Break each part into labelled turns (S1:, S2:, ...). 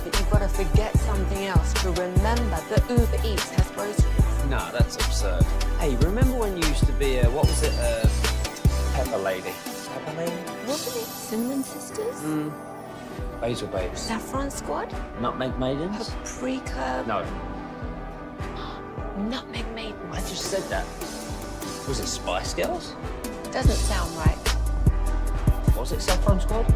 S1: that you've got to forget something else to remember that Uber Eats has groceries?
S2: No, that's absurd. Hey, remember when you used to be a, what was it, Pepper Lady? Pepper Lady?
S1: Wasn't it Cinnamon Sisters?
S2: Basil Babes.
S1: Saffron Squad?
S2: Nutmeg Maidens?
S1: Paprika?
S2: No,
S1: Nutmeg Maidens.
S2: I just said that. Was it Spice Girls?
S1: Doesn't sound right.
S2: Was it Saffron Squad?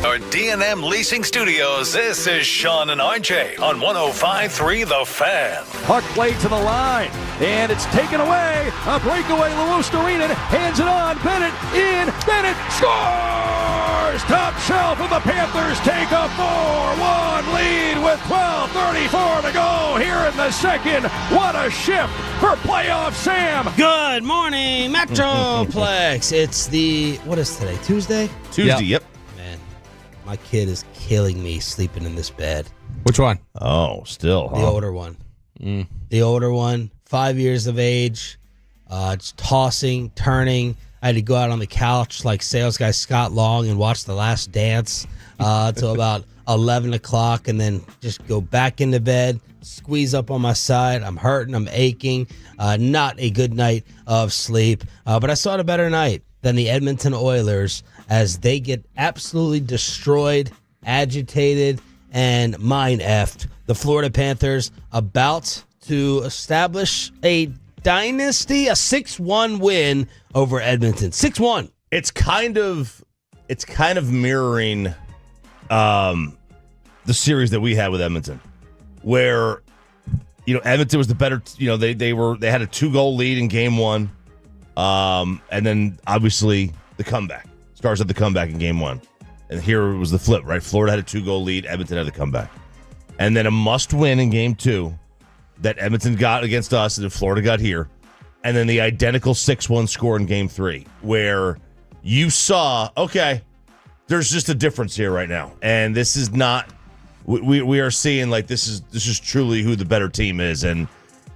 S3: Our D&M Leasing Studios, this is Sean and RJ on 105.3 The Fan.
S4: Puck played to the line, and it's taken away. A breakaway, Luostarinen hands it on. Bennett in. Bennett scores! Top shelf, and the Panthers take a 4-1 lead with 12:34 to go here in the second. What a shift for playoff Sam.
S5: Good morning, Metroplex. It's what is today, Tuesday?
S6: Tuesday, yep.
S5: Man, my kid is killing me sleeping in this bed.
S6: Which one? Oh, still, huh?
S5: The older one. The older one, 5 years of age, just tossing, turning. I had to go out on the couch like sales guy Scott Long and watch The Last Dance till about 11 o'clock and then just go back into bed, squeeze up on my side. I'm hurting, I'm aching. Not a good night of sleep. But I saw a better night than the Edmonton Oilers as they get absolutely destroyed, agitated, and mind-effed. The Florida Panthers about to establish a dynasty, a 6-1 win over Edmonton. 6-1.
S6: It's kind of mirroring the series that we had with Edmonton, where Edmonton was the better. They had a 2-goal lead in game one, and then obviously the comeback. Stars had the comeback in game one, and here was the flip. Right, Florida had a 2-goal lead. Edmonton had the comeback, and then a must-win in game two that Edmonton got against us, and then Florida got here, and then the identical 6-1 score in game three, where you saw, okay, there's just a difference here right now, and this is not. We are seeing like this is truly who the better team is, and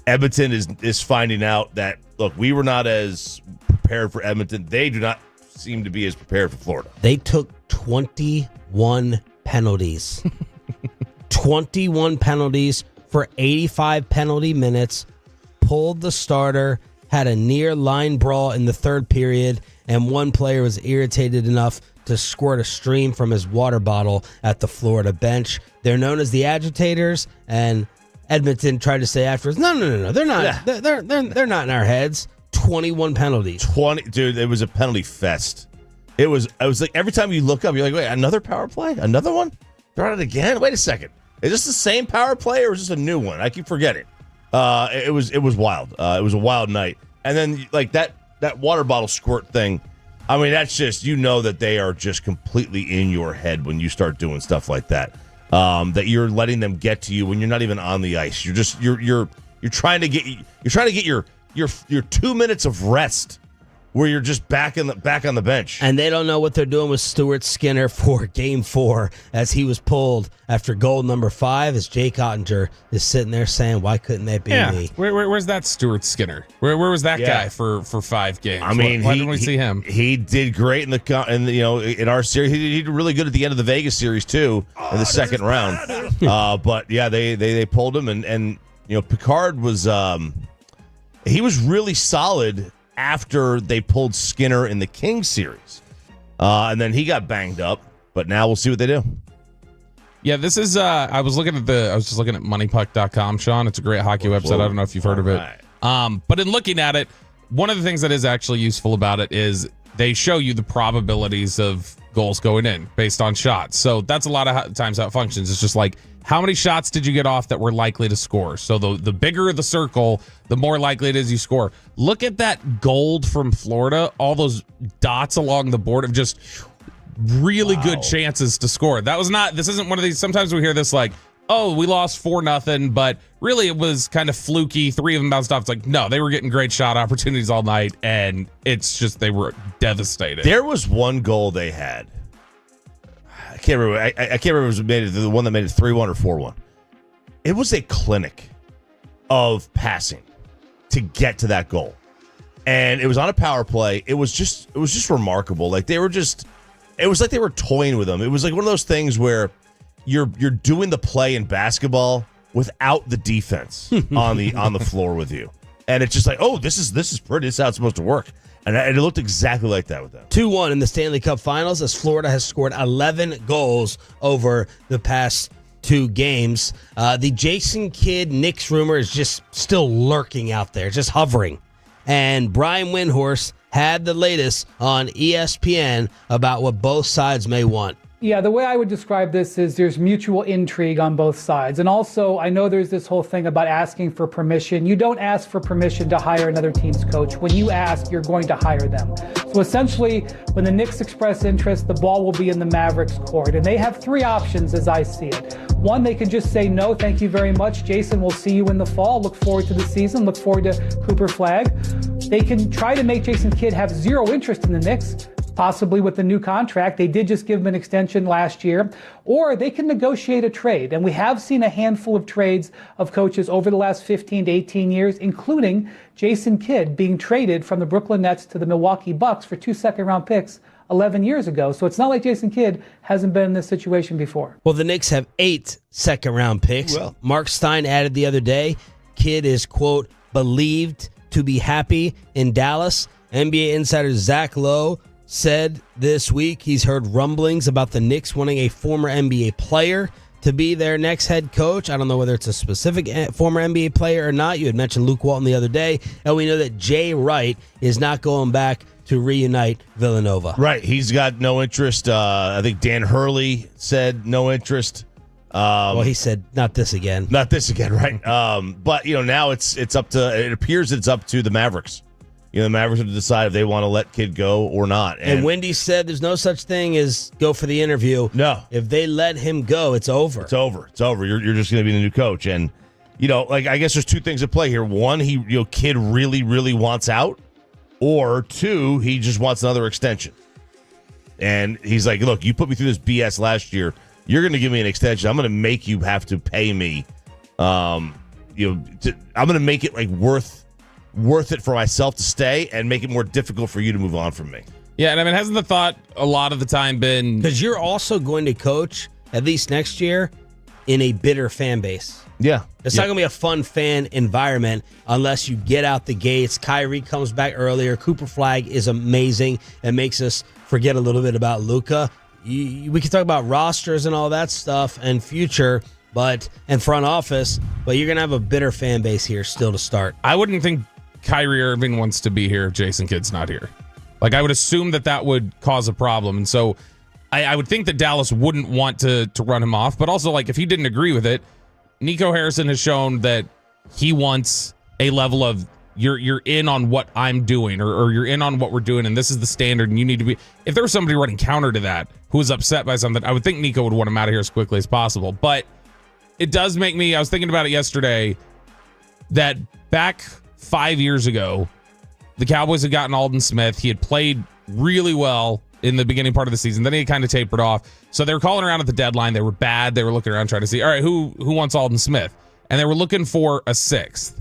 S6: Edmonton is finding out that look, we were not as prepared for Edmonton. They do not seem to be as prepared for Florida.
S5: They took 21 penalties. 21 penalties for 85 penalty minutes, pulled the starter, had a near line brawl in the third period, and one player was irritated enough to squirt a stream from his water bottle at the Florida bench. They're known as the agitators, and Edmonton tried to say afterwards, no, they're not. Yeah. They're not in our heads. 21 penalties. 20,
S6: dude. It was a penalty fest. It was like every time you look up, you're like, wait, another power play, another one. They're on it again. Wait a second. Is this the same power play or is this a new one? I keep forgetting. It was wild. It was a wild night. And then like that water bottle squirt thing. I mean, that's just, that they are just completely in your head when you start doing stuff like that. That you're letting them get to you when you're not even on the ice. You're just you're trying to get your 2 minutes of rest where you're just back on the bench.
S5: And they don't know what they're doing with Stuart Skinner for Game 4 as he was pulled after goal number 5 as Jake Ottinger is sitting there saying, why couldn't that be me?
S7: Where's that Stuart Skinner? Where was that guy for 5 games?
S6: I mean,
S7: why didn't we see him?
S6: He did great in our series. He did really good at the end of the Vegas series too in the second round. But yeah, they pulled him and Picard was he was really solid after they pulled Skinner in the Kings series. And then he got banged up, but now we'll see what they do.
S7: Yeah, this is I was just looking at moneypuck.com, Sean. It's a great hockey website. I don't know if you've heard of it. But in looking at it, one of the things that is actually useful about it is they show you the probabilities of goals going in based on shots. So that's a lot of times how it functions. It's just like, how many shots did you get off that were likely to score? So the bigger the circle, the more likely it is you score. Look at that gold from Florida, all those dots along the board of just really good chances to score. This isn't one of these, sometimes we hear this like, oh, we lost 4-0, but really it was kind of fluky. 3 of them bounced off. It's like, no, they were getting great shot opportunities all night, and it's just they were devastated.
S6: There was one goal they had. I can't remember. I can't remember if it was the one that made it 3-1 or 4-1. It was a clinic of passing to get to that goal, and it was on a power play. It was just remarkable. Like it was like they were toying with them. It was like one of those things where you're doing the play in basketball without the defense on the floor with you, and it's just like, oh, this is pretty. This is how it's supposed to work. And it looked exactly like that with them.
S5: 2-1 in the Stanley Cup Finals as Florida has scored 11 goals over the past 2 games. The Jason Kidd Knicks rumor is just still lurking out there, just hovering. And Brian Windhorst had the latest on ESPN about what both sides may want.
S8: Yeah, the way I would describe this is there's mutual intrigue on both sides. And also, I know there's this whole thing about asking for permission. You don't ask for permission to hire another team's coach. When you ask, you're going to hire them. So essentially, when the Knicks express interest, the ball will be in the Mavericks' court. And they have three options as I see it. One, they can just say, no, thank you very much. Jason, we'll see you in the fall. Look forward to the season. Look forward to Cooper Flagg. They can try to make Jason Kidd have zero interest in the Knicks, possibly with the new contract. They did just give him an extension last year. Or they can negotiate a trade. And we have seen a handful of trades of coaches over the last 15 to 18 years, including Jason Kidd being traded from the Brooklyn Nets to the Milwaukee Bucks for 2 second-round picks 11 years ago. So it's not like Jason Kidd hasn't been in this situation before.
S5: Well, the Knicks have 8 second-round picks.
S6: Well.
S5: Mark Stein added the other day, Kidd is, quote, believed to be happy in Dallas. NBA insider Zach Lowe said this week he's heard rumblings about the Knicks wanting a former NBA player to be their next head coach. I don't know whether it's a specific former NBA player or not. You had mentioned Luke Walton the other day, and we know that Jay Wright is not going back to reunite Villanova.
S6: Right. He's got no interest. I think Dan Hurley said no interest.
S5: Well, he said not this again.
S6: Not this again, right? But now it's up to. It appears it's up to the Mavericks. The Mavericks have to decide if they want to let Kidd go or not.
S5: And Wendy said there's no such thing as go for the interview.
S6: No.
S5: If they let him go, it's over.
S6: It's over. It's over. You're just going to be the new coach. And, I guess there's two things at play here. One, Kidd really, really wants out. Or two, he just wants another extension. And he's like, look, you put me through this BS last year. You're going to give me an extension. I'm going to make you have to pay me. I'm going to make it worth it for myself to stay and make it more difficult for you to move on from me.
S7: Yeah, and hasn't the thought a lot of the time been...
S5: Because you're also going to coach, at least next year, in a bitter fan base.
S6: Yeah.
S5: It's not going to be a fun fan environment unless you get out the gates. Kyrie comes back earlier. Cooper Flagg is amazing and makes us forget a little bit about Luka. We can talk about rosters and all that stuff and future, and front office, but you're going to have a bitter fan base here still to start.
S7: I wouldn't think Kyrie Irving wants to be here if Jason Kidd's not here. I would assume that would cause a problem. And so I would think that Dallas wouldn't want to run him off. But also, if he didn't agree with it, Nico Harrison has shown that he wants a level of you're in on what I'm doing or you're in on what we're doing. And this is the standard. And you need to be. If there was somebody running counter to that who was upset by something, I would think Nico would want him out of here as quickly as possible. But it does make me, I was thinking about it yesterday, that back 5 years ago, the Cowboys had gotten Aldon Smith. He had played really well in the beginning part of the season. Then he kind of tapered off. So they were calling around at the deadline. They were bad. They were looking around trying to see, all right, who wants Aldon Smith? And they were looking for a 6th.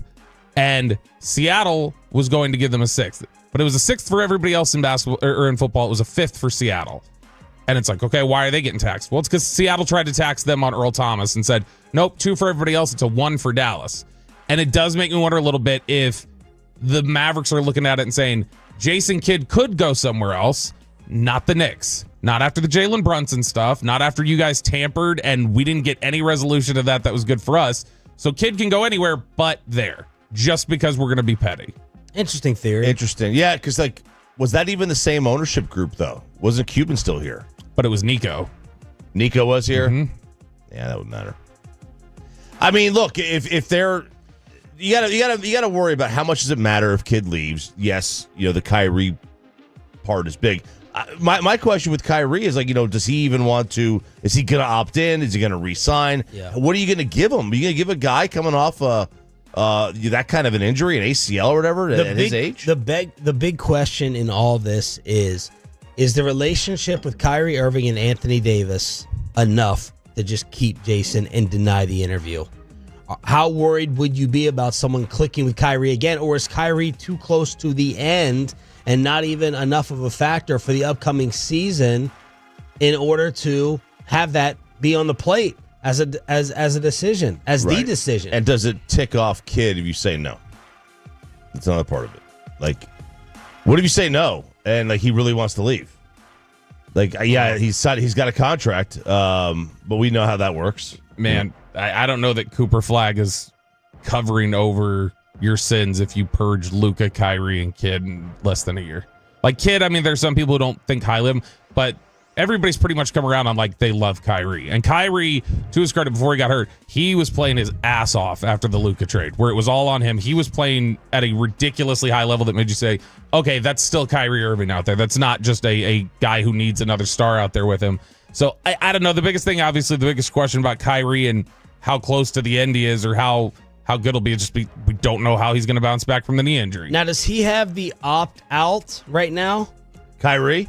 S7: And Seattle was going to give them a 6th. But it was a 6th for everybody else in basketball or in football. It was a 5th for Seattle. And it's okay, why are they getting taxed? Well, it's because Seattle tried to tax them on Earl Thomas and said, nope, 2 for everybody else. It's a 1 for Dallas. And it does make me wonder a little bit if the Mavericks are looking at it and saying, Jason Kidd could go somewhere else, not the Knicks. Not after the Jalen Brunson stuff, not after you guys tampered and we didn't get any resolution of that was good for us. So Kidd can go anywhere but there, just because we're going to be petty.
S5: Interesting theory.
S6: Interesting. Yeah, because, was that even the same ownership group, though? Wasn't Cuban still here?
S7: But it was Nico.
S6: Nico was here?
S7: Mm-hmm.
S6: Yeah, that would matter. I mean, look, if they're... You gotta worry about how much does it matter if Kidd leaves. Yes, the Kyrie part is big. My question with Kyrie is does he even want to? Is he gonna opt in? Is he gonna re-sign?
S5: Yeah.
S6: What are you gonna give him? Are you gonna give a guy coming off that kind of an injury, an ACL or whatever, at his age?
S5: The big question in all this is the relationship with Kyrie Irving and Anthony Davis enough to just keep Jason and deny the interview? How worried would you be about someone clicking with Kyrie again, or is Kyrie too close to the end and not even enough of a factor for the upcoming season in order to have that be on the plate as a decision, the decision?
S6: And does it tick off Kidd if you say no? That's another part of it. What if you say no and he really wants to leave? He's got a contract, but we know how that works.
S7: Man, I don't know that Cooper Flagg is covering over your sins if you purge Luka, Kyrie, and Kidd in less than a year. Kidd, there's some people who don't think highly of him, but everybody's pretty much come around on like they love Kyrie. And Kyrie, to his credit, before he got hurt, he was playing his ass off after the Luka trade, where it was all on him. He was playing at a ridiculously high level that made you say, okay, that's still Kyrie Irving out there. That's not just a guy who needs another star out there with him. So I don't know. The biggest thing, obviously, the biggest question about Kyrie and how close to the end he is, or how good it'll be, we don't know how he's going to bounce back from the knee injury.
S5: Now, does he have the opt-out right now?
S6: Kyrie?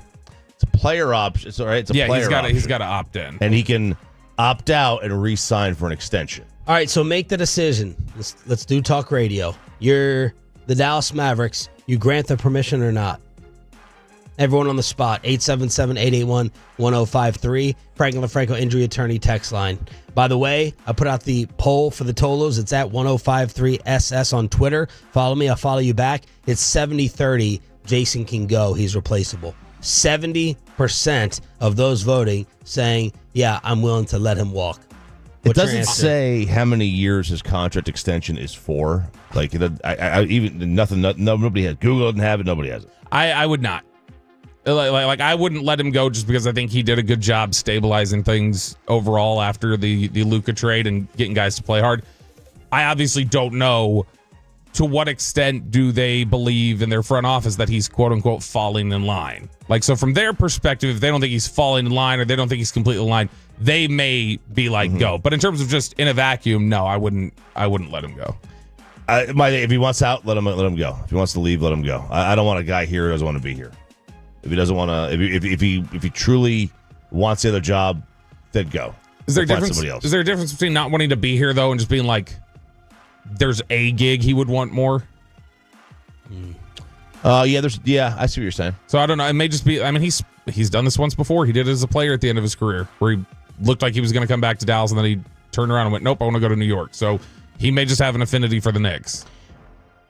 S6: It's a player option. It's all right. It's a player option.
S7: He's got to opt in.
S6: And he can opt out and re-sign for an extension.
S5: All right, so make the decision. Let's do talk radio. You're the Dallas Mavericks. You grant the permission or not? Everyone on the spot, 877-881-1053. Franklin LaFranco Injury Attorney text line. By the way, I put out the poll for the Tolos. It's at 1053SS on Twitter. Follow me. I'll follow you back. It's 70-30. Jason can go. He's replaceable. 70% of those voting saying, yeah, I'm willing to let him walk.
S6: It doesn't say how many years his contract extension is for. Like, nobody has. Google doesn't have it. Nobody has it.
S7: I would not. Like I wouldn't let him go just because I think he did a good job stabilizing things overall after the Luka trade and getting guys to play hard. I obviously don't know to what extent do they believe in their front office that he's quote unquote falling in line. Like, so from their perspective, if they don't think he's falling in line or they don't think he's completely in line, they may be like, go. But in terms of just in a vacuum, no, I wouldn't let him go.
S6: If he wants out, let him go. If he wants to leave, let him go. I don't want a guy here who doesn't want to be here. If he doesn't want to, if he truly wants the other job, then go.
S7: Is there a difference? Is there a difference between not wanting to be here though and just being like, there's a gig he would want more?
S6: I see what you're saying.
S7: So I don't know. It may just be. I mean, he's done this once before. He did it as a player at the end of his career, where he looked like he was going to come back to Dallas, and then he turned around and went, "Nope, I want to go to New York." So he may just have an affinity for the Knicks.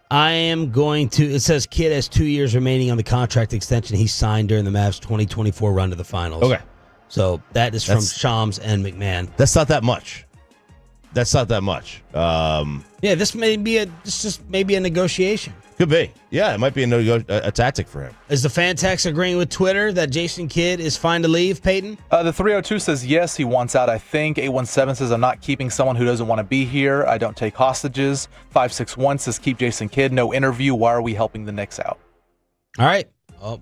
S5: I am going to. It says Kidd has 2 years remaining on the contract extension he signed during the Mavs 2024 run to the finals.
S6: Okay,
S5: so that's from Shams and McMahon.
S6: That's not that much.
S5: This may be just maybe a negotiation.
S6: Could be. Yeah, it might be a tactic for him.
S5: Is the fan text agreeing with Twitter that Jason Kidd is fine to leave, Peyton?
S9: The 302 says yes, he wants out, I think. 817 says I'm not keeping someone who doesn't want to be here. I don't take hostages. 561 says keep Jason Kidd. No interview. Why are we helping the Knicks out?
S5: All right. Well,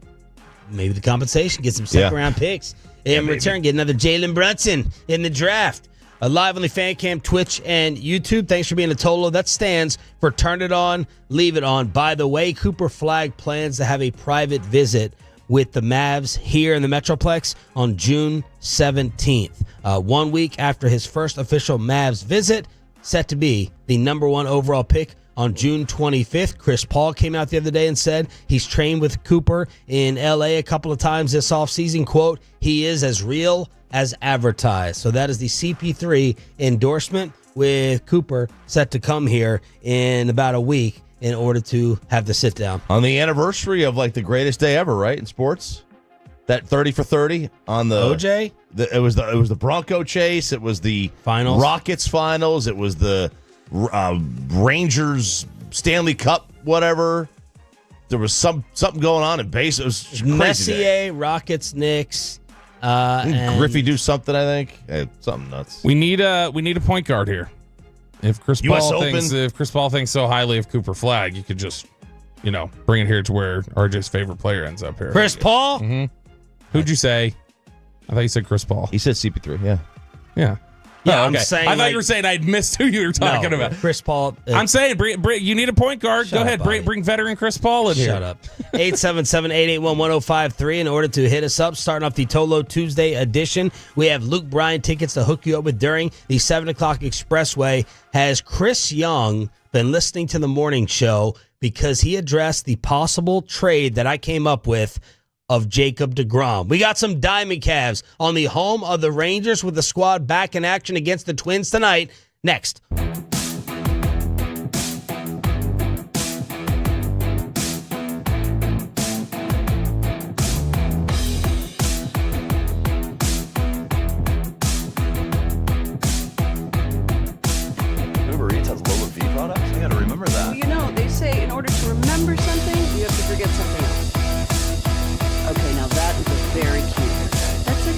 S5: maybe the compensation gets some second-round picks. In return, get another Jalen Brunson in the draft. Live on the Fan Cam, Twitch, and YouTube. Thanks for being a Tolo. That stands for Turn It On, Leave It On. By the way, Cooper Flagg plans to have a private visit with the Mavs here in the Metroplex on June 17th. 1 week after his first official Mavs visit, set to be the number one overall pick on June 25th. Chris Paul came out the other day and said he's trained with Cooper in L.A. a couple of times this offseason. Quote, he is as real as advertised. So that is the CP3 endorsement, with Cooper set to come here in about a week in order to have the sit down.
S6: On the anniversary of like the greatest day ever, right, in sports? That 30 for 30 on the
S5: OJ?
S6: It was the Bronco chase. It was the
S5: finals.
S6: Rockets finals. It was the Rangers Stanley Cup, whatever. There was something going on in base. It was crazy.
S5: Messier, Rockets, Knicks.
S6: Didn't Griffey do something, I think? Something nuts.
S7: We need a point guard here. If Chris Paul thinks so highly of Cooper Flagg, you could just, bring it here to where RJ's favorite player ends up here.
S5: Chris Paul?
S7: Mm-hmm. Who'd you say? I thought you said Chris Paul.
S6: He said CP3, yeah.
S7: Yeah.
S5: Yeah,
S7: okay. I'm saying. I thought you were saying I'd missed who you were talking about.
S5: Chris Paul.
S7: I'm saying you need a point guard. Go ahead, bring veteran Chris Paul in here.
S5: Shut up. 877-881-1053 in order to hit us up. Starting off the Tolo Tuesday edition, we have Luke Bryan tickets to hook you up with during the 7 o'clock Expressway. Has Chris Young been listening to the morning show because he addressed the possible trade that I came up with of Jacob deGrom? We got some Diamond Cavs on the home of the Rangers with the squad back in action against the Twins tonight. Next.
S10: Uber Eats has lower V products? I gotta remember that.
S1: Well, they say in order to remember something, you have to forget something else. Okay, now that is a very cute haircut. That's a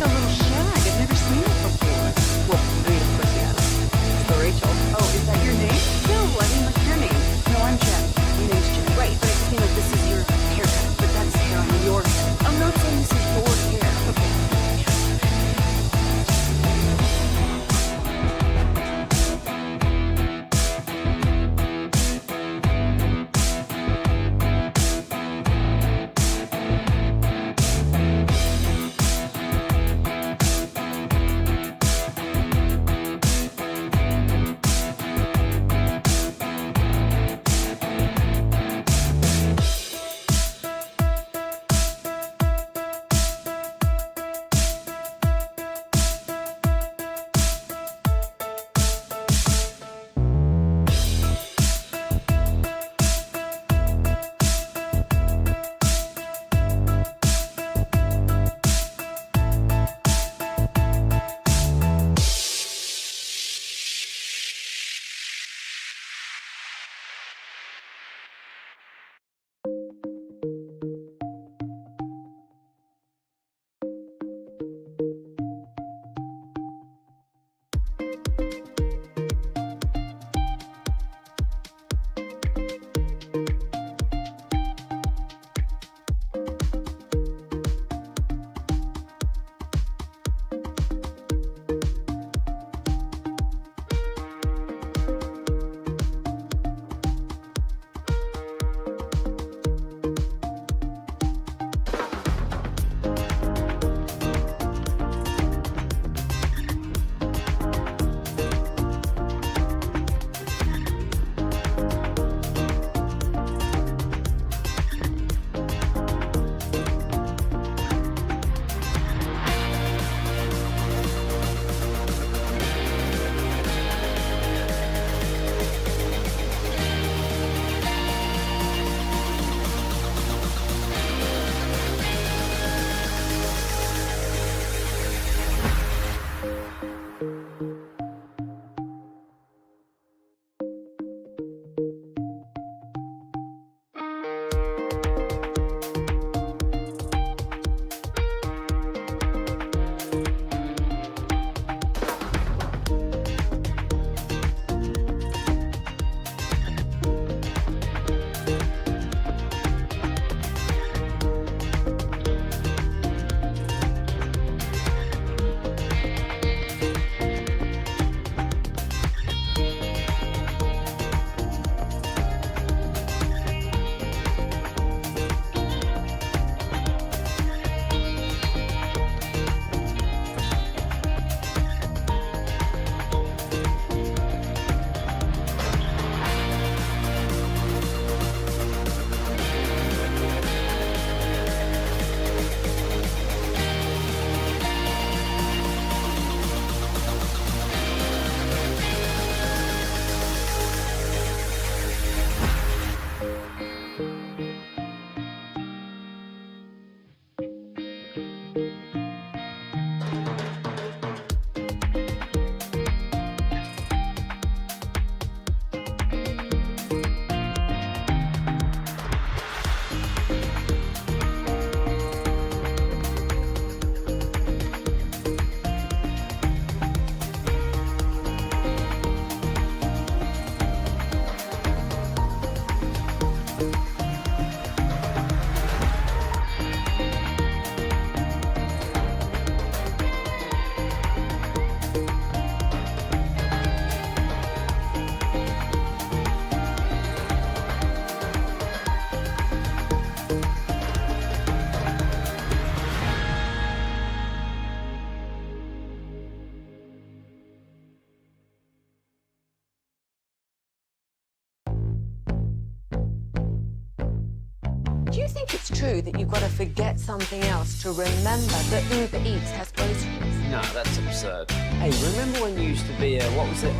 S1: Do you think it's true that you've got to forget something else to remember that Uber Eats has groceries?
S2: No, that's absurd. Hey, remember when you used to be what was it,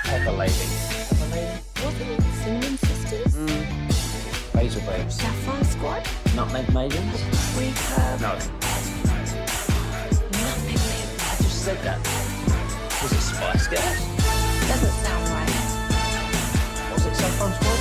S2: Pepper Lady? Pepper Lady?
S1: Wasn't it Cinnamon Sisters?
S2: Basil Babes.
S1: Saffron Squad?
S2: Nutmeg Maidens?
S1: Free Curb?
S2: No.
S1: Nutmeg Maidens.
S2: I just said that. Was it Spice Girls?
S1: Doesn't sound right.
S2: Was it Saffron Squad?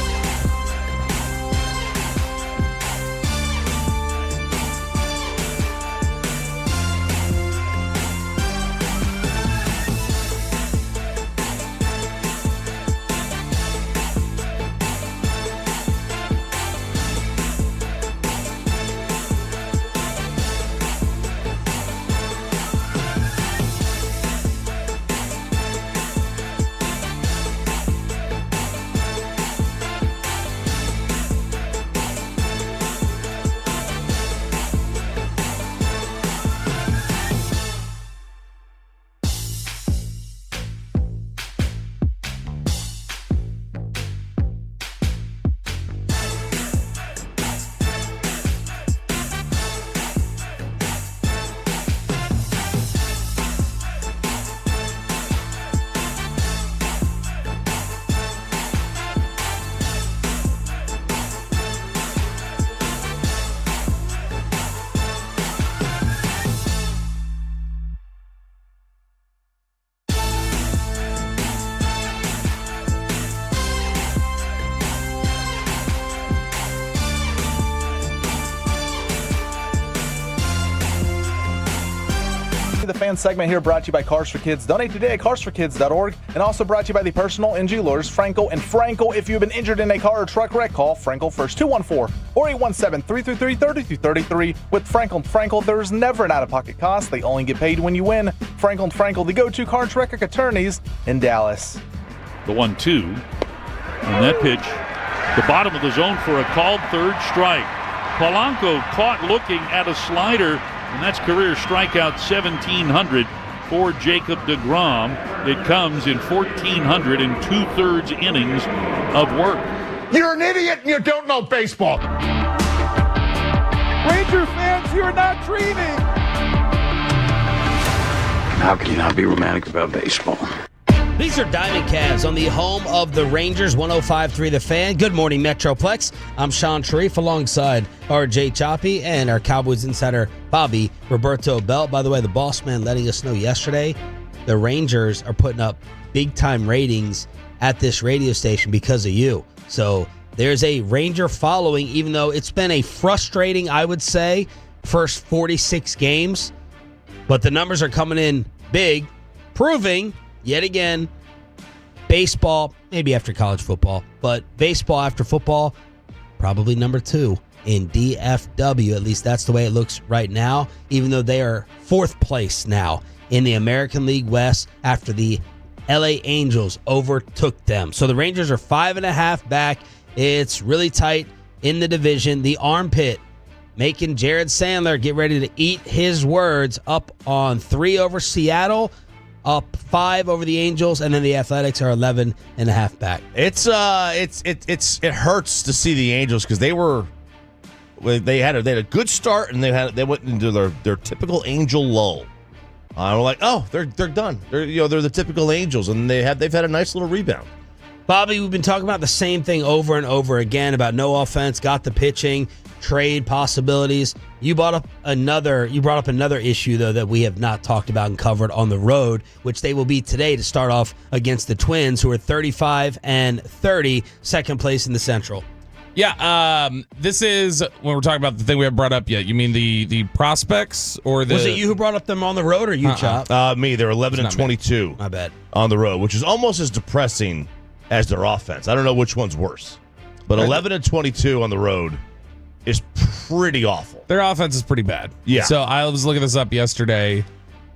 S9: The fan segment here brought to you by Cars for Kids. Donate today at carsforkids.org, and also brought to you by the personal injury lawyers Frankel and Frankel. If you've been injured in a car or truck wreck, call Frankel first, 214-4817-333-3333. With Frankel and Frankel, there's never an out-of-pocket cost. They only get paid when you win. Frankel and Frankel, the go-to car and truck wreck attorneys in Dallas.
S11: The 1-2, and that pitch, the bottom of the zone for a called third strike. Polanco caught looking at a slider, and that's career strikeout 1,700 for Jacob deGrom. It comes in 1,400 and 2/3 innings of work.
S12: You're an idiot and you don't know baseball.
S4: Ranger fans, you're not dreaming.
S13: How can you not be romantic about baseball?
S5: These are Diamond Cavs on the home of the Rangers, 105.3 The Fan. Good morning, Metroplex. I'm Sean Sharif alongside RJ Choppy and our Cowboys insider, Bobby Roberto Belt. By the way, the boss man letting us know yesterday, the Rangers are putting up big-time ratings at this radio station because of you. So there's a Ranger following, even though it's been a frustrating, I would say, first 46 games. But the numbers are coming in big, proving yet again, baseball, maybe after college football, but baseball after football, probably number 2 in DFW. At least that's the way it looks right now, even though they are 4th place now in the American League West after the LA Angels overtook them. So the Rangers are 5.5 back. It's really tight in the division. The armpit making Jared Sandler get ready to eat his words, up on 3 over Seattle, up 5 over the Angels, and then the Athletics are 11.5 back.
S6: It hurts to see the Angels because they had a good start and they went into their typical Angel lull. We're like, oh, they're done. They're the typical Angels, and they've had a nice little rebound.
S5: Bobby, we've been talking about the same thing over and over again about no offense, got the pitching, trade possibilities. You brought up another issue though that we have not talked about and covered on the road, which they will be today to start off against the Twins, who are 35-30, second place in the Central.
S7: Yeah, this is when we're talking about the thing we haven't brought up yet. You mean the prospects or the?
S5: Was it you who brought up them on the road or you, Chop?
S6: Me. They're 11-22.
S5: My bad.
S6: On the road, which is almost as depressing as their offense. I don't know which one's worse, but 11-22 on the road is pretty awful.
S7: Their offense is pretty bad.
S6: Yeah.
S7: So I was looking this up yesterday.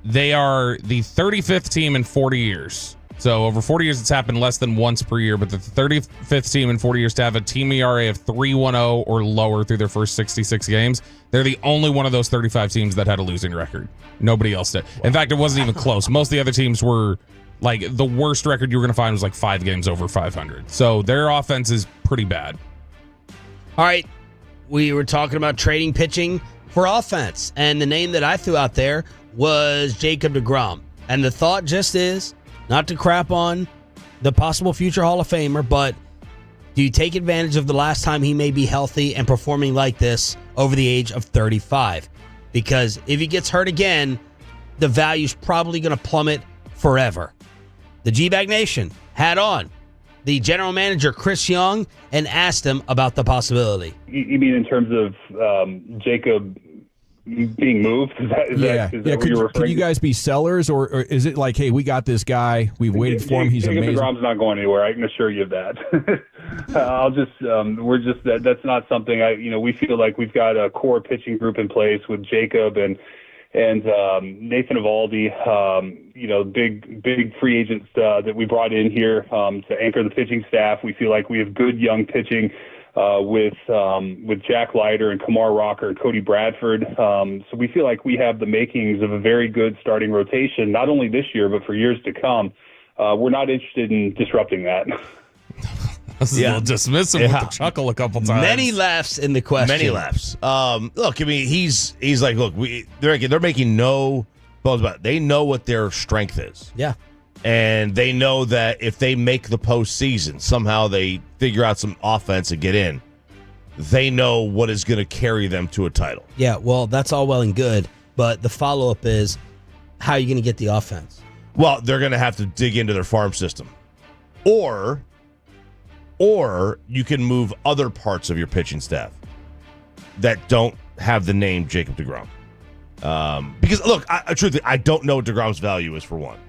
S7: They are the 35th team in 40 years. So over 40 years, it's happened less than once per year, but the 35th team in 40 years to have a team ERA of 3.10 or lower through their first 66 games. They're the only one of those 35 teams that had a losing record. Nobody else did. In fact, it wasn't even close. Most of the other teams were like the worst record you were going to find was like 5 games over 500. So their offense is pretty bad.
S5: All right. we were talking about trading pitching for offense, and the name that I threw out there was Jacob deGrom. And the thought just is, not to crap on the possible future Hall of Famer, but do you take advantage of the last time he may be healthy and performing like this over the age of 35? Because if he gets hurt again, the value's probably going to plummet forever. The G-Bag Nation had on the general manager, Chris Young, and asked him about the possibility.
S14: You mean in terms of Jacob being moved? Is that what you're referring
S4: could you
S14: to?
S4: guys be sellers, or is it like, hey, we got this guy, we've waited for him, he's
S14: Jacob
S4: amazing?
S14: deGrom's not going anywhere. I can assure you of that. That's not something we feel like we've got a core pitching group in place with Jacob and Nathan Eovaldi, big free agents that we brought in here to anchor the pitching staff. We feel like we have good young pitching with Jack Leiter and Kamar Rocker and Cody Bradford. So we feel like we have the makings of a very good starting rotation, not only this year but for years to come. We're not interested in disrupting that.
S7: This is a little dismissive with the chuckle a couple times.
S5: Many laughs in the question.
S6: Many laughs. Look, I mean, he's like, look, they're making no bones about it. They know what their strength is.
S5: Yeah.
S6: And they know that if they make the postseason, somehow they figure out some offense and get in, they know what is going to carry them to a title.
S5: Yeah, well, that's all well and good, but the follow-up is, how are you going to get the offense?
S6: Well, they're going to have to dig into their farm system. Or you can move other parts of your pitching staff that don't have the name Jacob deGrom. Because, look, truthfully, I don't know what deGrom's value is, for one.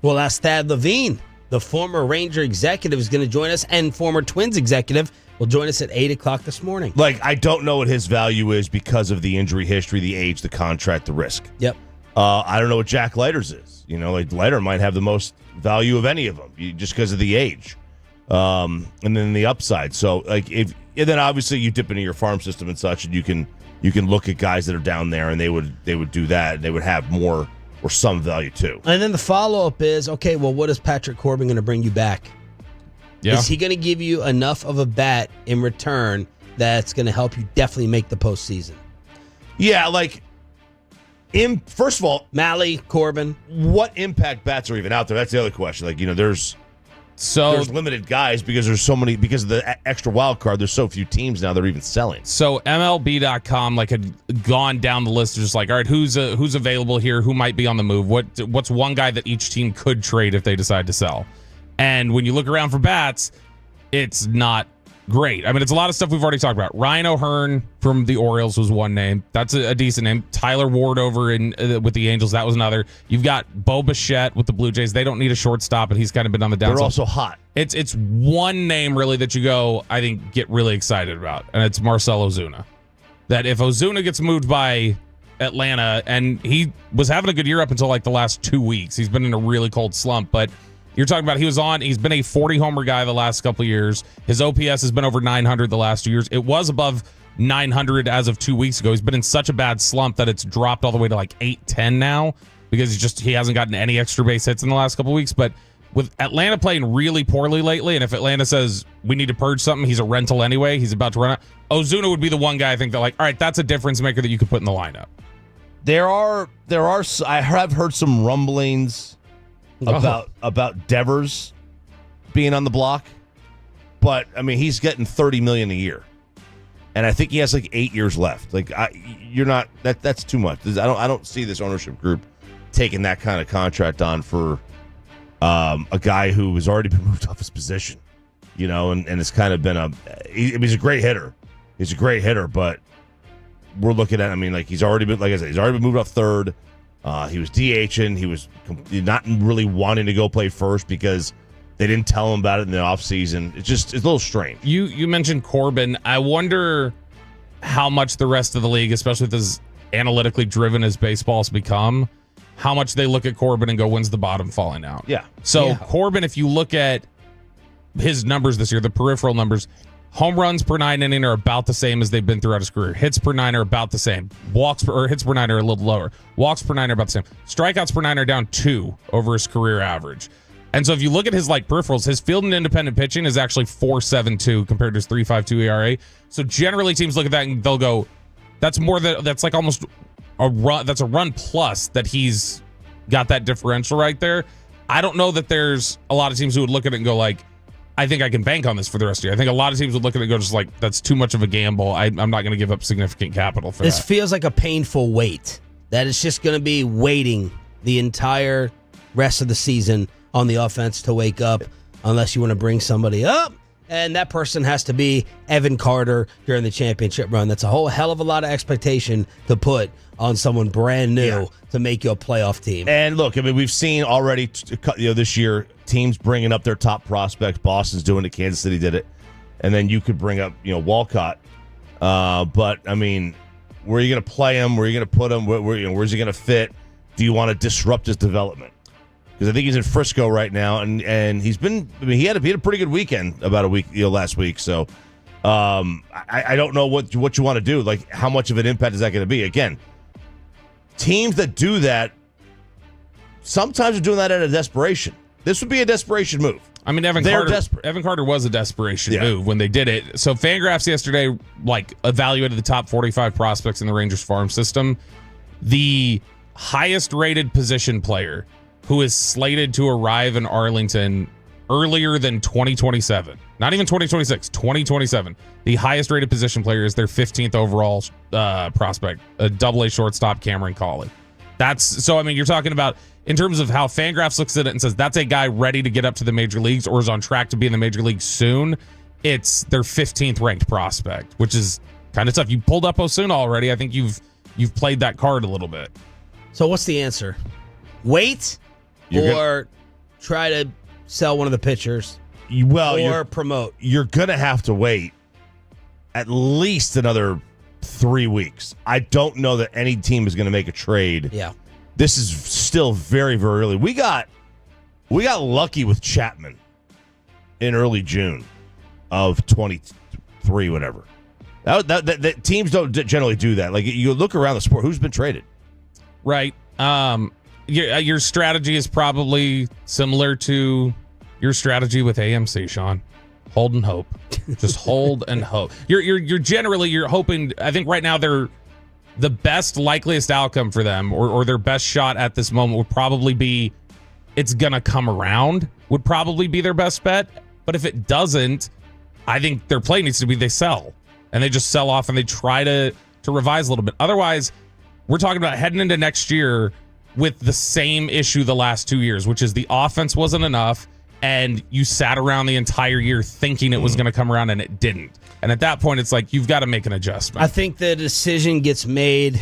S5: Well, that's Thad Levine, the former Ranger executive, is going to join us, and former Twins executive will join us at 8 o'clock this morning.
S6: Like, I don't know what his value is because of the injury history, the age, the contract, the risk.
S5: Yep.
S6: I don't know what Jack Leiter's is. Like Leiter might have the most value of any of them just because of the age. And then the upside. So, and then obviously you dip into your farm system and such, and you can look at guys that are down there, and they would do that, and they would have more or some value too.
S5: And then the follow-up is, okay, well, what is Patrick Corbin going to bring you back?
S7: Yeah.
S5: Is he going to give you enough of a bat in return that's going to help you definitely make the postseason?
S6: Yeah, first of all,
S5: Mahle, Corbin.
S6: What impact bats are even out there? That's the other question. There's limited guys because there's so many, because of the extra wild card, there's so few teams now that are even selling.
S7: So MLB.com had gone down the list, just like, all right, who's available here, who might be on the move, what's one guy that each team could trade if they decide to sell. And when you look around for bats, it's not great. I mean, it's a lot of stuff we've already talked about. Ryan O'Hearn from the Orioles was one name. That's a decent name. Tyler Ward over with the Angels, that was another. You've got Bo Bichette with the Blue Jays. They don't need a shortstop, and he's kind of been on the downside.
S6: They're also hot.
S7: It's one name really that you go, I think, get really excited about, and it's Marcell Ozuna. That if Ozuna gets moved by Atlanta, and he was having a good year up until the last 2 weeks. He's been in a really cold slump, but you're talking about he's been a 40-homer guy the last couple of years. His OPS has been over 900 the last 2 years. It was above 900 as of 2 weeks ago. He's been in such a bad slump that it's dropped all the way to 810 now because he hasn't gotten any extra base hits in the last couple of weeks. But with Atlanta playing really poorly lately, and if Atlanta says we need to purge something, he's a rental anyway, he's about to run out, Ozuna would be the one guy I think that all right, that's a difference maker that you could put in the lineup.
S6: There are I have heard some rumblings about Devers being on the block, but I mean, he's getting $30 million a year, and I think he has 8 years left. That's too much. I don't see this ownership group taking that kind of contract on for a guy who has already been moved off his position, and it's kind of been he's a great hitter. He's a great hitter, but we're looking at, he's already been, like I said, he's already been moved off third. He was DHing. He was not really wanting to go play first because they didn't tell him about it in the offseason. It's a little strange.
S7: You mentioned Corbin. I wonder how much the rest of the league, especially with as analytically driven as baseball's become, how much they look at Corbin and go, when's the bottom falling out?
S6: Yeah.
S7: So Corbin, if you look at his numbers this year, the peripheral numbers, home runs per 9 inning are about the same as they've been throughout his career. Hits per 9 are about the same. Hits per 9 are a little lower. Walks per 9 are about the same. Strikeouts per 9 are down 2 over his career average. And so if you look at his peripherals, his field and independent pitching is actually 4.72 compared to his 3.52 ERA. So generally teams look at that and they'll go, that's like almost a run. That's a run plus that he's got that differential right there. I don't know that there's a lot of teams who would look at it and go I think I can bank on this for the rest of the year. I think a lot of teams would look at it and go just that's too much of a gamble. I'm not going to give up significant capital for
S5: this.
S7: that.
S5: This feels like a painful wait. That it's just going to be waiting the entire rest of the season on the offense to wake up, unless you want to bring somebody up. And that person has to be Evan Carter during the championship run. That's a whole hell of a lot of expectation to put on someone brand new to make you a playoff team.
S6: And look, I mean, we've seen already this year teams bringing up their top prospects. Boston's doing it. Kansas City did it. And then you could bring up, Walcott. But, I mean, where are you going to play him? Where are you going to put him? Where's he going to fit? Do you want to disrupt his development? Because I think he's in Frisco right now, and he's been. I mean, he had a pretty good weekend about a week, last week. So, I don't know what you want to do. How much of an impact is that going to be? Again, teams that do that sometimes are doing that out of desperation. This would be a desperation move.
S7: I mean, Evan Carter was a desperation move when they did it. So Fangraphs yesterday evaluated the top 45 prospects in the Rangers farm system. The highest rated position player who is slated to arrive in Arlington earlier than 2027. Not even 2026, 2027. The highest rated position player is their 15th overall prospect, a double-A shortstop, Cameron Cawley. You're talking about in terms of how Fangraphs looks at it and says that's a guy ready to get up to the major leagues or is on track to be in the major leagues soon. It's their 15th ranked prospect, which is kind of tough. You pulled up Osuna already. I think you've played that card a little bit.
S5: So what's the answer? Wait or try to sell one of the pitchers or promote?
S6: You're going to have to wait at least another 3 weeks. I don't know that any team is going to make a trade.
S5: Yeah.
S6: This is still very, very early. We got lucky with Chapman in early June of 23, whatever. That teams don't generally do that. You look around the sport, who's been traded?
S7: Right. Your strategy is probably similar to your strategy with AMC, Sean. Hold and hope. Just hold and hope. You're hoping. I think right now they're the best likeliest outcome for them, or their best shot at this moment would probably be it's gonna come around. Would probably be their best bet. But if it doesn't, I think their play needs to be they sell and they just sell off and they try to revise a little bit. Otherwise, we're talking about heading into next year with the same issue the last 2 years, which is the offense wasn't enough, and you sat around the entire year thinking it was going to come around, and it didn't. And at that point, it's you've got to make an adjustment.
S5: I think the decision gets made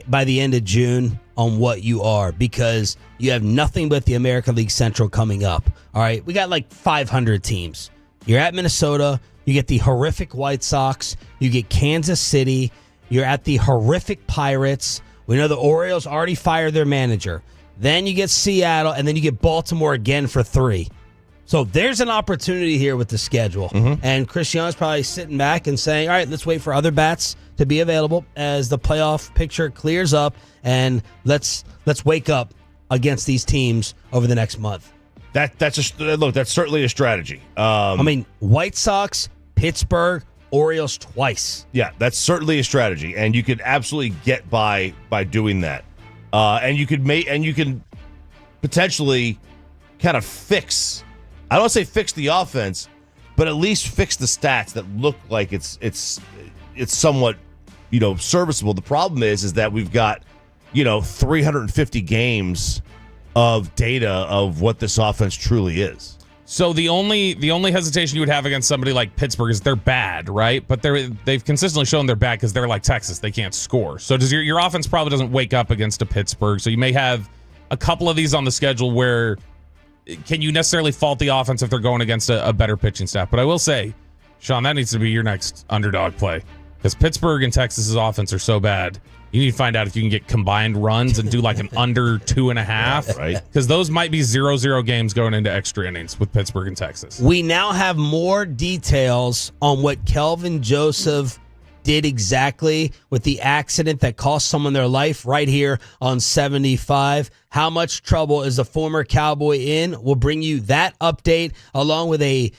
S5: by the end of June on what you are, because you have nothing but the American League Central coming up. All right, we got 500 teams. You're at Minnesota. You get the horrific White Sox. You get Kansas City. You're at the horrific Pirates. We know the Orioles already fired their manager. Then you get Seattle, and then you get Baltimore again for 3. So there's an opportunity here with the schedule. Mm-hmm. And Cristiano's probably sitting back and saying, all right, let's wait for other bats to be available as the playoff picture clears up, and let's wake up against these teams over the next month.
S6: That's certainly a strategy.
S5: White Sox, Pittsburgh, Orioles twice.
S6: Yeah, that's certainly a strategy, and you could absolutely get by doing that. And you can potentially kind of fix. I don't want to say fix the offense, but at least fix the stats that look like it's somewhat serviceable. The problem is that we've got 350 games of data of what this offense truly is.
S7: So the only hesitation you would have against somebody like Pittsburgh is they're bad, right? But they've consistently shown they're bad because they're like Texas. They can't score. So does your offense probably doesn't wake up against a Pittsburgh. So you may have a couple of these on the schedule where can you necessarily fault the offense if they're going against a better pitching staff? But I will say, Sean, that needs to be your next underdog play because Pittsburgh and Texas's offense are so bad. You need to find out if you can get combined runs and do an under 2.5.
S6: Right.
S7: Because those might be 0-0 games going into extra innings with Pittsburgh and Texas.
S5: We now have more details on what Kelvin Joseph did exactly with the accident that cost someone their life right here on 75. How much trouble is the former Cowboy in? We'll bring you that update along with a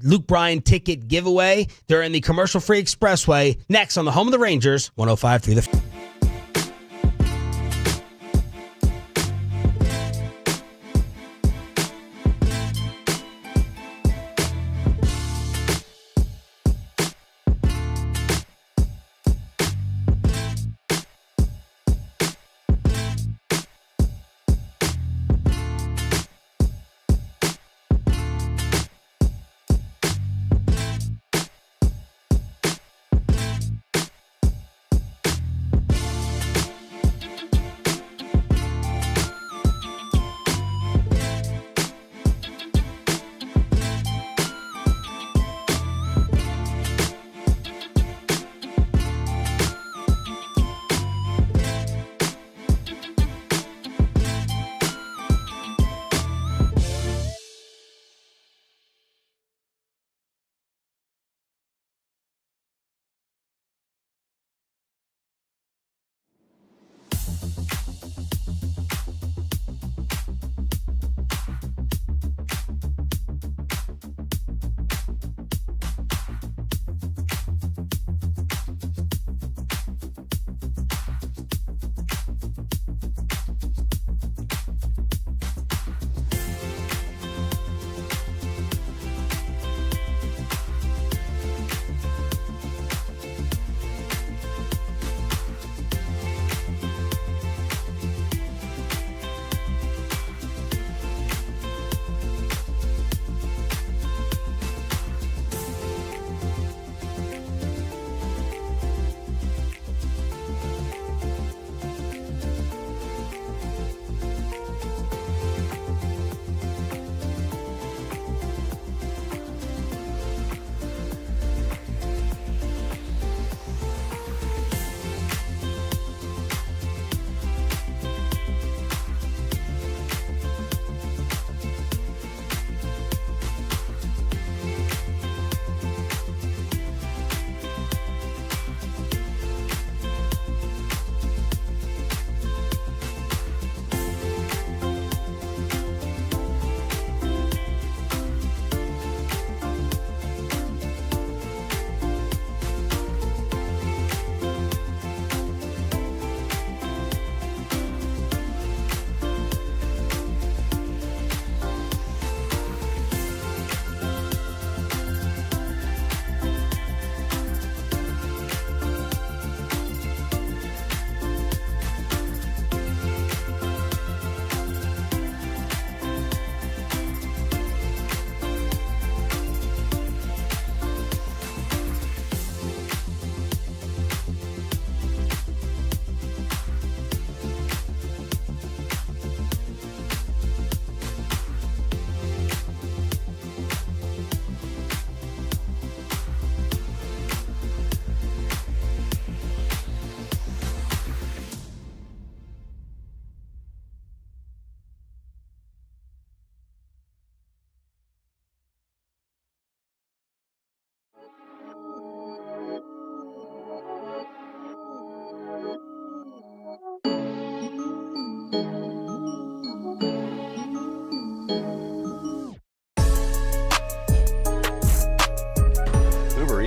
S5: Luke Bryan ticket giveaway during the commercial-free Expressway next on the home of the Rangers, 105.3 The Fan.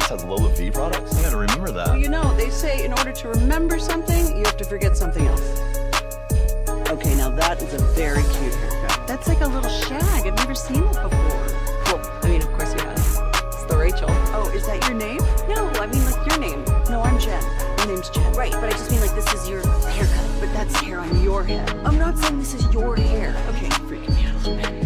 S10: Has Lola V products? I gotta remember that.
S15: Well, you know, they say in order to remember something, you have to forget something else. Okay, now that is a very cute haircut. That's like a little shag. I've never seen it before.
S1: Well, I mean, of course you have. It's the Rachel.
S15: Oh, is that your name? No, I mean like your name. No, I'm Jen. My name's Jen.
S16: Right, but I just mean like this is your haircut.
S15: But that's hair on your head.
S16: I'm not saying this is your hair.
S15: Okay, freaking me out a little bit.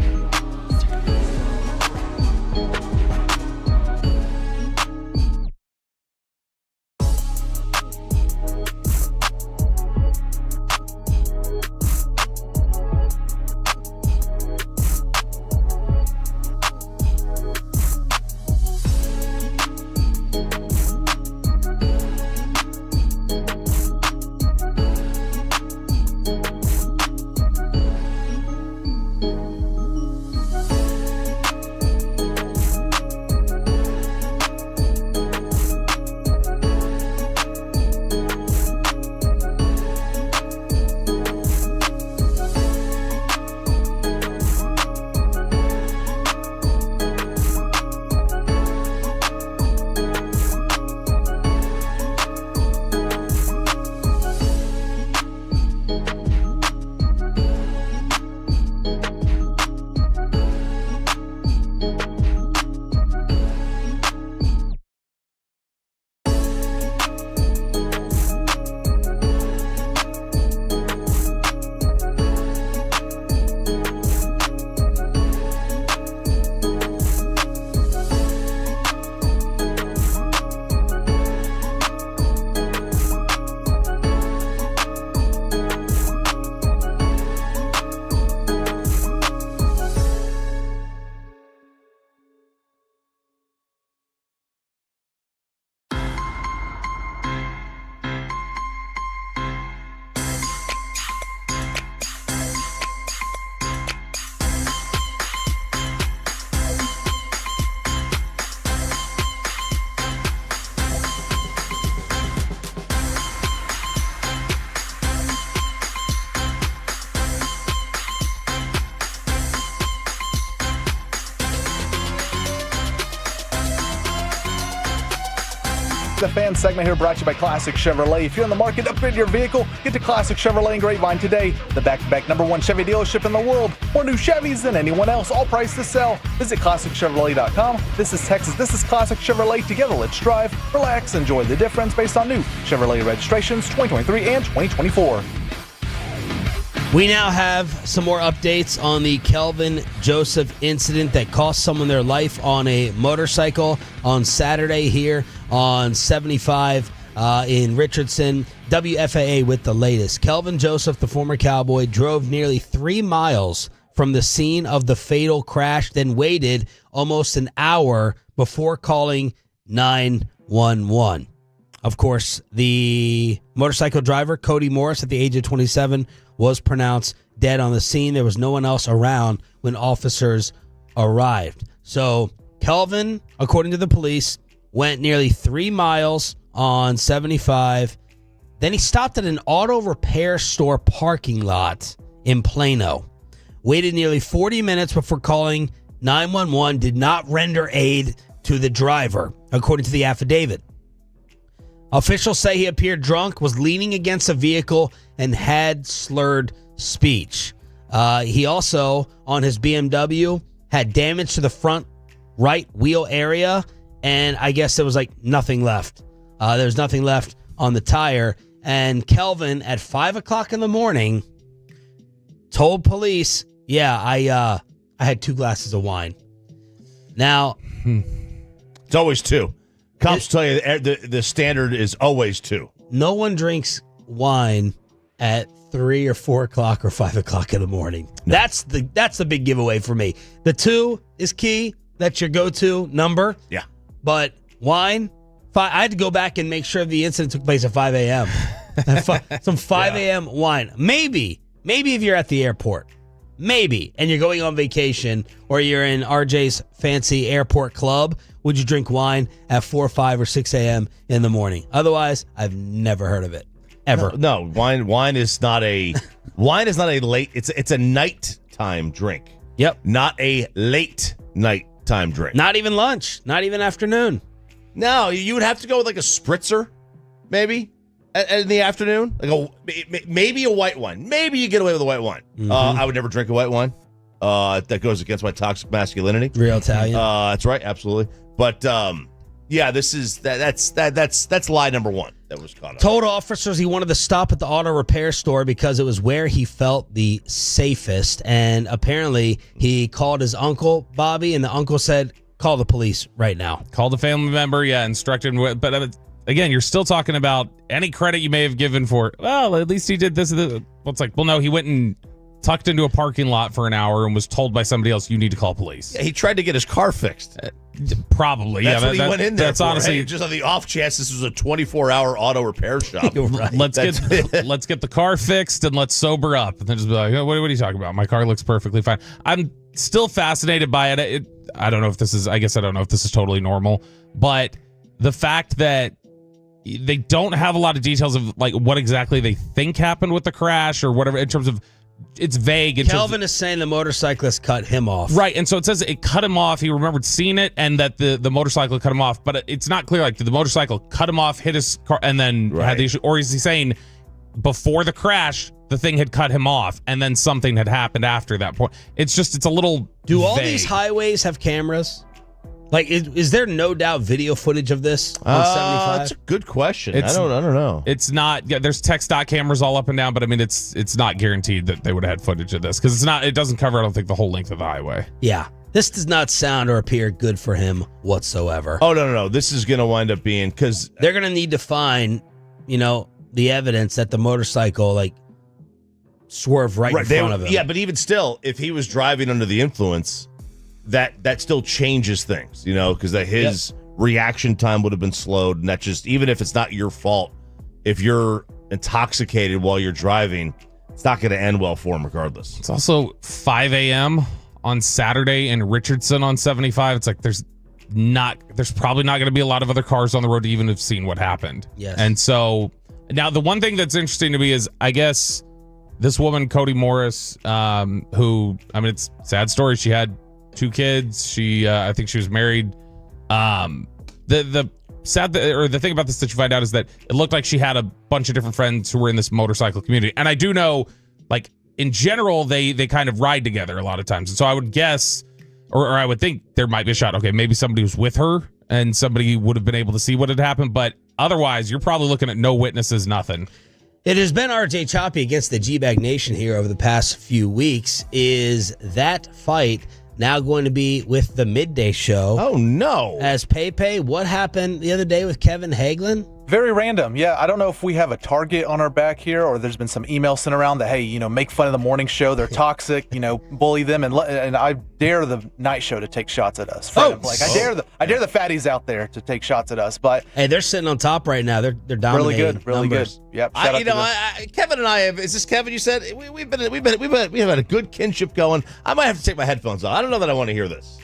S9: The Fan segment here brought to you by Classic Chevrolet. If you're in the market to upgrade your vehicle, get to Classic Chevrolet in Grapevine today. The back-to-back #1 Chevy dealership in the world. More new Chevys than anyone else, all priced to sell. Visit ClassicChevrolet.com. This is Texas. This is Classic Chevrolet. Together, let's drive, relax, enjoy the difference based on new Chevrolet registrations 2023 and 2024.
S5: We now have some more updates on the Kelvin Joseph incident that cost someone their life on a motorcycle on Saturday here on 75 in Richardson. WFAA with the latest. Kelvin Joseph, the former Cowboy, drove nearly 3 miles from the scene of the fatal crash, then waited almost an hour before calling 911. Of course, the motorcycle driver, Cody Morris, at the age of 27, was pronounced dead on the scene. There was no one else around when officers arrived. So Kelvin, according to the police, went nearly 3 miles on 75. Then he stopped at an auto repair store parking lot in Plano. Waited nearly 40 minutes before calling 911. Did not render aid to the driver, according to the affidavit. Officials say he appeared drunk, was leaning against a vehicle, and had slurred speech. He also, on his BMW, had damage to the front right wheel area, and I guess there was nothing left. There was nothing left on the tire. And Kelvin, at 5 o'clock in the morning, told police, I had 2 glasses of wine. Now,
S6: it's always 2. Cops tell you the standard is always 2.
S5: No one drinks wine at 3 or 4 o'clock or 5 o'clock in the morning. No. That's the big giveaway for me. The 2 is key. That's your go-to number.
S6: Yeah.
S5: But wine, I had to go back and make sure the incident took place at 5 a.m. Some 5 a.m. wine. Maybe if you're at the airport. Maybe. And you're going on vacation or you're in RJ's fancy airport club, would you drink wine at 4, 5, or 6 a.m. in the morning? Otherwise, I've never heard of it. Ever.
S6: No, wine is not a late, it's a nighttime drink.
S5: Yep.
S6: Not a late nighttime drink.
S5: Not even lunch, not even afternoon.
S6: No, you would have to go with a spritzer, maybe, in the afternoon. Maybe a white wine. Maybe you get away with a white wine.
S5: Mm-hmm.
S6: I would never drink a white wine. That goes against my toxic masculinity.
S5: Real Italian.
S6: That's right, absolutely. But that's lie number 1 that was caught up.
S5: Told officers he wanted to stop at the auto repair store because it was where he felt the safest. And apparently he called his uncle, Bobby, and the uncle said, call the police right now.
S7: Called a family member, instructed. But again, you're still talking about any credit you may have given for, well, at least he did this. Well, it's no, he went and tucked into a parking lot for an hour and was told by somebody else, you need to call police.
S6: Yeah, he tried to get his car fixed.
S7: Probably.
S6: That's what he went in there
S7: that's
S6: for.
S7: Honestly,
S6: hey, just on the off chance this was a 24-hour auto repair shop.
S5: Right.
S7: Let's get the car fixed and let's sober up. And then just be like, what are you talking about? My car looks perfectly fine. I'm still fascinated by it. I don't know if this is, I guess I don't know if this is totally normal, but the fact that they don't have a lot of details of what exactly they think happened with the crash or whatever in terms of, it's vague.
S5: Kelvin is saying the motorcyclist cut him off.
S7: Right, and so it says it cut him off. He remembered seeing it and that the motorcycle cut him off, but it's not clear, did the motorcycle cut him off, hit his car, and then had the issue? Or is he saying before the crash, the thing had cut him off, and then something had happened after that point? It's a little
S5: Do all
S7: vague.
S5: these highways have cameras? Is there no doubt video footage of this on 75?
S6: That's a good question. I don't know.
S7: It's not. Yeah, there's TxDOT cameras all up and down, but I mean, it's not guaranteed that they would have had footage of this because it doesn't cover, I don't think, the whole length of the highway.
S5: Yeah, this does not sound or appear good for him whatsoever.
S6: Oh no! This is going to wind up being because
S5: they're going to need to find, the evidence that the motorcycle swerved right in front of him.
S6: Yeah, but even still, if he was driving under the influence, that still changes things, because his reaction time would have been slowed, and that just, even if it's not your fault, if you're intoxicated while you're driving, it's not going to end well for him regardless.
S7: It's also 5 a.m. on Saturday in Richardson on 75. It's there's probably not going to be a lot of other cars on the road to even have seen what happened.
S5: Yes.
S7: And so now the one thing that's interesting to me is, I guess, this woman, Cody Morris, who, I mean, it's a sad story. She had 2 kids. She, I think she was married. The the thing about this that you find out is that it looked like she had a bunch of different friends who were in this motorcycle community. And I do know, like, in general, they kind of ride together a lot of times. And so I would guess, or I would think there might be a shot. Okay, maybe somebody was with her and somebody would have been able to see what had happened. But otherwise, you're probably looking at no witnesses, nothing.
S5: It has been RJ Choppy against the G-Bag Nation here over the past few weeks. Is that fight now going to be with the midday show?
S6: Oh, no.
S5: As Pepe, what happened the other day with Kevin Hagelin?
S9: Very random. Yeah, I don't know if we have a target on our back here or there's been some email sent around that, hey, make fun of the morning show. They're toxic, bully them. And I dare the night show to take shots at us. I dare the fatties out there to take shots at us. But
S5: hey, they're sitting on top right now. They're dominating.
S9: Really good. Yep.
S6: Kevin and I have, is this Kevin you said? We have had a good kinship going. I might have to take my headphones off. I don't know that I want to hear this.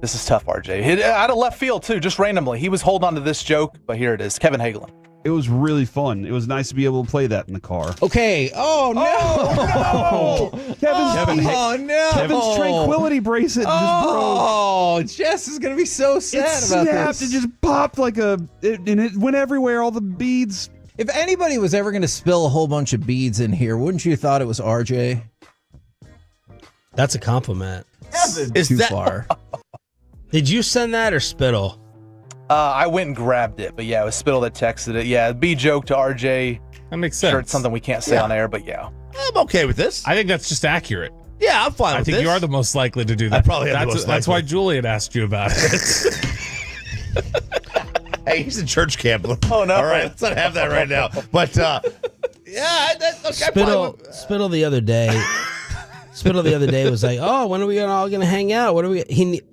S9: This is tough, RJ. Out of left field, too, just randomly. He was holding on to this joke, but here it is. Kevin Hagelin.
S17: It was really fun. It was nice to be able to play that in the car.
S5: Okay. Oh, no.
S17: Kevin's tranquility bracelet just broke.
S18: Oh, Jess is going to be so sad about this.
S17: It just popped and it went everywhere, all the beads.
S18: If anybody was ever going to spill a whole bunch of beads in here, wouldn't you have thought it was RJ?
S5: That's a compliment.
S18: Too far.
S5: Did you send that or Spittle?
S9: I went and grabbed it, but yeah, it was Spittle that texted it. Yeah, B joke to RJ.
S7: That makes sense.
S9: Sure, it's something we can't say on air, but yeah.
S6: I'm okay with this.
S7: I think that's just accurate.
S6: Yeah, I'm fine with this.
S7: I think you are the most likely to do that.
S6: I probably am the most
S7: That's
S6: likely.
S7: why Julian asked you about it.
S6: Hey, he's in church camp.
S9: Oh, no.
S6: All right, let's not have that right now. But,
S5: Spittle the other day... Spittle the other day was like, "Oh, when are we all going to hang out? What are we?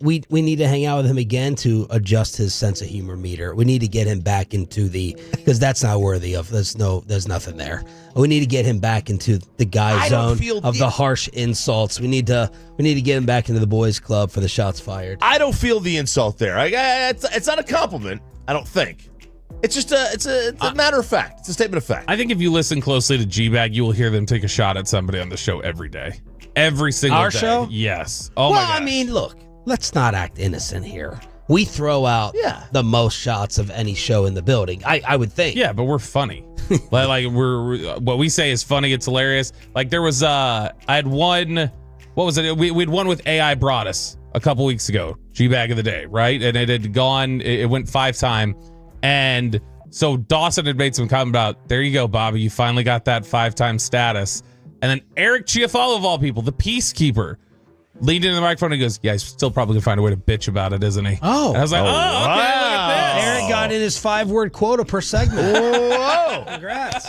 S5: We need to hang out with him again to adjust his sense of humor meter. We need to get him back into because that's not worthy of. There's nothing there. We need to get him back into the guy zone of the harsh insults. We need to get him back into the boys club for the shots fired.
S6: I don't feel the insult there. It's not a compliment. I don't think. It's just a matter of fact. It's a statement of fact.
S7: I think if you listen closely to G-Bag, you will hear them take a shot at somebody on the show every day. Every single
S5: Our
S7: day.
S5: show?
S7: Yes.
S5: Oh, my gosh. I mean, look, let's not act innocent here. We throw out the most shots of any show in the building, I would think.
S7: Yeah, but we're funny. like we're what we say is funny. It's hilarious. Like there was I had one. What was it? We'd one with AI Broadus a couple weeks ago. G-Bag of the day, right? And it had gone. It went 5-time, and so Dawson had made some comment about, there you go, Bobby. You finally got that 5-time status. And then Eric Chiafalo, of all people, the peacekeeper, leaned into the microphone and goes, yeah, he's still probably going to find a way to bitch about it, isn't he?
S5: Oh.
S7: And I was like, okay, look at this.
S5: Eric got in his 5-word quota per segment.
S6: Whoa.
S5: Congrats.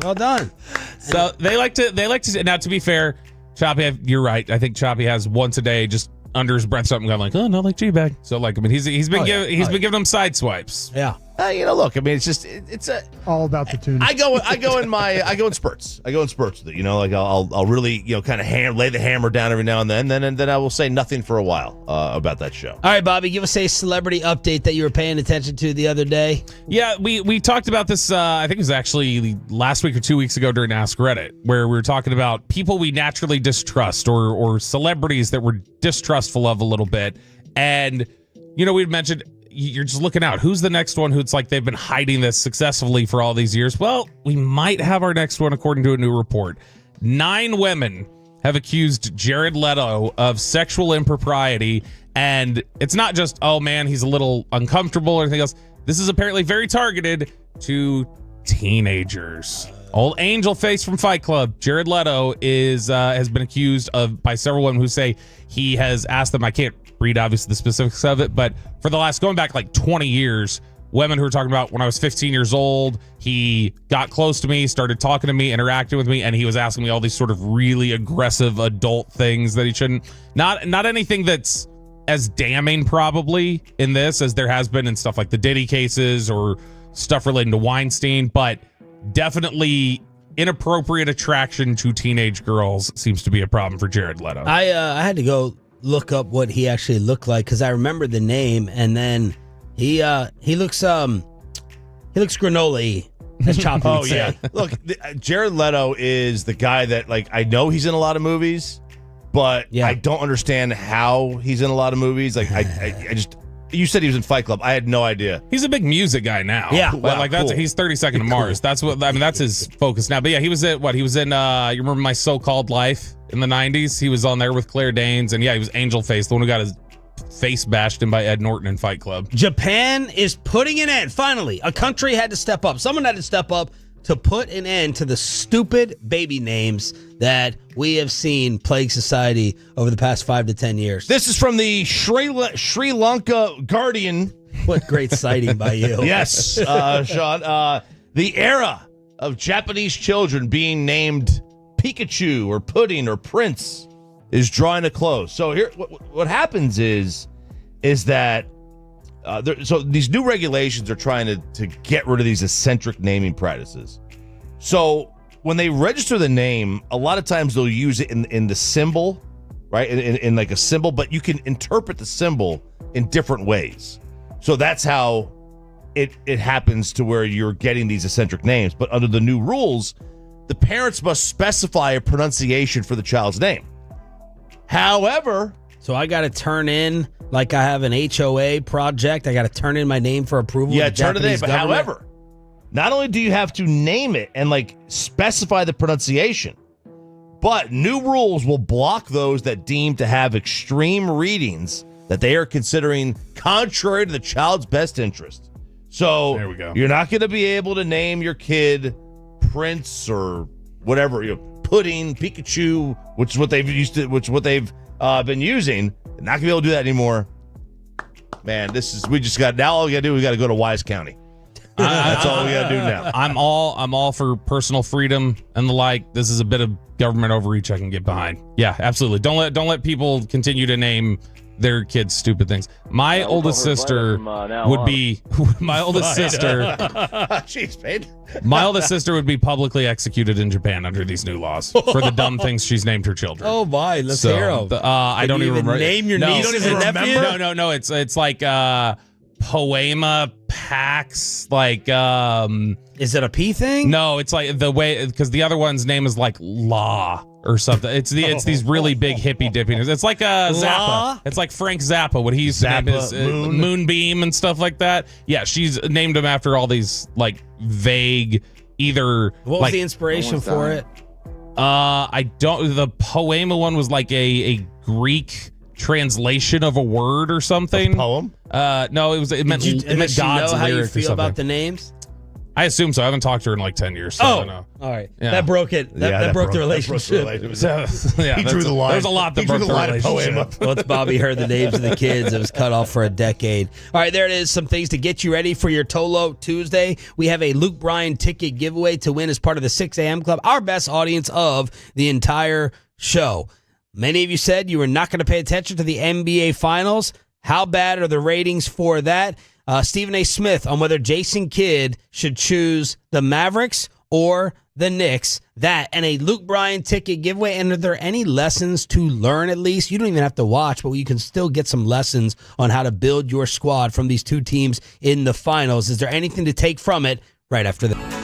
S5: Well done.
S7: So they like to, now to be fair, Choppy, you're right. I think Choppy has once a day just under his breath something going like, oh, not like G-Bag. So like, I mean, he's been giving them side swipes.
S5: Yeah.
S6: Look, I mean, it's
S19: all about the tune.
S6: I go in spurts. I go in spurts with it. Like I'll really, kind of lay the hammer down every now and then I will say nothing for a while about that show.
S5: All right, Bobby, give us a celebrity update that you were paying attention to the other day.
S7: Yeah, we talked about this, I think it was actually last week or 2 weeks ago during Ask Reddit, where we were talking about people we naturally distrust or celebrities that we're distrustful of a little bit. And, we'd mentioned, you're just looking out. Who's the next one who's like they've been hiding this successfully for all these years? Well, we might have our next one according to a new report. 9 women have accused Jared Leto of sexual impropriety. And it's not just, oh man, he's a little uncomfortable or anything else. This is apparently very targeted to teenagers. Old angel face from Fight Club, Jared Leto has been accused of by several women who say he has asked them, I can't read obviously the specifics of it, but for the last going back like 20 years, women who are talking about when I was 15 years old, he got close to me, started talking to me, interacting with me, and he was asking me all these sort of really aggressive adult things that he shouldn't. Not anything that's as damning probably in this as there has been in stuff like the Diddy cases or stuff relating to Weinstein, but definitely inappropriate attraction to teenage girls seems to be a problem for Jared Leto.
S5: I had to go look up what he actually looked like because I remember the name, and then he looks granola-y, as Choppy would say.
S6: Yeah. Look, Jared Leto is the guy that I know he's in a lot of movies, but I don't understand how he's in a lot of movies. I You said he was in Fight Club. I had no idea.
S7: He's a big music guy now.
S5: Yeah.
S7: Like that's
S6: cool.
S7: he's 32nd of Mars. That's what I mean. That's his focus now. But yeah, he was at what? He was in. You remember My So-Called Life in the '90s? He was on there with Claire Danes, and yeah, he was Angel Face, the one who got his face bashed in by Ed Norton in Fight Club.
S5: Japan is putting an end. Finally, a country had to step up. Someone had to step up to put an end to the stupid baby names that we have seen plague society over the past 5 to 10 years.
S6: This is from the Sri Lanka Guardian.
S5: What great sighting by you.
S6: Yes, Sean. The era of Japanese children being named Pikachu or Pudding or Prince is drawing to close. So here, what happens is that so these new regulations are trying to get rid of these eccentric naming practices. So when they register the name, a lot of times they'll use it in the symbol, right? In like a symbol, but you can interpret the symbol in different ways. So that's how it happens to where you're getting these eccentric names. But under the new rules, the parents must specify a pronunciation for the child's name. However,
S5: so I got to turn in, like I have an HOA project, I got to turn in my name for approval.
S6: yeah,
S5: with the
S6: turn it in.
S5: Japanese
S6: But
S5: government.
S6: however, not only do you have to name it and like specify the pronunciation, but new rules will block those that deem to have extreme readings that they are considering contrary to the child's best interest. So
S7: There we go.
S6: You're not going to be able to name your kid Prince or whatever, Pudding, Pikachu, which is what they've been using. They're not gonna be able to do that anymore. Man, we got to go to Wise County. That's all we got to do now.
S7: I'm all for personal freedom and the like. This is a bit of government overreach I can get behind. Yeah, absolutely. Don't let people continue to name their kids stupid things. My oldest sister would be my oldest sister.
S6: Jeez, babe.
S7: My oldest sister would be publicly executed in Japan under these new laws for the dumb things she's named her children.
S5: Oh my, let's hear 'em.
S7: I don't even remember.
S5: Name your nieces and nephews?
S7: No. It's like Poema Pax. Like
S5: is it a P thing?
S7: No, it's like the way because the other one's name is like La or something. It's these really big hippy dippy names. It's like Zappa.
S5: La?
S7: It's like Frank Zappa, what he used to name his Moonbeam and stuff like that. Yeah, she's named him after all these like vague either.
S5: What was the inspiration for it?
S7: I don't. The Poema one was like a Greek translation of a word or something.
S6: A poem?
S7: No, it meant
S5: Did
S7: God's
S5: you know how you
S7: lyric or
S5: feel
S7: something.
S5: about the names?
S7: I assume so. I haven't talked to her in like 10 years. So I don't know.
S5: All right.
S7: Yeah.
S5: That broke it. That broke the relationship.
S7: Yeah,
S6: He drew the line.
S7: There's a lot that
S6: He drew
S7: broke
S6: the
S7: the
S6: line of
S7: relationship.
S6: Poema.
S5: Once Bobby heard the names of the kids, it was cut off for a decade. All right, there it is. Some things to get you ready for your Tolo Tuesday. We have a Luke Bryan ticket giveaway to win as part of the 6 a.m. Club, our best audience of the entire show. Many of you said you were not going to pay attention to the NBA Finals. How bad are the ratings for that? Stephen A. Smith on whether Jason Kidd should choose the Mavericks or the Knicks. That and a Luke Bryan ticket giveaway. And are there any lessons to learn at least? You don't even have to watch, but you can still get some lessons on how to build your squad from these two teams in the finals. Is there anything to take from it right after that?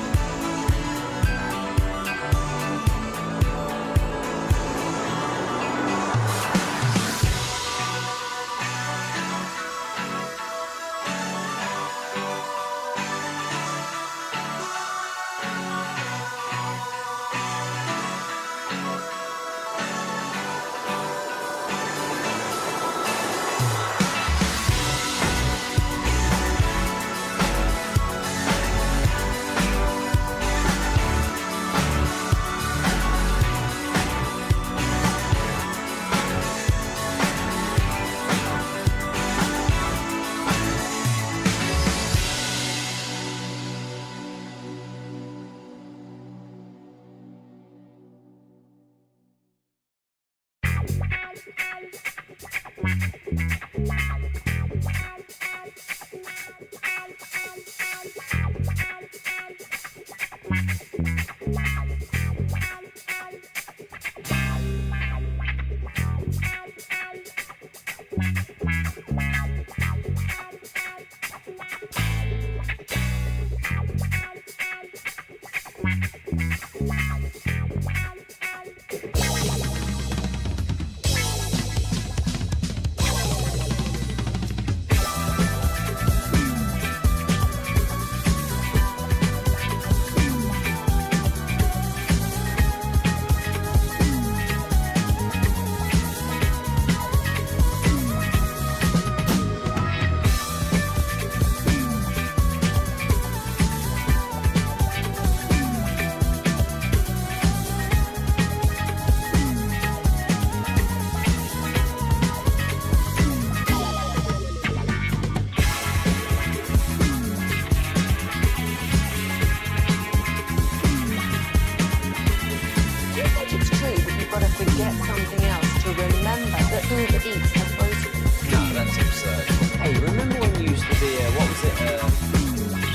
S1: gotta forget something else to remember that Uber Eats has groceries.
S2: No, that's absurd. Hey, remember when you used to be what was it?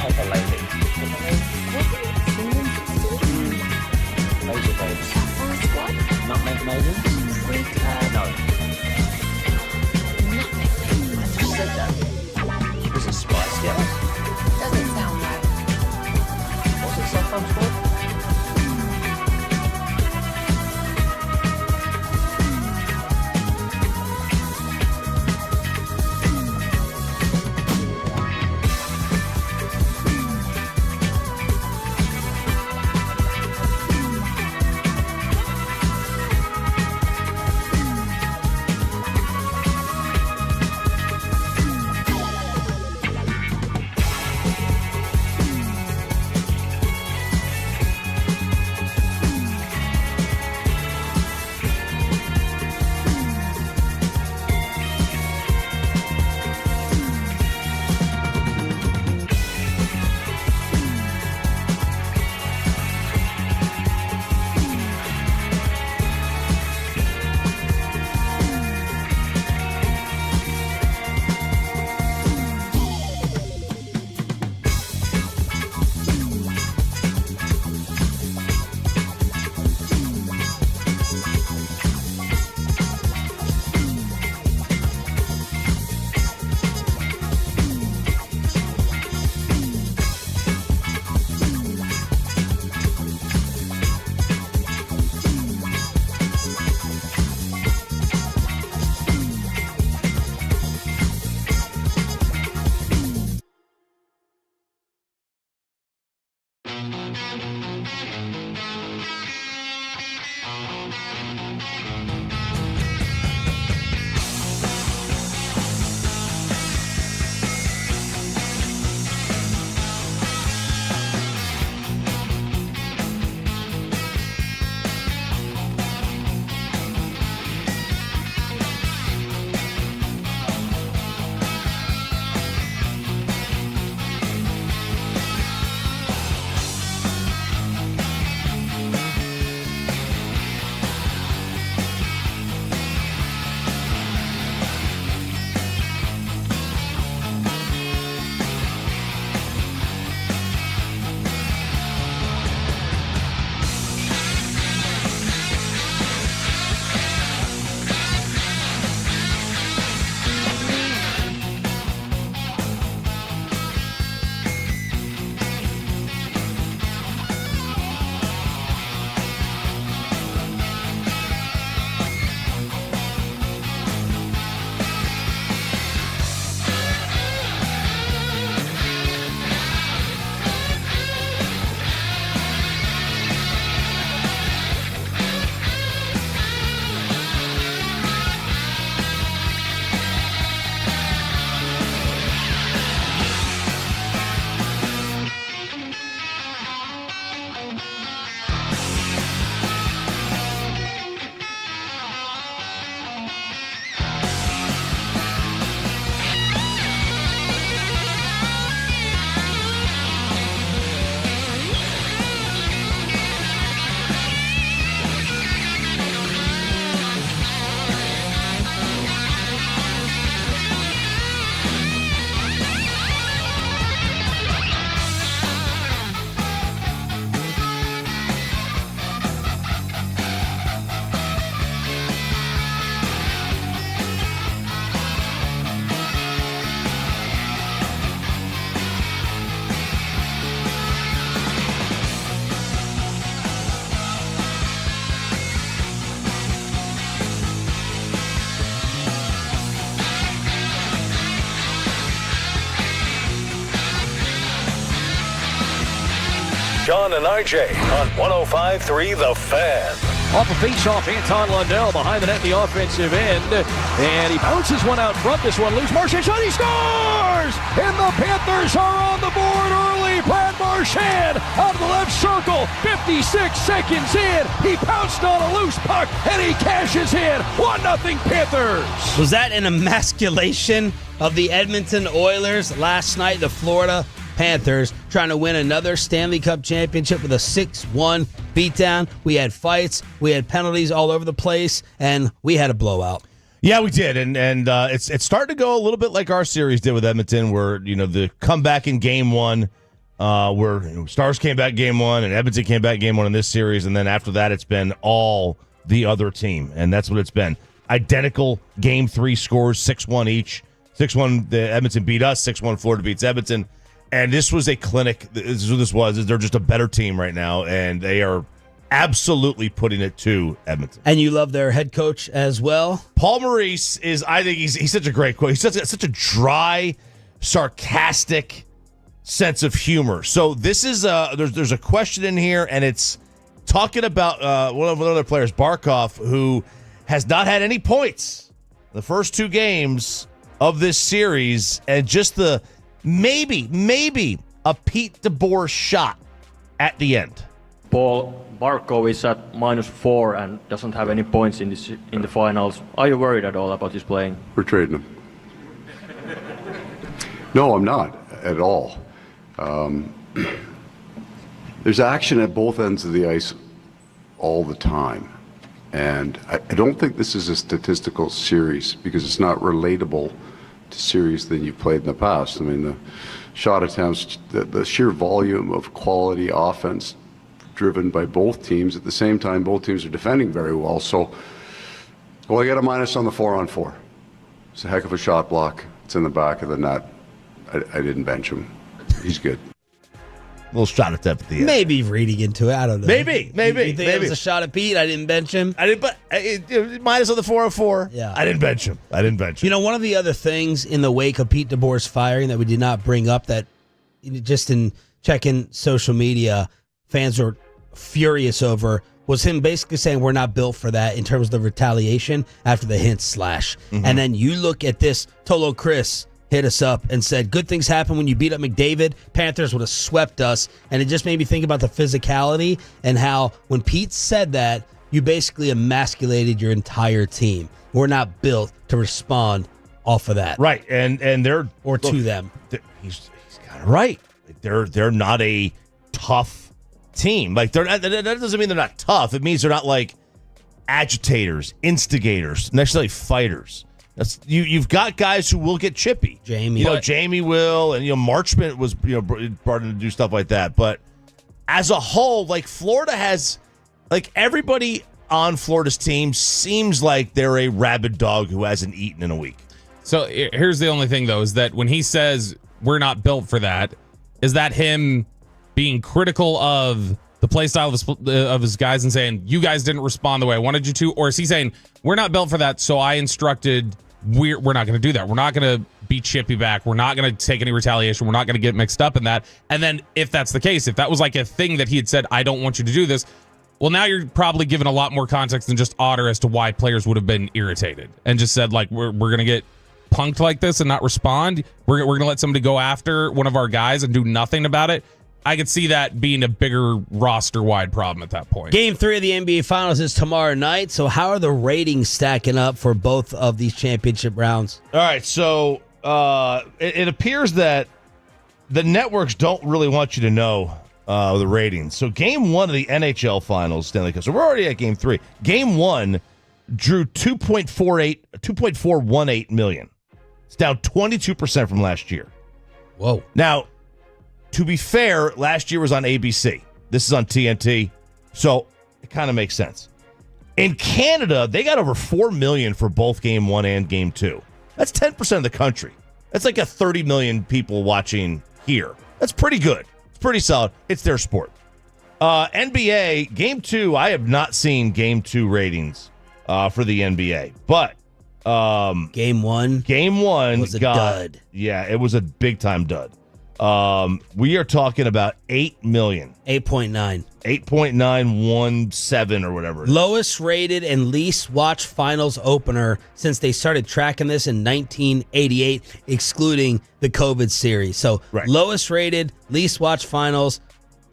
S2: Pepper lady. Laser babes. Nutmeg maidens? No. I just said that. Was it Spice Girl?
S1: Doesn't sound right.
S2: What's it sometimes called?
S3: Sean and RJ on 105.3 The Fan.
S4: Off a face-off, Anton Lundell behind the net, the offensive end. And he bounces one out front. This one loose. Marchand shot, he scores! And the Panthers are on the board early. Brad Marchand out of the left circle. 56 seconds in. He pounced on a loose puck, and he cashes in. 1-0 Panthers.
S5: Was that an emasculation of the Edmonton Oilers last night? The Florida Panthers trying to win another Stanley Cup championship with a 6-1 beatdown. We had fights, we had penalties all over the place, and we had a blowout.
S6: Yeah, we did, and it's starting to go a little bit like our series did with Edmonton, where the comeback in Game 1, where Stars came back Game 1 and Edmonton came back Game 1 in this series, and then after that it's been all the other team, and that's what it's been. Identical Game 3 scores, 6-1 each. 6-1, the Edmonton beat us. 6-1, Florida beats Edmonton. And this was a clinic. This is what this was. They're just a better team right now, and they are absolutely putting it to Edmonton.
S5: And you love their head coach as well?
S6: Paul Maurice is, I think he's such a great coach. He's such a dry, sarcastic sense of humor. So this is, there's a question in here, and it's talking about one of the other players, Barkov, who has not had any points the first 2 games of this series, and just the maybe a Pete DeBoer shot at the end.
S19: Paul Barkov is at -4 and doesn't have any points in the finals. Are you worried at all about his playing?
S13: We're trading him. No, I'm not at all. There's action at both ends of the ice all the time. And I don't think this is a statistical series because it's not relatable to series than you've played in the past. I mean, the shot attempts, the sheer volume of quality offense driven by both teams. At the same time, both teams are defending very well. So, well, I got a minus on the 4-on-4. It's a heck of a shot block. It's in the back of the net. I didn't bench him. He's good.
S6: Little shot at that at the end.
S5: Maybe reading into it. I don't know.
S6: Maybe.
S5: You think it was a shot at Pete? I didn't bench him.
S6: I didn't, but minus on the 4-on-4.
S5: Yeah.
S6: I didn't bench him.
S5: One of the other things in the wake of Pete DeBoer's firing that we did not bring up, that just in checking social media, fans were furious over, was him basically saying we're not built for that in terms of the retaliation after the hint slash.
S6: Mm-hmm.
S5: And then you look at this, Tolo Chris hit us up and said, good things happen when you beat up McDavid. Panthers would have swept us. And it just made me think about the physicality and how when Pete said that, you basically emasculated your entire team. We're not built to respond off of that.
S6: Right. And they're
S5: to them.
S6: He's got it right. They're not a tough team. Like that doesn't mean they're not tough. It means they're not like agitators, instigators, necessarily fighters. That's you've got guys who will get chippy.
S5: Jamie
S6: will, and Marchment was brought in to do stuff like that. But as a whole, like Florida has, like everybody on Florida's team seems like they're a rabid dog who hasn't eaten in a week.
S7: So here's the only thing though, is that when he says we're not built for that, is that him being critical of the play style of his guys and saying you guys didn't respond the way I wanted you to, or is he saying we're not built for that, so I instructed we're not going to do that. We're not going to be chippy back. We're not going to take any retaliation. We're not going to get mixed up in that. And then if that's the case, if that was like a thing that he had said, I don't want you to do this, well, now you're probably given a lot more context than just Otter as to why players would have been irritated and just said, like, we're going to get punked like this and not respond. We're going to let somebody go after one of our guys and do nothing about it. I could see that being a bigger roster-wide problem at that point.
S5: Game 3 of the NBA Finals is tomorrow night. So how are the ratings stacking up for both of these championship rounds?
S6: All right, so it appears that the networks don't really want you to know the ratings. So Game 1 of the NHL Finals, Stanley Cup. So we're already at Game 3. Game 1 drew 2.418 million. It's down 22% from last year.
S5: Whoa.
S6: Now, to be fair, last year was on ABC. This is on TNT, so it kind of makes sense. In Canada, they got over 4 million for both Game 1 and Game 2. That's 10% of the country. That's like a 30 million people watching here. That's pretty good. It's pretty solid. It's their sport. NBA, Game 2, I have not seen Game 2 ratings for the NBA, but
S5: Game 1
S6: was
S5: a dud.
S6: Yeah, it was a big-time dud. We are talking about 8 million.
S5: 8.9.
S6: 8.917 or whatever.
S5: Lowest rated and least watched finals opener since they started tracking this in 1988, excluding the COVID series. So lowest rated, least watched finals,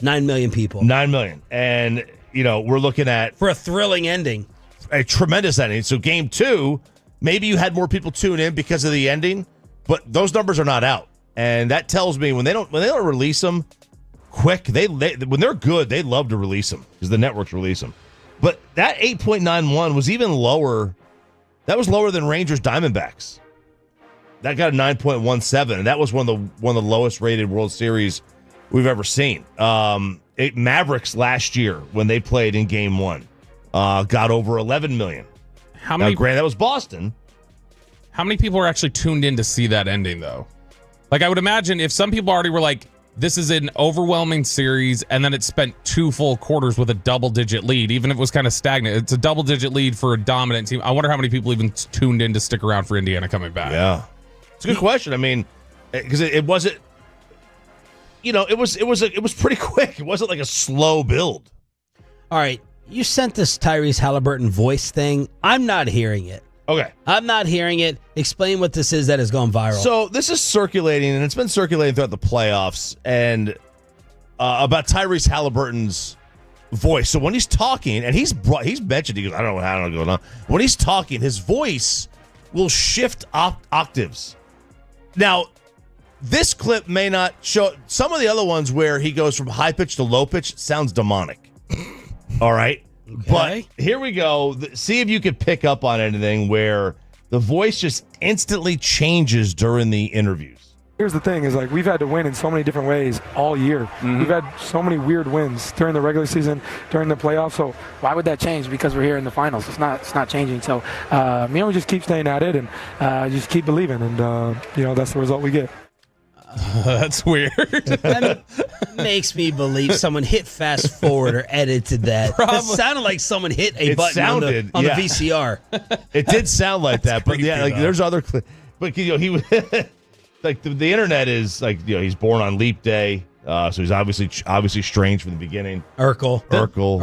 S5: 9 million people.
S6: 9 million. And, we're looking at...
S5: For a thrilling ending.
S6: A tremendous ending. So Game 2, maybe you had more people tune in because of the ending, but those numbers are not out. And that tells me when they don't release them quick, they when they're good, they love to release them because the networks release them. But that 8.91 was even lower. That was lower than Rangers Diamondbacks. That got a 9.17, and that was one of the lowest rated World Series we've ever seen. Mavericks last year when they played in Game 1 got over 11 million.
S7: How many?
S6: Now, granted, that was Boston.
S7: How many people are actually tuned in to see that ending, though? Like, I would imagine if some people already were like, this is an overwhelming series, and then it spent 2 full quarters with a double-digit lead, even if it was kind of stagnant. It's a double-digit lead for a dominant team. I wonder how many people even tuned in to stick around for Indiana coming back.
S6: Yeah. It's a good question. I mean, because it wasn't, it was pretty quick. It wasn't like a slow build.
S5: All right. You sent this Tyrese Halliburton voice thing. I'm not hearing it.
S6: Okay.
S5: I'm not hearing it. Explain what this is that has gone viral.
S6: So this is circulating, and it's been circulating throughout the playoffs, and about Tyrese Halliburton's voice. So when he's talking, and he's mentioned, he goes, I don't know what's going on. When he's talking, his voice will shift octaves. Now, this clip may not show. Some of the other ones where he goes from high pitch to low pitch sounds demonic. All right.
S5: Okay.
S6: But here we go. See if you could pick up on anything where the voice just instantly changes during the interviews.
S20: Here's the thing is, like, we've had to win in so many different ways all year. We've had so many weird wins during the regular season, during the playoffs. So why would that change because we're here in the finals? It's not changing. So, we just keep staying at it and just keep believing. And, that's the result we get.
S7: That's weird.
S5: That makes me believe someone hit fast forward or edited that. It sounded like someone hit a button on the VCR.
S6: It did sound like that, but yeah, like there's other clips. But he was like the internet is like, he's born on leap day, so he's obviously strange from the beginning.
S5: Urkel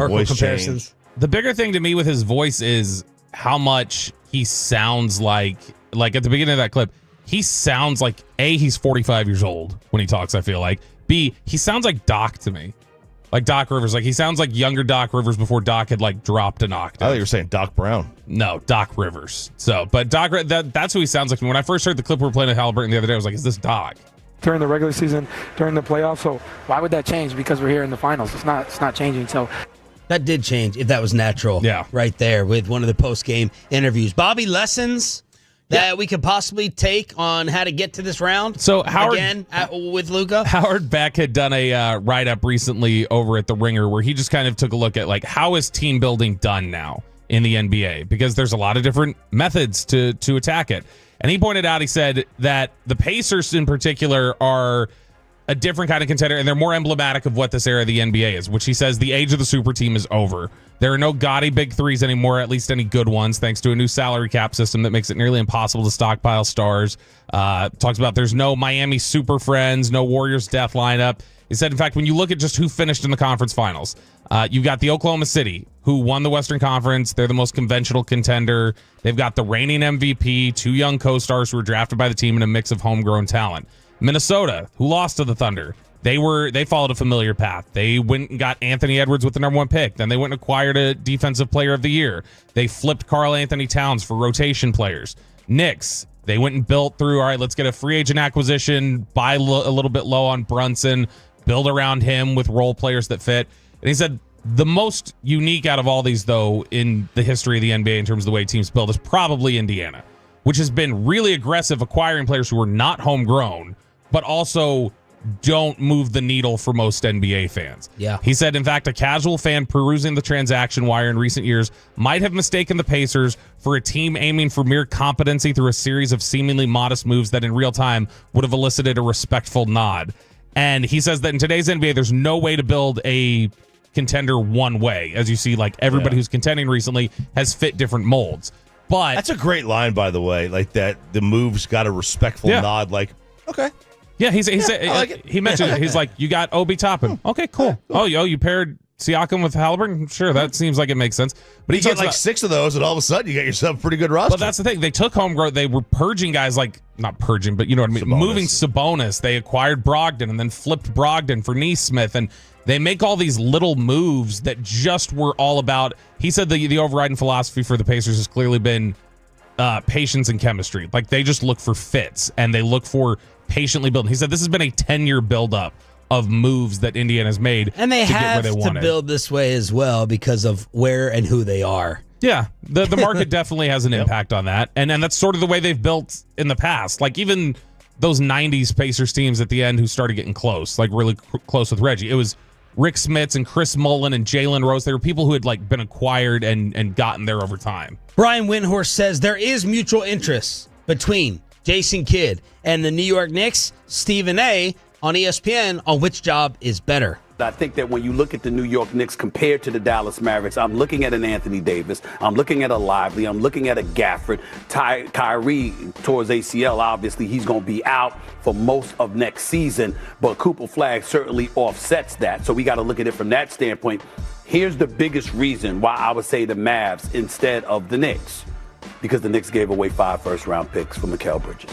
S6: voice
S5: comparisons.
S6: change.
S7: The bigger thing to me with his voice is how much he sounds like at the beginning of that clip. He sounds like, A, he's 45 years old when he talks, I feel like. B, he sounds like Doc to me. Like Doc Rivers. Like, he sounds like younger Doc Rivers before Doc had, dropped an octave.
S6: I thought you were saying Doc Brown.
S7: No, Doc Rivers. So, but Doc, that's who he sounds like. When I first heard the clip we were playing at Halliburton the other day, I was like, is this Doc?
S20: During the regular season, during the playoffs. So why would that change because we're here in the finals? It's not changing. So
S5: that did change if that was natural.
S7: Yeah.
S5: Right there with one of the post-game interviews. Bobby, lessons that we could possibly take on how to get to this round?
S7: So Howard,
S5: again, with Luka?
S7: Howard Beck had done a write-up recently over at The Ringer where he just kind of took a look at how is team building done now in the NBA, because there's a lot of different methods to attack it. And he pointed out, he said that the Pacers in particular are a different kind of contender, and they're more emblematic of what this era of the NBA is, which he says the age of the super team is over. There are no gaudy big threes anymore, at least any good ones, thanks to a new salary cap system that makes it nearly impossible to stockpile stars. Talks about there's no Miami Super Friends, no Warriors death lineup. He said, in fact, when you look at just who finished in the conference finals, you've got the Oklahoma City, who won the Western Conference. They're the most conventional contender. They've got the reigning MVP, 2 young co-stars who were drafted by the team in a mix of homegrown talent. Minnesota, who lost to the Thunder, they followed a familiar path. They went and got Anthony Edwards with the number 1 pick. Then they went and acquired a defensive player of the year. They flipped Karl Anthony Towns for rotation players. Knicks, they went and built through, all right, let's get a free agent acquisition, buy a little bit low on Brunson, build around him with role players that fit. And he said the most unique out of all these, though, in the history of the NBA in terms of the way teams build is probably Indiana, which has been really aggressive acquiring players who are not homegrown, but also don't move the needle for most NBA fans.
S5: Yeah.
S7: He said, in fact, a casual fan perusing the transaction wire in recent years might have mistaken the Pacers for a team aiming for mere competency through a series of seemingly modest moves that in real time would have elicited a respectful nod. And he says that in today's NBA, there's no way to build a contender one way. As you see, everybody who's contending recently has fit different molds. But
S6: that's a great line, by the way. Like that, the moves got a respectful nod. Like, okay.
S7: Yeah, he mentioned it. He's like, you got Obi Toppin. Okay, cool. Oh, you paired Siakam with Halliburton? Sure, that seems like it makes sense. But
S6: you get 6 of those, and all of a sudden you get yourself a pretty good roster.
S7: But that's the thing. They took homegrown. They were purging guys not purging, but you know what I mean? Moving Sabonis. They acquired Brogdon and then flipped Brogdon for Nesmith. And they make all these little moves that just were all about. He said the overriding philosophy for the Pacers has clearly been patience and chemistry. Like, they just look for fits, and they look for patiently building. He said this has been a 10-year buildup of moves that Indiana's made,
S5: and they
S7: to get
S5: have
S7: where they
S5: to
S7: wanted.
S5: build this way as well because of where and who they are.
S7: Yeah, the market definitely has an impact on that, and that's sort of the way they've built in the past. Like, even those 90s Pacers teams at the end who started getting close, like really close with Reggie. It was Rick Smits and Chris Mullin and Jalen Rose. They were people who had like been acquired and gotten there over time.
S5: Brian Windhorst says there is mutual interest between Jason Kidd and the New York Knicks. Stephen A. on ESPN on which job is better.
S21: I think that when you look at the New York Knicks compared to the Dallas Mavericks, I'm looking at an Anthony Davis, I'm looking at a Lively, I'm looking at a Gafford. Kyrie towards ACL, obviously he's going to be out for most of next season, but Cooper Flagg certainly offsets that. So we got to look at it from that standpoint. Here's the biggest reason why I would say the Mavs instead of the Knicks, because the Knicks gave away 5 first-round picks for Mikal Bridges,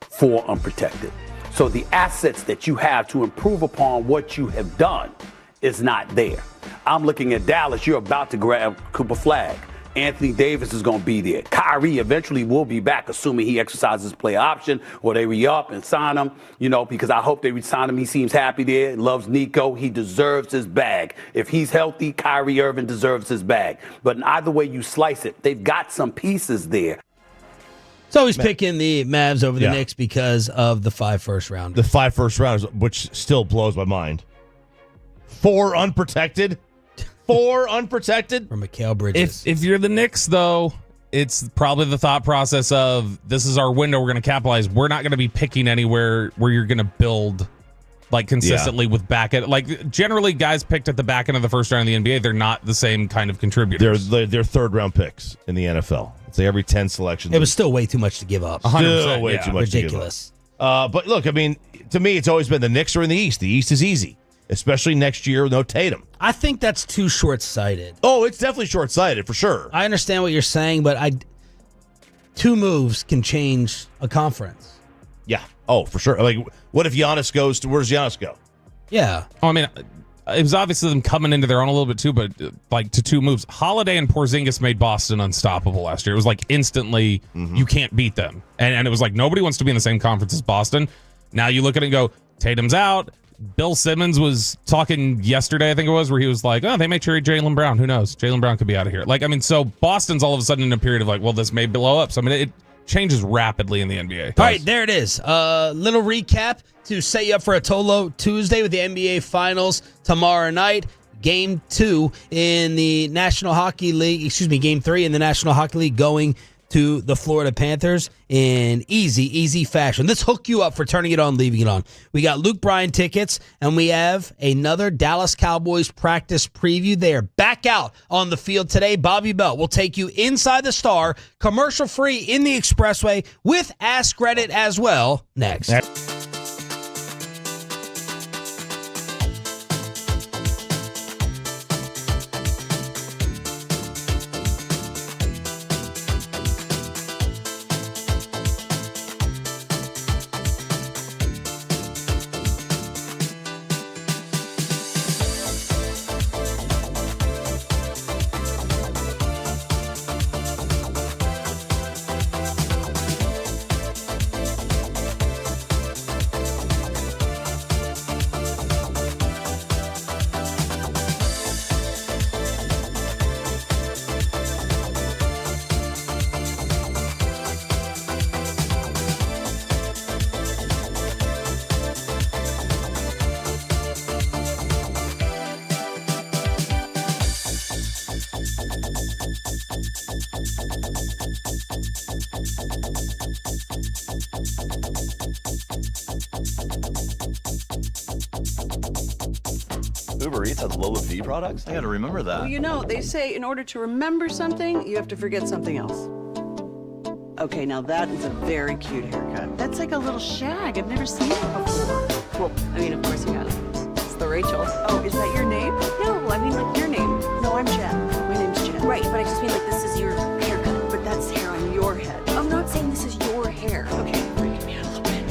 S21: 4 unprotected. So the assets that you have to improve upon what you have done is not there. I'm looking at Dallas. You're about to grab Cooper Flagg. Anthony Davis is going to be there. Kyrie eventually will be back, assuming he exercises play option or they re-up and sign him, because I hope they re-sign him. He seems happy there, loves Nico. He deserves his bag. If he's healthy, Kyrie Irving deserves his bag. But in either way you slice it, they've got some pieces there.
S5: So he's picking the Mavs over the Knicks because of the 5 first-rounders.
S6: The 5 first-rounders, which still blows my mind. 4 unprotected? 4 unprotected?
S5: For Mikal Bridges.
S7: If you're the Knicks, though, it's probably the thought process of, this is our window, we're going to capitalize. We're not going to be picking anywhere where you're going to build like consistently with back end. Like, generally, guys picked at the back end of the first round of the NBA, they're not the same kind of contributors.
S6: They're third-round picks in the NFL. It's like every 10 selections.
S5: It was still way too much to give up.
S7: 100%,
S6: Still way too much
S5: Ridiculous.
S6: to give up. But look, I mean, to me, it's always been the Knicks are in the East. The East is easy, especially next year with no Tatum.
S5: I think that's too short-sighted.
S6: Oh, it's definitely short-sighted, for sure.
S5: I understand what you're saying, but 2 moves can change a conference.
S6: Yeah. Oh, for sure. Like, what if Giannis goes to, where does Giannis go?
S5: Yeah.
S7: Oh, I mean, it was obviously them coming into their own a little bit too, but like to 2 moves. Holiday and Porzingis made Boston unstoppable last year. It was like instantly you can't beat them. And it was like nobody wants to be in the same conference as Boston. Now you look at it and go, Tatum's out. Bill Simmons was talking yesterday, I think it was, where he was like, oh, they may trade Jaylen Brown. Who knows? Jaylen Brown could be out of here. Like, I mean, so Boston's all of a sudden in a period of like, well, this may blow up. So, I mean, it changes rapidly in the NBA.
S5: All right, there it is. Little recap to set you up for a Tolo Tuesday with the NBA Finals tomorrow night. Game 2 in the National Hockey League, Game 3 in the National Hockey League going to the Florida Panthers in easy fashion. Let's hook you up for turning it on, leaving it on. We got Luke Bryan tickets, and we have another Dallas Cowboys practice preview. They are back out on the field today. Bobby Bell will take you inside the Star, commercial-free in the Expressway with Ask Reddit as well next.
S10: Uber Eats has Lola V products? I gotta remember that.
S15: Well, they say in order to remember something, you have to forget something else. Okay, now that is a very cute haircut. That's like a little shag. I've never seen it before.
S16: Well, I mean, of course you got it. It's the Rachel.
S15: Oh, is that your name?
S16: No, I mean, like, your name.
S15: No, I'm Jen. My name's Jen.
S16: Right, but I just mean, like, this is your haircut.
S15: But that's hair on your head.
S16: I'm not saying this is your hair.
S15: Okay, freaking me out a little bit.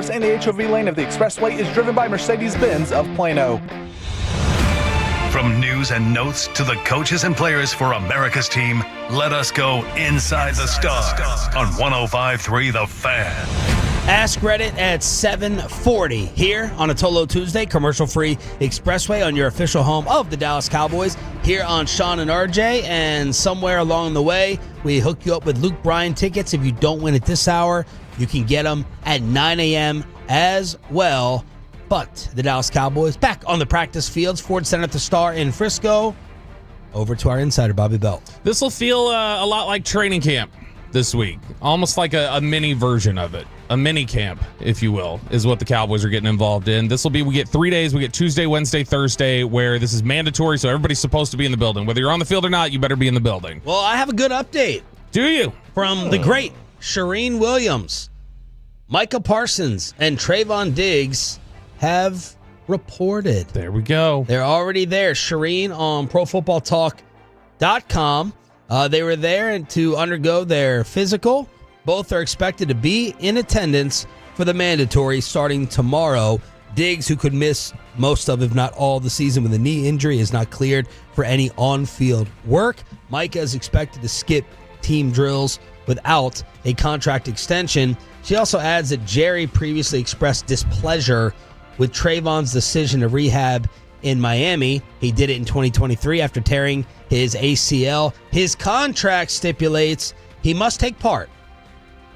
S9: Motors and the HOV lane of the Expressway is driven by Mercedes-Benz of Plano.
S3: From news and notes to the coaches and players for America's team, let us go inside the stars on 105.3 The Fan.
S5: Ask Reddit at 7:40 here on a Tolo Tuesday, commercial-free Expressway on your official home of the Dallas Cowboys here on Sean and RJ. And somewhere along the way, we hook you up with Luke Bryan tickets. If you don't win at this hour, you can get them at 9 a.m. as well. But the Dallas Cowboys back on the practice fields, Ford Center at the Star in Frisco. Over to our insider, Bobby Belt.
S7: This will feel a lot like training camp this week. Almost like a mini version of it. A mini camp, if you will, is what the Cowboys are getting involved in. This will be, we get 3 days. We get Tuesday, Wednesday, Thursday, where this is mandatory, so everybody's supposed to be in the building. Whether you're on the field or not, you better be in the building.
S5: Well, I have a good update.
S7: Do you?
S5: From the great Shireen Williams, Micah Parsons, and Trayvon Diggs have reported.
S7: There we go.
S5: They're already there. Shireen on ProFootballTalk.com. They were there to undergo their physical. Both are expected to be in attendance for the mandatory starting tomorrow. Diggs, who could miss most of, if not all, the season with a knee injury, is not cleared for any on-field work. Micah is expected to skip team drills without a contract extension. She also adds that Jerry previously expressed displeasure with Trayvon's decision to rehab in Miami. He did it in 2023 after tearing his ACL. His contract stipulates he must take part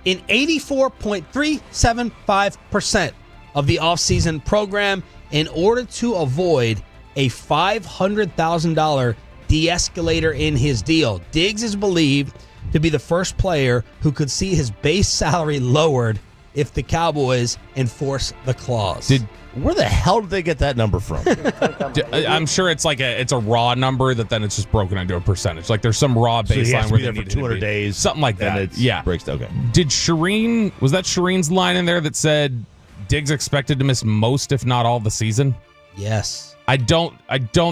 S5: in 84.375% of the offseason program in order to avoid a $500,000 de-escalator in his deal. Diggs is believed to be the first player who could see his base salary lowered if the Cowboys enforce the clause.
S6: Where the hell did they get that number from?
S7: I'm sure it's like it's a raw number that then it's just broken into a percentage. Like there's some raw
S6: So he
S7: baseline
S6: has to
S7: where
S6: be
S7: they
S6: there for
S7: need to
S6: 200
S7: be.
S6: days,
S7: something like
S6: and
S7: that.
S6: it's
S7: Yeah,
S6: breaks. Okay.
S7: Did Shireen, was that Shireen's line in there that said Diggs expected to miss most, if not all, the season?
S5: Yes.
S7: I don't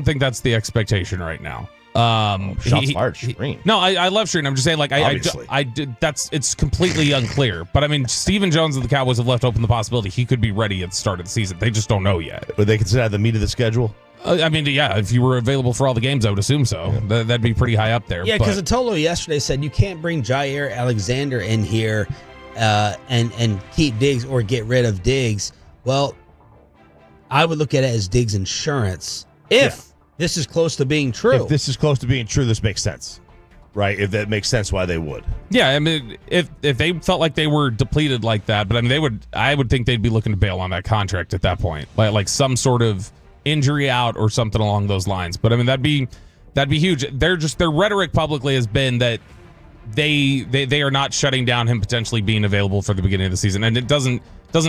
S7: think that's the expectation right now.
S6: Shots fired, Shireen.
S7: No, I love Shireen. I'm just saying, like, I did. It's completely unclear. But I mean, Stephen Jones of the Cowboys have left open the possibility he could be ready at the start of the season. They just don't know yet.
S6: Would they consider that the meat of the schedule?
S7: I mean, yeah, if you were available for all the games, I would assume so. That'd be pretty high up there.
S5: Yeah, because Atolo yesterday said you can't bring Jair Alexander in here and keep Diggs or get rid of Diggs. Well, I would look at it as Diggs insurance. If this is close to being true.
S6: If this is close to being true, this makes sense. Right? If that makes sense, why they would.
S7: Yeah, I mean, if they felt like they were depleted like that, but I mean, I would think they'd be looking to bail on that contract at that point. Like some sort of injury out or something along those lines. But I mean, that'd be huge. Their rhetoric publicly has been that they are not shutting down him potentially being available for the beginning of the season, and it doesn't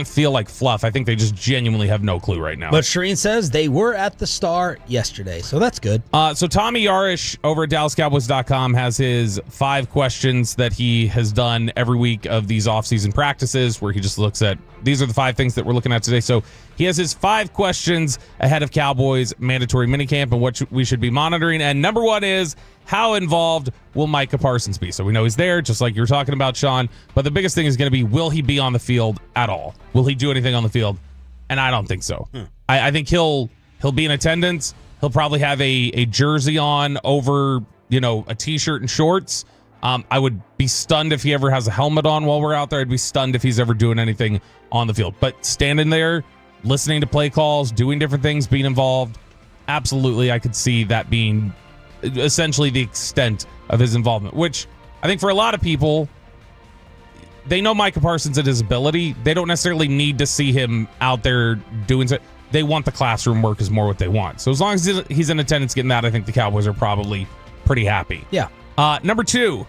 S7: feel like fluff. I think they just genuinely have no clue right now.
S5: But Shireen says they were at the Star yesterday, so that's good.
S7: So Tommy Yarish over at DallasCowboys.com has his 5 questions that he has done every week of these offseason practices, where he just looks at, these are the 5 things that we're looking at today. So he has his 5 questions ahead of Cowboys mandatory minicamp and what we should be monitoring. And number 1 is, how involved will Micah Parsons be? So we know he's there, just like you were talking about, Sean. But the biggest thing is going to be, will he be on the field at all? Will he do anything on the field? And I don't think so. I think he'll be in attendance. He'll probably have a jersey on over, a T-shirt and shorts. I would be stunned if he ever has a helmet on while we're out there. I'd be stunned if he's ever doing anything on the field. But standing there, listening to play calls, doing different things, being involved, absolutely, I could see that being essentially the extent of his involvement, which I think for a lot of people, they know Micah Parsons and his ability. They don't necessarily need to see him out there doing so. They want the classroom work is more what they want. So as long as he's in attendance getting that, I think the Cowboys are probably pretty happy.
S5: Yeah.
S7: Number 2,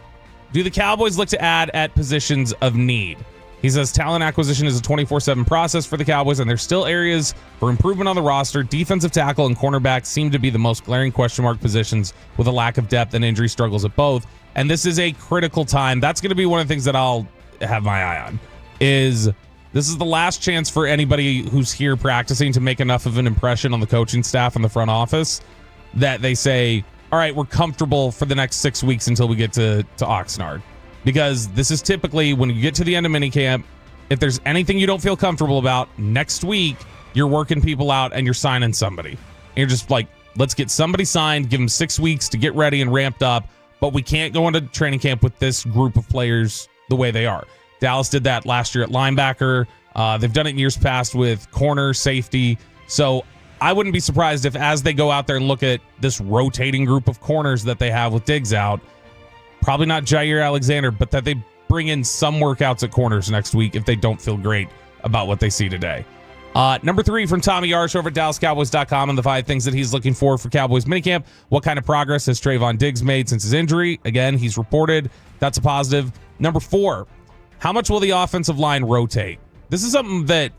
S7: do the Cowboys look to add at positions of need? He says talent acquisition is a 24/7 process for the Cowboys, and there's still areas for improvement on the roster. Defensive tackle and cornerback seem to be the most glaring question mark positions, with a lack of depth and injury struggles at both. And this is a critical time. That's going to be one of the things that I'll have my eye on. This is the last chance for anybody who's here practicing to make enough of an impression on the coaching staff and the front office that they say, all right, we're comfortable for the next 6 weeks until we get to Oxnard. Because this is typically when you get to the end of minicamp, if there's anything you don't feel comfortable about, next week you're working people out and you're signing somebody. And you're just like, let's get somebody signed, give them 6 weeks to get ready and ramped up, but we can't go into training camp with this group of players the way they are. Dallas did that last year at linebacker. They've done it in years past with corner, safety. So I wouldn't be surprised if as they go out there and look at this rotating group of corners that they have with Diggs out, probably not Jair Alexander, but that they bring in some workouts at corners next week if they don't feel great about what they see today. Number 3 from Tommy Yarsh over at DallasCowboys.com and the 5 things that he's looking for Cowboys minicamp. What kind of progress has Trayvon Diggs made since his injury? Again, he's reported. That's a positive. Number 4, how much will the offensive line rotate? This is something that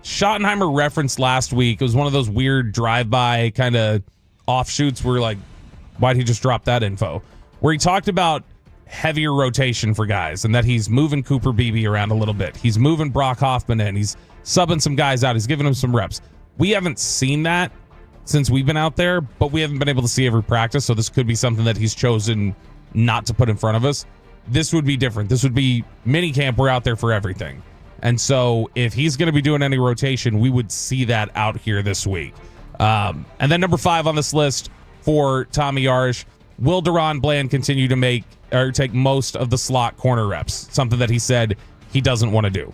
S7: Schottenheimer referenced last week. It was one of those weird drive-by kind of offshoots where like, why'd he just drop that info? Where he talked about heavier rotation for guys and that he's moving Cooper Beebe around a little bit. He's moving Brock Hoffman in. He's subbing some guys out. He's giving them some reps. We haven't seen that since we've been out there, but we haven't been able to see every practice, so this could be something that he's chosen not to put in front of us. This would be different. This would be minicamp. We're out there for everything. And so if he's going to be doing any rotation, we would see that out here this week. And then number 5 on this list for Tommy Yarsh, will Deron Bland continue to take most of the slot corner reps? Something that he said he doesn't want to do.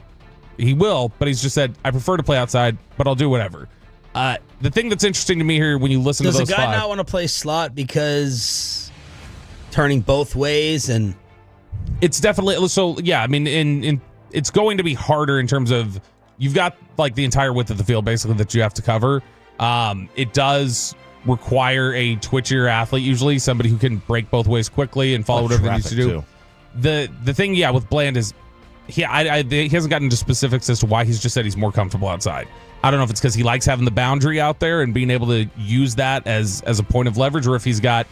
S7: He will, but he's just said, I prefer to play outside, but I'll do whatever. The thing that's interesting to me here when you listen to those 5.
S5: Does a guy not want to play slot because turning both ways? And
S7: it's definitely, so yeah, I mean, it's going to be harder in terms of you've got like the entire width of the field basically that you have to cover. It does require a twitchier athlete, usually somebody who can break both ways quickly and follow whatever he needs to do. The thing, yeah, with Bland is he hasn't gotten into specifics as to why. He's just said he's more comfortable outside. I don't know if it's because he likes having the boundary out there and being able to use that as a point of leverage, or if he's got,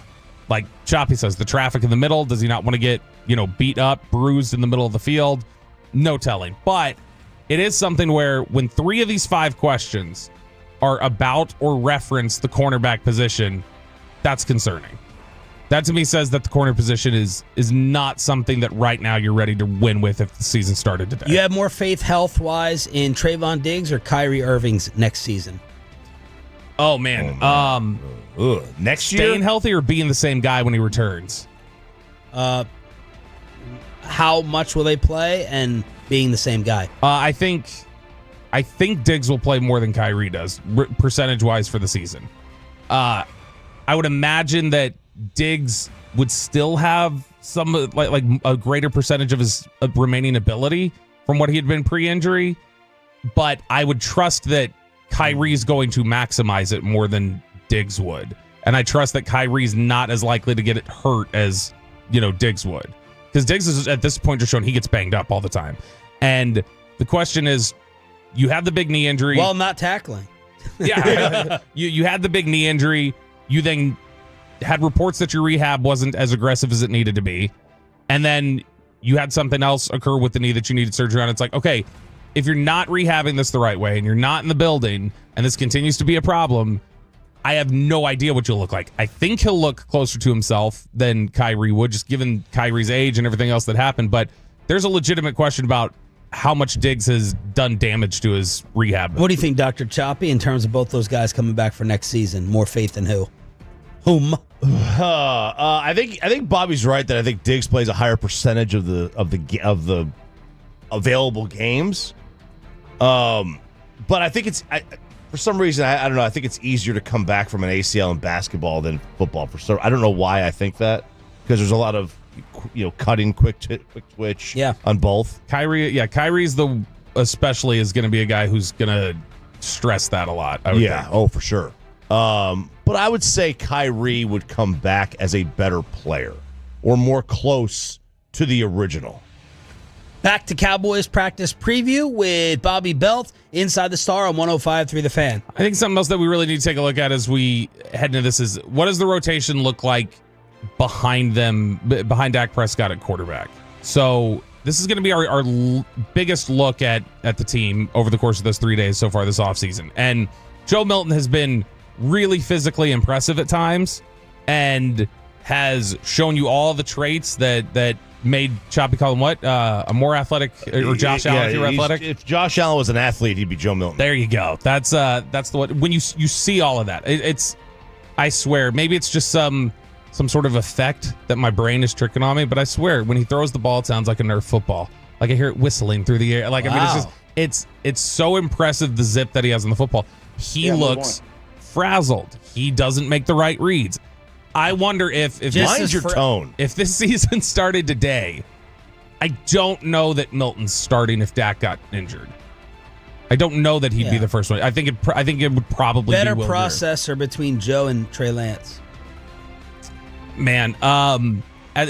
S7: like Choppy says, the traffic in the middle. Does he not want to get, beat up, bruised in the middle of the field? No telling. But it is something where when 3 of these 5 questions are about or reference the cornerback position, that's concerning. That to me says that the corner position is not something that right now you're ready to win with if the season started today.
S5: You have more faith health-wise in Trayvon Diggs or Kyrie Irving's next season?
S7: Oh, man.
S6: Next year?
S7: Staying healthy or being the same guy when he returns?
S5: How much will they play and being the same guy?
S7: I think Diggs will play more than Kyrie does, percentage-wise for the season. I would imagine that Diggs would still have some like a greater percentage of his remaining ability from what he had been pre-injury, but I would trust that Kyrie's going to maximize it more than Diggs would, and I trust that Kyrie's not as likely to get it hurt as Diggs would, because Diggs is at this point just showing he gets banged up all the time, and the question is, you have the big knee injury.
S5: Well, not tackling.
S7: Yeah, you had the big knee injury. You then had reports that your rehab wasn't as aggressive as it needed to be. And then you had something else occur with the knee that you needed surgery on. It's like, okay, if you're not rehabbing this the right way and you're not in the building and this continues to be a problem, I have no idea what you'll look like. I think he'll look closer to himself than Kyrie would, just given Kyrie's age and everything else that happened. But there's a legitimate question about how much Diggs has done damage to his rehab.
S5: What do you think, Dr. Choppy, in terms of both those guys coming back for next season? More faith in who? Whom?
S6: I think Bobby's right that I think Diggs plays a higher percentage of the available games. But I think for some reason I don't know. I think it's easier to come back from an ACL in basketball than football. I don't know why I think that, because there's a lot of cutting, quick twitch.
S5: Yeah.
S6: On both.
S7: Kyrie's especially is going to be a guy who's going to stress that a lot. I would think.
S6: Oh, for sure. But I would say Kyrie would come back as a better player or more close to the original.
S5: Back to Cowboys practice preview with Bobby Belt inside the Star on 105.3 The Fan.
S7: I think something else that we really need to take a look at as we head into this is, what does the rotation look like behind Dak Prescott at quarterback? So this is going to be our biggest look at the team over the course of those 3 days so far this offseason. And Joe Milton has been really physically impressive at times and has shown you all the traits that made Choppy call him what? A more athletic, or Josh Allen if you're athletic?
S6: If Josh Allen was an athlete, he'd be Joe Milton.
S7: There you go. That's the one. When you see all of that, it's, I swear, maybe it's just some sort of effect that my brain is tricking on me, but I swear, when he throws the ball, it sounds like a Nerf football. Like I hear it whistling through the air. Like, I mean, it's so impressive, the zip that he has on the football. He looks frazzled. He doesn't make the right reads. I wonder if
S6: mind your tone.
S7: If this season started today, I don't know that Milton's starting if Dak got injured. I don't know that he'd be the first one. I think it would probably
S5: better
S7: be Will
S5: processor between Joe and Trey Lance.
S7: Man,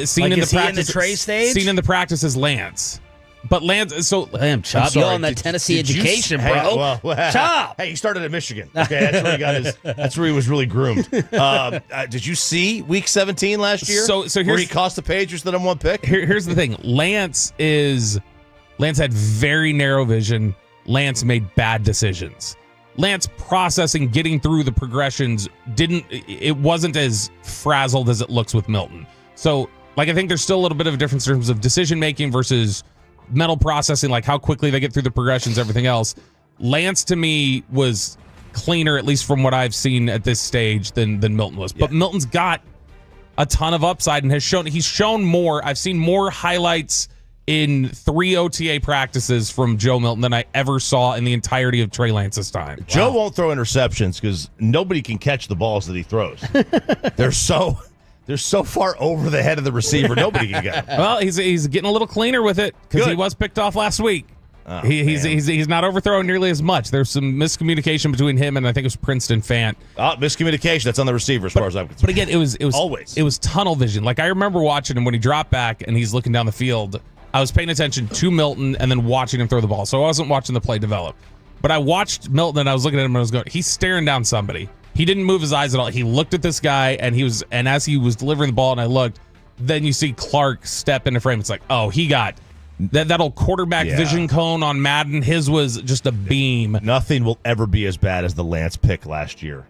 S7: seen in the
S5: Trey stage,
S7: seen in the practice is Lance. But Lance, so
S5: damn, Chop, you on that Tennessee education, bro. Chop.
S6: Hey, he started at Michigan. Okay, that's where he got his. That's where he was really groomed. Did you see Week 17 last year?
S7: So here's,
S6: where he cost the Patriots the number one pick.
S7: Here's the thing: Lance had very narrow vision. Lance made bad decisions. Lance processing, getting through the progressions it wasn't as frazzled as it looks with Milton. So, like, I think there's still a little bit of a difference in terms of decision making versus mental processing, like how quickly they get through the progressions, everything else. Lance, to me, was cleaner, at least from what I've seen at this stage, than Milton was. But Milton's got a ton of upside and he's shown more. I've seen more highlights in 3 OTA practices from Joe Milton than I ever saw in the entirety of Trey Lance's time.
S6: Joe won't throw interceptions because nobody can catch the balls that he throws. They're so far over the head of the receiver, nobody can get them.
S7: Well, he's getting a little cleaner with it because he was picked off last week.
S6: Oh,
S7: he's not overthrowing nearly as much. There's some miscommunication between him and I think it was Princeton Fant.
S6: Miscommunication. That's on the receiver as far as I'm concerned.
S7: But again, it was tunnel vision. Like, I remember watching him when he dropped back and he's looking down the field. I was paying attention to Milton and then watching him throw the ball. So I wasn't watching the play develop. But I watched Milton and I was looking at him and I was going, he's staring down somebody. He didn't move his eyes at all. He looked at this guy and as he was delivering the ball and I looked, then you see Clark step into frame. It's like, oh, he got that old quarterback vision cone on Madden. His was just a beam.
S6: Nothing will ever be as bad as the Lance pick last year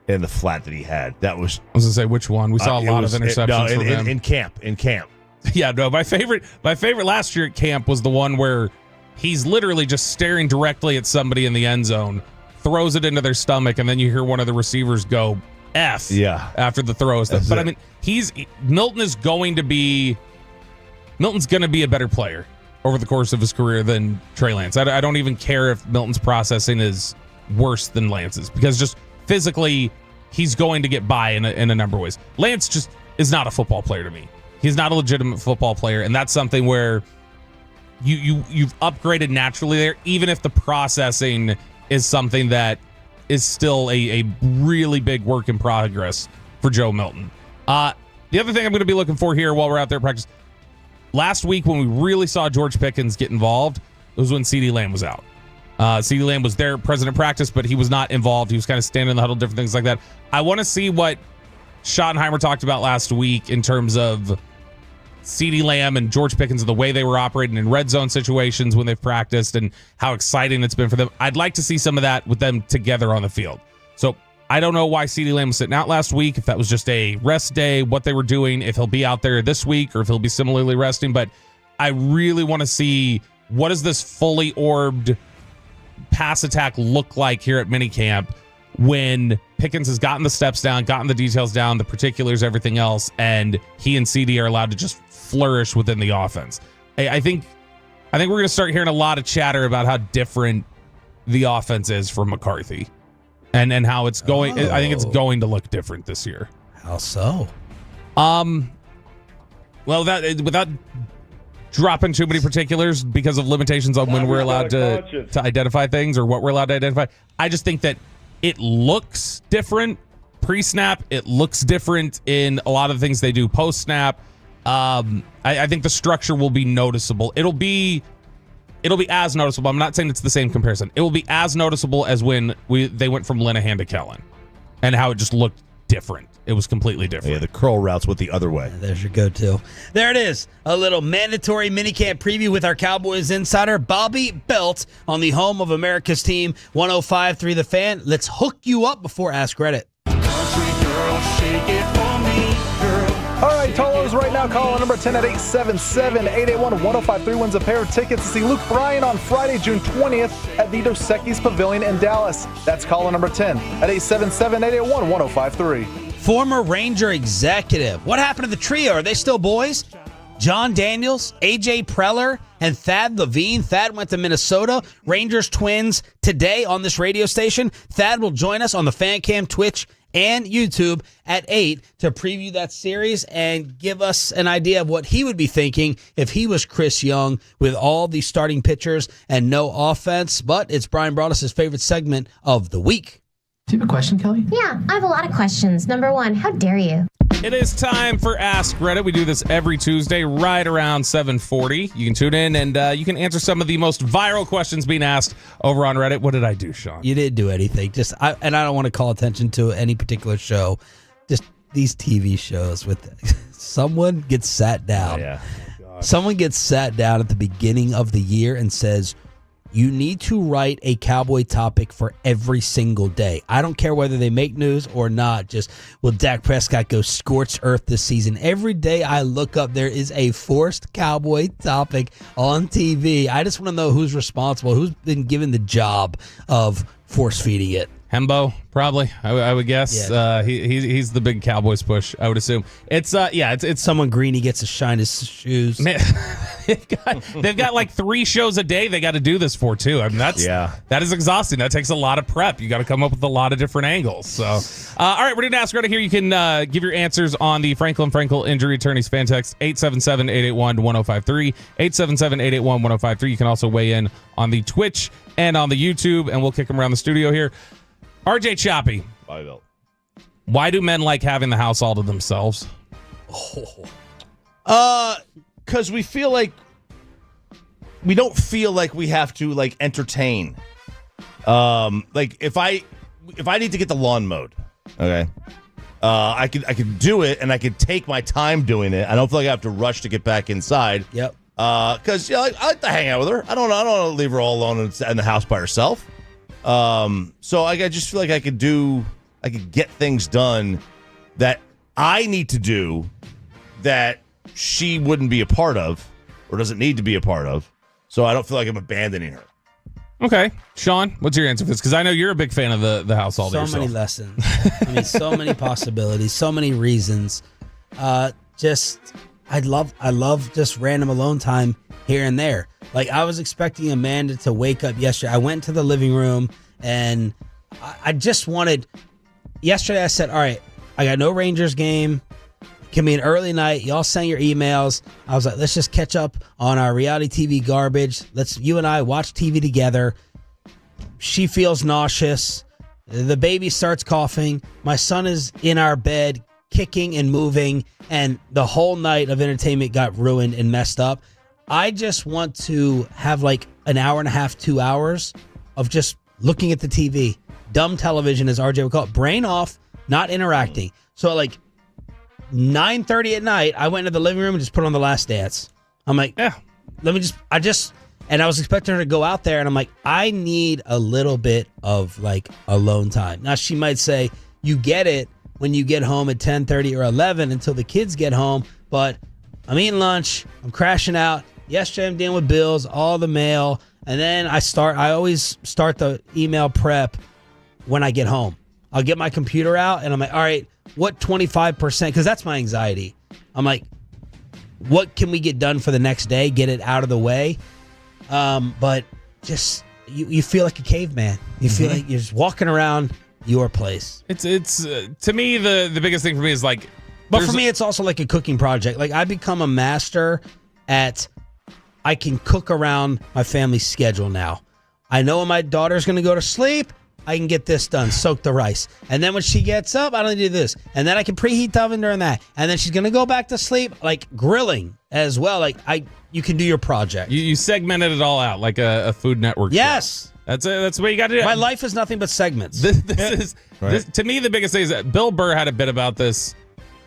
S6: in the flat that he had. That was,
S7: I was going to say, which one? We saw a lot of interceptions from him.
S6: In camp.
S7: Yeah, no, my favorite last year at camp was the one where he's literally just staring directly at somebody in the end zone, throws it into their stomach, and then you hear one of the receivers go F after the throw. But I mean, Milton's going to be a better player over the course of his career than Trey Lance. I don't even care if Milton's processing is worse than Lance's, because just physically he's going to get by in a number of ways. Lance just is not a football player to me. He's not a legitimate football player, and that's something where you've upgraded naturally there, even if the processing is something that is still a really big work in progress for Joe Milton. The other thing I'm going to be looking for here while we're out there practice, last week when we really saw George Pickens get involved, it was when CeeDee Lamb was out. CeeDee Lamb was there present at practice, but he was not involved. He was kind of standing in the huddle, different things like that. I want to see what Schottenheimer talked about last week in terms of CeeDee Lamb and George Pickens and the way they were operating in red zone situations when they've practiced and how exciting it's been for them. I'd like to see some of that with them together on the field. So I don't know why CeeDee Lamb was sitting out last week, if that was just a rest day, what they were doing, if he'll be out there this week or if he'll be similarly resting. But I really want to see, what does this fully orbed pass attack look like here at minicamp when Pickens has gotten the steps down, gotten the details down, the particulars, everything else, and he and CD are allowed to just flourish within the offense. I think we're going to start hearing a lot of chatter about how different the offense is from McCarthy and how it's going. I think it's going to look different this year.
S5: How so?
S7: Well, without dropping too many particulars because of limitations on when we're allowed to identify things or what we're allowed to identify, I just think that it looks different pre-snap. It looks different in a lot of the things they do post-snap. I think the structure will be noticeable. It'll be as noticeable. I'm not saying it's the same comparison. It will be as noticeable as when they went from Linehan to Kellen and how it just looked different. It was completely different.
S6: Yeah, the curl routes went the other way.
S5: Yeah, there's your go-to. There it is. A little mandatory minicamp preview with our Cowboys insider, Bobby Belt, on the home of America's team, 105.3 The Fan. Let's hook you up before Ask Reddit.
S9: All right, Tolos, right now now. Call number 10 at 877-881-1053 wins a pair of tickets to see Luke Bryan on Friday, June 20th at the Dos Equis Pavilion in Dallas. That's call number 10 at 877-881-1053.
S5: Former Ranger executive. What happened to the trio? Are they still boys? John Daniels, AJ Preller, and Thad Levine. Thad went to Minnesota. Rangers Twins today on this radio station. Thad will join us on the Fan Cam, Twitch, and YouTube at 8 to preview that series and give us an idea of what he would be thinking if he was Chris Young with all the starting pitchers and no offense. But it's Brian Broaddus' favorite segment of the week.
S8: Do you have a question, Kelly?
S22: Yeah, I have a lot of questions. Number one, how dare you?
S7: It is time for Ask Reddit. We do this every Tuesday right around 7:40. You can tune in and you can answer some of the most viral questions being asked over on Reddit. What did I do, Sean?
S5: You didn't do anything. And I don't want to call attention to any particular show. Just these TV shows with someone gets sat down.
S6: Oh, yeah.
S5: Someone gets sat down at the beginning of the year and says, you need to write a Cowboy topic for every single day. I don't care whether they make news or not. Just, will Dak Prescott go scorched earth this season? Every day I look up, there is a forced Cowboy topic on TV. I just want to know who's responsible, who's been given the job of force feeding it.
S7: Hembo, probably. I would guess.
S5: Yeah.
S7: He's the big Cowboys push, I would assume. It's
S5: someone Greeny gets to shine his shoes.
S7: Man, they've got like 3 shows a day they got to do this for too. I mean, that is exhausting. That takes a lot of prep. You got to come up with a lot of different angles. So, all right, we're doing Ask Reddit here. You can give your answers on the Franklin Frankel Injury Attorneys fan text 877-881-1053, 877-881-1053. You can also weigh in on the Twitch and on the YouTube, and we'll kick them around the studio here. RJ Choppy. Why do men like having the house all to themselves?
S6: Because we feel like we don't feel like we have to like entertain. Like if I need to get the lawn mowed, okay, I could do it and I could take my time doing it. I don't feel like I have to rush to get back inside.
S5: Yep.
S6: Because I like to hang out with her. I don't want to leave her all alone in the house by herself. So I just feel like I could get things done that I need to do that she wouldn't be a part of or doesn't need to be a part of. So I don't feel like I'm abandoning her.
S7: Okay. Sean, what's your answer for this? Because I know you're a big fan of the house all to yourself.
S5: So many lessons. I mean, so many possibilities, so many reasons. I love just random alone time here and there. Like, I was expecting Amanda to wake up yesterday. I went to the living room and I just wanted. Yesterday I said, all right, I got no Rangers game. Can be an early night. Y'all send your emails. I was like, let's just catch up on our reality TV garbage. You and I watch TV together. She feels nauseous. The baby starts coughing. My son is in our bed, kicking and moving, and the whole night of entertainment got ruined and messed up. I just want to have like an hour and a half, 2 hours of just looking at the TV. Dumb television, as RJ would call it. Brain off, not interacting. So like 9:30 at night, I went into the living room and just put on The Last Dance. I'm like, and I was expecting her to go out there, and I'm like, I need a little bit of like alone time. Now she might say, you get it when you get home at 10:30 or 11 until the kids get home, but I'm eating lunch, I'm crashing out. Yesterday I'm dealing with bills, all the mail, and then I always start the email prep when I get home. I'll get my computer out and I'm like, all right, what 25%? Because that's my anxiety. I'm like, what can we get done for the next day? Get it out of the way. But just you feel like a caveman. You feel like you're just walking around your place.
S7: It's to me the biggest thing for me is like.
S5: But for me, it's also like a cooking project. Like I become a master at. I can cook around my family's schedule now. I know when my daughter's going to go to sleep. I can get this done, soak the rice. And then when she gets up, I don't do this. And then I can preheat the oven during that. And then she's going to go back to sleep, like grilling as well. Like you can do your project.
S7: You segmented it all out like a Food Network.
S5: Yes.
S7: Show. That's what you got to do.
S5: My life is nothing but segments.
S7: This to me, the biggest thing is that Bill Burr had a bit about this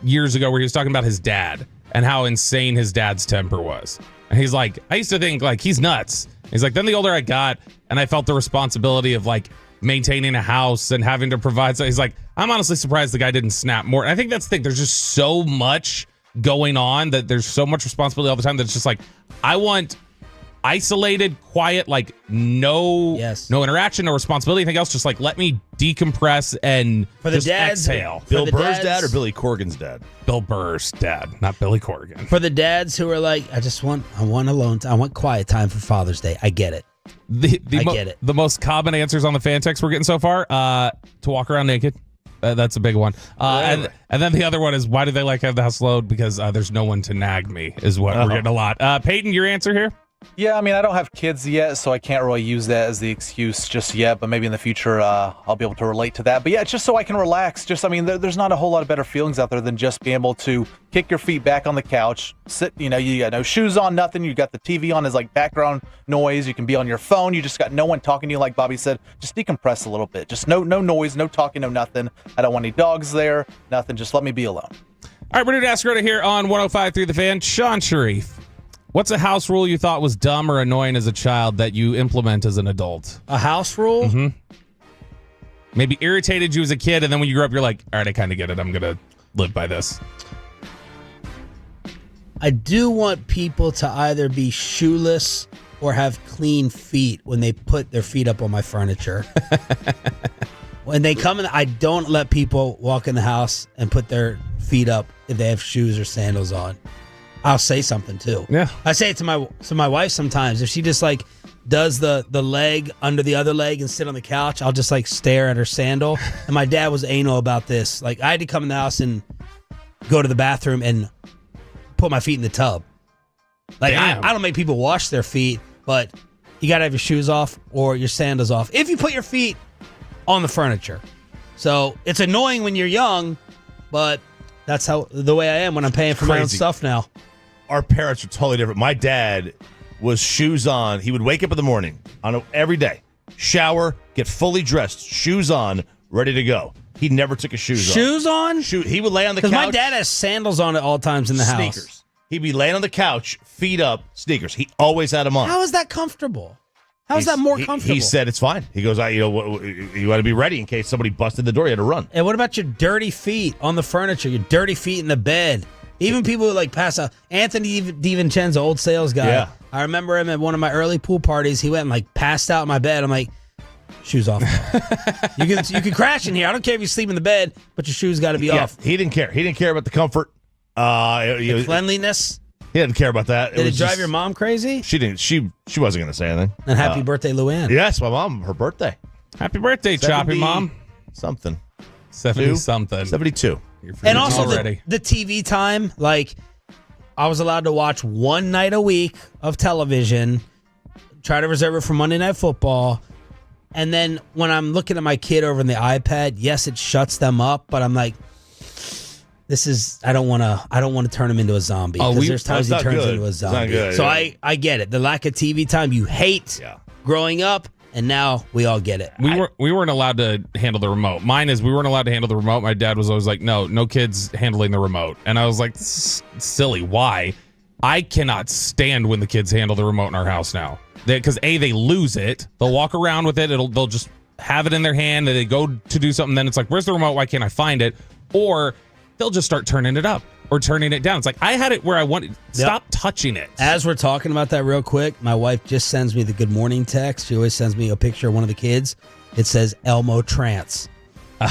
S7: years ago where he was talking about his dad and how insane his dad's temper was. And he's like, I used to think like he's nuts. He's like, then the older I got and I felt the responsibility of like maintaining a house and having to provide. So he's like, I'm honestly surprised the guy didn't snap more. And I think that's the thing. There's just so much going on, that there's so much responsibility all the time that it's just like, I want isolated, quiet, like no interaction, no responsibility, anything else. Just like, let me decompress and
S5: For the
S7: just
S5: dads,
S7: exhale.
S6: Bill Burr's dad or Billy Corgan's dad?
S7: Bill Burr's dad, not Billy Corgan.
S5: For the dads who are like, I want alone time. I want quiet time for Father's Day. I get it. I get it.
S7: The most common answers on the fan text we're getting so far, to walk around naked. That's a big one. And then the other one is, why do they like to have the house load? Because there's no one to nag me, is what we're getting a lot. Peyton, your answer here?
S9: Yeah, I mean, I don't have kids yet, so I can't really use that as the excuse just yet, but maybe in the future I'll be able to relate to that. But yeah, it's just so I can relax. There's not a whole lot of better feelings out there than just being able to kick your feet back on the couch, sit, you got no shoes on, nothing. You got the TV on as like background noise. You can be on your phone. You just got no one talking to you, like Bobby said. Just decompress a little bit. Just no noise, no talking, no nothing. I don't want any dogs there, nothing. Just let me be alone.
S7: All right, we're doing Ask Rhoda here on 105.3 The Fan. Sean Sharif. What's a house rule you thought was dumb or annoying as a child that you implement as an adult?
S5: A house rule?
S7: Mm-hmm. Maybe irritated you as a kid, and then when you grew up, you're like, all right, I kind of get it. I'm going to live by this.
S5: I do want people to either be shoeless or have clean feet when they put their feet up on my furniture. When they come in, I don't let people walk in the house and put their feet up if they have shoes or sandals on. I'll say something too.
S7: Yeah.
S5: I say it to my wife sometimes. If she just like does the leg under the other leg and sit on the couch, I'll just like stare at her sandal. And my dad was anal about this. Like, I had to come in the house and go to the bathroom and put my feet in the tub. Like, I don't make people wash their feet, but you got to have your shoes off or your sandals off if you put your feet on the furniture. So it's annoying when you're young, but that's the way I am when I'm paying for my own stuff now.
S6: Our parents are totally different. My dad was shoes on. He would wake up in the morning every day, shower, get fully dressed, shoes on, ready to go. He never took his shoes off.
S5: Shoes on?
S6: He would lay on the couch.
S5: Because my dad has sandals on at all times in the house.
S6: Sneakers. He'd be laying on the couch, feet up, sneakers. He always had them on.
S5: How is that comfortable? How is that more comfortable?
S6: He said it's fine. He goes, you want to be ready in case somebody busted the door. You had to run.
S5: And what about your dirty feet on the furniture? Your dirty feet in the bed? Even people who like pass out. Anthony DiVincenzo, old sales guy.
S6: Yeah.
S5: I remember him at one of my early pool parties. He went and like passed out in my bed. I'm like, shoes off. You can crash in here. I don't care if you sleep in the bed, but your shoes got to be off.
S6: He didn't care. He didn't care about the comfort.
S5: The cleanliness.
S6: He didn't care about that.
S5: Did it drive your mom crazy?
S6: She didn't. She wasn't going to say anything.
S5: And happy birthday, Luann.
S6: Yes, my mom. Her birthday.
S7: Happy birthday, Choppy Mom.
S6: Something.
S7: 70 something.
S6: 72.
S5: And also the TV time, like I was allowed to watch one night a week of television, try to reserve it for Monday Night Football. And then when I'm looking at my kid over in the iPad, yes, it shuts them up, but I'm like, I don't want to turn him into a zombie. Because there's times he turns into a zombie.
S6: Good,
S5: so I get it. The lack of TV time you hate growing up. And now we all get it.
S7: We weren't allowed to handle the remote. Mine is we weren't allowed to handle the remote. My dad was always like, no kids handling the remote. And I was like, this is silly. Why? I cannot stand when the kids handle the remote in our house now. Because they lose it. They'll walk around with it. They'll just have it in their hand. And they go to do something. Then it's like, where's the remote? Why can't I find it? Or they'll just start turning it up or turning it down. It's like, I had it where I wanted. Stop touching it.
S5: As we're talking about that real quick, my wife just sends me the good morning text. She always sends me a picture of one of the kids. It says Elmo trance.
S6: Oh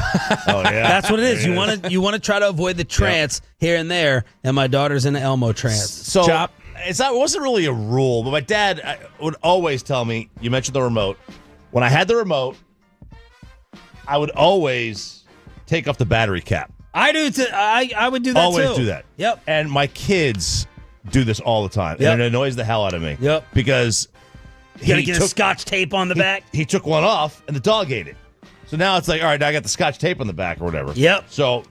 S6: yeah,
S5: that's what it is. You want to try to avoid the trance here and there, and my daughter's in the Elmo trance.
S6: So it wasn't really a rule, but my dad would always tell me. You mentioned the remote. When I had the remote, I would always take off the battery cap.
S5: I do. I would do that
S6: always
S5: too.
S6: Always do that.
S5: Yep.
S6: And my kids do this all the time, and it annoys the hell out of me.
S5: Yep.
S6: Because
S5: you gotta get a Scotch tape on the back.
S6: He took one off, and the dog ate it. So now it's like, all right, now I got the Scotch tape on the back or whatever.
S5: Yep.
S6: So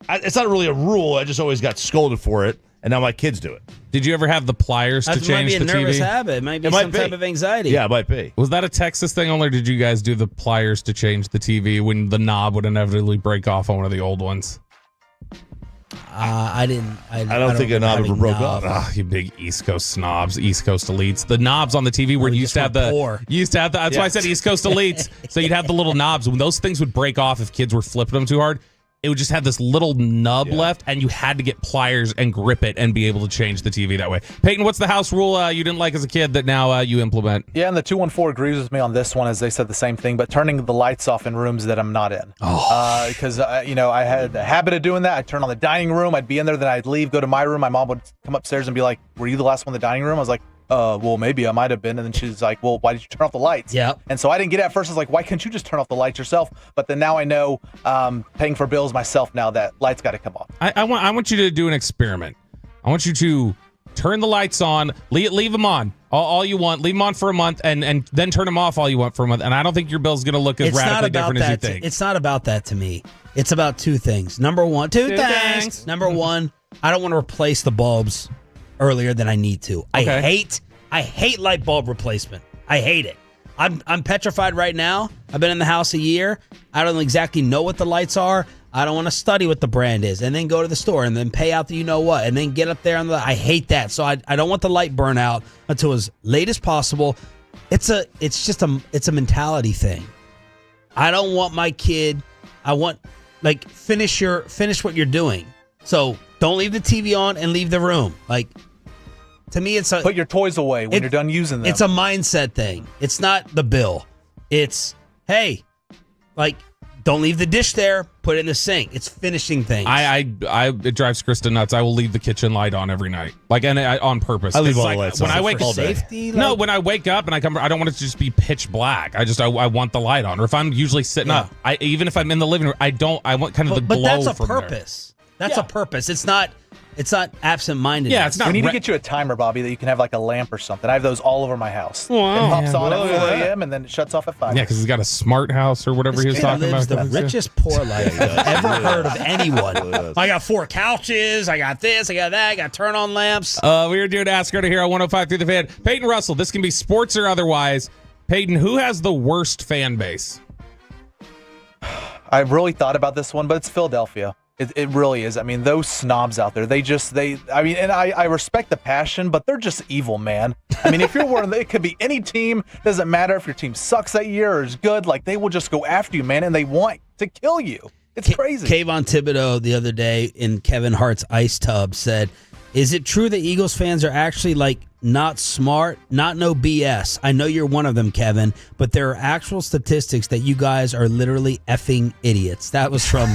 S6: it's not really a rule. I just always got scolded for it, and now my kids do it.
S7: Did you ever have the pliers to change the TV?
S5: It might be a nervous habit. It might be some type of anxiety.
S6: Yeah, it might be.
S7: Was that a Texas thing only, or did you guys do the pliers to change the TV when the knob would inevitably break off on one of the old ones?
S5: I didn't. I
S6: don't think a knob ever broke off.
S7: Oh, you big East Coast snobs, East Coast elites. The knobs on the TV where you used to have that's why I said East Coast elites. So you'd have the little knobs. When those things would break off if kids were flipping them too hard, it would just have this little nub left, and you had to get pliers and grip it and be able to change the TV that way. Peyton, what's the house rule you didn't like as a kid that now you implement?
S9: Yeah, and the 214 agrees with me on this one, as they said the same thing, but turning the lights off in rooms that I'm not in. Because, I had a habit of doing that. I'd turn on the dining room. I'd be in there, then I'd leave, go to my room. My mom would come upstairs and be like, were you the last one in the dining room? I was like, well, maybe I might have been. And then she's like, well, why did you turn off the lights?
S5: Yeah.
S9: And so I didn't get it at first. I was like, why couldn't you just turn off the lights yourself? But then now I know, paying for bills myself now, that lights got to come off.
S7: I want you to do an experiment. I want you to turn the lights on, leave them on all you want, leave them on for a month, and then turn them off all you want for a month. And I don't think your bill's going to look as radically different as you think.
S5: It's not about that to me. It's about two things. Number one, two things. Number one, I don't want to replace the bulbs earlier than I need to.
S7: Okay.
S5: I hate light bulb replacement. I hate it. I'm petrified right now. I've been in the house a year. I don't exactly know what the lights are. I don't want to study what the brand is and then go to the store and then pay out the you-know-what and then get up there. I hate that. So I don't want the light burnout until as late as possible. It's a mentality thing. I don't want my kid. I want, finish what you're doing. So don't leave the TV on and leave the room. To me, it's
S9: put your toys away when you're done using them.
S5: It's a mindset thing. It's not the bill. It's, hey, don't leave the dish there. Put it in the sink. It's finishing things.
S7: It drives Krista nuts. I will leave the kitchen light on every night, on purpose.
S6: I leave all the lights on.
S7: When I wake up,
S5: safety.
S7: When I wake up and I come, I don't want it to just be pitch black. I want the light on. Or if I'm usually sitting up, even if I'm in the living room, I want kind of the glow.
S5: But that's a
S7: from
S5: purpose. That's a purpose. It's not absent-mindedness.
S7: Yeah, it's not.
S9: We need to get you a timer, Bobby, that you can have a lamp or something. I have those all over my house.
S7: Wow.
S9: It pops on at 4 a.m. and then it shuts off at 5.
S7: Yeah, because he's got a smart house or whatever he was talking about.
S5: The richest poor life I've ever heard of anyone. I got 4 couches. I got this. I got that. I got turn-on lamps.
S7: We were doing Ask Her to Hear on 105 through the Fan. Peyton Russell, this can be sports or otherwise. Peyton, who has the worst fan base?
S9: I've really thought about this one, but it's Philadelphia. It really is. I mean, those snobs out there, and I respect the passion, but they're just evil, man. I mean, if you're one of them, it could be any team. Doesn't matter if your team sucks that year or is good. They will just go after you, man, and they want to kill you. It's crazy.
S5: Kayvon Thibodeau the other day in Kevin Hart's ice tub said, is it true that Eagles fans are actually not smart, not no BS? I know you're one of them, Kevin, but there are actual statistics that you guys are literally effing idiots. That was from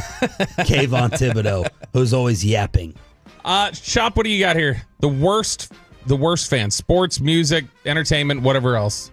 S5: Kayvon Thibodeau, who's always yapping.
S7: Shop, what do you got here? The worst fan, sports, music, entertainment, whatever else.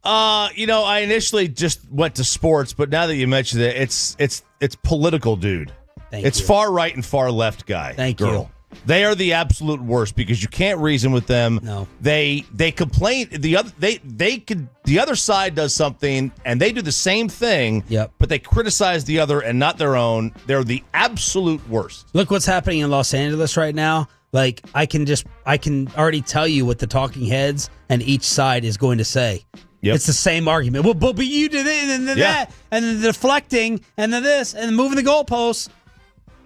S6: I initially just went to sports, but now that you mentioned it, it's political, dude. It's far right and far left guy.
S5: Thank you.
S6: They are the absolute worst because you can't reason with them.
S5: No.
S6: They complain. The other side does something and they do the same thing.
S5: Yep.
S6: But they criticize the other and not their own. They're the absolute worst.
S5: Look what's happening in Los Angeles right now. I can already tell you what the talking heads and each side is going to say.
S6: Yep.
S5: It's the same argument. Well, but you did it and then that and then the deflecting and then this and moving the goalposts.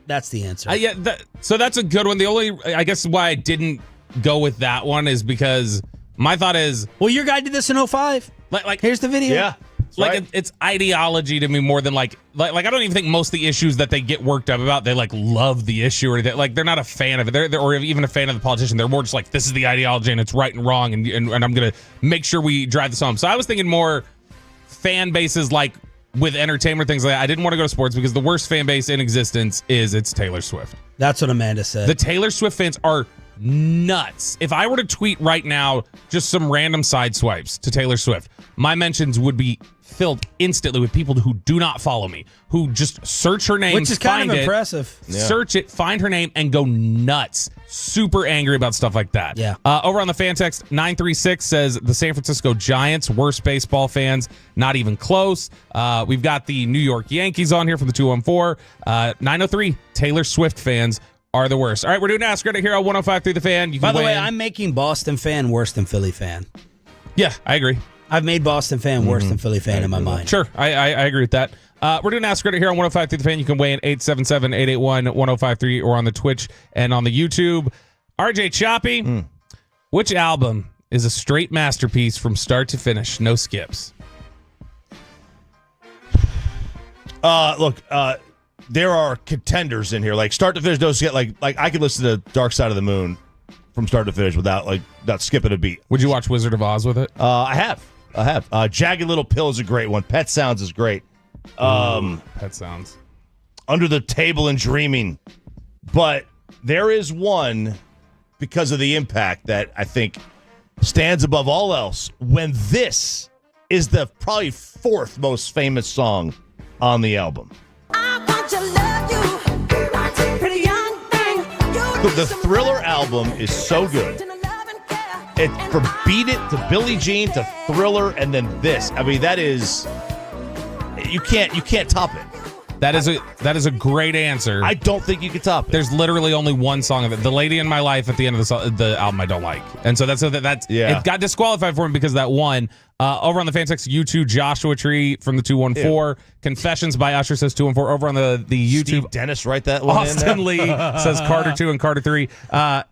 S5: That's the answer.
S7: So that's a good one. The only, I guess, why I didn't go with that one is because my thought is,
S5: well, your guy did this in 2005. Here's the video.
S6: Yeah.
S7: It's ideology to me more than I don't even think most of the issues that they get worked up about, they love the issue or anything. They're not a fan of it. They're or even a fan of the politician. They're more just this is the ideology and it's right and wrong and I'm going to make sure we drive this home. So I was thinking more fan bases with entertainment, things like that. I didn't want to go to sports because the worst fan base in existence it's Taylor Swift.
S5: That's what Amanda said.
S7: The Taylor Swift fans are nuts. If I were to tweet right now just some random side swipes to Taylor Swift, my mentions would be filled instantly with people who do not follow me, who just search her name,
S5: which is kind of impressive.
S7: Search it, find her name, and go nuts. Super angry about stuff like that.
S5: Yeah.
S7: Over on the fan text, 936 says the San Francisco Giants, worst baseball fans, not even close. We've got the New York Yankees on here from the 214. 903, Taylor Swift fans are the worst. All right, we're doing Ask Her to Hear on 105 through the Fan.
S5: By the way, I'm making Boston fan worse than Philly fan.
S7: Yeah, I agree.
S5: I've made Boston fan worse than Philly fan in my mind.
S7: Sure, I agree with that. We're doing Ask Her to Hear on 105 through the Fan. You can weigh in 877-881-1053 or on the Twitch and on the YouTube. RJ Choppy, which album is a straight masterpiece from start to finish? No skips.
S6: Look, there are contenders in here. Like start to finish, don't get like I could listen to Dark Side of the Moon from start to finish without skipping a beat.
S7: Would you watch Wizard of Oz with it?
S6: I have. Jagged Little Pill is a great one. Pet Sounds is great.
S7: Pet Sounds.
S6: Under the Table and Dreaming. But there is one, because of the impact, that I think stands above all else when this is the probably fourth most famous song on the album. The Thriller album is so good. It's from Beat It to Billie Jean to Thriller and then this. I mean, that is you can't top it.
S7: That is a great answer.
S6: I don't think you can top it.
S7: There's literally only one song of it. The Lady in My Life at the end of the album I don't like. And so that's it got disqualified for him because of that one. Over on the fan text, U2 Joshua Tree from the 214. Confessions by Usher says 214. Over on the YouTube.
S6: Steve Dennis, write that one
S7: Austin
S6: in
S7: Lee says Carter 2 and Carter 3.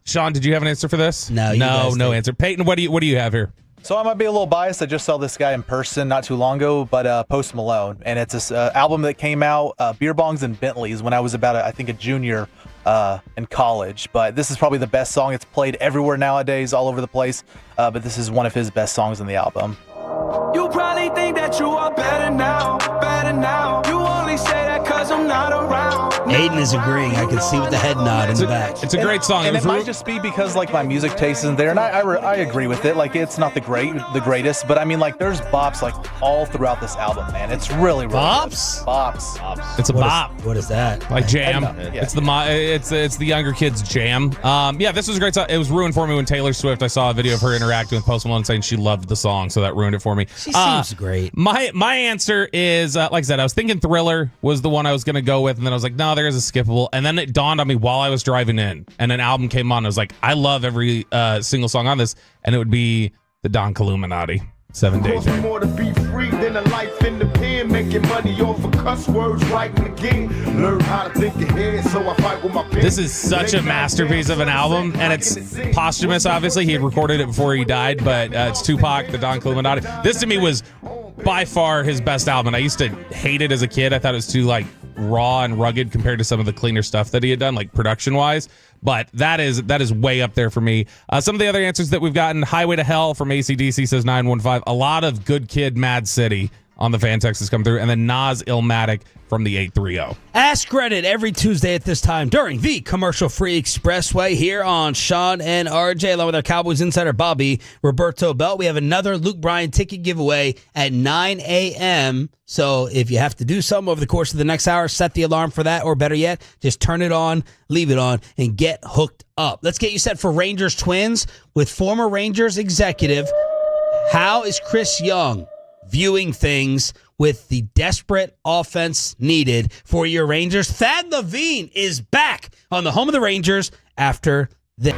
S7: Sean, did you have an answer for this?
S5: No,
S7: no answer. Peyton, what do you have here?
S9: So I might be a little biased. I just saw this guy in person not too long ago, but Post Malone. And it's this album that came out, Beer Bongs and Bentleys, when I was about, I think, a junior in college. But this is probably the best song. It's played everywhere nowadays, all over the place. But this is one of his best songs on the album.
S8: You probably think that you are better now, better now. You only say that because I'm not around.
S5: Aiden is agreeing. I can see with the head nod in the back.
S7: It's a great song.
S9: And it might just be because my music taste isn't there, and I agree with it. It's not the greatest, but I mean there's bops all throughout this album, man. It's really
S5: bops.
S9: Bops.
S7: It's a bop.
S5: What is that?
S7: Like jam.
S9: Yeah.
S7: It's the younger kids' jam. This was a great song. It was ruined for me when Taylor Swift. I saw a video of her interacting with Post Malone saying she loved the song, so that ruined it for me.
S5: She seems great.
S7: My answer is like I said, I was thinking Thriller was the one I was going to go with, and then I was like, no, there's a skippable. And then it dawned on me while I was driving in, and an album came on. I was like, I love every single song on this, and it would be the Don Illuminati. 7 Days.
S12: More to be free than a life in the pen, making money off of cuss words, writing again. Learn how to think ahead, so I fight with my pen.
S7: This is such a masterpiece of an album, and it's posthumous. Obviously, he had recorded it before he died, but it's Tupac, the Don Illuminati. This to me was by far his best album. I used to hate it as a kid. I thought it was too raw and rugged compared to some of the cleaner stuff that he had done, production wise. But that is way up there for me. Some of the other answers that we've gotten: Highway to Hell from AC/DC says 915. A lot of Good Kid, Mad City on the fan text has come through, and then Nas Illmatic from the 830.
S5: Ask Reddit every Tuesday at this time during the commercial-free Expressway here on Sean and RJ, along with our Cowboys insider Bobby Roberto Bell. We have another Luke Bryan ticket giveaway at 9 a.m. So if you have to do something over the course of the next hour, set the alarm for that, or better yet, just turn it on, leave it on, and get hooked up. Let's get you set for Rangers Twins with former Rangers executive. How is Chris Young viewing things with the desperate offense needed for your Rangers? Thad Levine is back on the home of the Rangers after this.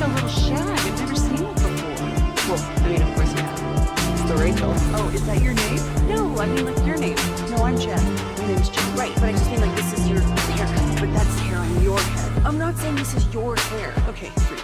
S15: a little shag. I've never seen it before.
S16: Well, I mean, of course you have. It's the Rachel.
S15: Oh, is that your name?
S16: No, I mean like your name.
S15: No, I'm Jen.
S16: My name's Jen. Right, but I just mean like this is your haircut.
S15: But that's hair on your head.
S16: I'm not saying this is your hair.
S15: Okay, free.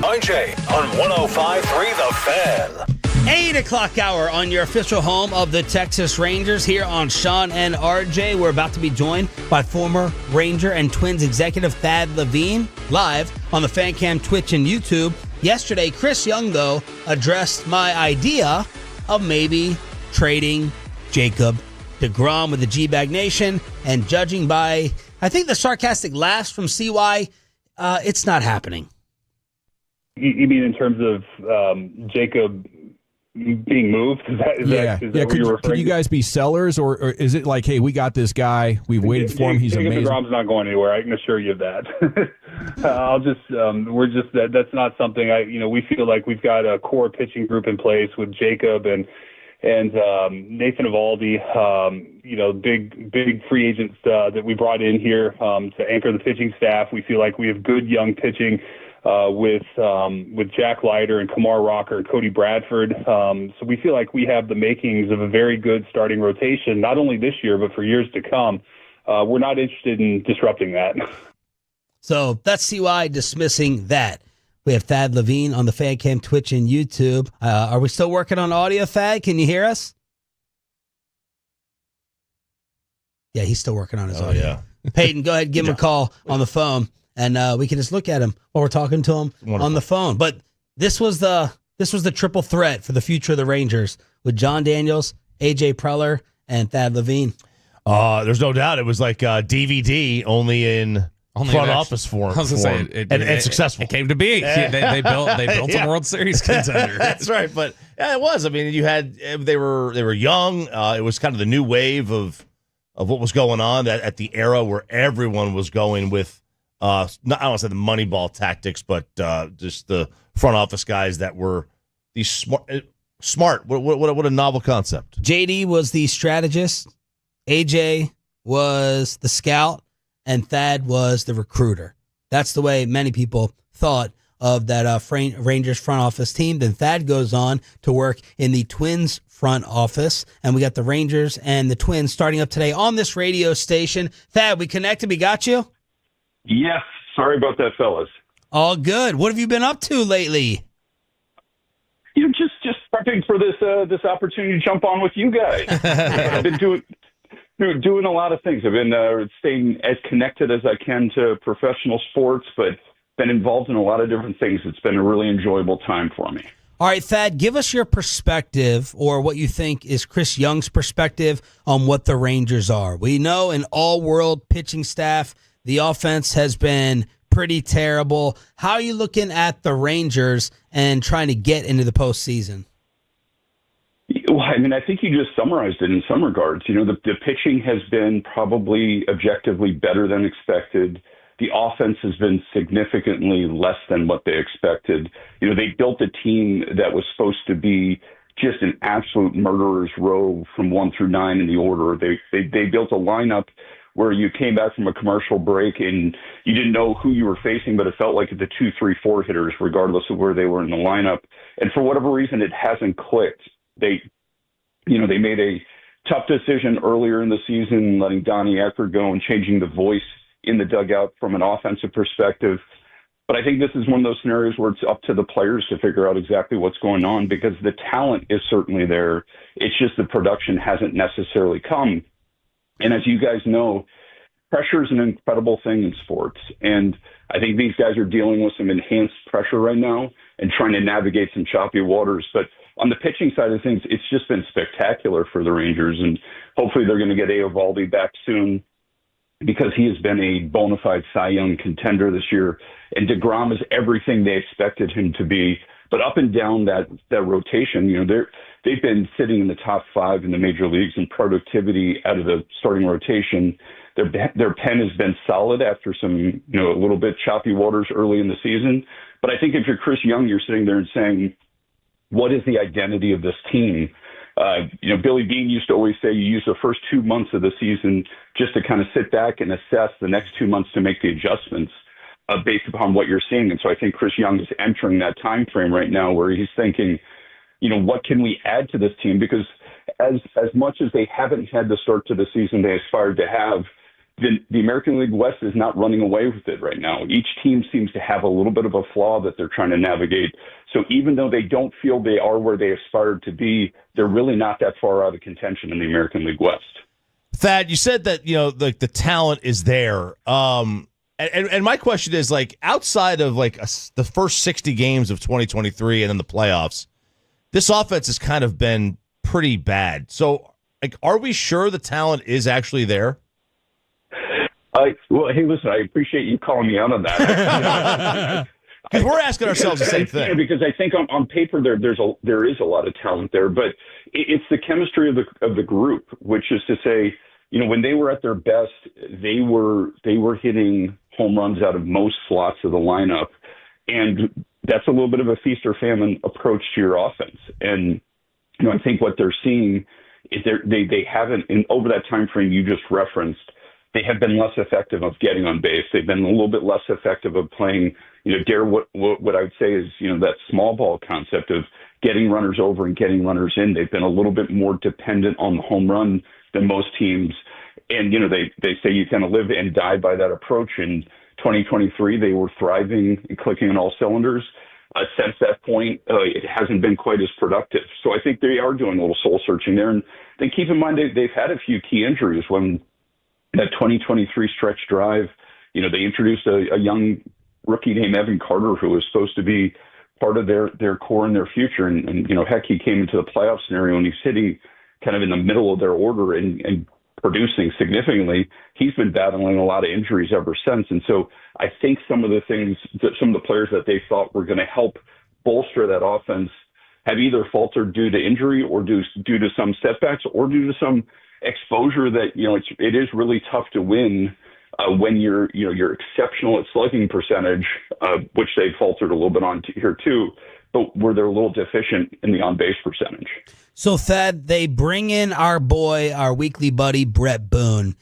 S3: RJ on 105.3 The Fan.
S5: 8 o'clock hour on your official home of the Texas Rangers here on Sean and RJ. We're about to be joined by former Ranger and Twins executive Thad Levine live on the Fancam Twitch and YouTube. Yesterday, Chris Young, though, addressed my idea of maybe trading Jacob deGrom with the G-Bag Nation, and judging by, I think, the sarcastic laughs from CY, it's not happening.
S11: You mean in terms of Jacob being moved? Is that what you're referring
S4: could you guys be sellers, or is it like, hey, we got this guy, we've waited for him, he's amazing?
S11: Jacob deGrom's not going anywhere. I can assure you of that. That's not something we feel like we've got a core pitching group in place with Jacob and Nathan Eovaldi, big free agents that we brought in here to anchor the pitching staff. We feel like we have good young pitching with Jack Leiter and Kamar Rocker and Cody Bradford. So we feel like we have the makings of a very good starting rotation, not only this year, but for years to come. We're not interested in disrupting that.
S5: So that's CY dismissing that. We have Thad Levine on the Fancam Twitch and YouTube. Are we still working on audio, Thad? Can you hear us? Yeah, he's still working on his audio.
S6: Yeah.
S5: Peyton, go ahead, give him a call on the phone, and we can just look at him while we're talking to him on the phone. But this was the triple threat for the future of the Rangers with John Daniels, AJ Preller, and Thad Levine.
S6: There's no doubt it was like DVD only in front office form.
S7: I was going to say,
S6: and successful.
S7: It came to be. They built a World Series contender.
S6: That's right. But yeah, it was. I mean, they were young. It was kind of the new wave of what was going on at the era where everyone was going with I don't want to say the Moneyball tactics, but just the front office guys that were these smart. What a novel concept.
S5: JD was the strategist, AJ was the scout, and Thad was the recruiter. That's the way many people thought of that Rangers front office team. Then Thad goes on to work in the Twins front office, and we got the Rangers and the Twins starting up today on this radio station. Thad, we connected. We got you?
S14: Yes. Sorry about that, fellas.
S5: All good. What have you been up to lately?
S14: Just prepping for this opportunity to jump on with you guys. I've been doing a lot of things. I've been staying as connected as I can to professional sports, but been involved in a lot of different things. It's been a really enjoyable time for me.
S5: All right, Thad, give us your perspective, or what you think is Chris Young's perspective on what the Rangers are. We know an all-world pitching staff. The offense has been pretty terrible. How are you looking at the Rangers and trying to get into the postseason?
S14: Well, I mean, I think you just summarized it in some regards. The pitching has been probably objectively better than expected. The offense has been significantly less than what they expected. They built a team that was supposed to be just an absolute murderer's row from 1 through 9 in the order. They built a lineup where you came back from a commercial break and you didn't know who you were facing, but it felt like the 2, 3, 4 hitters, regardless of where they were in the lineup. And for whatever reason, it hasn't clicked. They made a tough decision earlier in the season, letting Donnie Eckert go and changing the voice in the dugout from an offensive perspective. But I think this is one of those scenarios where it's up to the players to figure out exactly what's going on, because the talent is certainly there. It's just the production hasn't necessarily come. And as you guys know, pressure is an incredible thing in sports. And I think these guys are dealing with some enhanced pressure right now and trying to navigate some choppy waters. But on the pitching side of things, it's just been spectacular for the Rangers. And hopefully they're going to get Eovaldi back soon, because he has been a bona fide Cy Young contender this year. And DeGrom is everything they expected him to be. But up and down that rotation, they've been sitting in the top 5 in the major leagues in productivity out of the starting rotation. Their pen has been solid after some, a little bit choppy waters early in the season. But I think if you're Chris Young, you're sitting there and saying, what is the identity of this team? Billy Beane used to always say you use the first 2 months of the season just to kind of sit back and assess the next 2 months to make the adjustments based upon what you're seeing. And so I think Chris Young is entering that time frame right now where he's thinking, what can we add to this team? Because as much as they haven't had the start to the season they aspired to have, the American League West is not running away with it right now. Each team seems to have a little bit of a flaw that they're trying to navigate. So even though they don't feel they are where they aspired to be, they're really not that far out of contention in the American League West.
S6: Thad, you said that, the talent is there. And my question is, outside of the first 60 games of 2023 and then the playoffs, this offense has kind of been pretty bad. So, are we sure the talent is actually there?
S14: Well, hey, listen, I appreciate you calling me out on that.
S6: Because we're asking ourselves the same thing.
S14: Because I think on paper there is a lot of talent there, but it's the chemistry of the group, which is to say, when they were at their best, they were hitting home runs out of most slots of the lineup, and that's a little bit of a feast or famine approach to your offense. And I think what they're seeing is they haven't, over that time frame you just referenced, they have been less effective of getting on base. They've been a little bit less effective of playing, what I would say is, that small ball concept of getting runners over and getting runners in. They've been a little bit more dependent on the home run than most teams. And, they say you kind of live and die by that approach. In 2023, they were thriving and clicking on all cylinders. Since that point, it hasn't been quite as productive. So I think they are doing a little soul searching there. And then keep in mind, they've had a few key injuries. When that 2023 stretch drive, they introduced a young rookie named Evan Carter, who was supposed to be part of their core and their future. And heck, he came into the playoff scenario and he's sitting kind of in the middle of their order and producing significantly. He's been battling a lot of injuries ever since. And so I think some of the players that they thought were going to help bolster that offense have either faltered due to injury or due to some setbacks or due to some exposure that, it is really tough to win when you're exceptional at slugging percentage, which they faltered a little bit on here too, but where they're a little deficient in the on-base percentage.
S5: So, Thad, they bring in our boy, our weekly buddy, Brett Boone.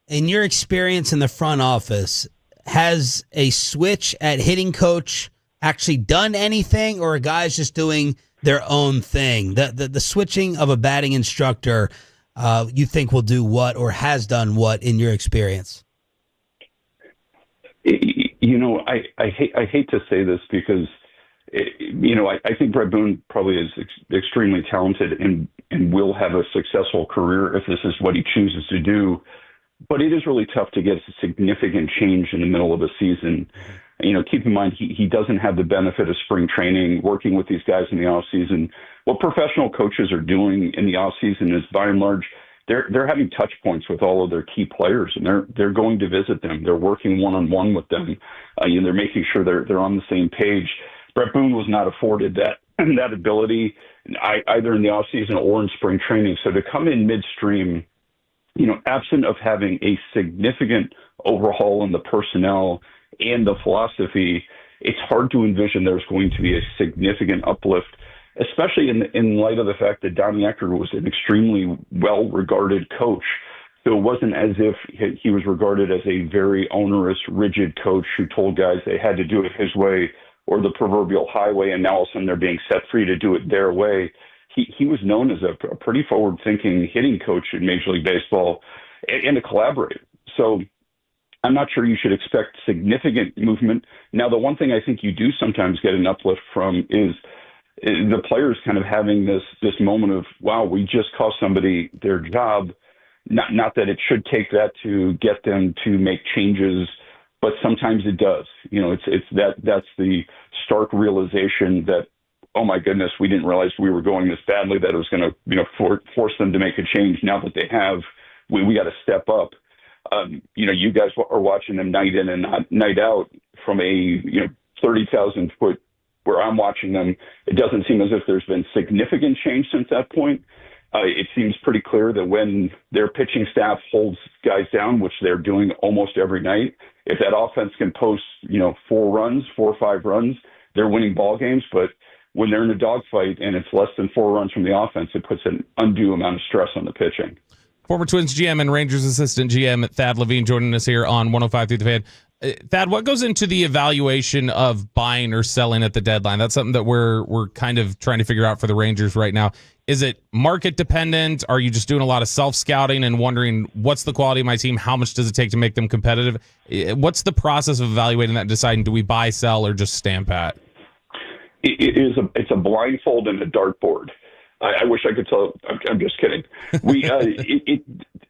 S5: In your experience in the front office, has a switch at hitting coach actually done anything, or are guys just doing their own thing? The switching of a batting instructor, you think will do what or has done what in your experience?
S14: I hate to say this because, I think Brett Boone probably is extremely talented and will have a successful career if this is what he chooses to do. But it is really tough to get a significant change in the middle of a season. Keep in mind, he doesn't have the benefit of spring training, working with these guys in the off season. What professional coaches are doing in the off season is, by and large, they're having touch points with all of their key players, and they're going to visit them. They're working one-on-one with them. They're making sure they're on the same page. Brett Boone was not afforded that ability either in the off season or in spring training. So to come in midstream, absent of having a significant overhaul in the personnel and the philosophy, it's hard to envision there's going to be a significant uplift, especially in light of the fact that Donnie Eckert was an extremely well-regarded coach. So it wasn't as if he was regarded as a very onerous, rigid coach who told guys they had to do it his way or the proverbial highway, and now all of a sudden they're being set free to do it their way. He was known as a pretty forward-thinking hitting coach in Major League Baseball and a collaborator. So I'm not sure you should expect significant movement. Now, the one thing I think you do sometimes get an uplift from is the players kind of having this moment of, wow, we just cost somebody their job. Not that it should take that to get them to make changes, but sometimes it does. That's the stark realization that, oh my goodness, we didn't realize we were going this badly, that it was going to force them to make a change. Now that they have, we got to step up. You guys are watching them night in and night out from a 30,000 foot where I'm watching them. It doesn't seem as if there's been significant change since that point. It seems pretty clear that when their pitching staff holds guys down, which they're doing almost every night, if that offense can post 4 or 5 runs, they're winning ball games. But when they're in a dogfight and it's less than 4 runs from the offense, it puts an undue amount of stress on the pitching.
S7: Former Twins GM and Rangers assistant GM Thad Levine joining us here on 105 through the Fan. Thad, what goes into the evaluation of buying or selling at the deadline? That's something that we're kind of trying to figure out for the Rangers right now. Is it market dependent? Are you just doing a lot of self-scouting and wondering what's the quality of my team? How much does it take to make them competitive? What's the process of evaluating that and deciding, do we buy, sell, or just stand pat?
S14: It's a blindfold and a dartboard. I wish I could tell. I'm just kidding.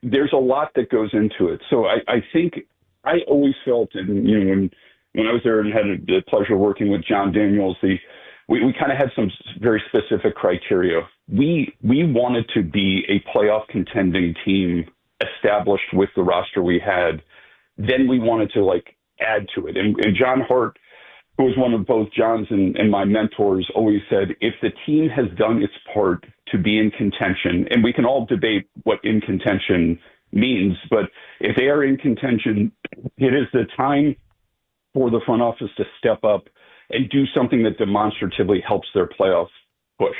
S14: There's a lot that goes into it. So I think I always felt, and when I was there and had the pleasure of working with John Daniels, we kind of had some very specific criteria. We wanted to be a playoff contending team established with the roster we had. Then we wanted to add to it. And John Hart, who was one of both John's and my mentors, always said, if the team has done its part to be in contention, and we can all debate what in contention means, but if they are in contention, it is the time for the front office to step up and do something that demonstratively helps their playoff push.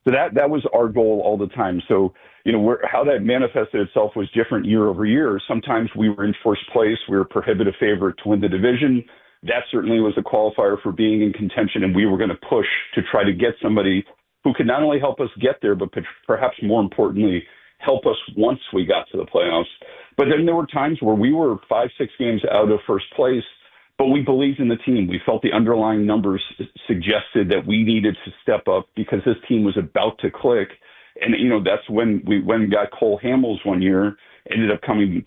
S14: So that was our goal all the time. So, how that manifested itself was different year over year. Sometimes we were in first place. We were a prohibitive favorite to win the division. That certainly was a qualifier for being in contention, and we were going to push to try to get somebody who could not only help us get there, but perhaps more importantly, help us once we got to the playoffs. But then there were times where we were 5-6 games out of first place, but we believed in the team. We felt the underlying numbers suggested that we needed to step up because this team was about to click. And, that's when we went and got Cole Hamels one year, ended up coming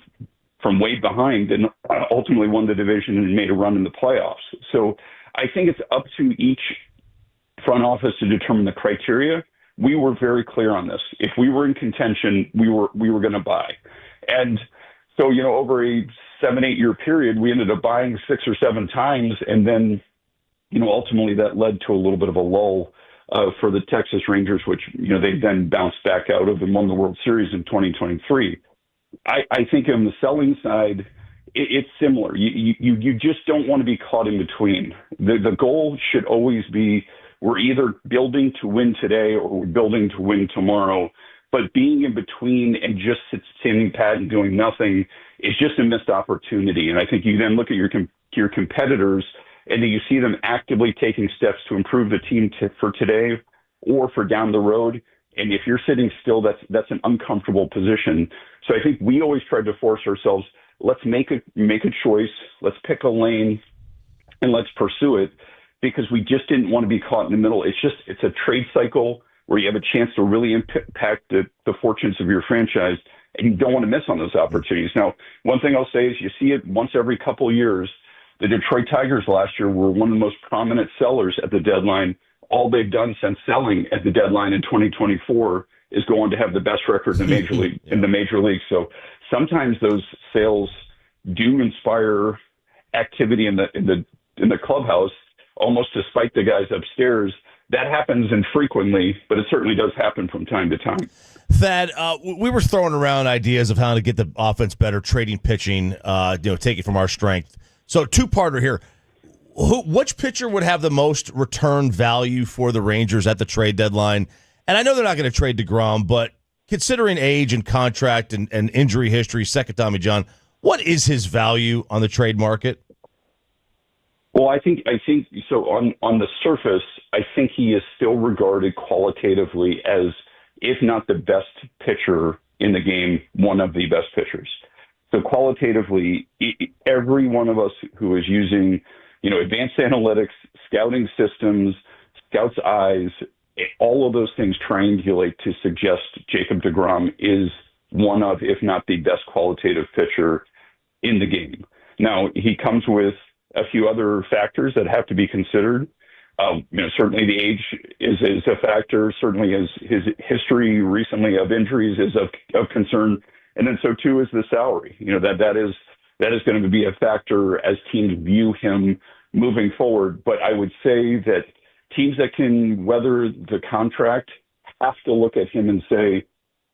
S14: from way behind and ultimately won the division and made a run in the playoffs. So I think it's up to each front office to determine the criteria. We were very clear on this. If we were in contention, we were going to buy. And so, over a 7-8 year period, we ended up buying 6 or 7 times. And then, ultimately that led to a little bit of a lull for the Texas Rangers, which, they then bounced back out of and won the World Series in 2023. I think on the selling side, it's similar. You just don't want to be caught in between. The goal should always be we're either building to win today or we're building to win tomorrow. But being in between and just standing pat and doing nothing is just a missed opportunity. And I think you then look at your competitors and then you see them actively taking steps to improve the team for today or for down the road. And if you're sitting still, that's an uncomfortable position. So I think we always tried to force ourselves, let's make a choice, let's pick a lane, and let's pursue it, because we just didn't want to be caught in the middle. It's a trade cycle where you have a chance to really impact the fortunes of your franchise, and you don't want to miss on those opportunities. Now, one thing I'll say is you see it once every couple of years. The Detroit Tigers last year were one of the most prominent sellers at the deadline. All they've done since selling at the deadline in 2024 is go on to have the best record in the major league. In the major league. So sometimes those sales do inspire activity in the clubhouse, almost despite the guys upstairs. That happens infrequently, but it certainly does happen from time to time.
S6: Thad, we were throwing around ideas of how to get the offense better, trading pitching, taking from our strength. So two-parter here. Which pitcher would have the most return value for the Rangers at the trade deadline? And I know they're not going to trade DeGrom, but considering age and contract and injury history, second Tommy John, what is his value on the trade market?
S14: Well, I think so. On the surface, I think he is still regarded qualitatively as, if not the best pitcher in the game, one of the best pitchers. So qualitatively, every one of us who is using, advanced analytics, scouting systems, scouts' eyes, all of those things triangulate to suggest Jacob deGrom is one of, if not the best qualitative pitcher in the game. Now, he comes with a few other factors that have to be considered. Certainly the age is a factor. Certainly his history recently of injuries is of concern. And then so too is the salary. That is going to be a factor as teams view him moving forward. But I would say that teams that can weather the contract have to look at him and say,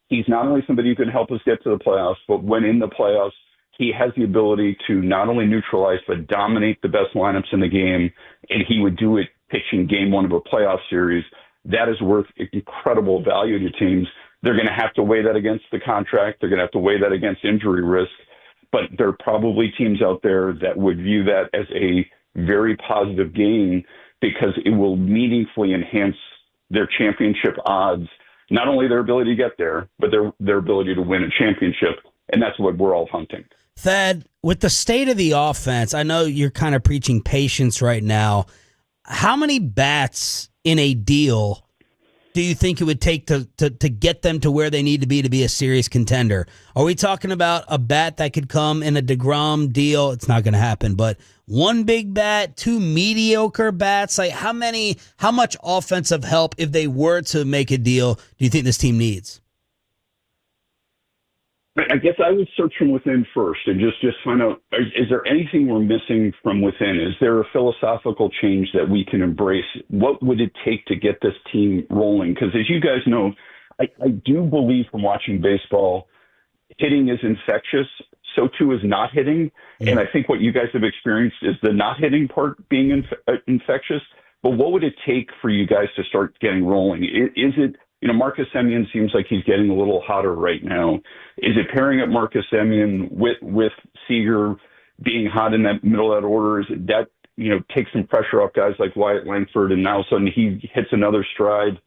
S14: he's not only somebody who can help us get to the playoffs, but when in the playoffs, he has the ability to not only neutralize, but dominate the best lineups in the game. And he would do it pitching game one of a playoff series. That is worth incredible value to teams. They're going to have to weigh that against the contract. They're going to have to weigh that against injury risk. But there are probably teams out there that would view that as a very positive gain because it will meaningfully enhance their championship odds, not only their ability to get there, but their ability to win a championship. And that's what we're all hunting.
S5: Thad, with the state of the offense, I know you're kind of preaching patience right now. How many bats in a deal do you think it would take to get them to where they need to be a serious contender? Are we talking about a bat that could come in a deGrom deal? It's not going to happen, but one big bat, two mediocre bats, like how much offensive help, if they were to make a deal, do you think this team needs?
S14: I guess I would search from within first and just find out, is there anything we're missing from within? Is there a philosophical change that we can embrace? What would it take to get this team rolling? Because as you guys know, I do believe from watching baseball, hitting is infectious. So too is not hitting. And I think what you guys have experienced is the not hitting part being infectious. But what would it take for you guys to start getting rolling? Is it, Marcus Semien seems like he's getting a little hotter right now. Is it pairing up Marcus Semien with Seager being hot in that middle of that order? Is it that, take some pressure off guys like Wyatt Langford and now all of a sudden he hits another stride?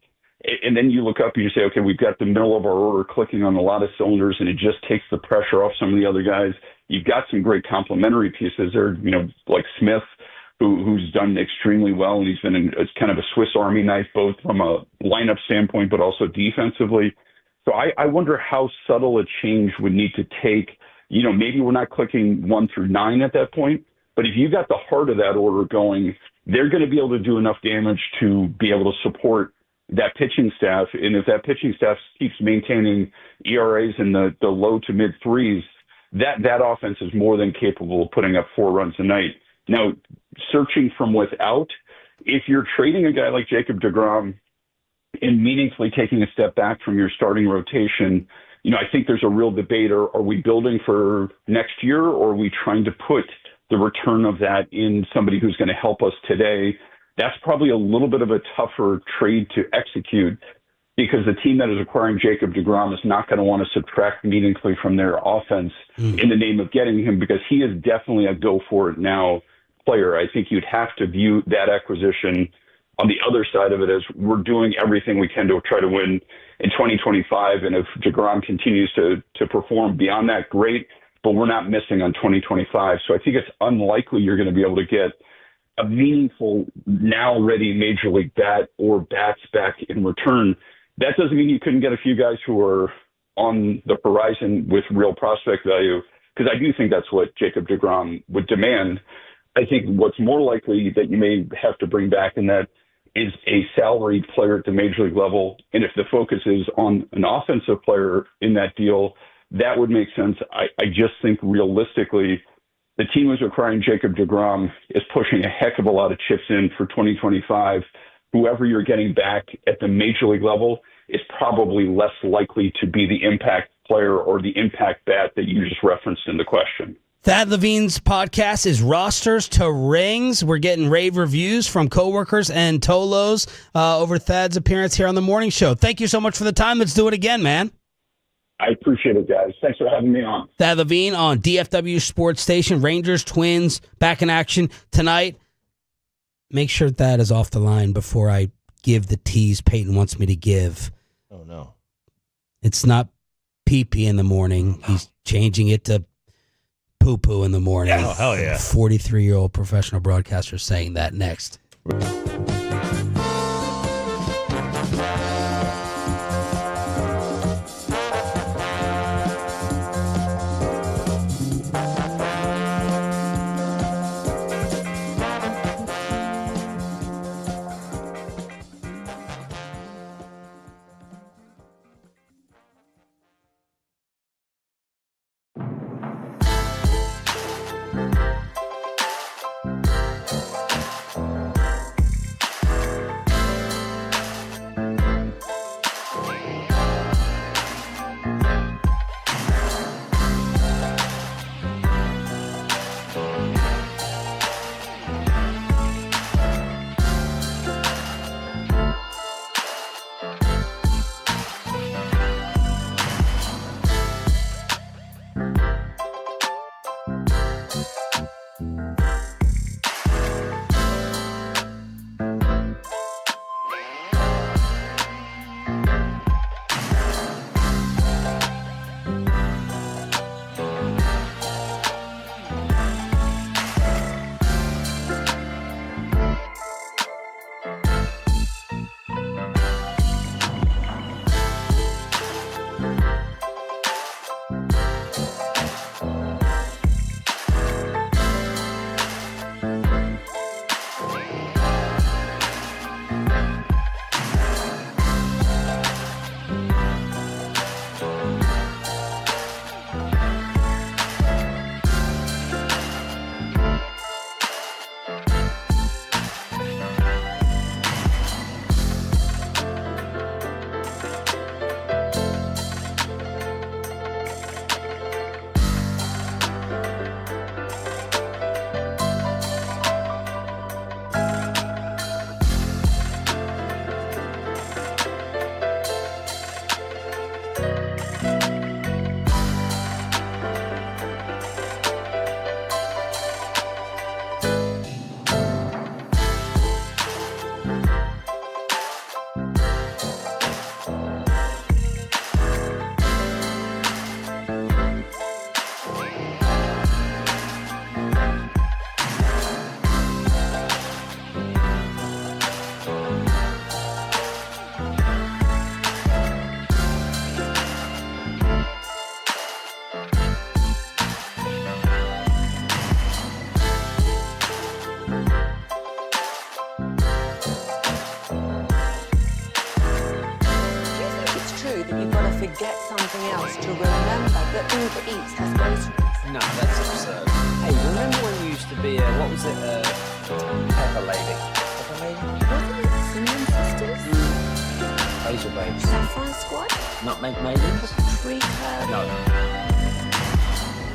S14: And then you look up and you say, okay, we've got the middle of our order clicking on a lot of cylinders and it just takes the pressure off some of the other guys. You've got some great complementary pieces there, like Smith, who's done extremely well, and he's been it's kind of a Swiss Army knife, both from a lineup standpoint, but also defensively. So I wonder how subtle a change would need to take. Maybe we're not clicking 1 through 9 at that point, but if you got the heart of that order going, they're going to be able to do enough damage to be able to support that pitching staff. And if that pitching staff keeps maintaining ERAs in the low to mid threes, that offense is more than capable of putting up 4 runs a night. Now, searching from without, if you're trading a guy like Jacob deGrom and meaningfully taking a step back from your starting rotation, I think there's a real debate. Are we building for next year, or are we trying to put the return of that in somebody who's going to help us today? That's probably a little bit of a tougher trade to execute because the team that is acquiring Jacob deGrom is not going to want to subtract meaningfully from their offense in the name of getting him, because he is definitely a go-for-it-now player. I think you'd have to view that acquisition on the other side of it as we're doing everything we can to try to win in 2025. And if deGrom continues to perform beyond that, great, but we're not missing on 2025. So I think it's unlikely you're going to be able to get a meaningful, now ready major league bat or bats back in return. That doesn't mean you couldn't get a few guys who are on the horizon with real prospect value, because I do think that's what Jacob deGrom would demand. I think what's more likely that you may have to bring back in that is a salaried player at the major league level. And if the focus is on an offensive player in that deal, that would make sense. I just think realistically, the team who's acquiring Jacob deGrom is pushing a heck of a lot of chips in for 2025. Whoever you're getting back at the major league level is probably less likely to be the impact player or the impact bat that you just referenced in the question.
S5: Thad Levine's podcast is Rosters to Rings. We're getting rave reviews from coworkers and Tolos over Thad's appearance here on the morning show. Thank you so much for the time. Let's do it again, man.
S14: I appreciate it, guys. Thanks for having me on.
S5: Thad Levine on DFW Sports Station. Rangers, Twins, back in action tonight. Make sure that is off the line before I give the tease Peyton wants me to give.
S6: Oh, no.
S5: It's not pee-pee in the morning. He's changing it to poo-poo in the morning.
S6: Oh, hell yeah.
S5: 43-year-old professional broadcaster saying that next.
S1: Forget something else to remember that Uber Eats has groceries.
S2: No, that's absurd. Hey, remember when you used to be what was it, Pepper Lady? Pepper Lady?
S1: Wasn't it Cinnamon Sisters?
S2: Hazel Babes.
S1: Saffron Squad?
S2: Nutmeg Maidens?
S1: Pre-curd?
S2: No.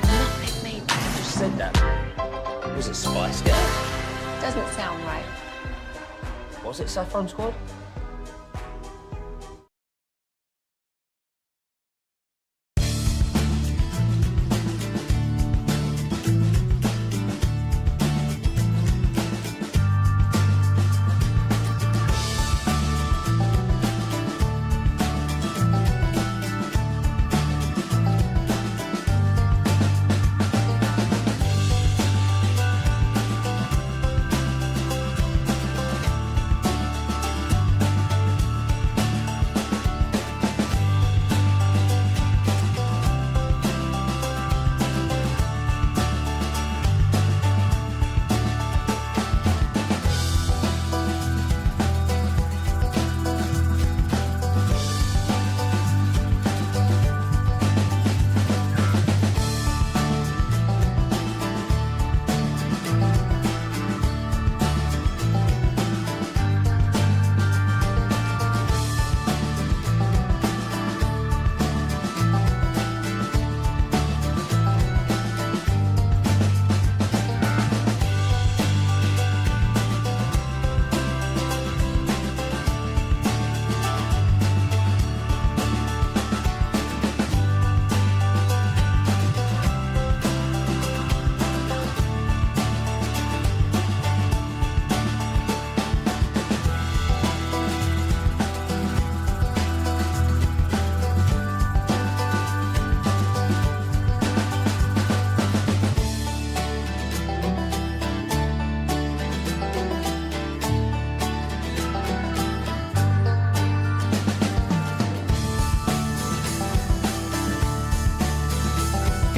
S1: Nutmeg Maidens.
S2: I just said that. Was it Spice Girls?
S1: Doesn't sound right.
S2: Was it Saffron Squad?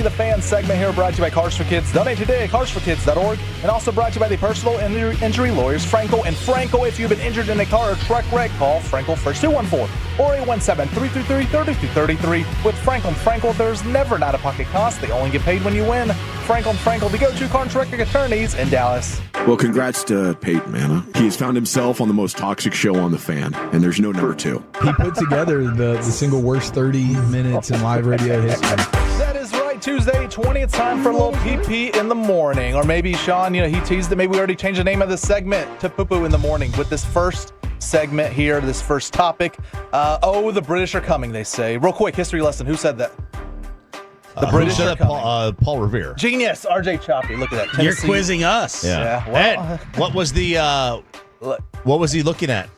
S9: The Fan segment here brought to you by Cars for Kids. Donate today at carsforkids.org, and also brought to you by the personal injury lawyers Franco and Franco. If you've been injured in a car or truck wreck, call Franco first 214-417-333-3233. With Franco and Franco, there's never an out-of-pocket cost. They only get paid when you win. Franco and Franco, the go-to car and truck attorneys in Dallas.
S17: Well, congrats to Peyton Manna. He has found himself on the most toxic show on The Fan, and there's no number 2.
S18: He put together the single worst 30 minutes in live radio history.
S9: That is right. Tuesday, 20th time for a little PP in the morning. Or maybe, Sean, he teased it. Maybe we already changed the name of the segment to Poo-Poo in the Morning with this first segment here, this first topic. The British are coming, they say. Real quick, history lesson. Who said that? The British are coming.
S6: Paul Revere.
S9: Genius. RJ Choppy. Look at that. Tennessee.
S5: You're quizzing us.
S6: Yeah.
S9: Well,
S6: Ed, what was he looking at?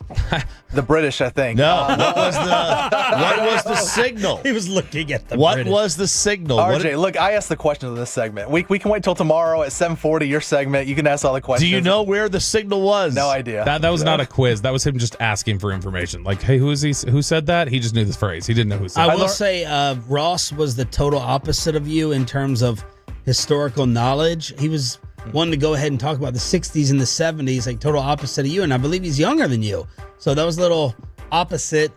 S9: The British, I think.
S6: No. What was the signal?
S5: He was looking at the
S6: What
S5: British.
S6: was the signal?
S9: RJ, look, I asked the questions of this segment. We can wait till tomorrow at 7:40, your segment. You can ask all the questions.
S6: Do you know where the signal was?
S9: No idea.
S7: That was not a quiz. That was him just asking for information. Like, hey, who said that? He just knew this phrase. He didn't know who said it.
S5: I will say Ross was the total opposite of you in terms of historical knowledge. He was wanting to go ahead and talk about the 60s and the 70s, like total opposite of you. And I believe he's younger than you. So that was a little opposite.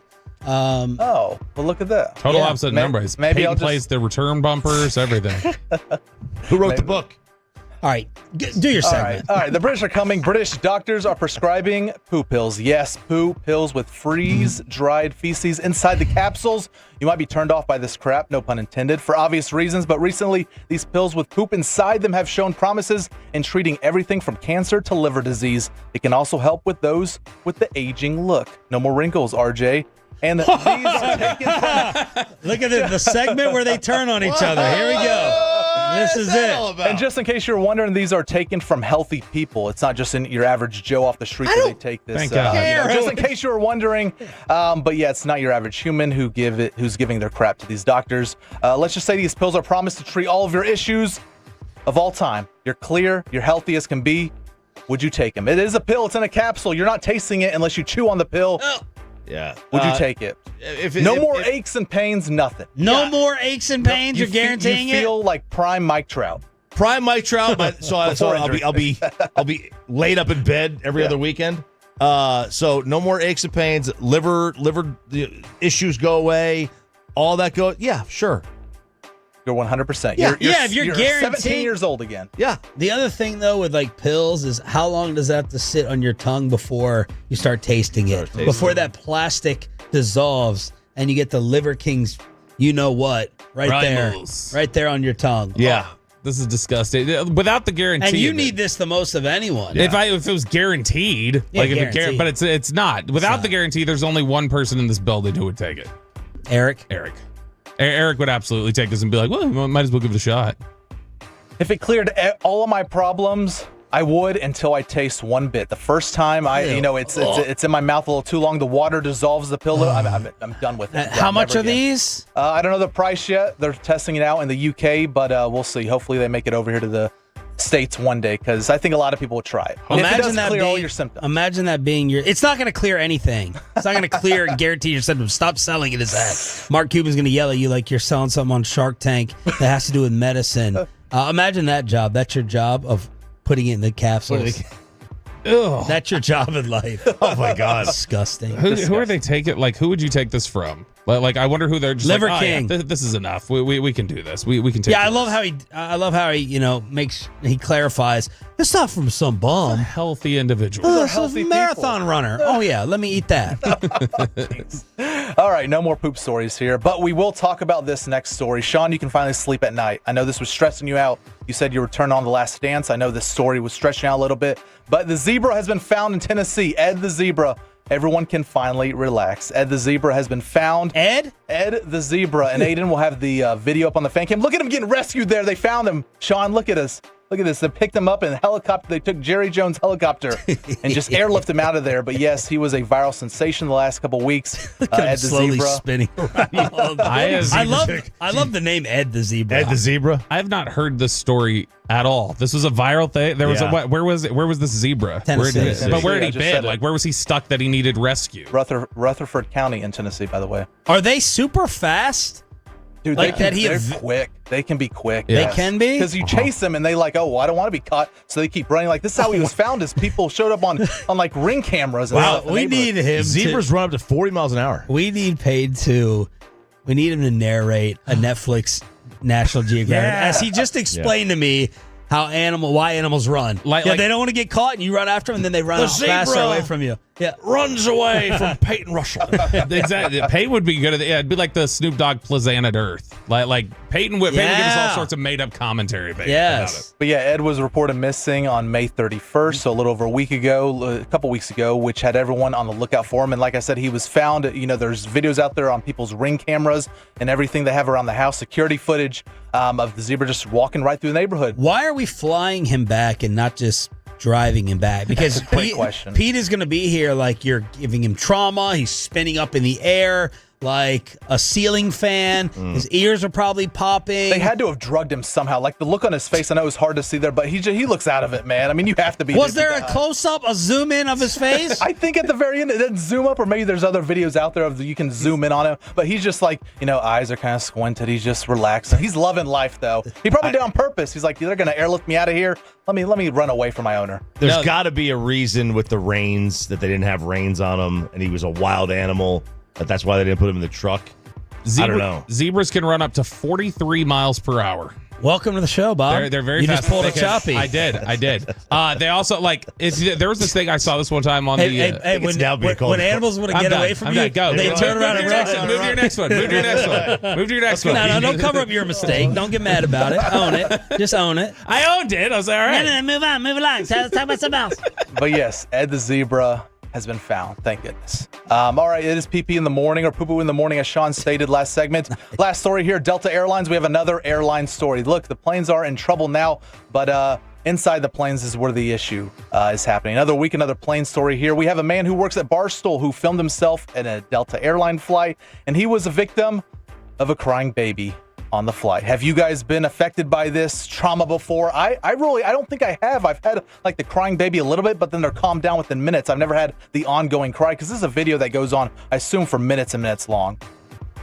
S9: Well, look at that.
S7: Total opposite numbers.
S9: Maybe
S7: Peyton
S9: I'll
S7: plays the return bumpers, everything.
S6: Who wrote the book?
S5: All right, do your segment.
S9: All right. The British are coming. British doctors are prescribing poo pills. Yes, poo pills with freeze-dried feces inside the capsules. You might be turned off by this crap, no pun intended, for obvious reasons, but recently these pills with poop inside them have shown promises in treating everything from cancer to liver disease. It can also help with those with the aging look. No more wrinkles, RJ. And these are taken from...
S5: Look at the segment where they turn on each other. Here we go. This is it.
S9: And just in case you're wondering, these are taken from healthy people. It's not just in your average Joe off the street that they take this.
S7: Thank God.
S9: Just in case you were wondering. But yeah, it's not your average human who's giving their crap to these doctors. Let's just say these pills are promised to treat all of your issues of all time. You're clear. You're healthy as can be. Would you take them? It is a pill. It's in a capsule. You're not tasting it unless you chew on the pill.
S6: Yeah.
S9: Would you take it? No more aches and pains, nothing.
S5: No more aches and pains. You're guaranteeing
S9: you feel like prime Mike Trout.
S6: Prime Mike Trout, but so I'll be laid up in bed every other weekend. So no more aches and pains. Liver issues go away. All that go. Yeah, sure.
S9: You're 100%.
S5: If you're guaranteed
S9: 17 years old again.
S6: Yeah.
S5: The other thing though with like pills is how long does that have to sit on your tongue before you start tasting it? Before that plastic dissolves and you get the Liver King's right there on your tongue.
S7: Yeah. This is disgusting. Without the guarantee.
S5: And you need this the most of anyone.
S7: If it was guaranteed,
S5: guaranteed.
S7: But it's not. Without the guarantee, there's only one person in this building who would take it.
S5: Eric.
S7: Eric would absolutely take this and be like, well, might as well give it a shot.
S9: If it cleared all of my problems, I would until I taste one bit. The first time it's in my mouth a little too long. The water dissolves the pill. I'm done with it.
S5: How much are these?
S9: I don't know the price yet. They're testing it out in the UK, but we'll see. Hopefully they make it over here to the States one day because I think a lot of people will try it.
S5: Imagine that
S9: clear
S5: being
S9: all your symptoms.
S5: Imagine that being your. It's not going to clear anything. It's not going to clear and guarantee your symptoms. Stop selling it as that. Mark Cuban's going to yell at you like you're selling something on Shark Tank that has to do with medicine. Imagine that job. That's your job of putting it in the capsules. That's your job in life.
S6: Oh my God,
S5: disgusting.
S7: Who are they taking? Like, who would you take this from? Like, I wonder who they're just
S5: Liver
S7: like,
S5: King.
S7: this is enough. We can do this. We can take.
S5: Yeah,
S7: this.
S5: I love how he he clarifies it's not from some bum.
S7: Healthy individual.
S5: It's a marathon runner. Oh yeah, let me eat that.
S9: All right, no more poop stories here, but we will talk about this next story. Sean, you can finally sleep at night. I know this was stressing you out. You said you were turned on The Last Dance. I know this story was stretching out a little bit, but the zebra has been found in Tennessee. Ed the zebra. Everyone can finally relax. Ed the zebra has been found.
S5: Ed
S9: the zebra. And Aiden will have the video up on the fan cam. Look at him getting rescued there. They found him. Sean, look at us. Look at this. They picked him up in a helicopter. They took Jerry Jones' helicopter and just airlifted him out of there. But yes, he was a viral sensation the last couple of weeks.
S5: Ed the
S9: slowly
S5: zebra. Spinning around. I love the name Ed the zebra.
S6: Ed the zebra.
S7: I have not heard this story at all. This was a viral thing. There was where was this zebra?
S5: Tennessee.
S7: But where had he been? Like, where was he stuck that he needed rescue?
S9: Rutherford County in Tennessee, by the way.
S5: Are they super fast?
S9: Dude,
S5: Like
S9: they're quick. They can be quick.
S5: They can be?
S9: Because you chase them and they like, oh, well, I don't want to be caught. So they keep running. Like, this is how he was found, is people showed up on like ring cameras. And
S5: Wow,
S9: stuff.
S5: we need him.
S6: Zebras run up to 40 miles an hour.
S5: We need him to narrate a Netflix National Geographic.
S6: Yeah.
S5: As he just explained to me why animals run.
S7: Like
S5: they don't want to get caught and you run after them and then they run faster away from you. Yeah.
S6: Runs away from Peyton Russell.
S7: Exactly. Peyton would be good at it. Yeah, it'd be like the Snoop Dogg Planet Earth. Like Peyton would give us all sorts of made up commentary about it.
S9: But yeah, Ed was reported missing on May 31st, so a little over a couple weeks ago, which had everyone on the lookout for him. And like I said, he was found. There's videos out there on people's ring cameras and everything they have around the house, security footage of the zebra just walking right through the neighborhood.
S5: Why are we flying him back and not just driving him back? Because
S9: great question.
S5: Pete is going to be here like you're giving him trauma. He's spinning up in the air like a ceiling fan. His ears are probably popping.
S9: They had to have drugged him somehow. Like the look on his face, I know it's hard to see there, but he looks out of it, man. I mean, you have to be.
S5: Was there a close-up, a zoom-in of his face?
S9: I think at the very end it didn't zoom up, or maybe there's other videos out there you can zoom in on him. But he's just like, eyes are kind of squinted. He's just relaxing. He's loving life, though. He probably did it on purpose. He's like, they're going to airlift me out of here. Let me run away from my owner.
S6: There's got to be a reason with the reins that they didn't have reins on him, and he was a wild animal. That's why they didn't put him in the truck. I don't know.
S7: Zebras can run up to 43 miles per hour.
S5: Welcome to the show, Bob.
S7: They're very
S5: you
S7: fast.
S5: just pulled a choppy.
S7: I did. They also there was this thing I saw this one time on
S5: when animals want to get away from you,
S7: go.
S5: They turn around and run.
S7: Move to your next one. Move to your next one. Move to your next one.
S5: No, don't cover up your mistake. Don't get mad about it. Own it. Just own it.
S7: I owned it. I was like, all right.
S5: No, move on. Move along. Talk about something else.
S9: But yes, Ed the zebra has been found. Thank goodness. All right, it is PP in the morning, or poo-poo in the morning, as Sean stated last segment. Last story here, Delta Airlines. We have another airline story. Look, the planes are in trouble now, but inside the planes is where the issue is happening. Another week, another plane story here. We have a man who works at Barstool who filmed himself in a Delta airline flight, and he was a victim of a crying baby on the flight. Have you guys been affected by this trauma before? I don't think I have. I've had like the crying baby a little bit, but then they're calmed down within minutes. I've never had the ongoing cry, because this is a video that goes on, I assume, for minutes and minutes long.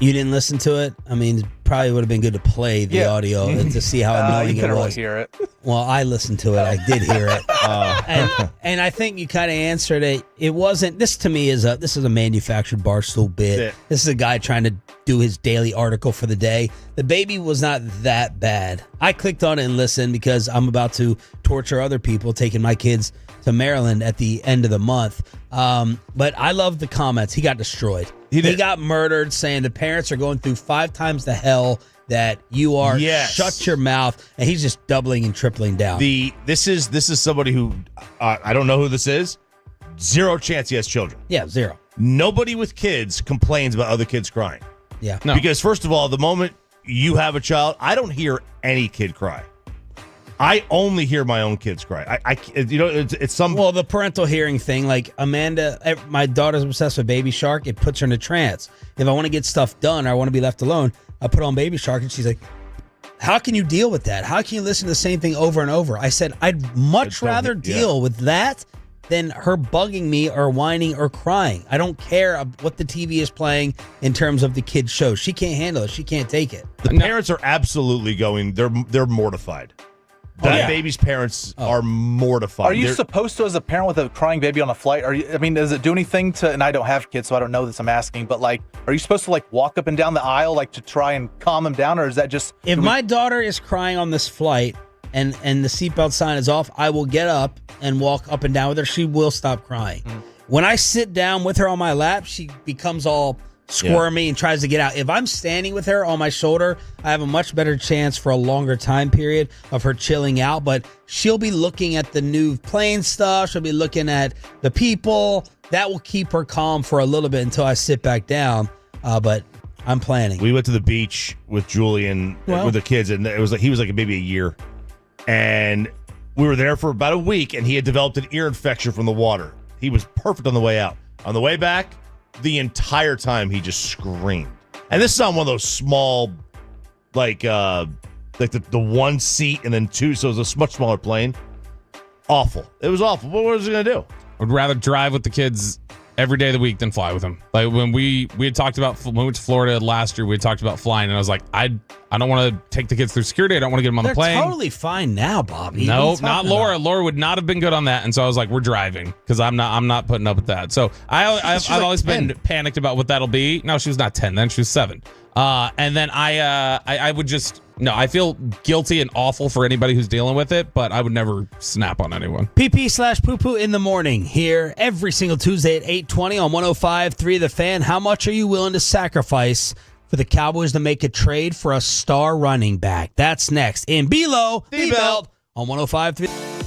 S5: You didn't listen to it? I mean, it probably would have been good to play the audio and to see how annoying it was.
S9: Hear it.
S5: Well, I listened to it. I did hear it. And I think you kind of answered it. It wasn't. This to me is this is a manufactured Barstool bit. This is a guy trying to do his daily article for the day. The baby was not that bad. I clicked on it and listened because I'm about to torture other people, taking my kids to Maryland at the end of the month. But I love the comments. He got destroyed. He got murdered, saying the parents are going through 5 times the hell that you are.
S6: Yes.
S5: Shut your mouth. And he's just doubling and tripling down.
S6: This is somebody who I don't know who this is. Zero chance he has children.
S5: Yeah, zero.
S6: Nobody with kids complains about other kids crying.
S5: Yeah.
S7: No.
S6: Because first of all, the moment you have a child, I don't hear any kid cry. I only hear my own kids cry. It's some.
S5: Well, the parental hearing thing, like Amanda, my daughter's obsessed with Baby Shark. It puts her in a trance. If I want to get stuff done or I want to be left alone, I put on Baby Shark and she's like, how can you deal with that? How can you listen to the same thing over and over? I said, I'd much rather deal with that than her bugging me or whining or crying. I don't care what the TV is playing in terms of the kids' show. She can't handle it. She can't take it.
S6: The parents are absolutely going. They're mortified. That baby's parents are mortified.
S9: Are you supposed to, as a parent with a crying baby on a flight, does it do anything to, and I don't have kids, so I don't know this, I'm asking, but like, are you supposed to like walk up and down the aisle like to try and calm them down, or is that just...
S5: If my daughter is crying on this flight and the seatbelt sign is off, I will get up and walk up and down with her. She will stop crying. When I sit down with her on my lap, she becomes all squirmy and tries to get out. If I'm standing with her on my shoulder, I have a much better chance for a longer time period of her chilling out, but she'll be looking at the new plane stuff. She'll be looking at the people. That will keep her calm for a little bit until I sit back down. But I'm planning.
S6: We went to the beach with Julian with the kids, and it was like he was like maybe a year, and we were there for about a week, and he had developed an ear infection from the water. He was perfect on the way out. On the way back, the entire time he just screamed. And this is on one of those small, like the one seat and then two, so it was a much smaller plane. Awful. It was awful. What was he gonna do?
S7: I'd rather drive with the kids every day of the week than fly with him. Like when we had talked about when we went to Florida last year, we had talked about flying, and I was like, I don't want to take the kids through security. I don't want to get them on the plane.
S5: They're totally fine now, Bobby.
S7: No, not Laura. Laura would not have been good on that, and so I was like, we're driving because I'm not putting up with that. So I've always been panicked about what that'll be. No, she was not 10 then; she was 7. And then I would just. No, I feel guilty and awful for anybody who's dealing with it, but I would never snap on anyone.
S5: PP/poo-poo in the morning here every single Tuesday at 8:20 on 105.3 The Fan. How much are you willing to sacrifice for the Cowboys to make a trade for a star running back? That's next in Below the Belt on 105.3.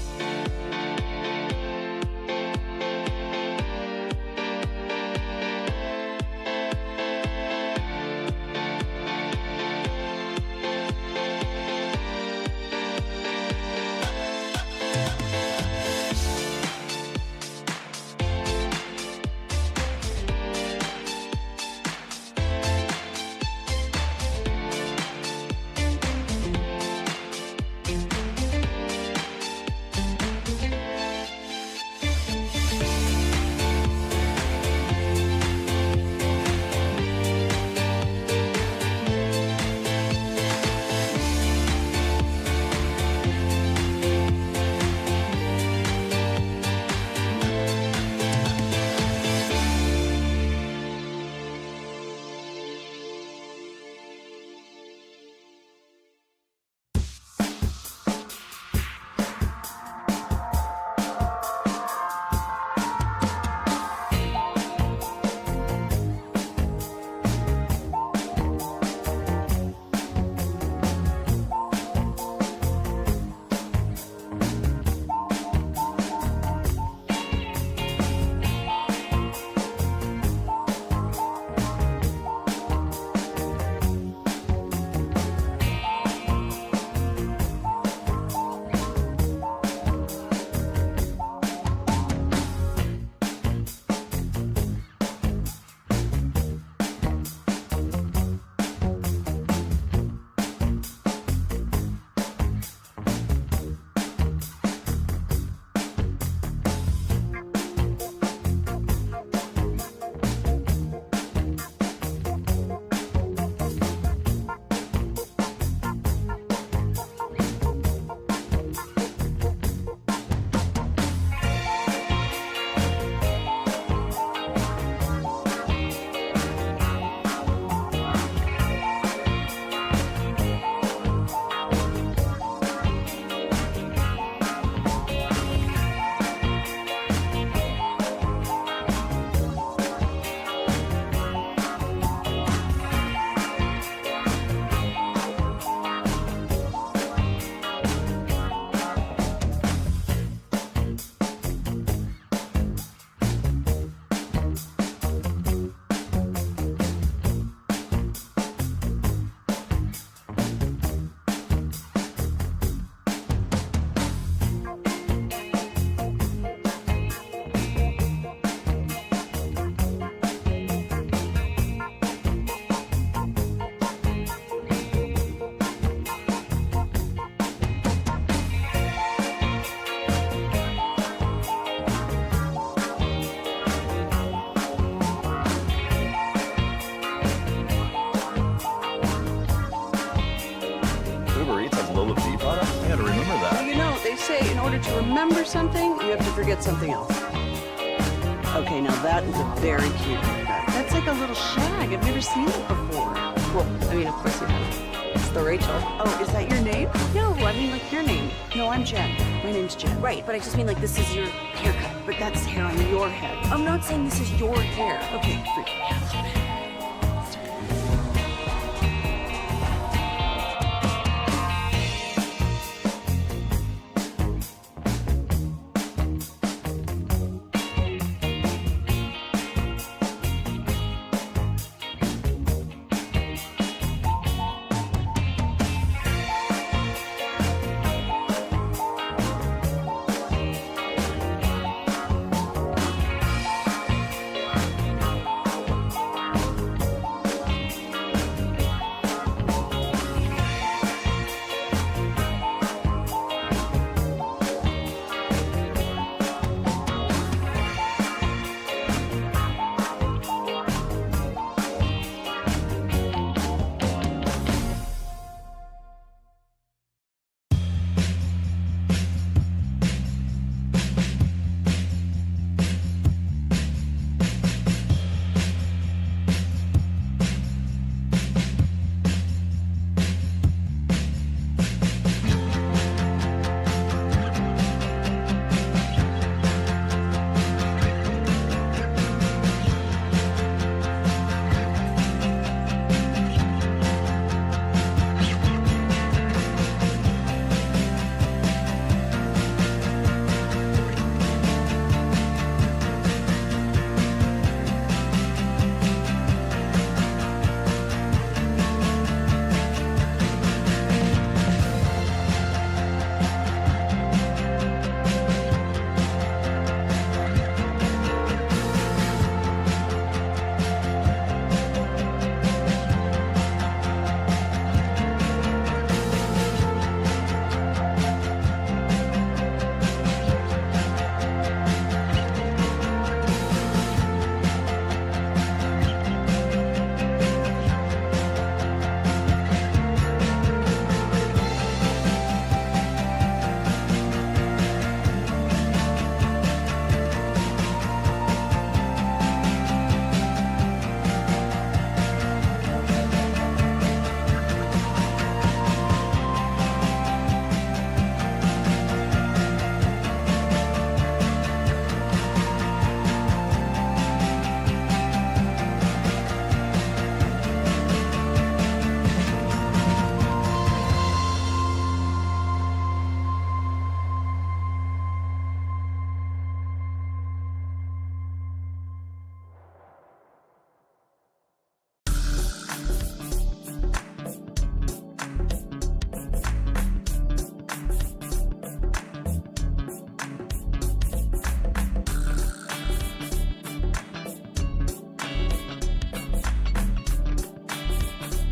S15: To remember something, you have to forget something else. Okay, now that is a very cute haircut. That's like a little shag. I've never seen it before. Well, I mean, of course you have. It's the Rachel. Oh, is that your name? No, I mean like your name. No, I'm Jen. My name's Jen.
S16: Right, but I just mean like this is your haircut.
S15: But that's hair on your head.
S16: I'm not saying this is your hair.
S15: Okay, freak me out a little bit.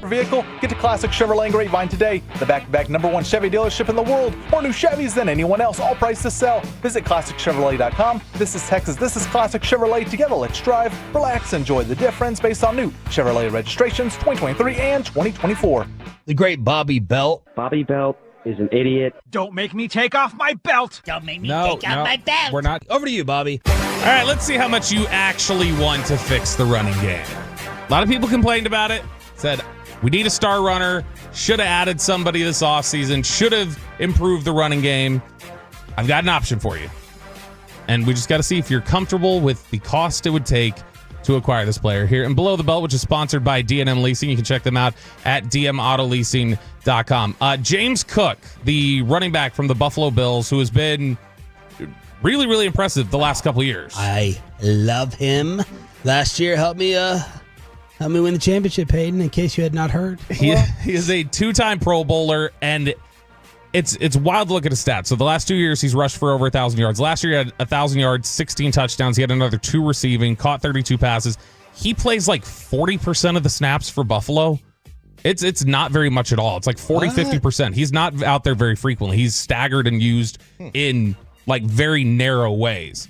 S9: your vehicle? Get to Classic Chevrolet in Grapevine today, the back-to-back #1 Chevy dealership in the world. More new Chevys than anyone else, all priced to sell. Visit ClassicChevrolet.com. This is Texas. This is Classic Chevrolet. Together, let's drive, relax, enjoy the difference based on new Chevrolet registrations 2023 and 2024.
S5: The great Bobby Belt.
S13: Bobby Belt is an idiot.
S19: Don't make me take off my belt.
S13: Don't make me
S7: No,
S13: take off
S7: no,
S13: my belt.
S7: we're not.
S5: Over to you, Bobby.
S7: All right, let's see how much you actually want to fix the running game. A lot of people complained about it, said, we need a star runner, should have added somebody this offseason, should have improved the running game. I've got an option for you. And we just got to see if you're comfortable with the cost it would take to acquire this player here. And Below the Belt, which is sponsored by D&M Leasing. You can check them out at dmautoleasing.com. James Cook, the running back from the Buffalo Bills, who has been really, really impressive the last couple of years.
S5: I love him. Last year helped me win the championship, Hayden, in case you had not heard.
S7: He is a two-time Pro Bowler, and it's wild to look at his stats. So the last 2 years, he's rushed for over 1,000 yards. Last year, he had 1,000 yards, 16 touchdowns. He had another 2 receiving, caught 32 passes. He plays like 40% of the snaps for Buffalo. It's not very much at all. It's like 50%. He's not out there very frequently. He's staggered and used in like very narrow ways.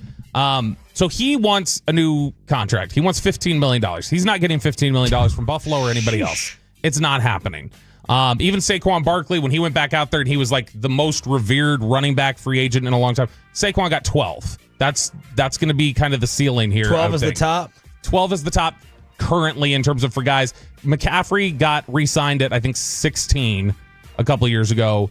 S7: So he wants a new contract. He wants $15 million. He's not getting $15 million from Buffalo or anybody else. It's not happening. Even Saquon Barkley, when he went back out there and he was like the most revered running back free agent in a long time, Saquon got 12. That's going to be kind of the ceiling here.
S5: 12 is the top?
S7: 12 is the top currently in terms of for guys. McCaffrey got re-signed at, I think, 16 a couple of years ago.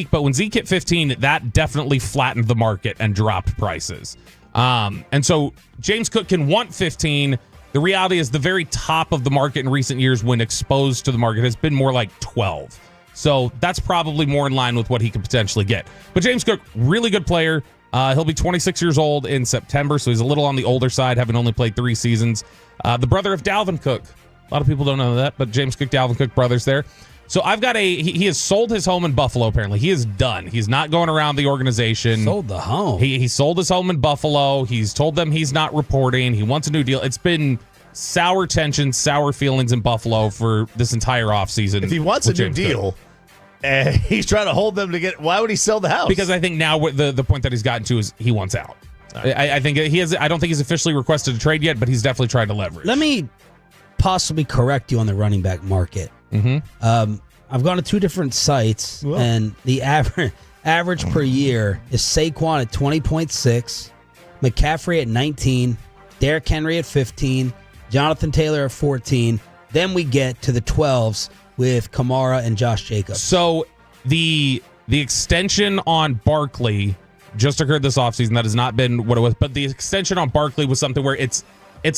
S7: But when Zeke hit 15, that definitely flattened the market and dropped prices. And so James Cook can want 15. The reality is the very top of the market in recent years when exposed to the market has been more like 12. So that's probably more in line with what he could potentially get. But James Cook, really good player. He'll be 26 years old in September, so he's a little on the older side, having only played 3 seasons. The brother of Dalvin Cook. A lot of people don't know that, but James Cook, Dalvin Cook brothers there. So I've got he has sold his home in Buffalo, apparently. He is done. He's not going around the organization.
S5: Sold the home?
S7: He sold his home in Buffalo. He's told them he's not reporting. He wants a new deal. It's been sour tensions, sour feelings in Buffalo for this entire offseason.
S6: If he wants a new deal, and he's trying to hold them to get, why would he sell the house?
S7: Because I think now the point that he's gotten to is he wants out. Right. I think he has. I don't think he's officially requested a trade yet, but he's definitely trying to leverage.
S5: Let me possibly correct you on the running back market.
S7: Mm-hmm.
S5: I've gone to 2 different sites, and the average per year is Saquon at 20.6, McCaffrey at 19, Derrick Henry at 15, Jonathan Taylor at 14. Then we get to the 12s with Kamara and Josh Jacobs.
S7: So the extension on Barkley just occurred this offseason. That has not been what it was, but the extension on Barkley was something where it's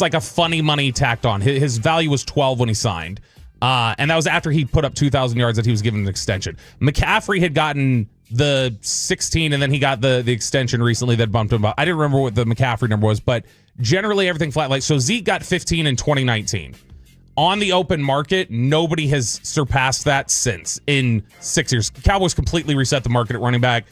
S7: like a funny money tacked on. His value was 12 when he signed. And that was after he put up 2,000 yards that he was given an extension. McCaffrey had gotten the 16, and then he got the extension recently that bumped him up. I didn't remember what the McCaffrey number was, but generally everything flat. Like, so Zeke got 15 in 2019. On the open market, nobody has surpassed that since in 6 years. Cowboys completely reset the market at running back.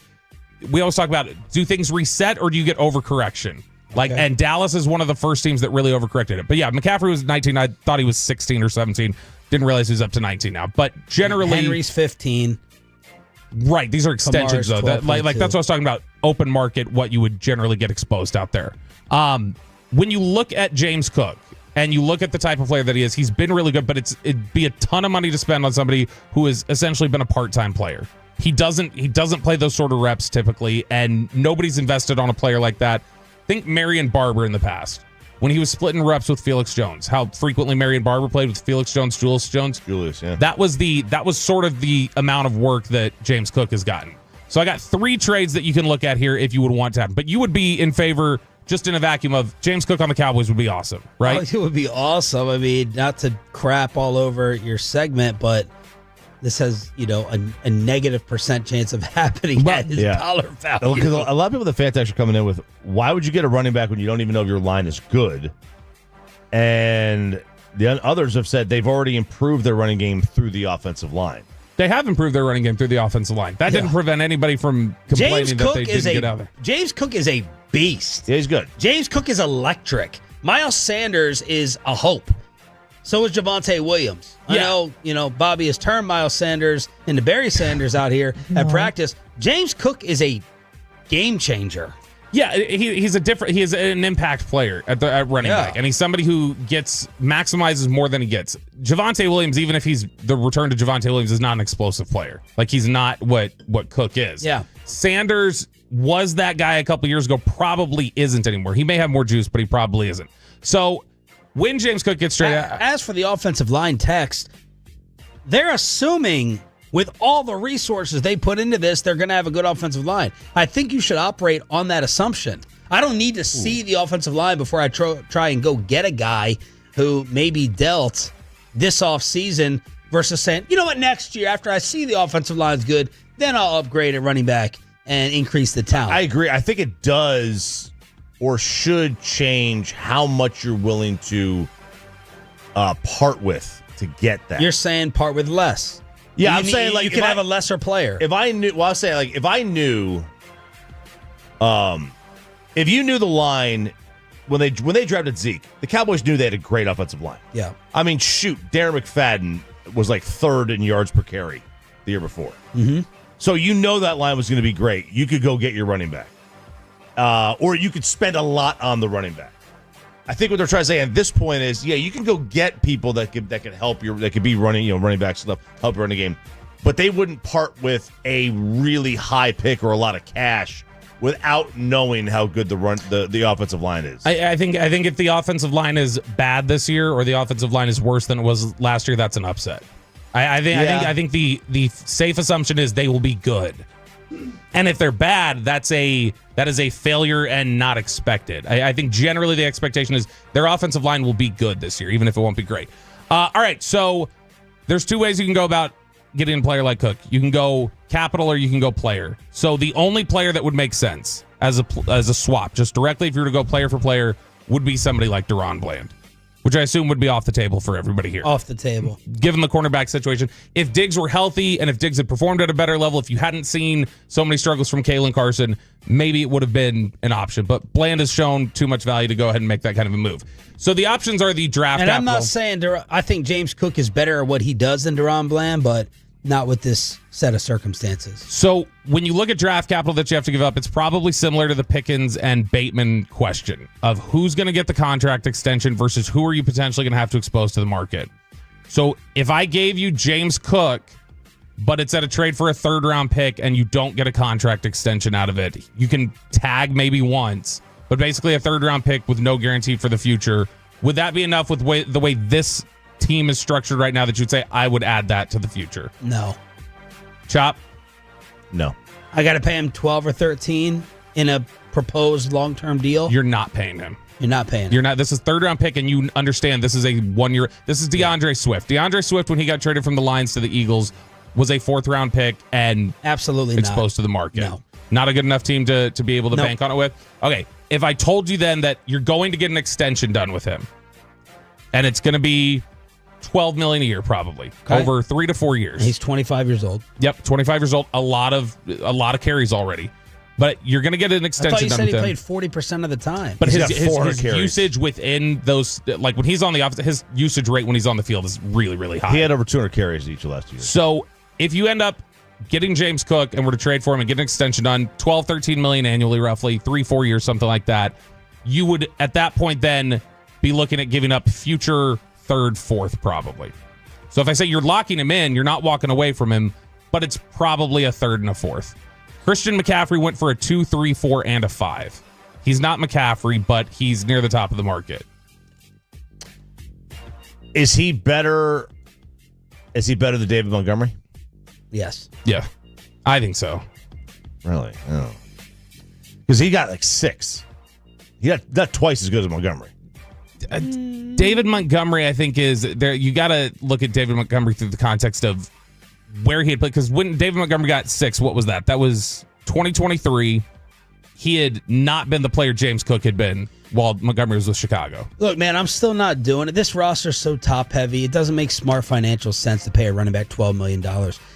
S7: We always talk about, do things reset or do you get overcorrection? Like, and Dallas is one of the first teams that really overcorrected it. But yeah, McCaffrey was 19. I thought he was 16 or 17. Didn't realize he was up to 19 now. But generally,
S5: Henry's 15.
S7: Right. These are extensions,
S5: Kamar's
S7: though. Like that's what I was talking about. Open market, what you would generally get exposed out there. When you look at James Cook and you look at the type of player that he is, he's been really good, but it'd be a ton of money to spend on somebody who has essentially been a part-time player. He doesn't play those sort of reps typically, and nobody's invested on a player like that. Think Marion Barber in the past. When he was splitting reps with Felix Jones, how frequently Marion Barber played with Felix Jones, Julius Jones.
S6: Yeah.
S7: That was sort of the amount of work that James Cook has gotten. So I got 3 trades that you can look at here if you would want to have. But you would be in favor, just in a vacuum, of James Cook on the Cowboys would be awesome, right?
S5: Oh, it would be awesome. I mean, not to crap all over your segment, but this has, a negative % chance of happening at his dollar value.
S6: Because a lot of people, the Fantex, are coming in with, why would you get a running back when you don't even know if your line is good? And the others have said they've already improved their running game through the offensive line.
S7: They have improved their running game through the offensive line. That didn't prevent anybody from complaining that they didn't get out there.
S5: James Cook is a beast.
S6: Yeah, he's good.
S5: James Cook is electric. Miles Sanders is a hope. So is Javonte Williams. I know, Bobby has turned Miles Sanders into Barry Sanders out here at practice. James Cook is a game changer.
S7: Yeah, he's an impact player at running back, and he's somebody who maximizes more than he gets. Javonte Williams, even if he's the return to Javonte Williams, is not an explosive player. Like, he's not what Cook is.
S5: Yeah.
S7: Sanders was that guy a couple years ago, probably isn't anymore. He may have more juice, but he probably isn't. So when James Cook gets straight out.
S5: As for the offensive line text, they're assuming with all the resources they put into this, they're going to have a good offensive line. I think you should operate on that assumption. I don't need to see the offensive line before I try and go get a guy who maybe dealt this offseason versus saying, you know what, next year after I see the offensive line's good, then I'll upgrade at running back and increase the talent.
S6: I agree. I think it does or should change how much you're willing to part with to get that.
S5: You're saying part with less.
S6: Yeah, I'm saying like
S5: you can have a lesser player.
S6: If I knew, well, I was saying like if I knew, if you knew the line when they drafted Zeke, the Cowboys knew they had a great offensive line.
S5: Yeah,
S6: I mean, shoot, Darren McFadden was like third in yards per carry the year before.
S5: Mm-hmm.
S6: So you know that line was going to be great. You could go get your running back, or you could spend a lot on the running back. I think what they're trying to say at this point is, yeah, you can go get people that could help that could be running backs stuff, help you run the game, but they wouldn't part with a really high pick or a lot of cash without knowing how good the offensive line is.
S7: I think if the offensive line is bad this year or the offensive line is worse than it was last year, that's an upset. I think the safe assumption is they will be good. And if they're bad, that is a failure and not expected. I think generally the expectation is their offensive line will be good this year, even if it won't be great. All right, so there's two ways you can go about getting a player like Cook. You can go capital or you can go player. So the only player that would make sense as a swap, just directly if you were to go player for player, would be somebody like Deron Bland, which I assume would be off the table for everybody here.
S5: Off the table.
S7: Given the cornerback situation. If Diggs were healthy and if Diggs had performed at a better level, if you hadn't seen so many struggles from Kalen Carson, maybe it would have been an option. But Bland has shown too much value to go ahead and make that kind of a move. So the options are the draft capital.
S5: I'm not saying I think James Cook is better at what he does than Deron Bland, but not with this set of circumstances.
S7: So when you look at draft capital that you have to give up, it's probably similar to the Pickens and Bateman question of who's going to get the contract extension versus who are you potentially going to have to expose to the market. So if I gave you James Cook, but it's at a trade for a third-round pick and you don't get a contract extension out of it, you can tag maybe once, but basically a third-round pick with no guarantee for the future. Would that be enough with the way this team is structured right now that you'd say I would add that to the future?
S5: No.
S7: Chop?
S6: No.
S5: I got to pay him 12 or 13 in a proposed long-term deal.
S7: You're not paying him.
S5: You're not paying him.
S7: You're not. This is third-round pick, and you understand this is a 1 year. This is DeAndre Swift. DeAndre Swift, when he got traded from the Lions to the Eagles, was a fourth-round pick and
S5: absolutely
S7: exposed to the market.
S5: No.
S7: Not a good enough team to be able to bank on it with. Okay, if I told you then that you're going to get an extension done with him, and it's going to be $12 million a year, probably over 3 to 4 years.
S5: He's 25 years old.
S7: Yep, 25 years old. A lot of carries already, but you're going to get an extension.
S5: I thought you
S7: done
S5: said
S7: with
S5: he played 40% of the time.
S7: But his usage within those, like when he's on the offense, his usage rate when he's on the field is really, really high.
S6: He had over 200 carries each of last year.
S7: So if you end up getting James Cook and were to trade for him and get an extension done, 12, 13 million annually, roughly 3-4 years, something like that, you would at that point then be looking at giving up future third, fourth, probably. So if I say you're locking him in, you're not walking away from him, but it's probably a third and a fourth. Christian McCaffrey went for a 2, 3, 4, and a 5. He's not McCaffrey, but he's near the top of the market.
S6: Is he better than David Montgomery?
S5: Yes.
S7: Yeah, I think so.
S6: Really? Oh. Because he got like 6. He got not twice as good as Montgomery.
S7: David Montgomery, I think, is there. You got to look at David Montgomery through the context of where he had played. Because when David Montgomery got 6, what was that? That was 2023. He had not been the player James Cook had been while Montgomery was with Chicago.
S5: Look, man, I'm still not doing it. This roster's so top heavy. It doesn't make smart financial sense to pay a running back $12 million.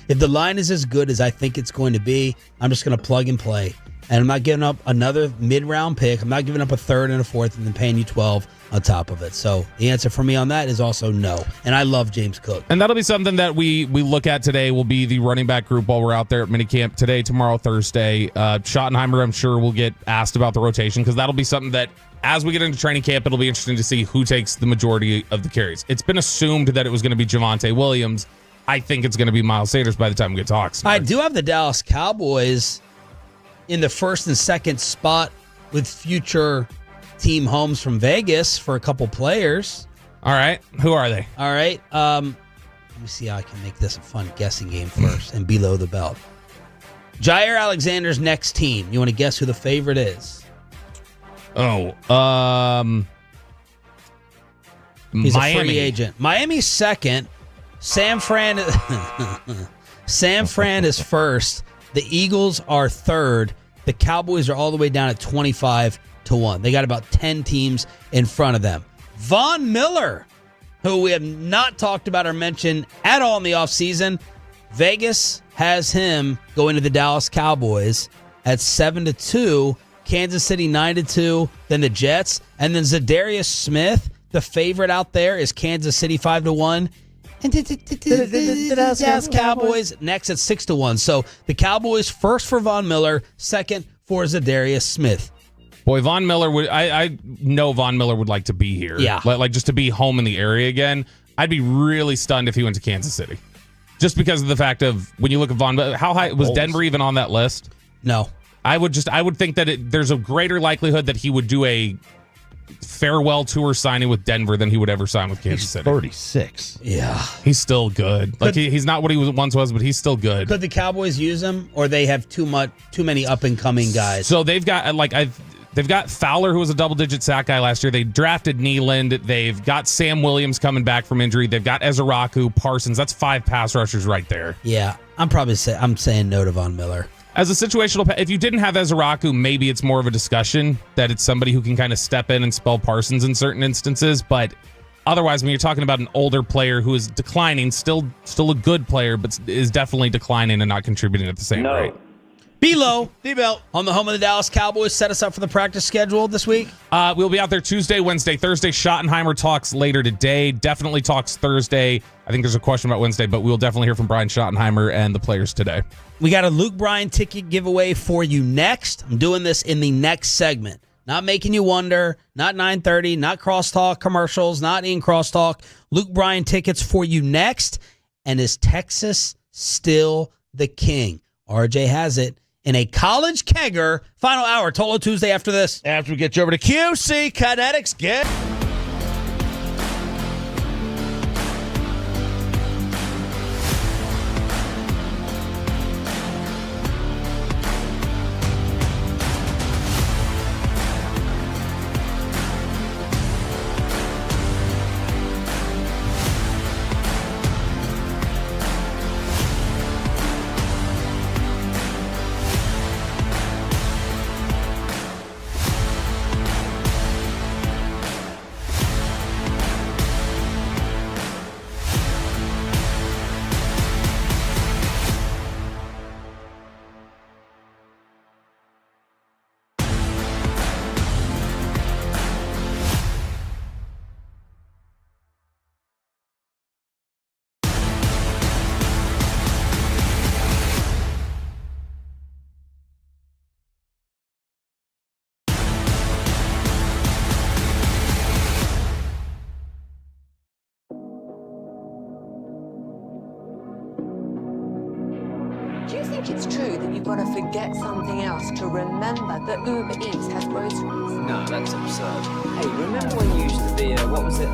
S5: If the line is as good as I think it's going to be, I'm just going to plug and play And I'm not giving up another mid-round pick. I'm not giving up a third and a fourth and then paying you 12 on top of it. So the answer for me on that is also no. And I love James Cook.
S7: And that'll be something that we look at today will be the running back group while we're out there at minicamp today, tomorrow, Thursday. Schottenheimer, I'm sure, will get asked about the rotation because that'll be something that as we get into training camp, it'll be interesting to see who takes the majority of the carries. It's been assumed that it was going to be Javonte Williams. I think it's going to be Miles Sanders by the time we get to Oxnard.
S5: I do have the Dallas Cowboys in the first and second spot with future team homes from Vegas for a couple players.
S7: All right. Who are they?
S5: All right. Let me see how I can make this a fun guessing game first and below the belt. Jair Alexander's next team. You want to guess who the favorite is?
S7: Oh,
S5: He's
S7: Miami.
S5: a free agent. Miami's second. San Fran is first. The Eagles are third. The Cowboys are all the way down at 25-1. They got about 10 teams in front of them. Von Miller, who we have not talked about or mentioned at all in the offseason, Vegas has him going to the Dallas Cowboys at 7-2. Kansas City 9-2. Then the Jets. And then Zadarius Smith, the favorite out there, is Kansas City 5-1. And the Dallas Cowboys next at 6-1. So the Cowboys first for Von Miller, second for Zadarius Smith.
S7: Boy, Von Miller would. I know Von Miller would like to be here.
S5: Yeah,
S7: like just to be home in the area again. I'd be really stunned if he went to Kansas City, just because of the fact of when you look at Von Miller. How high was Denver even on that list?
S5: No,
S7: I would think that there's a greater likelihood that he would do a farewell tour signing with Denver than he would ever sign with Kansas City.
S6: 36.
S5: Yeah.
S7: He's still good. Like he's not what he once was, but he's still good.
S5: Could the Cowboys use him, or they have too many up and coming guys?
S7: So they've got they've got Fowler, who was a double-digit sack guy last year. They drafted Nealand. They've got Sam Williams coming back from injury. They've got Ezraku, Parsons. That's 5 pass rushers right there.
S5: Yeah, I'm saying no to Von Miller.
S7: As a situational, if you didn't have Ezraku, maybe it's more of a discussion that it's somebody who can kind of step in and spell Parsons in certain instances. But otherwise, when you're talking about an older player who is declining, still a good player, but is definitely declining and not contributing at the same rate.
S5: Below D-Belt on the home of the Dallas Cowboys. Set us up for the practice schedule this week.
S7: We'll be out there Tuesday, Wednesday, Thursday. Schottenheimer talks later today. Definitely talks Thursday. I think there's a question about Wednesday, but we'll definitely hear from Brian Schottenheimer and the players today.
S5: We got a Luke Bryan ticket giveaway for you next. I'm doing this in the next segment. Not making you wonder, not 9:30, not crosstalk commercials, not in crosstalk. Luke Bryan tickets for you next. And is Texas still the king? RJ has it in a college kegger. Final hour, Tolo Tuesday after this.
S6: After we get you over to QC Kinetics, get...
S1: Do you think it's true that you've got to forget something else to remember that Uber Eats has groceries?
S2: No, that's absurd. Hey, remember when you used to be what was it,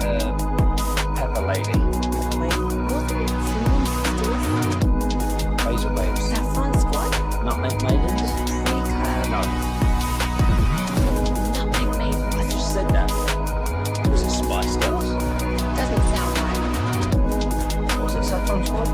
S2: Pepper Lady?
S1: Pepper Lady? Wasn't it Cinnamon Sisters?
S2: Razor Babes.
S1: Saffron Squad?
S2: Nutmeg Maidens? No.
S1: Nutmeg Maidens.
S2: I just said that. Was it Spice Girls?
S1: Doesn't sound right.
S2: Was it Saffron Squad?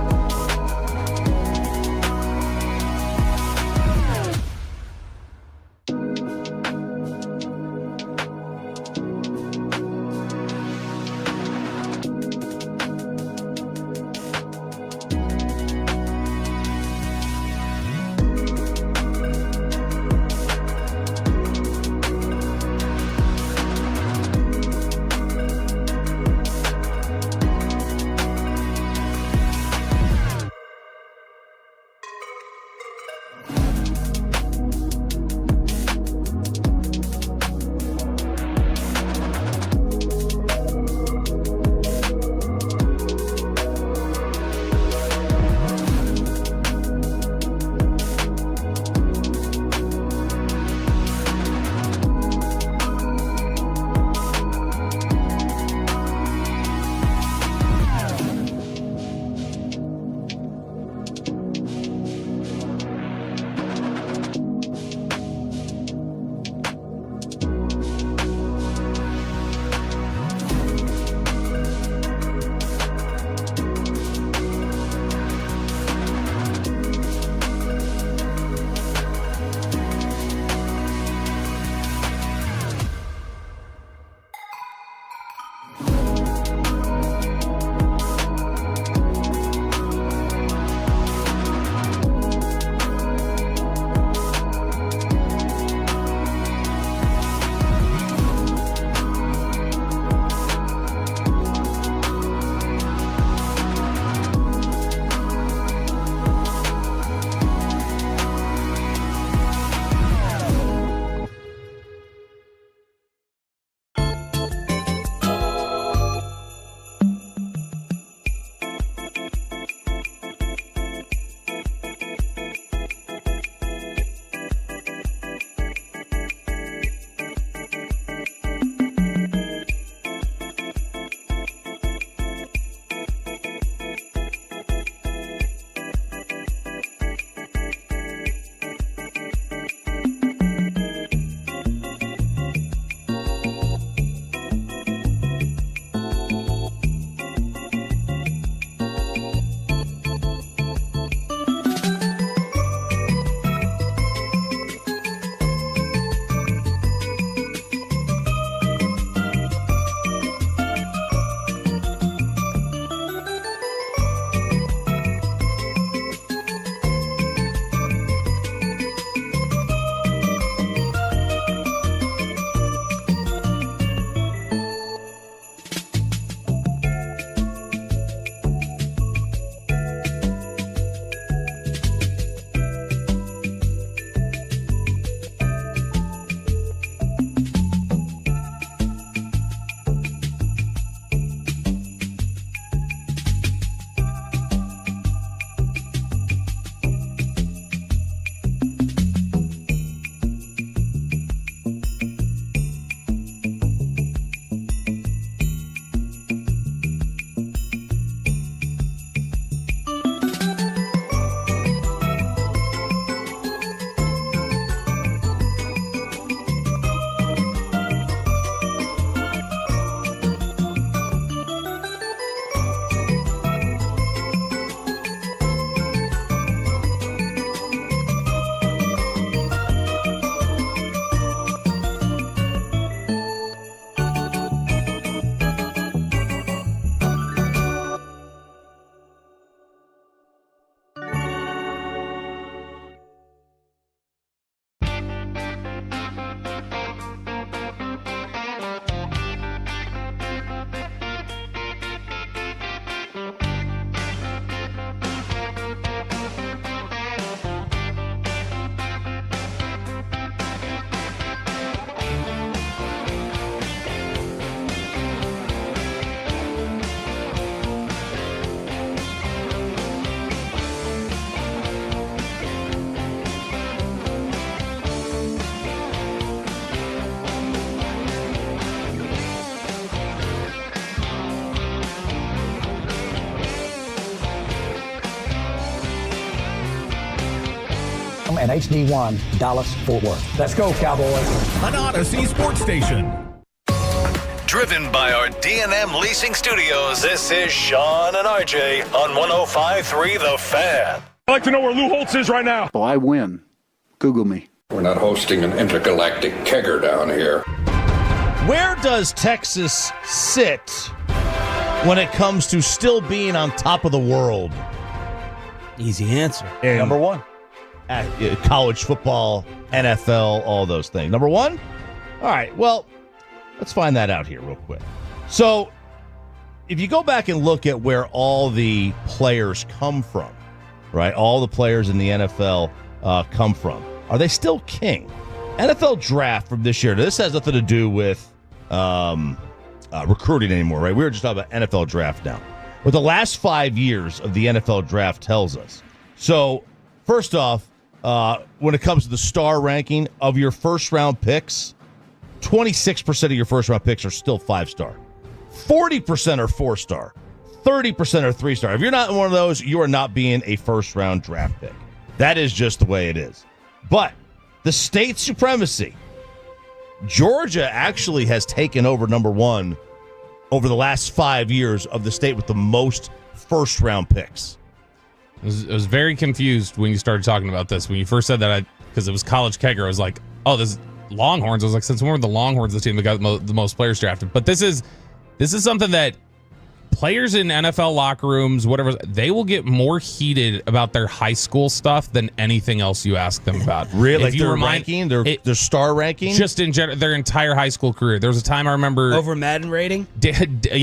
S20: KRLD-FM and HD1 Dallas-Fort Worth. Let's go, Cowboys.
S3: An Odyssey sports station. Driven by our D&M Leasing Studios, this is Sean and RJ on 105.3 The Fan.
S21: I'd like to know where Lou Holtz is right now.
S23: Oh, I win. Google me.
S24: We're not hosting an intergalactic kegger down here.
S6: Where does Texas sit when it comes to still being on top of the world?
S5: Easy answer.
S6: Number one. College football, NFL, all those things. Number one? All right, well, let's find that out here real quick. So, if you go back and look at where all the players come from, right? All the players in the NFL come from. Are they still king? NFL draft from this year. Now, this has nothing to do with recruiting anymore, right? We were just talking about NFL draft now. What the last 5 years of the NFL draft tells us. So, first off, when it comes to the star ranking of your first-round picks, 26% of your first-round picks are still 5-star. 40% are 4-star. 30% are 3-star. If you're not one of those, you are not being a first-round draft pick. That is just the way it is. But the state supremacy, Georgia actually has taken over number one over the last 5 years of the state with the most first-round picks.
S7: I was very confused when you started talking about this. When you first said that, because it was college kegger, I was like, oh, this is Longhorns. I was like, since when were the Longhorns the team that got the most players drafted? But this is something that players in NFL locker rooms, whatever, they will get more heated about their high school stuff than anything else you ask them about.
S6: Really? Like their ranking, their star ranking?
S7: Just in general, their entire high school career. There was a time I remember...
S5: Over Madden rating?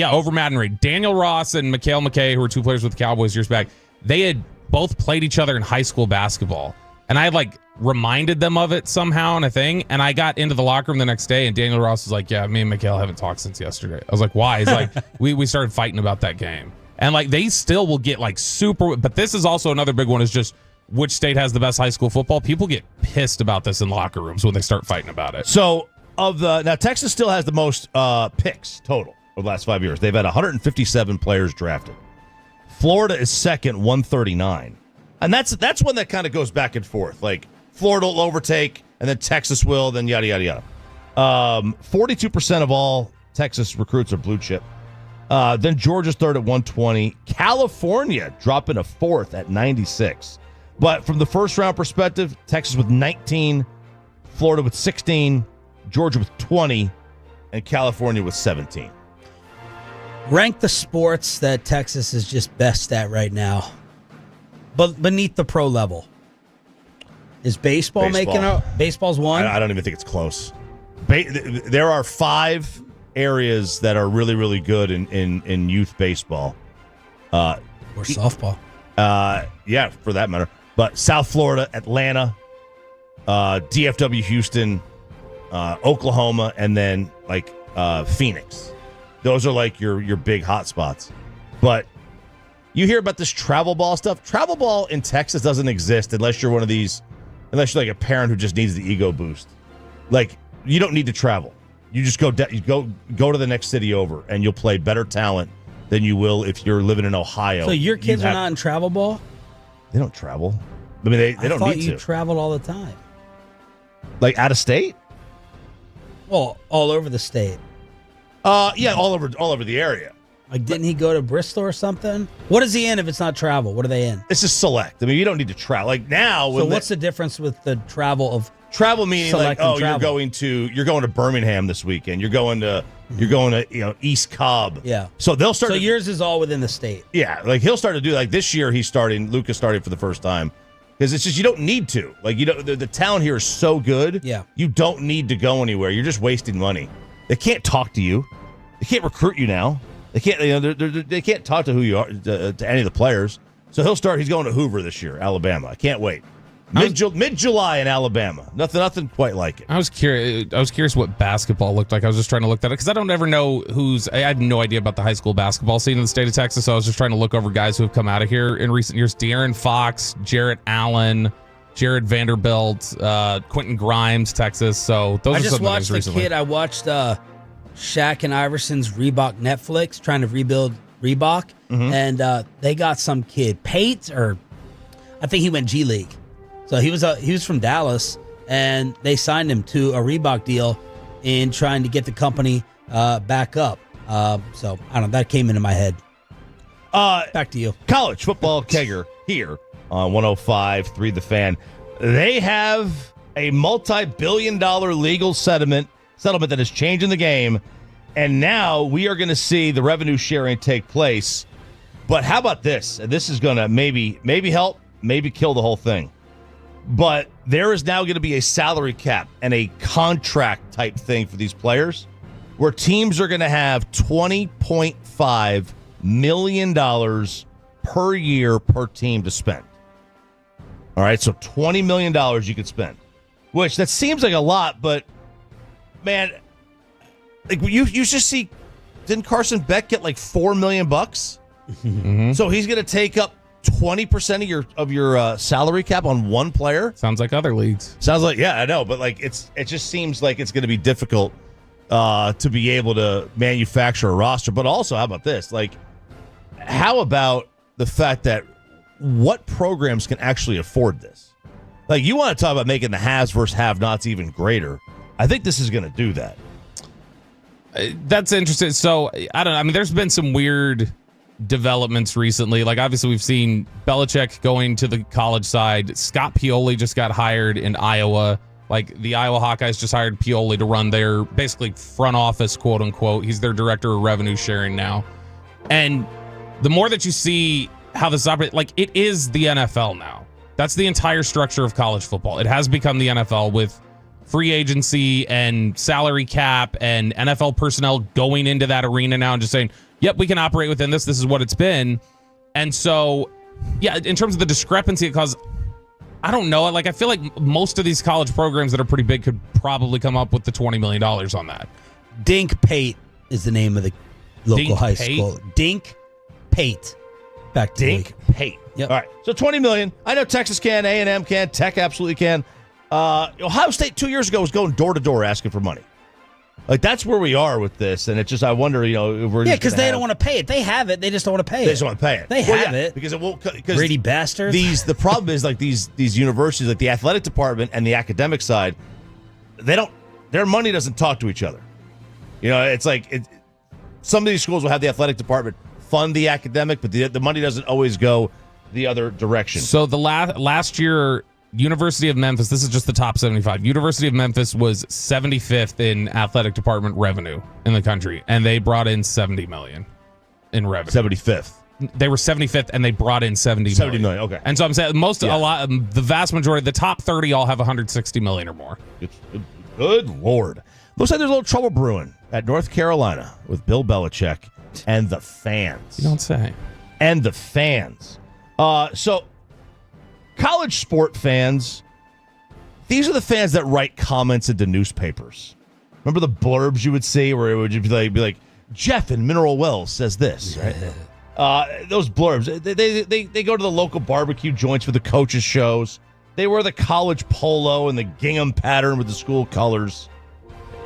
S7: Over Madden rating. Daniel Ross and Mikhail McKay, who were two players with the Cowboys years back, they had both played each other in high school basketball. And I had reminded them of it somehow in a thing. And I got into the locker room the next day and Daniel Ross was like, yeah, me and Mikhail haven't talked since yesterday. I was like, why? He's like, we started fighting about that game. And they still will get super, but this is also another big one is just which state has the best high school football. People get pissed about this in locker rooms when they start fighting about it.
S6: So now Texas still has the most picks total over the last 5 years. They've had 157 players drafted. Florida is second, 139. And that's one that kind of goes back and forth. Florida will overtake, and then Texas will, then yada, yada, yada. 42% of all Texas recruits are blue chip. Then Georgia's third at 120. California dropping to fourth at 96. But from the first-round perspective, Texas with 19, Florida with 16, Georgia with 20, and California with 17.
S5: Rank the sports that Texas is just best at right now, but beneath the pro level. Is baseball making up? Baseball's one?
S6: I don't even think it's close. There are 5 areas that are really, really good in youth baseball.
S5: Or softball.
S6: Yeah, for that matter. But South Florida, Atlanta, DFW Oklahoma, and then Phoenix. Those are your big hot spots. But you hear about this travel ball stuff. Travel ball in Texas doesn't exist unless you're one of these, unless you're a parent who just needs the ego boost. You don't need to travel. You just go to the next city over, and you'll play better talent than you will if you're living in Ohio.
S5: So your kids are not in travel ball?
S6: They don't travel. I mean, they don't need to.
S5: You traveled all the time.
S6: Out of state?
S5: Well, all over the state.
S6: Yeah, all over the area.
S5: Didn't he go to Bristol or something? What is he in if it's not travel? What are they in?
S6: This is select. I mean, you don't need to travel. Now,
S5: so what's the difference with the travel of
S6: travel meaning
S5: select and travel?
S6: you're going to Birmingham this weekend. You're going to East Cobb.
S5: Yeah.
S6: So they'll start.
S5: So yours is all within the state.
S6: Yeah, he'll start to do this year. Luca's starting for the first time because it's just you don't need to. The town here is so good.
S5: Yeah.
S6: You don't need to go anywhere. You're just wasting money. They can't talk to you. They can't recruit you now. They can't. They can't talk to who you are to any of the players. So he'll start. He's going to Hoover this year, Alabama. I can't wait. Mid-July in Alabama. Nothing quite like it.
S7: I was curious what basketball looked like. I was just trying to look that up because I don't ever know I had no idea about the high school basketball scene in the state of Texas. So I was just trying to look over guys who have come out of here in recent years. De'Aaron Fox, Jarrett Allen, Jared Vanderbilt, Quentin Grimes, Texas. So those are some names recently. I just watched the kid.
S5: I watched Shaq and Iverson's Reebok Netflix trying to rebuild Reebok, and they got some kid, Pate, or I think he went G League. So he was from Dallas, and they signed him to a Reebok deal in trying to get the company back up. So I don't know. That came into my head. Back to you.
S6: College football kegger here on 105.3 The Fan. They have a multi-billion-dollar legal settlement that is changing the game, and now we are going to see the revenue sharing take place. But how about this? This is going to maybe help, maybe kill the whole thing. But there is now going to be a salary cap and a contract type thing for these players where teams are going to have $20.5 million per year per team to spend. All right, so $20 million you could spend, which that seems like a lot, but man, like you just see, didn't Carson Beck get like $4 million bucks?
S7: Mm-hmm.
S6: So he's going to take up 20% of your salary cap on one player.
S7: Sounds like other leagues.
S6: Sounds like, yeah, I know, but like it just seems like it's going to be difficult to be able to manufacture a roster. But also, how about this? Like, how about the fact that what programs can actually afford this? Like, you want to talk about making the haves versus have-nots even greater. I think this is going to do that.
S7: That's interesting. So, I don't know. I mean, there's been some weird developments recently. Like, obviously, we've seen Belichick going to the college side. Scott Pioli just got hired in Iowa. Like, the Iowa Hawkeyes just hired Pioli to run their, basically, front office, quote-unquote. He's their director of revenue sharing now. And the more that you see how this operates, like, it is the NFL now. That's the entire structure of college football. It has become the NFL with free agency and salary cap and NFL personnel going into that arena now and just saying, yep, we can operate within this. This is what it's been. And so, yeah, in terms of the discrepancy it caused, I don't know. Like, I feel like most of these college programs that are pretty big could probably come up with the $20 million on that.
S5: Dink Pate is the name of the local
S7: Dink
S5: high
S7: Pate?
S5: school. Dink Pate. Back to
S6: Dink Pate.
S5: Yep.
S6: All right, so $20 million. I know Texas can, A&M can, Tech absolutely can. Ohio State 2 years ago was going door to door asking for money. Like, that's where we are with this, and it's just, I wonder, if we're just
S5: because they don't want to pay it. They have it. They just don't want to pay it.
S6: They just want to pay it.
S5: They have it
S6: because it won't. Because
S5: greedy bastards.
S6: The problem is, like, these universities, like the athletic department and the academic side, their money doesn't talk to each other. It's like some of these schools will have the athletic department fund the academic, but the money doesn't always go the other direction.
S7: So the last year, University of Memphis, this is just the top 75. University of Memphis was 75th in athletic department revenue in the country, and they brought in $70 million in revenue.
S6: 75th.
S7: They were 75th, and they brought in $70 million.
S6: Okay.
S7: And so I'm saying the vast majority, the top 30 all have $160 million or more.
S6: Good Lord. Looks like there's a little trouble brewing at North Carolina with Bill Belichick and the fans.
S7: You don't say.
S6: And the fans. So college sport fans, these are the fans that write comments into newspapers. Remember the blurbs you would see where it would be like Jeff in Mineral Wells says this, right? Those blurbs, they go to the local barbecue joints for the coaches' shows. They wear the college polo and the gingham pattern with the school colors.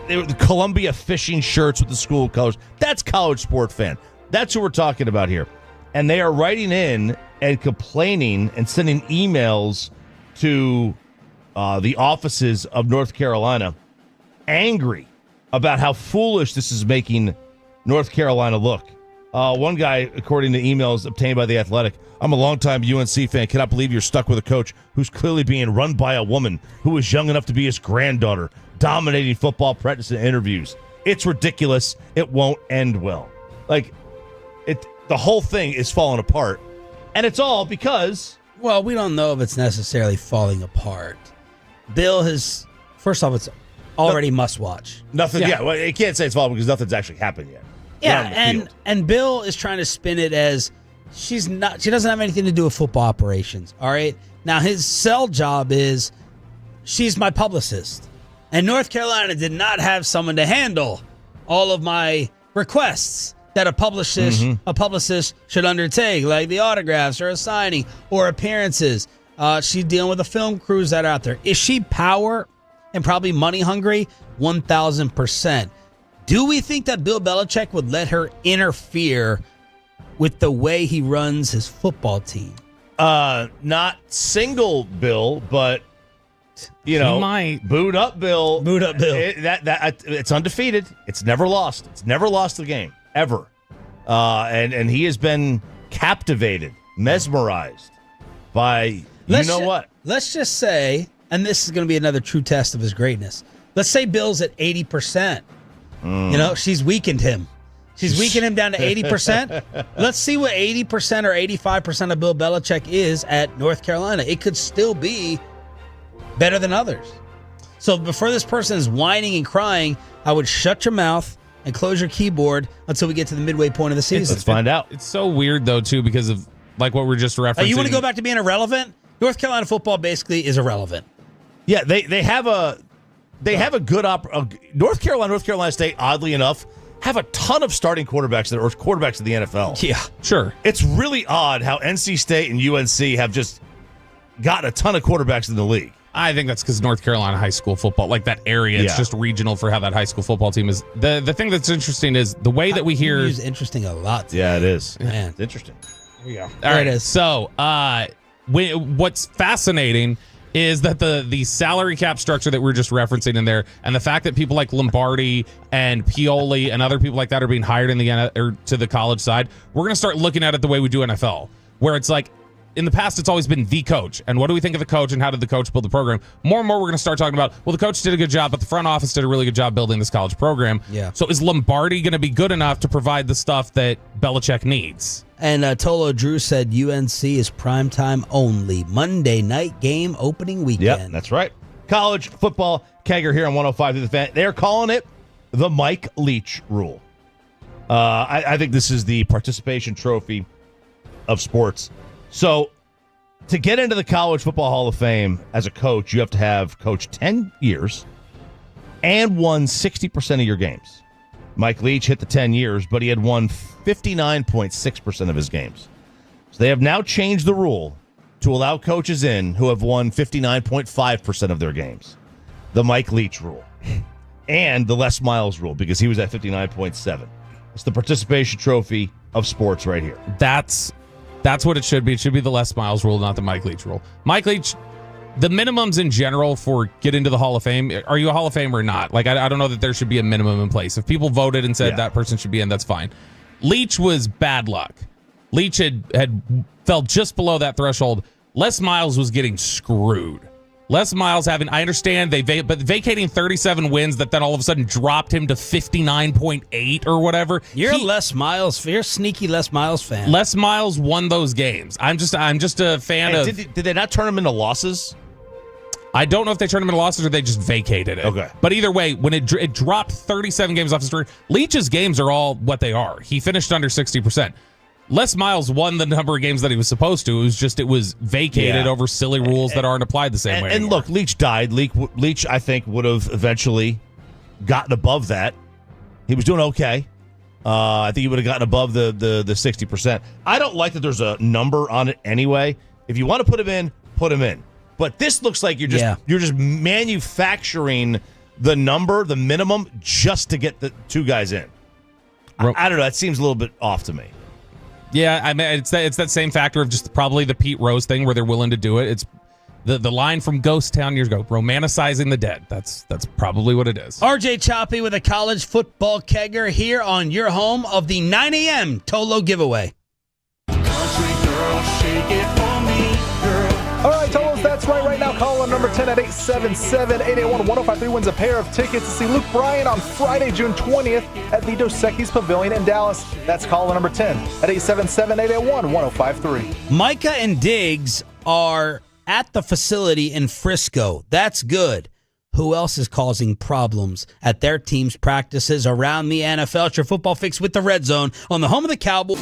S6: They were the Columbia fishing shirts with the school colors. That's college sport fan. That's who we're talking about here. And they are writing in and complaining and sending emails to the offices of North Carolina, angry about how foolish this is making North Carolina look. One guy, according to emails obtained by The Athletic, I'm a longtime UNC fan. Cannot believe you're stuck with a coach who's clearly being run by a woman who is young enough to be his granddaughter, dominating football practice and interviews. It's ridiculous. It won't end well. Like, the whole thing is falling apart. And it's all because...
S5: Well, we don't know if it's necessarily falling apart. Bill has... First off, it's already must-watch.
S6: Nothing, well, you can't say it's falling because nothing's actually happened yet.
S5: Yeah, and Bill is trying to spin it as she doesn't have anything to do with football operations, all right? Now, his sell job is she's my publicist. And North Carolina did not have someone to handle all of my requests that a publicist should undertake, like the autographs or a signing or appearances. She's dealing with the film crews that are out there. Is she power and probably money hungry? 1,000%. Do we think that Bill Belichick would let her interfere with the way he runs his football team?
S6: Not single Bill, but boot up Bill.
S5: Boot up Bill.
S6: It's undefeated. It's never lost. It's never lost the game ever. And he has been captivated, mesmerized by what.
S5: Let's just say, and this is going to be another true test of his greatness. Let's say Bill's at 80%. She's weakened him. She's weakened him down to 80%. Let's see what 80% or 85% of Bill Belichick is at North Carolina. It could still be better than others. So before this person is whining and crying, I would shut your mouth and close your keyboard until we get to the midway point of the season.
S6: Let's find out.
S7: It's so weird, though, too, because of like what we're just referencing.
S5: You want to go back to being irrelevant? North Carolina football basically is irrelevant.
S6: Yeah, they have a good North Carolina State, oddly enough, have a ton of starting quarterbacks that are quarterbacks of the NFL.
S5: Yeah,
S7: sure.
S6: It's really odd how NC State and UNC have just got a ton of quarterbacks in the league.
S7: I think that's because North Carolina high school football, like that area, it's just regional for how that high school football team is. The thing that's interesting is the way that we hear.
S5: Use interesting a lot.
S6: Yeah, it is.
S5: Man,
S6: it's interesting.
S7: Here we go. All right. It is. So, what's fascinating is that the salary cap structure that we're just referencing in there, and the fact that people like Lombardi and Pioli and other people like that are being hired to the college side, we're going to start looking at it the way we do NFL, where it's like, in the past, it's always been the coach. And what do we think of the coach and how did the coach build the program? More and more, we're going to start talking about, well, the coach did a good job, but the front office did a really good job building this college program.
S5: Yeah.
S7: So is Lombardi going to be good enough to provide the stuff that Belichick needs?
S5: And Tolo Drew said UNC is primetime only. Monday night game opening weekend.
S6: Yep, that's right. College football, Kegger here on 105 through the Fan. They're calling it the Mike Leach rule. I think this is the participation trophy of sports. So, to get into the College Football Hall of Fame as a coach, you have to have coached 10 years and won 60% of your games. Mike Leach hit the 10 years, but he had won 59.6% of his games. So they have now changed the rule to allow coaches in who have won 59.5% of their games. The Mike Leach rule. And the Les Miles rule, because he was at 59.7. It's the participation trophy of sports right here.
S7: That's what it should be. It should be the Les Miles rule, not the Mike Leach rule. Mike Leach, the minimums in general for getting to the Hall of Fame, are you a Hall of Famer or not? Like, I don't know that there should be a minimum in place. If people voted and said that person should be in, that's fine. Leach was bad luck. Leach had fell just below that threshold. Les Miles was getting screwed. Les Miles I understand but vacating 37 wins that then all of a sudden dropped him to 59.8 or whatever.
S5: You're a sneaky Les Miles fan.
S7: Les Miles won those games. I'm just a fan of.
S6: Did they not turn him into losses?
S7: I don't know if they turned him into losses or they just vacated it.
S6: Okay.
S7: But either way, when it dropped 37 games off his career, Leach's games are all what they are. He finished under 60%. Les Miles won the number of games that he was supposed to. It was vacated over silly rules that aren't applied the same way
S6: And
S7: anymore.
S6: look, Leach died. Leach, I think, would have eventually gotten above that. He was doing okay. I think he would have gotten above the 60%. I don't like that there's a number on it anyway. If you want to put him in, put him in. But this looks like you're just manufacturing the number, the minimum, just to get the two guys in. I don't know. That seems a little bit off to me.
S7: Yeah, I mean, it's that same factor of just probably the Pete Rose thing where they're willing to do it. It's the line from Ghost Town years ago, romanticizing the dead. That's probably what it is.
S5: RJ Choppy with a college football kegger here on your home of the 9 a.m. Tolo giveaway.
S19: Country girl, shake it for me, girl.
S9: All right, Tolos, that's right now. Call on number 10 at 877-881-1053 wins a pair of tickets to see Luke Bryan on Friday, June 20th at the Dos Equis Pavilion in Dallas. That's call on number 10 at 877-881-1053.
S5: Micah and Diggs are at the facility in Frisco. That's good. Who else is causing problems at their team's practices around the NFL? It's your football fix with the Red Zone on the home of the Cowboys.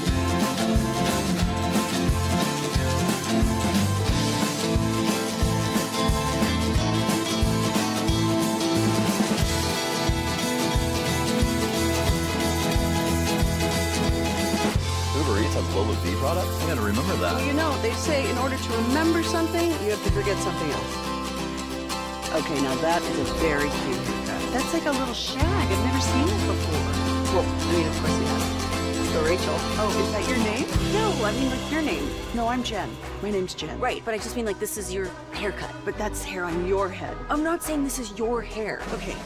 S8: Products? I gotta remember that.
S15: Well, you know, they say in order to remember something, you have to forget something else. Okay, now that is a very cute haircut. That's like a little shag. I've never seen it before. Well, I mean, of course you have.
S1: for Rachel.
S15: Oh, is that your name? No, I mean like your name. No, I'm Jen. My name's Jen.
S16: Right, but I just mean like this is your haircut.
S15: But that's hair on your head.
S16: I'm not saying this is your hair.
S15: Okay.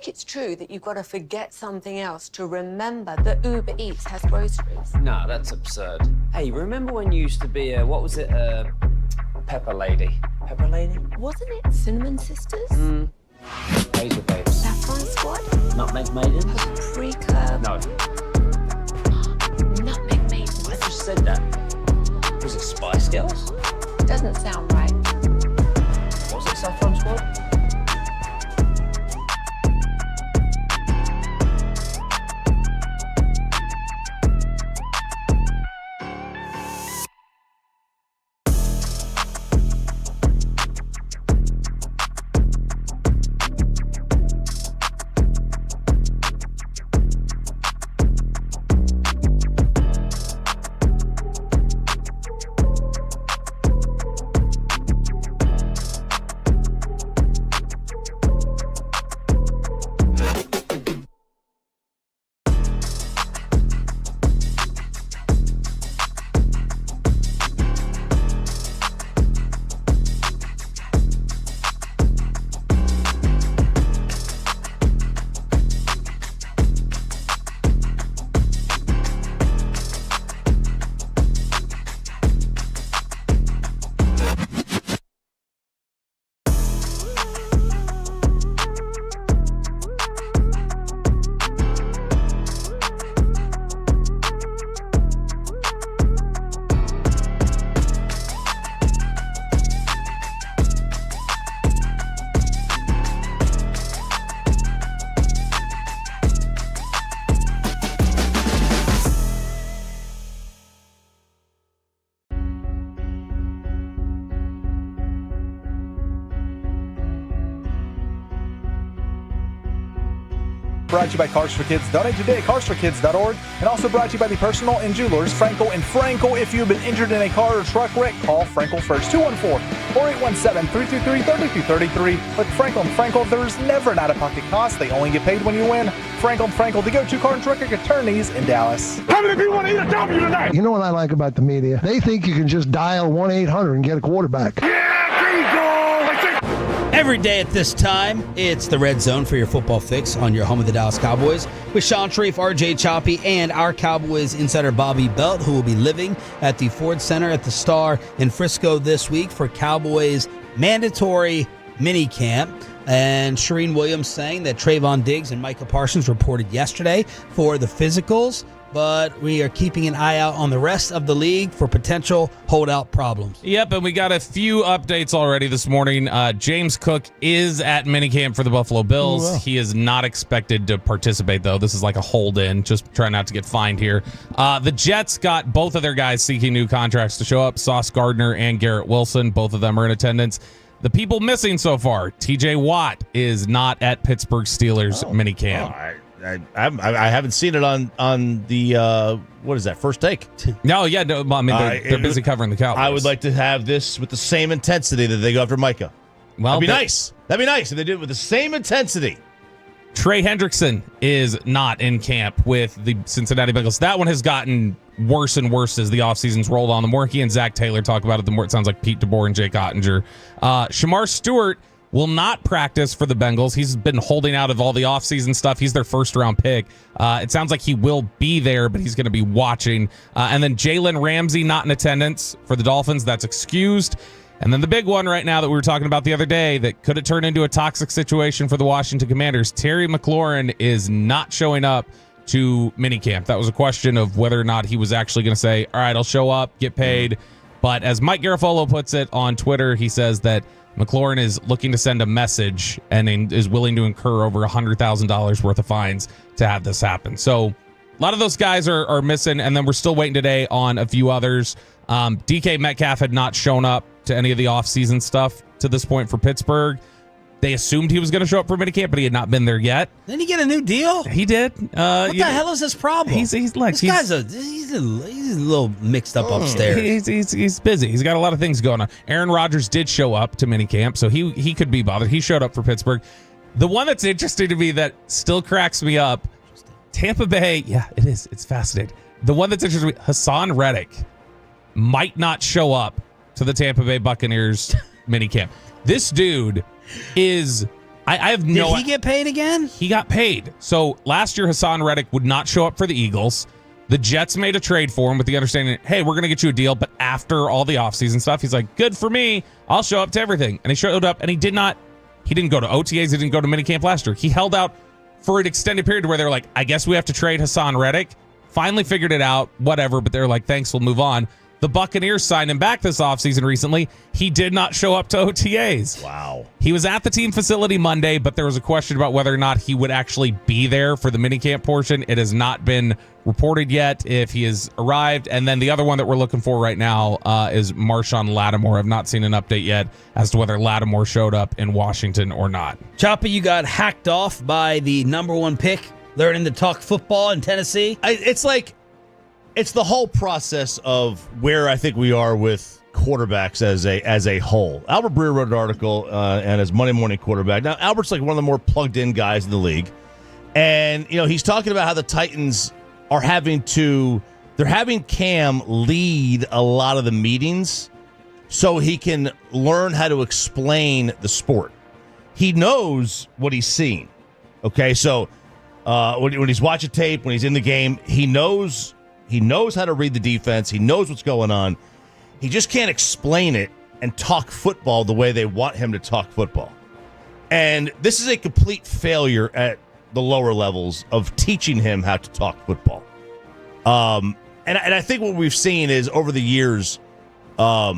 S1: It's true that you've got to forget something else to remember that Uber Eats has groceries.
S2: Nah, that's absurd. Hey, remember when you used to be a, what was it, Pepper Lady? Pepper Lady?
S1: Wasn't it Cinnamon Sisters?
S2: Hazel Babes.
S1: Saffron Squad?
S2: Nutmeg Maidens?
S1: Paprika?
S2: No.
S1: Nutmeg Maidens.
S2: I just said that. Was it Spice Girls?
S1: Doesn't sound right.
S2: Was it Saffron Squad?
S9: brought to you by Cars for Kids. Donate today at carsforkids.org. And also brought to you by the Personal Injury Lawyers, Frankel and Frankel. If you've been injured in a car or truck wreck, call Frankel first. 214-4817-323-3233. With Frankel and Frankel, there's never an out-of-pocket cost. They only get paid when you win. Frankel and Frankel, the go-to car and truck wreck attorneys in Dallas.
S21: How many people want to eat a W tonight?
S8: You know what I like about the media? They think you can just dial 1-800 and get a quarterback.
S5: Every day at this time, it's the Red Zone for your football fix on your home of the Dallas Cowboys with Sean Sharif, RJ Choppy, and our Cowboys insider Bobby Belt, who will be living at the Ford Center at the Star in Frisco this week for Cowboys mandatory minicamp. And Shereen Williams saying that Trayvon Diggs and Micah Parsons reported yesterday for the physicals, but we are keeping an eye out on the rest of the league for potential holdout problems.
S7: Yep, and we got a few updates already this morning. James Cook is at minicamp for the Buffalo Bills.
S5: Ooh, wow.
S7: He is not expected to participate, though. This is like a hold-in, just trying not to get fined here. The Jets got both of their guys seeking new contracts to show up, Sauce Gardner and Garrett Wilson. Both of them are in attendance. The people missing so far, TJ Watt is not at Pittsburgh Steelers minicamp.
S6: I haven't seen it on the what is that, First Take?
S7: No, I mean they're busy covering the Cowboys.
S6: I would like to have this with the same intensity that they go after Micah.
S7: Well,
S6: that'd be nice. That'd be nice if they did it with the same intensity.
S7: Trey Hendrickson is not in camp with the Cincinnati Bengals. That one has gotten worse and worse as the offseason's rolled on. The more he and Zach Taylor talk about it, the more it sounds like Pete DeBoer and Jake Ottinger. Shamar Stewart will not practice for the Bengals. He's been holding out of all the offseason stuff. He's their first-round pick. It sounds like he will be there, but he's going to be watching. And then Jalen Ramsey not in attendance for the Dolphins. That's excused. And then the big one right now that we were talking about the other day that could have turned into a toxic situation for the Washington Commanders, Terry McLaurin is not showing up to minicamp. That was a question of whether or not he was actually going to say, all right, I'll show up, get paid. But as Mike Garafolo puts it on Twitter, he says that McLaurin is looking to send a message and is willing to incur over $100,000 worth of fines to have this happen. So a lot of those guys are missing, and then we're still waiting today on a few others. DK Metcalf had not shown up to any of the offseason stuff to this point for Pittsburgh. They assumed he was going to show up for minicamp, but he had not been there yet.
S5: Didn't he get a new deal?
S7: He did.
S5: What the hell is his problem?
S7: He's a
S5: little mixed up upstairs.
S7: He's busy. He's got a lot of things going on. Aaron Rodgers did show up to minicamp, so he could be bothered. He showed up for Pittsburgh. The one that's interesting to me that still cracks me up, Tampa Bay. Yeah, it is. It's fascinating. The one that's interesting to me, Hassan Reddick might not show up to the Tampa Bay Buccaneers minicamp. This dude is, I have no...
S5: Did he get paid again?
S7: He got paid. So last year, Hassan Reddick would not show up for the Eagles. The Jets made a trade for him with the understanding, hey, we're going to get you a deal, but after all the offseason stuff, he's like, good for me. I'll show up to everything. And he showed up, and he didn't go to OTAs. He didn't go to minicamp last year. He held out for an extended period where they were like, I guess we have to trade Hassan Reddick. Finally figured it out, whatever, but they're like, thanks, we'll move on. The Buccaneers signed him back this offseason recently. He did not show up to OTAs.
S6: Wow.
S7: He was at the team facility Monday, but there was a question about whether or not he would actually be there for the minicamp portion. It has not been reported yet if he has arrived. And then the other one that we're looking for right now is Marshawn Lattimore. I've not seen an update yet as to whether Lattimore showed up in Washington or not.
S5: Choppy, you got hacked off by the number one pick, learning to talk football in Tennessee.
S6: It's the whole process of where I think we are with quarterbacks as a whole. Albert Breer wrote an article and his Monday Morning Quarterback. Now, Albert's like one of the more plugged in guys in the league. And, he's talking about how the Titans are having Cam lead a lot of the meetings so he can learn how to explain the sport. He knows what he's seeing. Okay, so when he's watching tape, when he's in the game, he knows how to read the defense. He knows what's going on. He just can't explain it and talk football the way they want him to talk football. And this is a complete failure at the lower levels of teaching him how to talk football. And I think what we've seen is over the years, there's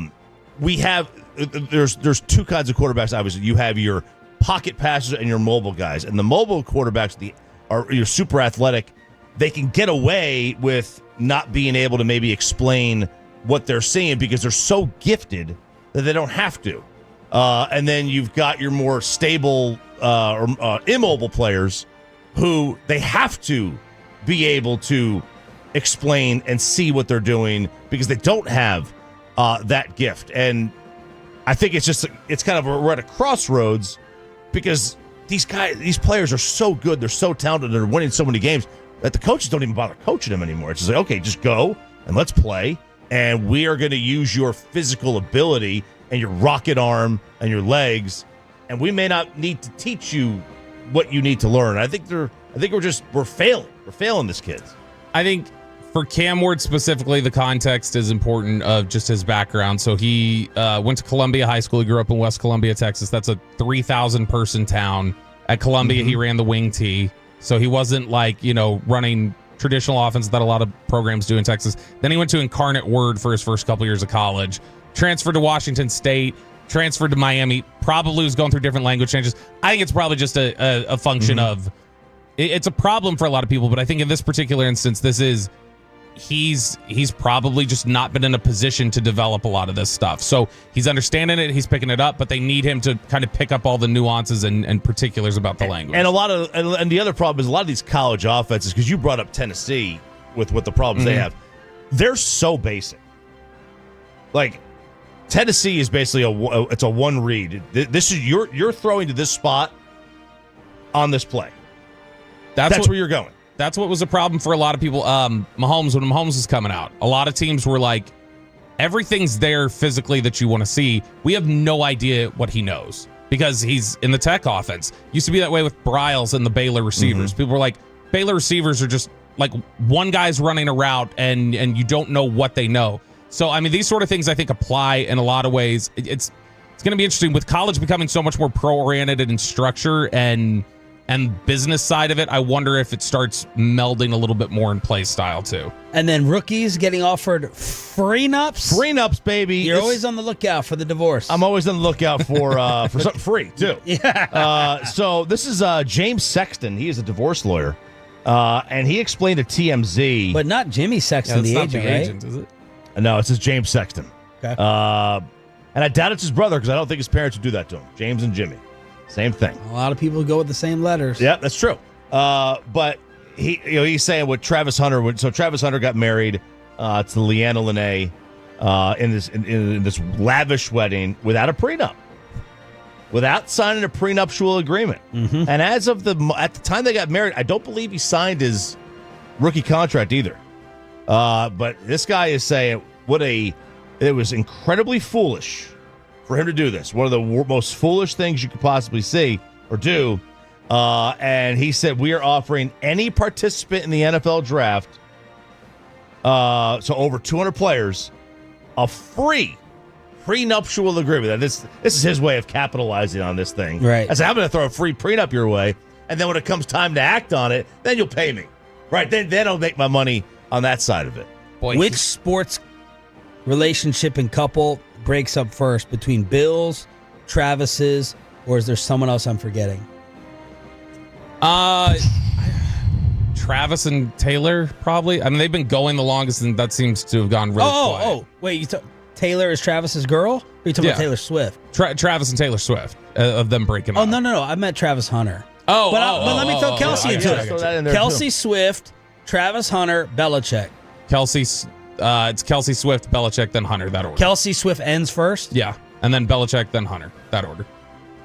S6: two kinds of quarterbacks. Obviously, you have your pocket passers and your mobile guys. And the mobile quarterbacks are you're super athletic. They can get away with not being able to maybe explain what they're seeing because they're so gifted that they don't have to. And then you've got your more stable or immobile players who they have to be able to explain and see what they're doing because they don't have that gift. And I think it's kind of we're at a crossroads because these players are so good, they're so talented, they're winning so many games that the coaches don't even bother coaching them anymore. It's just like, okay, just go and let's play, and we are going to use your physical ability and your rocket arm and your legs, and we may not need to teach you what you need to learn. I think we're failing. We're failing this kids.
S7: I think for Cam Ward specifically, the context is important of just his background. So he went to Columbia High School. He grew up in West Columbia, Texas. That's a 3,000 person town. At Columbia, he ran the wing tee. So he wasn't running traditional offense that a lot of programs do in Texas. Then he went to Incarnate Word for his first couple years of college. Transferred to Washington State. Transferred to Miami. Probably was going through different language changes. I think it's probably just a function of... It's a problem for a lot of people, but I think in this particular instance, he's probably just not been in a position to develop a lot of this stuff. So he's understanding it, he's picking it up, but they need him to kind of pick up all the nuances and particulars about the language.
S6: And the other problem is a lot of these college offenses, because you brought up Tennessee with what the problems they have, they're so basic. Like Tennessee is basically it's a one read. This is you're throwing to this spot on this play. That's where you're going.
S7: That's what was a problem for a lot of people. Mahomes, when Mahomes was coming out, a lot of teams were like, everything's there physically that you want to see. We have no idea what he knows because he's in the tech offense. Used to be that way with Bryles and the Baylor receivers. People were like, Baylor receivers are just like one guy's running a route and you don't know what they know. So, I mean, these sort of things I think apply in a lot of ways. It's going to be interesting with college becoming so much more pro-oriented in structure and business side of it. I wonder if it starts melding a little bit more in play style too.
S5: And then rookies getting offered prenups.
S6: Prenups, baby.
S5: You're always on the lookout for the divorce.
S6: I'm always on the lookout for something free too.
S5: Yeah.
S6: So this is James Sexton. He is a divorce lawyer, and he explained to TMZ.
S5: But not Jimmy Sexton, the agent, right?
S7: Agent, is it?
S6: No, it says James Sexton.
S5: Okay.
S6: And I doubt it's his brother because I don't think his parents would do that to him. James and Jimmy. Same thing.
S5: A lot of people go with the same letters.
S6: Yeah, that's true. But he's saying with Travis Hunter. So Travis Hunter got married to Leanna Lene in this lavish wedding without a prenup, without signing a prenuptial agreement. And as of at the time they got married, I don't believe he signed his rookie contract either. But this guy is saying it was incredibly foolish for him to do this. One of the most foolish things you could possibly see or do. And he said, we are offering any participant in the NFL draft, so over 200 players, a free prenuptial agreement. And this is his way of capitalizing on this thing.
S5: Right.
S6: I said, I'm going to throw a free prenup your way, and then when it comes time to act on it, then you'll pay me. Right, then I'll make my money on that side of it.
S5: Boy, which sports relationship and couple breaks up first, between Bill's, Travis's, or is there someone else I'm forgetting?
S7: Travis and Taylor, probably. I mean, they've been going the longest, and that seems to have gone really quiet.
S5: Wait, Taylor is Travis's girl? Or are you talking about Taylor Swift?
S7: Travis and Taylor Swift, of them breaking up.
S5: No. I meant Travis Hunter. But let me throw Kelsey into it. Kelsey Swift, Travis Hunter, Belichick.
S7: It's Kelsey Swift, Belichick, then Hunter, that order.
S5: Kelsey Swift ends first?
S7: Yeah, and then Belichick, then Hunter, that order.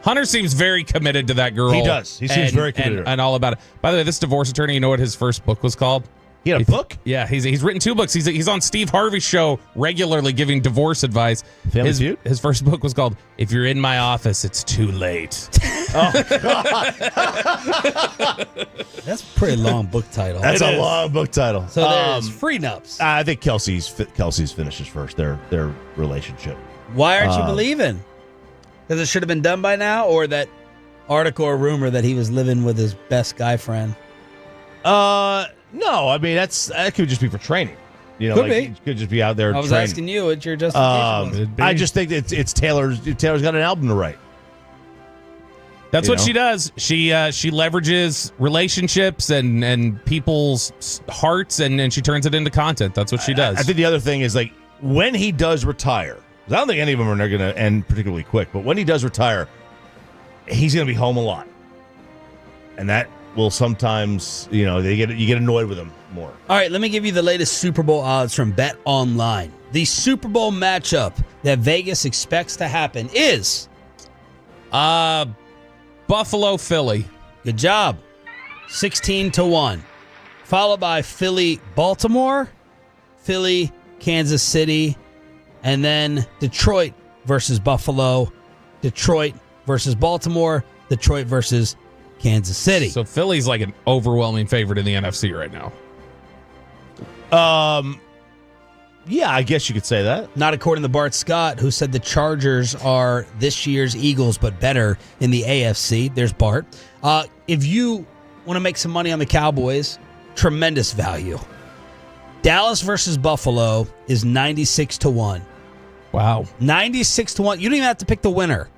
S7: Hunter seems very committed to that girl.
S6: He does. He seems very committed.
S7: And all about it. By the way, this divorce attorney, you know what his first book was called?
S6: He had a book?
S7: Yeah, he's written 2 books. He's on Steve Harvey's show regularly giving divorce advice.
S6: Family Feud?
S7: His first book was called If You're in My Office, It's Too Late.
S6: Oh, God.
S5: That's a pretty long book title.
S6: That's a long book title.
S5: So there's prenups.
S6: I think Kelsey's finishes first, their relationship.
S5: Why aren't you believing? Because it should have been done by now, or that article or rumor that he was living with his best guy friend?
S6: No, I mean that could just be for training.
S5: Could be.
S6: He could just be out there.
S5: I was
S6: training.
S5: asking you what your justification was.
S6: I just think it's Taylor's. Taylor's got an album to write.
S7: That's what she does. She leverages relationships and people's hearts, and she turns it into content. That's what she does.
S6: I think the other thing is like when he does retire. I don't think any of them are going to end particularly quick, but when he does retire, he's going to be home a lot, and that will sometimes, you get annoyed with them more.
S5: All right, let me give you the latest Super Bowl odds from Bet Online. The Super Bowl matchup that Vegas expects to happen is
S7: Buffalo, Philly.
S5: Good job. 16-1. Followed by Philly, Baltimore, Philly, Kansas City, and then Detroit versus Buffalo, Detroit versus Baltimore, Detroit versus Kansas City.
S7: So Philly's like an overwhelming favorite in the NFC right now.
S6: Yeah, I guess you could say that.
S5: Not according to Bart Scott, who said the Chargers are this year's Eagles, but better in the AFC. There's Bart. If you want to make some money on the Cowboys, tremendous value. Dallas versus Buffalo is 96-1.
S7: Wow.
S5: 96-1. You don't even have to pick the winner.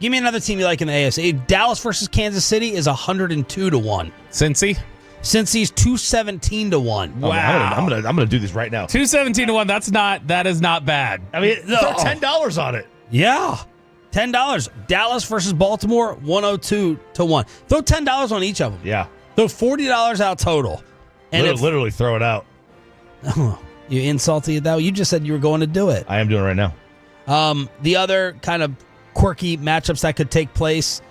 S5: Give me another team you like in the AFC. Dallas versus Kansas City is 102-1.
S7: Cincy?
S5: Cincy's 217-1.
S6: Wow. I'm gonna do this right now.
S7: 217-1. That is not bad.
S6: I mean, throw $10 on it.
S5: Yeah. $10. Dallas versus Baltimore, 102-1. Throw $10 on each of them.
S6: Yeah.
S5: Throw $40 out total. And
S6: literally throw it out.
S5: You insulted at that? You just said you were going to do it.
S6: I am doing it right now.
S5: The other kind of quirky matchups that could take place,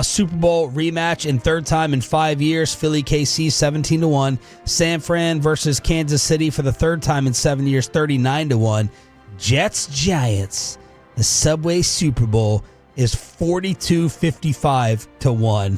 S5: Super Bowl rematch in third time in 5 years, Philly KC 17-1. San Fran versus Kansas City for the third time in 7 years, 39-1. Jets Giants, the Subway Super Bowl is 42-55-1.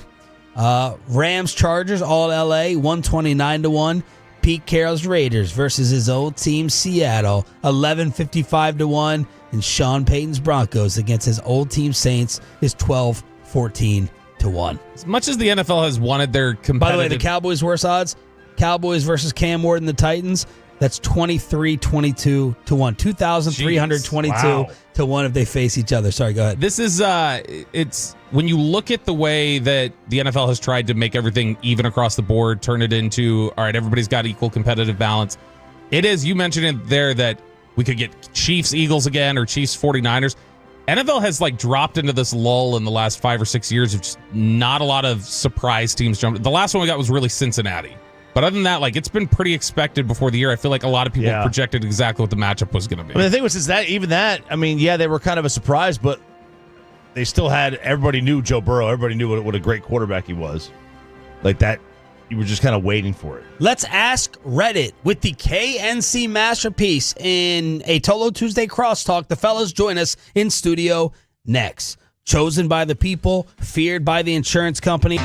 S5: Rams Chargers all LA 129-1. Pete Carroll's Raiders versus his old team Seattle 11-55-1. And Sean Payton's Broncos against his old team Saints is 12-14-1.
S7: As much as the NFL has wanted their competitive...
S5: By the way, the Cowboys' worst odds, Cowboys versus Cam Ward and the Titans, that's 23-22-1. 2,322-1 if they face each other. Sorry, go ahead.
S7: This is, it's when you look at the way that the NFL has tried to make everything even across the board, turn it into, all right, everybody's got equal competitive balance. It is, you mentioned it there, that we could get Chiefs, Eagles again, or Chiefs, 49ers. NFL has like dropped into this lull in the last 5 or 6 years of just not a lot of surprise teams jumping. The last one we got was really Cincinnati. But other than that, like, it's been pretty expected before the year. I feel like a lot of people projected exactly what the matchup was going to be.
S6: I mean, the thing was, is that even that, I mean, yeah, they were kind of a surprise, but they still had, everybody knew Joe Burrow. Everybody knew what a great quarterback he was. Like that, you were just kind of waiting for it.
S5: Let's ask Reddit with the KNC masterpiece in a Tolo Tuesday crosstalk. The fellas join us in studio next. Chosen by the people, feared by the insurance company.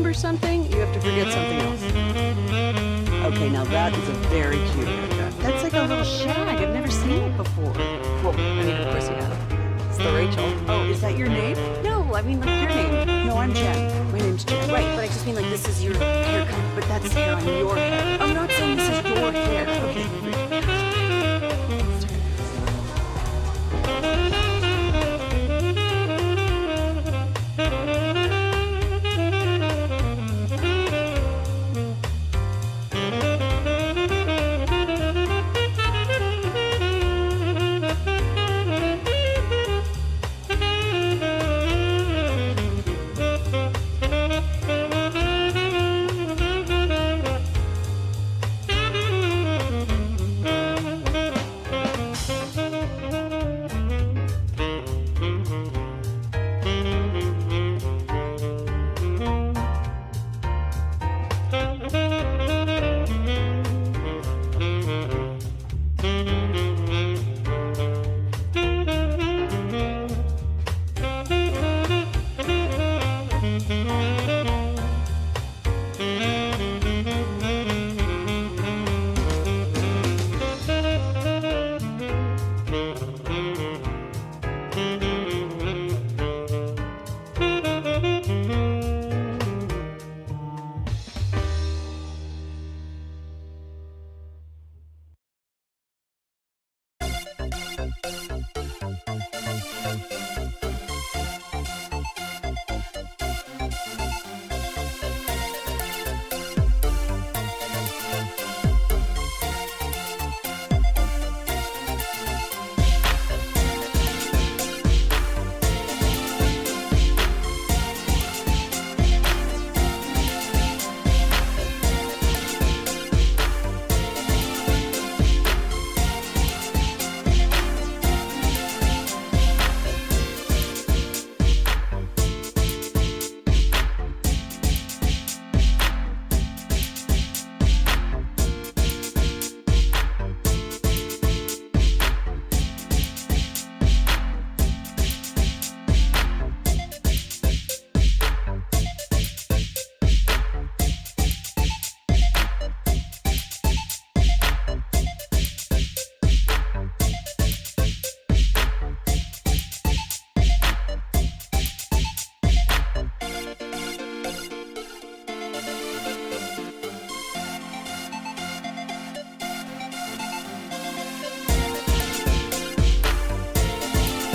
S15: remember something, you have to forget something else. Okay, now that is a very cute haircut. That's like a little shag. I've never seen it before. Well, I mean, of course you have. It's the Rachel. Oh, is that your name? No, I mean like your name. No, I'm Jen. My name's Jen.
S16: Right, but I just mean like this is your haircut.
S15: But that's hair on your head.
S16: I'm not saying this is your hair.
S15: Okay.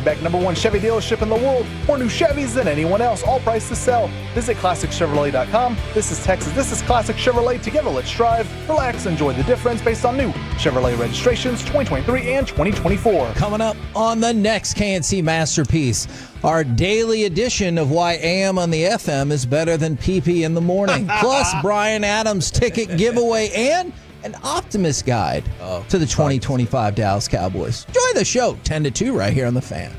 S15: Back #1 Chevy dealership in the world. More new Chevys than anyone else. All price to sell. Visit ClassicChevrolet.com. This is Texas. This is Classic Chevrolet. Together, let's drive, relax, enjoy the difference based on new Chevrolet registrations 2023 and 2024.
S4: Coming up on the next KNC Masterpiece, our daily edition of why AM on the FM is better than PP in the morning. Plus, Brian Adams ticket giveaway and an Optimist guide to the 2025 Dallas Cowboys. Join the show 10 to 2 right here on the Fan.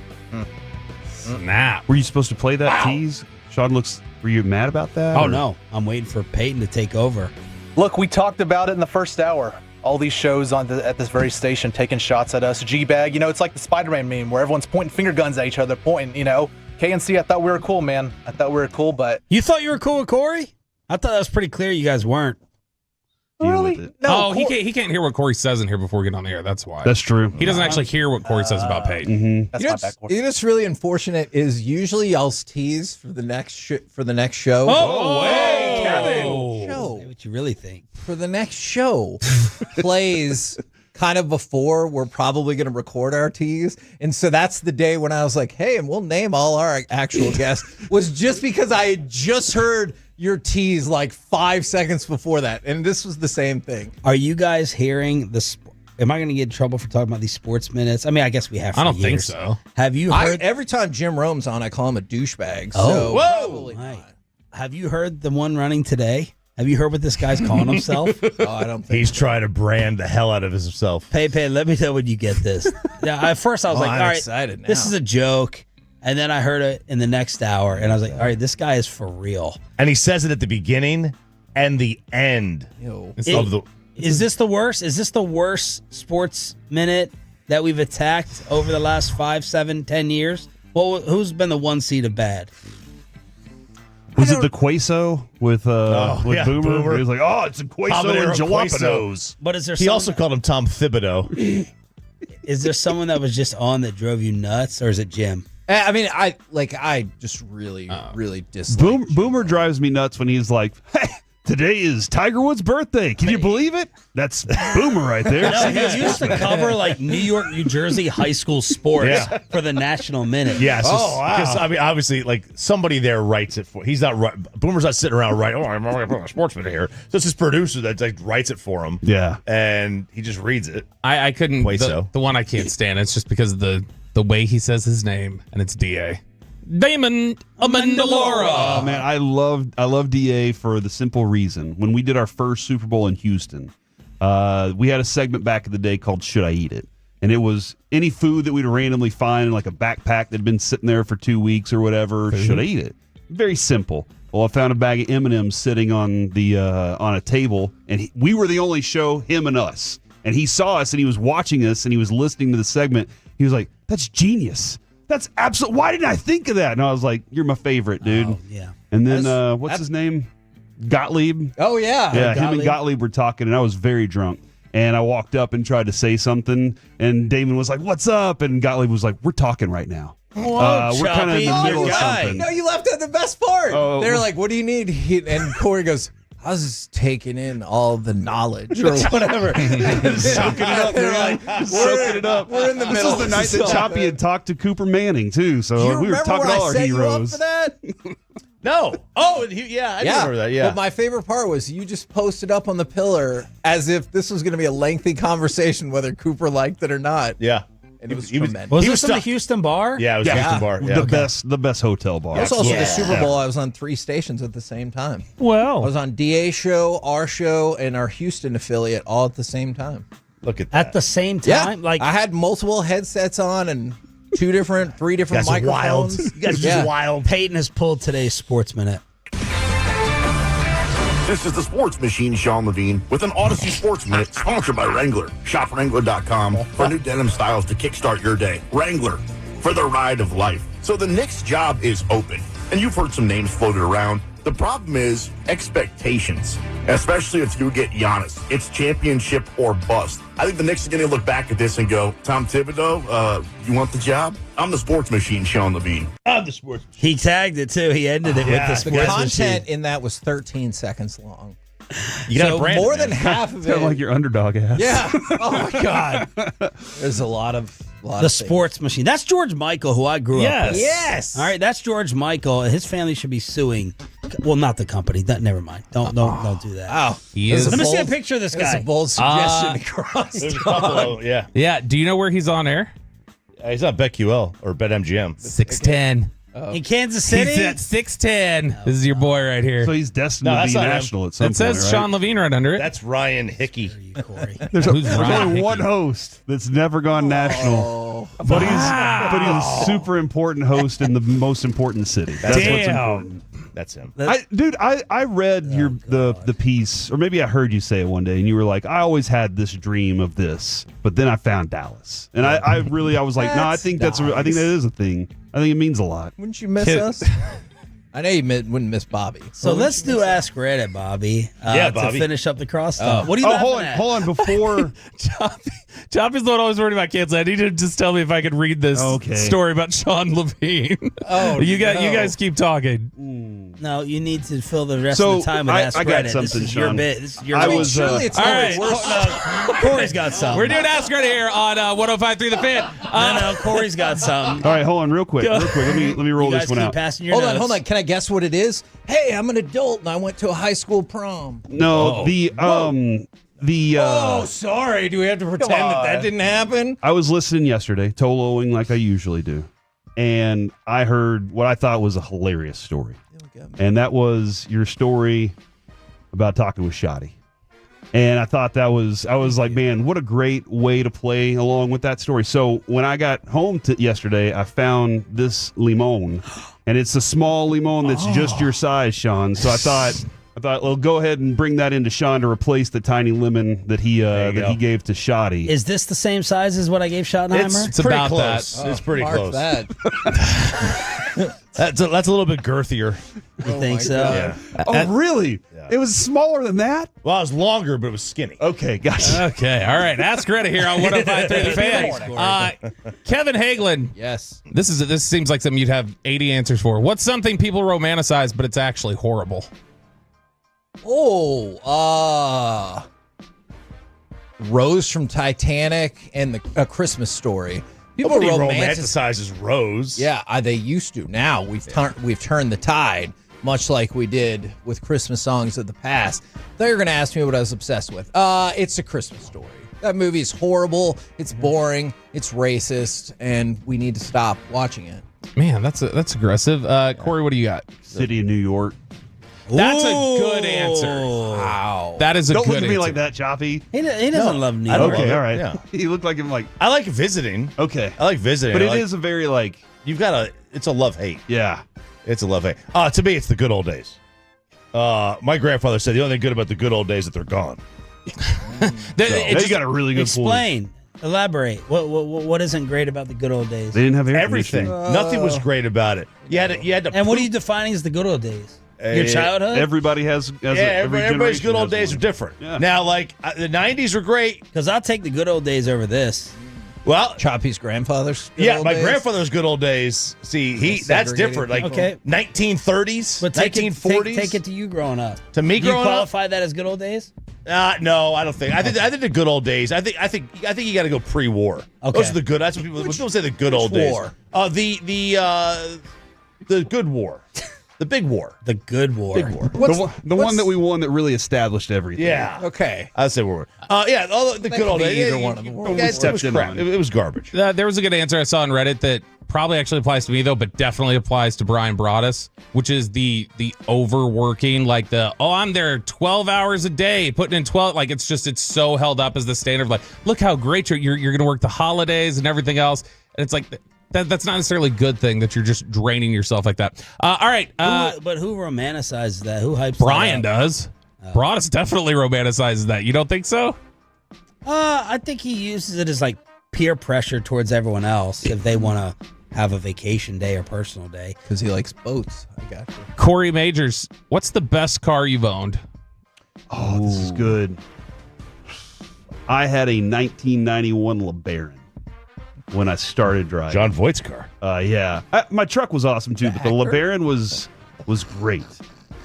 S10: Snap. Were you supposed to play that tease? Sean were you mad about that?
S5: Oh, no. I'm waiting for Peyton to take over.
S9: Look, we talked about it in the first hour. All these shows at this very station taking shots at us. G-Bag, it's like the Spider-Man meme where everyone's pointing finger guns at each other, KNC, I thought we were cool, man. I thought we were cool, but...
S5: You thought you were cool with Corey? I thought that was pretty clear you guys weren't.
S9: Really?
S7: No, he can't hear what Corey says in here before we get on the air. That's why.
S10: That's true.
S7: He doesn't actually hear what Corey says about Peyton.
S10: Mm-hmm.
S9: That's my bad, Corey.
S4: You know what's really unfortunate is usually y'all's tease for the next show.
S5: Oh,
S7: hey,
S5: Kevin! Say what you really think.
S4: For the next show plays kind of before we're probably going to record our tease. And so that's the day when I was like, hey, and we'll name all our actual guests, was just because I had just heard your tease like 5 seconds before that. And this was the same thing.
S5: Are you guys hearing this? Am I going to get in trouble for talking about these sports minutes? I mean, I guess we have for
S7: I don't think
S5: years.
S7: so.
S5: Have you heard?
S4: Every time Jim Rome's on, I call him a douchebag.
S5: Oh,
S4: so
S5: whoa! Have you heard the one running today? Have you heard what this guy's calling himself?
S4: Oh, I don't think
S6: He's trying to brand the hell out of himself.
S5: Pepe, let me know when you get this. Now, at first I was like,
S4: I'm
S5: all right,
S4: excited now.
S5: this is a joke. And then I heard it in the next hour, and I was like, all right, this guy is for real.
S6: And he says it at the beginning and the end of the...
S5: Is this the worst? Is this the worst sports minute that we've attacked over the last 5, 7, 10 years? Well, who's been the one seed of bad?
S10: Was it the queso with Boomer? He was like, "Oh, it's a queso
S6: Habanero
S10: and jalapenos."
S6: queso.
S5: But is there?
S6: He also called him Tom Thibodeau.
S5: Is there someone that was just on that drove you nuts, or is it Jim?
S4: I mean, I just really dislike.
S10: Boomer drives me nuts when he's like, "Hey, today is Tiger Woods' birthday. Can you believe it?" That's Boomer right there.
S5: No, he used to cover like New York, New Jersey high school sports for the National Minute.
S6: Yeah. Because I mean, obviously, like somebody there writes it for. He's not. Boomer's not sitting around writing. Oh, I'm a sportsman here. So it's his producer that like writes it for him.
S10: Yeah.
S6: And he just reads it.
S7: I couldn't. The one I can't stand. It's just because of the way he says his name, and it's DA. Damon Amendola.
S10: Oh man, I love DA for the simple reason. When we did our first Super Bowl in Houston, we had a segment back in the day called "Should I Eat It?" And it was any food that we'd randomly find in like a backpack that had been sitting there for 2 weeks or whatever. Should I eat it? Very simple. Well, I found a bag of M&Ms sitting on the on a table, and we were the only show, him and us. And he saw us, and he was watching us, and he was listening to the segment. He was like, "That's genius. That's absolute. Why didn't I think of that?" And I was like, "You're my favorite, dude."
S5: Oh, yeah.
S10: And then what's his name? Gottlieb.
S4: Oh yeah.
S10: Yeah, him and Gottlieb were talking, and I was very drunk. And I walked up and tried to say something, and Damon was like, "What's up?" And Gottlieb was like, "We're talking right now. We're kind of in the middle of something."
S4: No, you left out the best part.
S10: Oh.
S4: They're like, "What do you need?" And Corey goes, "I was just taking in all the knowledge or whatever."
S10: Soaking it up,
S4: They're
S10: man.
S4: like,
S10: Soaking it up.
S4: We're in the middle.
S10: This is the night that Choppy had talked to Cooper Manning too. So
S4: Do you
S10: we were
S4: remember
S10: talking
S4: when
S10: all
S4: I
S10: our
S4: set you up
S10: heroes.
S4: for that?
S6: No. Oh, yeah. I remember that. Yeah.
S4: But my favorite part was you just posted up on the pillar as if this was going to be a lengthy conversation, whether Cooper liked it or not.
S6: Yeah.
S4: And it was tremendous.
S5: Was this in the Houston bar?
S6: Yeah, it was Houston bar. Yeah.
S10: The best hotel bar.
S4: It was also the Super Bowl. I was on 3 stations at the same time.
S7: Well,
S4: I was on DA show, our show, and our Houston affiliate all at the same time.
S6: Look at that.
S5: At the same time?
S4: Yeah,
S5: Like
S4: I had multiple headsets on and 3 different
S6: That's
S4: microphones.
S6: wild. You guys are just wild.
S5: Peyton has pulled today's Sports Minute.
S11: This is the Sports Machine, Sean Levine, with an Odyssey Sports Minute sponsored by Wrangler. Shop Wrangler.com for new denim styles to kickstart your day. Wrangler, for the ride of life. So the Knicks job is open, and you've heard some names floated around. The problem is expectations, especially if you get Giannis. It's championship or bust. I think the Knicks are going to look back at this and go, Tom Thibodeau, you want the job? I'm the Sports Machine, Sean Levine. I'm the Sports Machine.
S5: He tagged it, too. He ended it with the
S4: The
S5: Sports
S4: content
S5: Machine.
S4: in that was 13 seconds long.
S6: You got
S4: So
S6: branded,
S4: more
S6: man.
S4: than half of it.
S10: Sound like your underdog ass.
S4: Yeah. Oh my God. There's a lot of
S5: The Sports Machine. That's George Michael, who I grew up with.
S4: Yes.
S5: All right, that's George Michael. His family should be suing. Well, not the company. Never mind. Don't do that.
S4: Oh,
S5: Let me see a picture of this guy.
S4: That's a bold suggestion to cross.
S6: There's a couple of, yeah.
S7: Yeah. Do you know where he's on air?
S6: He's not BetQL or BetMGM.
S7: 610.
S5: In Kansas City?
S7: He's at 610. This is your boy right here.
S10: So he's destined
S6: No,
S10: to
S6: that's
S10: be
S6: not him.
S10: national at some
S7: It
S10: point,
S7: says
S10: right?
S7: Sean Levine right under it.
S6: That's Ryan Hickey.
S10: There's
S7: Who's Ryan
S10: only
S7: Hickey?
S10: one host that's never gone national, but he's a super important host in the most important city. That's what's important.
S6: That's him.
S10: I read the piece, or maybe I heard you say it one day, and you were like, "I always had this dream of this, but then I found Dallas," and I was like, "No, I think I think that is a thing. I think it means a lot."
S4: Wouldn't you miss us? I know you wouldn't miss Bobby.
S5: So let's do Ask Reddit, Bobby.
S6: Yeah, Bobby.
S5: To finish up the crosstalk. What are you laughing at?
S10: hold on, before
S7: Choppy's the one always worried about canceling. I need to just tell me if I could read this story about Sean Levine.
S4: Oh,
S7: you guys keep talking.
S5: No, you need to fill the rest of the time with Ask
S10: I got
S5: Reddit.
S10: something,
S5: This is your
S10: Sean.
S5: bit. This is your
S10: I
S5: bit.
S10: was
S4: Surely it's
S7: all
S4: not
S7: right.
S4: worse.
S5: Corey's got something.
S7: We're doing Ask Reddit here on 105.3 The Fan.
S5: No, Corey's got something.
S10: all right, hold on, real quick. Let me roll
S5: You guys
S10: this one
S5: keep
S10: out.
S5: passing your
S4: Hold
S5: notes.
S4: on. Can I guess what it is? Hey, I'm an adult and I went to a high school prom.
S10: No,
S4: Oh, sorry. Do we have to pretend that didn't happen?
S10: I was listening yesterday, Toloing like I usually do, and I heard what I thought was a hilarious story. And that was your story about talking with Shoddy. And I thought I was like, man, what a great way to play along with that story. So when I got home yesterday, I found this limon, and it's a small limon that's just your size, Sean. So I thought I thought, well, go ahead and bring that into Sean to replace the tiny lemon that he gave to Shoddy.
S12: Is this the same size as what I gave Schottenheimer?
S6: It's about close. That. It's pretty close. That's a little bit girthier.
S12: You think so?
S6: Yeah.
S10: Oh, really? Yeah. It was smaller than that?
S6: Well, it was longer, but it was skinny.
S10: Okay, gotcha.
S7: Okay, all right. Ask Reddit here on 105.3 The Fan. Kevin Hagelin.
S4: Yes.
S7: This seems like something you'd have 80 answers for. What's something people romanticize, but it's actually horrible?
S4: Rose from Titanic and A Christmas Story. People
S6: Nobody romanticizes Rose.
S4: Yeah, they used to. Now we've turned the tide, much like we did with Christmas songs of the past. They're going to ask me what I was obsessed with. It's A Christmas Story. That movie is horrible. It's boring. It's racist, and we need to stop watching it.
S7: Man, that's aggressive. Corey, what do you got?
S10: City of New York.
S7: That's a good answer.
S4: Wow.
S7: That is a
S10: Don't
S7: good
S10: look at me
S7: answer.
S10: like that, Choppy.
S12: He doesn't love New York.
S10: Okay, all right.
S6: Yeah.
S10: He looked like him like...
S6: I like visiting.
S10: Okay.
S6: I like visiting.
S10: But it is a very like...
S6: It's a love-hate.
S10: Yeah.
S6: It's a love-hate. To me, it's the good old days. My grandfather said the only thing good about the good old days is that they're gone.
S10: You got a really good
S12: Explain. Elaborate. What isn't great about the good old days?
S10: They didn't have air
S6: Everything. Nothing was great about it. You had to.
S12: And what are you defining as the good old days? Your childhood?
S10: Everybody has
S6: everybody's good old days are different.
S10: Yeah.
S6: Now, like the '90s were great.
S12: Because I'll take the good old days over this.
S6: Well,
S4: Choppy's grandfather's good old
S6: my
S4: days?
S6: grandfather's good old days. See, that's different. Like 1930s,
S12: But
S6: 1940s.
S12: take it to you growing up.
S6: To me,
S12: Do you
S6: growing up,
S12: qualify that as good old days?
S6: no, I don't think. I think the good old days. I think you got to go pre-war.
S12: Okay.
S6: Those are the good. That's what people. When people say the good old
S4: war?
S6: days. The good war, the big war,
S12: The good war.
S6: big war.
S10: The one that we won that really established everything.
S6: Yeah.
S4: Okay.
S6: I'd say war. Yeah, all the good old
S4: be
S6: days.
S4: either one of them.
S6: It was crap. It was garbage.
S7: There was a good answer I saw on Reddit that probably actually applies to me though, but definitely applies to Brian Broaddus, which is the overworking, like I'm there 12 hours a day, putting in 12. Like it's so held up as the standard. Like, look how great you're going to work the holidays and everything else, and it's like. That's not necessarily a good thing that you're just draining yourself like that. All right.
S12: But who romanticizes that? Who hypes
S7: Brian
S12: that up?
S7: does. Broaddus definitely romanticizes that. You don't think so?
S12: I think he uses it as like peer pressure towards everyone else if they want to have a vacation day or personal day.
S4: Because he likes boats. I got you.
S7: Corey Majors, what's the best car you've owned?
S10: Oh, this is good. I had a 1991 LeBaron when I started driving.
S6: John Voight's car.
S10: Yeah. My truck was awesome too, but the LeBaron was great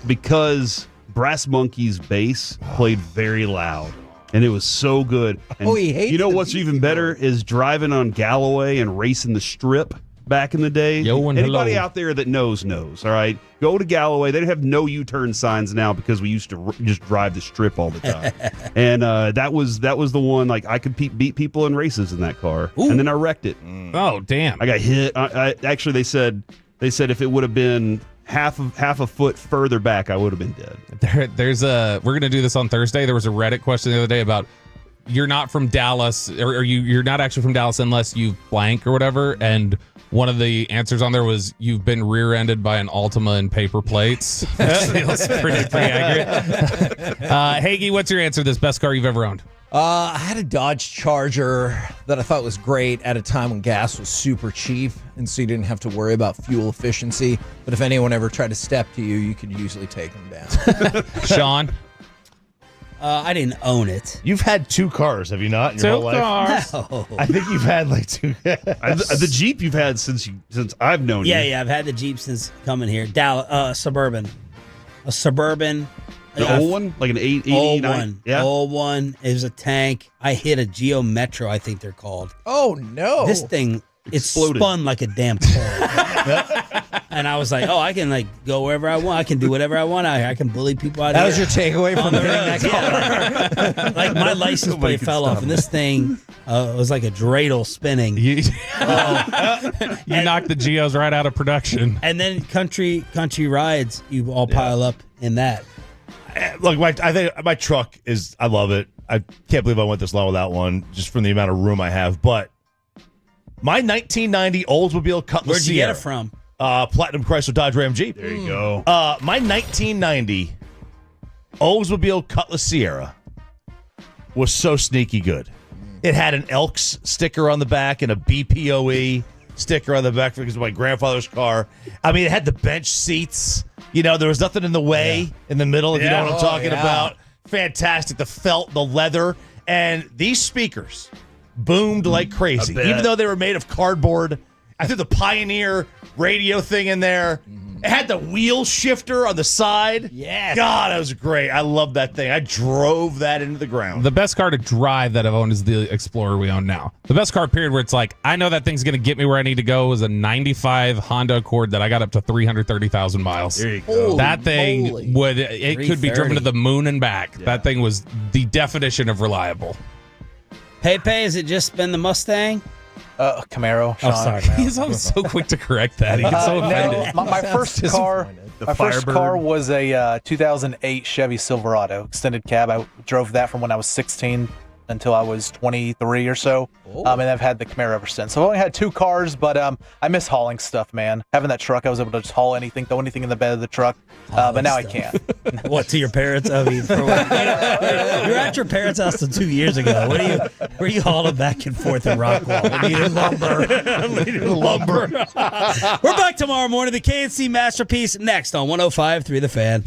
S10: because Brass Monkey's bass played very loud. And it was so good. And
S4: he hates
S10: you know
S4: the
S10: what's
S4: beat.
S10: even better is driving on Galloway and racing the strip back in the day.
S7: Yo and
S10: Anybody
S7: hello.
S10: out there that knows, all right? Go to Galloway. They have no U-turn signs now because we used to just drive the strip all the time. And that was the one, like, I could beat people in races in that car.
S12: Ooh.
S10: And then I wrecked it.
S7: Oh, damn.
S10: I got hit. Actually, they said if it would have been half a foot further back, I would have been dead.
S7: We're going to do this on Thursday. There was a Reddit question the other day about you're not from Dallas or you're not actually from Dallas unless you blank or whatever. And one of the answers on there was you've been rear-ended by an Altima in paper plates. That feels pretty accurate. Hagee, what's your answer to this best car you've ever owned?
S4: I had a Dodge Charger that I thought was great at a time when gas was super cheap, and so you didn't have to worry about fuel efficiency. But if anyone ever tried to step to you, you could usually take them down.
S7: Sean?
S12: I didn't own it.
S6: You've had two cars, have you not? In your whole life?
S12: No.
S6: I think you've had like two.
S10: The Jeep you've had since I've known you.
S12: Yeah, I've had the Jeep since coming here. Suburban. A Suburban.
S10: The old one? Like an 89?
S12: Old one.
S10: Yeah.
S12: Old one. It was a tank. I hit a Geo Metro, I think they're called.
S4: Oh, no.
S12: This thing, it
S10: Exploded.
S12: spun like a damn toy. And I was like, I can like go wherever I want. I can do whatever I want out here. I can bully people out
S4: That
S12: here.
S4: was your takeaway from
S12: On the
S4: hitting
S12: roads,
S4: that car?
S12: yeah. Like my license plate fell off, and this thing was like a dreidel spinning.
S7: You knocked the Geos right out of production.
S12: And then country rides, you all pile up in that.
S6: Look, I think my truck is. I love it. I can't believe I went this long without one, just from the amount of room I have. But my 1990 Oldsmobile Cutlass
S12: Where'd you get
S6: Sierra,
S12: it from?
S6: Platinum Chrysler Dodge Ram Jeep.
S10: There you go.
S6: My 1990 Oldsmobile Cutlass Sierra was so sneaky good. It had an Elks sticker on the back and a BPOE sticker on the back because of my grandfather's car. I mean, it had the bench seats. You know, there was nothing in the way in the middle, if you know what I'm talking about. Fantastic. The felt, the leather. And these speakers boomed like crazy. Even though they were made of cardboard. I threw the Pioneer radio thing in there. It had the wheel shifter on the side.
S12: Yes.
S6: God, that was great. I love that thing. I drove that into the ground.
S7: The best car to drive that I've owned is the Explorer we own now. The best car, period, where it's like, I know that thing's going to get me where I need to go, is a 95 Honda Accord that I got up to 330,000 miles.
S6: There you go.
S7: That thing could be driven to the moon and back. Yeah. That thing was the definition of reliable.
S12: Pepe, has it just been the Mustang?
S9: Camaro. Sean.
S12: Oh, sorry.
S7: He's always so quick to correct that. He gets so offended.
S9: My first car. My first car was a 2008 Chevy Silverado extended cab. I drove that from when I was 16 until I was 23 or so, and I've had the Camaro ever since. So I've only had 2 cars, but I miss hauling stuff, man. Having that truck, I was able to just haul anything, throw anything in the bed of the truck, but now stuff. I can't.
S12: What, to your parents? I mean, you're at your parents' house 2 years ago. Where are you hauling back and forth in Rockwall? We needed lumber. We're back tomorrow morning. The KNC Masterpiece next on 105.3 The Fan.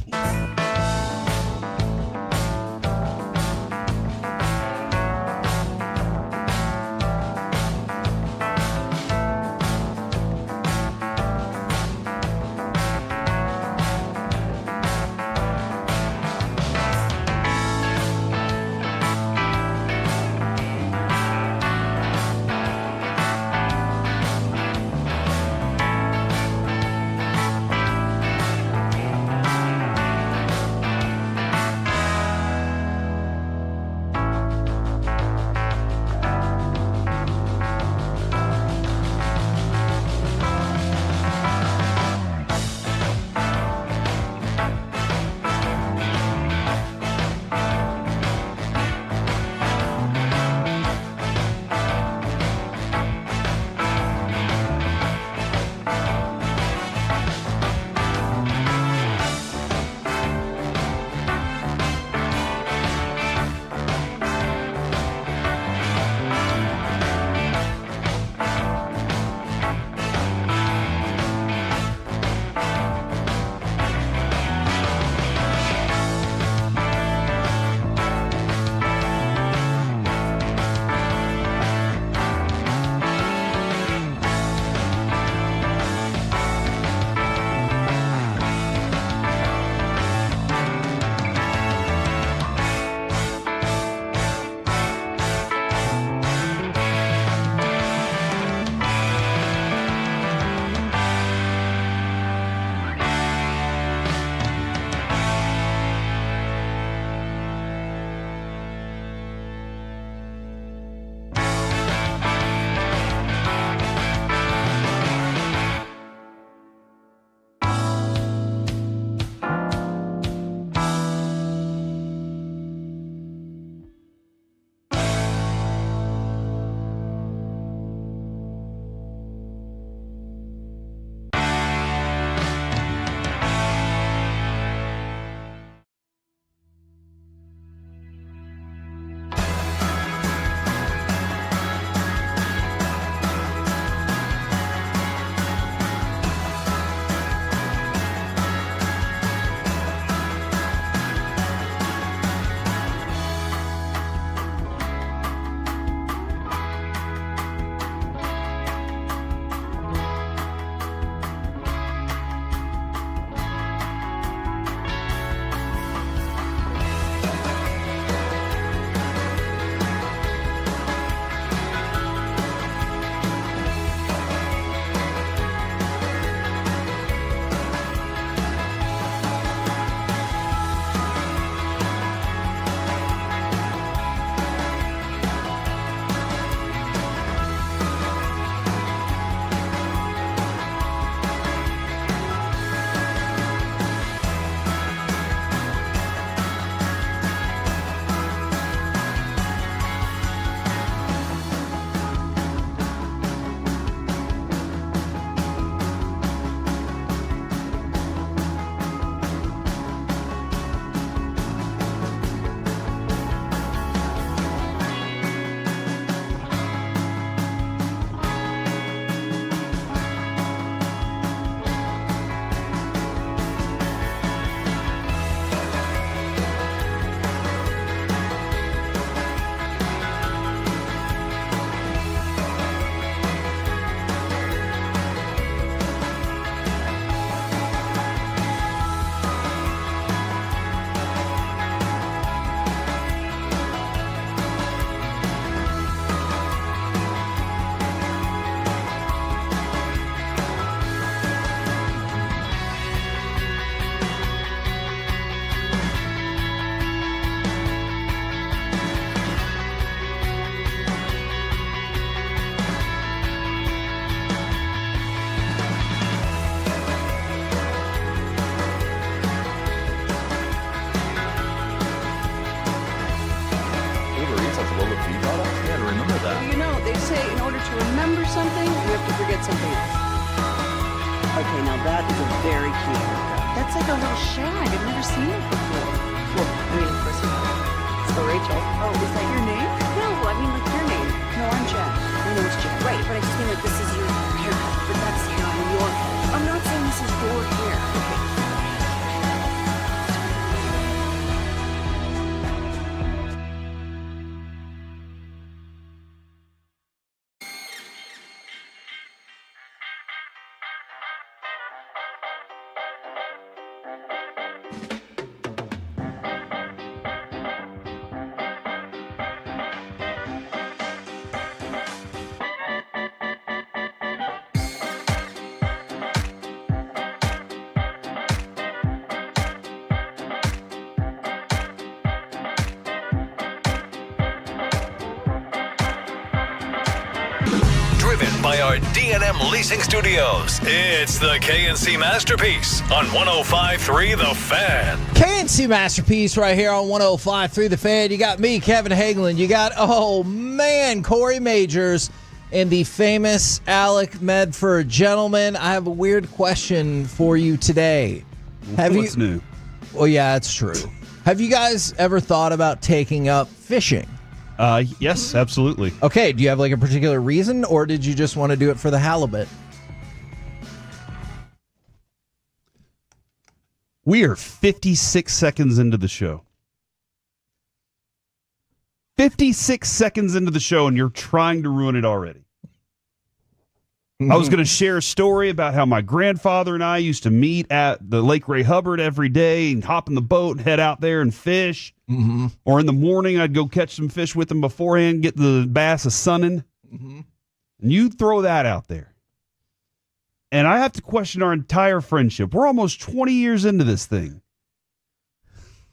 S15: something, you have to forget something else. Okay, now that is a very cute haircut. That's like a little shag. I've never seen it before. Well, I mean, of course you have. So Rachel. Oh, is that your name? No, I mean like your name. No, I'm Jen. I know it's Jen. Right, but I just mean like this is your haircut. But that's not your hair. I'm not saying this is your hair. Okay.
S3: Driven by our D&M Leasing Studios, it's the KNC Masterpiece on 105.3 The Fan.
S4: KNC Masterpiece right here on 105.3 The Fan. You got me, Kevin Hagelin. You got, oh man, Corey Majors and the famous Alec Medford. Gentlemen, I have a weird question for you today.
S10: What's new?
S4: Well, yeah, it's true. Have you guys ever thought about taking up fishing?
S10: Yes, absolutely.
S4: Okay, do you have like a particular reason, or did you just want to do it for the halibut?
S10: We are 56 seconds into the show. 56 seconds into the show, and you're trying to ruin it already. I was going to share a story about how my grandfather and I used to meet at the Lake Ray Hubbard every day and hop in the boat and head out there and fish.
S4: Mm-hmm.
S10: Or in the morning, I'd go catch some fish with him beforehand, get the bass a sunning.
S4: Mm-hmm.
S10: And you throw that out there. And I have to question our entire friendship. We're almost 20 years into this thing.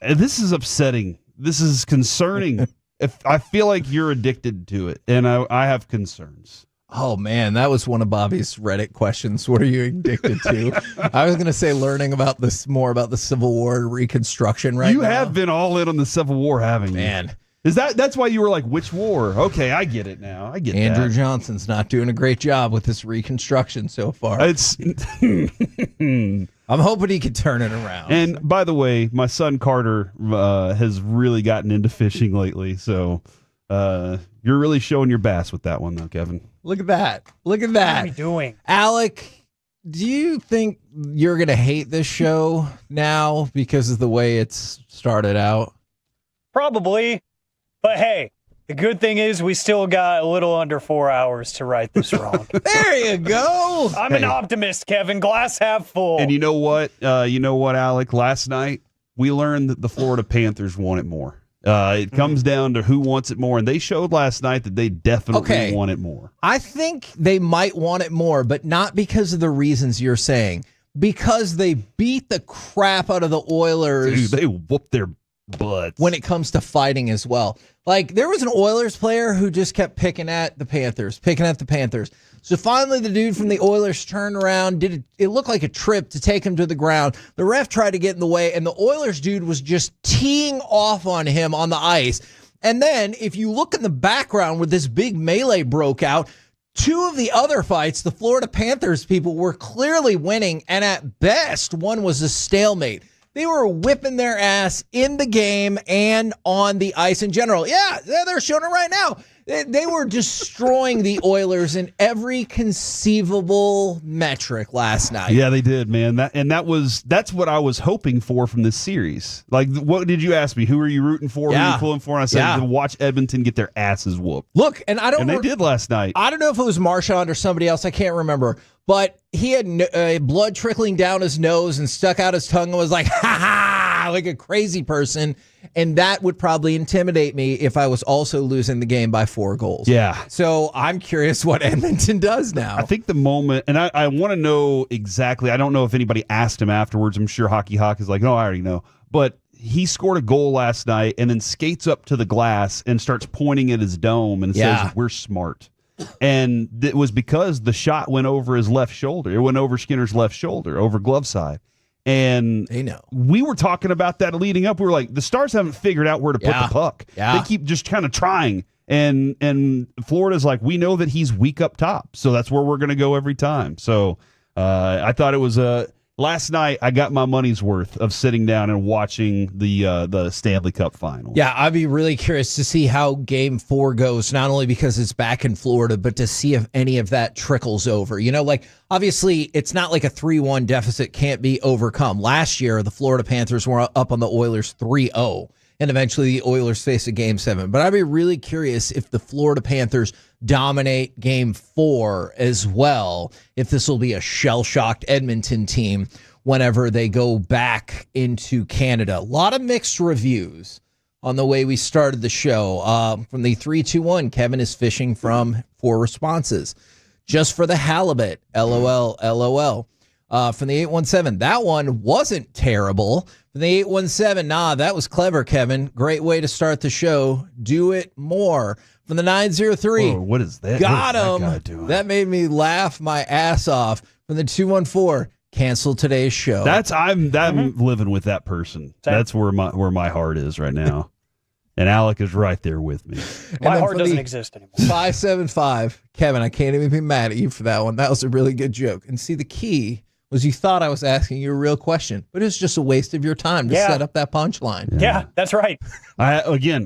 S10: And this is upsetting. This is concerning. If I feel like you're addicted to it, and I have concerns.
S4: Oh, man, that was one of Bobby's Reddit questions. What are you addicted to? I was going to say learning about this more about the Civil War Reconstruction right now.
S10: You have been all in on the Civil War, haven't you?
S4: Man.
S10: That's why you were like, which war? Okay, I get it now. I get
S4: Andrew
S10: that.
S4: Johnson's not doing a great job with this Reconstruction so far.
S10: It's
S4: I'm hoping he can turn it around.
S10: And by the way, my son Carter has really gotten into fishing lately, so you're really showing your bass with that one, though, Kevin.
S4: Look at that. Look at that.
S14: What are we doing?
S4: Alec, do you think you're going to hate this show now because of the way it's started out?
S14: Probably. But hey, the good thing is we still got a little under 4 hours to right this wrong.
S4: There you go.
S14: I'm an optimist, Kevin. Glass half full.
S10: And you know what? Alec? Last night, we learned that the Florida Panthers want it more. It comes down to who wants it more, and they showed last night that they definitely want it more.
S4: I think they might want it more, but not because of the reasons you're saying. Because they beat the crap out of the Oilers.
S10: Dude, they whooped their butts.
S4: When it comes to fighting as well. Like, there was an Oilers player who just kept picking at the Panthers. So finally the dude from the Oilers turned around, it looked like a trip to take him to the ground. The ref tried to get in the way, and the Oilers dude was just teeing off on him on the ice. And then, if you look in the background where this big melee broke out, two of the other fights, the Florida Panthers people were clearly winning, and at best, one was a stalemate. They were whipping their ass in the game and on the ice in general. Yeah, they're showing it right now. They were destroying the Oilers in every conceivable metric last night.
S10: Yeah, they did, man. That's what I was hoping for from this series. Like, what did you ask me? Who are you rooting for? Who are you pulling for? And I said, to watch Edmonton get their asses whooped.
S4: Look, and
S10: they did last night.
S4: I don't know if it was Marchand or somebody else. I can't remember. But he had blood trickling down his nose and stuck out his tongue and was like, ha ha, like a crazy person. And that would probably intimidate me if I was also losing the game by 4 goals.
S10: Yeah.
S4: So I'm curious what Edmonton does now.
S10: I think the moment, and I want to know exactly, I don't know if anybody asked him afterwards. I'm sure Hockey Hawk is like, no, I already know. But he scored a goal last night and then skates up to the glass and starts pointing at his dome and says, we're smart. And it was because the shot went over his left shoulder. It went over Skinner's left shoulder, over glove side.
S6: And
S4: they know.
S6: We were talking about that leading up. We were like, the Stars haven't figured out where to put the puck.
S4: Yeah.
S6: They keep just kind of trying. And Florida's like, we know that he's weak up top, so that's where we're going to go every time. So I thought it was last night I got my money's worth of sitting down and watching the Stanley Cup final.
S4: Yeah, I'd be really curious to see how Game 4 goes, not only because it's back in Florida, but to see if any of that trickles over. You know, like, obviously, it's not like a 3-1 deficit can't be overcome. Last year, the Florida Panthers were up on the Oilers 3-0, and eventually the Oilers faced a Game 7. But I'd be really curious if the Florida Panthers dominate Game 4 as well, if this will be a shell-shocked Edmonton team whenever they go back into Canada. A lot of mixed reviews on the way we started the show. From the 3-2-1, Kevin is fishing from 4 responses. Just for the halibut, LOL, LOL. From the 817, that one wasn't terrible. From the 817, nah, that was clever, Kevin. Great way to start the show. Do it more. From the 903,
S6: Whoa, what is that?
S4: Got
S6: What is
S4: him.
S6: that guy doing?
S4: That made me laugh my ass off. From the 214, cancel today's show.
S6: I'm living with that person. That's where my heart is right now. And Alec is right there with me.
S14: My heart doesn't exist anymore.
S4: 575, Kevin, I can't even be mad at you for that one. That was a really good joke. And see, the key was you thought I was asking you a real question, but it was just a waste of your time to set up that punchline.
S14: Yeah, that's right.
S6: I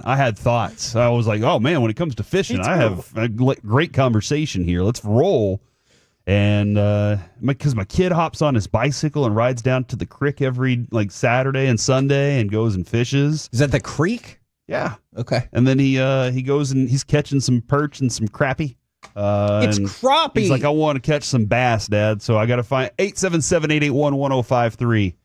S6: had thoughts. I was like, oh, man, when it comes to fishing, I have a great conversation here. Let's roll. And because my kid hops on his bicycle and rides down to the creek every Saturday and Sunday and goes and fishes.
S4: Is that the creek?
S6: Yeah.
S4: Okay.
S6: And then he goes and he's catching some perch and some crappie.
S4: It's
S6: and
S4: crappie.
S6: He's like, I want to catch some bass, Dad. So I got to find 877-881-1053.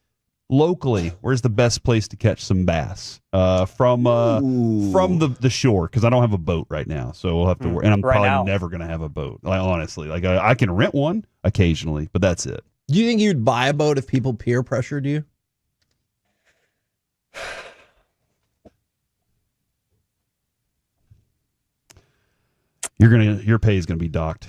S6: Locally, where's the best place to catch some bass? From the shore, because I don't have a boat right now, so we'll have to. And I'm probably never going to have a boat. Honestly, I can rent one occasionally, but that's it.
S4: Do you think you'd buy a boat if people peer pressured you?
S6: Your pay is gonna be docked.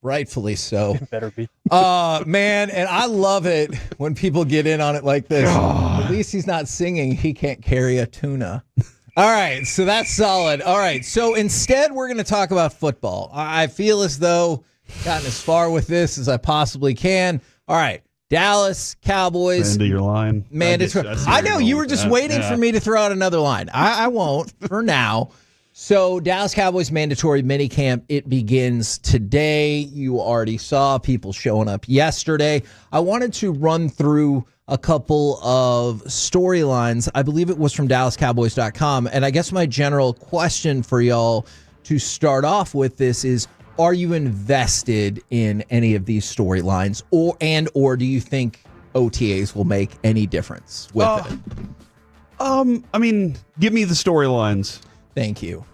S4: Rightfully so.
S14: It better be.
S4: Man, and I love it when people get in on it like this. At least he's not singing. He can't carry a tuna. All right, so that's solid. All right, so instead we're going to talk about football. I feel as though I've gotten as far with this as I possibly can. All right, Dallas Cowboys.
S6: End of your line.
S4: Mandatory. I know you were just waiting for me to throw out another line. I won't for now. So Dallas Cowboys mandatory minicamp, it begins today. You already saw people showing up yesterday. I wanted to run through a couple of storylines. I believe it was from DallasCowboys.com. And I guess my general question for y'all to start off with this is, are you invested in any of these storylines, or do you think OTAs will make any difference with it?
S6: I mean, give me the storylines.
S4: Thank you.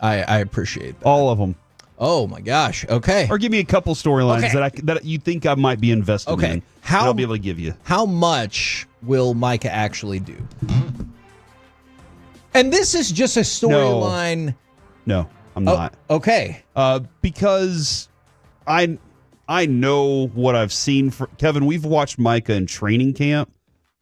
S4: I appreciate that.
S6: All of them.
S4: Oh my gosh. Okay.
S6: Or give me a couple storylines that you think I might be invested in.
S4: How
S6: I'll be able to give you.
S4: How much will Micah actually do? And this is just a storyline.
S6: No, I'm not.
S4: Okay.
S6: Because I know what I've seen. Kevin, we've watched Micah in training camp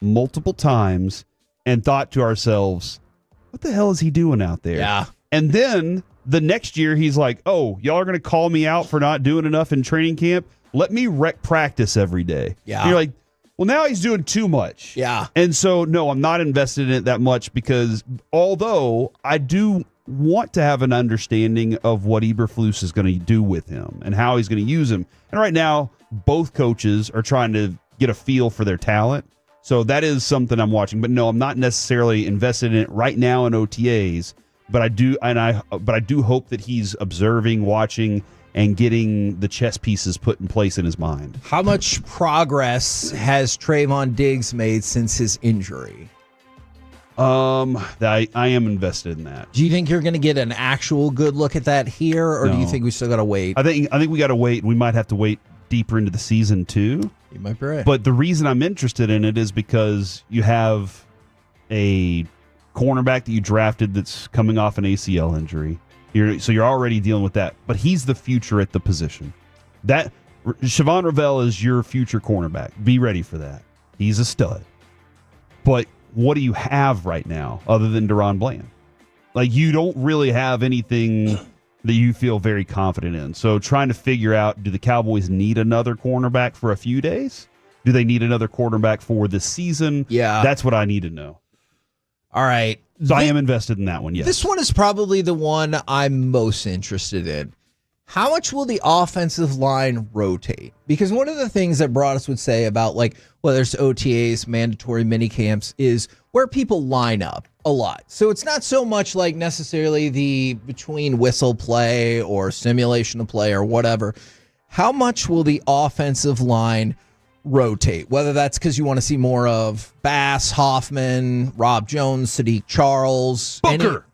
S6: multiple times and thought to ourselves, what the hell is he doing out there?
S4: Yeah.
S6: And then the next year, he's like, oh, y'all are going to call me out for not doing enough in training camp? Let me practice every day.
S4: Yeah.
S6: And you're like, well, now he's doing too much.
S4: Yeah.
S6: And so, no, I'm not invested in it that much because although I do want to have an understanding of what Eberflus is going to do with him and how he's going to use him. And right now, both coaches are trying to get a feel for their talent. So that is something I'm watching. But no, I'm not necessarily invested in it right now in OTAs. But I do hope that he's observing, watching, and getting the chess pieces put in place in his mind.
S4: How much progress has Trayvon Diggs made since his injury?
S6: I am invested in that.
S4: Do you think you're going to get an actual good look at that here, or do you think we still got to wait?
S6: I think we got to wait. We might have to wait deeper into the season too.
S4: You might be right.
S6: But the reason I'm interested in it is because you have a cornerback that you drafted that's coming off an ACL injury. So you're already dealing with that. But he's the future at the position. That Siobhan Revell is your future cornerback. Be ready for that.
S10: He's a stud. But what do you have right now other than Deron Bland? Like, you don't really have anything that you feel very confident in. So trying to figure out, do the Cowboys need another cornerback for a few days? Do they need another quarterback for this season?
S4: Yeah.
S10: That's what I need to know.
S4: All right.
S10: So I am invested in that one, yes.
S4: This one is probably the one I'm most interested in. How much will the offensive line rotate? Because one of the things that Broadus would say about, like, whether it's OTAs, mandatory minicamps, is where people line up a lot. So it's not so much like necessarily the between whistle play or simulation of play or whatever. How much will the offensive line rotate? Whether that's because you want to see more of Bass, Hoffman, Rob Jones, Sadiq Charles.
S10: Booker.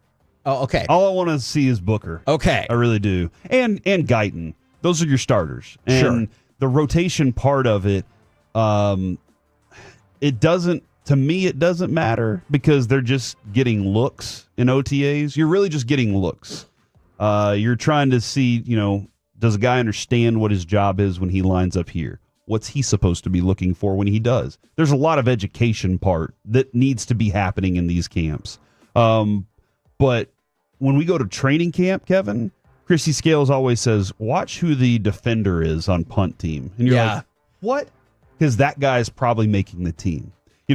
S4: Oh, okay.
S10: All I want to see is Booker.
S4: Okay.
S10: I really do. And Guyton. Those are your starters. And
S4: Sure.
S10: the rotation part of it, it doesn't matter because they're just getting looks in OTAs. You're really just getting looks. You're trying to see, does a guy understand what his job is when he lines up here? What's he supposed to be looking for when he does? There's a lot of education part that needs to be happening in these camps. But when we go to training camp, Kevin, Chrissy Scales always says, watch who the defender is on punt team. And you're like, what? Because that guy is probably making the team.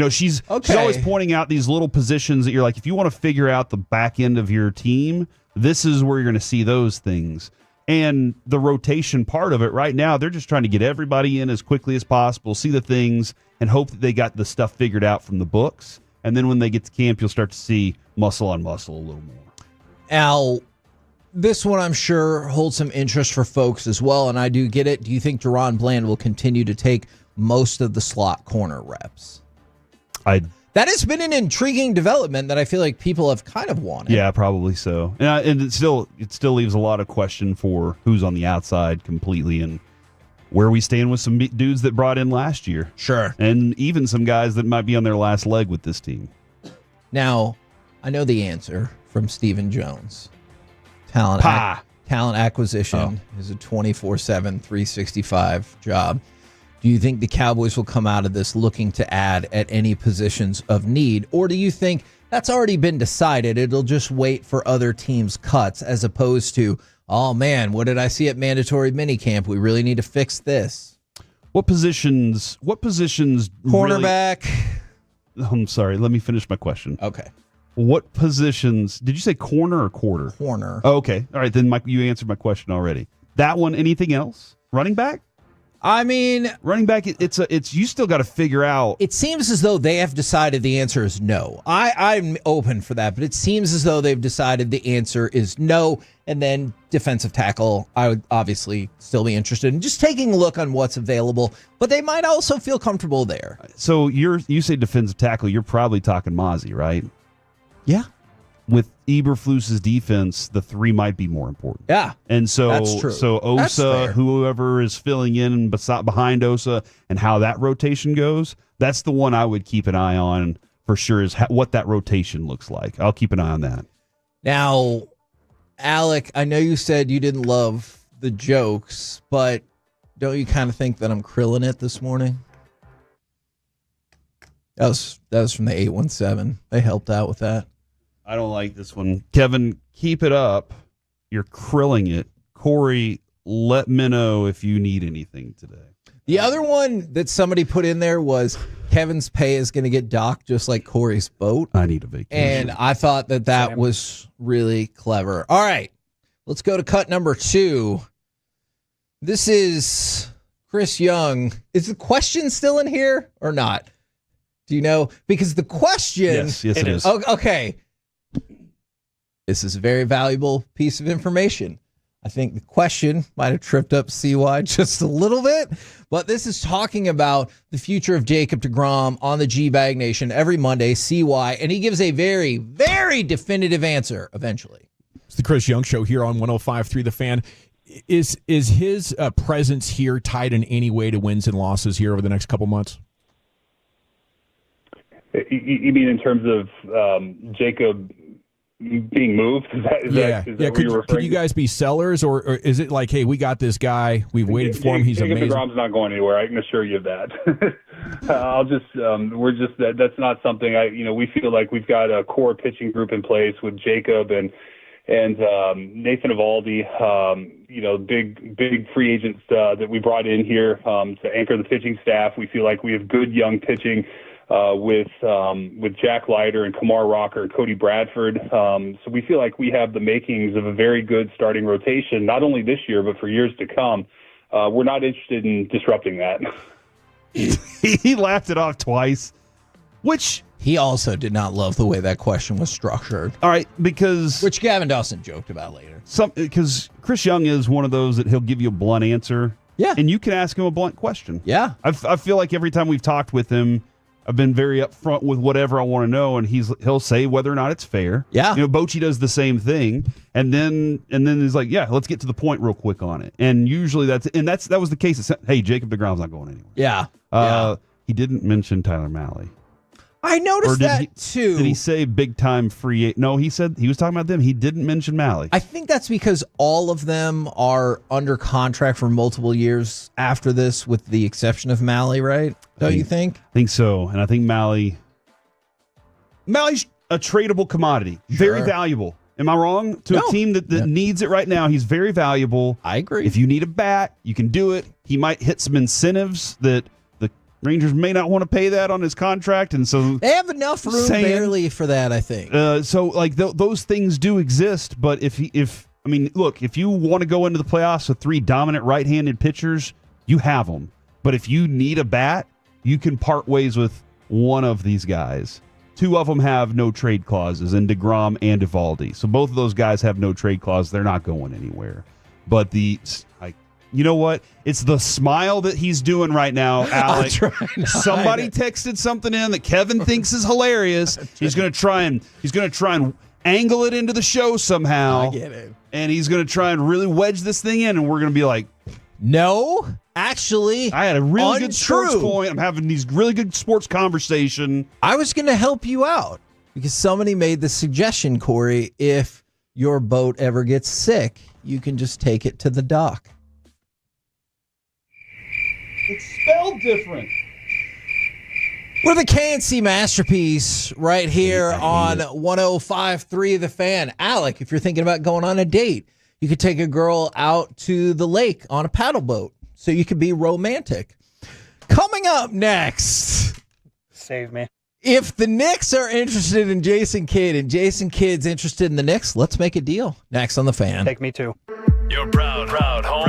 S10: She's always pointing out these little positions that you're like, if you want to figure out the back end of your team, this is where you're going to see those things. And the rotation part of it right now, they're just trying to get everybody in as quickly as possible, see the things, and hope that they got the stuff figured out from the books. And then when they get to camp, you'll start to see muscle on muscle a little more.
S4: Al, this one I'm sure holds some interest for folks as well, and I do get it. Do you think Deron Bland will continue to take most of the slot corner reps? That has been an intriguing development that I feel like people have kind of wanted.
S10: Yeah, probably so. And it still leaves a lot of question for who's on the outside completely and where we stand with some dudes that brought in last year.
S4: Sure.
S10: And even some guys that might be on their last leg with this team.
S4: Now, I know the answer from Stephen Jones. Talent acquisition is a 24/7, 365 job. Do you think the Cowboys will come out of this looking to add at any positions of need? Or do you think that's already been decided? It'll just wait for other teams' cuts as opposed to, oh man, what did I see at mandatory minicamp? We really need to fix this.
S10: What positions
S4: Cornerback.
S10: I'm sorry, let me finish my question.
S4: Okay.
S10: What positions, did you say corner or quarter?
S4: Corner.
S10: Oh, okay. All right, then you answered my question already. That one, anything else? Running back?
S4: I mean,
S10: running back, it's you still got to figure out.
S4: It seems as though they have decided the answer is no. I'm open for that, but it seems as though they've decided the answer is no. And then defensive tackle, I would obviously still be interested in just taking a look on what's available, but they might also feel comfortable there.
S10: So you say defensive tackle, you're probably talking Mozzie, right?
S4: Yeah.
S10: With Eberflus's defense, the three might be more important.
S4: Yeah.
S10: And so,
S4: that's true.
S10: So Osa, whoever is filling in behind Osa, and how that rotation goes, that's the one I would keep an eye on for sure, is what that rotation looks like. I'll keep an eye on that.
S4: Now, Alec, I know you said you didn't love the jokes, but don't you kind of think that I'm krilling it this morning? That was from the 817. They helped out with that.
S10: I don't like this one. Kevin, keep it up. You're krilling it. Corey, let me know if you need anything today.
S4: The other one that somebody put in there was Kevin's pay is going to get docked just like Corey's boat.
S10: I need a vacation.
S4: And I thought that was really clever. All right, let's go to cut number 2. This is Chris Young. Is the question still in here or not? Do you know? Because the question...
S10: Yes, it is.
S4: Okay. This is a very valuable piece of information. I think the question might have tripped up CY just a little bit, but this is talking about the future of Jacob deGrom on the G-Bag Nation every Monday, CY, and he gives a very, very definitive answer eventually.
S13: It's the Chris Young Show here on 105.3 The Fan. Is his presence here tied in any way to wins and losses here over the next couple months?
S17: You mean in terms of Jacob being moved? Is that what you're referring
S13: could you guys be sellers, or is it like, hey, we got this guy, we've waited for him, he's
S17: Jacob
S13: amazing?
S17: DeGrom's not going anywhere, I can assure you of that. That's not something we feel like we've got a core pitching group in place with Jacob and Nathan Evaldi, big free agents that we brought in here to anchor the pitching staff. We feel like we have good young pitching with Jack Leiter and Kamar Rocker and Cody Bradford. So we feel like we have the makings of a very good starting rotation, not only this year but for years to come. We're not interested in disrupting that.
S10: He laughed it off twice, which
S4: he also did not love the way that question was structured.
S10: All right, which
S4: Gavin Dawson joked about later.
S10: Because Chris Young is one of those that he'll give you a blunt answer.
S4: Yeah,
S10: and you can ask him a blunt question.
S4: Yeah,
S10: I feel like every time we've talked with him, I've been very upfront with whatever I want to know, and he'll say whether or not it's fair.
S4: Yeah,
S10: Bochy does the same thing, and then he's like, yeah, let's get to the point real quick on it. And usually that was the case. Hey, Jacob deGrom's not going anywhere.
S4: Yeah,
S10: he didn't mention Tyler Mahle.
S4: I noticed that too.
S10: Did he say big time free? No, he said he was talking about them. He didn't mention Mahle.
S4: I think that's because all of them are under contract for multiple years after this, with the exception of Mahle, right? Don't you think?
S10: I think so. And I think Mahle's a tradable commodity.
S4: Sure.
S10: Very valuable. Am I wrong? To a team that needs it right now, he's very valuable.
S4: I agree.
S10: If you need a bat, you can do it. He might hit some incentives that the Rangers may not want to pay that on his contract, and so
S4: they have enough room barely for that, I think.
S10: Those things do exist, but if you want to go into the playoffs with 3 dominant right-handed pitchers, you have them. But if you need a bat, you can part ways with one of these guys. 2 of them have no trade clauses, in DeGrom and Evaldi. So both of those guys have no trade clause. They're not going anywhere. But you know what? It's the smile that he's doing right now, Alec. Somebody texted something in that Kevin thinks is hilarious. He's going to try and angle it into the show somehow.
S4: I get it.
S10: And he's going to try and really wedge this thing in, and we're going to be like,
S4: no, actually,
S10: I had a really good sports point. I'm having these really good sports conversation.
S4: I was going to help you out because somebody made the suggestion, Corey, if your boat ever gets sick, you can just take it to the dock.
S10: It's spelled different.
S4: We're the KNC Masterpiece right here on 105.3 The Fan. Alec, if you're thinking about going on a date, you could take a girl out to the lake on a paddle boat so you could be romantic. Coming up next.
S14: Save me.
S4: If the Knicks are interested in Jason Kidd and Jason Kidd's interested in the Knicks, let's make a deal. Next on The Fan.
S14: Take me too.
S3: You're proud home.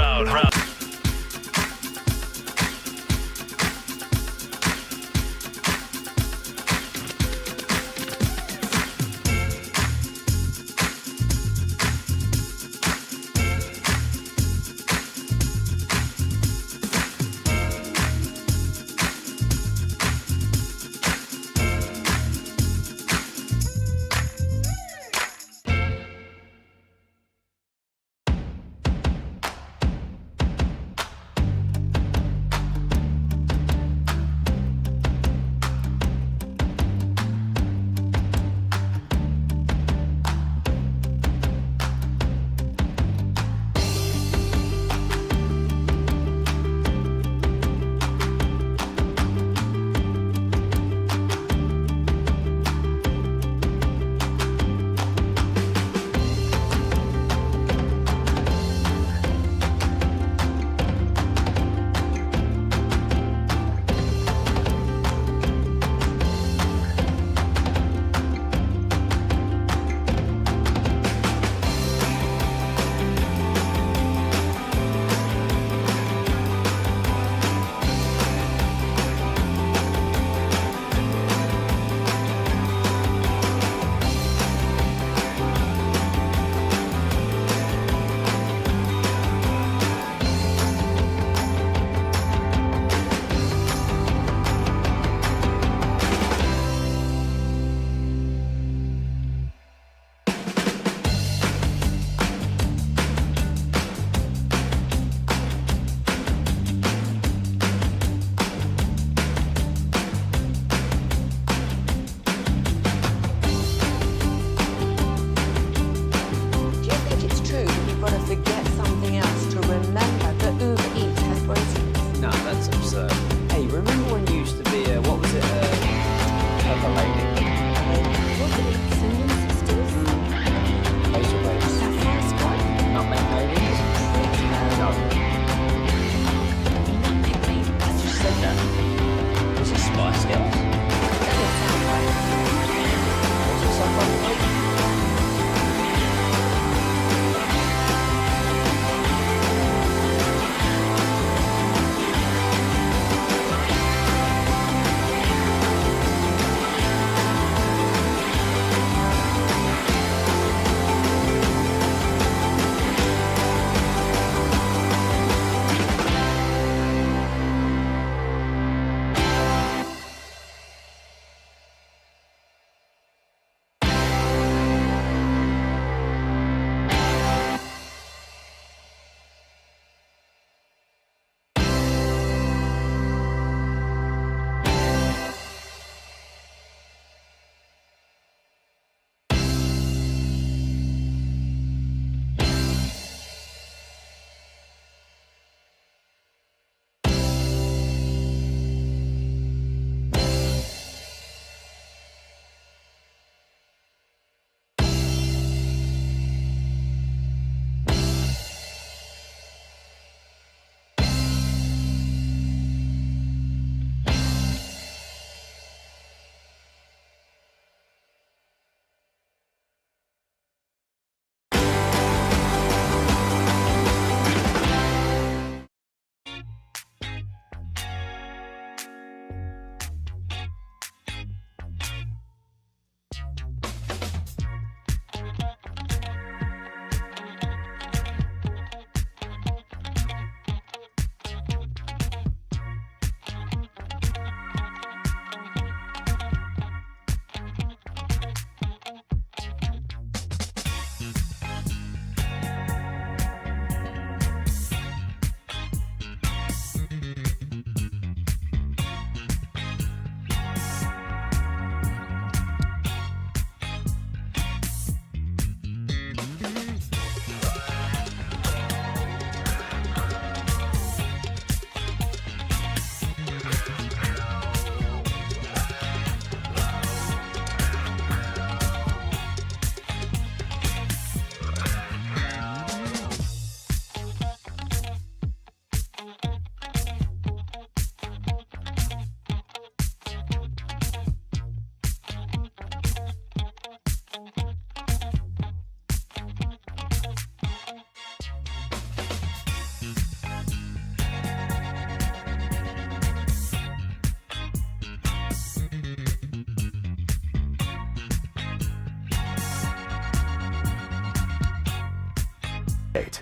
S9: update.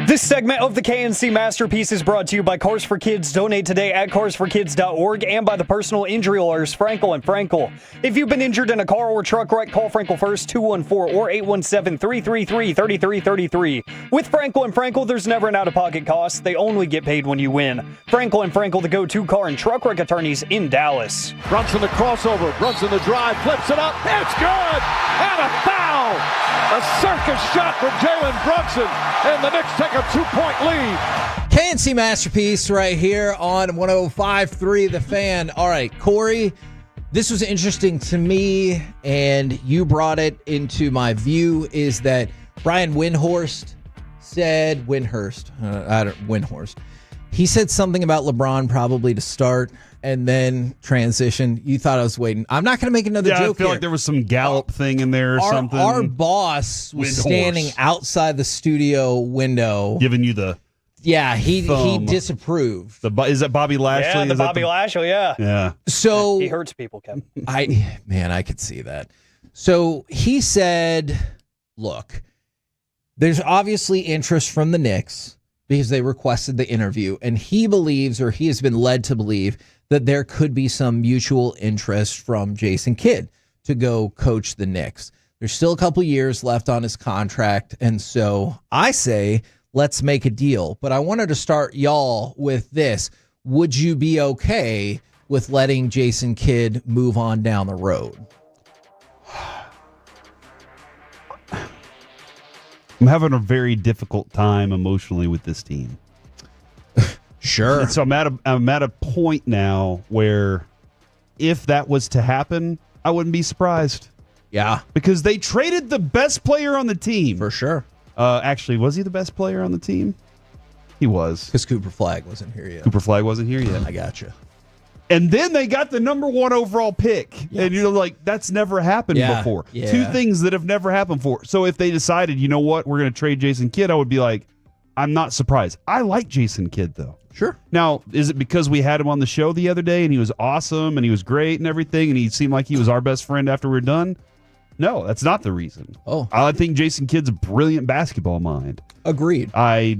S14: This segment of the KNC Masterpiece is brought to you by Cars for Kids. Donate today at carsforkids.org and by the personal injury lawyers Frankel and Frankel. If you've been injured in a car or truck wreck, call Frankel first, 214 or 817-333-3333. With Frankel and Frankel, there's never an out-of-pocket cost. They only get paid when you win. Frankel and Frankel, the go-to car and truck wreck attorneys in Dallas.
S21: Brunson the crossover, Brunson the drive, flips it up, it's good, and a foul! A circus shot from Jalen Brunson, and the Knicks take a 2-point lead.
S4: KNC Masterpiece right here on 105.3 The Fan. All right, Corey, this was interesting to me, and you brought it into my view, is that Brian Windhorst said, Windhorst. He said something about LeBron probably to start and then transition. You thought I was waiting. I'm not going to make another joke
S10: I feel
S4: here.
S10: like there was some Gallup thing in there or something.
S4: Our boss was standing outside the studio window.
S10: Giving you the
S4: he disapproved.
S10: Is that Bobby Lashley?
S14: Yeah, the Bobby Lashley, yeah.
S10: Yeah.
S4: So
S14: he hurts people, Kevin.
S4: I could see that. So he said, look, there's obviously interest from the Knicks because they requested the interview, and he believes, or he has been led to believe, that there could be some mutual interest from Jason Kidd to go coach the Knicks. There's still a couple years left on his contract, and so I say, let's make a deal. But I wanted to start y'all with this. Would you be okay with letting Jason Kidd move on down the road?
S10: I'm having a very difficult time emotionally with this team.
S4: Sure.
S10: And so I'm at a point now where if that was to happen, I wouldn't be surprised.
S4: Yeah.
S10: Because they traded the best player on the team.
S4: For sure.
S10: Actually, was he the best player on the team? He was.
S4: Because Cooper Flagg wasn't here yet.
S10: Cooper Flagg wasn't here yet.
S4: I gotcha.
S10: And then they got the number 1 overall pick. Yes. And you're like, that's never happened before.
S4: Yeah.
S10: 2 things that have never happened before. So if they decided, you know what, we're going to trade Jason Kidd, I would be like, I'm not surprised. I like Jason Kidd, though.
S4: Sure.
S10: Now, is it because we had him on the show the other day and he was awesome and he was great and everything and he seemed like he was our best friend after we're done? No, that's not the reason.
S4: Oh.
S10: I think Jason Kidd's a brilliant basketball mind.
S4: Agreed.
S10: I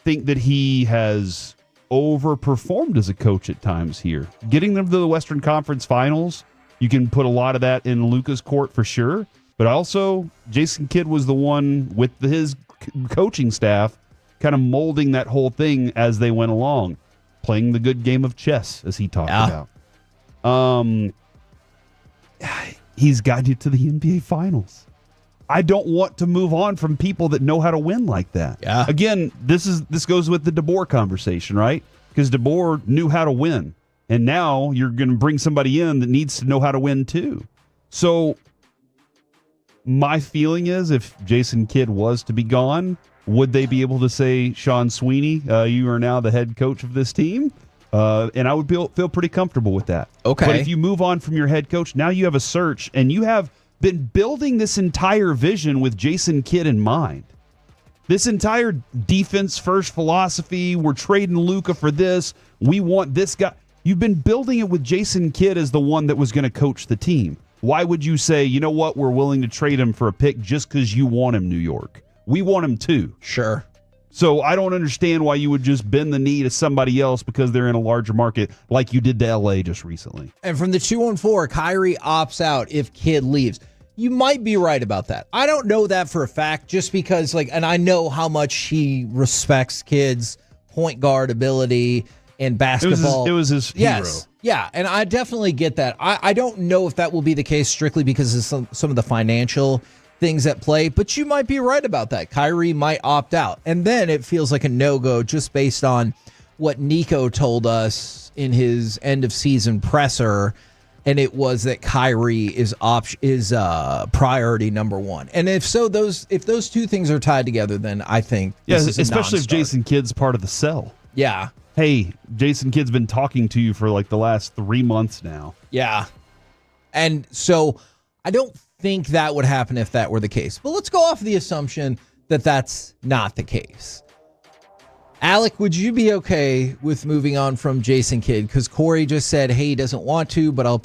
S10: think that he has overperformed as a coach at times here. Getting them to the Western Conference Finals, you can put a lot of that in Luka's court for sure. But also, Jason Kidd was the one with his coaching staff kind of molding that whole thing as they went along, playing the good game of chess, as he talked about. He's gotten you to the NBA Finals. I don't want to move on from people that know how to win like that.
S4: Yeah.
S10: Again, this goes with the DeBoer conversation, right? Because DeBoer knew how to win, and now you're going to bring somebody in that needs to know how to win too. So my feeling is, if Jason Kidd was to be gone, would they be able to say, Sean Sweeney, you are now the head coach of this team? And I would feel pretty comfortable with that.
S4: Okay.
S10: But if you move on from your head coach, now you have a search, and you have been building this entire vision with Jason Kidd in mind. This entire defense first philosophy, we're trading Luka for this, we want this guy. You've been building it with Jason Kidd as the one that was going to coach the team. Why would you say, you know what, we're willing to trade him for a pick just because you want him, New York? We want him too.
S4: Sure.
S10: So I don't understand why you would just bend the knee to somebody else because they're in a larger market like you did to LA just recently.
S4: And from the 214, Kyrie opts out if Kidd leaves. You might be right about that. I don't know that for a fact, just because, and I know how much he respects Kidd's point guard ability and basketball.
S10: It was his hero.
S4: Yes. Yeah, and I definitely get that. I don't know if that will be the case strictly because of some of the financial things at play, but you might be right about that. Kyrie might opt out. And then it feels like a no-go just based on what Nico told us in his end-of-season presser, and it was that Kyrie is priority number 1. And if those 2 things are tied together, then I think this is a
S10: especially if
S4: non-starter.
S10: Jason Kidd's part of the sell.
S4: Yeah.
S10: Hey, Jason Kidd's been talking to you for like the last 3 months now.
S4: Yeah. And so I don't think that would happen if that were the case. But let's go off the assumption that that's not the case. Alec, would you be okay with moving on from Jason Kidd? Because Corey just said, hey, he doesn't want to, but I'll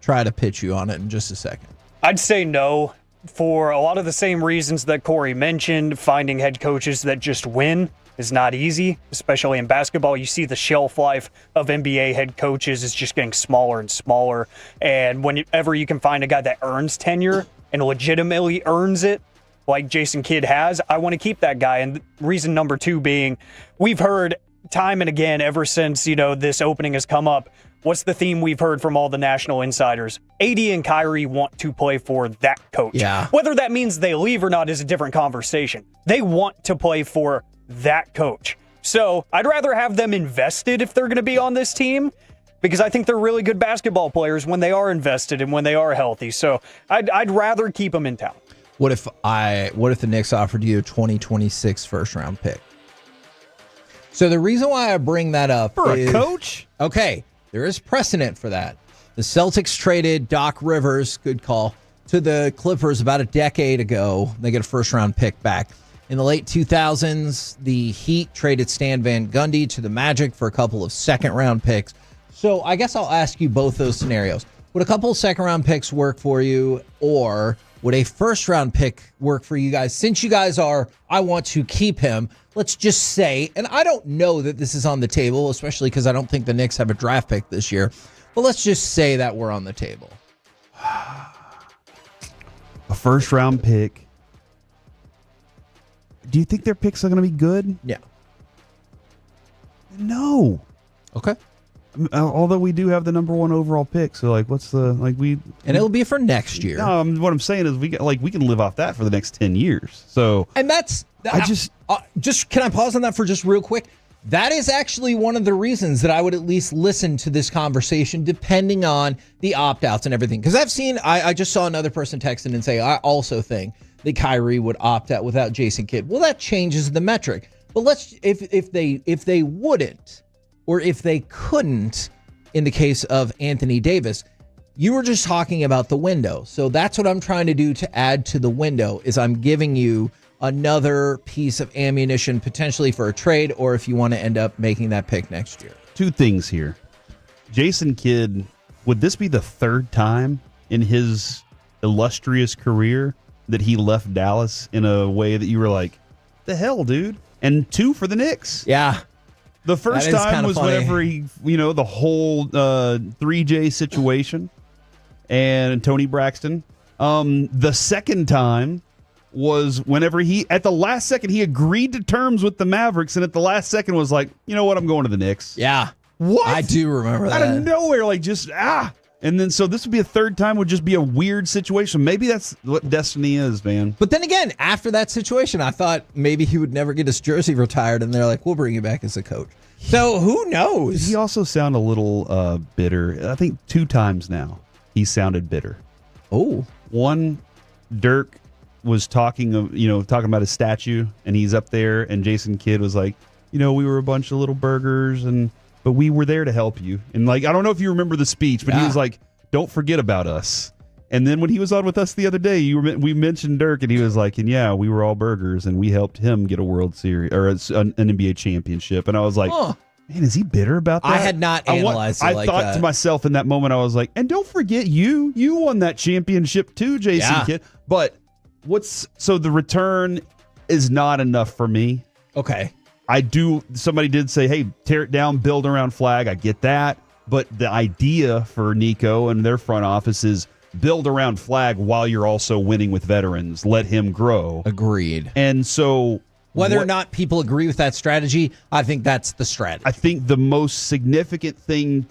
S4: try to pitch you on it in just a second.
S14: I'd say no, for a lot of the same reasons that Corey mentioned, finding head coaches that just win is not easy, especially in basketball. You see the shelf life of NBA head coaches is just getting smaller and smaller. And whenever you can find a guy that earns tenure and legitimately earns it, like Jason Kidd has, I want to keep that guy. And reason number 2 being, we've heard time and again ever since, this opening has come up, what's the theme we've heard from all the national insiders? AD and Kyrie want to play for that coach.
S4: Yeah.
S14: Whether that means they leave or not is a different conversation. They want to play for that coach. So I'd rather have them invested if they're going to be on this team, because I think they're really good basketball players when they are invested and when they are healthy. So I'd rather keep them in town.
S4: What if the Knicks offered you a 2026 first round pick? So the reason why I bring that up
S10: For
S4: is,
S10: a coach?
S4: Okay, there is precedent for that. The Celtics traded Doc Rivers, good call, to the Clippers about a decade ago. They get a first round pick back. In the late 2000s, the Heat traded Stan Van Gundy to the Magic for a couple of second-round picks. So I guess I'll ask you both those scenarios. Would a couple of second-round picks work for you, or would a first-round pick work for you guys? Since you guys are, I want to keep him, let's just say, and I don't know that this is on the table, especially because I don't think the Knicks have a draft pick this year, but let's just say that we're on the table.
S10: A first-round pick. Do you think their picks are going to be good?
S4: Yeah.
S10: No.
S4: Okay.
S10: Although we do have the number 1 overall pick, so
S4: and it'll be for next year.
S10: No, what I'm saying is we can live off that for the next 10 years. So
S4: and that's just can I pause on that for just real quick? That is actually one of the reasons that I would at least listen to this conversation, depending on the opt-outs and everything. Because I just saw another person text in and say, I also think that Kyrie would opt out without Jason Kidd. Well, that changes the metric. But if they wouldn't, or if they couldn't, in the case of Anthony Davis, you were just talking about the window. So that's what I'm trying to do to add to the window, is I'm giving you another piece of ammunition potentially for a trade, or if you want to end up making that pick next year.
S10: 2 things here. Jason Kidd, would this be the 3rd time in his illustrious career that he left Dallas in a way that you were like, the hell, dude? And 2 for the Knicks.
S4: Yeah.
S10: The first time was whenever he, the whole 3J situation and Tony Braxton. The second time was whenever at the last second, he agreed to terms with the Mavericks, and at the last second was like, you know what, I'm going to the Knicks.
S4: Yeah.
S10: What?
S4: I do remember that.
S10: Out of nowhere, And then, so this would be a 3rd time, would just be a weird situation. Maybe that's what destiny is, man.
S4: But then again, after that situation, I thought maybe he would never get his jersey retired, and they're like, we'll bring you back as a coach. So who knows?
S10: He also sounded a little bitter. I think 2 times now he sounded bitter.
S4: Oh.
S10: One, Dirk was talking about his statue, and he's up there, and Jason Kidd was like, we were a bunch of little burgers, but we were there to help you. And I don't know if you remember the speech, but he was like, don't forget about us. And then when he was on with us the other day, we mentioned Dirk, and he was like, and yeah, we were all burgers, and we helped him get a World Series or an NBA championship. And I was like, man, is he bitter about that?
S4: I had not analyzed it like
S10: I thought
S4: that.
S10: to myself in that moment, I was like, and don't forget you won that championship too, Jason Kidd. But so the return is not enough for me.
S4: Okay.
S10: Somebody did say, hey, tear it down, build around Flagg. I get that. But the idea for Nico and their front office is build around Flagg while you're also winning with veterans. Let him grow.
S4: Agreed.
S10: And so
S4: whether or not people agree with that strategy, I think that's the strategy.
S10: I think the most significant thing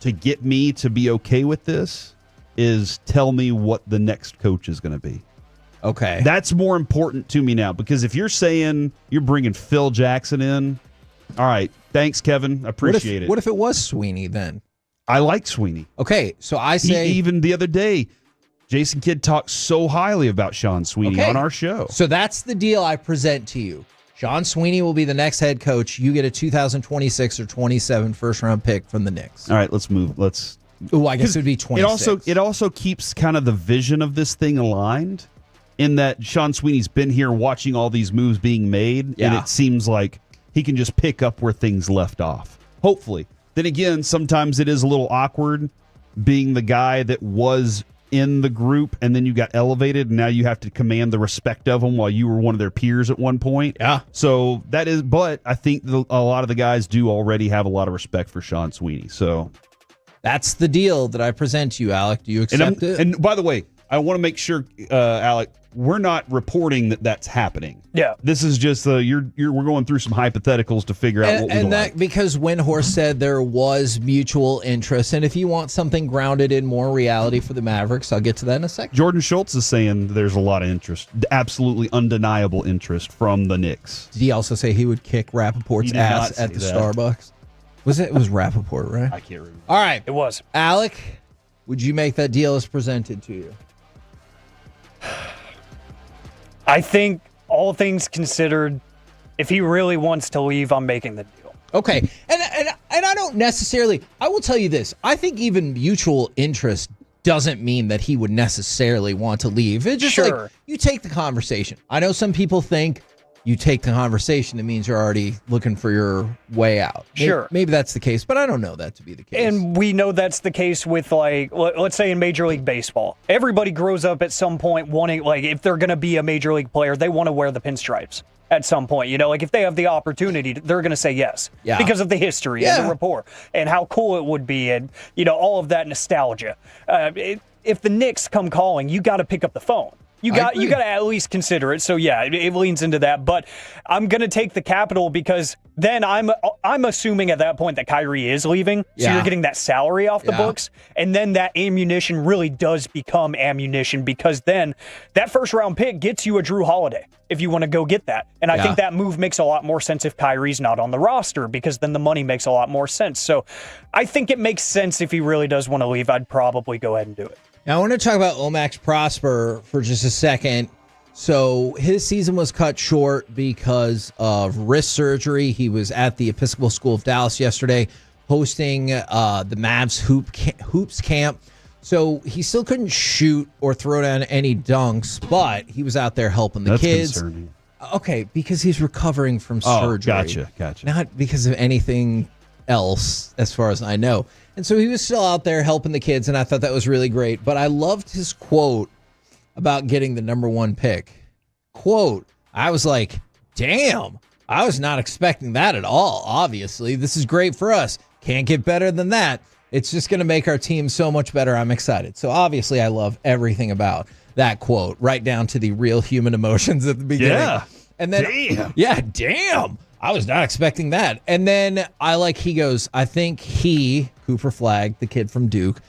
S10: to get me to be okay with this is tell me what the next coach is going to be.
S4: Okay.
S10: That's more important to me now, because if you're saying you're bringing Phil Jackson in, all right, thanks, Kevin. I appreciate it.
S4: What if it was Sweeney then?
S10: I like Sweeney.
S4: Okay, so I say...
S10: Even the other day, Jason Kidd talked so highly about Sean Sweeney on our show.
S4: So that's the deal I present to you. Sean Sweeney will be the next head coach. You get a 2026 or 27 first-round pick from the Knicks.
S10: All right, let's move.
S4: I guess it would be 26.
S10: It also keeps kind of the vision of this thing aligned, in that Sean Sweeney's been here watching all these moves being made, and it seems like he can just pick up where things left off. Hopefully. Then again, sometimes it is a little awkward being the guy that was in the group and then you got elevated and now you have to command the respect of them while you were one of their peers at one point.
S4: Yeah.
S10: So that is, but I think a lot of the guys do already have a lot of respect for Sean Sweeney. So
S4: that's the deal that I present to you, Alec. Do you accept it?
S10: And by the way, I want to make sure, Alec, we're not reporting that that's happening.
S14: Yeah.
S10: This is just we're going through some hypotheticals to figure out what we
S4: and
S10: like.
S4: that because Windhorst said there was mutual interest, and if you want something grounded in more reality for the Mavericks, I'll get to that in a second.
S10: Jordan Schultz is saying there's a lot of interest, absolutely undeniable interest from the Knicks.
S4: Did he also say he would kick Rappaport's
S10: He did
S4: ass
S10: not
S4: at the
S10: say that.
S4: Starbucks? It was Rappaport, right?
S10: I can't remember.
S4: All right.
S14: It was.
S4: Alec, would you make that deal as presented to you?
S14: I think all things considered, if he really wants to leave, I'm making the deal.
S4: Okay. And I don't necessarily, I will tell you this. I think even mutual interest doesn't mean that he would necessarily want to leave. It's just like you take the conversation. I know some people think you take the conversation, it means you're already looking for your way out.
S14: Sure.
S4: Maybe that's the case, but I don't know that to be the case.
S14: And we know that's the case with, like, let's say in Major League Baseball. Everybody grows up at some point wanting, like, if they're going to be a Major League player, they want to wear the pinstripes at some point. You know, like, if they have the opportunity, they're going to say yes.
S4: Yeah.
S14: Because of the history and the rapport and how cool it would be and, you know, all of that nostalgia. If the Knicks come calling, you got to pick up the phone. You got to at least consider it. So yeah, it leans into that. But I'm gonna take the Capital because then I'm assuming at that point that Kyrie is leaving. So you're getting that salary off the books, and then that ammunition really does become ammunition because then that first round pick gets you a Drew Holiday if you want to go get that. And I think that move makes a lot more sense if Kyrie's not on the roster because then the money makes a lot more sense. So I think it makes sense if he really does want to leave. I'd probably go ahead and do it.
S4: Now, I want to talk about Omax Prosper for just a second. So his season was cut short because of wrist surgery. He was at the Episcopal School of Dallas yesterday hosting the Mavs Hoops Camp. So he still couldn't shoot or throw down any dunks, but he was out there helping the kids.
S10: That's concerning.
S4: Okay, because he's recovering from surgery.
S10: Gotcha.
S4: Not because of anything else, as far as I know. And so he was still out there helping the kids, and I thought that was really great. But I loved his quote about getting the number 1 pick. Quote, I was like, damn, I was not expecting that at all, obviously. This is great for us. Can't get better than that. It's just going to make our team so much better. I'm excited. So obviously I love everything about that quote, right down to the real human emotions at the beginning.
S10: Yeah.
S4: And then, damn. I was not expecting that. And then he goes, I think Cooper Flagg, the kid from Duke,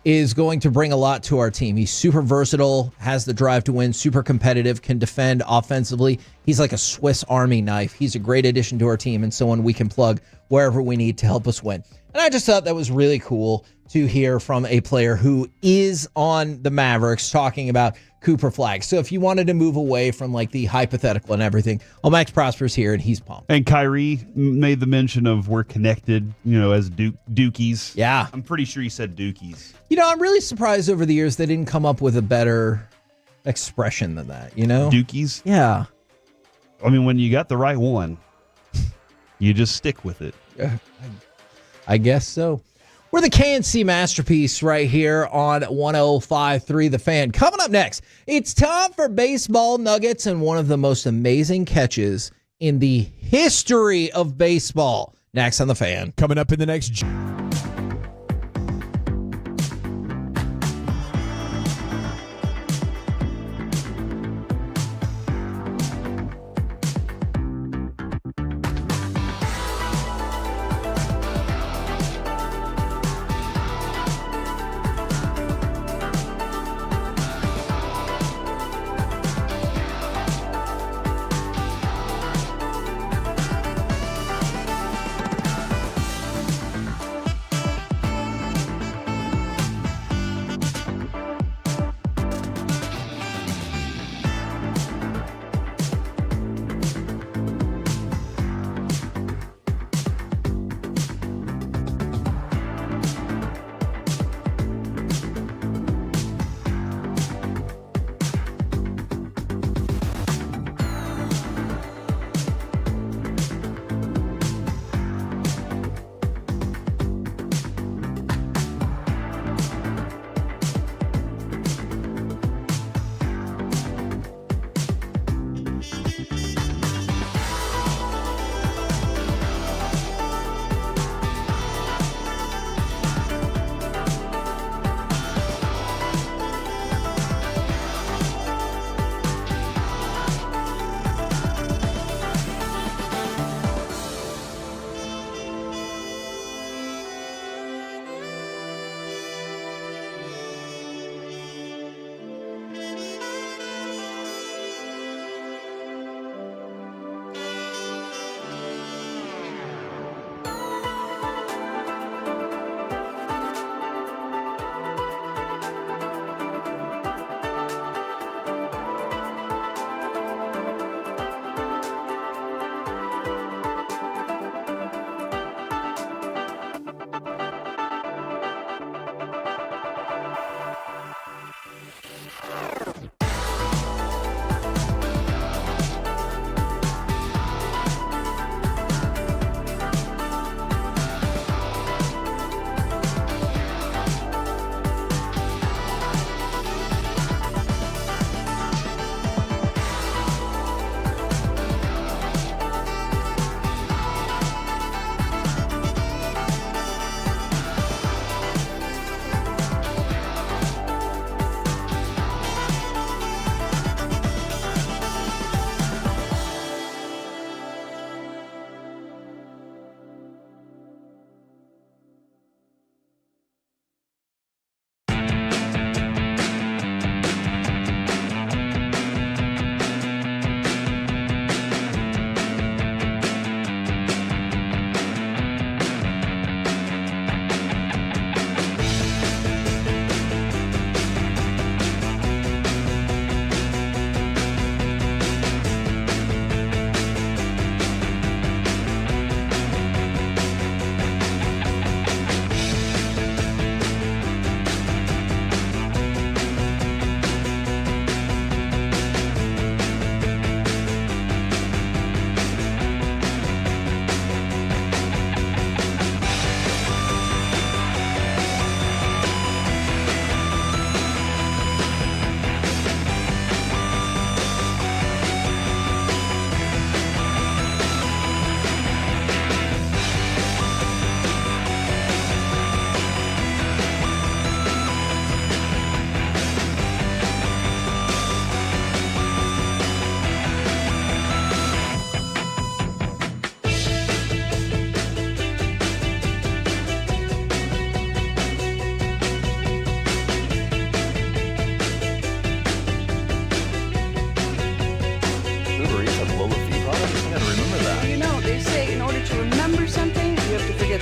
S4: is going to bring a lot to our team. He's super versatile, has the drive to win, super competitive, can defend offensively. He's like a Swiss Army knife. He's a great addition to our team and someone we can plug wherever we need to help us win. And I just thought that was really cool to hear from a player who is on the Mavericks talking about Cooper Flagg. So if you wanted to move away from like the hypothetical and everything, Max Prosper's here and he's pumped.
S10: And Kyrie made the mention of we're connected, as Dukies.
S4: Yeah.
S10: I'm pretty sure he said Dukies.
S4: I'm really surprised over the years they didn't come up with a better expression than that,
S10: Dukies?
S4: Yeah.
S10: I mean, when you got the right one, you just stick with it.
S4: I guess so. We're the KNC Masterpiece right here on 105.3 The Fan. Coming up next, it's time for baseball nuggets and one of the most amazing catches in the history of baseball. Next on The Fan.
S13: Coming up in the next...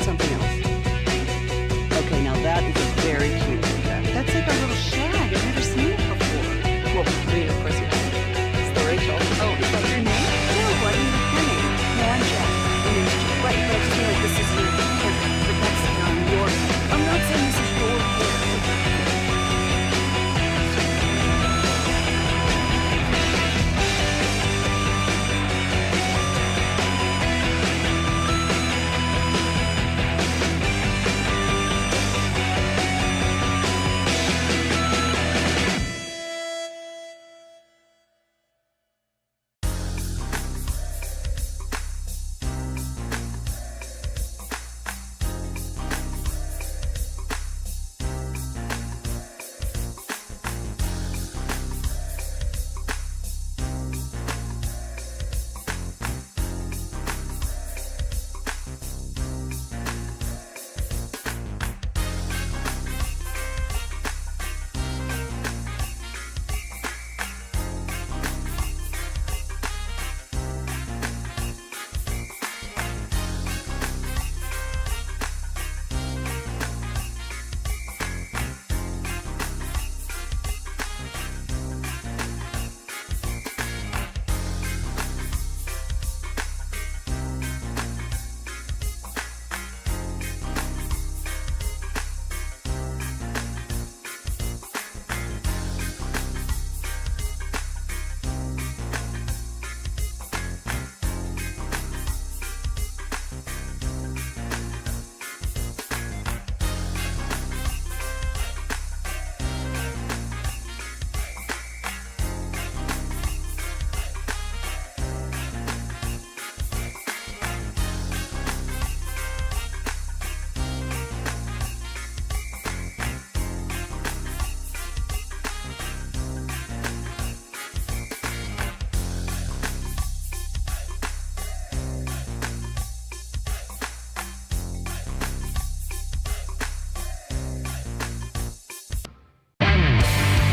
S15: something else. Okay, now that is a very cute haircut. That's like a little shag. I've never seen it before. Well, I mean, of course you have. It's the Rachel. Oh, is that your name? No, what is your name? No, I'm Jack. My name's Jack. Right, but I just feel like this is your haircut. But that's not yours. I'm not saying this is your hair.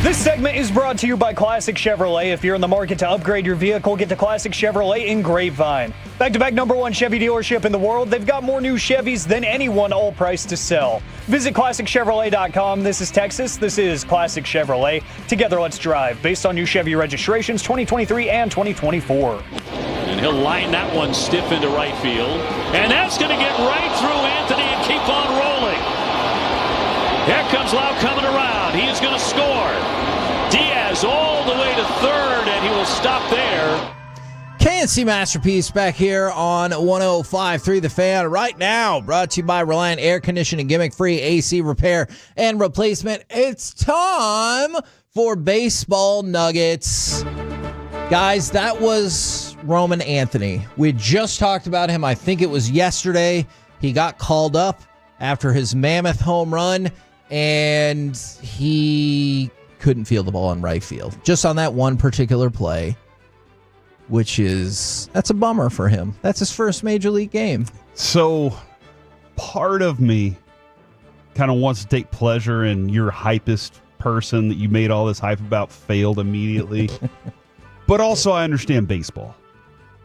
S14: This segment is brought to you by Classic Chevrolet. If you're in the market to upgrade your vehicle, get to Classic Chevrolet in Grapevine. Back-to-back #1 Chevy dealership in the world. They've got more new Chevys than anyone, all priced to sell. Visit ClassicChevrolet.com. This is Texas. This is Classic Chevrolet. Together, let's drive. Based on new Chevy registrations 2023 and 2024.
S21: And he'll line that one stiff into right field. And that's going to get right through Anthony and keep on rolling. Here comes Lau coming around. He is going to score. Diaz all the way to third, and he will stop there.
S4: KNC Masterpiece back here on 105.3 The Fan right now. Brought to you by Reliant Air Conditioning, gimmick-free AC repair and replacement. It's time for Baseball Nuggets. Guys, that was Roman Anthony. We just talked about him. I think it was yesterday. He got called up after his mammoth home run, and he couldn't feel the ball in right field. Just on that one particular play, that's a bummer for him. That's his first major league game.
S10: So part of me kind of wants to take pleasure in your hypest person that you made all this hype about failed immediately. But also I understand baseball.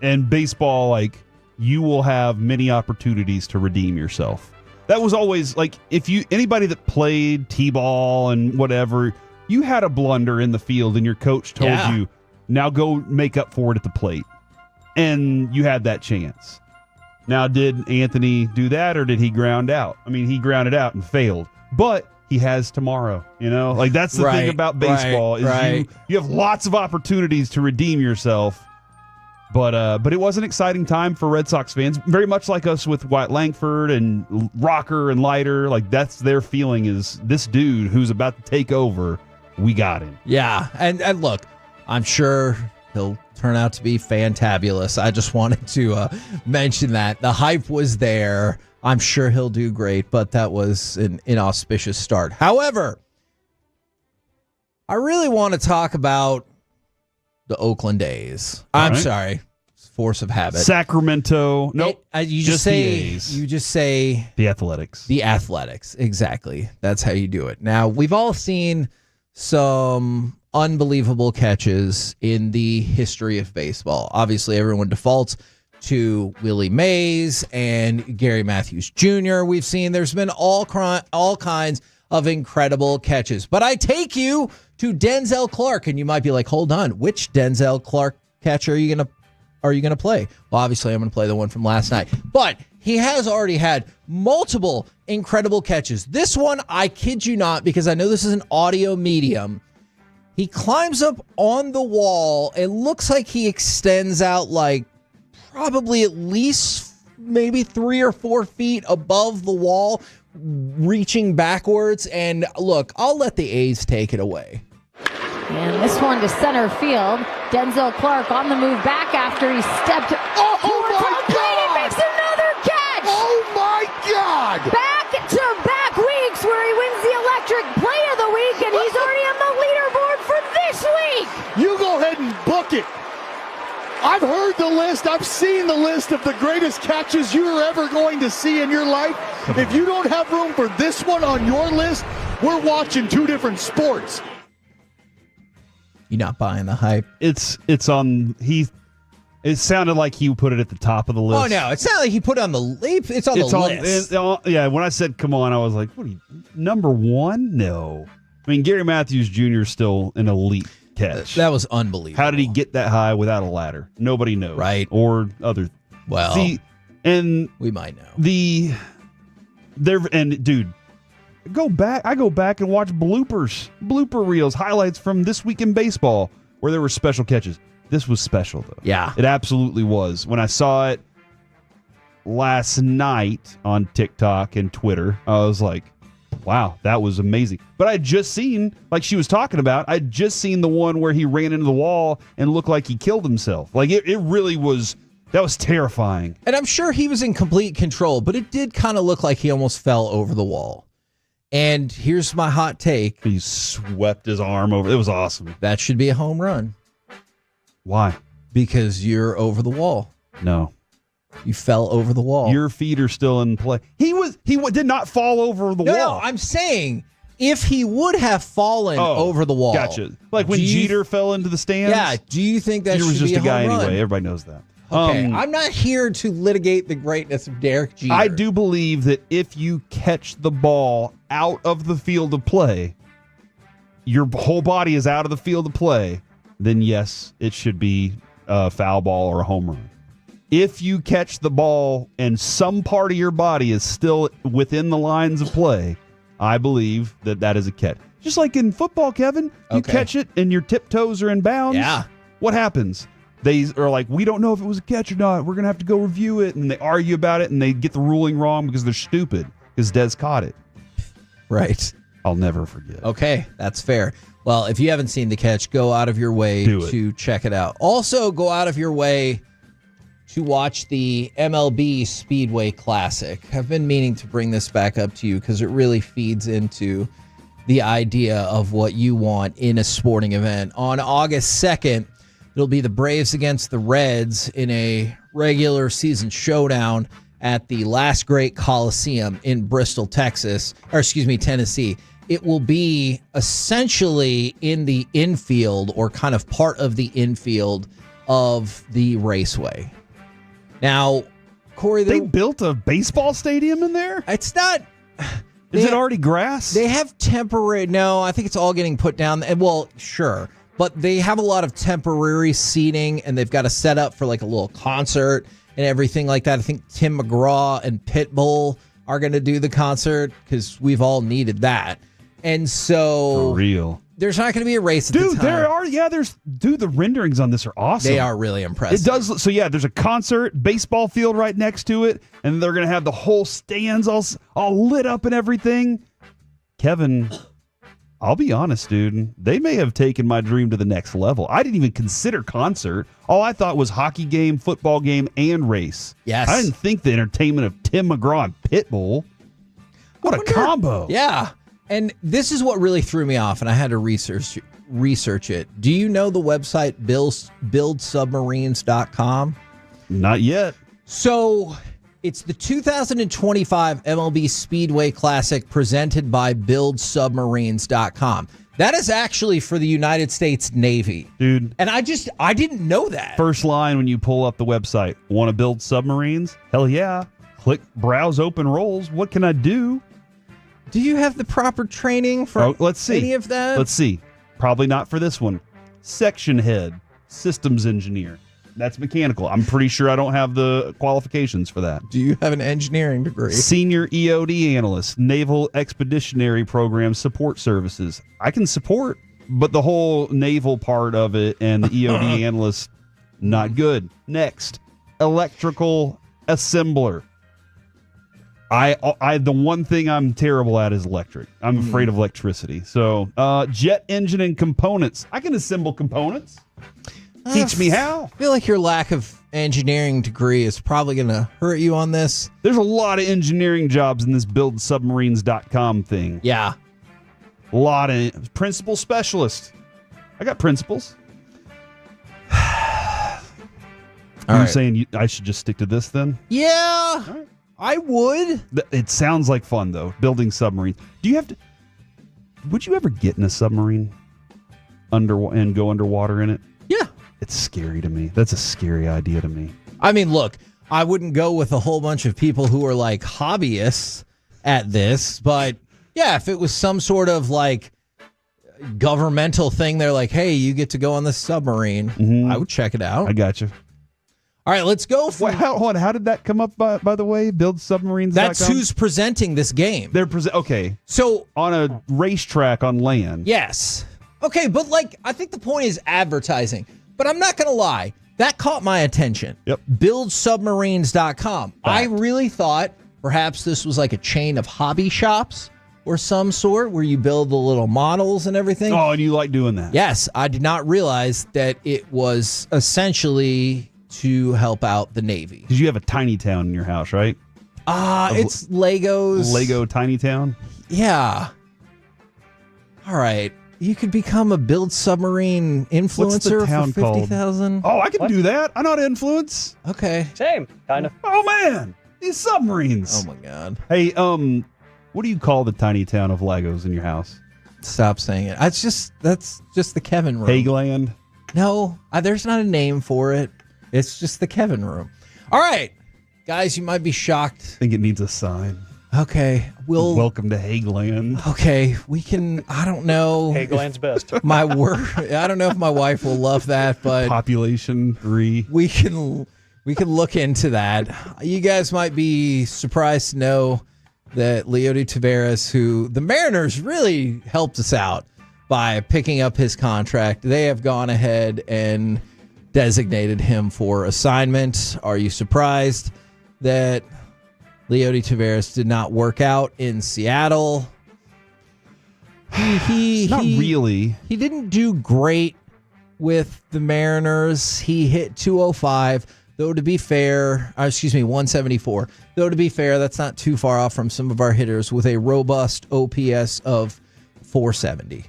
S10: And baseball, like, you will have many opportunities to redeem yourself. That was always, like, anybody that played T-ball and whatever, you had a blunder in the field and your coach told you, now go make up for it at the plate. And you had that chance. Now, did Anthony do that or did he ground out? I mean, he grounded out and failed. But he has tomorrow, Like, that's the thing about baseball is you have lots of opportunities to redeem yourself. But it was an exciting time for Red Sox fans, very much like us with Wyatt Langford and Rocker and Leiter. Like, that's their feeling is this dude who's about to take over, we got him.
S4: Yeah, and look, I'm sure he'll turn out to be fantabulous. I just wanted to mention that. The hype was there. I'm sure he'll do great, but that was an inauspicious start. However, I really want to talk about the Oakland A's. I'm sorry. Force of habit.
S10: Sacramento. Nope.
S4: You just say
S10: the Athletics.
S4: The Athletics. Exactly. That's how you do it. Now, we've all seen some unbelievable catches in the history of baseball. Obviously, everyone defaults to Willie Mays and Gary Matthews Jr. We've seen there's been all kinds of incredible catches. But I take you to Denzel Clark, and you might be like, hold on, which Denzel Clark catch are you gonna play? Well, obviously I'm gonna play the one from last night. But he has already had multiple incredible catches. This one, I kid you not, because I know this is an audio medium. He climbs up on the wall. It looks like he extends out like probably at least maybe 3 or 4 feet above the wall, reaching backwards. And look, I'll let the A's take it away.
S18: And this one to center field. Denzel Clark on the move back after he stepped towards home plate and makes another catch.
S11: Oh my God!
S18: Back-to-back weeks where he wins the electric play of the week, and he's already on the leaderboard for this week.
S11: You go ahead and book it. I've heard the list. I've seen the list of the greatest catches you're ever going to see in your life. If you don't have room for this one on your list, we're watching 2 different sports.
S4: You're not buying the hype.
S10: It's on. It sounded like he put it at the top of the list.
S4: Oh no, it's not like he put it on the list. It's on the list.
S10: Yeah, when I said come on, I was like, what are you, number 1? No. I mean, Gary Matthews Jr. is still an elite catch.
S4: That was unbelievable.
S10: How did he get that high without a ladder? Nobody knows.
S4: Right.
S10: Or other.
S4: Well,
S10: see, and
S4: we might know.
S10: Dude, I go back and watch blooper reels, highlights from This Week in Baseball where there were special catches. This was special, though.
S4: Yeah.
S10: It absolutely was. When I saw it last night on TikTok and Twitter, I was like, wow, that was amazing. But I had just seen, like she was talking about, I'd just seen the one where he ran into the wall and looked like he killed himself. Like, it really was, that was terrifying.
S4: And I'm sure he was in complete control, but it did kind of look like he almost fell over the wall. And here's my hot take.
S10: He swept his arm over. It was awesome.
S4: That should be a home run.
S10: Why?
S4: Because you're over the wall.
S10: No.
S4: You fell over the wall.
S10: Your feet are still in play. He did not fall over the wall.
S4: No, I'm saying if he would have fallen over the wall.
S10: Gotcha. Like when Jeter fell into the stands?
S4: Yeah. Do you think that
S10: Jeter was
S4: should
S10: just
S4: be
S10: a guy
S4: home run?
S10: anyway. Everybody knows that.
S4: Okay, I'm not here to litigate the greatness of Derek Jeter.
S10: I do believe that if you catch the ball out of the field of play, your whole body is out of the field of play, then yes, it should be a foul ball or a home run. If you catch the ball and some part of your body is still within the lines of play, I believe that that is a catch. Just like in football, Kevin, you catch it and your tiptoes are in bounds.
S4: Yeah.
S10: What happens? They are like, we don't know if it was a catch or not. We're going to have to go review it. And they argue about it and they get the ruling wrong because they're stupid because Dez caught it.
S4: Right.
S10: I'll never forget.
S4: Okay, that's fair. Well, if you haven't seen the catch, go out of your way to check it out. Also, go out of your way to watch the MLB Speedway Classic. I've been meaning to bring this back up to you because it really feeds into the idea of what you want in a sporting event. On August 2nd, it'll be the Braves against the Reds in a regular season showdown at the Last Great Coliseum in Bristol, Tennessee. It will be essentially in the infield or kind of part of the infield of the raceway. Now, Corey,
S10: they built a baseball stadium in there?
S4: It's not.
S10: Is it already grass?
S4: They have temporary. No, I think it's all getting put down. Well, sure. But they have a lot of temporary seating, and they've got a setup for like a little concert and everything like that. I think Tim McGraw and Pitbull are going to do the concert because we've all needed that. And so,
S10: for real,
S4: there's not going to be a race at the time.
S10: There are. Yeah, the renderings on this are awesome.
S4: They are really impressive.
S10: It does. So yeah, there's a concert, baseball field right next to it, and they're going to have the whole stands all lit up and everything. Kevin, I'll be honest, dude. They may have taken my dream to the next level. I didn't even consider concert. All I thought was hockey game, football game, and race.
S4: Yes.
S10: I didn't think the entertainment of Tim McGraw and Pitbull. What a combo.
S4: Yeah. And this is what really threw me off, and I had to research it. Do you know the website buildsubmarines.com?
S10: Not yet.
S4: So it's the 2025 MLB Speedway Classic presented by buildsubmarines.com. That is actually for the United States Navy.
S10: Dude.
S4: And I didn't know that.
S10: First line when you pull up the website, want to build submarines? Hell yeah. Click browse open roles. What can I do?
S4: Do you have the proper training for
S10: let's see.
S4: any of that?
S10: Let's see. Probably not for this one. Section head, systems engineer. That's mechanical. I'm pretty sure I don't have the qualifications for that.
S4: Do you have an engineering degree?
S10: Senior EOD analyst, Naval Expeditionary Program Support Services. I can support, but the whole naval part of it and the EOD analyst, not good. Next, electrical assembler. The one thing I'm terrible at is electric. I'm afraid of electricity. So, jet engine and components. I can assemble components. Teach me how.
S4: I feel like your lack of engineering degree is probably going to hurt you on this.
S10: There's a lot of engineering jobs in this buildsubmarines.com thing.
S4: Yeah.
S10: A lot of principal specialist. I got principals. Are you saying I should just stick to this then?
S4: Yeah, I would.
S10: It sounds like fun, though, building submarines. Would you ever get in a submarine and go underwater in it?
S4: Yeah.
S10: It's scary to me. That's a scary idea to me.
S4: I mean, look, I wouldn't go with a whole bunch of people who are like hobbyists at this, but yeah, if it was some sort of like governmental thing, they're like, hey, you get to go on this submarine, I would check it out.
S10: I got you.
S4: All right, let's go.
S10: How did that come up, by the way? Buildsubmarines.com?
S4: That's who's presenting this game.
S10: They're okay.
S4: So
S10: on a racetrack on land.
S4: Yes. Okay, but like, I think the point is advertising. But I'm not going to lie. That caught my attention.
S10: Yep.
S4: Buildsubmarines.com. I really thought perhaps this was like a chain of hobby shops or some sort where you build the little models and everything.
S10: Oh, and you like doing that?
S4: Yes. I did not realize that it was essentially to help out the Navy.
S10: Because you have a tiny town in your house, right?
S4: It's Legos.
S10: Lego tiny town?
S4: Yeah. All right. You could become a build submarine influencer
S10: What's the town
S4: for 50,000.
S10: Oh, I can do that. I know how to influence.
S4: Okay.
S14: Same, kind of.
S10: Oh man, these submarines.
S4: Oh my god.
S10: Hey, what do you call the tiny town of Legos in your house?
S4: Stop saying it. That's just the Kevin room.
S10: Hageland?
S4: No, there's not a name for it. It's just the Kevin room. All right, guys, you might be shocked.
S10: I think it needs a sign.
S4: Okay,
S10: welcome to Hageland.
S4: Okay, we can. I don't know.
S14: Hageland's best.
S4: My word. I don't know if my wife will love that, but
S10: population 3.
S4: We can look into that. You guys might be surprised to know that Leody Taveras, who the Mariners really helped us out by picking up his contract, they have gone ahead and designated him for assignment. Are you surprised that Leody Taveras did not work out in Seattle?
S10: Not really.
S4: He didn't do great with the Mariners. He hit 205, though to be fair, 174. Though to be fair, that's not too far off from some of our hitters with a robust OPS of 470.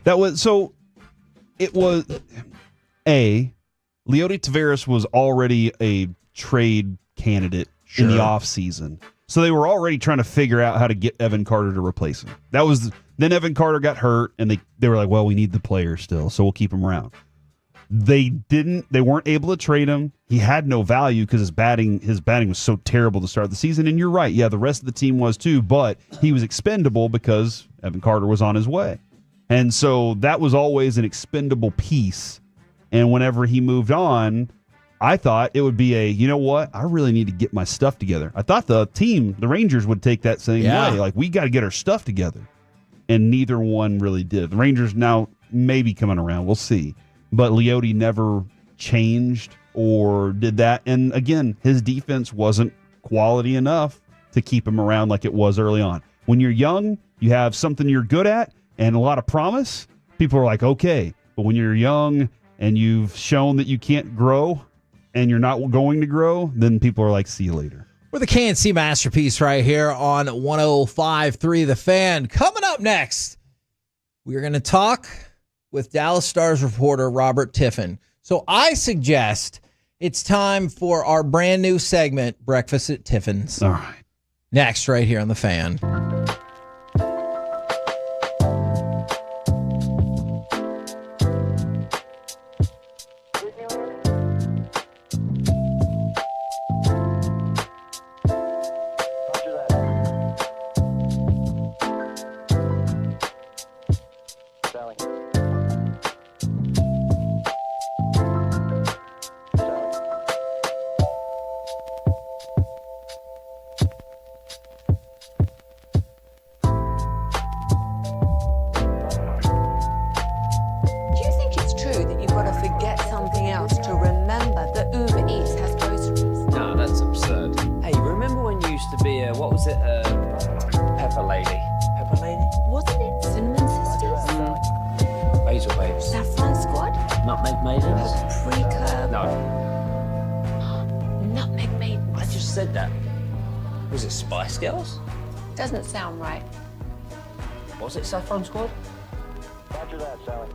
S10: Leody Taveras was already a trade candidate in the offseason. So they were already trying to figure out how to get Evan Carter to replace him. Then Evan Carter got hurt, and they were like, well, we need the player still, so we'll keep him around. They weren't able to trade him. He had no value because his batting was so terrible to start the season. And you're right, yeah, the rest of the team was too, but he was expendable because Evan Carter was on his way. And so that was always an expendable piece. And whenever he moved on, I thought it would be you know what? I really need to get my stuff together. I thought the Rangers would take that same way. Like, we got to get our stuff together. And neither one really did. The Rangers now may be coming around. We'll see. But Leody never changed or did that. And again, his defense wasn't quality enough to keep him around like it was early on. When you're young, you have something you're good at and a lot of promise. People are like, okay. But when you're young and you've shown that you can't grow and you're not going to grow, then people are like, see you later.
S4: We're the KNC Masterpiece right here on 105.3 The Fan. Coming up next, we're going to talk with Dallas Stars reporter Robert Tiffin. So I suggest it's time for our brand new segment, Breakfast at Tiffin's.
S10: All right.
S4: Next, right here on The Fan.
S1: Do you think it's true that you've got to forget something else to remember that Uber Eats has groceries?
S2: No, that's absurd. Hey, remember when you used to be a, what was it, Pepper Lady? Pepper Lady?
S1: Wasn't it Cinnamon Sisters?
S2: Basil Babes.
S1: Saffron Squad?
S2: Nutmeg Maidens?
S1: Pre-curb?
S2: No,
S1: Nutmeg Maidens?
S2: I just said that. Was it Spice Girls?
S1: Doesn't sound right.
S2: Was it Saffron Squad?
S20: Roger that, Sally.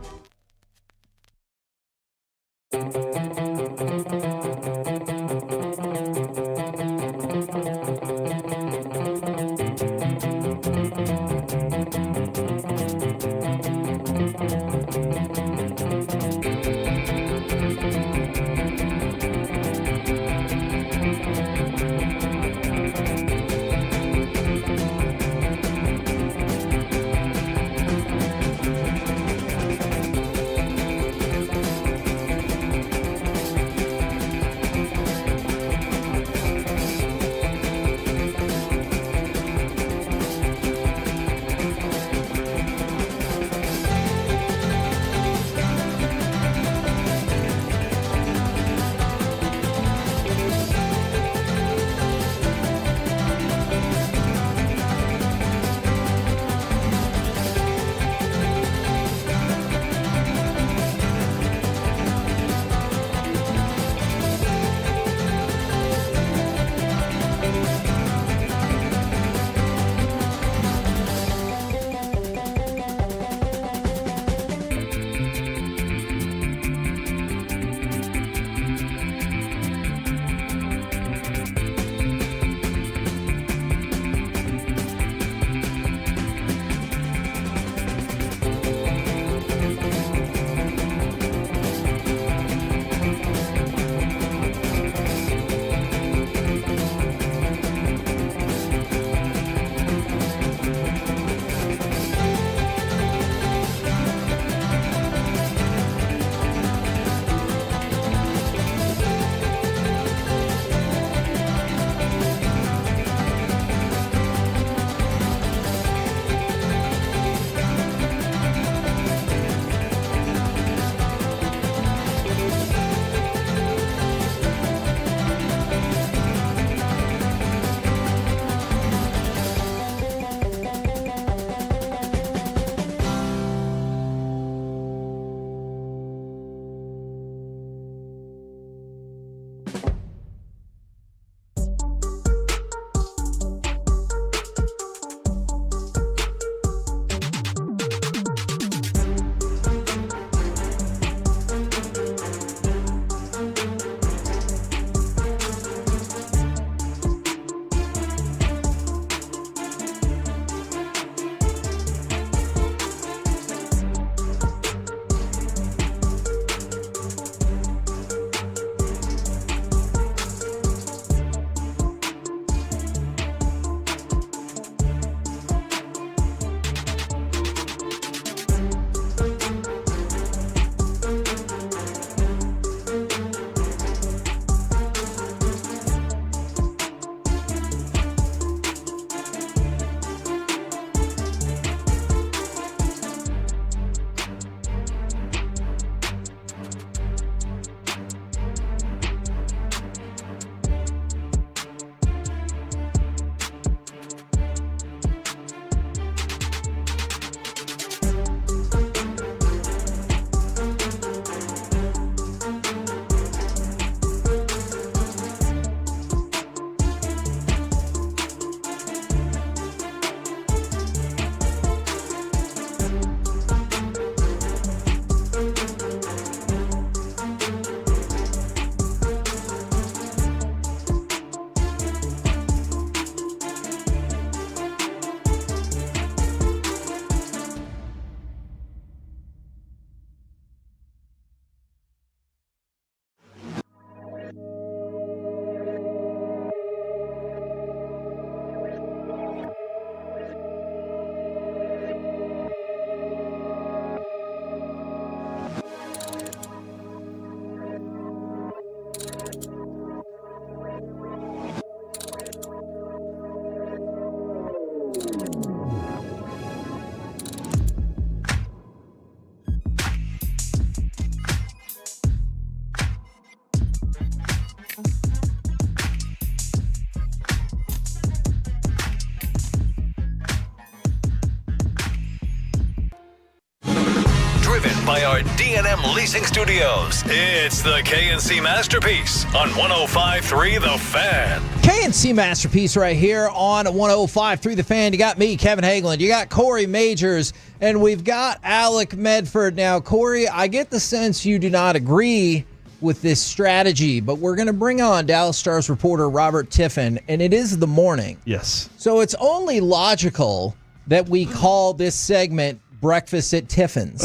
S3: at D&M Leasing Studios. It's the KNC Masterpiece on 105.3 The Fan.
S4: KNC Masterpiece right here on 105.3 The Fan. You got me, Kevin Hageland. You got Corey Majors, and we've got Alec Medford. Now, Corey, I get the sense you do not agree with this strategy, but we're going to bring on Dallas Stars reporter Robert Tiffin, and it is the morning.
S10: Yes.
S4: So it's only logical that we call this segment Breakfast at Tiffin's.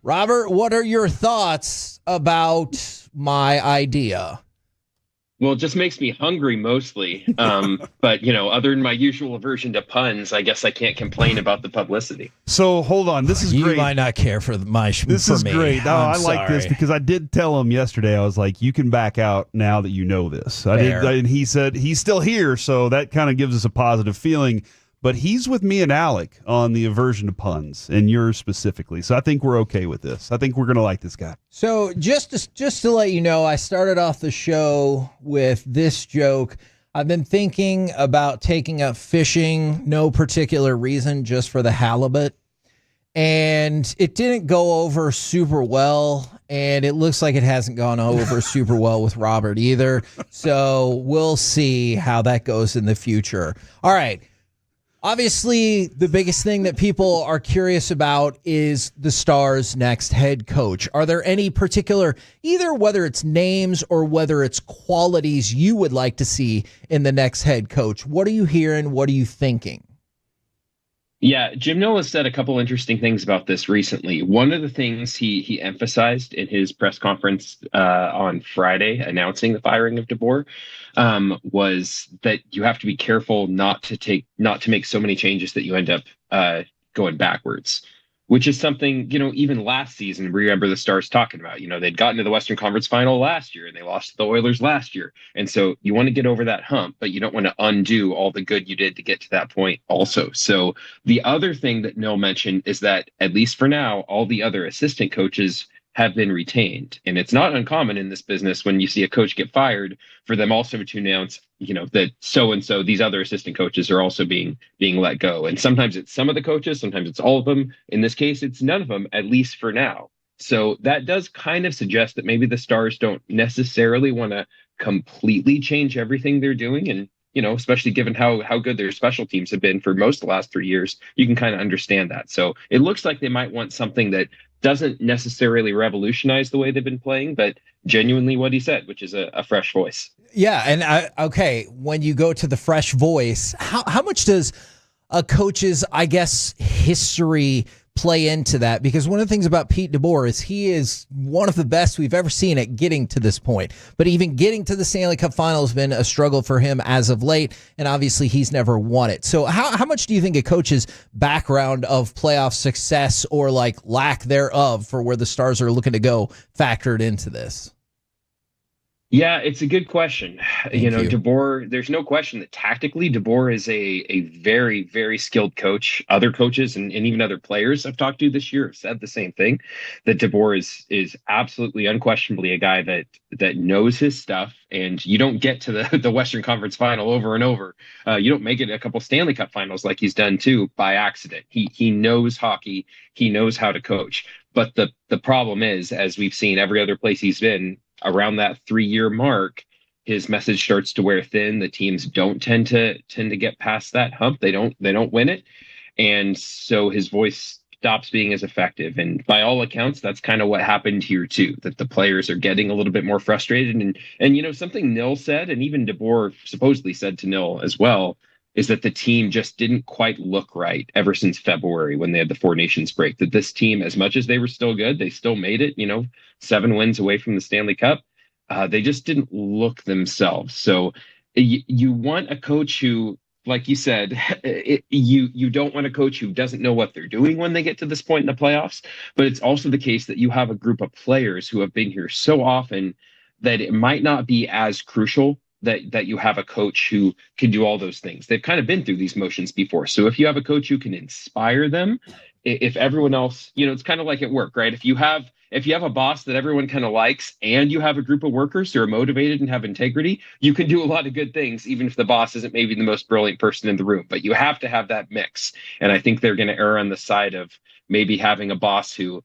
S4: Robert, what are your thoughts about my idea?
S19: Well, it just makes me hungry mostly. But, other than my usual aversion to puns, I guess I can't complain about the publicity.
S10: So hold on. This is great.
S4: You might not care for
S10: This is
S4: me.
S10: great. No, I like this
S4: sorry.
S10: because I did tell him yesterday. I was like, you can back out now that you know this. And he said he's still here. So that kind of gives us a positive feeling. But he's with me and Alec on the aversion to puns, and yours specifically. So I think we're okay with this. I think we're going to like this guy.
S4: So just to let you know, I started off the show with this joke. I've been thinking about taking up fishing, no particular reason, just for the halibut. And it didn't go over super well, and it looks like it hasn't gone over super well with Robert either. So we'll see how that goes in the future. All right. Obviously, the biggest thing that people are curious about is the Stars' next head coach. Are there any particular, either whether it's names or whether it's qualities you would like to see in the next head coach? What are you hearing? What are you thinking?
S19: Yeah, Jim Nola said a couple interesting things about this recently. One of the things he emphasized in his press conference on Friday announcing the firing of DeBoer was that you have to be careful not to make so many changes that you end up going backwards, which is something, even last season, remember the Stars talking about, they'd gotten to the Western Conference Final last year and they lost to the Oilers last year. And so you want to get over that hump, but you don't want to undo all the good you did to get to that point also. So the other thing that Noel mentioned is that, at least for now, all the other assistant coaches have been retained. And it's not uncommon in this business when you see a coach get fired for them also to announce, that so-and-so, these other assistant coaches are also being let go. And sometimes it's some of the coaches, sometimes it's all of them. In this case, it's none of them, at least for now. So that does kind of suggest that maybe the Stars don't necessarily want to completely change everything they're doing. And, especially given how good their special teams have been for most of the last 3 years, you can kind of understand that. So it looks like they might want something that doesn't necessarily revolutionize the way they've been playing, but genuinely what he said, which is a fresh voice.
S4: Yeah, and when you go to the fresh voice, how much does a coach's, history play into that? Because one of the things about Pete DeBoer is he is one of the best we've ever seen at getting to this point. But even getting to the Stanley Cup final has been a struggle for him as of late, and obviously he's never won it. So how much do you think a coach's background of playoff success or lack thereof for where the Stars are looking to go factored into this?
S19: Yeah, it's a good question.
S4: Thank you.
S19: DeBoer, there's no question that tactically DeBoer is a very, very skilled coach. Other coaches and even other players I've talked to this year have said the same thing, that DeBoer is absolutely unquestionably a guy that knows his stuff. And you don't get to the Western Conference Final over and over. You don't make it a couple Stanley Cup finals like he's done too by accident. He knows hockey. He knows how to coach. But the problem is, as we've seen every other place he's been, around that 3-year mark, his message starts to wear thin. The teams don't tend to get past that hump. They don't win it. And so his voice stops being as effective. And by all accounts, that's kind of what happened here too, that the players are getting a little bit more frustrated. And something Nil said, and even DeBoer supposedly said to Nil as well, is that the team just didn't quite look right ever since February when they had the Four Nations break. That this team, as much as they were still good, they still made it, 7 wins away from the Stanley Cup. They just didn't look themselves. So you want a coach who, like you said, you don't want a coach who doesn't know what they're doing when they get to this point in the playoffs. But it's also the case that you have a group of players who have been here so often that it might not be as crucial that you have a coach who can do all those things. They've kind of been through these motions before. So if you have a coach who can inspire them, if everyone else, it's kind of like at work, right? If you have a boss that everyone kind of likes and you have a group of workers who are motivated and have integrity, you can do a lot of good things, even if the boss isn't maybe the most brilliant person in the room. But you have to have that mix. And I think they're going to err on the side of maybe having a boss who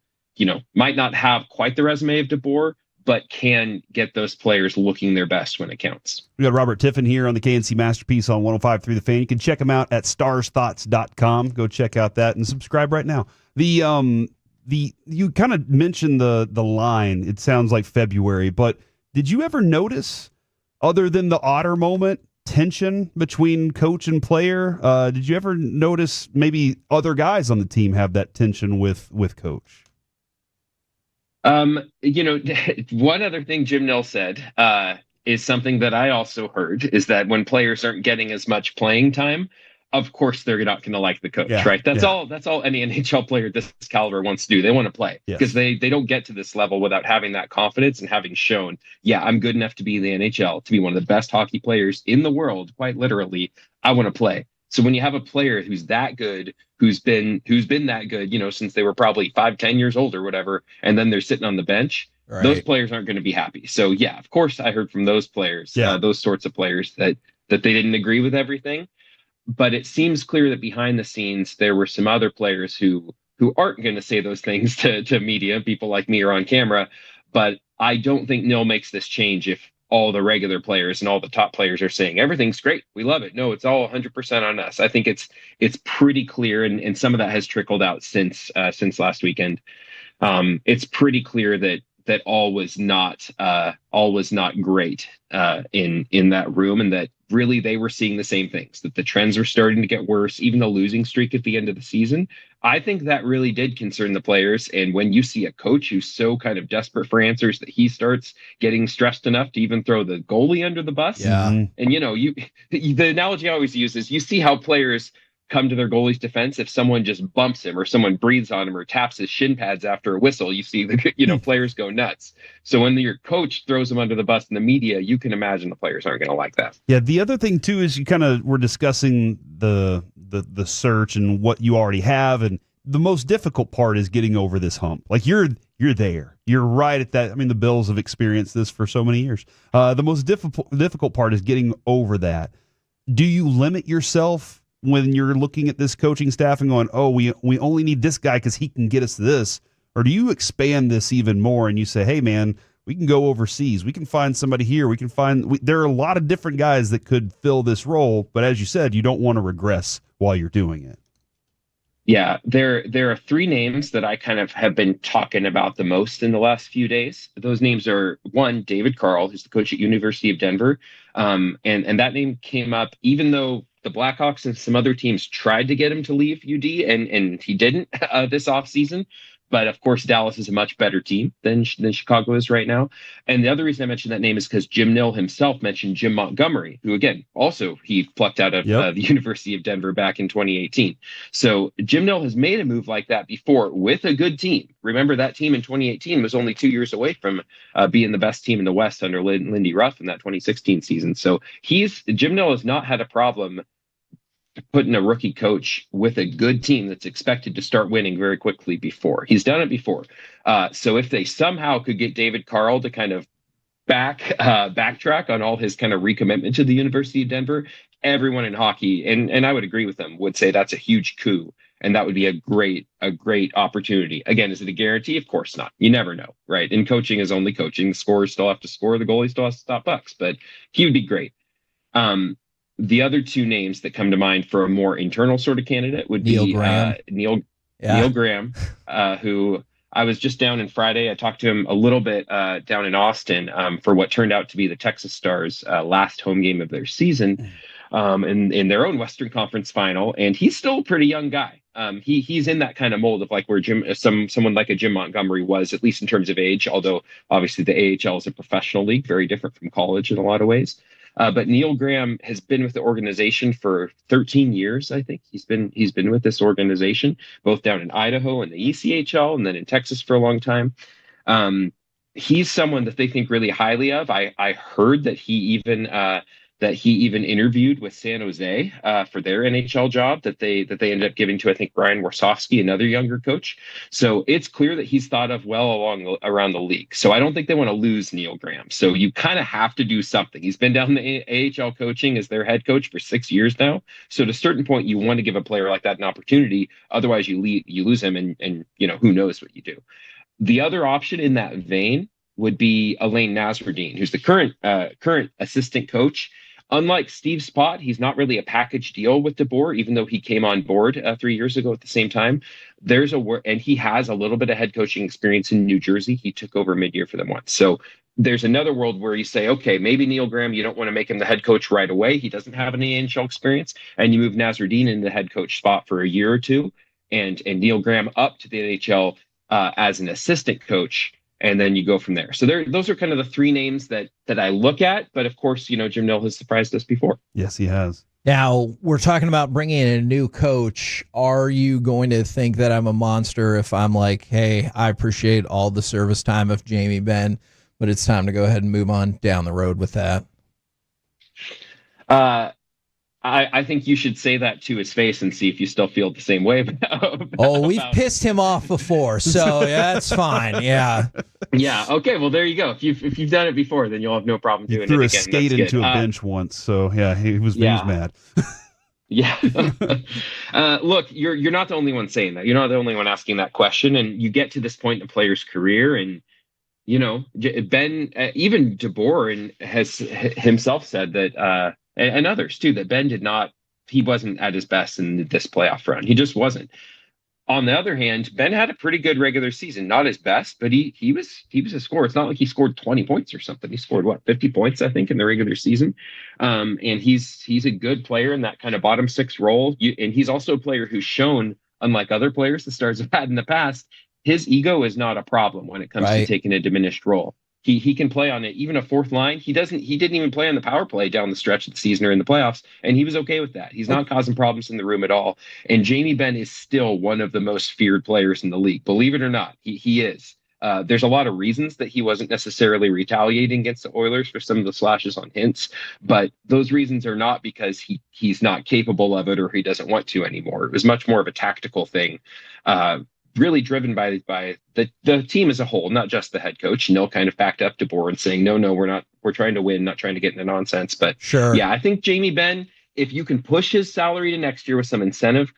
S19: might not have quite the resume of DeBoer, but can get those players looking their best when it counts.
S10: We got Robert Tiffin here on the KNC Masterpiece on 105.3 The Fan. You can check him out at starsthoughts.com. Go check out that and subscribe right now. You kind of mentioned the line. It sounds like February, but did you ever notice, other than the Otter moment, tension between coach and player? Did you ever notice maybe other guys on the team have that tension with coach?
S19: One other thing Jim Nill said is something that I also heard, is that when players aren't getting as much playing time, of course they're not going to like the coach, right? That's all any NHL player this caliber wants to do. They want to play because they don't get to this level without having that confidence and having shown, I'm good enough to be in the NHL, to be one of the best hockey players in the world, quite literally. I want to play. So when you have a player who's that good, who's been that good, since they were probably 5-10 years old or whatever, and then they're sitting on the bench, those players aren't going to be happy. So of course I heard from those players, those sorts of players, that they didn't agree with everything. But it seems clear that behind the scenes there were some other players who aren't going to say those things to media, people like me, or on camera. But I don't think Nill makes this change if all the regular players and all the top players are saying everything's great, we love it. No, it's all 100% on us. I think it's pretty clear, and some of that has trickled out since last weekend. It's pretty clear that all was not great in that room, and that really they were seeing the same things, that the trends were starting to get worse, even the losing streak at the end of the season. I think that really did concern the players. And when you see a coach who's so kind of desperate for answers that he starts getting stressed enough to even throw the goalie under the bus. And the analogy I always use is, you see how players come to their goalie's defense if someone just bumps him or someone breathes on him or taps his shin pads after a whistle. You see the players go nuts. So when your coach throws him under the bus in the media, you can imagine the players aren't going to like that.
S10: Yeah, the other thing too is you kind of were discussing the search and what you already have, and the most difficult part is getting over this hump. Like you're there, you're right at that. I mean, the Bills have experienced this for so many years. The most difficult part is getting over that. Do you limit yourself when you're looking at this coaching staff and going, oh, we only need this guy because he can get us this? Or do you expand this even more and you say, hey, man, we can go overseas. We can find somebody here. There are a lot of different guys that could fill this role. But as you said, you don't want to regress while you're doing it.
S19: Yeah, there are three names that I kind of have been talking about the most in the last few days. Those names are, one, David Carl, who's the coach at University of Denver. And that name came up even though the Blackhawks and some other teams tried to get him to leave UD, and he didn't this offseason. But of course, Dallas is a much better team than Chicago is right now. And the other reason I mentioned that name is because Jim Nill himself mentioned Jim Montgomery, who, again, also he plucked out of the University of Denver back in 2018. So Jim Nill has made a move like that before with a good team. Remember, that team in 2018 was only 2 years away from being the best team in the West under Lindy Ruff in that 2016 season. So Jim Nill has not had a problem putting a rookie coach with a good team that's expected to start winning very quickly before. He's done it before. So if they somehow could get David Carl to kind of backtrack on all his kind of recommitment to the University of Denver, everyone in hockey, and I would agree with them, would say that's a huge coup. And that would be a great opportunity. Again, is it a guarantee? Of course not. You never know, right? And coaching is only coaching. The scorers still have to score. The goalie still has to stop pucks, but he would be great. The other two names that come to mind for a more internal sort of candidate would be Neil Graham, who I was just down in Friday. I talked to him a little bit down in Austin for what turned out to be the Texas Stars' last home game of their season in their own Western Conference final. And he's still a pretty young guy. He's in that kind of mold of like where someone like a Jim Montgomery was, at least in terms of age, although obviously the AHL is a professional league, very different from college in a lot of ways. But Neil Graham has been with the organization for 13 years, I think. He's been with this organization, both down in Idaho and the ECHL, and then in Texas for a long time. He's someone that they think really highly of. I heard that he even interviewed with San Jose for their NHL job that they ended up giving to, I think, Brian Warsofsky, another younger coach. So it's clear that he's thought of well around the league. So I don't think they want to lose Neil Graham. So you kind of have to do something. He's been down the AHL coaching as their head coach for 6 years now. So at a certain point, you want to give a player like that an opportunity. Otherwise, you lose him, and who knows what you do. The other option in that vein would be Elaine Nasruddin, who's the current assistant coach. Unlike Steve Spott, he's not really a package deal with DeBoer, even though he came on board 3 years ago at the same time. And he has a little bit of head coaching experience in New Jersey. He took over mid-year for them once. So there's another world where you say, okay, maybe Neil Graham, you don't want to make him the head coach right away. He doesn't have any NHL experience. And you move Nasruddin into the head coach spot for a year or two, and Neil Graham up to the NHL as an assistant coach. And then you go from there. So those are kind of the three names that I look at. But of course, Jim Nill has surprised us before.
S10: Yes, he has.
S4: Now, we're talking about bringing in a new coach. Are you going to think that I'm a monster if I'm like, hey, I appreciate all the service time of Jamie Benn, but it's time to go ahead and move on down the road with that?
S19: I think you should say that to his face and see if you still feel the same way.
S4: We've pissed him off before, so yeah, that's fine. Yeah.
S19: Yeah. Okay. Well, there you go. If you've done it before, then you'll have no problem doing it again.
S10: Threw a skate into a bench once, so yeah, he was mad.
S19: Yeah. Look, you're not the only one saying that. You're not the only one asking that question, and you get to this point in a player's career, and Ben, even DeBoer, has himself said that. And others too, that Ben he wasn't at his best in this playoff run. He just wasn't. On the other hand, Ben had a pretty good regular season, not his best, but he was a scorer. It's not like he scored 20 points or something. He scored 50 points, I think, in the regular season. And he's a good player in that kind of bottom six role. And he's also a player who's shown, unlike other players the Stars have had in the past, his ego is not a problem when it comes to taking a diminished role. He can play on it, even a fourth line. He didn't even play on the power play down the stretch of the season or in the playoffs, and he was okay with that. He's not causing problems in the room at all. And Jamie Benn is still one of the most feared players in the league. Believe it or not, he is. There's a lot of reasons that he wasn't necessarily retaliating against the Oilers for some of the slashes on Hintz, but those reasons are not because he's not capable of it or he doesn't want to anymore. It was much more of a tactical thing. Really driven by the team as a whole, not just the head coach. Neil kind of backed up DeBoer and saying, no, we're trying to win, not trying to get into nonsense. But
S4: sure.
S19: Yeah, I think Jamie Benn, if you can push his salary to next year with some incentive,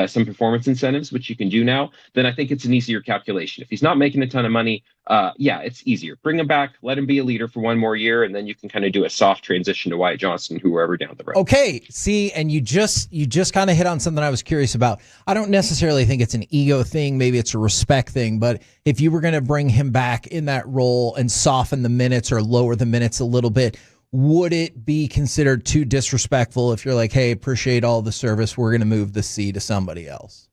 S19: some performance incentives, which you can do now, then I think it's an easier calculation. If he's not making a ton of money, it's easier. Bring him back, let him be a leader for one more year, and then you can kind of do a soft transition to Wyatt Johnston, whoever down the road.
S4: Okay, see, and you just kind of hit on something I was curious about. I don't necessarily think it's an ego thing, maybe it's a respect thing, but if you were going to bring him back in that role and soften the minutes or lower the minutes a little bit, would it be considered too disrespectful if you're like, hey, appreciate all the service, we're going to move the C to somebody else?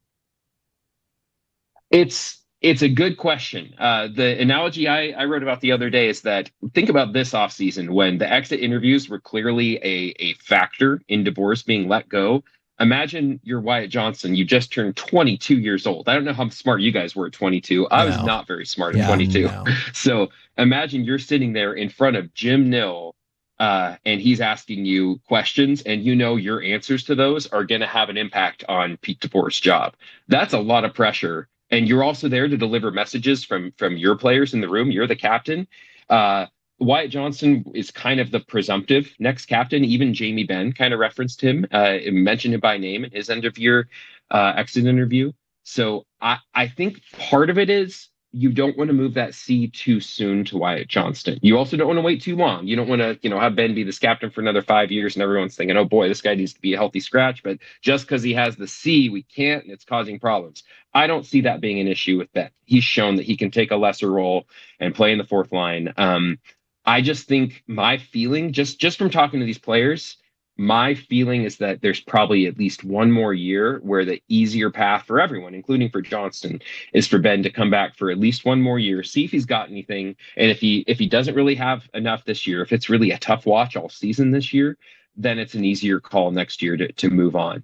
S19: It's a good question. The analogy I wrote about the other day is that think about this offseason when the exit interviews were clearly a factor in DeBoer's being let go. Imagine you're Wyatt Johnston. You just turned 22 years old. I don't know how smart you guys were at 22. I was not very smart at 22. No. So imagine you're sitting there in front of Jim Nill, and he's asking you questions, and your answers to those are going to have an impact on Pete DeBoer's job. That's a lot of pressure. And you're also there to deliver messages from your players in the room. You're the captain. Wyatt Johnston is kind of the presumptive next captain. Even Jamie Benn kind of referenced him, mentioned him by name in his end of year exit interview. So I think part of it is you don't want to move that C too soon to Wyatt Johnston. You also don't want to wait too long. You don't want to, have Ben be this captain for another 5 years and everyone's thinking, oh boy, this guy needs to be a healthy scratch. But just because he has the C, we can't, and it's causing problems. I don't see that being an issue with Ben. He's shown that he can take a lesser role and play in the fourth line. I just think my feeling, just from talking to these players, my feeling is that there's probably at least one more year where the easier path for everyone, including for Johnston, is for Ben to come back for at least one more year, see if he's got anything. And if he doesn't really have enough this year, if it's really a tough watch all season this year, then it's an easier call next year to move on.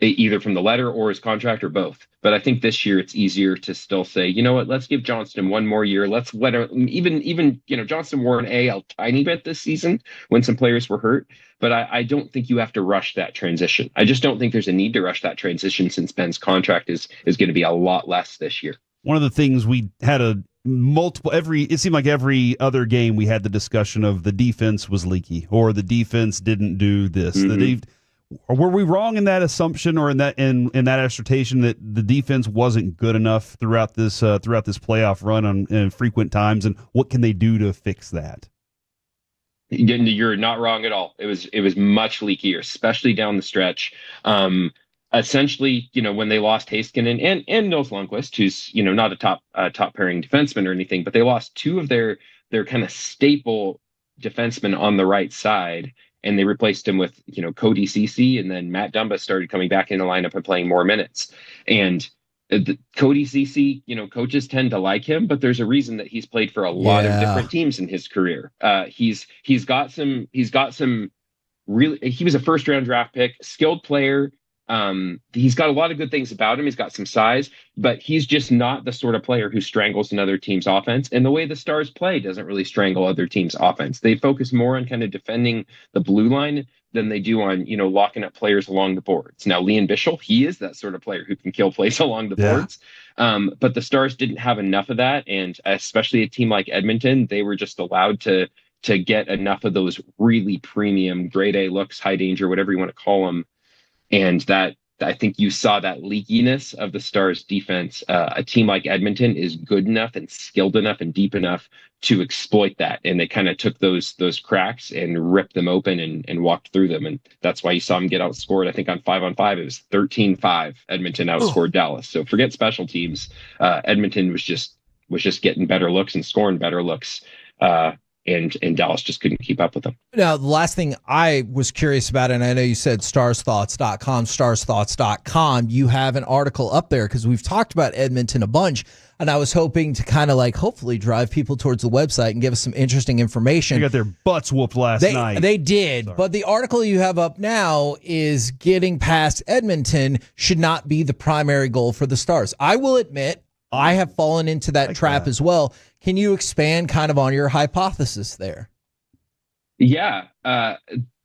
S19: Either from the letter or his contract or both. But I think this year it's easier to still say, you know what, let's give Johnston one more year. Let's let him, even Johnston wore an A tiny bit this season when some players were hurt. But I don't think you have to rush that transition. I just don't think there's a need to rush that transition since Ben's contract is going to be a lot less this year.
S10: One of the things we had it seemed like every other game we had the discussion of the defense was leaky or the defense didn't do this. Mm-hmm. were we wrong in that assumption or in that assertion that the defense wasn't good enough throughout this playoff run on frequent times, and what can they do to fix that?
S19: You're not wrong at all. It was much leakier, especially down the stretch. Essentially, when they lost Heiskanen and Nils Lundqvist, who's not a top pairing defenseman or anything, but they lost two of their kind of staple defensemen on the right side, and they replaced him with Cody Ceci, and then Matt Dumba started coming back in the lineup and playing more minutes. And Cody Ceci, coaches tend to like him, but there's a reason that he's played for a lot of different teams in his career. He's got some really. He was a first round draft pick, skilled player. He's got a lot of good things about him. He's got some size, but he's just not the sort of player who strangles another team's offense. And the way the Stars play doesn't really strangle other teams' offense. They focus more on kind of defending the blue line than they do on, locking up players along the boards. Now, Liam Bichel, he is that sort of player who can kill plays along the boards. But the Stars didn't have enough of that. And especially a team like Edmonton, they were just allowed to get enough of those really premium grade A looks, high danger, whatever you want to call them. And that, I think you saw that leakiness of the Stars defense. A team like Edmonton is good enough and skilled enough and deep enough to exploit that. And they kind of took those cracks and ripped them open and walked through them. And that's why you saw them get outscored. I think on 5-on-5, it was 13-5. Edmonton outscored Dallas. So forget special teams. Edmonton was just getting better looks and scoring better looks. And Dallas just couldn't keep up with them.
S4: Now, the last thing I was curious about, and I know you said starsthoughts.com, you have an article up there because we've talked about Edmonton a bunch, and I was hoping to kind of hopefully drive people towards the website and give us some interesting information.
S10: They got their butts whooped last night.
S4: They did, but the article you have up now is getting past Edmonton should not be the primary goal for the Stars. I will admit, I have fallen into that trap as well. Can you expand kind of on your hypothesis there?
S19: Yeah.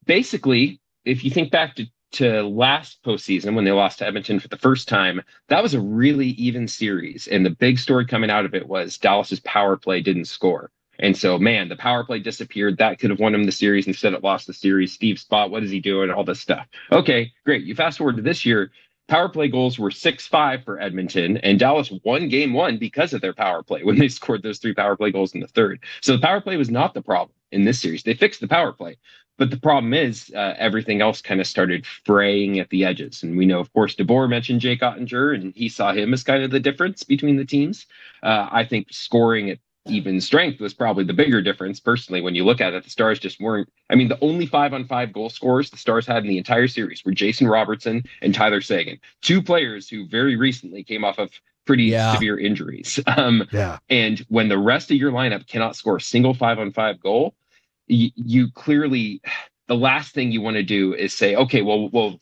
S19: Basically, if you think back to last postseason when they lost to Edmonton for the first time, that was a really even series. And the big story coming out of it was Dallas's power play didn't score. And so, man, the power play disappeared. That could have won him the series. Instead, it lost the series. Steve Spott, what is he doing? All this stuff. Okay, great. You fast forward to this year. Power play goals were 6-5 for Edmonton, and Dallas won game one because of their power play when they scored those 3 power play goals in the third. So the power play was not the problem in this series. They fixed the power play. But the problem is everything else kind of started fraying at the edges. And we know, of course, DeBoer mentioned Jake Ottinger, and he saw him as kind of the difference between the teams. I think scoring at even strength was probably the bigger difference. Personally, when you look at it, the Stars just weren't. I mean, the only 5-on-5 goal scorers the Stars had in the entire series were Jason Robertson and Tyler Seguin, 2 players who very recently came off of pretty severe injuries. And when the rest of your lineup cannot score a single 5-on-5 goal, you clearly, the last thing you want to do is say, okay, well,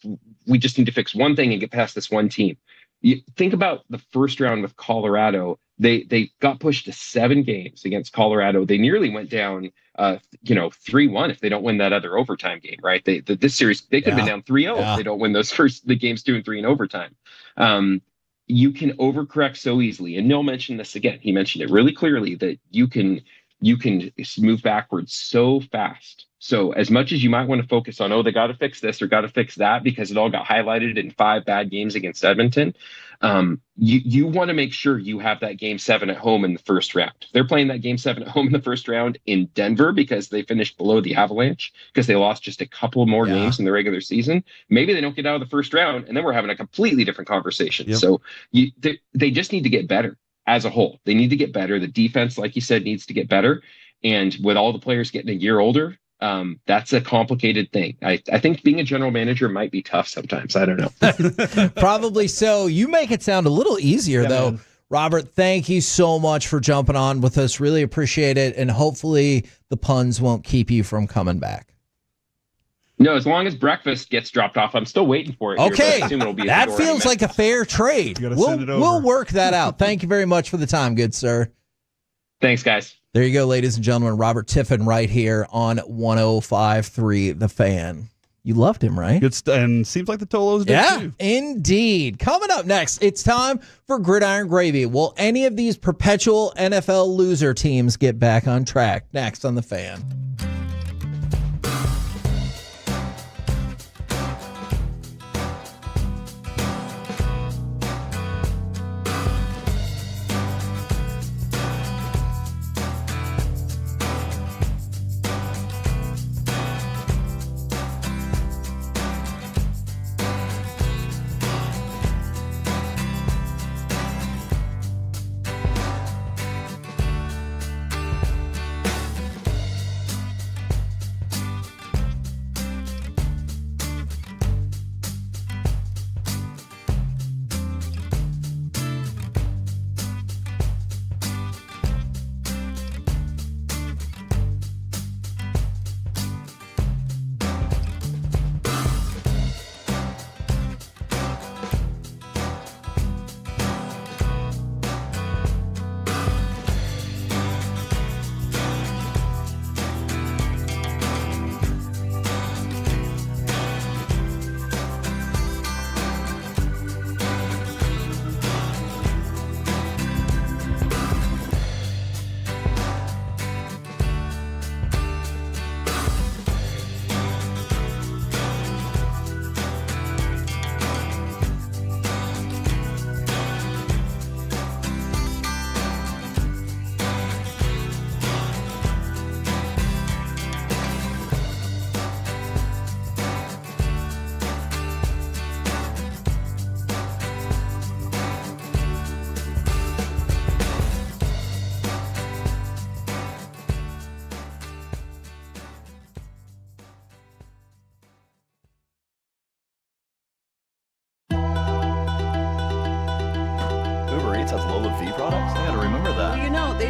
S19: we just need to fix one thing and get past this one team. You think about the first round with Colorado. They got pushed to 7 games against Colorado. They nearly went down, 3-1 if they don't win that other overtime game, right? This series, they could have been down 3-0 if they don't win the games 2 and 3 in overtime. You can overcorrect so easily. And Neil mentioned this again. He mentioned it really clearly that you can move backwards so fast. So as much as you might want to focus on, they got to fix this or got to fix that because it all got highlighted in 5 bad games against Edmonton, you want to make sure you have that game 7 at home in the first round. They're playing that game 7 at home in the first round in Denver because they finished below the Avalanche because they lost just a couple more games in the regular season. Maybe they don't get out of the first round, and then we're having a completely different conversation. So they just need to get better as a whole. They need to get better. The defense, like you said, needs to get better. And with all the players getting a year older, that's a complicated thing. I think being a general manager might be tough sometimes. I don't know.
S4: Probably so. You make it sound a little easier, though. Man. Robert, thank you so much for jumping on with us. Really appreciate it. And hopefully the puns won't keep you from coming back.
S19: No, as long as breakfast gets dropped off, I'm still waiting for it.
S4: Okay,
S19: here, it'll be
S4: that feels like a fair trade. We'll work that out. Thank you very much for the time, good sir.
S19: Thanks, guys.
S4: There you go, ladies and gentlemen. Robert Tiffin right here on 105.3 The Fan. You loved him, right?
S10: And seems like the Tolos did too.
S4: Yeah, indeed. Coming up next, it's time for Gridiron Gravy. Will any of these perpetual NFL loser teams get back on track? Next on The Fan.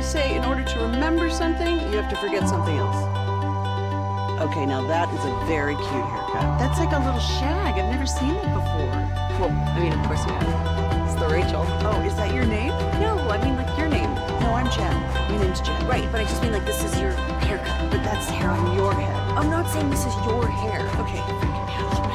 S15: say in order to remember something, you have to forget something else. Okay, now that is a very cute haircut. That's like a little shag. I've never seen it before.
S1: Well, I mean, of course you have. It's the Rachel.
S15: Oh, is that your name?
S1: No, I mean like your name.
S15: No, I'm Jen. My name's Jen.
S1: Right, but I just mean like this is your haircut.
S15: But that's hair on your head.
S1: I'm not saying this is your hair.
S15: Okay, you're freaking me out a little bit.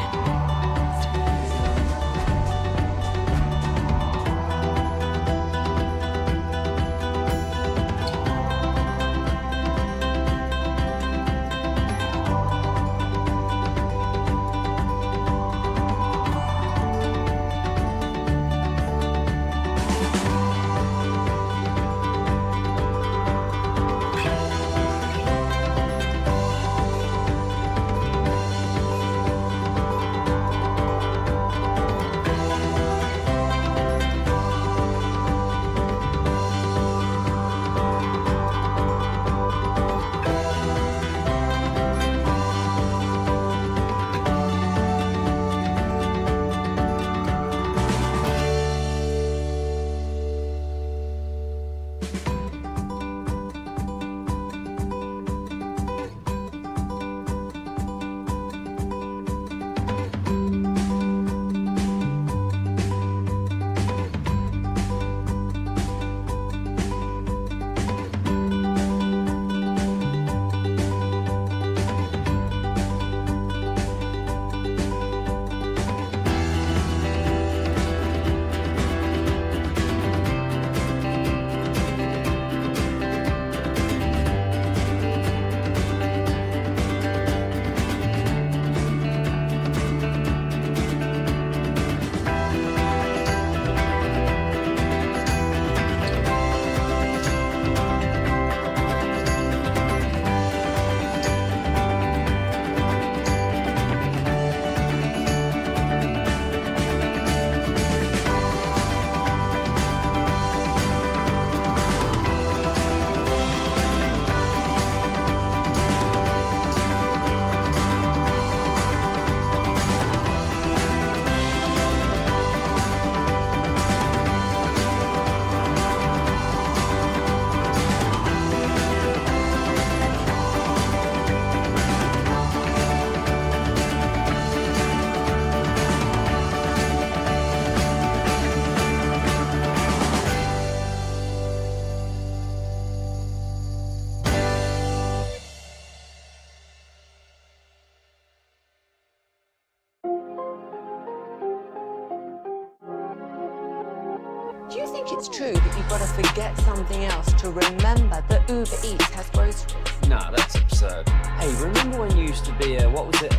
S1: Do you think it's true that you've got to forget something else to remember that Uber Eats has groceries?
S2: Nah, that's absurd. Hey, remember when you used to be what was it,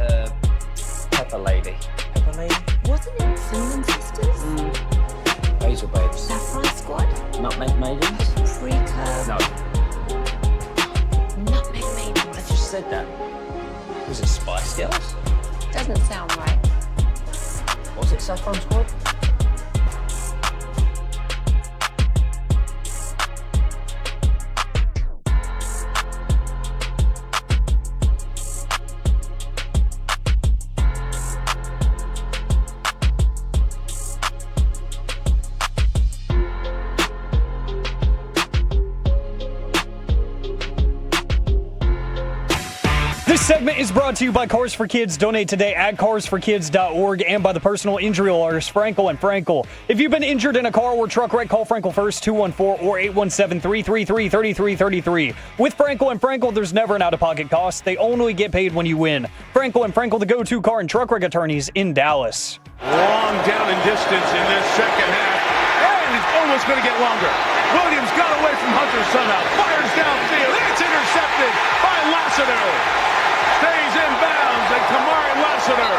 S2: Pepper Lady? Pepper Lady?
S1: Wasn't it Cinnamon Sisters?
S2: Basil Babes.
S1: Saffron Squad?
S2: Nutmeg Maidens?
S1: Pre-curve?
S2: No.
S1: Nutmeg Maidens?
S2: I just said that. Was it Spice Girls?
S1: Doesn't sound right.
S2: Was it Saffron Squad?
S14: This segment is brought to you by Cars for Kids. Donate today at carsforkids.org and by the personal injury lawyers Frankel and Frankel. If you've been injured in a car or truck wreck, call Frankel first, 214 or 817-333-3333. With Frankel and Frankel, there's never an out-of-pocket cost. They only get paid when you win. Frankel and Frankel, the go-to car and truck wreck attorneys in Dallas.
S8: Long down in distance in this second half. And it's almost going to get longer. Williams got away from Hunter somehow. Fires downfield. It's intercepted by Lassiter. Stays in bounds, and Kamari Lassiter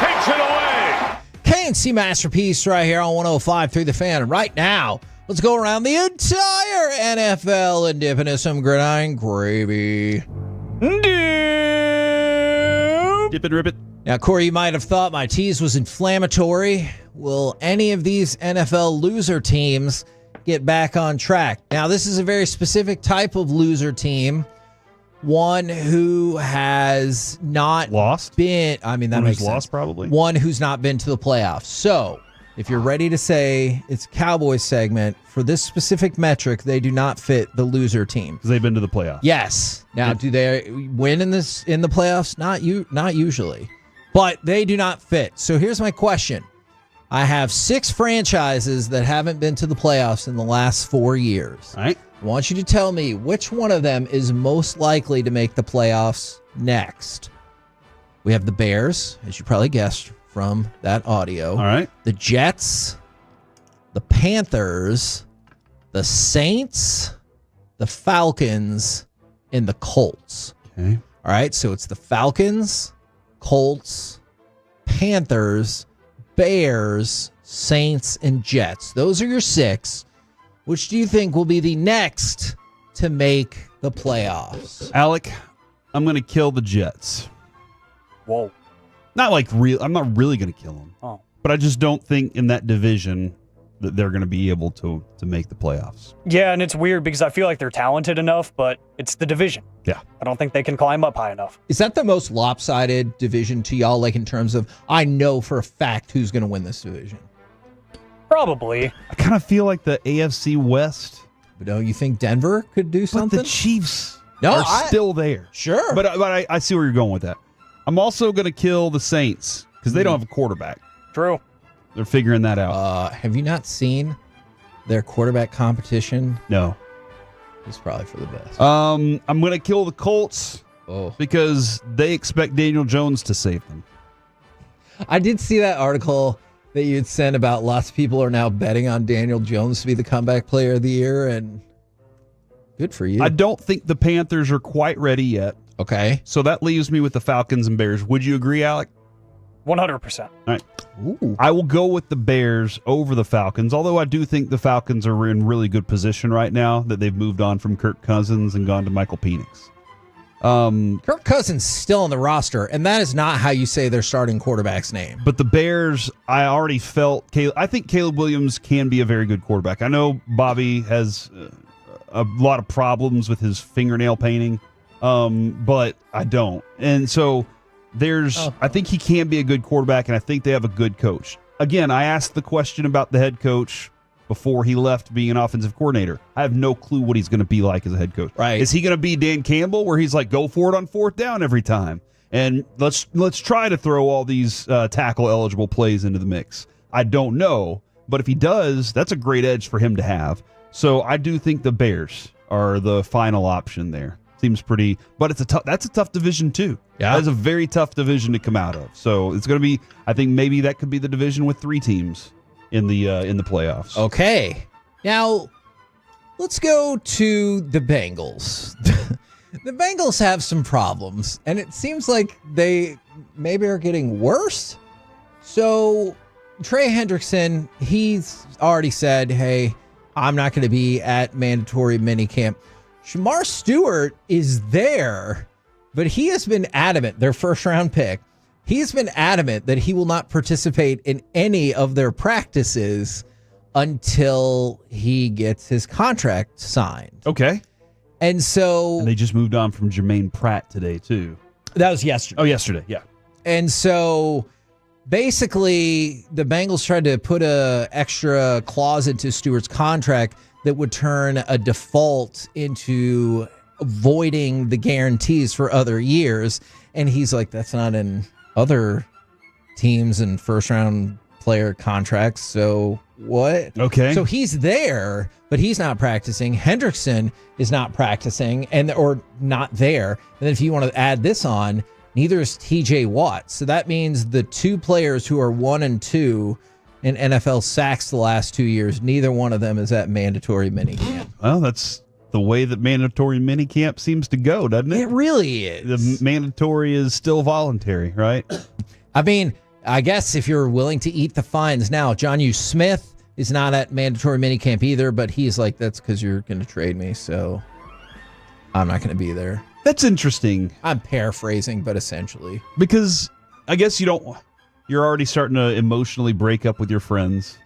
S8: takes it away.
S4: KNC Masterpiece right here on 105.3 The Fan. Right now, let's go around the entire NFL and dip into some gridiron gravy.
S10: Dip and rip it.
S4: Now, Corey, you might have thought my tease was inflammatory. Will any of these NFL loser teams get back on track? Now, this is a very specific type of loser team. One who has not
S10: lost
S4: been, I mean, that
S10: one
S4: makes
S10: who's
S4: sense.
S10: lost probably.
S4: One who's not been to the playoffs. So If you're ready to say it's Cowboys segment, for this specific metric, they do not fit the loser team.
S10: Because they've been to the playoffs.
S4: Yes. Now, do they win in the playoffs? Not usually. But they do not fit. So here's my question. I have 6 franchises that haven't been to the playoffs in the last 4 years.
S10: All right.
S4: I want you to tell me which one of them is most likely to make the playoffs next. We have the Bears, as you probably guessed from that audio.
S10: All right.
S4: The Jets, the Panthers, the Saints, the Falcons, and the Colts.
S10: Okay.
S4: All right, so it's the Falcons, Colts, Panthers, Bears, Saints, and Jets. Those are your 6. Which do you think will be the next to make the playoffs?
S10: Alec, I'm going to kill the Jets.
S14: Whoa.
S10: Not like real. I'm not really going to kill them.
S14: Oh.
S10: But I just don't think in that division that they're going to be able to make the playoffs.
S14: Yeah, and it's weird because I feel like they're talented enough, but it's the division.
S10: Yeah.
S14: I don't think they can climb up high enough.
S4: Is that the most lopsided division to y'all, like in terms of, I know for a fact who's going to win this division?
S14: Probably.
S10: I kind of feel like the AFC West.
S4: But don't you think Denver could do something?
S10: But the Chiefs are still there.
S4: Sure.
S10: But I see where you're going with that. I'm also going to kill the Saints because they don't have a quarterback.
S14: True.
S10: They're figuring that out.
S4: Have you not seen their quarterback competition?
S10: No.
S4: It's probably for the best.
S10: I'm going to kill the Colts
S4: Oh.
S10: because they expect Daniel Jones to save them.
S4: I did see that article that you had sent about lots of people are now betting on Daniel Jones to be the comeback player of the year, and good for you.
S10: I don't think the Panthers are quite ready yet.
S4: Okay.
S10: So that leaves me with the Falcons and Bears. Would you agree, Alec?
S14: 100%.
S10: All right.
S4: Ooh.
S10: I will go with the Bears over the Falcons, although I do think the Falcons are in really good position right now that they've moved on from Kirk Cousins and gone to Michael Penix.
S4: Kirk Cousins still on the roster, and that is not how you say their starting quarterback's name.
S10: But the Bears, I already felt I think Caleb Williams can be a very good quarterback. I know Bobby has a lot of problems with his fingernail painting, but I don't. And so I think he can be a good quarterback, and I think they have a good coach. Again, I asked the question about the head coach before he left being an offensive coordinator. I have no clue what he's going to be like as a head coach.
S4: Right.
S10: Is he going to be Dan Campbell where he's like, go for it on 4th down every time? And let's try to throw all these tackle-eligible plays into the mix. I don't know, but if he does, that's a great edge for him to have. So I do think the Bears are the final option there. Seems pretty, but that's a tough division too.
S4: Yeah.
S10: That's a very tough division to come out of. So it's going to be, I think maybe that could be the division with 3 teams in the playoffs.
S4: Okay. Now, let's go to the Bengals. The Bengals have some problems, and it seems like they maybe are getting worse. So, Trey Hendrickson, he's already said, hey, I'm not going to be at mandatory minicamp. Shamar Stewart is there, but he has been adamant, their first-round pick, he's been adamant that he will not participate in any of their practices until he gets his contract signed.
S10: Okay.
S4: And so
S10: they just moved on from Jermaine Pratt today, too.
S4: That was yesterday.
S10: Oh, yesterday, yeah.
S4: And so basically the Bengals tried to put a extra clause into Stewart's contract that would turn a default into voiding the guarantees for other years. And he's like, that's not in other teams and first-round player contracts. So what?
S10: Okay.
S4: So he's there, but he's not practicing. Hendrickson is not practicing or not there. And then if you want to add this on, neither is TJ Watt. So that means the 2 players who are 1 and 2 in NFL sacks the last 2 years, neither one of them is at mandatory minicamp.
S10: Well, that's the way that mandatory minicamp seems to go, doesn't it?
S4: It really is.
S10: The mandatory is still voluntary, right?
S4: I mean, I guess if you're willing to eat the fines now, Jonnu Smith is not at mandatory minicamp either, but he's like, that's because you're going to trade me, so I'm not going to be there.
S10: That's interesting.
S4: I'm paraphrasing, but essentially.
S10: Because I guess you're already starting to emotionally break up with your friends,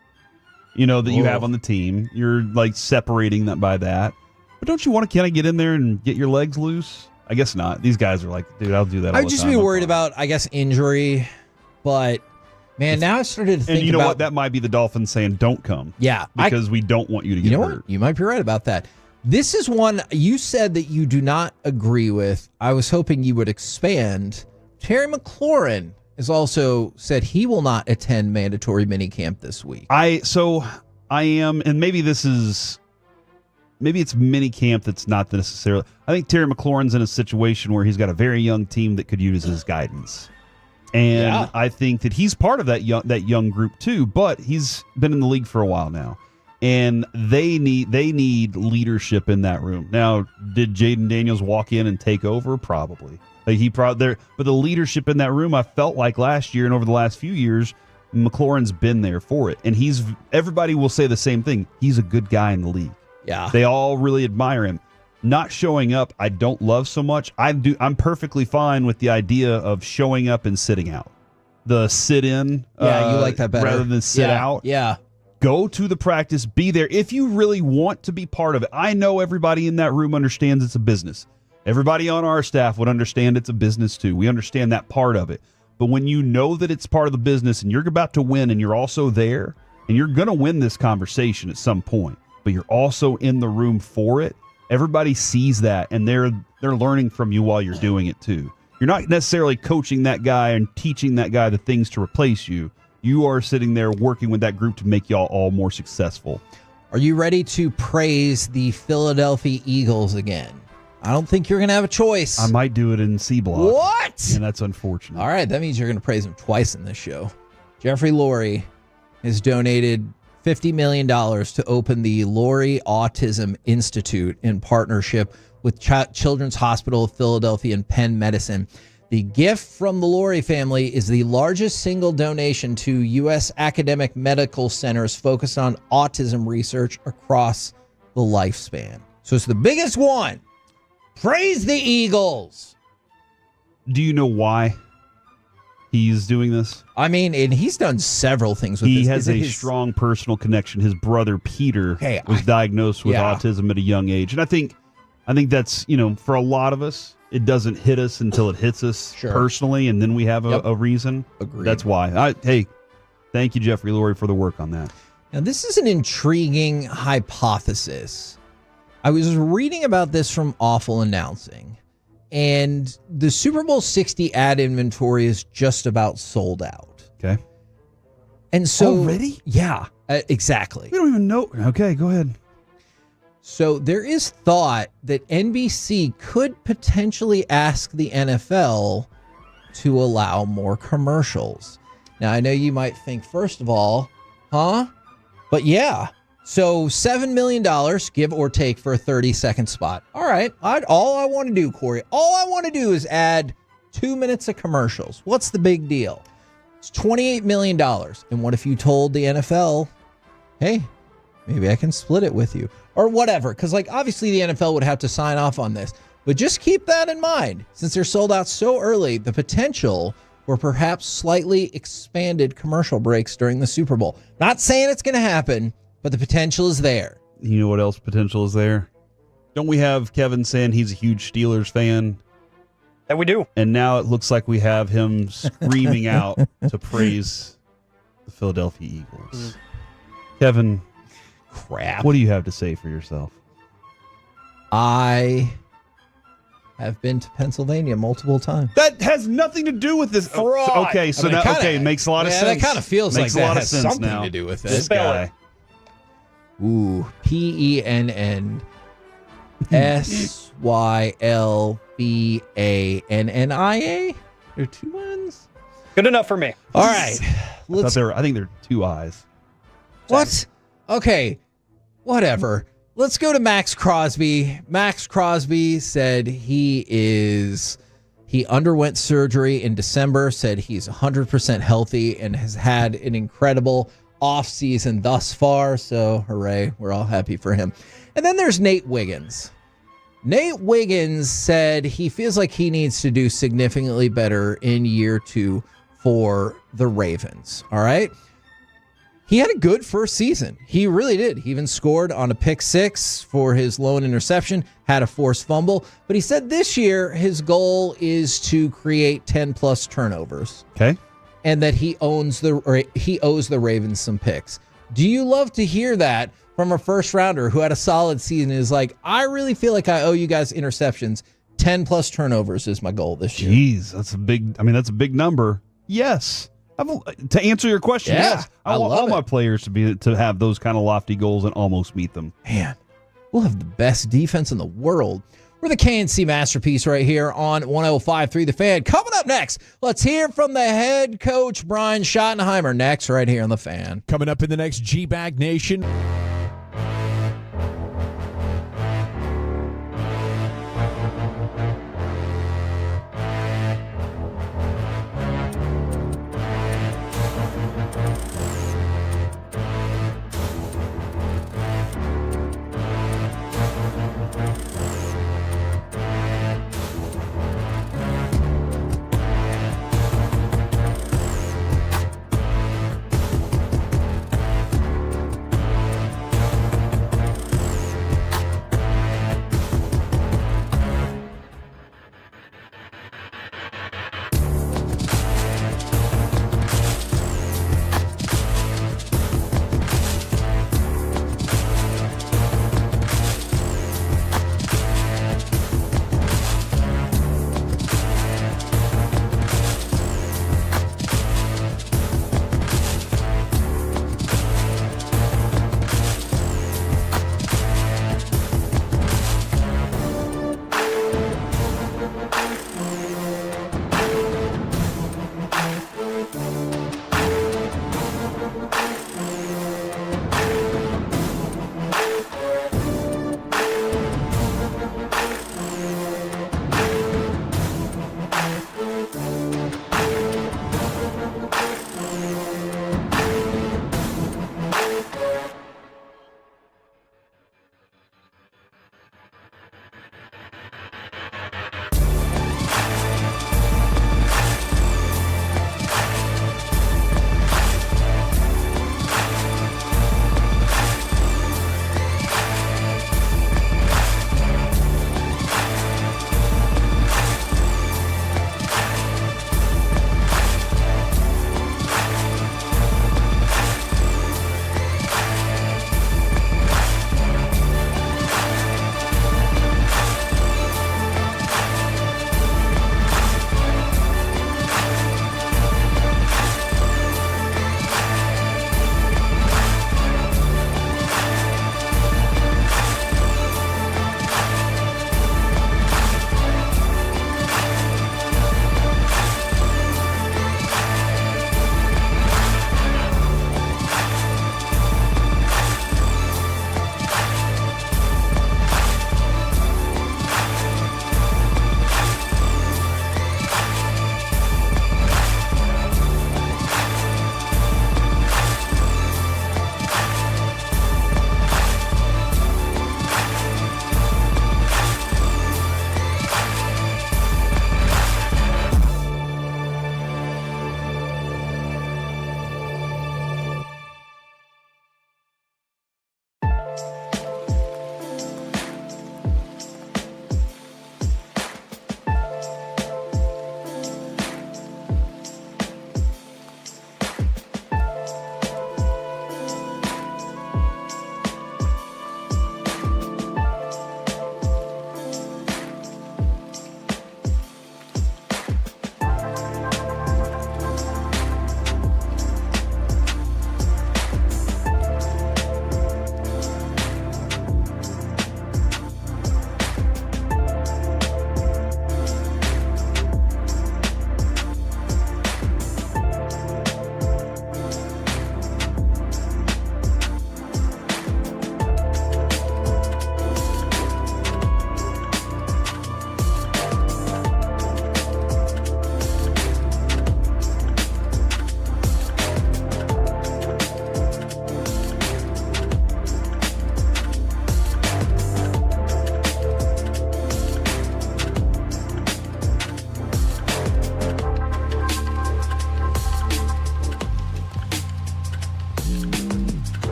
S10: that you have on the team. You're like separating that by that. But don't you want to kind of get in there and get your legs loose? I guess not. These guys are like, dude, I'll do that all the time.
S4: I'd just be worried about, I guess, injury. But Man, now I started to think
S10: And you know
S4: about
S10: what? That might be the Dolphins saying, don't come.
S4: Yeah.
S10: Because we don't want you to get
S4: You know
S10: hurt.
S4: what? You might be right about that. This is one you said that you do not agree with. I was hoping you would expand. Terry McLaurin has also said he will not attend mandatory minicamp this week.
S10: I am, and maybe it's minicamp that's not necessarily. I think Terry McLaurin's in a situation where he's got a very young team that could use his guidance. And I think that he's part of that young group too, but he's been in the league for a while now. And they need leadership in that room. Now, did Jaden Daniels walk in and take over? Probably. But the leadership in that room, I felt like last year and over the last few years, McLaurin's been there for it. And everybody will say the same thing. He's a good guy in the league.
S4: Yeah.
S10: They all really admire him. Not showing up, I don't love so much. I'm perfectly fine with the idea of showing up and sitting out. The sit in.
S4: Yeah, you like that better.
S10: Rather than sit out.
S4: Yeah.
S10: Go to the practice, be there. If you really want to be part of it, I know everybody in that room understands it's a business. Everybody on our staff would understand it's a business too. We understand that part of it. But when you know that it's part of the business and you're about to win and you're also there, and you're going to win this conversation at some point, but you're also in the room for it, everybody sees that and they're learning from you while you're doing it too. You're not necessarily coaching that guy and teaching that guy the things to replace you. You are sitting there working with that group to make y'all all more successful.
S4: Are you ready to praise the Philadelphia Eagles again? I don't think you're going to have a choice.
S10: I might do it in C block.
S4: What?
S10: And that's unfortunate.
S4: All right, that means you're going to praise them twice in this show. Jeffrey Lurie has donated $50 million to open the Lurie Autism Institute in partnership with Children's Hospital of Philadelphia and Penn Medicine. The gift from the Lurie family is the largest single donation to U.S. academic medical centers focused on autism research across the lifespan. So it's the biggest one. Praise the Eagles.
S10: Do you know why he's doing this?
S4: I mean, and he's done several things with this.
S10: He has a strong personal connection. His brother Peter was diagnosed with autism at a young age, and I think that's, for a lot of us, it doesn't hit us until it hits us personally, and then we have a reason.
S4: Agreed.
S10: That's why. Hey, thank you, Jeffrey Lurie, for the work on that.
S4: Now, this is an intriguing hypothesis. I was reading about this from Awful Announcing, and the Super Bowl 60 ad inventory is just about sold out.
S10: Okay.
S4: And so
S10: already?
S4: Yeah, exactly.
S10: We don't even know. Okay, go ahead.
S4: So there is thought that NBC could potentially ask the NFL to allow more commercials. Now, I know you might think, first of all, huh? But yeah. So $7 million, give or take, for a 30-second spot. All right. All I want to do, Corey, is add 2 minutes of commercials. What's the big deal? It's $28 million. And what if you told the NFL, hey, maybe I can split it with you? Or whatever. Because, obviously the NFL would have to sign off on this. But just keep that in mind. Since they're sold out so early, the potential for perhaps slightly expanded commercial breaks during the Super Bowl. Not saying it's going to happen, but the potential is there.
S10: You know what else potential is there? Don't we have Kevin saying he's a huge Steelers fan?
S14: That we do.
S10: And now it looks like we have him screaming out to praise the Philadelphia Eagles. Kevin,
S4: crap.
S10: What do you have to say for yourself?
S4: I have been to Pennsylvania multiple times.
S10: That has nothing to do with this.
S4: Fraud.
S10: Okay, so it makes a lot of sense.
S4: That kind of feels
S10: makes
S4: like
S10: a lot
S4: that
S10: of
S4: has
S10: sense
S4: something
S10: now.
S4: to do with it.
S10: This guy.
S4: Ooh, PENNSYLVANNIA. There are 2 N's.
S14: Good enough for me.
S4: All right,
S10: I think there are 2 I's.
S4: What? Okay, whatever. Let's go to Max Crosby. Max Crosby said he underwent surgery in December, said he's 100% healthy and has had an incredible offseason thus far. So hooray, we're all happy for him. And then there's Nate Wiggins. Nate Wiggins said he feels like he needs to do significantly better in year 2 for the Ravens. All right. He had a good first season. He really did. He even scored on a pick 6 for his lone interception, had a forced fumble. But he said this year his goal is to create 10-plus turnovers.
S10: Okay.
S4: and that he owes the Ravens some picks. Do you love to hear that from a first rounder who had a solid season? Is like, I really feel like I owe you guys interceptions. 10 plus turnovers is my goal this year.
S10: Jeez, that's a big number. Yes. To answer your question, yes. I want all my players to have those kind of lofty goals and almost meet them.
S4: Man, we'll have the best defense in the world. We're the KNC Masterpiece right here on 105.3 The Fan. Coming up next, let's hear from the head coach, Brian Schottenheimer, next right here on The Fan.
S13: Coming up in the next G-Bag Nation.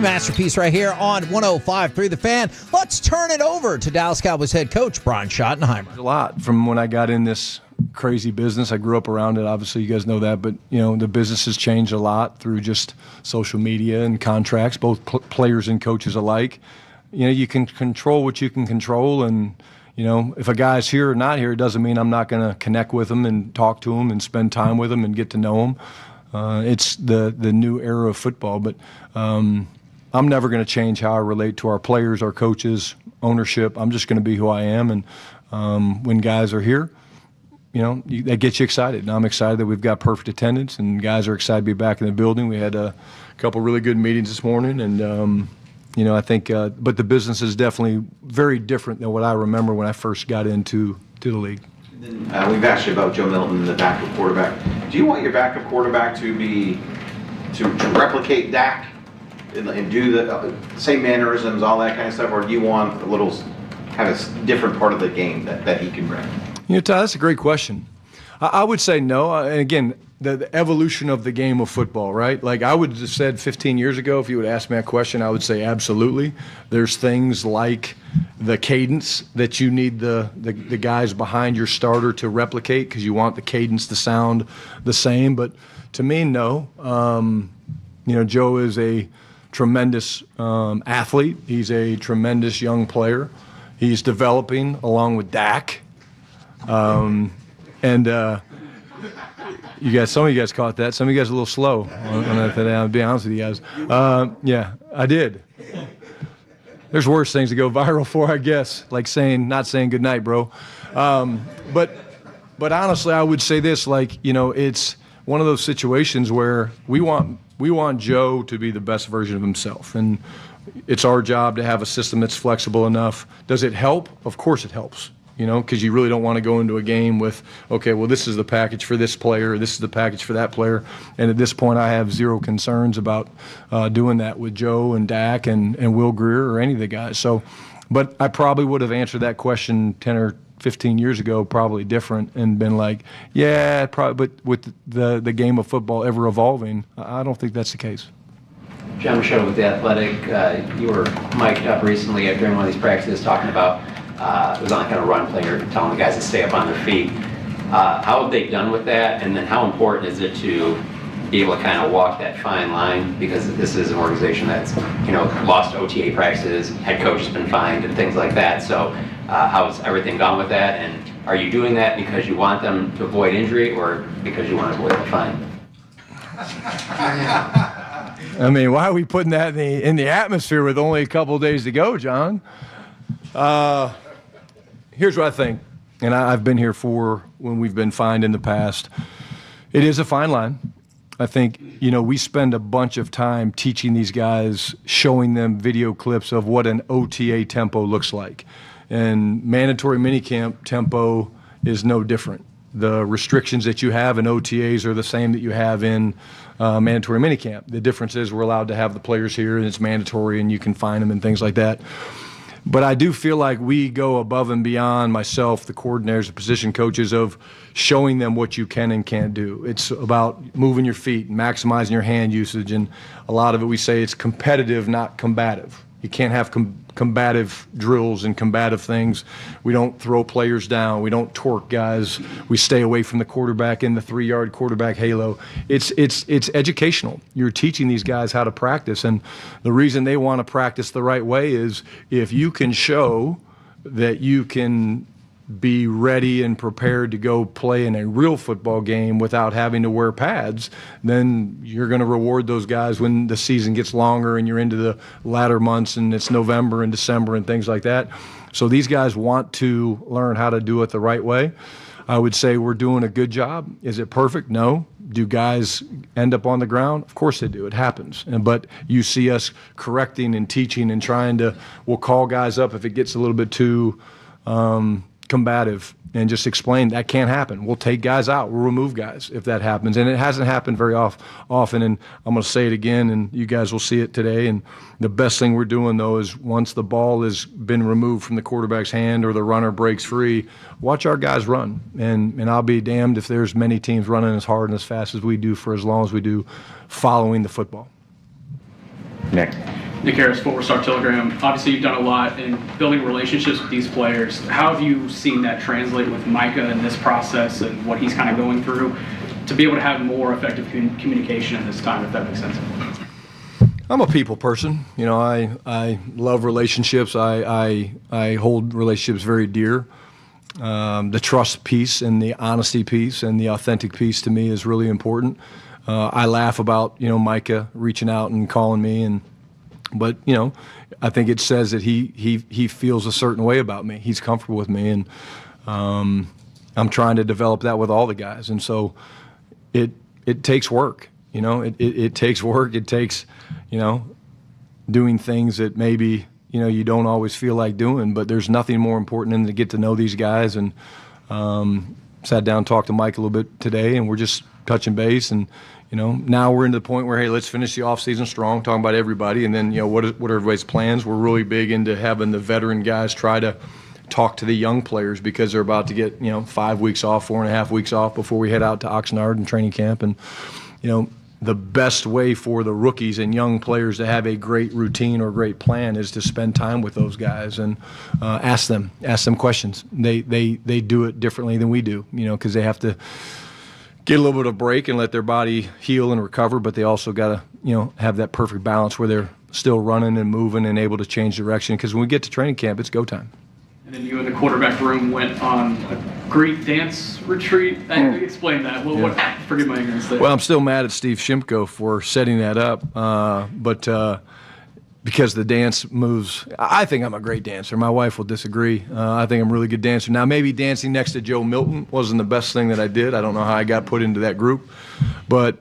S4: Masterpiece right here on 105.3 The Fan. Let's turn it over to Dallas Cowboys head coach Brian Schottenheimer.
S16: A lot from when I got in this crazy business. I grew up around it. Obviously, you guys know that. But, the business has changed a lot through just social media and contracts, both players and coaches alike. You can control what you can control. And, if a guy's here or not here, it doesn't mean I'm not going to connect with him and talk to him and spend time with him and get to know him. It's the new era of football. But I'm never going to change how I relate to our players, our coaches, ownership. I'm just going to be who I am. And when guys are here, that gets you excited. And I'm excited that we've got perfect attendance, and guys are excited to be back in the building. We had a couple really good meetings this morning, and I think, but the business is definitely very different than what I remember when I first got into the league.
S22: We've asked you about Joe Milton, the backup quarterback. Do you want your backup quarterback to replicate Dak and do the same mannerisms, all that kind of stuff, or do you want a little kind of different part of the game that he can bring?
S16: Todd, that's a great question. I would say no. And again, the evolution of the game of football, right? Like I would have said 15 years ago, if you would ask me that question, I would say absolutely. There's things like the cadence that you need the guys behind your starter to replicate because you want the cadence to sound the same. But to me, no. Joe is a tremendous athlete. He's a tremendous young player. He's developing along with Dak. You guys, some of you guys caught that. Some of you guys are a little slow on that today. I'll be honest with you guys. Yeah, I did. There's worse things to go viral for, I guess, like not saying good night, bro. But honestly, I would say this, it's one of those situations where we want Joe to be the best version of himself, and it's our job to have a system that's flexible enough. Does it help? Of course it helps. Because you really don't want to go into a game with, okay, well, this is the package for this player, this is the package for that player. And at this point, I have zero concerns about doing that with Joe and Dak and Will Grier or any of the guys. So, but I probably would have answered that question 10 or 15 years ago, probably different, and been like, yeah, probably. But with the game of football ever evolving, I don't think that's the case.
S23: John Michaud with The Athletic. You were mic'd up recently during one of these practices talking about it was on like a run play, or telling the guys to stay up on their feet. How have they done with that? And then how important is it to be able to kind of walk that fine line? Because this is an organization that's, lost OTA practices, head coach has been fined and things like that. So how's everything gone with that? And are you doing that because you want them to avoid injury or because you want to avoid the fine?
S16: I mean, why are we putting that in the atmosphere with only a couple of days to go, John? Here's what I think, and I've been here for when we've been fined in the past. It is a fine line. I think, we spend a bunch of time teaching these guys, showing them video clips of what an OTA tempo looks like. And mandatory minicamp tempo is no different. The restrictions that you have in OTAs are the same that you have in mandatory minicamp. The difference is we're allowed to have the players here, and it's mandatory, and you can fine them and things like that. But I do feel like we go above and beyond, myself, the coordinators, the position coaches, of showing them what you can and can't do. It's about moving your feet, maximizing your hand usage, and a lot of it we say it's competitive, not combative. You can't have combative drills and combative things. We don't throw players down. We don't torque guys. We stay away from the quarterback in the 3-yard quarterback halo. It's educational. You're teaching these guys how to practice, and the reason they want to practice the right way is if you can show that you can be ready and prepared to go play in a real football game without having to wear pads, then you're going to reward those guys when the season gets longer and you're into the latter months and it's November and December and things like that. So these guys want to learn how to do it the right way. I would say we're doing a good job. Is it perfect? No. Do guys end up on the ground? Of course they do. It happens. But you see us correcting and teaching and we'll call guys up if it gets a little bit too combative and just explain that can't happen. We'll take guys out. We'll remove guys if that happens. And it hasn't happened very often. And I'm going to say it again, and you guys will see it today. And the best thing we're doing, though, is once the ball has been removed from the quarterback's hand or the runner breaks free, watch our guys run. And I'll be damned if there's many teams running as hard and as fast as we do for as long as we do following the football.
S24: Nick,
S5: Nick Harris, 4-Star Telegram. Obviously, you've done a lot in building relationships with these players. How have you seen that translate with Micah in this process and what he's kind of going through to be able to have more effective communication in this time, if that makes sense?
S16: I'm a people person. You know, I love relationships. I hold relationships very dear. The trust piece and the honesty piece and the authentic piece to me is really important. I laugh about, you know, Micah reaching out and calling me, but you know, I think it says that he feels a certain way about me. He's comfortable with me, and I'm trying to develop that with all the guys. And so it takes work. You know, it takes work. It takes, you know, doing things that maybe, you know, you don't always feel like doing, but there's nothing more important than to get to know these guys. And sat down and talked to Mike a little bit today, and we're just touching base. And, you know, now we're into the point where, hey, let's finish the offseason strong, talking about everybody. And then, you know, what are everybody's plans? We're really big into having the veteran guys try to talk to the young players because they're about to get, you know, 5 weeks off, 4.5 weeks off before we head out to Oxnard and training camp. And, you know, the best way for the rookies and young players to have a great routine or great plan is to spend time with those guys and ask them questions. They do it differently than we do, you know, because they have to get a little bit of break and let their body heal and recover, but they also got to, you know, have that perfect balance where they're still running and moving and able to change direction, because when we get to training camp, it's go time.
S5: And then you and the quarterback room went on a great dance retreat. Explain that. What, forgive my ignorance there.
S16: Well, I'm still mad at Steve Shimko for setting that up, but because the dance moves, I think I'm a great dancer. My wife will disagree. I think I'm a really good dancer. Now, maybe dancing next to Joe Milton wasn't the best thing that I did. I don't know how I got put into that group. But,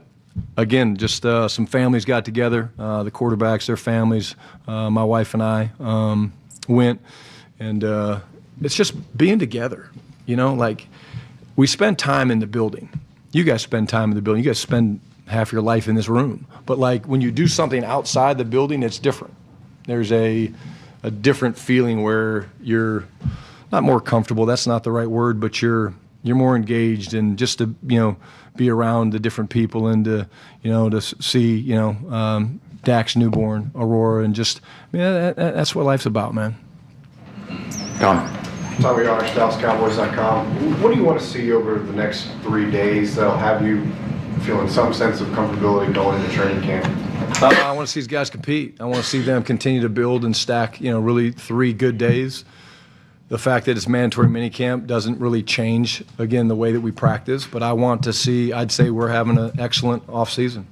S16: again, just some families got together, the quarterbacks, their families, my wife and I went. And it's just being together, you know, like we spend time in the building. You guys spend time in the building. You guys spend half your life in this room. But like when you do something outside the building, it's different. There's a different feeling where you're not more comfortable. That's not the right word, but you're more engaged, and just to, you know, be around the different people and to, you know, to see, you know, Dak's newborn, Aurora, and just, that's what life's about, man.
S7: Tommy Arch, DallasCowboys.com. What do you want to see over the next 3 days that'll have you feeling some sense of comfortability going into training camp?
S16: I want to see these guys compete. I want to see them continue to build and stack, you know, really 3 good days. The fact that it's mandatory minicamp doesn't really change, again, the way that we practice, but I want to see, I'd say we're having an excellent offseason.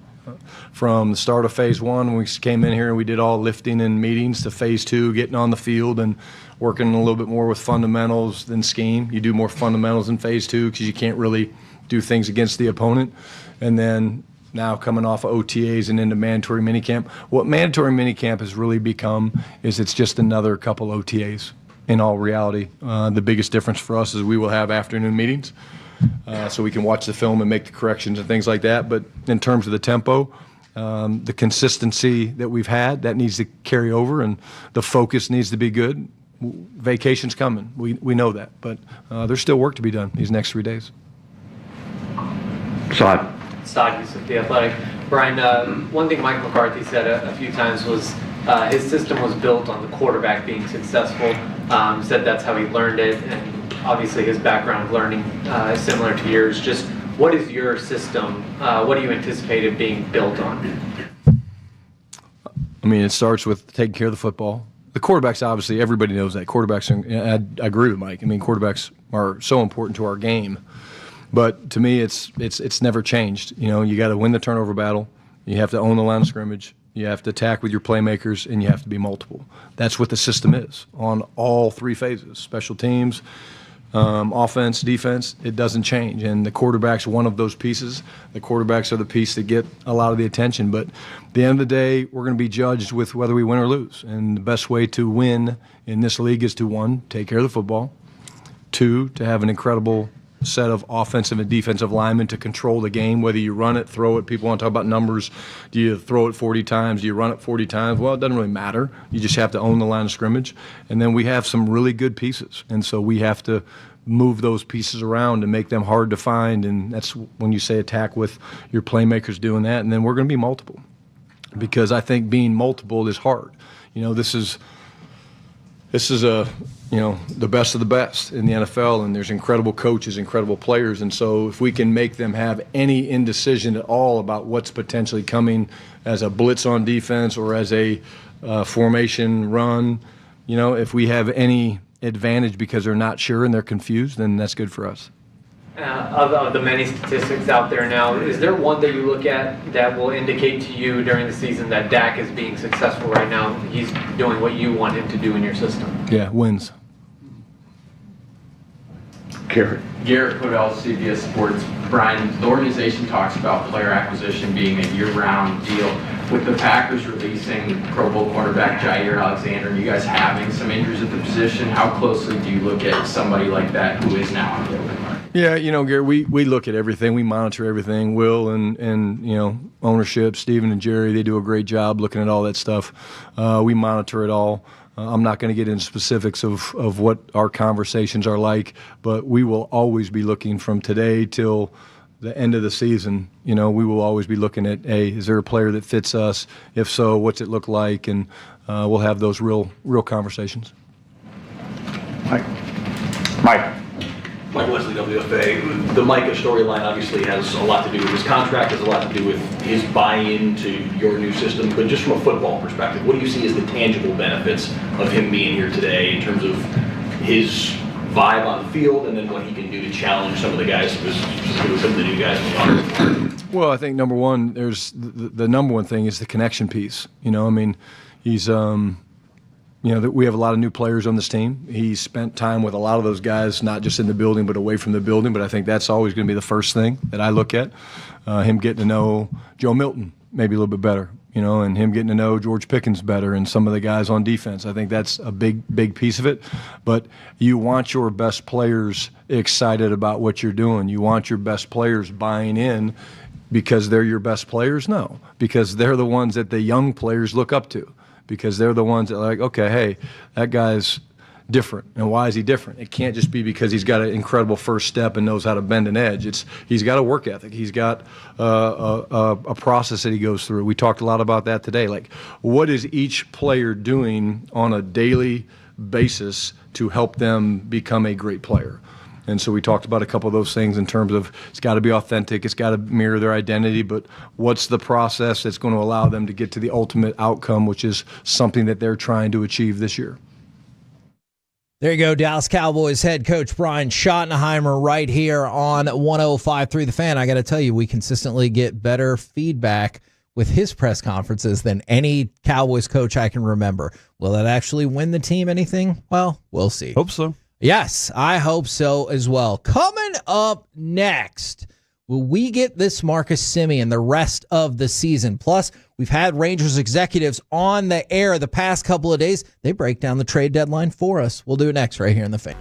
S16: From the start of phase 1, when we came in here and we did all lifting and meetings, to phase 2, getting on the field and working a little bit more with fundamentals than scheme. You do more fundamentals in phase 2 because you can't really do things against the opponent. And then now coming off of OTAs and into mandatory minicamp. What mandatory minicamp has really become is it's just another couple OTAs in all reality. The biggest difference for us is we will have afternoon meetings. So we can watch the film and make the corrections and things like that. But in terms of the tempo, the consistency that we've had, that needs to carry over, and the focus needs to be good. Vacation's coming. We know that. But there's still work to be done these next 3 days.
S12: Stockies with The Athletic. Brian, one thing Mike McCarthy said a few times was his system was built on the quarterback being successful. Said that's how he learned it, and obviously his background of learning is similar to yours. Just what is your system? What do you anticipate it being built on?
S16: I mean, it starts with taking care of the football. The quarterbacks, obviously, everybody knows that. Quarterbacks, I agree with Mike. I mean, quarterbacks are so important to our game. But to me, it's never changed. You know, you got to win the turnover battle. You have to own the line of scrimmage. You have to attack with your playmakers, and you have to be multiple. That's what the system is on all 3 phases: special teams, offense, defense. It doesn't change. And the quarterback's one of those pieces. The quarterbacks are the piece that get a lot of the attention. But at the end of the day, we're going to be judged with whether we win or lose. And the best way to win in this league is to, 1, take care of the football; 2, to have an incredible set of offensive and defensive linemen to control the game, whether you run it, throw it. People want to talk about numbers. Do you throw it 40 times? Do you run it 40 times? Well, it doesn't really matter. You just have to own the line of scrimmage. And then we have some really good pieces. And so we have to move those pieces around and make them hard to find. And that's when you say attack with your playmakers doing that. And then we're going to be multiple. because I think being multiple is hard. This is the best of the best in the NFL, and there's incredible coaches, incredible players, and so if we can make them have any indecision at all about what's potentially coming as a blitz on defense or as a formation run, if we have any advantage because they're not sure and they're confused, then that's good for us.
S12: Of the many statistics out there now, is there one that you look at that will indicate to you during the season that Dak is being successful right now? He's doing what you want him to do in your system.
S16: Yeah, wins.
S6: Garrett Podell, CBS Sports. Brian, the organization talks about player acquisition being a year-round deal. With the Packers releasing Pro Bowl cornerback Jair Alexander and you guys having some injuries at the position, how closely do you look at somebody like that who is now on the open market?
S16: Yeah, Gary, we look at everything. We monitor everything. Will and ownership, Steven and Jerry, they do a great job looking at all that stuff. We monitor it all. I'm not going to get into specifics of what our conversations are like, but we will always be looking from today till the end of the season. We will always be looking at, is there a player that fits us? If so, what's it look like? And we'll have those real conversations.
S6: Mike.
S9: Mike Wesley, WFA. The Micah storyline obviously has a lot to do with his contract, has a lot to do with his buy-in to your new system, but just from a football perspective, what do you see as the tangible benefits of him being here today in terms of his vibe on the field and then what he can do to challenge some of the guys, specifically some of the new guys in the army?
S16: Well, I think number one, there's the number one thing is the connection piece. He's we have a lot of new players on this team. He spent time with a lot of those guys, not just in the building, but away from the building. But I think that's always going to be the first thing that I look at. Him getting to know Joe Milton maybe a little bit better, and him getting to know George Pickens better and some of the guys on defense. I think that's a big piece of it. But you want your best players excited about what you're doing. You want your best players buying in because they're your best players? No, because they're the ones that the young players look up to. Because they're the ones that are like, okay, hey, that guy's different. And why is he different? It can't just be because he's got an incredible first step and knows how to bend an edge. He's got a work ethic. He's got a process that he goes through. We talked a lot about that today. Like, what is each player doing on a daily basis to help them become a great player? And so we talked about a couple of those things in terms of it's got to be authentic, it's got to mirror their identity, but what's the process that's going to allow them to get to the ultimate outcome, which is something that they're trying to achieve this year.
S4: There you go, Dallas Cowboys head coach Brian Schottenheimer right here on 105.3 The Fan. I got to tell you, we consistently get better feedback with his press conferences than any Cowboys coach I can remember. Will it actually win the team anything? Well, we'll see.
S10: Hope so.
S4: Yes, I hope so as well. Coming up next, will we get this Marcus Semien the rest of the season? Plus, we've had Rangers executives on the air the past couple of days. They break down the trade deadline for us. We'll do it next right here in The Fan.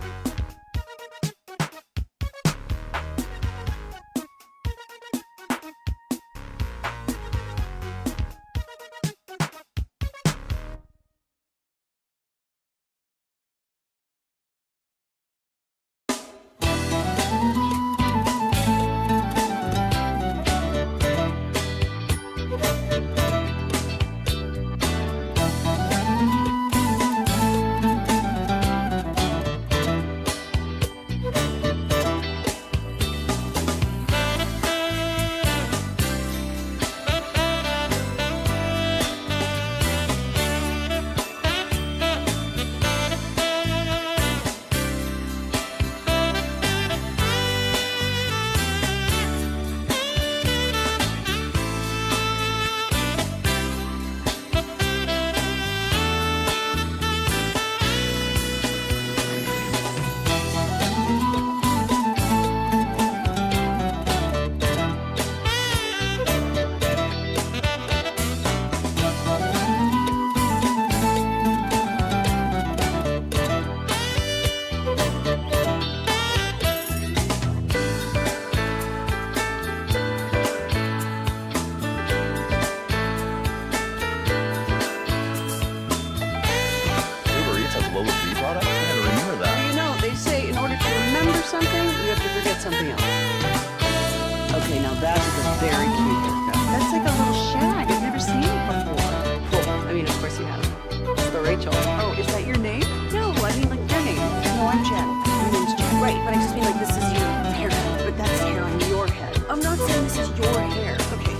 S15: something else. Okay, now that is a very cute haircut. That's like a little shag. I've never seen it before.
S1: Well, I mean, of course you have. It's the Rachel.
S15: Oh, is that your name? No, I mean like your name. No, I'm Jen. My name's Jen. Right, but I just mean like this is your haircut, but that's hair on your head. I'm not saying this is your hair. Okay.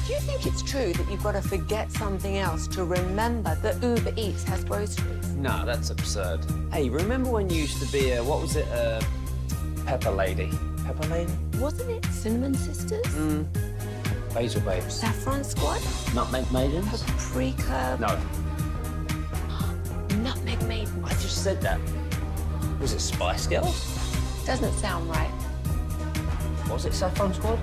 S1: Do you think it's true that you've got to forget something else to remember that Uber Eats has groceries?
S2: No, that's absurd. Hey, remember when you used to be a, what was it, Pepper Lady? Pepper Lady?
S1: Wasn't it Cinnamon Sisters?
S2: Basil Babes.
S1: Saffron Squad?
S2: Nutmeg Maidens?
S1: Paprika?
S2: No,
S1: Nutmeg Maiden?
S2: I just said that. Was it Spice Girls?
S1: Doesn't sound right.
S2: Was it Saffron Squad?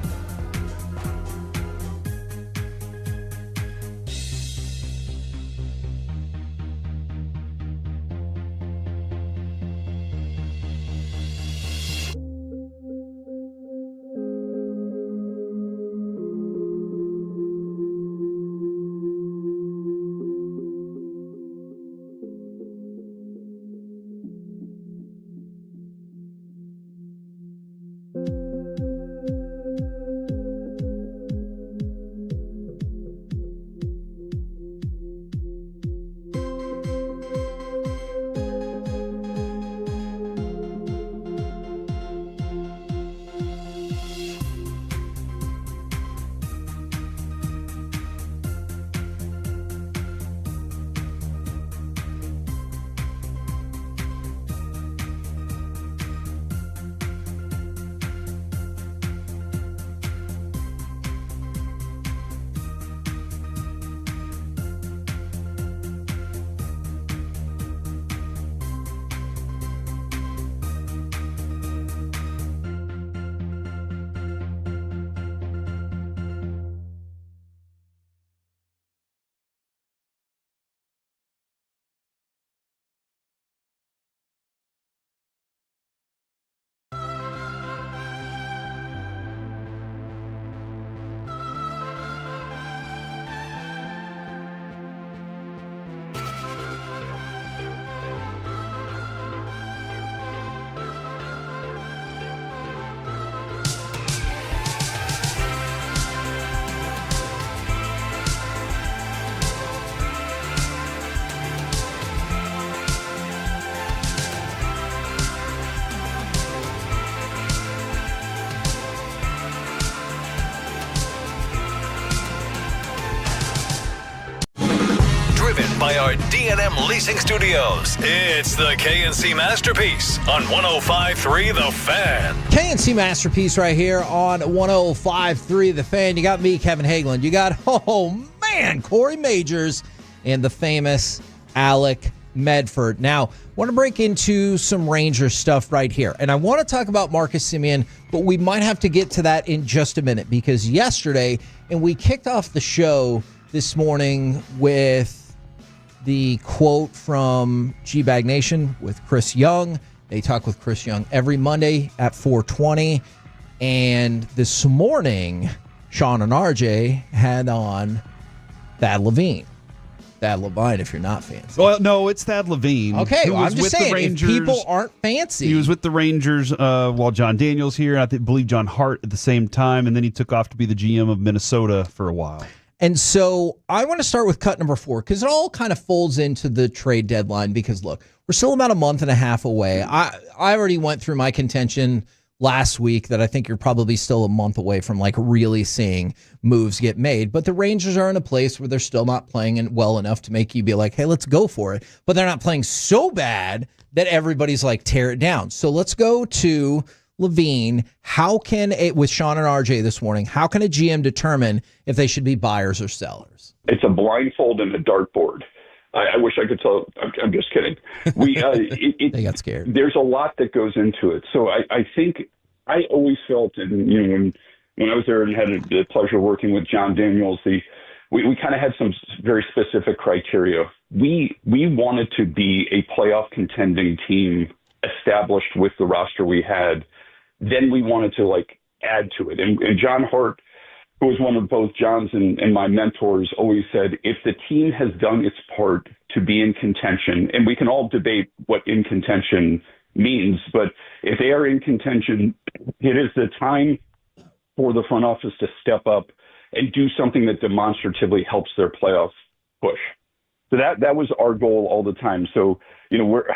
S3: by our D&M Leasing Studios. It's the KNC Masterpiece on 105.3 The Fan.
S4: KNC Masterpiece right here on 105.3 The Fan. You got me, Kevin Hageland. You got, Corey Majors and the famous Alec Medford. Now, I want to break into some Rangers stuff right here. And I want to talk about Marcus Semien, but we might have to get to that in just a minute because yesterday, and we kicked off the show this morning with the quote from G-Bag Nation with Chris Young. They talk with Chris Young every Monday at 4:20. And this morning, Sean and RJ had on Thad Levine. Thad Levine, if you're not fancy.
S10: Well, no, it's Thad Levine.
S4: Okay,
S10: who
S4: well,
S10: was
S4: I'm just
S10: with
S4: saying,
S10: the Rangers.
S4: if people aren't fancy.
S10: He was with the Rangers while John Daniels here. I believe John Hart at the same time, and then he took off to be the GM of Minnesota for a while.
S4: And so I want to start with cut number 4 because it all kind of folds into the trade deadline because, look, we're still about a month and a half away. I already went through my contention last week that I think you're probably still a month away from like really seeing moves get made. But the Rangers are in a place where they're still not playing well enough to make you be like, hey, let's go for it. But they're not playing so bad that everybody's like, tear it down. So let's go to Levine. How can with Sean and RJ this morning, how can a GM determine if they should be buyers or sellers?
S17: It's a blindfold and a dartboard. I wish I could tell. I'm just kidding.
S4: They got scared.
S17: There's a lot that goes into it. So I think I always felt, and when I was there and had the pleasure of working with John Daniels, we kind of had some very specific criteria. We wanted to be a playoff contending team established with the roster we had. Then we wanted to add to it. And John Hart, who was one of both John's and my mentors, always said, if the team has done its part to be in contention, and we can all debate what in contention means, but if they are in contention, it is the time for the front office to step up and do something that demonstratively helps their playoff push. So that was our goal all the time. So,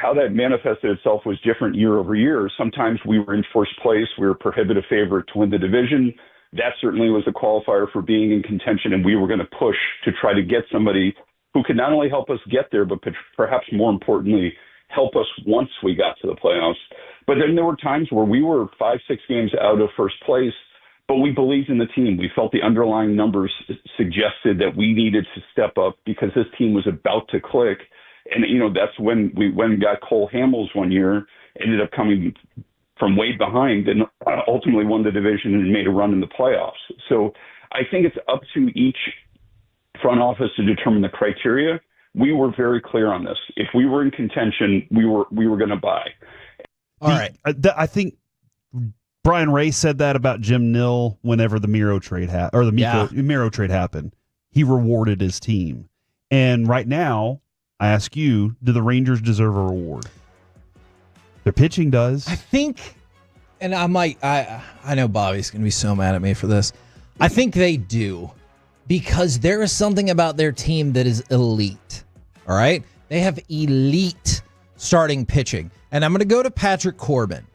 S17: how that manifested itself was different year over year. Sometimes we were in first place. We were a prohibitive favorite to win the division. That certainly was a qualifier for being in contention, and we were going to push to try to get somebody who could not only help us get there, but perhaps more importantly, help us once we got to the playoffs. But then there were times where we were 5-6 games out of first place, but we believed in the team. We felt the underlying numbers suggested that we needed to step up because this team was about to click. And, that's when we went and got Cole Hamels one year, ended up coming from way behind and ultimately won the division and made a run in the playoffs. So I think it's up to each front office to determine the criteria. We were very clear on this. If we were in contention, we were going to buy.
S10: All right. I think Brian Ray said that about Jim Nill whenever the Miro trade Miro trade happened. He rewarded his team. And right now, I ask you, do the Rangers deserve a reward? Their pitching does.
S4: I think, and I know Bobby's going to be so mad at me for this. I think they do because there is something about their team that is elite. All right? They have elite starting pitching. And I'm going to go to Patrick Corbin,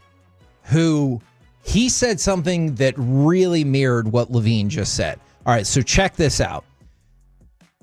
S4: who he said something that really mirrored what Levine just said. All right, so check this out.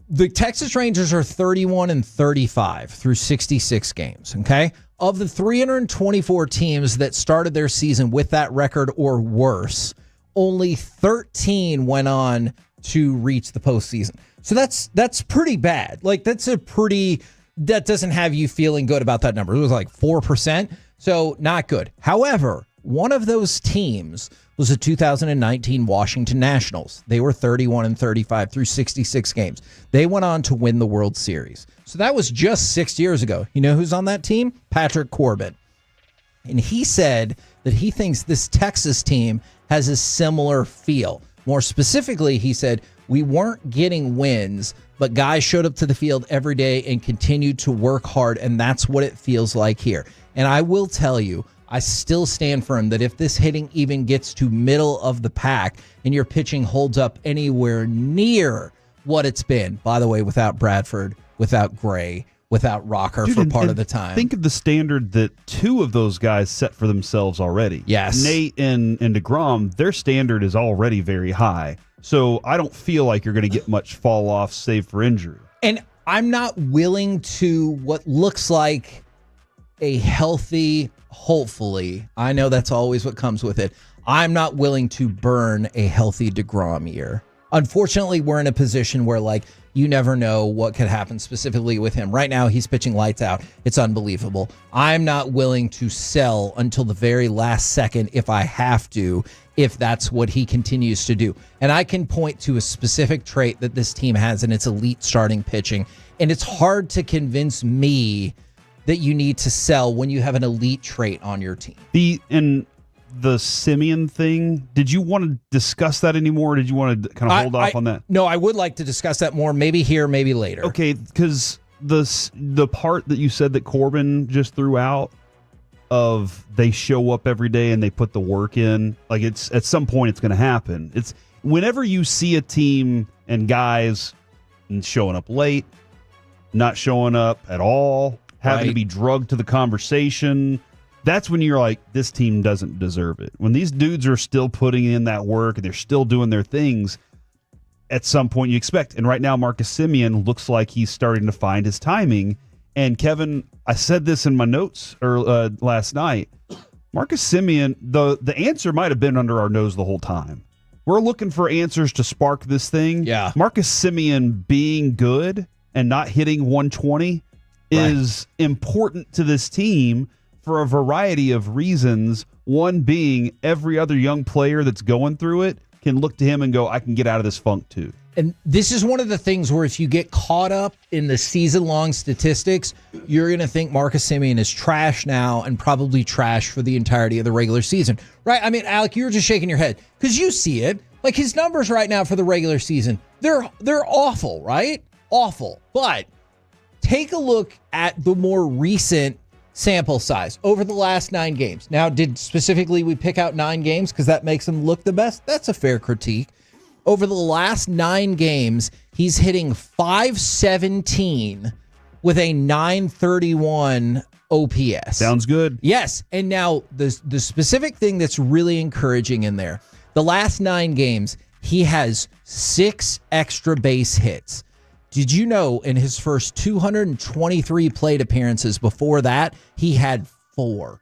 S4: The Texas Rangers are 31-35 through 66 games, okay? Of the 324 teams that started their season with that record or worse, only 13 went on to reach the postseason. So that's pretty bad. That doesn't have you feeling good about that number. It was like 4%, so not good. However, one of those teams was the 2019 Washington Nationals. They were 31-35 through 66 games. They went on to win the World Series. So that was just 6 years ago. You know who's on that team? Patrick Corbin. And he said that he thinks this Texas team has a similar feel. More specifically, he said, we weren't getting wins, but guys showed up to the field every day and continued to work hard, and that's what it feels like here. And I will tell you, I still stand firm that if this hitting even gets to middle of the pack and your pitching holds up anywhere near what it's been, by the way, without Bradford, without Gray, without Rocker for part of the time.
S10: Think of the standard that two of those guys set for themselves already.
S4: Yes.
S10: Nate and DeGrom, their standard is already very high. So I don't feel like you're going to get much fall off save for injury.
S4: And I'm not willing to what looks like a healthy, hopefully, I know that's always what comes with it. I'm not willing to burn a healthy DeGrom year. Unfortunately, we're in a position where, like, you never know what could happen specifically with him. Right now, he's pitching lights out. It's unbelievable. I'm not willing to sell until the very last second if I have to, if that's what he continues to do. And I can point to a specific trait that this team has in its elite starting pitching. And it's hard to convince me that you need to sell when you have an elite trait on your team.
S10: The Simeon thing, did you want to discuss that anymore, or did you want to kind of hold off on that?
S4: No, I would like to discuss that more, maybe here, maybe later.
S10: Okay, because the part that you said that Corbin just threw out of they show up every day and they put the work in, like, it's at some point it's going to happen. It's whenever you see a team and guys showing up late, not showing up at all, having to be drugged to the conversation, that's when you're like, this team doesn't deserve it. When these dudes are still putting in that work and they're still doing their things, at some point you expect. And right now, Marcus Simeon looks like he's starting to find his timing. And Kevin, I said this in my notes last night. Marcus Simeon, the answer might have been under our nose the whole time. We're looking for answers to spark this thing.
S4: Yeah.
S10: Marcus Simeon being good and not hitting 120 is important to this team for a variety of reasons. One being every other young player that's going through it can look to him and go, I can get out of this funk too.
S4: And this is one of the things where if you get caught up in the season-long statistics, you're going to think Marcus Simeon is trash now and probably trash for the entirety of the regular season. Right? I mean, Alec, you were just shaking your head because you see it. Like, his numbers right now for the regular season, they're awful, right? Awful. But take a look at the more recent sample size over the last 9 games. Now, did specifically we pick out 9 games because that makes him look the best? That's a fair critique. Over the last 9 games, he's hitting .517 with a .931 OPS.
S10: Sounds good.
S4: Yes. And now the specific thing that's really encouraging in there, the last 9 games, he has 6 extra base hits. Did you know in his first 223 plate appearances before that, he had 4?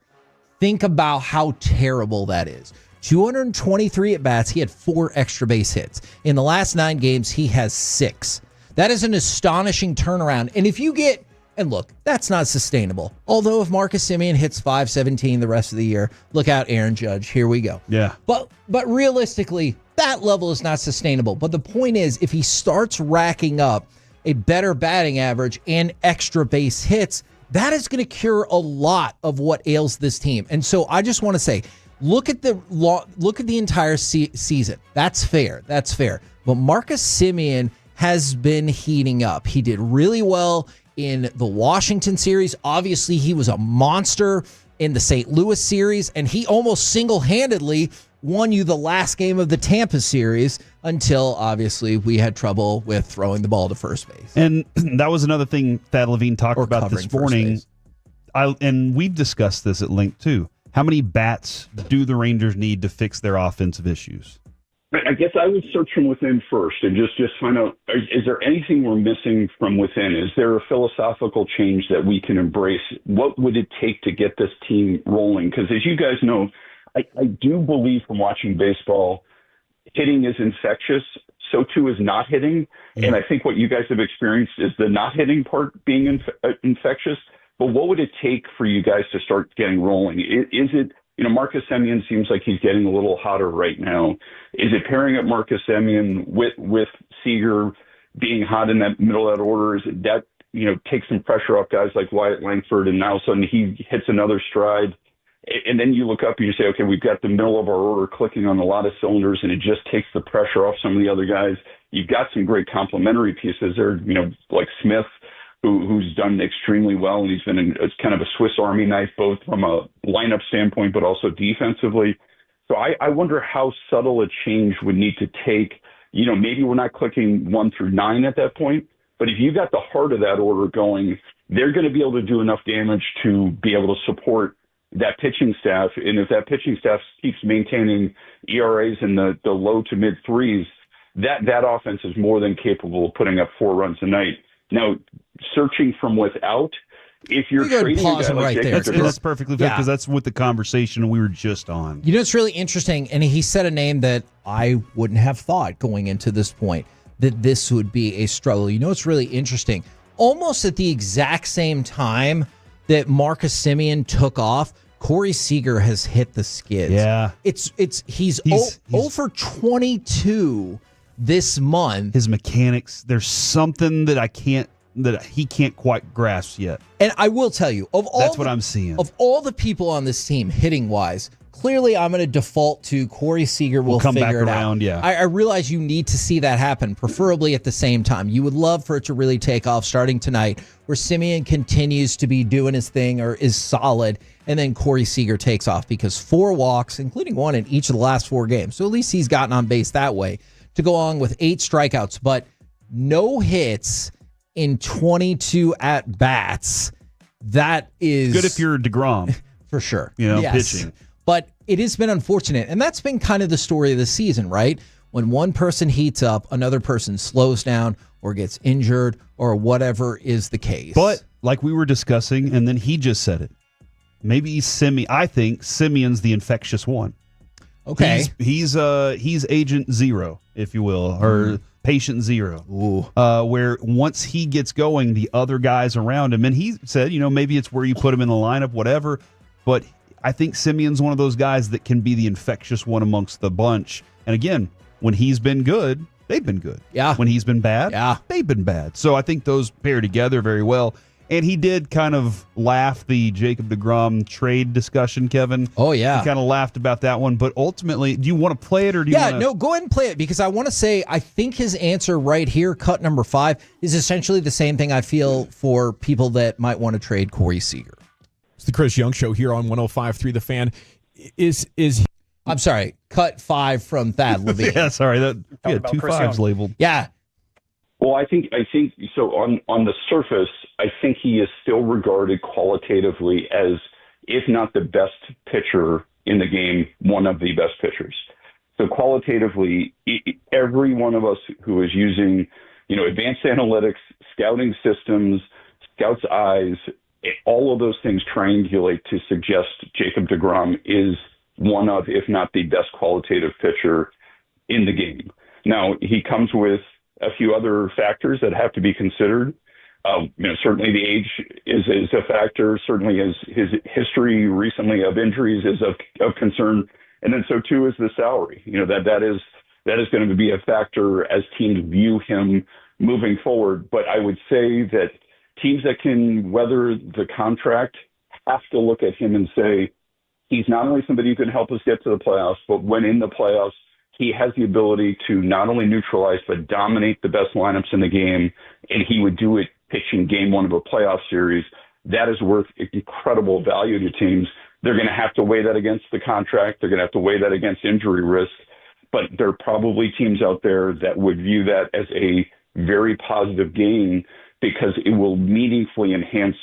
S4: Think about how terrible that is. 223 at-bats, he had 4 extra base hits. In the last 9 games, he has 6. That is an astonishing turnaround. And if you get, and look, that's not sustainable. Although if Marcus Simeon hits .517 the rest of the year, look out, Aaron Judge, here we go.
S10: Yeah.
S4: But realistically, that level is not sustainable. But the point is, if he starts racking up a better batting average and extra base hits, that is going to cure a lot of what ails this team. And so I just want to say, look at the entire season. That's fair. That's fair. But Marcus Simeon has been heating up. He did really well in the Washington series. Obviously, he was a monster in the St. Louis series, and he almost single-handedly won you the last game of the Tampa series until, obviously, we had trouble with throwing the ball to first base.
S10: And that was another thing Thad Levine talked about this morning. And we've discussed this at length, too. How many bats do the Rangers need to fix their offensive issues?
S17: I guess I would search from within first and just find out, is there anything we're missing from within? Is there a philosophical change that we can embrace? What would it take to get this team rolling? Because as you guys know, I do believe from watching baseball, hitting is infectious. So too is not hitting. And I think what you guys have experienced is the not hitting part being infectious. But what would it take for you guys to start getting rolling? Is it, Marcus Simeon seems like he's getting a little hotter right now. Is it pairing up Marcus Simeon with Seager being hot in that middle of that order? Is it that, take some pressure off guys like Wyatt Langford and now all of a sudden he hits another stride? And then you look up and you say, okay, we've got the middle of our order clicking on a lot of cylinders and it just takes the pressure off some of the other guys. You've got some great complementary pieces there, like Smith, who's done extremely well, and he's been it's kind of a Swiss Army knife, both from a lineup standpoint, but also defensively. So I wonder how subtle a change would need to take. Maybe we're not clicking 1 through 9 at that point, but if you got the heart of that order going, they're going to be able to do enough damage to be able to support that pitching staff. And if that pitching staff keeps maintaining ERAs in the low to mid 3s, that offense is more than capable of putting up 4 runs a night. Now, searching from without, if you're
S4: We go
S17: trading a
S4: pause
S17: guy
S4: him
S17: like
S4: right
S17: Jacob
S4: there.
S17: DeGrom-
S10: That's perfectly fair because that's what the conversation we were just on.
S4: You know, it's really interesting, and he said a name that I wouldn't have thought going into this point that this would be a struggle. You know, it's really interesting. Almost at the exact same time that Marcus Semien took off, Corey Seager has hit the skids.
S10: Yeah.
S4: He's 0 for 22 this month.
S10: His mechanics, there's something that he can't quite grasp yet.
S4: And I will tell you,
S10: that's what I'm seeing.
S4: Of all the people on this team hitting wise, clearly I'm going to default to Corey Seager. We'll
S10: come
S4: figure
S10: back
S4: it
S10: around,
S4: out.
S10: yeah.
S4: I realize you need to see that happen, preferably at the same time. You would love for it to really take off starting tonight, where Semien continues to be doing his thing or is solid, and then Corey Seager takes off because 4 walks, including 1 in each of the last 4 games. So at least he's gotten on base that way to go on with 8 strikeouts, but no hits in 22 at bats. That is
S10: good if you're DeGrom.
S4: For sure.
S10: Pitching.
S4: But it has been unfortunate, and that's been kind of the story of the season, right? When one person heats up, another person slows down or gets injured or whatever is the case.
S10: But like we were discussing, and then he just said it. Maybe I think Simeon's the infectious one.
S4: Okay.
S10: He's agent 0, if you will, or patient 0. Where once he gets going, the other guys around him, and he said, maybe it's where you put him in the lineup, whatever. But I think Simeon's one of those guys that can be the infectious one amongst the bunch. And again, when he's been good, they've been good.
S4: Yeah.
S10: When he's been bad, they've been bad. So I think those pair together very well. And he did kind of laugh the Jacob DeGrom trade discussion, Kevin.
S4: Oh, yeah.
S10: He kind of laughed about that one. But ultimately, do you want to play it or do you want to?
S4: No, go ahead and play it because I want to say I think his answer right here, cut number 5, is essentially the same thing I feel for people that might want to trade Corey Seager.
S13: It's the Chris Young Show here on 105.3 The Fan.
S4: I'm sorry, cut 5 from Thad Levine.
S10: Yeah, sorry. That we had 2 5s labeled.
S4: Yeah.
S17: Well, I think so. On the surface, I think he is still regarded qualitatively as, if not the best pitcher in the game, one of the best pitchers. So qualitatively, every one of us who is using, advanced analytics, scouting systems, scouts' eyes, all of those things triangulate to suggest Jacob DeGrom is one of, if not the best qualitative pitcher in the game. Now, he comes with a few other factors that have to be considered. Certainly the age is a factor. Certainly his history recently of injuries is of concern. And then so too is the salary. That is going to be a factor as teams view him moving forward. But I would say that teams that can weather the contract have to look at him and say, he's not only somebody who can help us get to the playoffs, but when in the playoffs, he has the ability to not only neutralize, but dominate the best lineups in the game. And he would do it pitching game 1 of a playoff series. That is worth incredible value to teams. They're going to have to weigh that against the contract. They're going to have to weigh that against injury risk. But there are probably teams out there that would view that as a very positive gain because it will meaningfully enhance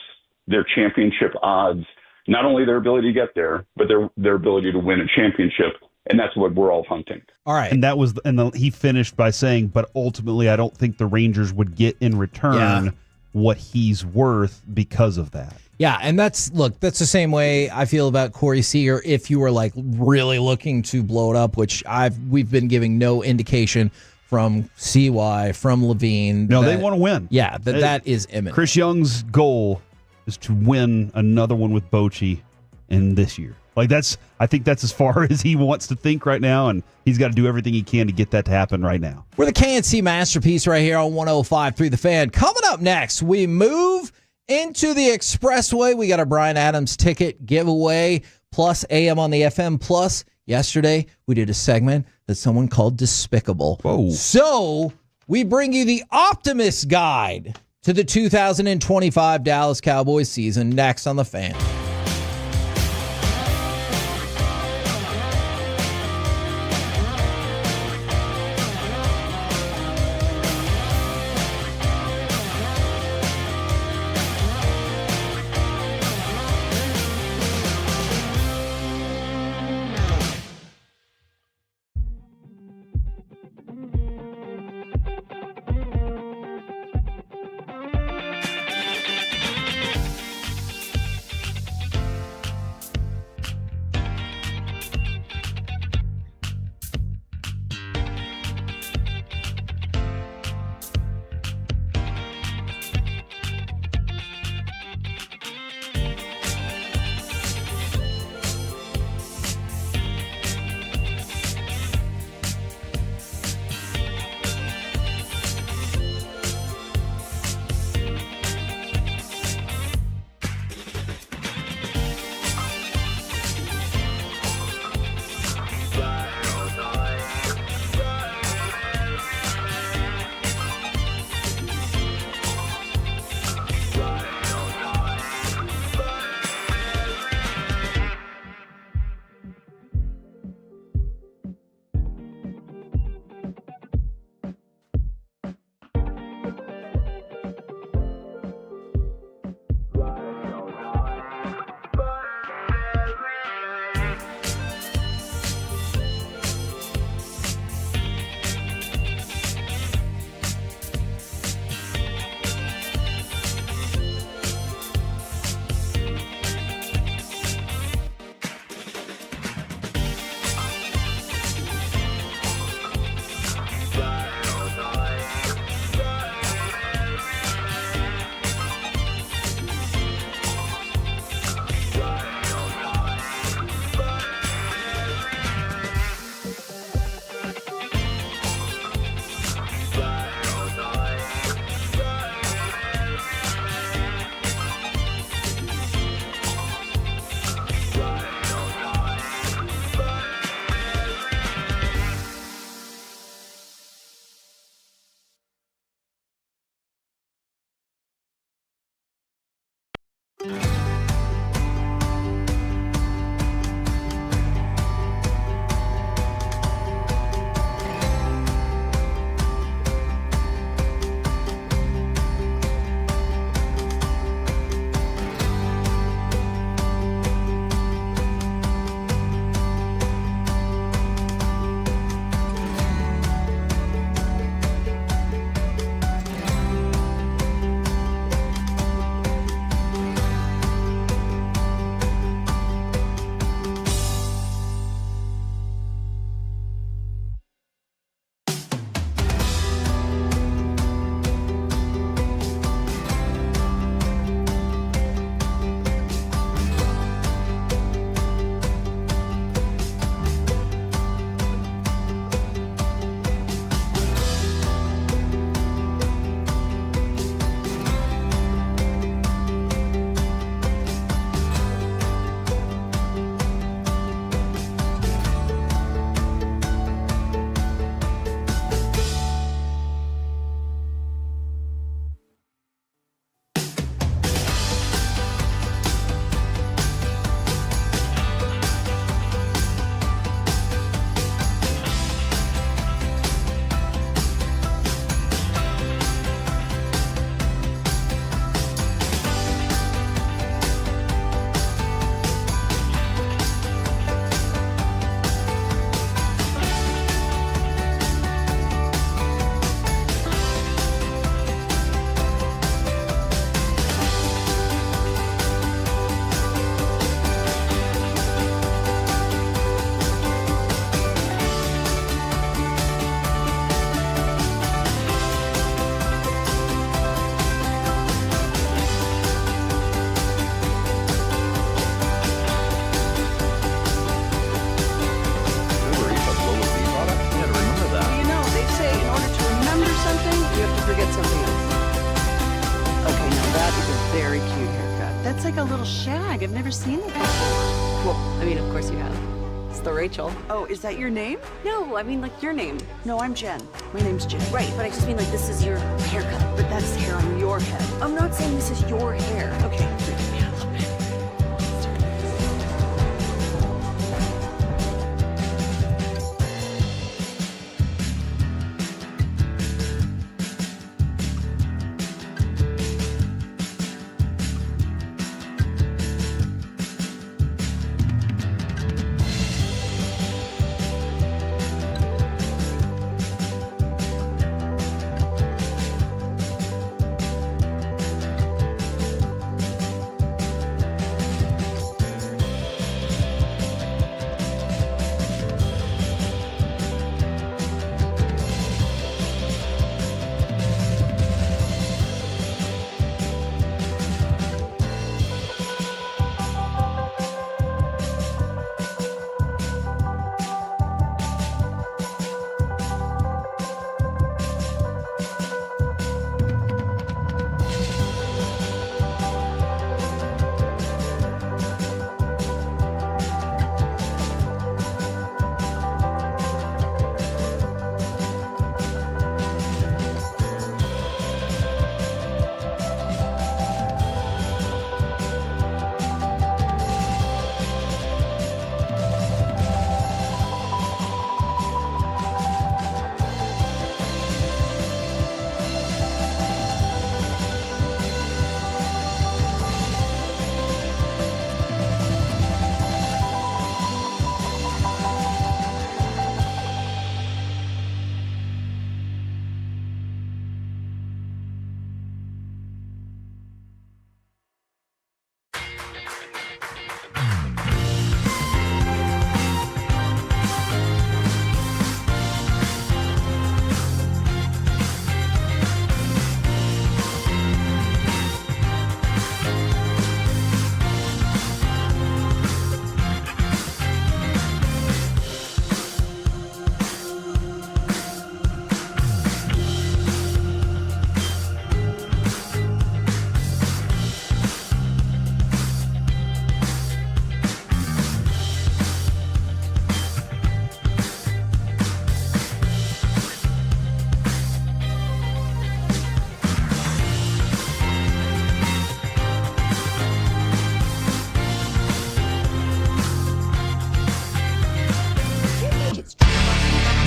S17: their championship odds, not only their ability to get there, but their ability to win a championship. And that's what we're all hunting.
S4: All right.
S10: And he finished by saying, but ultimately, I don't think the Rangers would get in return what he's worth because of that.
S4: Yeah, and that's the same way I feel about Corey Seager. If you were really looking to blow it up, which we've been giving no indication from CY, from Levine.
S10: No, they want to win.
S4: Yeah, that is imminent.
S10: Chris Young's goal is to win another one with Bochy in this year. I think that's as far as he wants to think right now, and he's got to do everything he can to get that to happen right now.
S4: We're the KNC Masterpiece right here on 105.3 The Fan. Coming up next, we move into the Expressway. We got a Bryan Adams ticket giveaway, plus AM on the FM. Plus, yesterday, we did a segment that someone called Despicable.
S10: Whoa.
S4: So, we bring you the Optimist Guide to the 2025 Dallas Cowboys season next on The Fan.
S15: very cute haircut. That's like a little shag. I've never seen it before.
S1: Well, I mean, of course you have. It's the Rachel.
S15: Oh, is that your name?
S1: No, I mean like your name.
S15: No, I'm Jen. My name's Jen.
S1: Right, but I just mean like this is your haircut.
S15: But that's hair on your head.
S1: I'm not saying this is your hair.
S15: Okay.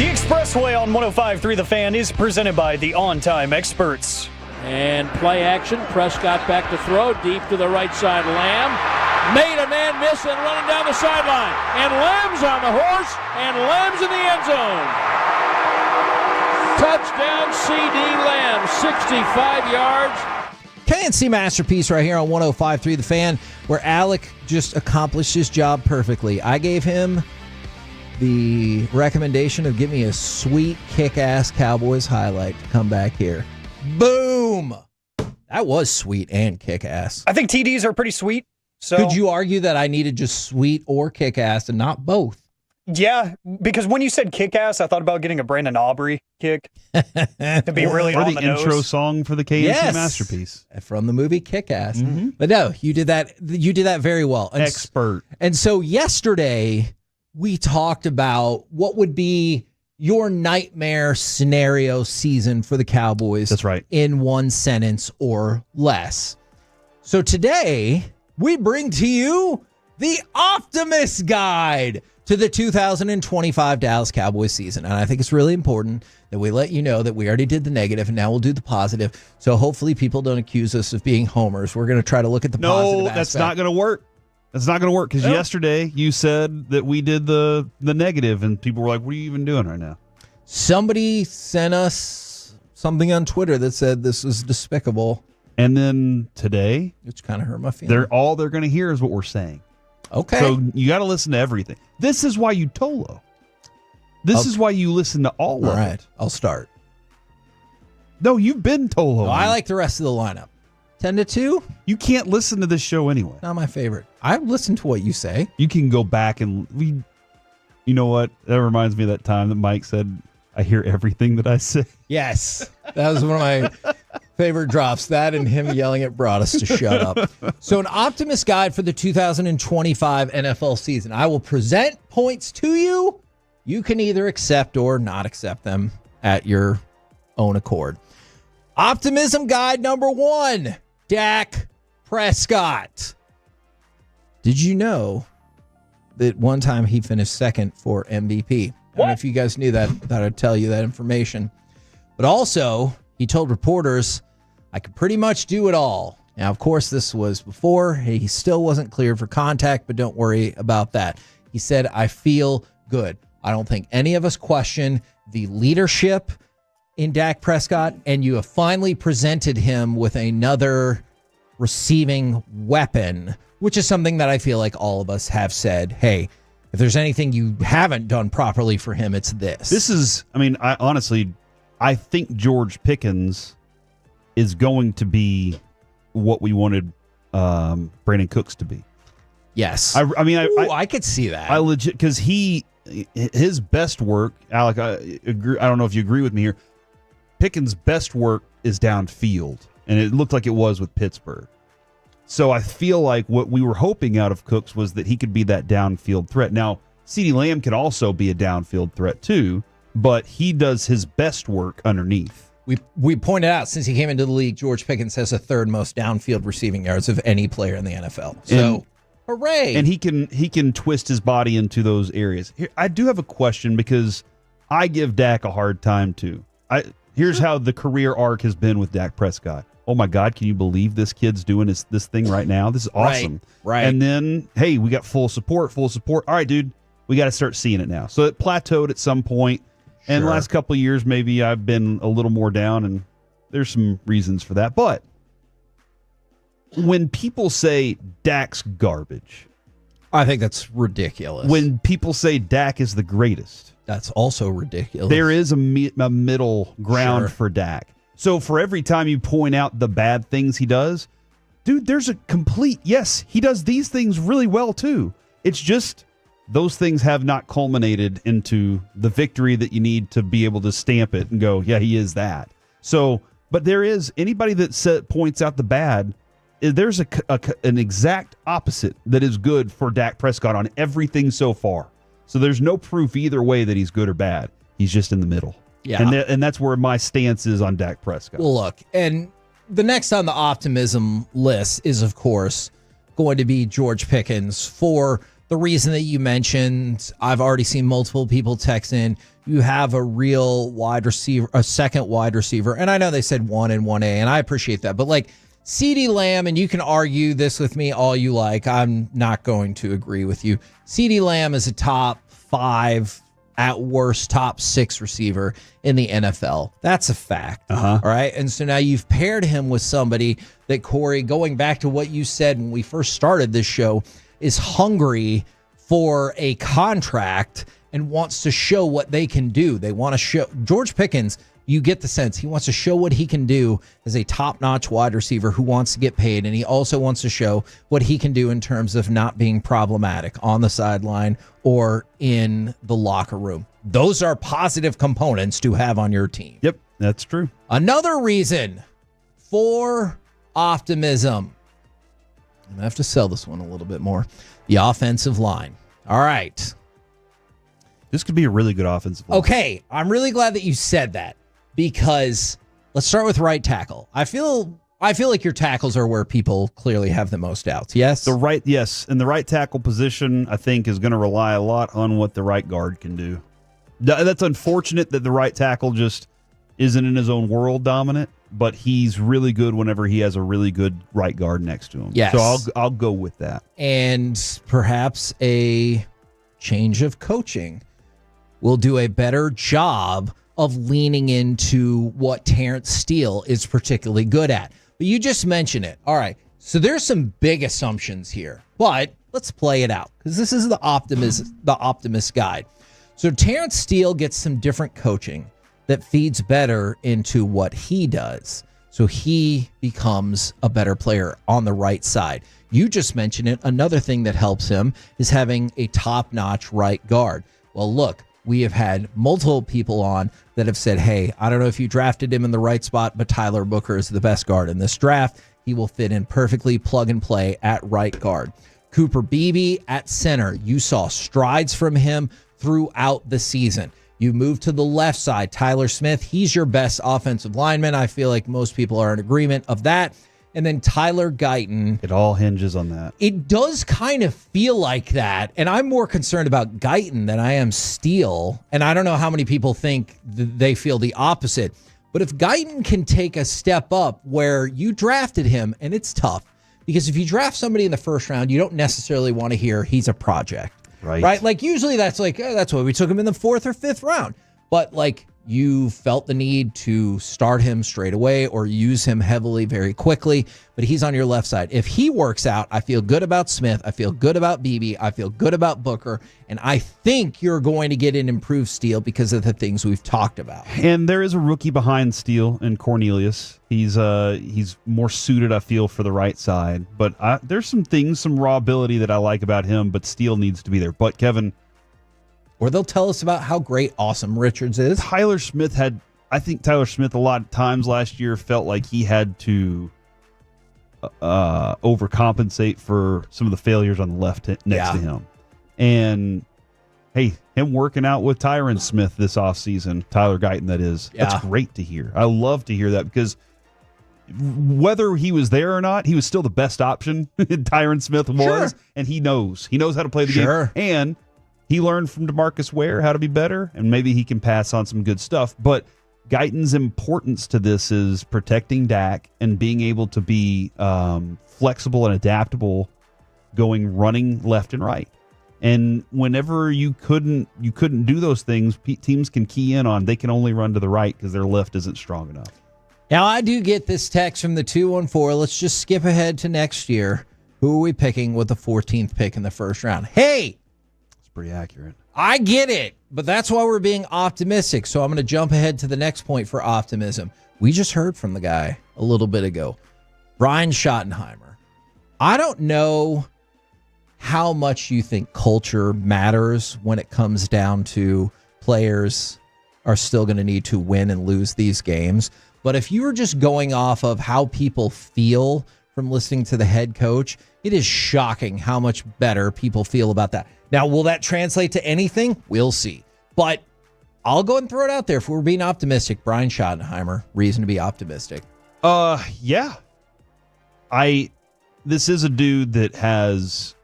S15: The Expressway on 105.3 The Fan is presented by the On Time Experts.
S11: And play action. Prescott back to throw. Deep to the right side. Lamb made a man miss and running down the sideline. And Lamb's on the horse. And Lamb's in the end zone. Touchdown CD Lamb. 65 yards.
S4: KNC masterpiece right here on 105.3 The Fan, where Alec just accomplished his job perfectly. I gave him the recommendation of give me a sweet kick-ass Cowboys highlight to come back here. Boom! That was sweet and kick-ass.
S14: I think TDs are pretty sweet. So
S4: could you argue that I needed just sweet or kick-ass and not both?
S14: Yeah, because when you said kick-ass, I thought about getting a Brandon Aubrey kick to be really
S10: or
S14: on
S10: the
S14: the nose.
S10: intro song for the KNC masterpiece
S4: from the movie Kick-Ass. But no, you did that. You did that very well. And
S10: expert.
S4: And so yesterday we talked about what would be your nightmare scenario season for the Cowboys.
S10: That's right.
S4: In one sentence or less. So today we bring to you the Optimist Guide to the 2025 Dallas Cowboys season. And I think it's really important that we let you know that we already did the negative and now we'll do the positive. So hopefully people don't accuse us of being homers. We're going to try to look at the positive aspect.
S10: No, that's not going to work. That's not going to work because yesterday you said that we did the negative and people were like, what are you even doing right now?
S4: Somebody sent us something on Twitter that said this is despicable.
S10: And then today,
S4: which kind of hurt my feelings.
S10: All they're going to hear is what we're saying.
S4: Okay.
S10: So you got to listen to everything. This is why you Tolo. This is why you listen to all of it.
S4: All right, I'll start.
S10: No, you've been Tolo.
S4: No, I like the rest of the lineup. 10-2?
S10: You can't listen to this show anyway.
S4: Not my favorite. I listen to what you say.
S10: You can go back and you know what? That reminds me of that time that Mike said, I hear everything that I say.
S4: Yes. That was one of my Favorite drops, that and him yelling at Broadus to shut up. So an optimist guide for the 2025 NFL season. I will present points to you. You can either accept or not accept them at your own accord. Optimism guide number 1, Dak Prescott. Did you know that one time he finished second for MVP? I don't know if you guys knew that. Thought I'd tell you that information. But also, he told reporters, I could pretty much do it all. Now, of course, this was before. He still wasn't cleared for contact, but don't worry about that. He said, I feel good. I don't think any of us question the leadership in Dak Prescott, and you have finally presented him with another receiving weapon, which is something that I feel like all of us have said, hey, if there's anything you haven't done properly for him, it's this.
S10: This is, I think George Pickens is going to be what we wanted Brandon Cooks to be.
S4: Yes.
S10: I
S4: could see that.
S10: I legit, because his best work, Alec, I agree, I don't know if you agree with me here, Pickens' best work is downfield, and it looked like it was with Pittsburgh. So I feel like what we were hoping out of Cooks was that he could be that downfield threat. Now, CeeDee Lamb can also be a downfield threat too, but he does his best work underneath.
S4: We pointed out, since he came into the league, George Pickens has the third most downfield receiving yards of any player in the NFL. So, hooray!
S10: And he can twist his body into those areas. Here, I do have a question, because I give Dak a hard time too. Here's how the career arc has been with Dak Prescott. Oh my God, can you believe this kid's doing this thing right now? This is awesome.
S4: Right.
S10: And then, hey, we got full support. All right, dude, we got to start seeing it now. So it plateaued at some point. And the last couple of years, maybe I've been a little more down, and there's some reasons for that. But when people say Dak's garbage,
S4: I think that's ridiculous.
S10: When people say Dak is the greatest,
S4: that's also ridiculous.
S10: There is a middle ground for Dak. So for every time you point out the bad things he does, dude, there's a complete, yes, he does these things really well too. It's just those things have not culminated into the victory that you need to be able to stamp it and go, yeah, he is that. So, but there is, anybody that points out the bad, there's an exact opposite that is good for Dak Prescott on everything so far. So there's no proof either way that he's good or bad. He's just in the middle.
S4: Yeah.
S10: And that's where my stance is on Dak Prescott.
S4: Well, look, and the next on the optimism list is, of course, going to be George Pickens for the reason that you mentioned. I've already seen multiple people text in. You have a real wide receiver, a second wide receiver. And I know they said 1 and 1A, and I appreciate that. But like CeeDee Lamb, and you can argue this with me all you like, I'm not going to agree with you. CeeDee Lamb is a top 5, at worst, top 6 receiver in the NFL. That's a fact. All right. And so now you've paired him with somebody that, Corey, going back to what you said when we first started this show, is hungry for a contract and wants to show what they can do. They want to show George Pickens. You get the sense he wants to show what he can do as a top-notch wide receiver who wants to get paid, and he also wants to show what he can do in terms of not being problematic on the sideline or in the locker room. Those are positive components to have on your team.
S10: Yep, that's true.
S4: Another reason for optimism, I'm going to have to sell this one a little bit more, the offensive line. All right.
S10: This could be a really good offensive line.
S4: Okay, I'm really glad that you said that, because let's start with right tackle. I feel like your tackles are where people clearly have the most doubts. Yes?
S10: Yes, and the right tackle position, I think, is going to rely a lot on what the right guard can do. That's unfortunate that the right tackle just isn't in his own world dominant, but he's really good whenever he has a really good right guard next to him.
S4: Yes.
S10: So I'll go with that.
S4: And perhaps a change of coaching will do a better job of leaning into what Terrence Steele is particularly good at. But you just mentioned it. All right. So there's some big assumptions here, but let's play it out, because this is the optimist guide. So Terrence Steele gets some different coaching that feeds better into what he does, so he becomes a better player on the right side. You just mentioned it. Another thing that helps him is having a top-notch right guard. Well, look, we have had multiple people on that have said, hey, I don't know if you drafted him in the right spot, but Tyler Booker is the best guard in this draft. He will fit in perfectly, plug and play at right guard. Cooper Beebe at center. You saw strides from him throughout the season. You move to the left side, Tyler Smith. He's your best offensive lineman. I feel like most people are in agreement of that. And then Tyler Guyton.
S10: It all hinges on that.
S4: It does kind of feel like that. And I'm more concerned about Guyton than I am Steele. And I don't know how many people think they feel the opposite. But if Guyton can take a step up where you drafted him, and it's tough, because if you draft somebody in the first round, you don't necessarily want to hear he's a project. Right? Like usually that's like, that's why we took him in the 4th or 5th round. But like you felt the need to start him straight away or use him heavily very quickly. But he's on your left side. If he works out, I feel good about Smith. I feel good about Beebe. I feel good about Booker. And I think you're going to get an improved Steele because of the things we've talked about.
S10: And there is a rookie behind Steele and Cornelius. He's more suited, I feel, for the right side. But there's some things, some raw ability that I like about him, but Steele needs to be there. But Kevin...
S4: Or they'll tell us about how great Awesome Richards is.
S10: I think Tyler Smith a lot of times last year felt like he had to overcompensate for some of the failures on the left next to him. And hey, him working out with Tyron Smith this offseason, Tyler Guyton, that is, that's great to hear. I love to hear that because whether he was there or not, he was still the best option. Tyron Smith was, and he knows how to play the game. And he learned from DeMarcus Ware how to be better, and maybe he can pass on some good stuff. But Guyton's importance to this is protecting Dak and being able to be flexible and adaptable, running left and right. And whenever you couldn't do those things, teams can key in on they can only run to the right because their left isn't strong enough.
S4: Now, I do get this text from the 214. Let's just skip ahead to next year. Who are we picking with the 14th pick in the first round? Hey!
S10: Pretty accurate.
S4: I get it, but that's why we're being optimistic. So I'm going to jump ahead to the next point for optimism. We just heard from the guy a little bit ago, Brian Schottenheimer. I don't know how much you think culture matters when it comes down to players are still going to need to win and lose these games. But if you were just going off of how people feel from listening to the head coach, it is shocking how much better people feel about that. Now, will that translate to anything? We'll see. But I'll go and throw it out there. If we're being optimistic, Brian Schottenheimer, reason to be optimistic.
S10: Yeah. This is a dude that has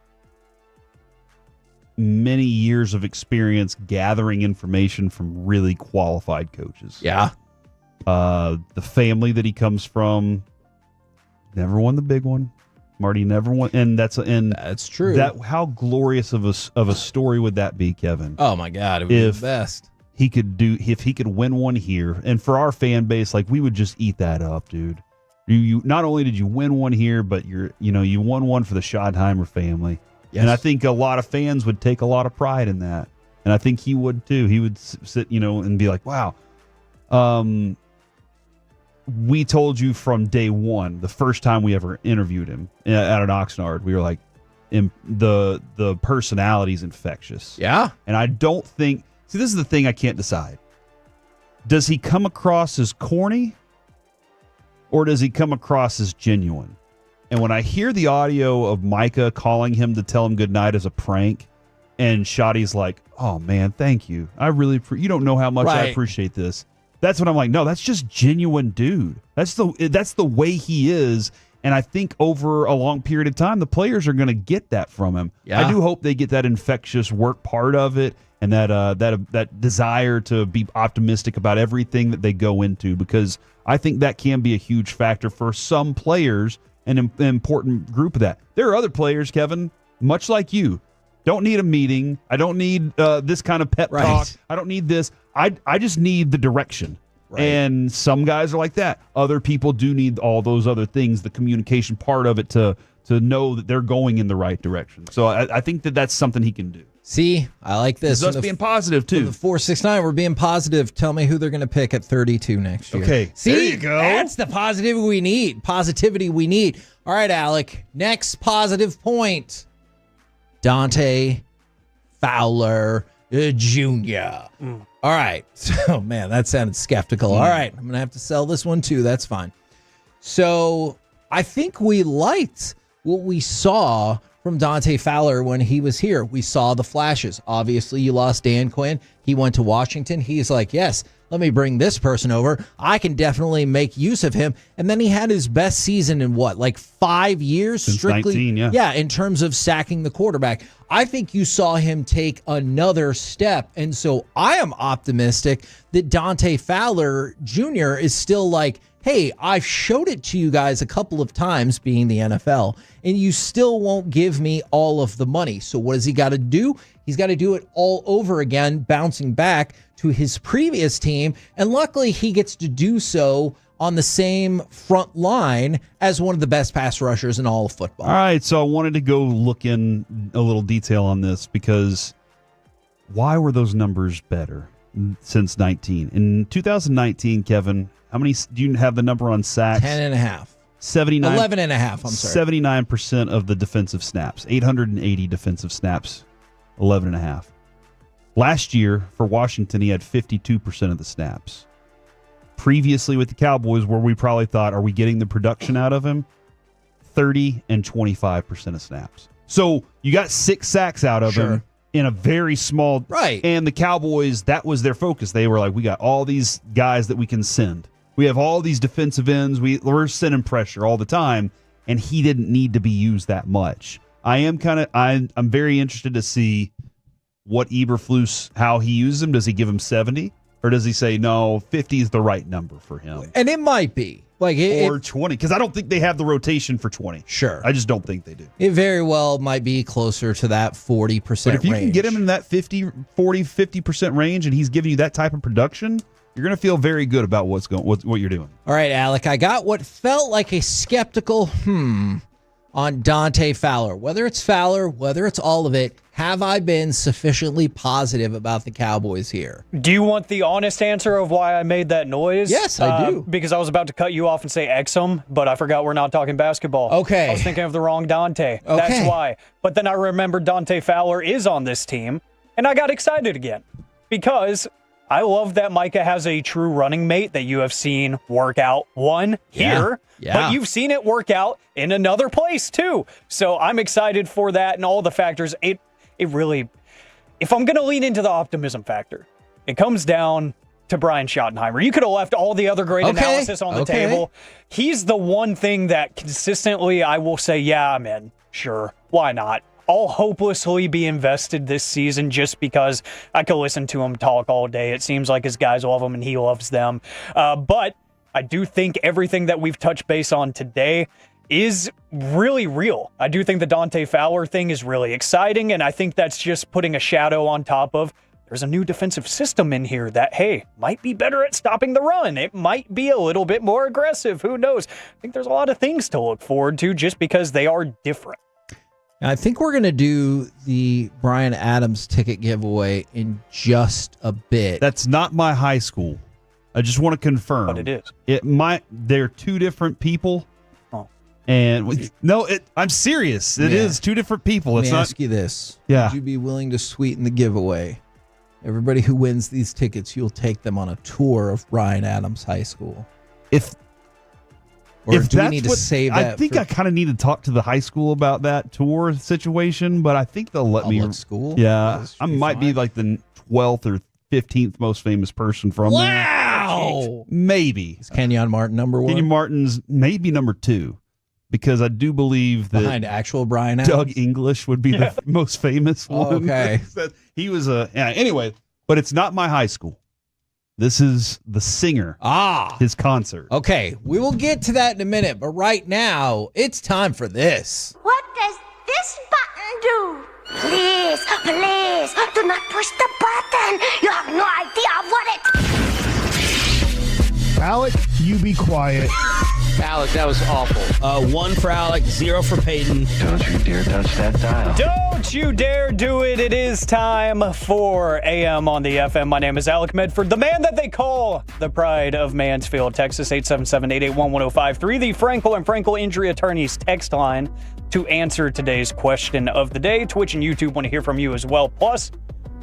S10: many years of experience gathering information from really qualified coaches.
S4: Yeah.
S10: The family that he comes from never won the big one. Marty never won, and that's
S4: true.
S10: How glorious of a story would that be, Kevin?
S4: Oh my God, it would be the best.
S10: If he could win one here, and for our fan base, like we would just eat that up, dude. You not only did you win one here, but you won one for the Schottenheimer family, and I think a lot of fans would take a lot of pride in that, and I think he would too. He would sit, and be like, wow. We told you from day one, the first time we ever interviewed him at an Oxnard, we were like, the personality's infectious.
S4: Yeah.
S10: And I don't think, this is the thing I can't decide. Does he come across as corny or does he come across as genuine? And when I hear the audio of Micah calling him to tell him goodnight as a prank, and Shotty's like, oh man, thank you. I really, you don't know how much I appreciate this. That's when I'm like, no, that's just genuine, dude. That's the way he is, and I think over a long period of time, the players are going to get that from him.
S4: Yeah.
S10: I do hope they get that infectious work part of it, and that desire to be optimistic about everything that they go into, because I think that can be a huge factor for some players, an important group of that. There are other players, Kevin, much like you. Don't need a meeting. I don't need this kind of pep talk. I don't need this. I just need the direction. Right. And some guys are like that. Other people do need all those other things, the communication part of it, to know that they're going in the right direction. So I think that's something he can do.
S4: See, I like this.
S10: It's us being positive, too.
S4: The 469, we're being positive. Tell me who they're going to pick at 32 next year.
S10: Okay,
S4: see,
S10: there you go.
S4: That's the positivity we need. All right, Alec, next positive point. Dante Fowler. Jr. All right. So, man, that sounded skeptical. All right. I'm going to have to sell this one too. That's fine. So I think we liked what we saw from Dante Fowler when he was here. We saw the flashes. Obviously, you lost Dan Quinn. He went to Washington. He's like, yes, let me bring this person over. I can definitely make use of him. And then he had his best season in what, like 5 years?
S10: Since
S4: strictly,
S10: 19,
S4: yeah, in terms of sacking the quarterback. I think you saw him take another step. And so I am optimistic that Dante Fowler Jr. is still like, hey, I've showed it to you guys a couple of times, being the NFL, and you still won't give me all of the money. So what does he got to do? He's got to do it all over again, bouncing back to his previous team. And luckily, he gets to do so on the same front line as one of the best pass rushers in all of football.
S10: All right, so I wanted to go look in a little detail on this because why were those numbers better since 19? In 2019, Kevin, how many do you have the number on sacks?
S4: 10.5.
S10: 79.
S4: 11.5, I'm sorry.
S10: 79% of the defensive snaps. 880 defensive snaps. 11.5. Last year for Washington, he had 52% of the snaps. Previously with the Cowboys, where we probably thought, are we getting the production out of him? 30 and 25% of snaps. So you got 6 sacks out of him in a very small.
S4: Right.
S10: And the Cowboys, that was their focus. They were like, we got all these guys that we can send. We have all these defensive ends. We're sending pressure all the time, and he didn't need to be used that much. I'm very interested to see what Eberflus, how he uses him. Does he give him 70? Or does he say, no, 50 is the right number for him?
S4: And it might be.
S10: Or 20, because I don't think they have the rotation for 20.
S4: Sure.
S10: I just don't think they do.
S4: It very well might be closer to that 40%
S10: But if you
S4: range.
S10: can get him in that 50% range and he's giving you that type of production, you're going to feel very good about what you're doing.
S4: All right, Alec, I got what felt like a skeptical on Dante Fowler. Whether it's Fowler, whether it's all of it, have I been sufficiently positive about the Cowboys here?
S14: Do you want the honest answer of why I made that noise?
S4: Yes, I do.
S14: Because I was about to cut you off and say Exum, but I forgot we're not talking basketball.
S4: Okay.
S14: I was thinking of the wrong Dante.
S4: Okay.
S14: That's why. But then I remembered Dante Fowler is on this team, and I got excited again because I love that Micah has a true running mate that you have seen work out here, but you've seen it work out in another place too. So I'm excited for that and all the factors. It really, if I'm going to lean into the optimism factor, it comes down to Brian Schottenheimer. You could have left all the other great analysis on the table. He's the one thing that consistently I will say, yeah, I'm in. Sure. Why not? I'll hopelessly be invested this season just because I could listen to him talk all day. It seems like his guys love him and he loves them. But I do think everything that we've touched base on today is really real. I do think the Dante Fowler thing is really exciting, and I think that's just putting a shadow on top of there's a new defensive system in here that, hey, might be better at stopping the run. It might be a little bit more aggressive. Who knows? I think there's a lot of things to look forward to just because they are different.
S4: I think we're going to do the Brian Adams ticket giveaway in just a bit.
S10: That's not my high school. I just want to confirm.
S14: But it is.
S10: They're two different people. And I'm serious. It is two different people.
S4: Let me ask you this.
S10: Yeah.
S4: Would you be willing to sweeten the giveaway? Everybody who wins these tickets, you'll take them on a tour of Brian Adams High School. Do we need to save that?
S10: I think I kind of need to talk to the high school about that tour situation, but I think they'll let me.
S4: Public school?
S10: Yeah. I might be like the 12th or 15th most famous person from there.
S4: Wow.
S10: Maybe.
S4: Is Kenyon Martin number 1?
S10: Kenyon Martin's maybe number 2. Because I do believe that
S4: behind actual Brian Adams?
S10: Doug English would be the most famous one.
S4: Okay.
S10: He was anyway, but it's not my high school. This is the singer. His concert.
S4: Okay, we will get to that in a minute, but right now, it's time for this.
S18: What does this button do? Please, please, do not push the button. You have no idea what it...
S8: Alec, you be quiet.
S11: Alec, that was awful. 1 for Alec, 0 for Peyton.
S20: Don't you dare touch that dial.
S14: Don't you dare do it. It is time for AM on the FM. My name is Alec Medford, the man that they call the pride of Mansfield, Texas, 877-881-1053, the Frankel and Frankel Injury Attorneys text line to answer today's question of the day. Twitch and YouTube want to hear from you as well. Plus,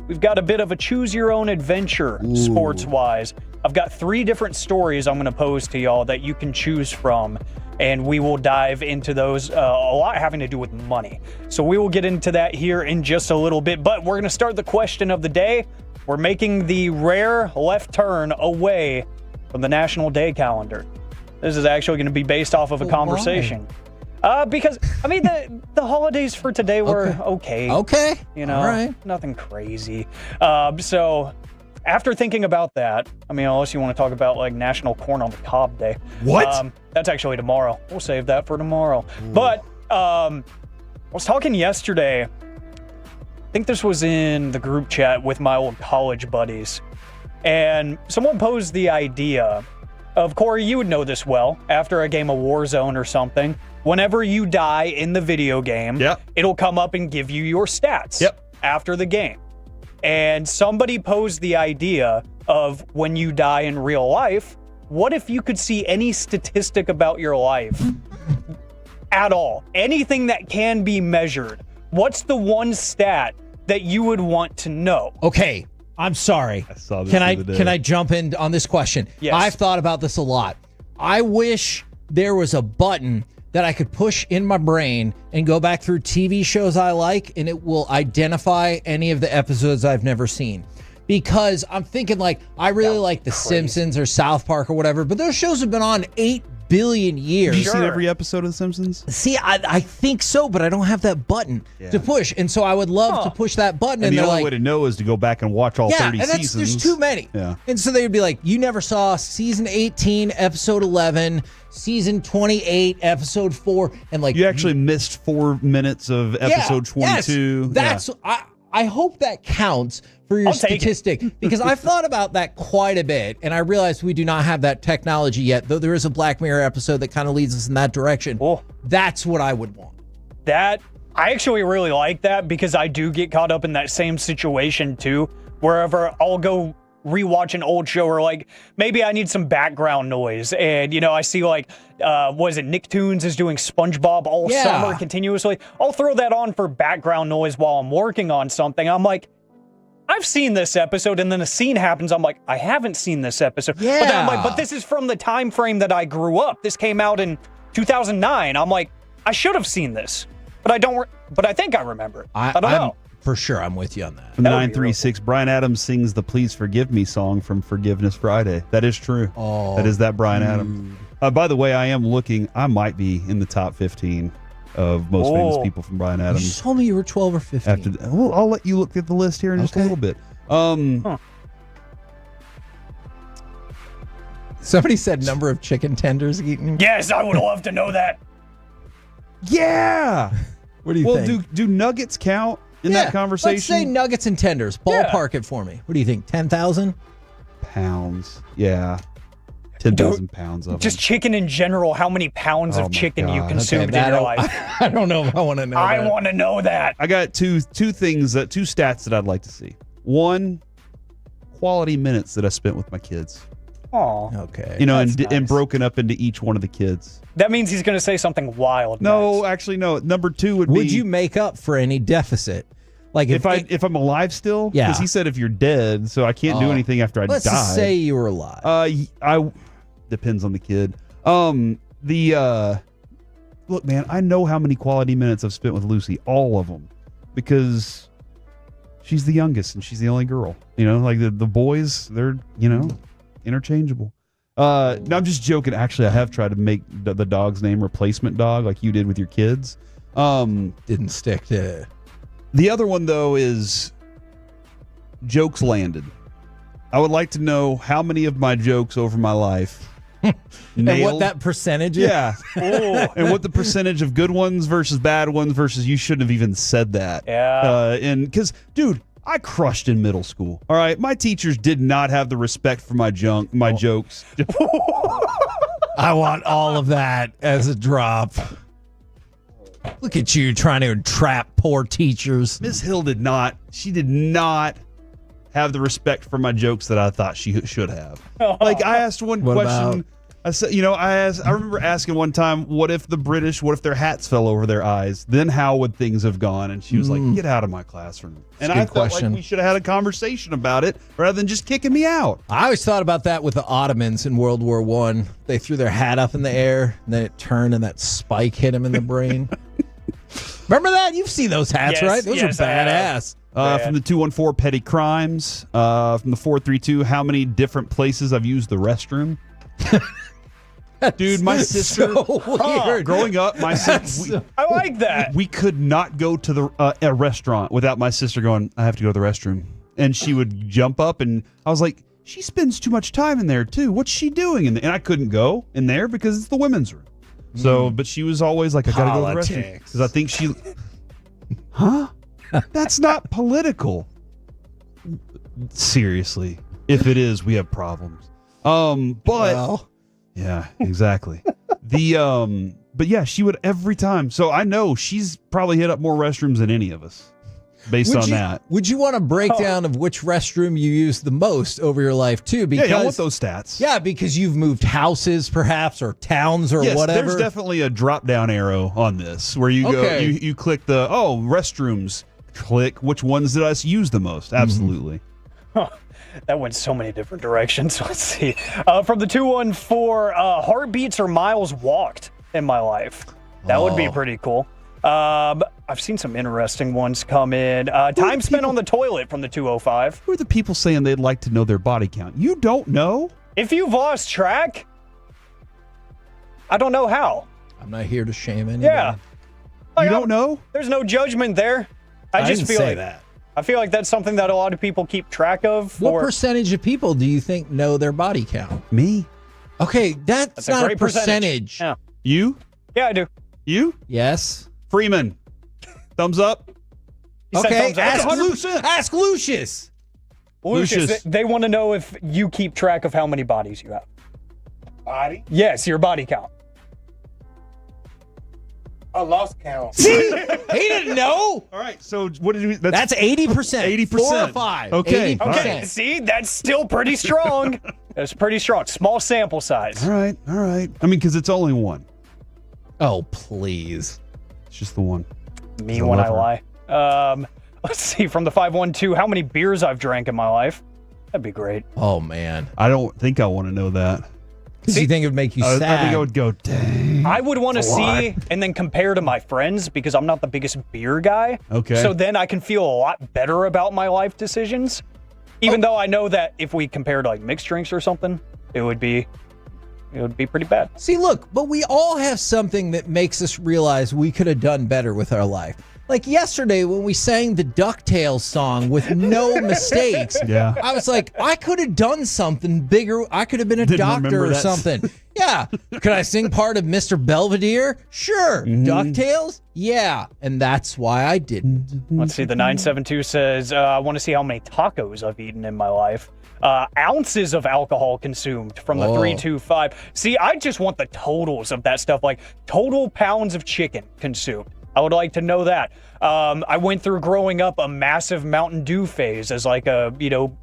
S14: we've got a bit of a choose-your-own-adventure sports-wise. I've got 3 different stories I'm going to pose to y'all that you can choose from, and we will dive into those, a lot having to do with money. So we will get into that here in just a little bit, but we're going to start the question of the day. We're making the rare left turn away from the National Day calendar. This is actually going to be based off of a conversation. Because, I mean, the holidays for today were okay.
S4: Okay.
S14: You know,
S4: all right.
S14: Nothing crazy. So after thinking about that, I mean, unless you want to talk about like National Corn on the Cob Day.
S10: What?
S14: That's actually tomorrow. We'll save that for tomorrow. But I was talking yesterday, I think this was in the group chat with my old college buddies, and someone posed the idea of, Corey, you would know this well, after a game of Warzone or something, whenever you die in the video game, it'll come up and give you your stats after the game. And somebody posed the idea of when you die in real life, what if you could see any statistic about your life at all? Anything that can be measured. What's the one stat that you would want to know?
S4: Okay, I'm sorry.
S10: I saw this
S4: Can I jump in on this question?
S14: Yes.
S4: I've thought about this a lot. I wish there was a button that I could push in my brain and go back through TV shows I like, and it will identify any of the episodes I've never seen. Because I'm thinking, like, I really like The Simpsons or South Park or whatever, but those shows have been on 8 billion years.
S10: Have you seen every episode of The Simpsons?
S4: See, I think so, but I don't have that button to push. And so I would love to push that button.
S10: And the
S4: they're
S10: only
S4: like,
S10: way to know is to go back and watch all 30
S4: and
S10: seasons.
S4: there's too many.
S10: Yeah.
S4: And so they would be like, you never saw season 18, episode 11, season 28, episode 4. And like,
S10: you actually missed 4 minutes of episode 22.
S4: Yes, I hope that counts for your statistic, because I've thought about that quite a bit, and I realize we do not have that technology yet, though there is a Black Mirror episode that kind of leads us in that direction. That's what I would want.
S14: I actually really like that, because I do get caught up in that same situation too, wherever I'll go rewatch an old show, or like maybe I need some background noise, and you know, I see like was it Nicktoons is doing SpongeBob all summer continuously. I'll throw that on for background noise while I'm working on something. I'm like, I've seen this episode, and then a scene happens. I'm like, I haven't seen this episode. But then I'm like, but this is from the time frame that I grew up. This came out in 2009. I'm like, I should have seen this, but I don't. But I think I remember it. I don't know.
S4: For sure, I'm with you on that.
S10: From 936, Bryan Adams sings the Please Forgive Me song from Forgiveness Friday. That is true.
S4: Oh,
S10: that is that Bryan Adams. By the way, I am looking, I might be in the top 15 of most famous people from Bryan Adams.
S4: You told me you were 12 or 15.
S10: After well, I'll let you look at the list here in just a little bit.
S4: Somebody said number of chicken tenders eaten.
S14: Yes, I would love to know that.
S10: Yeah.
S4: What do you think?
S10: Do nuggets count in that conversation?
S4: Let's say nuggets and tenders. Ballpark it for me. What do you think? 10,000
S10: pounds? Yeah. 10,000 pounds of
S14: just chicken in general. How many pounds of chicken you consumed in your life?
S4: I don't know if I want to know.
S14: I want to know that.
S10: I got two stats that I'd like to see. One, quality minutes that I spent with my kids.
S14: Oh,
S4: okay.
S10: You know, and broken up into each one of the kids.
S14: That means he's going to say something wild.
S10: No, actually, no. Number 2 would be.
S4: Would you make up for any deficit? Like
S10: if I'm alive still?
S4: Yeah.
S10: Because he said if you're dead, so I can't do anything after I die.
S4: Let's just say you were alive.
S10: I depends on the kid. Look, man, I know how many quality minutes I've spent with Lucy, all of them, because she's the youngest and she's the only girl. You know, like the boys, they're interchangeable. No, I'm just joking. Actually, I have tried to make the dog's name Replacement Dog, like you did with your kids.
S4: Didn't stick to.
S10: The other one though is jokes landed. I would like to know how many of my jokes over my life
S4: and what that percentage is.
S10: Yeah. And what the percentage of good ones versus bad ones versus you shouldn't have even said that.
S14: Yeah.
S10: And because, dude, I crushed in middle school. All right. My teachers did not have the respect for my jokes.
S4: I want all of that as a drop. Look at you trying to entrap poor teachers.
S10: Miss Hill did not. She did not have the respect for my jokes that I thought she should have. Like, I asked one question. I said, I remember asking one time, what if their hats fell over their eyes? Then how would things have gone? And she was like, get out of my classroom. And I felt like we should have had a conversation about it rather than just kicking me out.
S4: I always thought about that with the Ottomans in World War I. They threw their hat up in the air, and then it turned, and that spike hit him in the brain. Remember that? You've seen those hats, right? Those are badass.
S10: From the 214, petty crimes. From the 432, how many different places I've used the restroom? Dude, my sister,
S4: weird.
S10: growing up, my sister,
S14: I like that.
S10: We could not go to a restaurant without my sister going, I have to go to the restroom. And she would jump up, and I was like, she spends too much time in there, too. What's she doing in there? And I couldn't go in there because it's the women's room. So, but she was always like, I got to go to the restroom. Because I think she... Huh? That's not political. Seriously. If it is, we have problems. Yeah, exactly. But yeah, she would every time. So I know she's probably hit up more restrooms than any of us based on that.
S4: Would you want a breakdown of which restroom you use the most over your life too? Because,
S10: yeah, I want those stats.
S4: Yeah, because you've moved houses perhaps or towns or whatever.
S10: There's definitely a drop down arrow on this where you go, you click the, restrooms, click which ones did I use the most? Absolutely.
S14: That went so many different directions. Let's see. From the 214, heartbeats or miles walked in my life. That would be pretty cool. I've seen some interesting ones come in. Time spent on the toilet from the 205.
S10: Who are the people saying they'd like to know their body count? You don't know?
S14: If you've lost track, I don't know how.
S4: I'm not here to shame anybody.
S14: Yeah.
S10: You don't know?
S14: There's no judgment there. I just feel like
S4: that.
S14: I feel like that's something that a lot of people keep track of.
S4: What percentage of people do you think know their body count?
S10: Me.
S4: Okay, that's not
S14: great
S4: a percentage.
S14: Yeah.
S10: You?
S14: Yeah, I do.
S10: You?
S4: Yes.
S10: Freeman. Thumbs up.
S4: Okay, ask
S14: 100%.
S4: Lucius.
S14: Lucius, they want to know if you keep track of how many bodies you have.
S19: Body?
S14: Yes, your body count.
S19: I lost count.
S4: See? He didn't know.
S10: All right, so what did we...
S4: That's 80%.
S10: 80%.
S4: 4 or 5.
S10: Okay.
S4: 80%.
S14: Okay, see? That's still pretty strong. That's pretty strong. Small sample size.
S10: All right. I mean, because it's only one.
S4: Oh, please.
S10: It's just the one.
S14: Me when I lie. Let's see, from the 512, how many beers I've drank in my life. That'd be great.
S4: Oh, man.
S10: I don't think I want to know that.
S4: Because you think it would make you sad.
S10: I think I would go, dang.
S14: I would want to see and then compare to my friends because I'm not the biggest beer guy.
S10: Okay.
S14: So then I can feel a lot better about my life decisions. Even though I know that if we compared like mixed drinks or something, it would be pretty bad.
S4: See, look, but we all have something that makes us realize we could have done better with our life. Like yesterday when we sang the DuckTales song with no mistakes,
S10: yeah.
S4: I was like, I could have done something bigger. I could have been a doctor or something. Yeah. Could I sing part of Mr. Belvedere? Sure. DuckTales? Yeah. And that's why I didn't.
S14: Let's see. The 972 says, I want to see how many tacos I've eaten in my life. Ounces of alcohol consumed from the 325. See, I just want the totals of that stuff, like total pounds of chicken consumed. I would like to know that. I went through growing up a massive Mountain Dew phase as like a,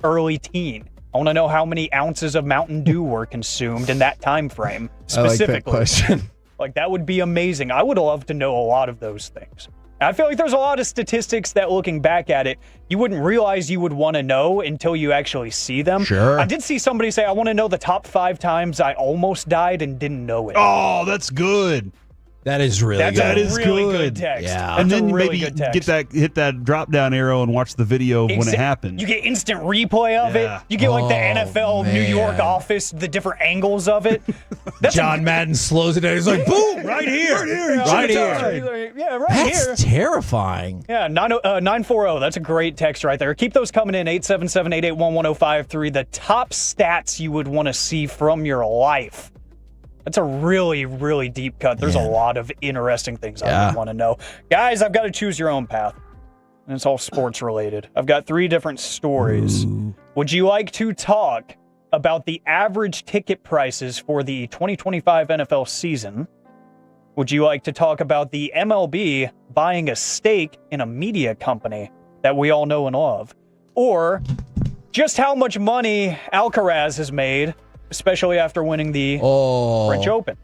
S14: early teen. I want to know how many ounces of Mountain Dew were consumed in that time frame specifically.
S4: I like that question.
S14: Like that would be amazing. I would love to know a lot of those things. I feel like there's a lot of statistics that looking back at it, you wouldn't realize you would want to know until you actually see them.
S4: Sure.
S14: I did see somebody say, I want to know the top 5 times I almost died and didn't know it.
S10: Oh, that's good.
S4: That is really good.
S10: That is
S14: really
S10: good.
S14: Text.
S4: Yeah.
S10: And
S14: That's
S10: then
S14: a really
S10: maybe
S14: good text.
S10: hit that drop down arrow and watch the video of when it happened.
S14: You get instant replay of
S10: Yeah.
S14: it. You get like the NFL New
S4: man.
S14: York office, the different angles of it.
S4: John Madden slows it down. He's like, boom, right here. Right here.
S14: Yeah, right
S4: That's
S14: here.
S4: terrifying.
S14: Yeah, 940. That's a great text right there. Keep those coming in. 877-881-1053. The top stats you would want to see from your life. That's a really, really deep cut. There's a lot of interesting things I would want to know. Guys, I've got to choose your own path. And it's all sports related. I've got 3 different stories. Ooh. Would you like to talk about the average ticket prices for the 2025 NFL season? Would you like to talk about the MLB buying a stake in a media company that we all know and love? Or just how much money Alcaraz has made especially after winning the French Open.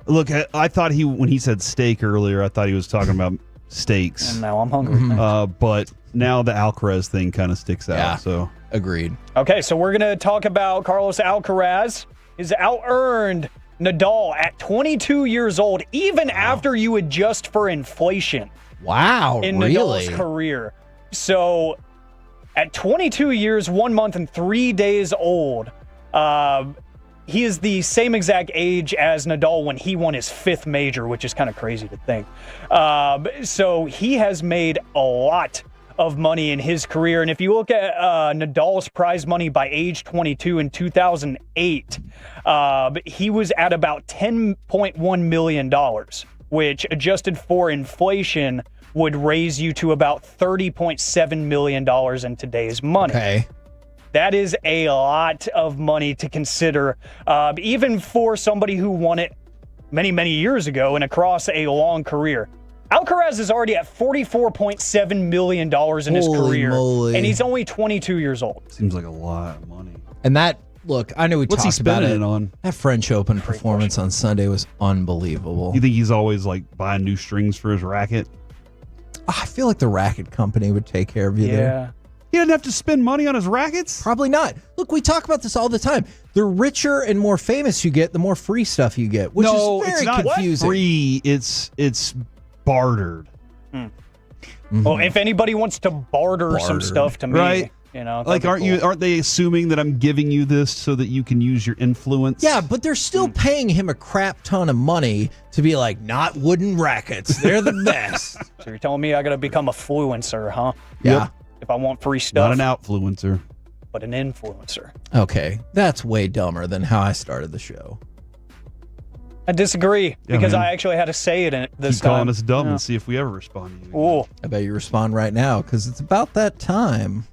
S10: Look, I thought when he said steak earlier, I thought he was talking about steaks.
S14: And now I'm hungry.
S10: But now the Alcaraz thing kind of sticks out.
S4: Yeah.
S10: So
S4: agreed.
S14: Okay, so we're going to talk about Carlos Alcaraz. He's out-earned Nadal at 22 years old, even after you adjust for inflation.
S4: Wow,
S14: in
S4: really?
S14: Nadal's career. So at 22 years, 1 month, and 3 days old, he is the same exact age as Nadal when he won his 5th major, which is kind of crazy to think. So he has made a lot of money in his career. And if you look at Nadal's prize money by age 22 in 2008, he was at about $10.1 million, which adjusted for inflation would raise you to about $30.7 million in today's money.
S4: Okay.
S14: That is a lot of money to consider, even for somebody who won it many, many years ago and across a long career. Alcaraz is already at $44.7 million in his career,
S4: moly.
S14: and he's only 22 years old.
S10: Seems like a lot of money.
S4: And that, look, I know we
S10: What's he
S4: talked about
S10: spending
S4: it.
S10: it on?
S4: That French Open performance on Sunday was unbelievable.
S10: You think he's always like buying new strings for his racket?
S4: I feel like the racket company would take care of you there.
S10: He doesn't have to spend money on his rackets?
S4: Probably not. Look, we talk about this all the time. The richer and more famous you get, the more free stuff you get, which
S10: No,
S4: is very
S10: it's not
S4: confusing.
S10: free. It's bartered.
S14: Well, if anybody wants to barter some stuff to me,
S10: right?
S14: you know,
S10: Like,
S14: that'd be cool.
S10: aren't they assuming that I'm giving you this so that you can use your influence?
S4: Yeah, but they're still paying him a crap ton of money to be like, not wooden rackets. They're the best.
S14: So you're telling me I got to become a fluencer, huh?
S4: Yeah.
S14: If I want free stuff.
S10: Not an outfluencer,
S14: but an influencer.
S4: Okay, that's way dumber than how I started the show.
S14: I disagree because
S10: man.
S14: I actually had to say it this
S10: Keep
S14: time.
S10: calling us dumb
S14: Yeah.
S10: and see if we ever respond to you.
S14: Ooh.
S4: I bet you respond right now because it's about that time.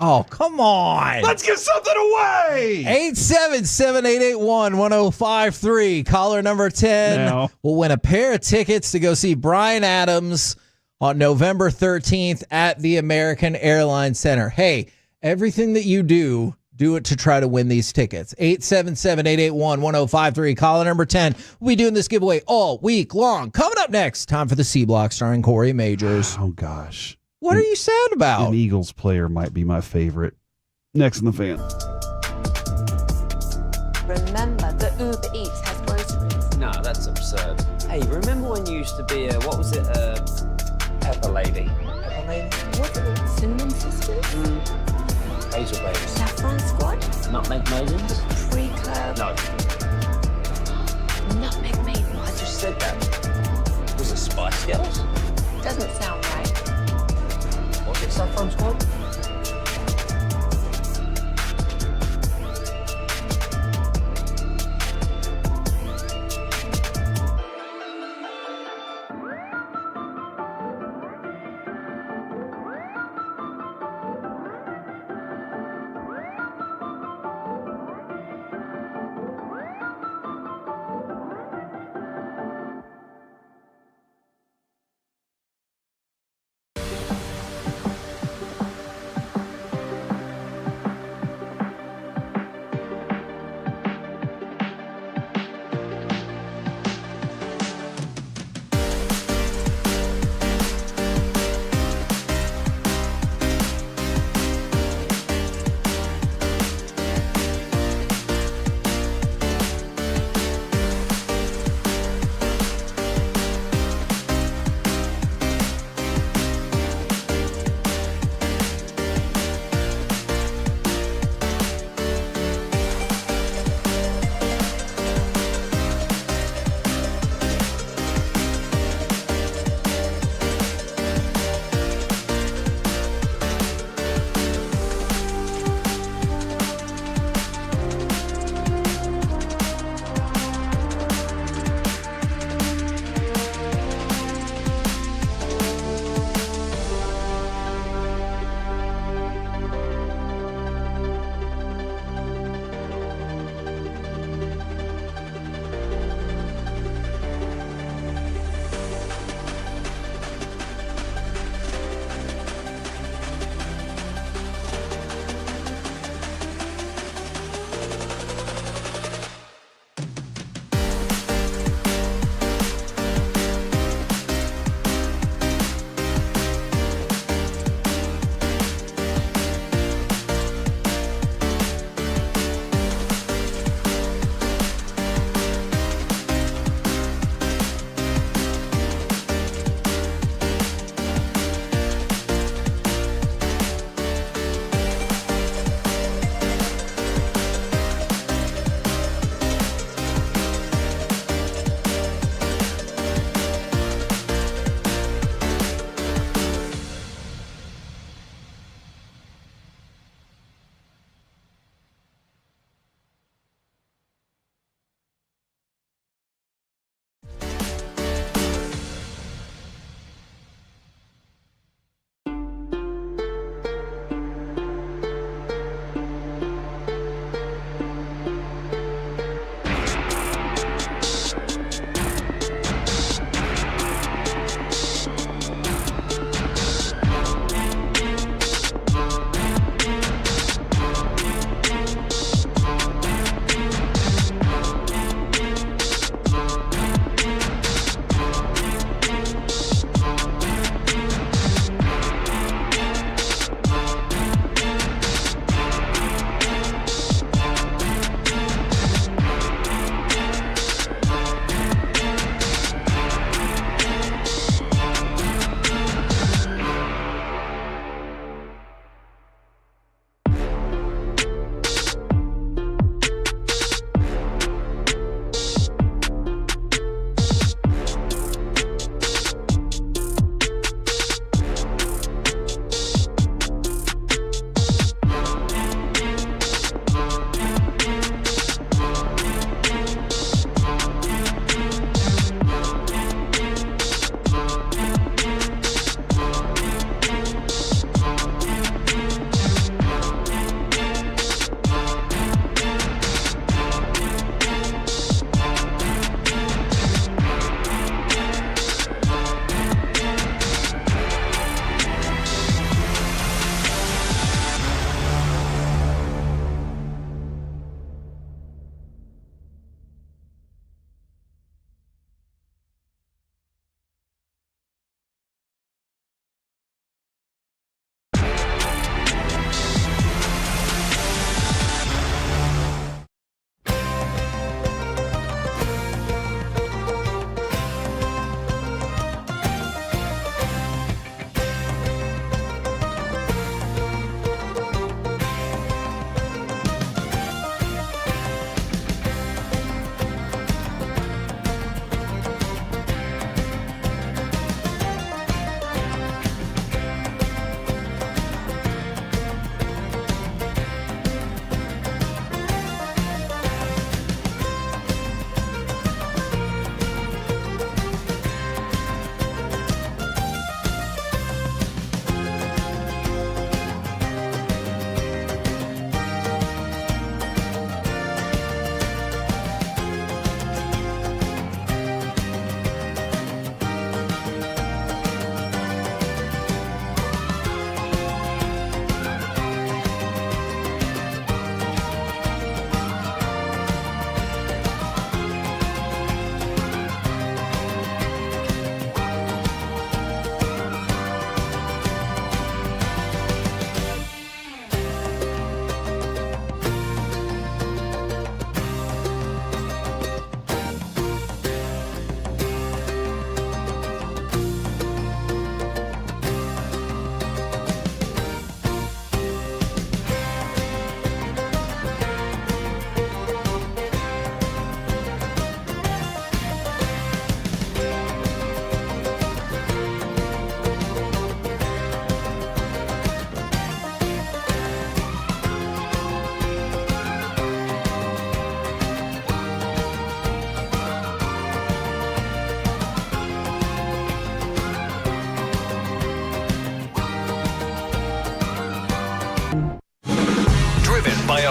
S4: Oh, come on.
S10: Let's give something away.
S4: 877-881-1053. Caller number 10
S10: Now.
S4: will win a pair of tickets to go see Bryan Adams on November 13th at the American Airlines Center. Hey, everything that you do it to try to win these tickets. 877-881-1053. Caller number 10. We'll be doing this giveaway all week long. Coming up next, time for the C Block starring Corey Majors.
S10: Oh, gosh.
S4: What are you sad about?
S10: An Eagles player might be my favorite. Next in the fan.
S1: Remember that Uber Eats has groceries.
S2: No, that's absurd. Hey, remember when you used to be pepper lady? Pepper lady?
S1: Wasn't it Cinnamon Sisters?
S2: Hazel babes.
S1: Saffron Squad?
S2: Nutmeg maidens?
S1: Pre-Club?
S2: No.
S1: Nutmeg Maiden?
S2: I just said that. Was it Spice Girls?
S1: Doesn't sound right.
S2: Was it Saffron Squad?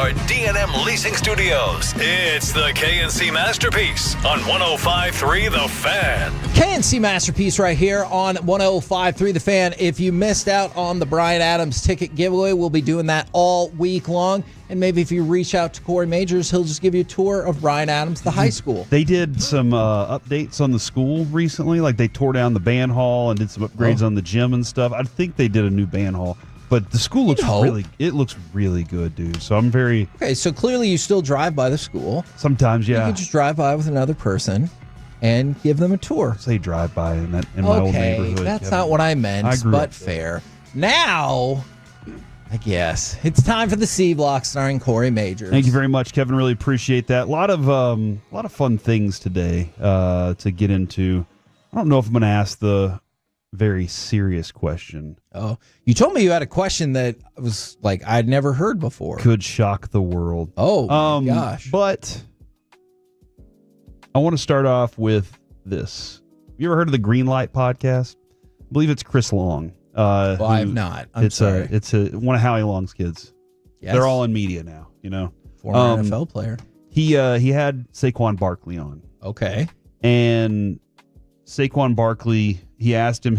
S3: our D&M Leasing Studios. It's the KNC Masterpiece on 105.3 The Fan.
S4: KNC Masterpiece right here on 105.3 The Fan. If you missed out on the Bryan Adams ticket giveaway, we'll be doing that all week long. And maybe if you reach out to Corey Majors, he'll just give you a tour of Bryan Adams, the high school.
S10: They did some updates on the school recently. Like they tore down the band hall and did some upgrades on the gym and stuff. I think they did a new band hall. But the school looks really good, dude. So I'm very...
S4: Okay, so clearly you still drive by the school.
S10: Sometimes, yeah.
S4: You can just drive by with another person and give them a tour.
S10: Say drive by in my old neighborhood.
S4: That's not what I meant, but fair. Now, I guess, it's time for the C Block starring Corey Majors.
S10: Thank you very much, Kevin. Really appreciate that. A lot of fun things today to get into. I don't know if I'm going to ask the very serious question.
S4: Oh, you told me you had a question that was like I'd never heard before.
S10: Could shock the world.
S4: Oh, my gosh.
S10: But I want to start off with this. You ever heard of the Green Light podcast? I believe it's Chris Long.
S4: Well, I have not. I'm sorry.
S10: It's one of Howie Long's kids.
S4: Yes.
S10: They're all in media now, you know.
S4: Former NFL player.
S10: He had Saquon Barkley on.
S4: Okay.
S10: And Saquon Barkley, he asked him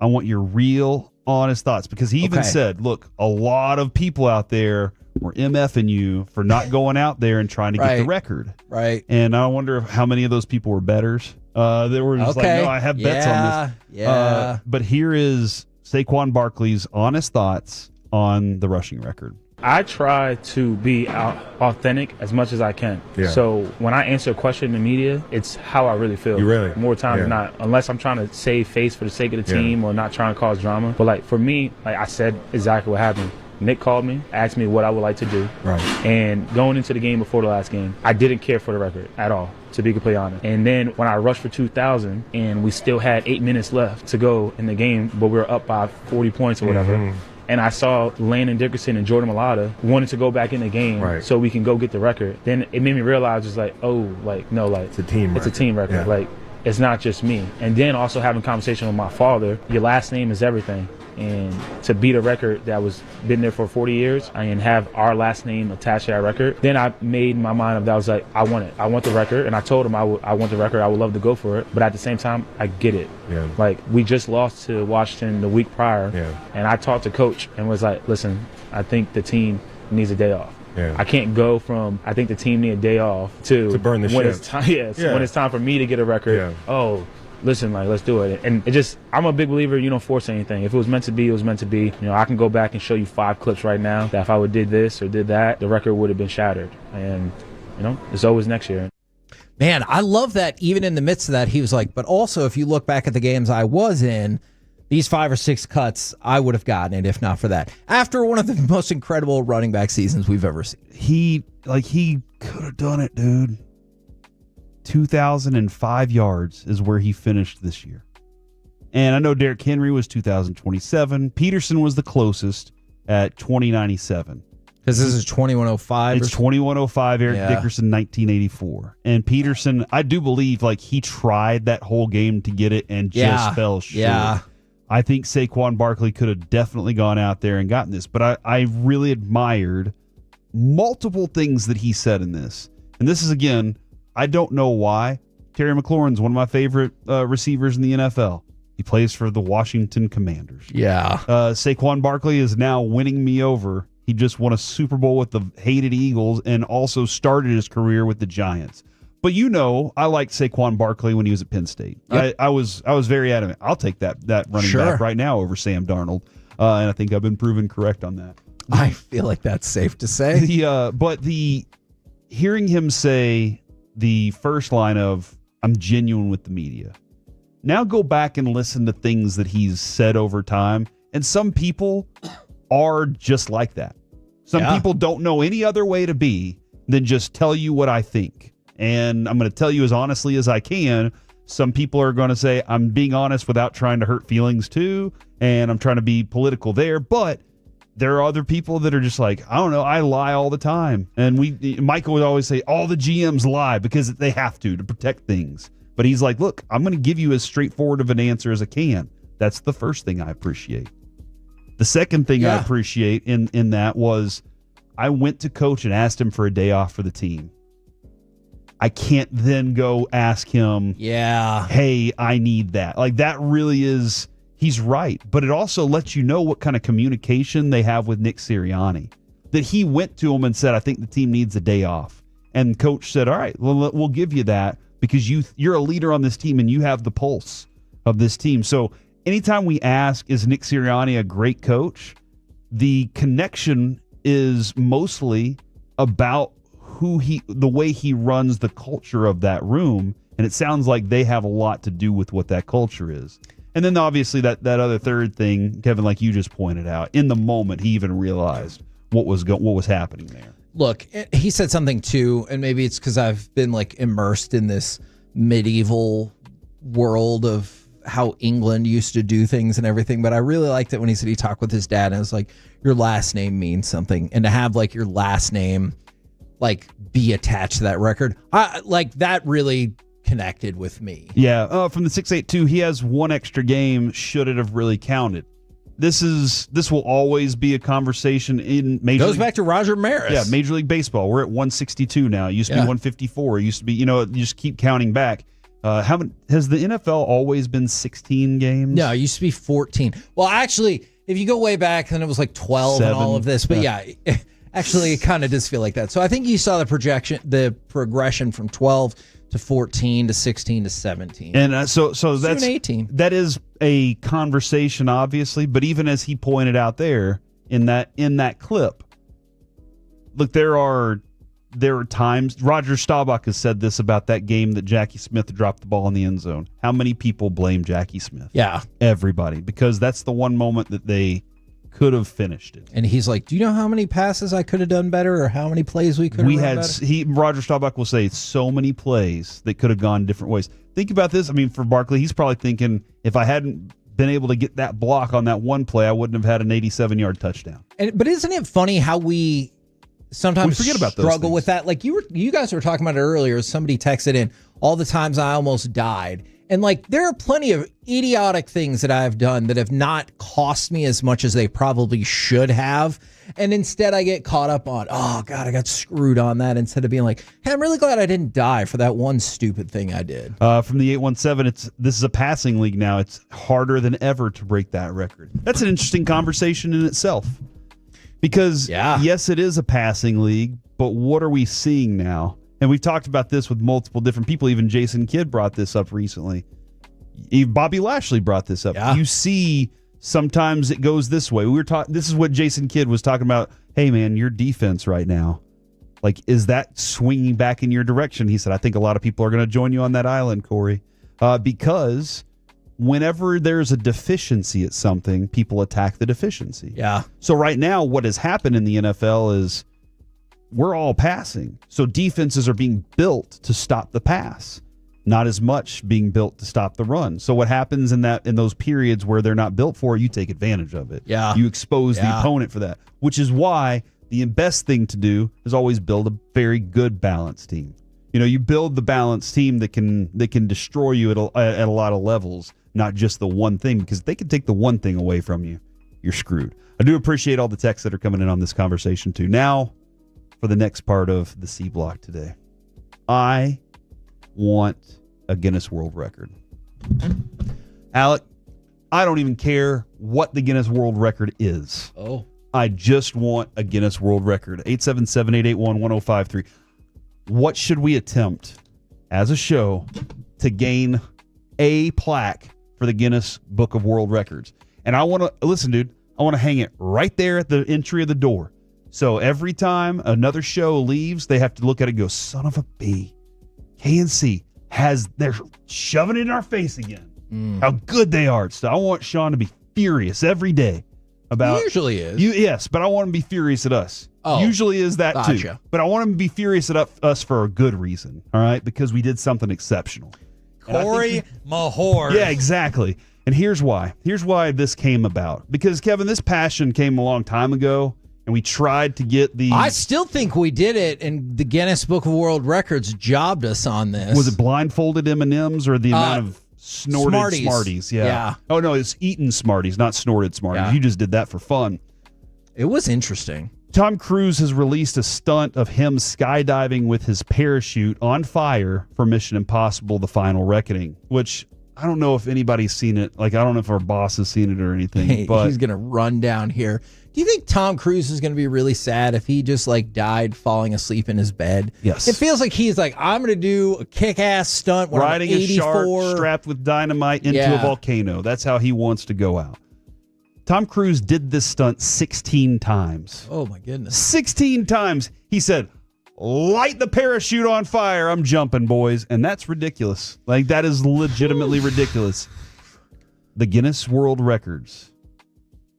S10: I want your real, honest thoughts. Because he even said, look, a lot of people out there were MFing you for not going out there and trying to get the record.
S4: Right.
S10: And I wonder how many of those people were bettors. They were just like, no, I have bets on this.
S4: Yeah.
S10: But here is Saquon Barkley's honest thoughts on the rushing record.
S21: I try to be authentic as much as I can.
S22: Yeah.
S21: So when I answer a question in the media, it's how I really feel.
S22: You really?
S21: More times than not, unless I'm trying to save face for the sake of the team or not trying to cause drama. But like for me, like I said exactly what happened. Nick called me, asked me what I would like to do.
S22: Right.
S21: And going into the game before the last game, I didn't care for the record at all, to be completely honest. And then when I rushed for 2,000 and we still had 8 minutes left to go in the game, but we were up by 40 points or whatever.
S22: Mm-hmm.
S21: And I saw Landon Dickerson and Jordan Mailata wanted to go back in the game so we can go get the record. Then it made me realize it's like, it's
S22: a team record.
S21: It's a team record.
S22: Yeah.
S21: Like, it's not just me. And then also having a conversation with my father, your last name is everything. And to beat a record that was been there for 40 years and have our last name attached to that record, then I made my mind up that I was like, I want it. I want the record. And I told him I want the record. I would love to go for it. But at the same time, I get it.
S22: Yeah.
S21: Like, we just lost to Washington the week prior.
S22: Yeah.
S21: And I talked to Coach and was like, listen, I think the team needs a day off.
S22: Yeah.
S21: I can't go from I think the team need a day off to
S22: burn the
S21: when
S22: ships.
S21: it's time. When it's time for me to get a record.
S22: Yeah.
S21: Oh, listen, like, let's do it. And it just, I'm a big believer you don't force anything. If it was meant to be, it was meant to be. You know, I can go back and show you 5 clips right now that if I would did this or did that, the record would have been shattered. And, you know, it's always next year.
S4: Man, I love that even in the midst of that, he was like, but also if you look back at the games I was in, these 5 or 6 cuts, I would have gotten it if not for that. After one of the most incredible running back seasons we've ever seen.
S10: He could have done it, dude. 2,005 yards is where he finished this year. And I know Derrick Henry was 2,027. Peterson was the closest at 2,097.
S4: Because this is 2,105.
S10: It's 2,105. Eric Dickerson, 1984. And Peterson, I do believe, like, he tried that whole game to get it and just fell short.
S4: Yeah.
S10: I think Saquon Barkley could have definitely gone out there and gotten this. But I really admired multiple things that he said in this. And this is, again, I don't know why. Terry McLaurin's one of my favorite receivers in the NFL. He plays for the Washington Commanders.
S4: Yeah.
S10: Saquon Barkley is now winning me over. He just won a Super Bowl with the hated Eagles and also started his career with the Giants. But you know, I liked Saquon Barkley when he was at Penn State.
S4: Yep.
S10: I was very adamant. I'll take that running back right now over Sam Darnold. And I think I've been proven correct on that.
S4: I feel like that's safe to say.
S10: Hearing him say the first line of, I'm genuine with the media. Now go back and listen to things that he's said over time. And some people are just like that. Some people don't know any other way to be than just tell you what I think. And I'm going to tell you as honestly as I can. Some people are going to say, I'm being honest without trying to hurt feelings too. And I'm trying to be political there. But there are other people that are just like, I don't know, I lie all the time. And Michael would always say, all the GMs lie because they have to protect things. But he's like, look, I'm going to give you as straightforward of an answer as I can. That's the first thing I appreciate. The second thing I appreciate in that was I went to coach and asked him for a day off for the team. I can't then go ask him, hey, I need that. Like, that really is, he's right. But it also lets you know what kind of communication they have with Nick Sirianni. That he went to him and said, I think the team needs a day off. And coach said, all right, well, we'll give you that because you're a leader on this team and you have the pulse of this team. So anytime we ask, is Nick Sirianni a great coach? The connection is mostly about the way he runs the culture of that room, and it sounds like they have a lot to do with what that culture is. And then obviously that other third thing, Kevin, like you just pointed out, in the moment he even realized what was happening there.
S4: Look, he said something too, and maybe it's because I've been like immersed in this medieval world of how England used to do things and everything, but I really liked it when he said he talked with his dad and it was like, your last name means something, and to have like your last name like be attached to that record, like that really connected with me.
S10: Yeah, from the 682, he has one extra game. Should it have really counted? This will always be a conversation in Major
S4: Goes
S10: League.
S4: back to Roger Maris.
S10: Yeah, Major League Baseball. We're at 162 now. It used to be 154. It used to be, you just keep counting back. How many, has the NFL always been 16 games?
S4: No, it used to be 14. Well, actually, if you go way back, then it was like 12 and all of this. But yeah, actually, it kind of does feel like that. So I think you saw the progression from 12 to 14 to 16 to 17.
S10: And so that's
S4: 18.
S10: That is a conversation, obviously. But even as he pointed out there in that clip, look, there are times. Roger Staubach has said this about that game that Jackie Smith dropped the ball in the end zone. How many people blame Jackie Smith?
S4: Yeah,
S10: everybody, because that's the one moment that they could have finished it.
S4: And he's like, do you know how many passes I could have done better or how many plays we could have run better?
S10: Roger Staubach will say so many plays that could have gone different ways. Think about this. I mean, for Barkley, he's probably thinking, if I hadn't been able to get that block on that one play, I wouldn't have had an 87-yard touchdown.
S4: But isn't it funny how we sometimes
S10: forget about those
S4: struggle
S10: things.
S4: with that? Like you guys were talking about it earlier. Somebody texted in, all the times I almost died. And like, there are plenty of idiotic things that I've done that have not cost me as much as they probably should have. And instead I get caught up on, oh God, I got screwed on that, instead of being like, hey, I'm really glad I didn't die for that one stupid thing I did.
S10: From the 817, this is a passing league now. It's harder than ever to break that record. That's an interesting conversation in itself. Because yes, it is a passing league, but what are we seeing now? And we've talked about this with multiple different people. Even Jason Kidd brought this up recently. Bobby Lashley brought this up. You see, sometimes it goes this way. This is what Jason Kidd was talking about. Hey, man, your defense right now, like, is that swinging back in your direction? He said, I think a lot of people are going to join you on that island, Corey, because whenever there's a deficiency at something, people attack the deficiency.
S4: Yeah.
S10: So right now, what has happened in the NFL is we're all passing. So defenses are being built to stop the pass, not as much being built to stop the run. So what happens in those periods where they're not built for it, you take advantage of it.
S4: Yeah.
S10: You expose the opponent for that, which is why the best thing to do is always build a very good balanced team. You build the balanced team that can destroy you at a lot of levels, not just the one thing, because if they can take the one thing away from you, you're screwed. I do appreciate all the texts that are coming in on this conversation too. Now, for the next part of the C Block today, I want a Guinness World Record. Alec, I don't even care what the Guinness World Record is.
S4: Oh.
S10: I just want a Guinness World Record. 877-881-1053. What should we attempt as a show to gain a plaque for the Guinness Book of World Records? And I want to, listen, dude, I want to hang it right there at the entry of the door. So every time another show leaves, they have to look at it and go, son of a B. KNC they're shoving it in our face again. How good they are. So I want Sean to be furious every day about.
S4: He usually is.
S10: Yes, but I want him to be furious at us.
S4: Oh,
S10: usually is that too.
S4: gotcha.
S10: But I want him to be furious at us for a good reason. All right, because we did something exceptional.
S4: Corey Mahor.
S10: Yeah, exactly. And here's why. Here's why this came about. Because Kevin, this passion came a long time ago. And we tried to get the.
S4: I still think we did it, and the Guinness Book of World Records jobbed us on this.
S10: Was it blindfolded M&Ms or the amount of snorted Smarties?
S4: Yeah.
S10: Oh, no, it's eaten Smarties, not snorted Smarties. Yeah. You just did that for fun.
S4: It was interesting.
S10: Tom Cruise has released a stunt of him skydiving with his parachute on fire for Mission Impossible: The Final Reckoning, which I don't know if anybody's seen it. Like, I don't know if our boss has seen it or anything. But
S4: he's going to run down here. Do you think Tom Cruise is going to be really sad if he just like died falling asleep in his bed?
S10: Yes.
S4: It feels like he's like, I'm going to do a kick-ass stunt when
S10: riding
S4: I'm
S10: a
S4: 84.
S10: shark strapped with dynamite into a volcano. That's how he wants to go out. Tom Cruise did this stunt 16 times.
S4: Oh, my goodness.
S10: 16 times. He said, light the parachute on fire. I'm jumping, boys. And that's ridiculous. Like, that is legitimately ridiculous. The Guinness World Records.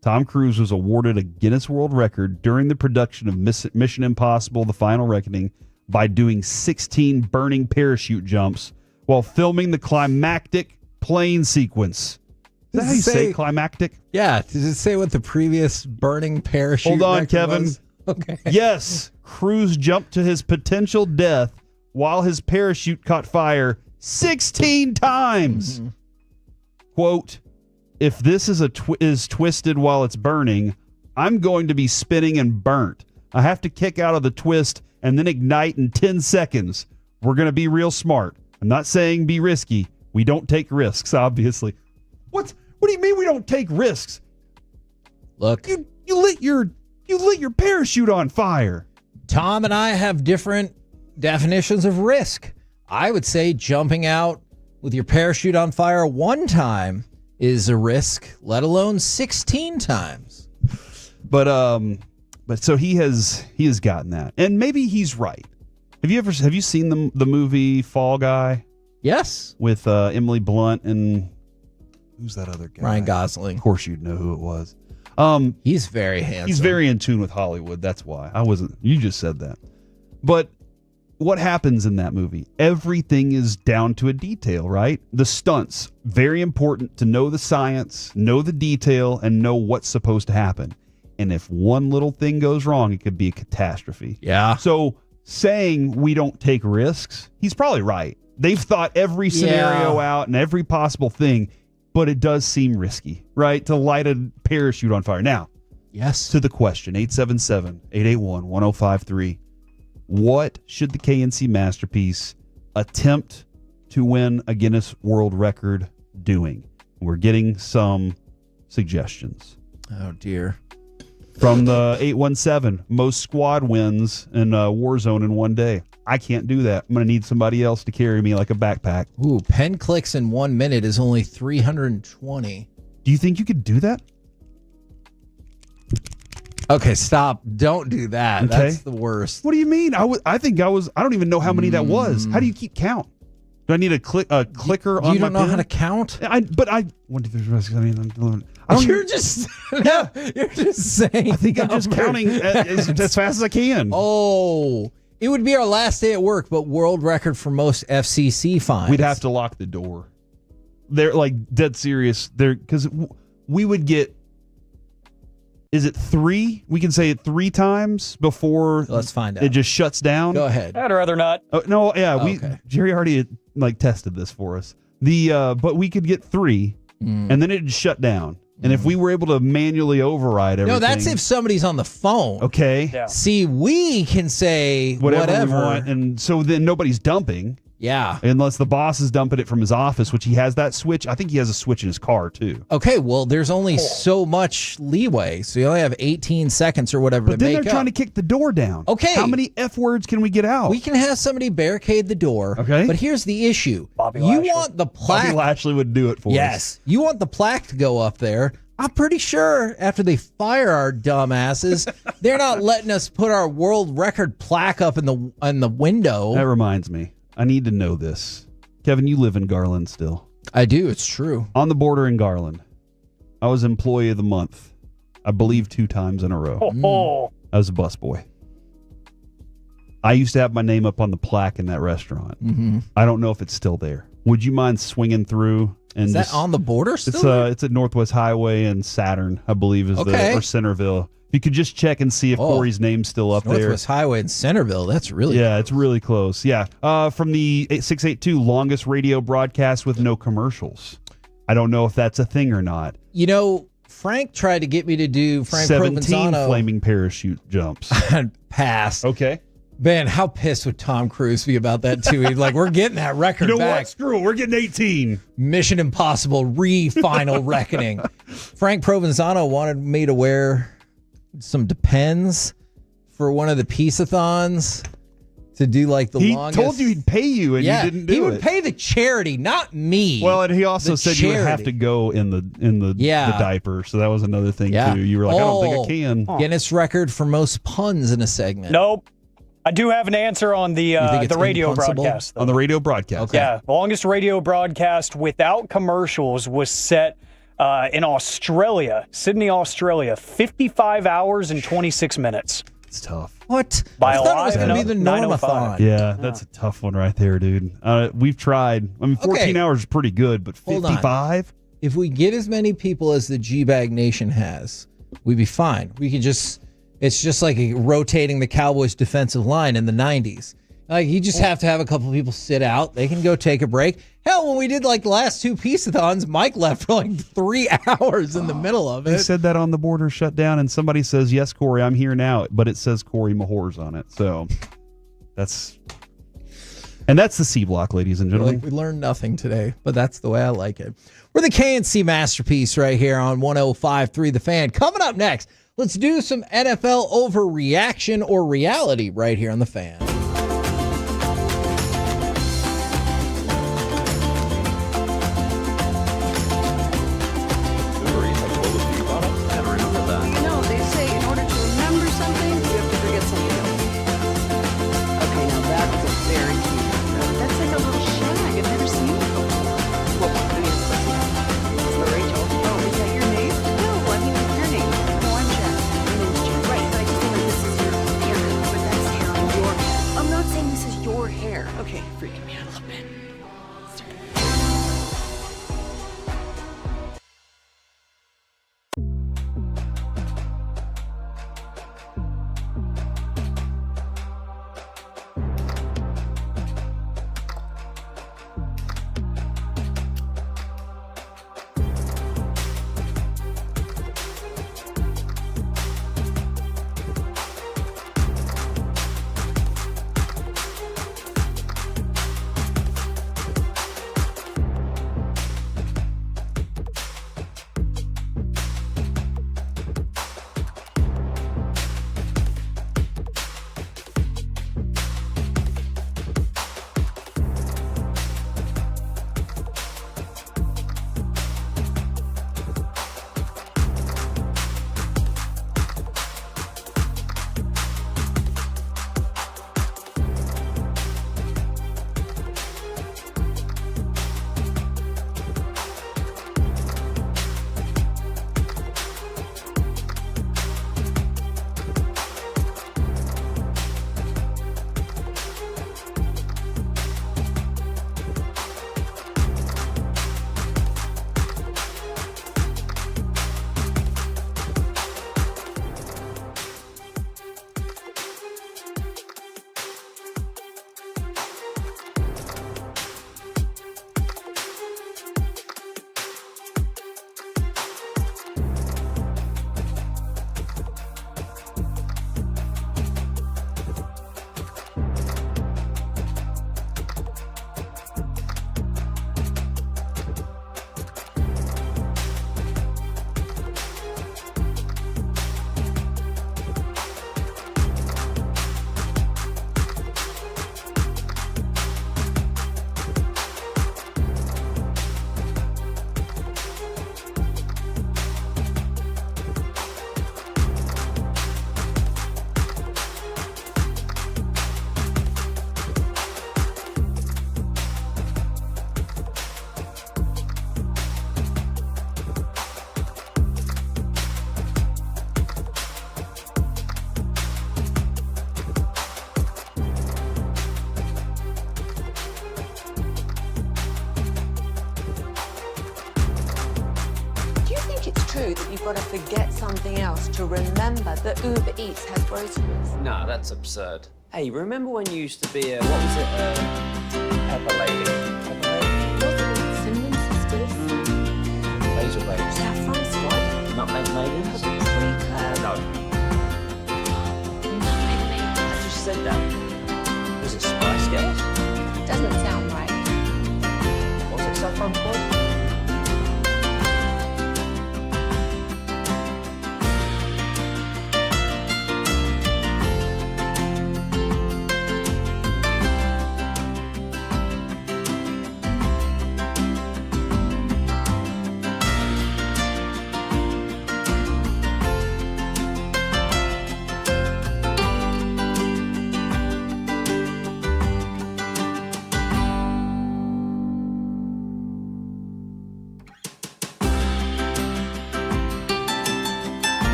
S10: Tom Cruise was awarded a Guinness World Record during the production of Mission Impossible: The Final Reckoning by doing 16 burning parachute jumps while filming the climactic plane sequence. Is that how you say climactic?
S4: Yeah. Does it say what the previous burning parachute
S10: Hold on,
S4: record
S10: Kevin.
S4: was? Okay.
S10: Yes. Cruise jumped to his potential death while his parachute caught fire 16 times.
S4: Mm-hmm.
S10: Quote, if this is twisted while it's burning, I'm going to be spinning and burnt. I have to kick out of the twist and then ignite in 10 seconds. We're going to be real smart. I'm not saying be risky. We don't take risks, obviously. What do you mean we don't take risks?
S4: Look,
S10: you lit your parachute on fire.
S4: Tom and I have different definitions of risk. I would say jumping out with your parachute on fire one time is a risk, let alone 16 times.
S10: But so he has gotten that, and maybe he's right. Have you seen the movie Fall Guy?
S4: Yes,
S10: with Emily Blunt and who's that other guy?
S4: Ryan Gosling.
S10: Of course, you'd know who it was.
S4: He's very handsome.
S10: He's very in tune with Hollywood. That's why I wasn't. You just said that, but what happens in that movie? Everything is down to a detail, right? The stunts, very important to know the science, know the detail, and know what's supposed to happen. And if one little thing goes wrong, it could be a catastrophe.
S4: Yeah.
S10: So saying we don't take risks, he's probably right. They've thought every scenario out and every possible thing, but it does seem risky, right? To light a parachute on fire. Now,
S4: yes.
S10: To the question, 877-881-1053. What should the KNC Masterpiece attempt to win a Guinness World Record doing? We're getting some suggestions.
S4: Oh, dear.
S10: From the 817, most squad wins in Warzone in one day. I can't do that. I'm going to need somebody else to carry me like a backpack.
S4: Ooh, 10 clicks in 1 minute is only 320.
S10: Do you think you could do that?
S4: Okay, stop. Don't do that.
S10: Okay.
S4: That's the worst.
S10: What do you mean? I don't even know how many that was. How do you keep count? Do I need a clicker on my pen?
S4: You don't know how to count?
S10: One, 2, 3, 4, 5, 6, 7, 8, 9, 10, 11.
S4: You're just saying.
S10: I think I'm just counting as fast as I can.
S4: Oh, it would be our last day at work, but world record for most FCC fines.
S10: We'd have to lock the door. They're like dead serious. Because we would get. Is it 3? We can say it 3 times before.
S4: Let's find out.
S10: It just shuts down.
S4: Go ahead.
S14: I'd rather not.
S10: Oh, no, yeah,
S4: Okay.
S10: Jerry already tested this for us. But we could get 3, and then it'd shut down. And if we were able to manually override everything,
S4: No, that's if somebody's on the phone.
S10: Okay.
S14: Yeah.
S4: See, we can say whatever.
S10: we want, and so then nobody's dumping.
S4: Yeah.
S10: Unless the boss is dumping it from his office, which he has that switch. I think he has a switch in his car too.
S4: Okay, well, there's only so much leeway, so you only have 18 seconds or whatever
S10: But
S4: to
S10: then
S4: make
S10: they're trying to kick the door down.
S4: Okay.
S10: How many F words can we get out?
S4: We can have somebody barricade the door.
S10: Okay.
S4: But here's the issue.
S14: Bobby
S4: you
S14: Lashley.
S4: want the plaque.
S10: Bobby Lashley would do it for us.
S4: Yes. You want the plaque to go up there. I'm pretty sure after they fire our dumbasses, they're not letting us put our world record plaque up in the window.
S10: That reminds me. I need to know this. Kevin, you live in Garland still.
S4: I do. It's true.
S10: On the border in Garland. I was Employee of the Month, I believe 2 times in a row. I was a busboy. I used to have my name up on the plaque in that restaurant.
S4: Mm-hmm.
S10: I don't know if it's still there. Would you mind swinging through? And
S4: Is that on the border still?
S10: It's at Northwest Highway and Saturn, I believe, or Centerville. If you could just check and see if Corey's name's still up there.
S4: Northwest Highway in Centerville. That's really
S10: close. It's really close. Yeah. From the 682, longest radio broadcast with no commercials. I don't know if that's a thing or not.
S4: You know, Frank tried to get me to do Frank
S10: 17
S4: Provenzano.
S10: flaming parachute jumps.
S4: Pass.
S10: Okay.
S4: Man, how pissed would Tom Cruise be about that, too? He'd like, we're getting that record
S10: You know
S4: back.
S10: what? Screw it. We're getting 18.
S4: Mission Impossible final reckoning. Frank Provenzano wanted me to wear some Depends for one of the peace-a-thons to do like the longest.
S10: He told you he'd pay you, and you didn't do it.
S4: He would pay the charity, not me.
S10: Well, and he also said you would have to go in the diaper, so that was another thing too. You were like, I don't think I can.
S4: Guinness record for most puns in a segment.
S14: Nope. I do have an answer on the radio
S4: impunsible?
S14: broadcast. Though.
S10: On the radio broadcast.
S4: Okay.
S14: Yeah, the longest radio broadcast without commercials was set in Australia, Sydney, Australia, 55 hours and 26 minutes.
S10: It's tough.
S4: What?
S14: By
S4: I thought it was going to be the
S14: 9:05.
S4: normathon.
S10: Yeah, that's a tough one right there, dude. We've tried. I mean, 14 hours is pretty good, but
S4: Hold on.
S10: 55?
S4: If we get as many people as the G-Bag Nation has, we'd be fine. We could just, it's just like rotating the Cowboys defensive line in the 90s. Like, you just have to have a couple people sit out. They can go take a break. Hell, when we did like the last two peace-a-thons, Mike left for like 3 hours in the middle of it.
S10: They said that on the border shut down, and somebody says, yes, Corey, I'm here now, but it says Corey Mahor's on it. So that's the C block, ladies and gentlemen.
S4: We learned nothing today, but that's the way I like it. We're the KNC Masterpiece right here on 105.3 The Fan. Coming up next, let's do some NFL overreaction or reality right here on The Fan.
S15: No, they say in order to remember something, you have to forget something else. Okay, now that was a very cute one. That's like a little shag. I've never seen it before. Well, I mean, of course, yeah. So, Rachel, oh, is that your name? No, I mean, your name. No, I'm Jack. My name's Jack. Right, but I just feel like this is your hair. But that's hair on your head. I'm not saying this is your hair. Okay, freaking me out a little bit.
S1: True that you've got to forget something else to remember that Uber Eats has groceries.
S2: No, that's absurd. Hey, remember when you used to be a, what was it, Pepper Lady?
S1: Cinnamon Sisters.
S2: Laser Babes.
S1: Saffron Squad.
S2: No,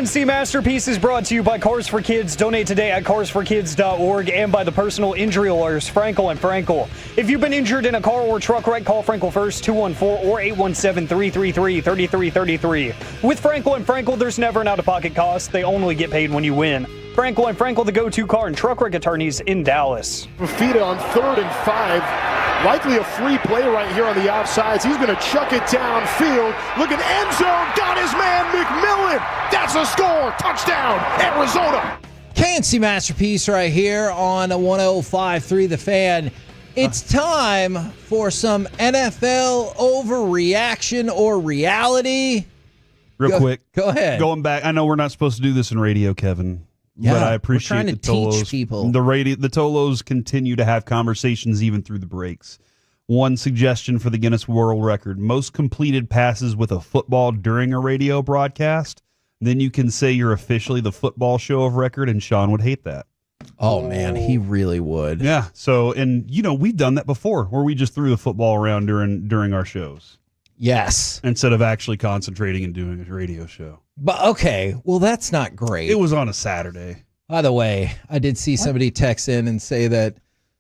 S14: KNC Masterpiece is brought to you by Cars for Kids. Donate today at krd-fm and by the personal injury lawyers Frankel and Frankel. If you've been injured in a car or truck wreck, call Frankel first, 214 or 817-333-3333. With Frankel and Frankel, there's never an out-of-pocket cost. They only get paid when you win. Frankel and Frankel, the go-to car and truck wreck attorneys in Dallas.
S8: Fafita on 3rd and 5. Likely a free play right here on the outsides. He's going to chuck it downfield. Look at end zone. Got his man McMillan. That's a score. Touchdown, Arizona.
S4: KNC Masterpiece right here on 105.3 The Fan. It's time for some NFL overreaction or reality.
S10: Real quick.
S4: Go ahead.
S10: Going back, I know we're not supposed to do this in radio, Kevin.
S4: Yeah,
S10: but I appreciate
S4: we're trying to
S10: the Tolos.
S4: teach people.
S10: The Tolos continue to have conversations even through the breaks. One suggestion for the Guinness World Record: most completed passes with a football during a radio broadcast. Then you can say you're officially the football show of record, and Sean would hate that.
S4: Oh man, he really would.
S10: Yeah. So, and we've done that before, where we just threw the football around during our shows.
S4: Yes.
S10: Instead of actually concentrating and doing a radio show.
S4: But okay, well that's not great.
S10: It was on a Saturday.
S4: By the way, I did see somebody text in and say that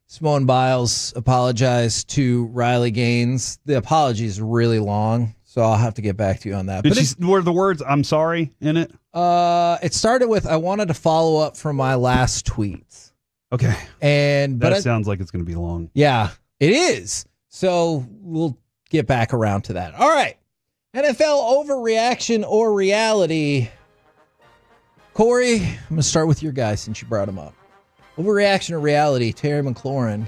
S4: Simone Biles apologized to Riley Gaines. The apology is really long, so I'll have to get back to you on that.
S10: Were the words "I'm sorry" in it?
S4: It started with "I wanted to follow up from my last tweets."
S10: Okay.
S4: And
S10: that sounds like it's going to be long.
S4: Yeah, it is. So we'll get back around to that. All right. NFL overreaction or reality. Corey, I'm going to start with your guy since you brought him up. Overreaction or reality, Terry McLaurin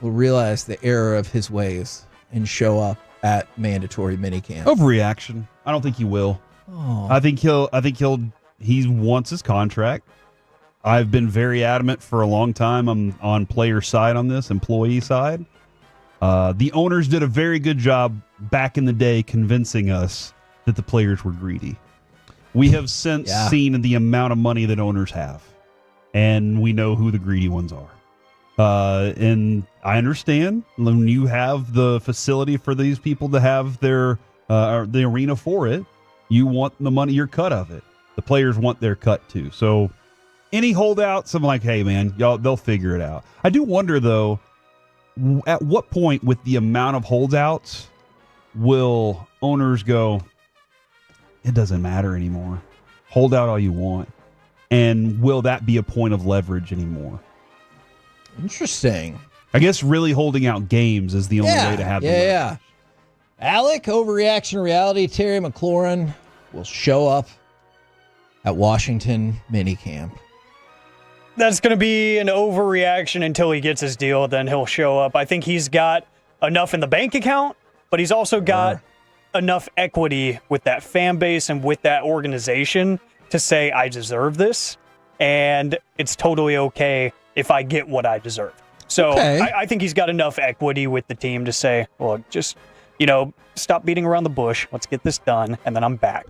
S4: will realize the error of his ways and show up at mandatory minicamp.
S10: Overreaction. I don't think he will.
S4: Oh.
S10: I think he wants his contract. I've been very adamant for a long time. I'm on player side on this, employee side. The owners did a very good job back in the day convincing us that the players were greedy. We have since seen the amount of money that owners have, and we know who the greedy ones are. And I understand when you have the facility for these people to have the arena for it, you want the money, your cut of it. The players want their cut too. So any holdouts, I'm like, hey man, y'all, they'll figure it out. I do wonder though, at what point with the amount of holdouts will owners go, it doesn't matter anymore. Hold out all you want. And will that be a point of leverage anymore?
S4: Interesting.
S10: I guess really holding out games is the only way to have the leverage.
S4: Yeah. Alec, overreaction or reality, Terry McLaurin will show up at Washington minicamp.
S14: That's going to be an overreaction until he gets his deal. Then he'll show up. I think he's got enough in the bank account, but he's also got enough equity with that fan base and with that organization to say, I deserve this, and it's totally okay if I get what I deserve. So I think he's got enough equity with the team to say, well, just, stop beating around the bush. Let's get this done, and then I'm back.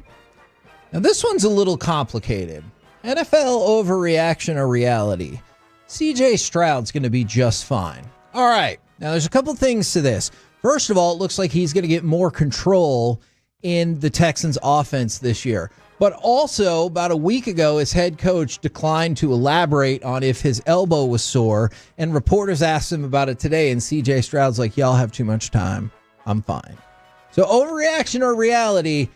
S4: Now, this one's a little complicated. NFL overreaction or reality. CJ Stroud's going to be just fine. All right. Now, there's a couple things to this. First of all, it looks like he's going to get more control in the Texans' offense this year. But also, about a week ago, his head coach declined to elaborate on if his elbow was sore, and reporters asked him about it today, and CJ Stroud's like, y'all have too much time. I'm fine. So, overreaction or reality,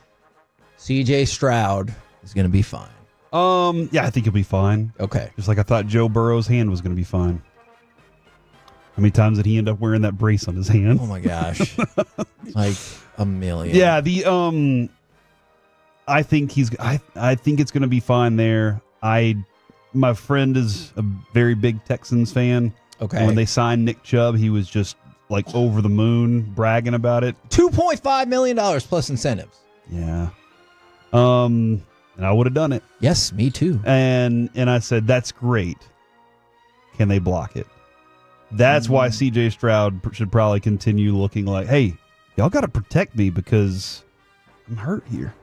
S4: CJ Stroud is going to be fine.
S10: Yeah, I think he'll be fine.
S4: Okay.
S10: Just like I thought Joe Burrow's hand was going to be fine. How many times did he end up wearing that brace on his hand?
S4: Oh my gosh. Like a million.
S10: Yeah, I think I think it's going to be fine there. My friend is a very big Texans fan.
S4: Okay.
S10: And when they signed Nick Chubb, he was just like over the moon bragging about it.
S4: $2.5 million plus incentives.
S10: Yeah. And I would have done it.
S4: Yes, me too.
S10: And I said, that's great. Can they block it? That's why CJ Stroud should probably continue looking like, hey, y'all got to protect me because I'm hurt here.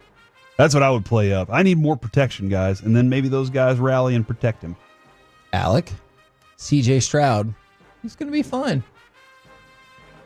S10: That's what I would play up. I need more protection, guys. And then maybe those guys rally and protect him.
S4: Alec, CJ Stroud, he's going to be fine.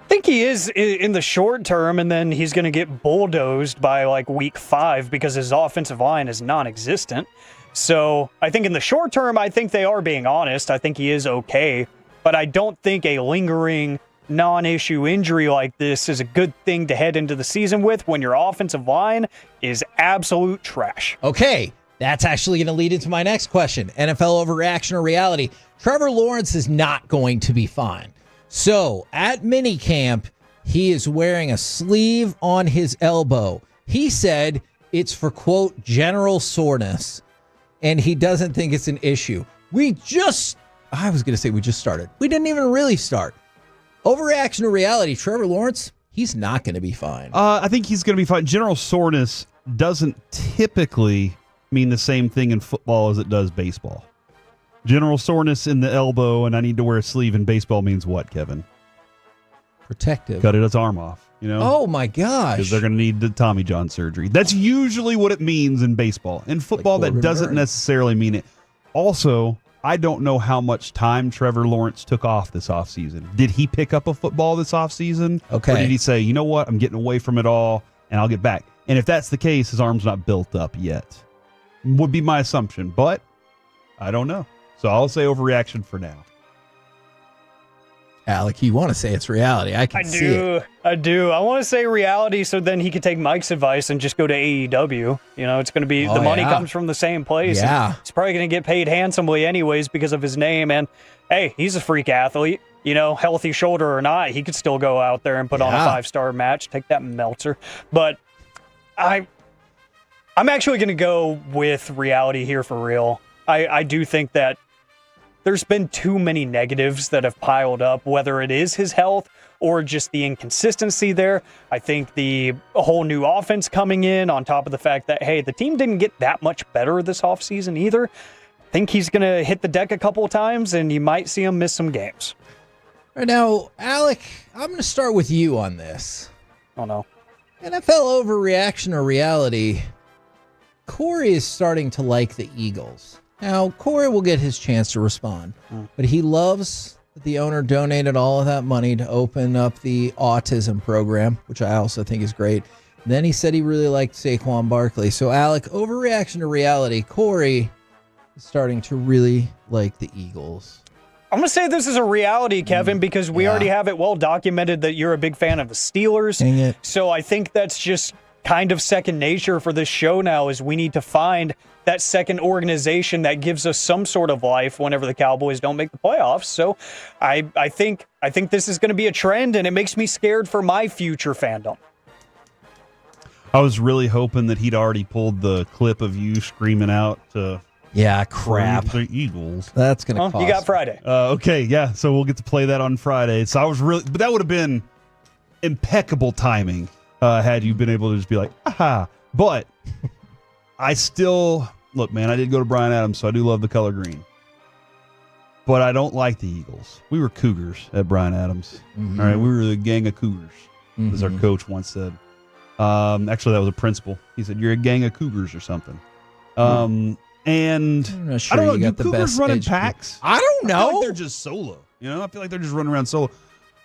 S14: I think he is in the short term, and then he's going to get bulldozed by like week 5 because his offensive line is non-existent. So I think in the short term, I think they are being honest. I think he is okay, but I don't think a lingering non-issue injury like this is a good thing to head into the season with when your offensive line is absolute trash.
S4: Okay, that's actually going to lead into my next question. NFL overreaction or reality? Trevor Lawrence is not going to be fine. So at minicamp, he is wearing a sleeve on his elbow. He said it's for, quote, general soreness, and he doesn't think it's an issue. We just started. We didn't even really start. Overreaction to reality, Trevor Lawrence, he's not going to be fine.
S10: I think he's going to be fine. General soreness doesn't typically mean the same thing in football as it does baseball. General soreness in the elbow and I need to wear a sleeve in baseball means what, Kevin?
S4: Protective.
S10: Cut his arm off, you know?
S4: Oh, my gosh.
S10: Because they're going to need the Tommy John surgery. That's usually what it means in baseball. In football, that doesn't necessarily mean it. Also, I don't know how much time Trevor Lawrence took off this offseason. Did he pick up a football this offseason?
S4: Okay.
S10: Or did he say, you know what, I'm getting away from it all, and I'll get back? And if that's the case, his arm's not built up yet. Would be my assumption, but I don't know. So I'll say overreaction for now.
S4: Alec, you want to say it's reality. I see it.
S14: I do. I want to say reality so then he could take Mike's advice and just go to AEW. You know, it's going to be the money comes from the same place.
S4: Yeah.
S14: He's probably going to get paid handsomely anyways because of his name. And hey, he's a freak athlete. You know, healthy shoulder or not, he could still go out there and put on a 5-star match, take that Meltzer. But I'm actually going to go with reality here for real. I do think that there's been too many negatives that have piled up, whether it is his health or just the inconsistency there. I think the whole new offense coming in on top of the fact that, hey, the team didn't get that much better this offseason either. I think he's going to hit the deck a couple of times, and you might see him miss some games.
S4: Right now, Alec, I'm going to start with you on this.
S14: Oh, no.
S4: NFL overreaction or reality? Corey is starting to like the Eagles. Now, Corey will get his chance to respond, but he loves that the owner donated all of that money to open up the autism program, which I also think is great. Then he said he really liked Saquon Barkley. So, Alec, overreaction to reality, Corey is starting to really like the Eagles.
S14: I'm going to say this is a reality, Kevin, because we already have it well documented that you're a big fan of the Steelers.
S4: Dang it.
S14: So I think that's just kind of second nature for this show now is we need to find that second organization that gives us some sort of life whenever the Cowboys don't make the playoffs. So I think this is going to be a trend, and it makes me scared for my future fandom.
S10: I was really hoping that he'd already pulled the clip of you screaming out to
S4: crap.
S10: The Eagles.
S4: That's going to cost.
S14: You got Friday.
S10: Okay, yeah, so we'll get to play that on Friday. So I was but that would have been impeccable timing had you been able to just be like, aha. But I still, look, man, I did go to Bryan Adams, so I do love the color green. But I don't like the Eagles. We were Cougars at Bryan Adams.
S4: Mm-hmm.
S10: All right, we were the gang of Cougars, as our coach once said. Actually, that was a principal. He said, "You're a gang of Cougars" or something. And
S4: I'm not sure
S10: I don't know.
S4: you
S10: Do
S4: got the
S10: Cougars
S4: best
S10: run in
S4: edge
S10: packs?
S4: I don't know.
S10: I feel like they're just solo. You know, I feel like they're just running around solo.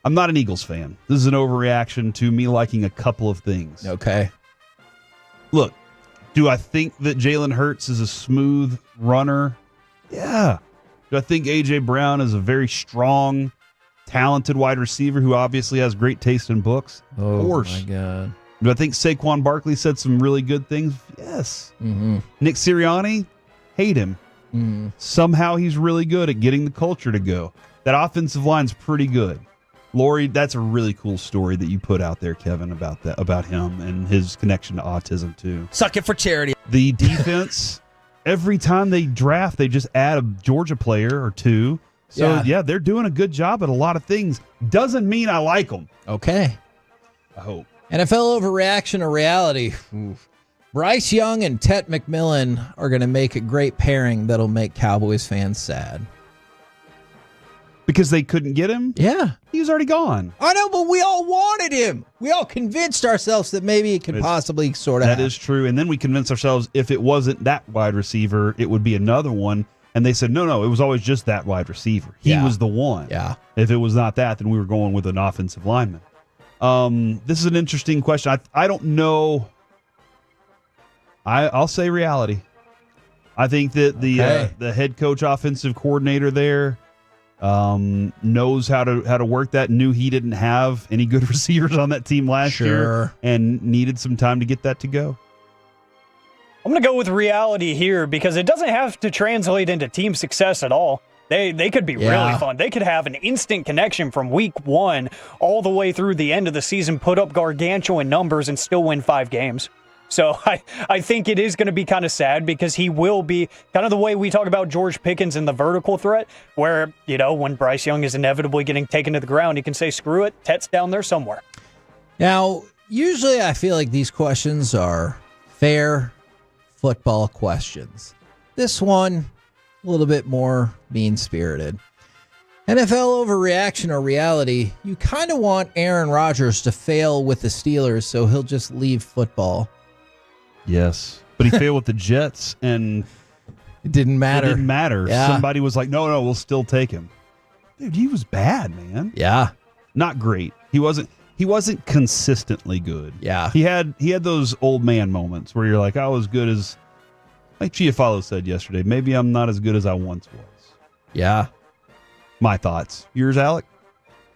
S10: I'm not an Eagles fan. This is an overreaction to me liking a couple of things.
S4: Okay.
S10: Look, do I think that Jalen Hurts is a smooth runner? Yeah. Do I think A.J. Brown is a very strong, talented wide receiver who obviously has great taste in books?
S4: Oh,
S10: of course.
S4: my God.
S10: Do I think Saquon Barkley said some really good things? Yes.
S4: Mm-hmm.
S10: Nick Sirianni? Hate him.
S4: Mm-hmm.
S10: Somehow he's really good at getting the culture to go. That offensive line's pretty good. Lori, that's a really cool story that you put out there, Kevin, about him and his connection to autism too.
S5: Suck it for charity.
S10: The defense, every time they draft, they just add a Georgia player or two. So yeah, they're doing a good job at a lot of things. Doesn't mean I like them.
S4: Okay.
S10: I hope.
S4: NFL overreaction or reality? Oof. Bryce Young and Tet McMillan are going to make a great pairing that'll make Cowboys fans sad.
S10: Because they couldn't get him?
S4: Yeah.
S10: He was already gone.
S4: I know, but we all wanted him. We all convinced ourselves that maybe it could possibly sort of
S10: That is true. And then we convinced ourselves if it wasn't that wide receiver, it would be another one. And they said, no, it was always just that wide receiver. He was the one.
S4: Yeah.
S10: If it was not that, then we were going with an offensive lineman. This is an interesting question. I don't know. I'll say reality. I think that the head coach, offensive coordinator there knows how to work that. Knew he didn't have any good receivers on that team last year, and needed some time to get that to go.
S14: I'm going to go with reality here because it doesn't have to translate into team success at all. They could be really fun. They could have an instant connection from week 1 all the way through the end of the season, put up gargantuan numbers, and still win 5 games. So I think it is going to be kind of sad because he will be kind of the way we talk about George Pickens in the vertical threat, where, when Bryce Young is inevitably getting taken to the ground, he can say, screw it, Tet's down there somewhere.
S4: Now, usually I feel like these questions are fair football questions. This one, a little bit more mean-spirited. NFL overreaction or reality, you kind of want Aaron Rodgers to fail with the Steelers so he'll just leave football.
S10: Yes, but he failed with the Jets, and
S4: it didn't matter.
S10: It didn't matter.
S4: Yeah.
S10: Somebody was like, no, we'll still take him. Dude, he was bad, man.
S4: Yeah.
S10: Not great. He wasn't consistently good.
S4: Yeah.
S10: He had those old man moments where you're like, I was good as, like Chiafalo said yesterday, maybe I'm not as good as I once was.
S4: Yeah.
S10: My thoughts. Yours, Alec?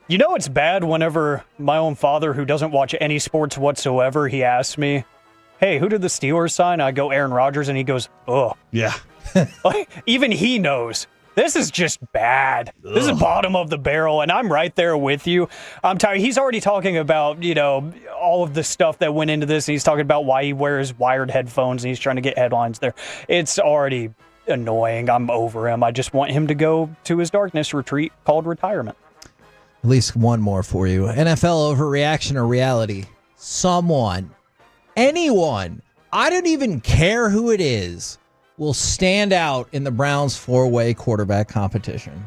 S14: It's bad whenever my own father, who doesn't watch any sports whatsoever, he asks me, hey, who did the Steelers sign? I go, Aaron Rodgers, and he goes, oh.
S10: Yeah.
S14: Like, even he knows. This is just bad. Ugh. This is bottom of the barrel, and I'm right there with you. I'm tired. He's already talking about, all of the stuff that went into this, and he's talking about why he wears wired headphones, and he's trying to get headlines there. It's already annoying. I'm over him. I just want him to go to his darkness retreat called retirement.
S4: At least one more for you. NFL overreaction or reality? Someone, anyone, I don't even care who it is, will stand out in the Browns 4-way quarterback competition.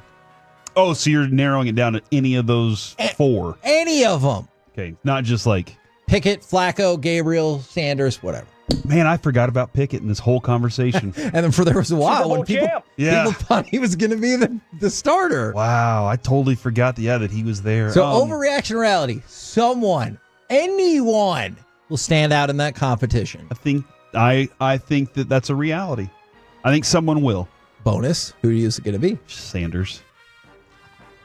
S10: Oh, so you're narrowing it down to any of those 4?
S4: Any of them.
S10: Okay, not just like
S4: Pickett, Flacco, Gabriel, Sanders, whatever.
S10: Man, I forgot about Pickett in this whole conversation.
S4: And then there was a while when people thought he was going to be the starter.
S10: Wow, I totally forgot that he was there.
S4: So overreaction reality. Someone, anyone will stand out in that competition.
S10: I think that's a reality. I think someone will.
S4: Bonus, who is it going to be?
S10: Sanders.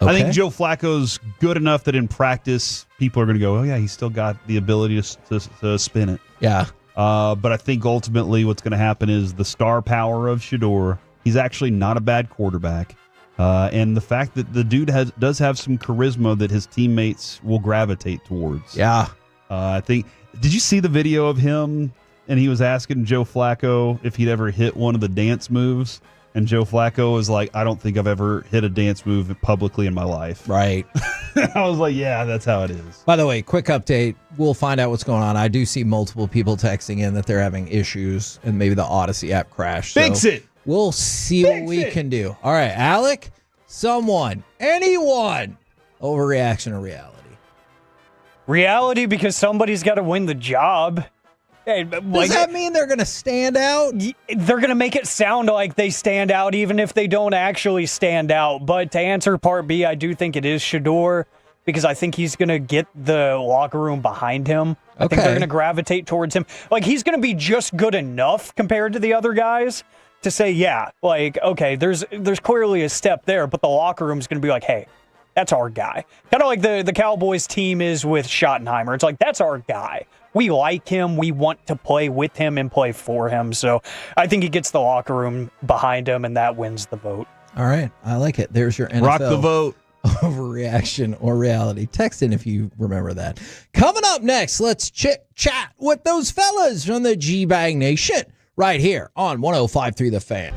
S4: Okay.
S10: I think Joe Flacco's good enough that in practice, people are going to go, oh, yeah, he's still got the ability to spin it.
S4: Yeah.
S10: But I think ultimately what's going to happen is the star power of Shedeur. He's actually not a bad quarterback. And the fact that the dude does have some charisma that his teammates will gravitate towards.
S4: Yeah.
S10: I think, did you see the video of him? And he was asking Joe Flacco if he'd ever hit one of the dance moves. And Joe Flacco was like, I don't think I've ever hit a dance move publicly in my life.
S4: Right.
S10: I was like, yeah, that's how it is.
S4: By the way, quick update. We'll find out what's going on. I do see multiple people texting in that they're having issues and maybe the Odyssey app crashed.
S10: Fix it.
S4: We'll see what we can do. All right, Alec, someone, anyone, overreaction or reality?
S14: Reality, because somebody's got to win the job.
S4: Does that mean they're going to stand out?
S14: They're going to make it sound like they stand out, even if they don't actually stand out. But to answer part B, I do think it is Shedeur, because I think he's going to get the locker room behind him. I think they're going to gravitate towards him. Like, he's going to be just good enough compared to the other guys to say, yeah, like, okay, there's clearly a step there, but the locker room's going to be like, hey, that's our guy. Kind of like the Cowboys team is with Schottenheimer. It's like, that's our guy. We like him. We want to play with him and play for him. So I think he gets the locker room behind him, and that wins the vote.
S4: All right. I like it. There's your NFL.
S10: Rock the vote.
S4: Overreaction or reality. Text in if you remember that. Coming up next, let's chit-chat with those fellas from the G-Bag Nation right here on 105.3 The Fan.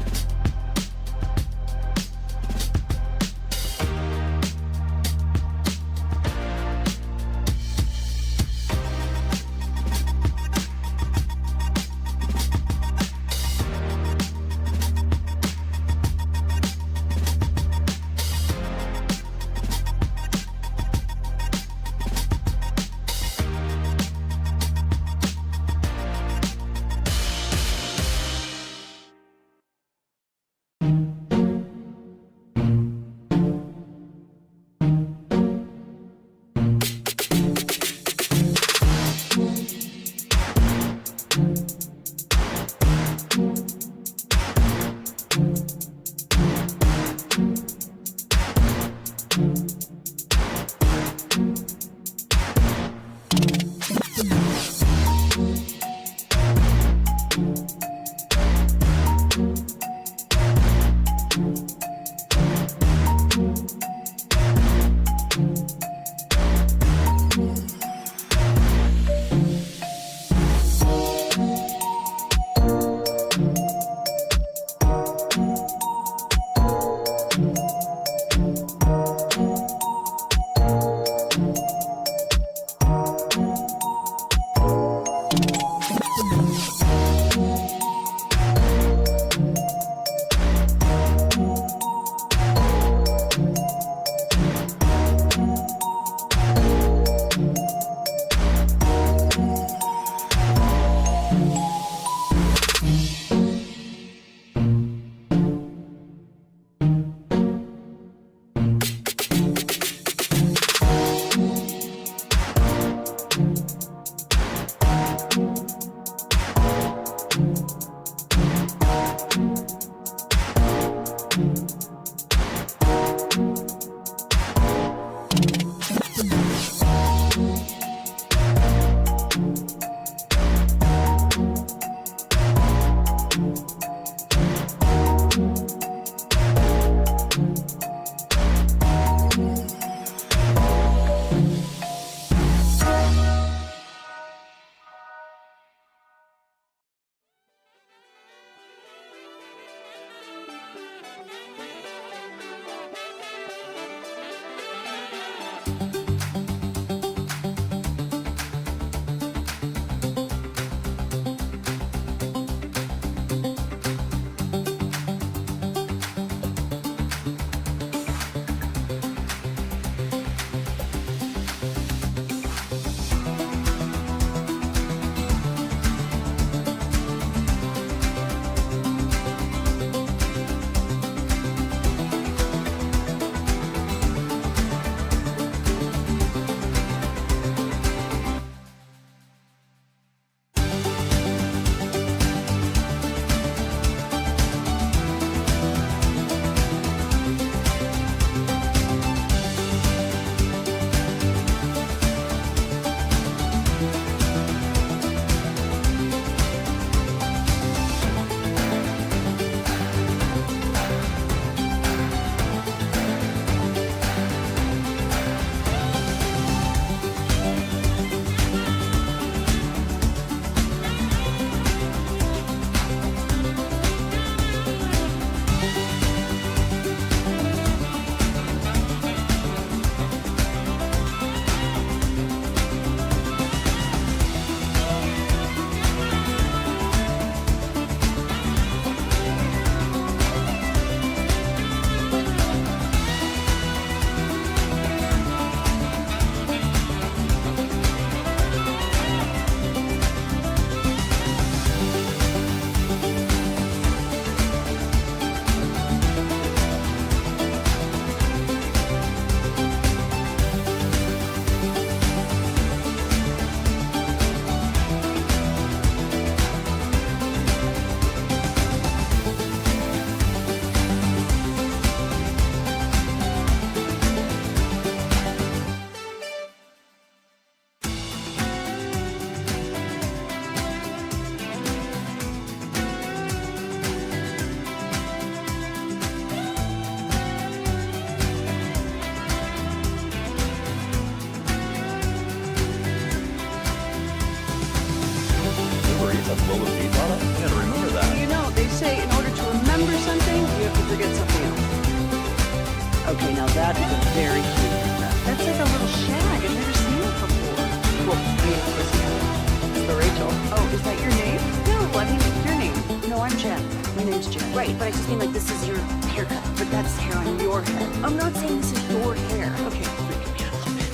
S15: Okay, now that is a very cute pickup. That's like a little shag. I've never seen it before. Well, I mean, of course, yeah. It's the Rachel. Oh, is that your name? No, I mean, your name. No, I'm Jen. My name's Jen. Right, but I just mean like this is your haircut. But that's hair on your head. I'm not saying this is your hair. Okay, freaking me out a little bit.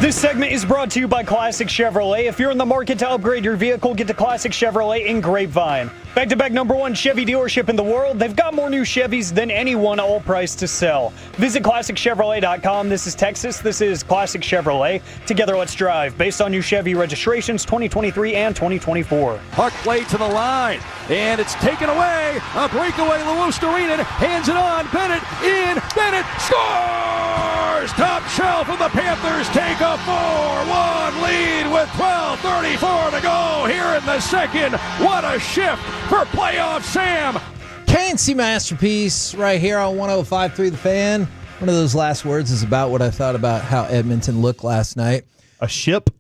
S14: This segment is brought to you by Classic Chevrolet. If you're in the market to upgrade your vehicle, get to Classic Chevrolet in Grapevine. Back-to-back #1 Chevy dealership in the world. They've got more new Chevys than anyone, all priced to sell. Visit ClassicChevrolet.com. This is Texas. This is Classic Chevrolet. Together, let's drive. Based on new Chevy registrations 2023 and 2024.
S8: Puck play to the line, and it's taken away. A breakaway, Luostarinen hands it on. Bennett in. Bennett scores! Top shelf, and the Panthers take a 4-1 lead with 12:34 to go here in the second. What a shift for playoff Sam.
S4: KNC Masterpiece right here on 105.3 The Fan. One of those last words is about what I thought about how Edmonton looked last night.
S10: A ship?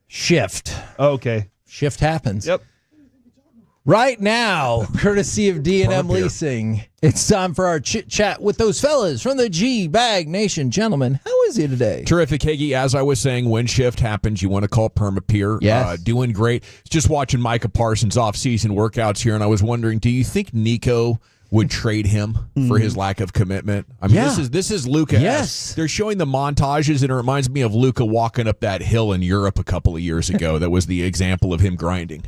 S4: Shift.
S10: Okay.
S4: Shift happens.
S10: Yep.
S4: Right now, courtesy of D&M Leasing, it's time for our chit-chat with those fellas from the G-Bag Nation. Gentlemen, how is he today?
S13: Terrific, Higgy. As I was saying, when shift happens, you want to call Permapeer.
S4: Yes.
S13: Doing great. Just watching Micah Parsons' off-season workouts here, and I was wondering, do you think Nico would trade him for his lack of commitment? I mean, this is Luka.
S4: Yes.
S13: They're showing the montages, and it reminds me of Luka walking up that hill in Europe a couple of years ago. That was the example of him grinding.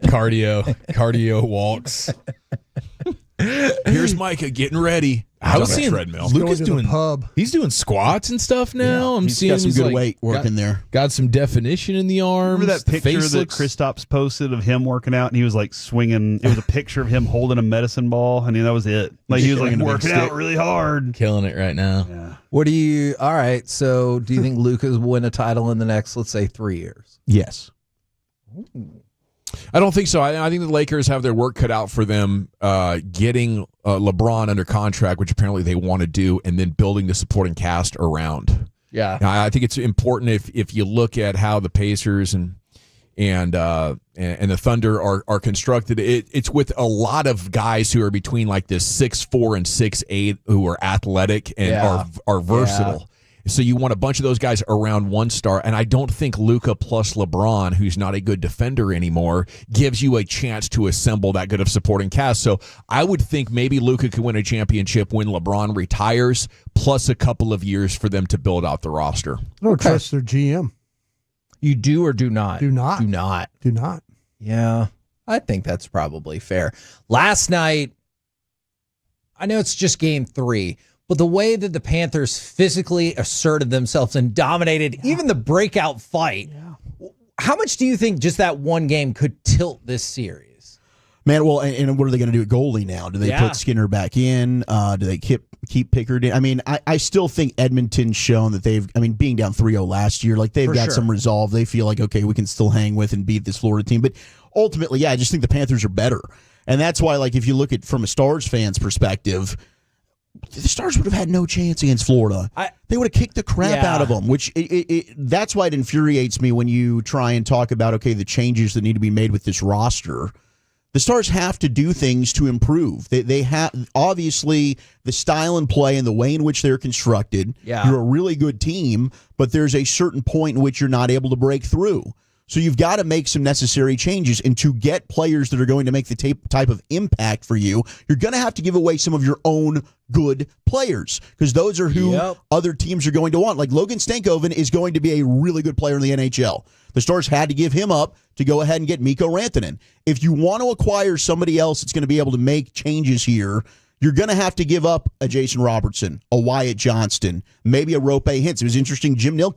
S5: Cardio walks.
S13: Here's Micah getting ready.
S5: I was
S13: on a
S5: seeing
S13: treadmill.
S5: Luka's doing he's doing squats and stuff now. I'm seeing
S10: got some good
S5: like,
S10: weight working there.
S5: Got some definition in the arms.
S10: Remember that picture
S5: face
S10: that
S5: looks-
S10: Kristaps posted of him working out, and he was like swinging. It was a picture of him holding a medicine ball. I mean, that was it. Like he was like working out really hard,
S5: killing it right now.
S10: Yeah.
S4: What do you? All right. So, do you think Lucas will win a title in the next, let's say, 3 years?
S5: Yes.
S13: I don't think so. I think the Lakers have their work cut out for them getting LeBron under contract, which apparently they want to do, and then building the supporting cast around.
S4: Yeah.
S13: I think it's important if you look at how the Pacers and the Thunder are constructed. It's with a lot of guys who are between like this 6'4" and 6'8", who are athletic and are versatile.
S4: Yeah.
S13: So you want a bunch of those guys around one star, and I don't think Luka plus LeBron, who's not a good defender anymore, gives you a chance to assemble that good of supporting cast. So I would think maybe Luka could win a championship when LeBron retires, plus a couple of years for them to build out the roster.
S22: I don't trust their GM.
S4: You do or do not?
S22: Do not.
S4: Do not.
S22: Do not.
S4: Yeah, I think that's probably fair. Last night, I know it's just game 3, but the way that the Panthers physically asserted themselves and dominated even the breakout fight, how much do you think just that one game could tilt this series?
S23: Man, well, and what are they going to do at goalie now? Do they put Skinner back in? Do they keep Pickard in? I mean, I still think Edmonton's shown that being down 3-0 last year, like they've got some resolve. They feel like, okay, we can still hang with and beat this Florida team. But ultimately, I just think the Panthers are better. And that's why, like, if you look at from a Stars fan's perspective, the Stars would have had no chance against Florida. They would have kicked the crap out of them, which that's why it infuriates me when you try and talk about, okay, the changes that need to be made with this roster. The Stars have to do things to improve. They have, obviously, the style and play and the way in which they're constructed.
S4: Yeah.
S23: You're a really good team, but there's a certain point in which you're not able to break through. So you've got to make some necessary changes, and to get players that are going to make the type of impact for you, you're going to have to give away some of your own good players, because those are who other teams are going to want. Like Logan Stankoven is going to be a really good player in the NHL. The Stars had to give him up to go ahead and get Mikko Rantanen. If you want to acquire somebody else that's going to be able to make changes here, you're going to have to give up a Jason Robertson, a Wyatt Johnston, maybe a Rope Hintz. It was interesting. Jim Nill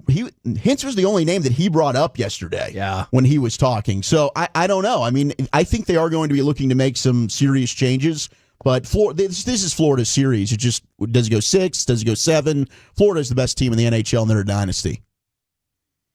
S23: Hintz was the only name that he brought up yesterday when he was talking. So I don't know. I mean, I think they are going to be looking to make some serious changes. But this is Florida's series. It just, does it go 6? Does it go 7? Florida's the best team in the NHL, and they're a dynasty.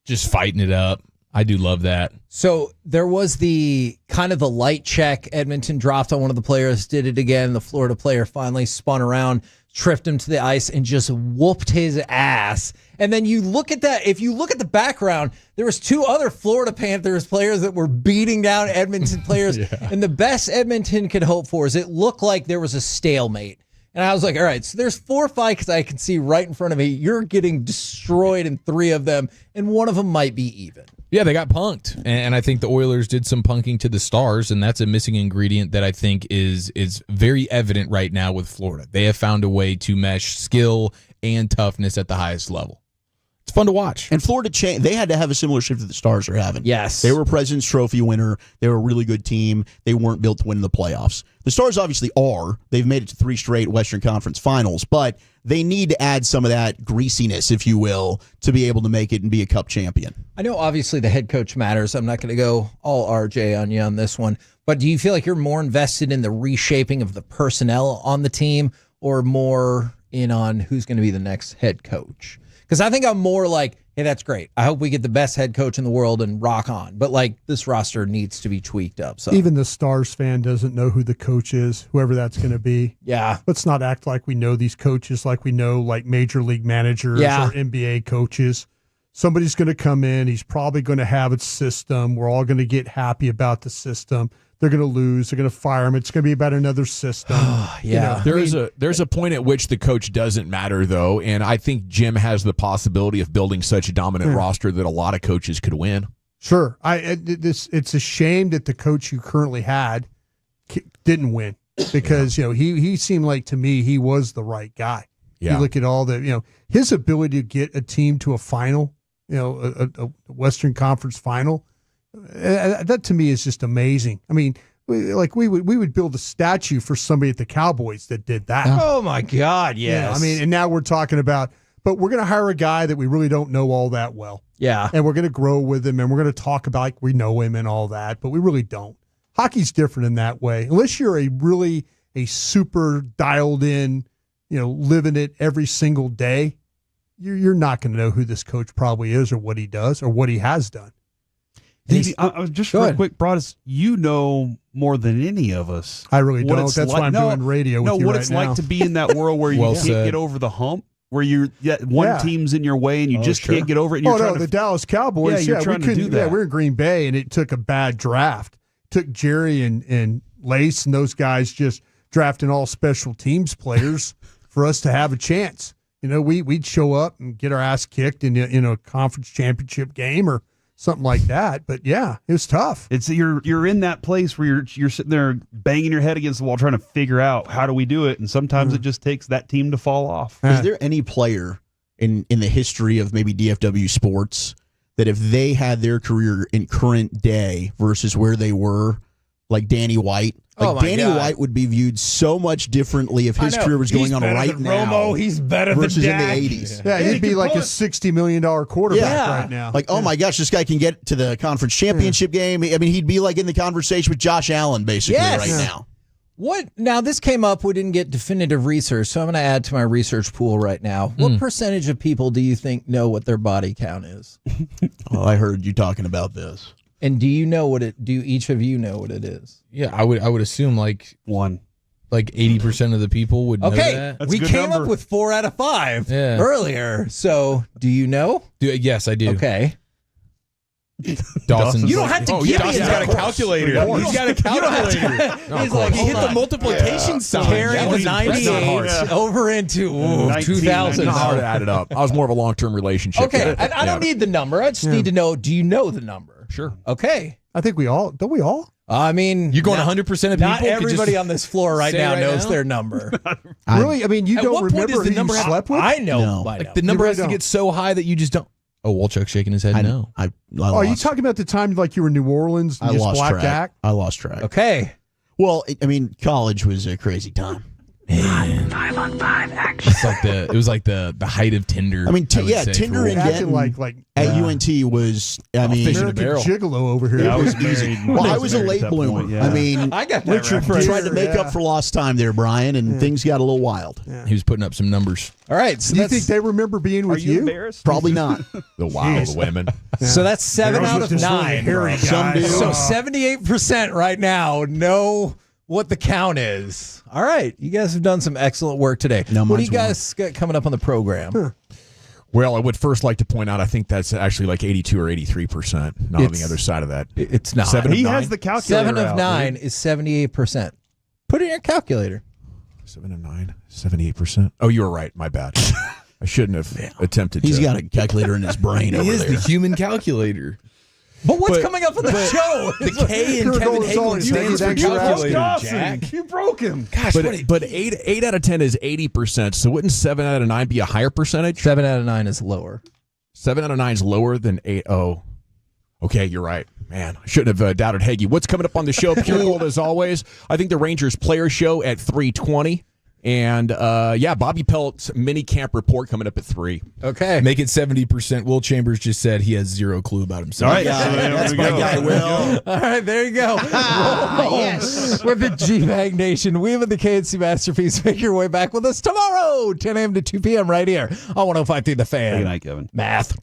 S5: Just fighting it up. I do love that.
S4: So there was the kind of the light check. Edmonton dropped on one of the players, did it again. The Florida player finally spun around, tripped him to the ice, and just whooped his ass. And then you look at that. If you look at the background, there was 2 other Florida Panthers players that were beating down Edmonton players. And the best Edmonton could hope for is it looked like there was a stalemate. And I was like, all right, so there's 4 fights I can see right in front of me. You're getting destroyed in 3 of them, and one of them might be even.
S5: Yeah, they got punked, and I think the Oilers did some punking to the Stars, and that's a missing ingredient that I think is very evident right now with Florida. They have found a way to mesh skill and toughness at the highest level. It's fun to watch.
S23: And Florida, they had to have a similar shift that the Stars are having.
S4: Yes.
S23: They were President's Trophy winner. They were a really good team. They weren't built to win the playoffs. The Stars obviously are. They've made it to 3 straight Western Conference finals, but they need to add some of that greasiness, if you will, to be able to make it and be a cup champion.
S4: I know obviously the head coach matters. I'm not going to go all RJ on you on this one, but do you feel like you're more invested in the reshaping of the personnel on the team or more in on who's going to be the next head coach? Because I think I'm more like, hey, that's great. I hope we get the best head coach in the world and rock on. But, like, this roster needs to be tweaked up. So
S22: even the Stars fan doesn't know who the coach is, whoever that's going to be.
S4: Yeah.
S22: Let's not act like we know these coaches like we know, like, major league managers or NBA coaches. Somebody's going to come in. He's probably going to have a system. We're all going to get happy about the system. They're going to lose. They're going to fire him. It's going to be about another system.
S4: Yeah.
S13: There's a point at which the coach doesn't matter, though, and I think Jim has the possibility of building such a dominant roster that a lot of coaches could win.
S22: Sure. It's a shame that the coach you currently had didn't win because he seemed like, to me, he was the right guy.
S13: Yeah.
S22: You look at all the his ability to get a team to a final, a Western Conference final. That to me is just amazing. I mean, we would build a statue for somebody at the Cowboys that did that.
S4: Oh my God, yes.
S22: I mean, and now we're talking about, but we're going to hire a guy that we really don't know all that well.
S4: Yeah.
S22: And we're going to grow with him and we're going to talk about like we know him and all that, but we really don't. Hockey's different in that way. Unless you're a super dialed in, living it every single day, you're not going to know who this coach probably is or what he does or what he has done.
S10: I was just real quick, Broadus, you know more than any of us.
S22: I really don't. That's why I'm doing radio with you
S10: what
S22: right
S10: it's
S22: now.
S10: like to be in that world where you
S13: Well
S10: can't
S13: said.
S10: get over the hump, where one team's in your way and you just can't get over it. And you're trying to,
S22: the Dallas Cowboys.
S10: you're trying to do that.
S22: Yeah, we're in Green Bay, and it took a bad draft. Took Jerry and Lace and those guys just drafting all special teams players for us to have a chance. We'd show up and get our ass kicked in a conference championship game or something like that. But yeah, it was tough.
S10: It's you're in that place where you're sitting there banging your head against the wall trying to figure out how do we do it, and sometimes it just takes that team to fall off.
S23: Is there any player in the history of maybe DFW sports that if they had their career in current day versus where they were, like Danny White, Danny White would be viewed so much differently if his career was going on right now.
S4: Romo, he's better
S23: versus
S4: than Dak.
S23: in the 80s.
S22: Yeah, he'd be like a $60 million quarterback right now.
S23: Like, oh my gosh, this guy can get to the conference championship game. I mean, he'd be like in the conversation with Josh Allen basically right now.
S4: What now? This came up. We didn't get definitive research, so I'm going to add to my research pool right now. What percentage of people do you think know what their body count is?
S23: Oh, I heard you talking about this.
S4: And do you know what it? Do each of you know what it is?
S5: Yeah, I would assume like 80% of the people would know that.
S4: We came up with 4 out of 5 earlier. So do you know?
S5: Yes, I do.
S4: Okay.
S5: Dawson.
S4: You don't have to give
S5: Dawson's got a calculator. He's got a calculator.
S4: He's like,
S5: he hit the multiplication sign.
S4: Carrying the 98 over into 2000.
S13: Not hard to add it up. I was more of a long-term relationship.
S4: Okay, I don't need the number. I just need to know, do you know the number?
S13: Sure.
S4: Okay.
S22: I think we all, don't we all?
S4: I mean,
S5: you're going 100% of people.
S4: Not everybody on this floor right now knows their number.
S22: Really? I mean, you don't
S5: what point
S22: remember
S5: is the
S22: who
S5: number
S22: you slept with?
S4: I know.
S23: No.
S4: By now.
S5: Like the number
S22: really
S5: has to
S22: don't.
S5: get so high that you just don't. Oh, Wolchuk's shaking his head. No.
S23: I
S22: Are you
S23: lost.
S22: talking about the time like you were in New Orleans and
S23: I
S22: you just
S23: lost
S22: blacked
S23: track.
S22: out?
S23: I lost track.
S4: Okay.
S23: Well, I mean, college was a crazy time.
S20: 5-on-5 action.
S5: It's like it was like the height of Tinder.
S23: I mean,
S5: would say,
S23: Tinder
S5: for-
S23: and
S22: Acting
S23: Denton
S22: like
S23: at UNT was, I mean,
S5: fish in a
S22: American
S5: barrel.
S22: gigolo over here.
S10: I was married.
S23: well, I was a
S10: married at
S23: late
S10: that
S23: bloomer.
S10: point, yeah.
S23: I mean,
S4: I got that
S22: Richard
S4: right.
S23: tried to make
S22: Yeah.
S23: up for lost time there, Brian, and things got a little wild.
S5: He was putting up some numbers.
S4: All right. So
S22: Do you
S4: that's,
S22: think they remember being with
S10: Are you embarrassed?
S23: Probably not.
S13: The wild
S22: Jeez.
S13: women.
S4: so that's 7
S22: Those
S4: out
S22: are
S4: of
S22: just really
S4: 9.
S22: hairy
S23: Some
S22: guys.
S23: do.
S4: So 78% right now know what the count is. All right. You guys have done some excellent work today.
S23: No,
S4: what do you
S23: mine's
S4: guys got coming up on the program?
S13: Well, I would first like to point out I think that's actually like 82 or 83%. Not on the other side of that.
S4: It's not.
S13: 7 of
S10: He
S13: 9?
S10: has the calculator
S4: 7 of
S10: out,
S4: 9
S10: dude.
S4: is 78%. Put it in your calculator.
S13: 7 of 9, 78%. Oh, you were right. My bad. I shouldn't have attempted
S23: He's
S13: to.
S23: got a calculator in his brain
S5: He
S23: over
S5: is
S23: there.
S5: the human calculator.
S4: But what's coming up on the show?
S5: The K in Kevin Hagelin stands for calculator, Jack.
S10: You broke him.
S4: Gosh,
S13: But 8 out of 10 is 80%. So wouldn't 7 out of 9 be a higher percentage?
S4: 7 out of 9 is lower.
S13: 7 out of 9 is lower than 8-0. Okay, you're right. Man, I shouldn't have doubted Hagee. What's coming up on the show? Pure Gold as always. I think the Rangers player show at 3:20. And, Bobby Pelt's Minicamp report coming up at 3.
S4: Okay.
S5: Make it 70%. Will Chambers just said he has zero clue about himself.
S10: All right.
S23: That's my guy, Will.
S4: All right, there you go. Yes. With the G-Bag Nation, we have the KNC Masterpiece. Make your way back with us tomorrow, 10 a.m. to 2 p.m. right here on 105.3 The Fan.
S10: Good night, Kevin.
S4: Math.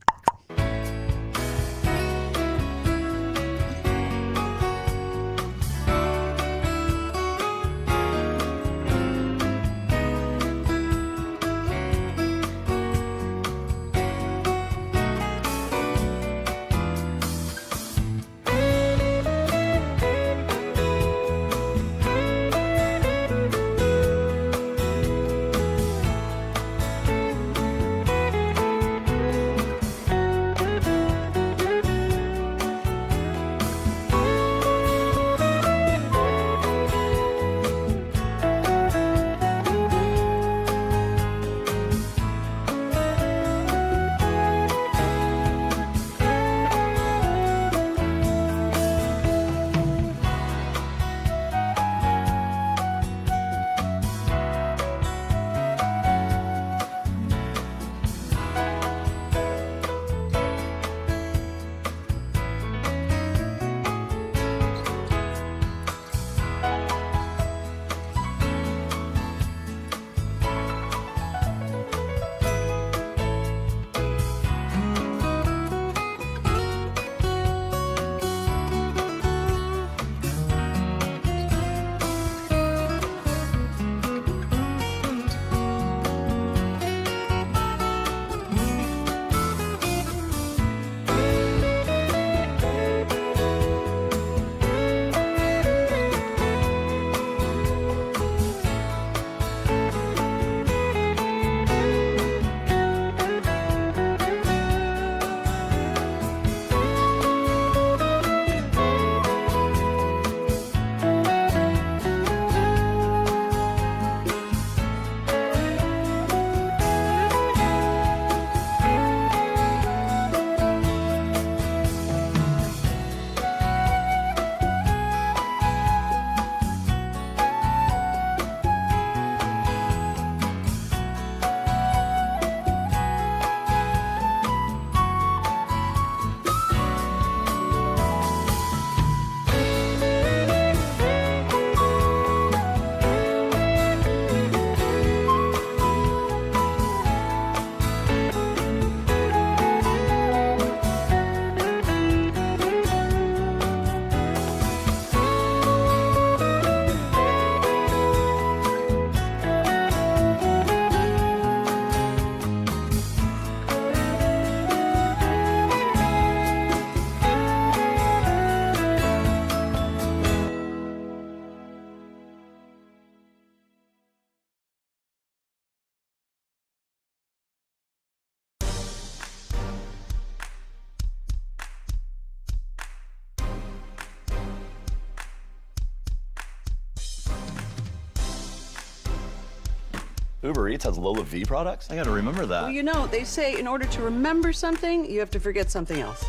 S6: Uber Eats has Lola V products? I gotta remember that.
S15: Well, you know, they say in order to remember something, you have to forget something else.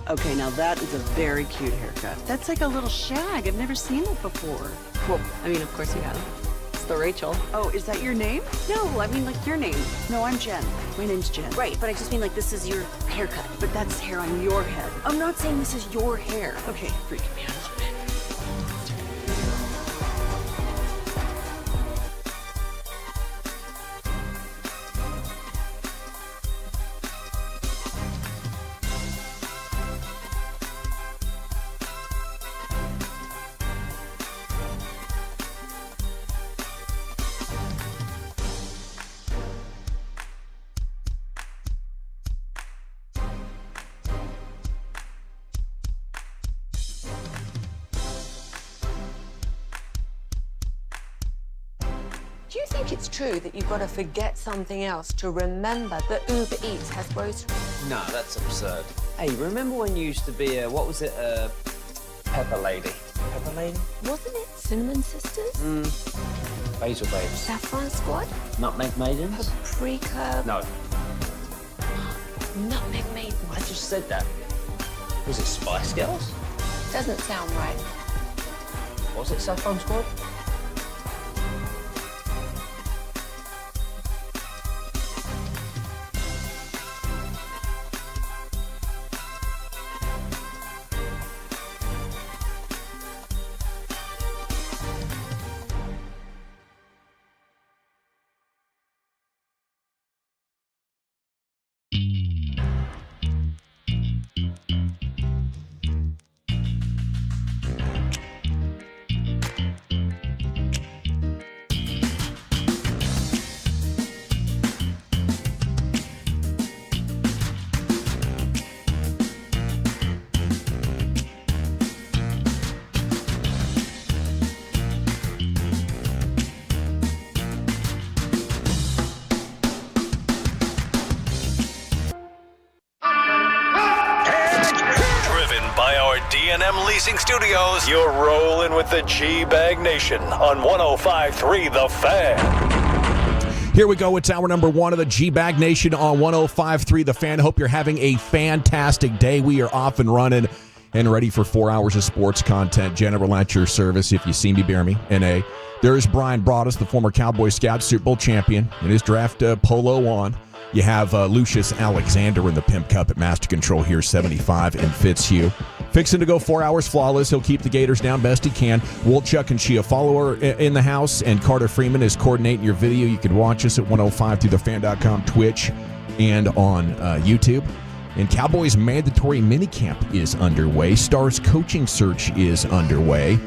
S15: Okay, now that is a very cute haircut. That's like a little shag. I've never seen it before.
S1: Well, I mean, of course you have. It's the Rachel.
S15: Oh, is that your name?
S1: No, I mean like your name.
S15: No, I'm Jen. My name's Jen.
S1: Right, but I just mean like this is your haircut.
S15: But that's hair on your head.
S1: I'm not saying this is your hair.
S15: Okay, freaking me out a little bit. Do you think it's true that you've got to forget something else to remember that Uber Eats has groceries?
S2: No, that's absurd. Hey, remember when you used to be a, what was it, Pepper Lady? Pepper Lady?
S1: Wasn't it Cinnamon Sisters?
S2: Basil Babes.
S1: Saffron Squad?
S2: Nutmeg Maidens?
S1: Paprika?
S2: No.
S1: Nutmeg maiden.
S2: I just said that. Was it Spice Girls?
S1: Doesn't sound right.
S2: Was it Saffron Squad?
S3: D&M Leasing Studios.
S7: You're rolling with the G-Bag Nation on 105.3 The Fan.
S13: Here we go. It's hour number 1 of the G-Bag Nation on 105.3 The Fan. Hope you're having a fantastic day. We are off and running and ready for 4 hours of sports content. General at your service, if you see me, bear me. N.A. There's Brian Broaddus, the former Cowboy Scout, Super Bowl champion, in his draft polo on. You have Lucius Alexander in the Pimp Cup at Master Control here, 75 in Fitzhugh. Fixing to go 4 hours flawless. He'll keep the Gators down best he can. Wolchuk and Shia follower in the house, and Carter Freeman is coordinating your video. You can watch us at 105throughthefan.com, Twitch, and on YouTube. And Cowboys mandatory minicamp is underway. Stars coaching search is underway.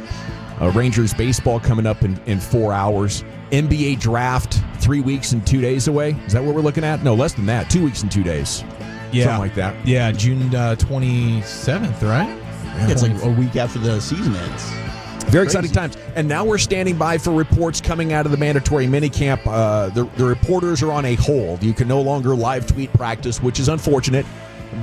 S13: Rangers baseball coming up in 4 hours. NBA draft 3 weeks and 2 days away. Is that what we're looking at? No, less than that. 2 weeks and 2 days.
S5: Yeah.
S13: Something like that.
S5: Yeah, June 27th, right?
S23: Yeah, it's like a week after the season ends.
S13: Very exciting times. And now we're standing by for reports coming out of the mandatory minicamp. The reporters are on a hold. You can no longer live tweet practice, which is unfortunate.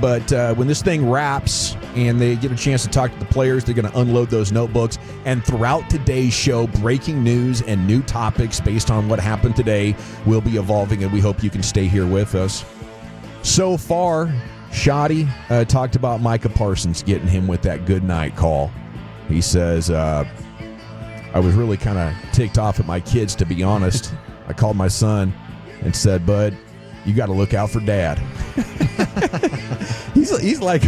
S13: But when this thing wraps and they get a chance to talk to the players, they're going to unload those notebooks. And throughout today's show, breaking news and new topics based on what happened today will be evolving, and we hope you can stay here with us. So far, Shoddy talked about Micah Parsons, getting him with that good night call. He says, I was really kind of ticked off at my kids, to be honest. I called my son and said, Bud, you got to look out for Dad. He's like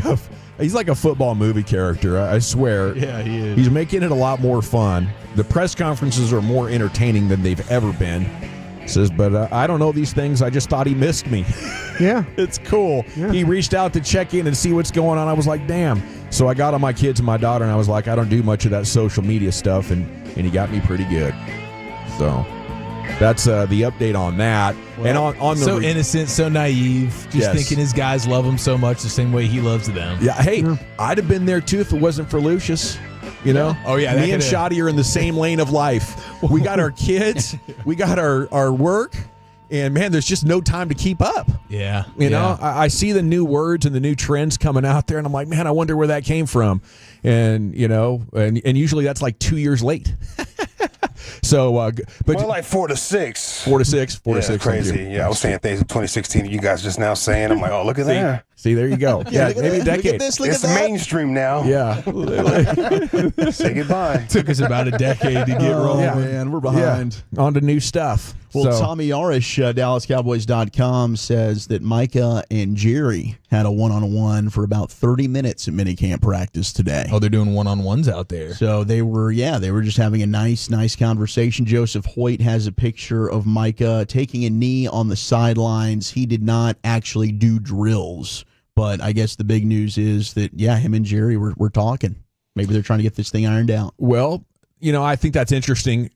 S13: a football movie character, I swear.
S5: Yeah, he is.
S13: He's making it a lot more fun. The press conferences are more entertaining than they've ever been. Says, but I don't know these things. I just thought he missed me.
S22: Yeah.
S13: It's cool. Yeah. He reached out to check in and see what's going on. I was like, damn. So I got on my kids and my daughter, and I was like, I don't do much of that social media stuff, and he got me pretty good. So that's the update on that.
S5: Well,
S13: and on the
S5: so innocent, so naive, just thinking his guys love him so much the same way he loves them.
S13: Yeah, hey, I'd have been there too if it wasn't for Lucius. You know?
S5: Oh, yeah.
S13: Me and Shoddy are in the same lane of life. We got our kids. We got our work. And, man, there's just no time to keep up.
S5: Yeah.
S13: You know, I see the new words and the new trends coming out there, and I'm like, man, I wonder where that came from. And, you know, and usually that's like 2 years late. So, but
S19: more like 4 to 6.
S13: 4 to 6. 4 to 6.
S19: Crazy. Yeah, I was saying things in 2016. You guys just now saying. I'm like, oh, look at that.
S13: See, there you go. Yeah, maybe a decade.
S19: Look at this. Look it's at that. Mainstream now.
S13: Yeah.
S19: Say goodbye.
S5: Took us about a decade to get rolling.
S23: Yeah, man, we're behind.
S13: Yeah. On to new stuff.
S23: Well, Tommy Arish, DallasCowboys.com, says that Micah and Jerry had a one-on-one for about 30 minutes at minicamp practice today.
S5: Oh, they're doing one-on-ones out there.
S23: So they were just having a nice conversation. Joseph Hoyt has a picture of Micah taking a knee on the sidelines. He did not actually do drills, but I guess the big news is that, him and Jerry were talking. Maybe they're trying to get this thing ironed out.
S13: Well, you know, I think that's interesting.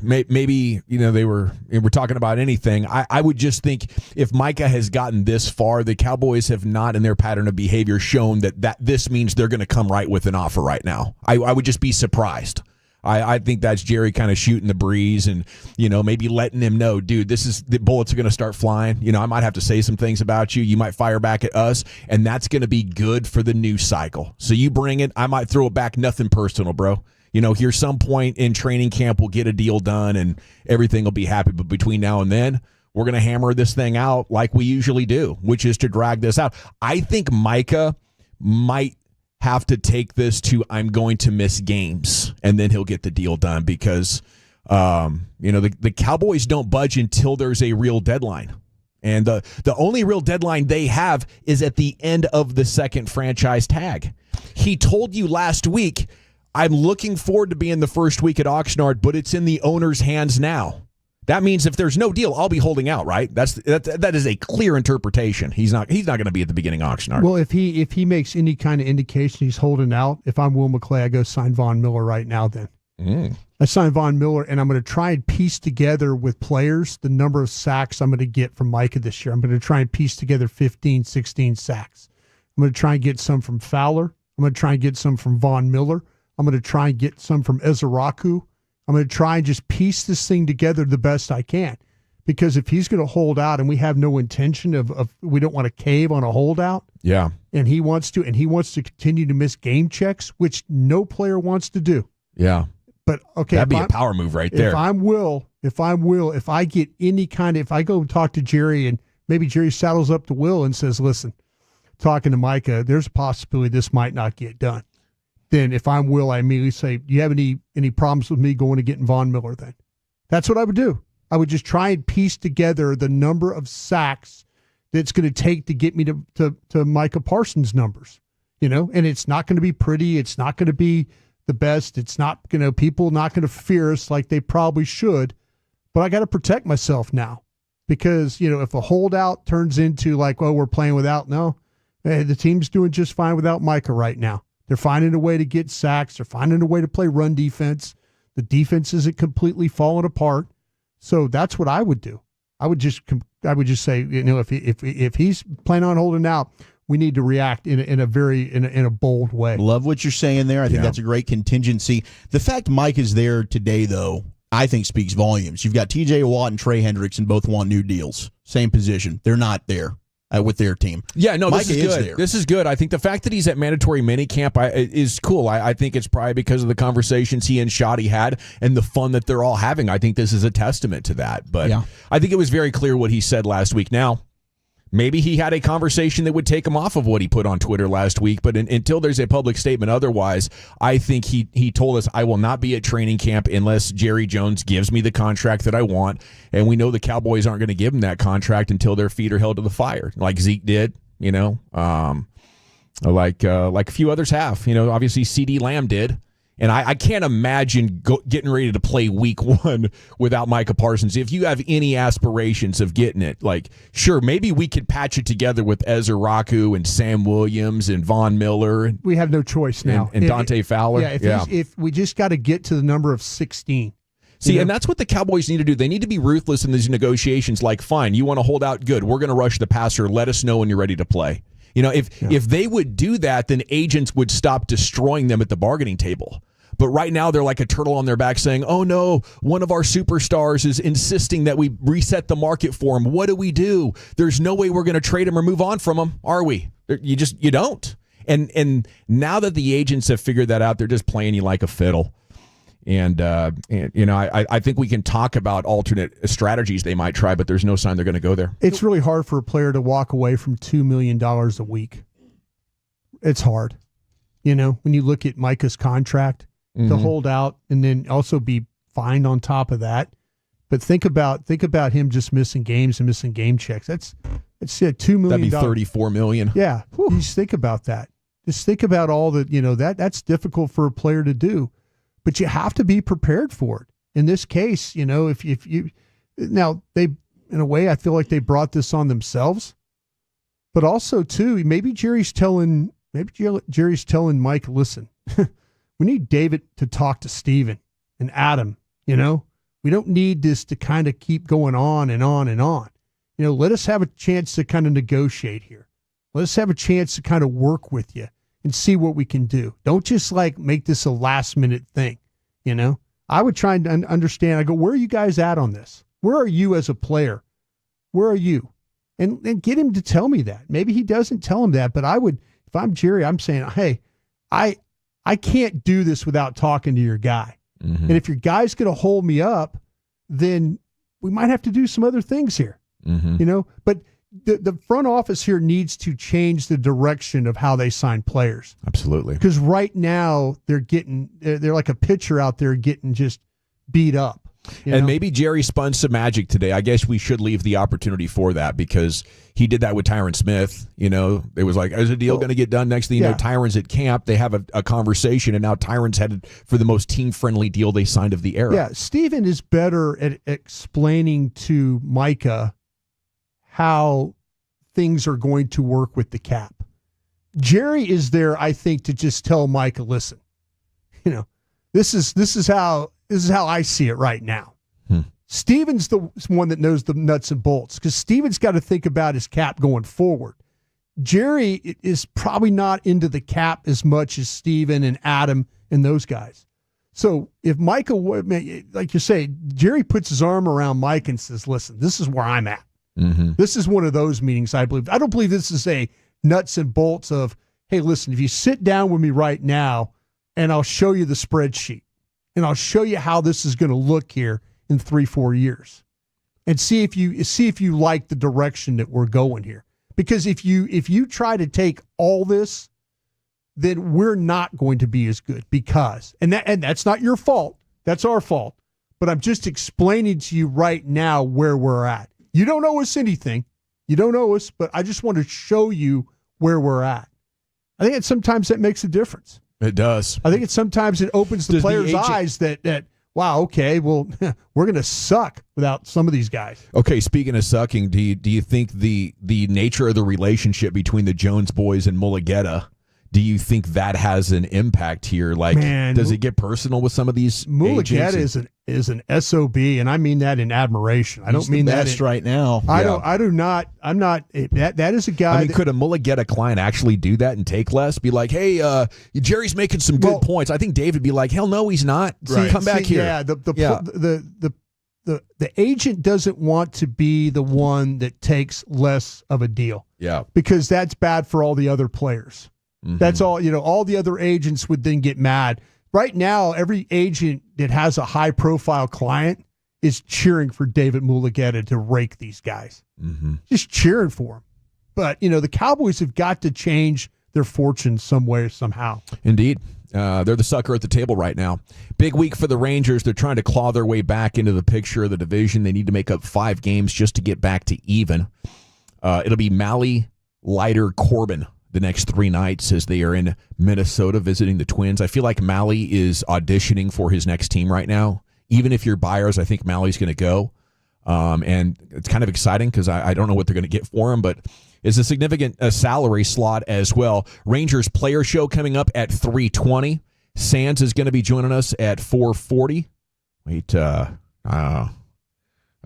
S13: Maybe, you know, we're talking about anything. I would just think if Micah has gotten this far, the Cowboys have not in their pattern of behavior shown that this means they're going to come right with an offer right now. I would just be surprised. I think that's Jerry kind of shooting the breeze and, you know, maybe letting him know, dude, the bullets are going to start flying. You know, I might have to say some things about you. You might fire back at us, and that's going to be good for the news cycle. So you bring it. I might throw it back. Nothing personal, bro. You know, here some point in training camp we'll get a deal done and everything will be happy. But between now and then, we're going to hammer this thing out like we usually do, which is to drag this out. I think Micah might have to take this to I'm going to miss games, and then he'll get the deal done because, the Cowboys don't budge until there's a real deadline. And the only real deadline they have is at the end of the second franchise tag. He told you last week, I'm looking forward to being the first week at Oxnard, but it's in the owner's hands now. That means if there's no deal, I'll be holding out, right? That is a clear interpretation. He's not going to be at the beginning of Oxnard.
S22: Well, if he makes any kind of indication he's holding out, if I'm Will McClay, I go sign Von Miller right now then. I sign Von Miller, and I'm going to try and piece together with players the number of sacks I'm going to get from Micah this year. I'm going to try and piece together 15, 16 sacks. I'm going to try and get some from Fowler. I'm going to try and get some from Von Miller. I'm going to try and get some from Ezeraku. I'm going to try and just piece this thing together the best I can. Because if he's going to hold out and we have no intention of we don't want to cave on a holdout.
S13: Yeah.
S22: And he wants to continue to miss game checks, which no player wants to do.
S13: Yeah.
S22: But okay.
S13: That'd be a power move right there.
S22: If I get any kind of, if I go and talk to Jerry and maybe Jerry saddles up to Will and says, listen, talking to Micah, there's a possibility this might not get done. Then if I'm Will, I immediately say, do you have any problems with me going to getting Von Miller then? That's what I would do. I would just try and piece together the number of sacks that it's going to take to get me to Micah Parsons' numbers, and it's not going to be pretty. It's not going to be the best. It's not going to, people not going to fear us like they probably should, but I got to protect myself now because, if a holdout turns into like, oh, we're playing without, the team's doing just fine without Micah right now. They're finding a way to get sacks. They're finding a way to play run defense. The defense isn't completely falling apart. So that's what I would do. I would just say, if he's planning on holding out, we need to react in a bold way.
S23: Love what you're saying there. I think that's a great contingency. The fact Mike is there today, though, I think speaks volumes. You've got T.J. Watt and Trey Hendrickson both want new deals. Same position. They're not there with their team.
S13: Yeah, no,
S23: Micah
S13: this is good.
S23: There.
S13: This is good. I think the fact that he's at mandatory minicamp is cool. I think it's probably because of the conversations he and Shoddy had and the fun that they're all having. I think this is a testament to that. But I think it was very clear what he said last week. Now, maybe he had a conversation that would take him off of what he put on Twitter last week, but until there's a public statement otherwise, I think he told us, I will not be at training camp unless Jerry Jones gives me the contract that I want, and we know the Cowboys aren't going to give him that contract until their feet are held to the fire, like Zeke did, like a few others have. Obviously CeeDee Lamb did. And I can't imagine getting ready to play week one without Micah Parsons. If you have any aspirations of getting it, like, sure, maybe we could patch it together with Ezeraku and Sam Williams and Von Miller.
S22: We have no choice now.
S13: And Dante Fowler.
S22: If we just got to get to the number of 16.
S13: See, and that's what the Cowboys need to do. They need to be ruthless in these negotiations. Like, fine, you want to hold out? Good. We're going to rush the passer. Let us know when you're ready to play. If they would do that, then agents would stop destroying them at the bargaining table. But right now, they're like a turtle on their back saying, oh, no, one of our superstars is insisting that we reset the market for him. What do we do? There's no way we're going to trade him or move on from him, are we? You don't. And now that the agents have figured that out, they're just playing you like a fiddle. And I think we can talk about alternate strategies they might try, but there's no sign they're going to go there.
S22: It's really hard for a player to walk away from $2 million a week. It's hard. When you look at Micah's contract, to hold out and then also be fined on top of that. But think about him just missing games and missing game checks. It's $2 million.
S13: That'd be $34 million.
S22: Yeah. Just think about that. Just think about all the, that's difficult for a player to do. But you have to be prepared for it. In this case, if you now they, in a way, I feel like they brought this on themselves. But also too, maybe Jerry's telling Mike, listen, we need David to talk to Steven and Adam. We don't need this to kind of keep going on and on and on. Let us have a chance to kind of negotiate here. Let us have a chance to kind of work with you and see what we can do. Don't just like make this a last minute thing. I would try and understand. I go, where are you guys at on this? Where are you as a player? Where are you? And get him to tell me that. Maybe he doesn't tell him that, but I would, if I'm Jerry, I'm saying, hey, I can't do this without talking to your guy. Mm-hmm. And if your guy's going to hold me up, then we might have to do some other things here. But the front office here needs to change the direction of how they sign players.
S13: Absolutely.
S22: Because right now they're like a pitcher out there getting just beat up.
S13: And maybe Jerry spun some magic today. I guess we should leave the opportunity for that because he did that with Tyron Smith. It was like, is the deal going to get done? Next thing you know, Tyron's at camp. They have a conversation, and now Tyron's headed for the most team-friendly deal they signed of the era.
S22: Yeah, Steven is better at explaining to Micah how things are going to work with the cap. Jerry is there, I think, to just tell Micah, listen, this is how I see it right now. Steven's the one that knows the nuts and bolts because Steven's got to think about his cap going forward. Jerry is probably not into the cap as much as Steven and Adam and those guys. So if Micah, like you say, Jerry puts his arm around Mike and says, listen, this is where I'm at. This is one of those meetings, I believe. I don't believe this is a nuts and bolts of, hey, listen, if you sit down with me right now and I'll show you the spreadsheet and I'll show you how this is going to look here in 3-4 years and see if you like the direction that we're going here. Because if you try to take all this, then we're not going to be as good and that's not your fault. That's our fault. But I'm just explaining to you right now where we're at. You don't owe us anything. You don't owe us, but I just want to show you where we're at. I think sometimes that makes a difference.
S13: It does.
S22: I think sometimes it opens the players' eyes that wow, okay, well, we're going to suck without some of these guys.
S13: Okay, speaking of sucking, do you think the nature of the relationship between the Jones boys and Mulligetta, do you think that has an impact here? Like, does it get personal with some of these
S22: Mulligetta
S13: agents?
S22: is an SOB, and I mean that in admiration. I don't mean that
S23: right now.
S22: I do not. I'm not. That is a guy.
S13: I mean, could a Mulligetta client actually do that and take less? Be like, hey, Jerry's making some good points. I think Dave would be like, hell no, he's not.
S22: Right.
S13: Come back here.
S22: Yeah, the agent doesn't want to be the one that takes less of a deal.
S13: Yeah,
S22: because that's bad for all the other players. That's all, all the other agents would then get mad. Right now, every agent that has a high-profile client is cheering for David Mulligetta to rake these guys. Just cheering for him. But, the Cowboys have got to change their fortune some way or somehow.
S13: Indeed. They're the sucker at the table right now. Big week for the Rangers. They're trying to claw their way back into the picture of the division. They need to make up 5 games just to get back to even. It'll be Mahle, Leiter, Corbin the next 3 nights as they are in Minnesota visiting the Twins. I feel like Mahle is auditioning for his next team right now. Even if you're buyers, I think Mally's going to go. And it's kind of exciting because I don't know what they're going to get for him, but it's a significant salary slot as well. Rangers player show coming up at 3:20. Sands is going to be joining us at 4:40. Wait,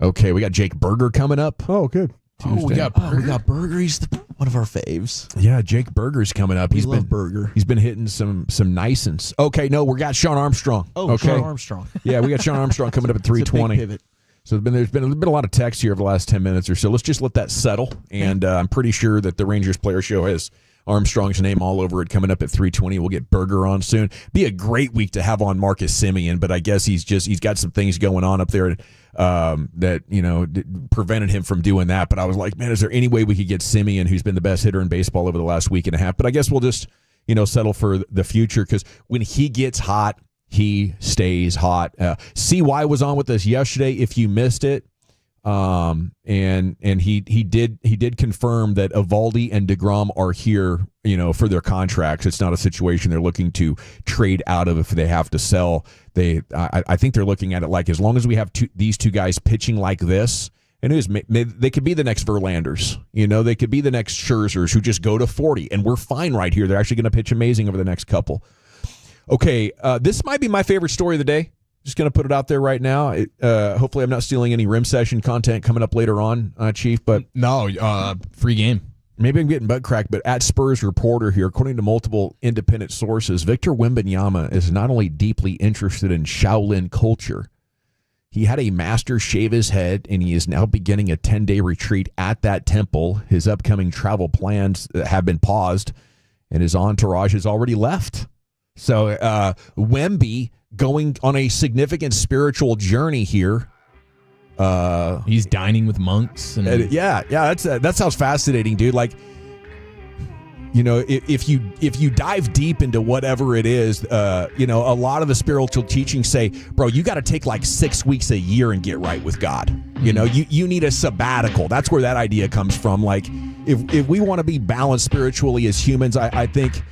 S13: okay, we got Jake Berger coming up.
S22: Oh, good.
S13: Tuesday.
S23: We got Berger. He's one of our faves.
S13: Yeah, Jake Berger's coming up.
S23: We love Berger.
S13: He's been hitting some nice ones. Okay, no, we got Sean Armstrong.
S23: Oh,
S13: okay.
S23: Sean Armstrong.
S13: Yeah, we got Sean Armstrong coming up at 3:20.
S23: Pivot.
S13: So there's been a lot of text here over the last 10 minutes or so. Let's just let that settle. And I'm pretty sure that the Rangers player show has Armstrong's name all over it coming up at 3:20. We'll get Berger on soon. Be a great week to have on Marcus Semien, but I guess he's got some things going on up there that prevented him from doing that. But I was like, man, is there any way we could get Semien, who's been the best hitter in baseball over the last week and a half? But I guess we'll just settle for the future because when he gets hot, he stays hot. CY was on with us yesterday. If you missed it, and he did confirm that Eovaldi and DeGrom are here, for their contracts. It's not a situation they're looking to trade out of if they have to sell. I think they're looking at it like as long as we have these two guys pitching like this, and they could be the next Verlanders. They could be the next Scherzers who just go to 40, and we're fine right here. They're actually going to pitch amazing over the next couple. Okay, this might be my favorite story of the day. Just going to put it out there right now. Hopefully I'm not stealing any rim session content coming up later on, Chief. But
S5: no, free game.
S13: Maybe I'm getting butt cracked, but at Spurs Reporter here, according to multiple independent sources, Victor Wembanyama is not only deeply interested in Shaolin culture, he had a master shave his head, and he is now beginning a 10-day retreat at that temple. His upcoming travel plans have been paused, and his entourage has already left. So Wemby going on a significant spiritual journey here.
S5: He's dining with monks. And
S13: yeah, that sounds fascinating, dude. Like, you know, if you dive deep into whatever it is, you know, a lot of the spiritual teachings say, bro, you got to take like 6 weeks a year and get right with God. You know, you need a sabbatical. That's where that idea comes from. Like, if we want to be balanced spiritually as humans, I think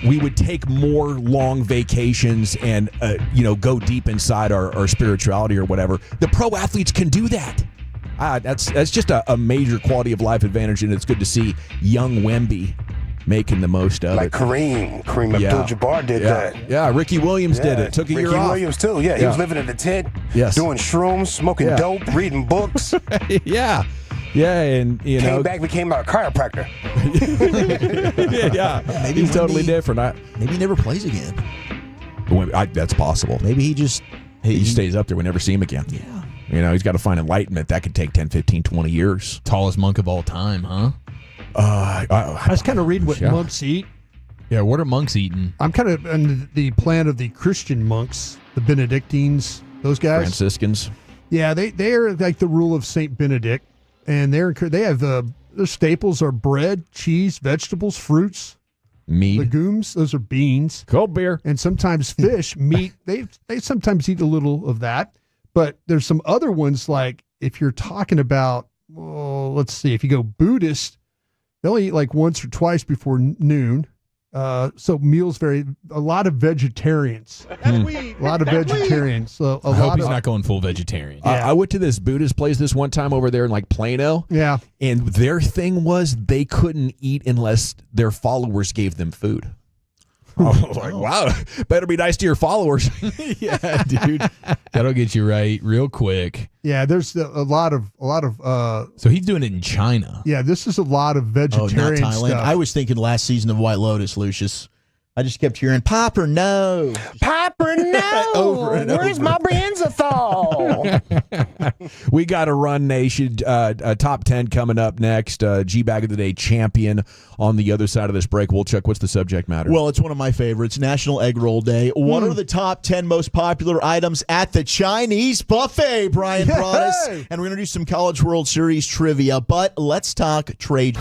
S13: we would take more long vacations and, you know, go deep inside our spirituality or whatever. The pro athletes can do that. That's just a major quality of life advantage, and it's good to see young Wemby making the most of
S19: like
S13: it.
S19: Kareem Abdul-Jabbar did that.
S13: Yeah, Ricky Williams did it. Took a year off.
S19: Ricky Williams too. Yeah, he was living in a tent, doing shrooms, smoking dope, reading books.
S13: Yeah, and you know,
S19: came back, became a chiropractor.
S13: yeah, maybe he's totally different.
S23: Maybe he never plays again.
S13: That's possible.
S23: Maybe he just
S13: he stays up there. We never see him again.
S23: Yeah.
S13: You know, he's got to find enlightenment. That could take 10, 15, 20 years.
S5: Tallest monk of all time, huh?
S22: I was kind of reading what monks eat.
S5: Yeah, what are monks eating?
S22: I'm kind of in the plan of the Christian monks, the Benedictines, those guys.
S13: Franciscans.
S22: Yeah, they are like the rule of Saint Benedict, and they have their staples are bread, cheese, vegetables, fruits,
S13: meat,
S22: legumes. Those are beans,
S13: cold beer,
S22: and sometimes fish, meat. They sometimes eat a little of that, but there's some other ones like if you're talking about, let's see, if you go Buddhist. They only eat like once or twice before noon. So meals vary. A lot of vegetarians. A lot of vegetarians. So
S5: I hope he's not going full vegetarian.
S13: I went to this Buddhist place this one time over there in like Plano.
S22: Yeah.
S13: And their thing was they couldn't eat unless their followers gave them food. I was like, wow, better be nice to your followers.
S5: Yeah, dude. That'll get you right real quick.
S22: Yeah, there's a lot of.
S5: So he's doing it in China.
S22: Yeah, this is a lot of vegetarian
S23: not Thailand.
S22: stuff.
S23: I was thinking last season of White Lotus, Lucius. I just kept hearing Popper, no.
S19: Popper, no.
S23: Over and
S19: Where's
S23: over.
S19: my Brienzathol?
S13: We got a Run Nation top 10 coming up next. G-Bag of the Day champion on the other side of this break. We'll check what's the subject matter.
S23: Well, it's one of my favorites, National Egg Roll Day. What are the top 10 most popular items at the Chinese buffet, Brian brought us? And we're going to do some College World Series trivia, but let's talk trade.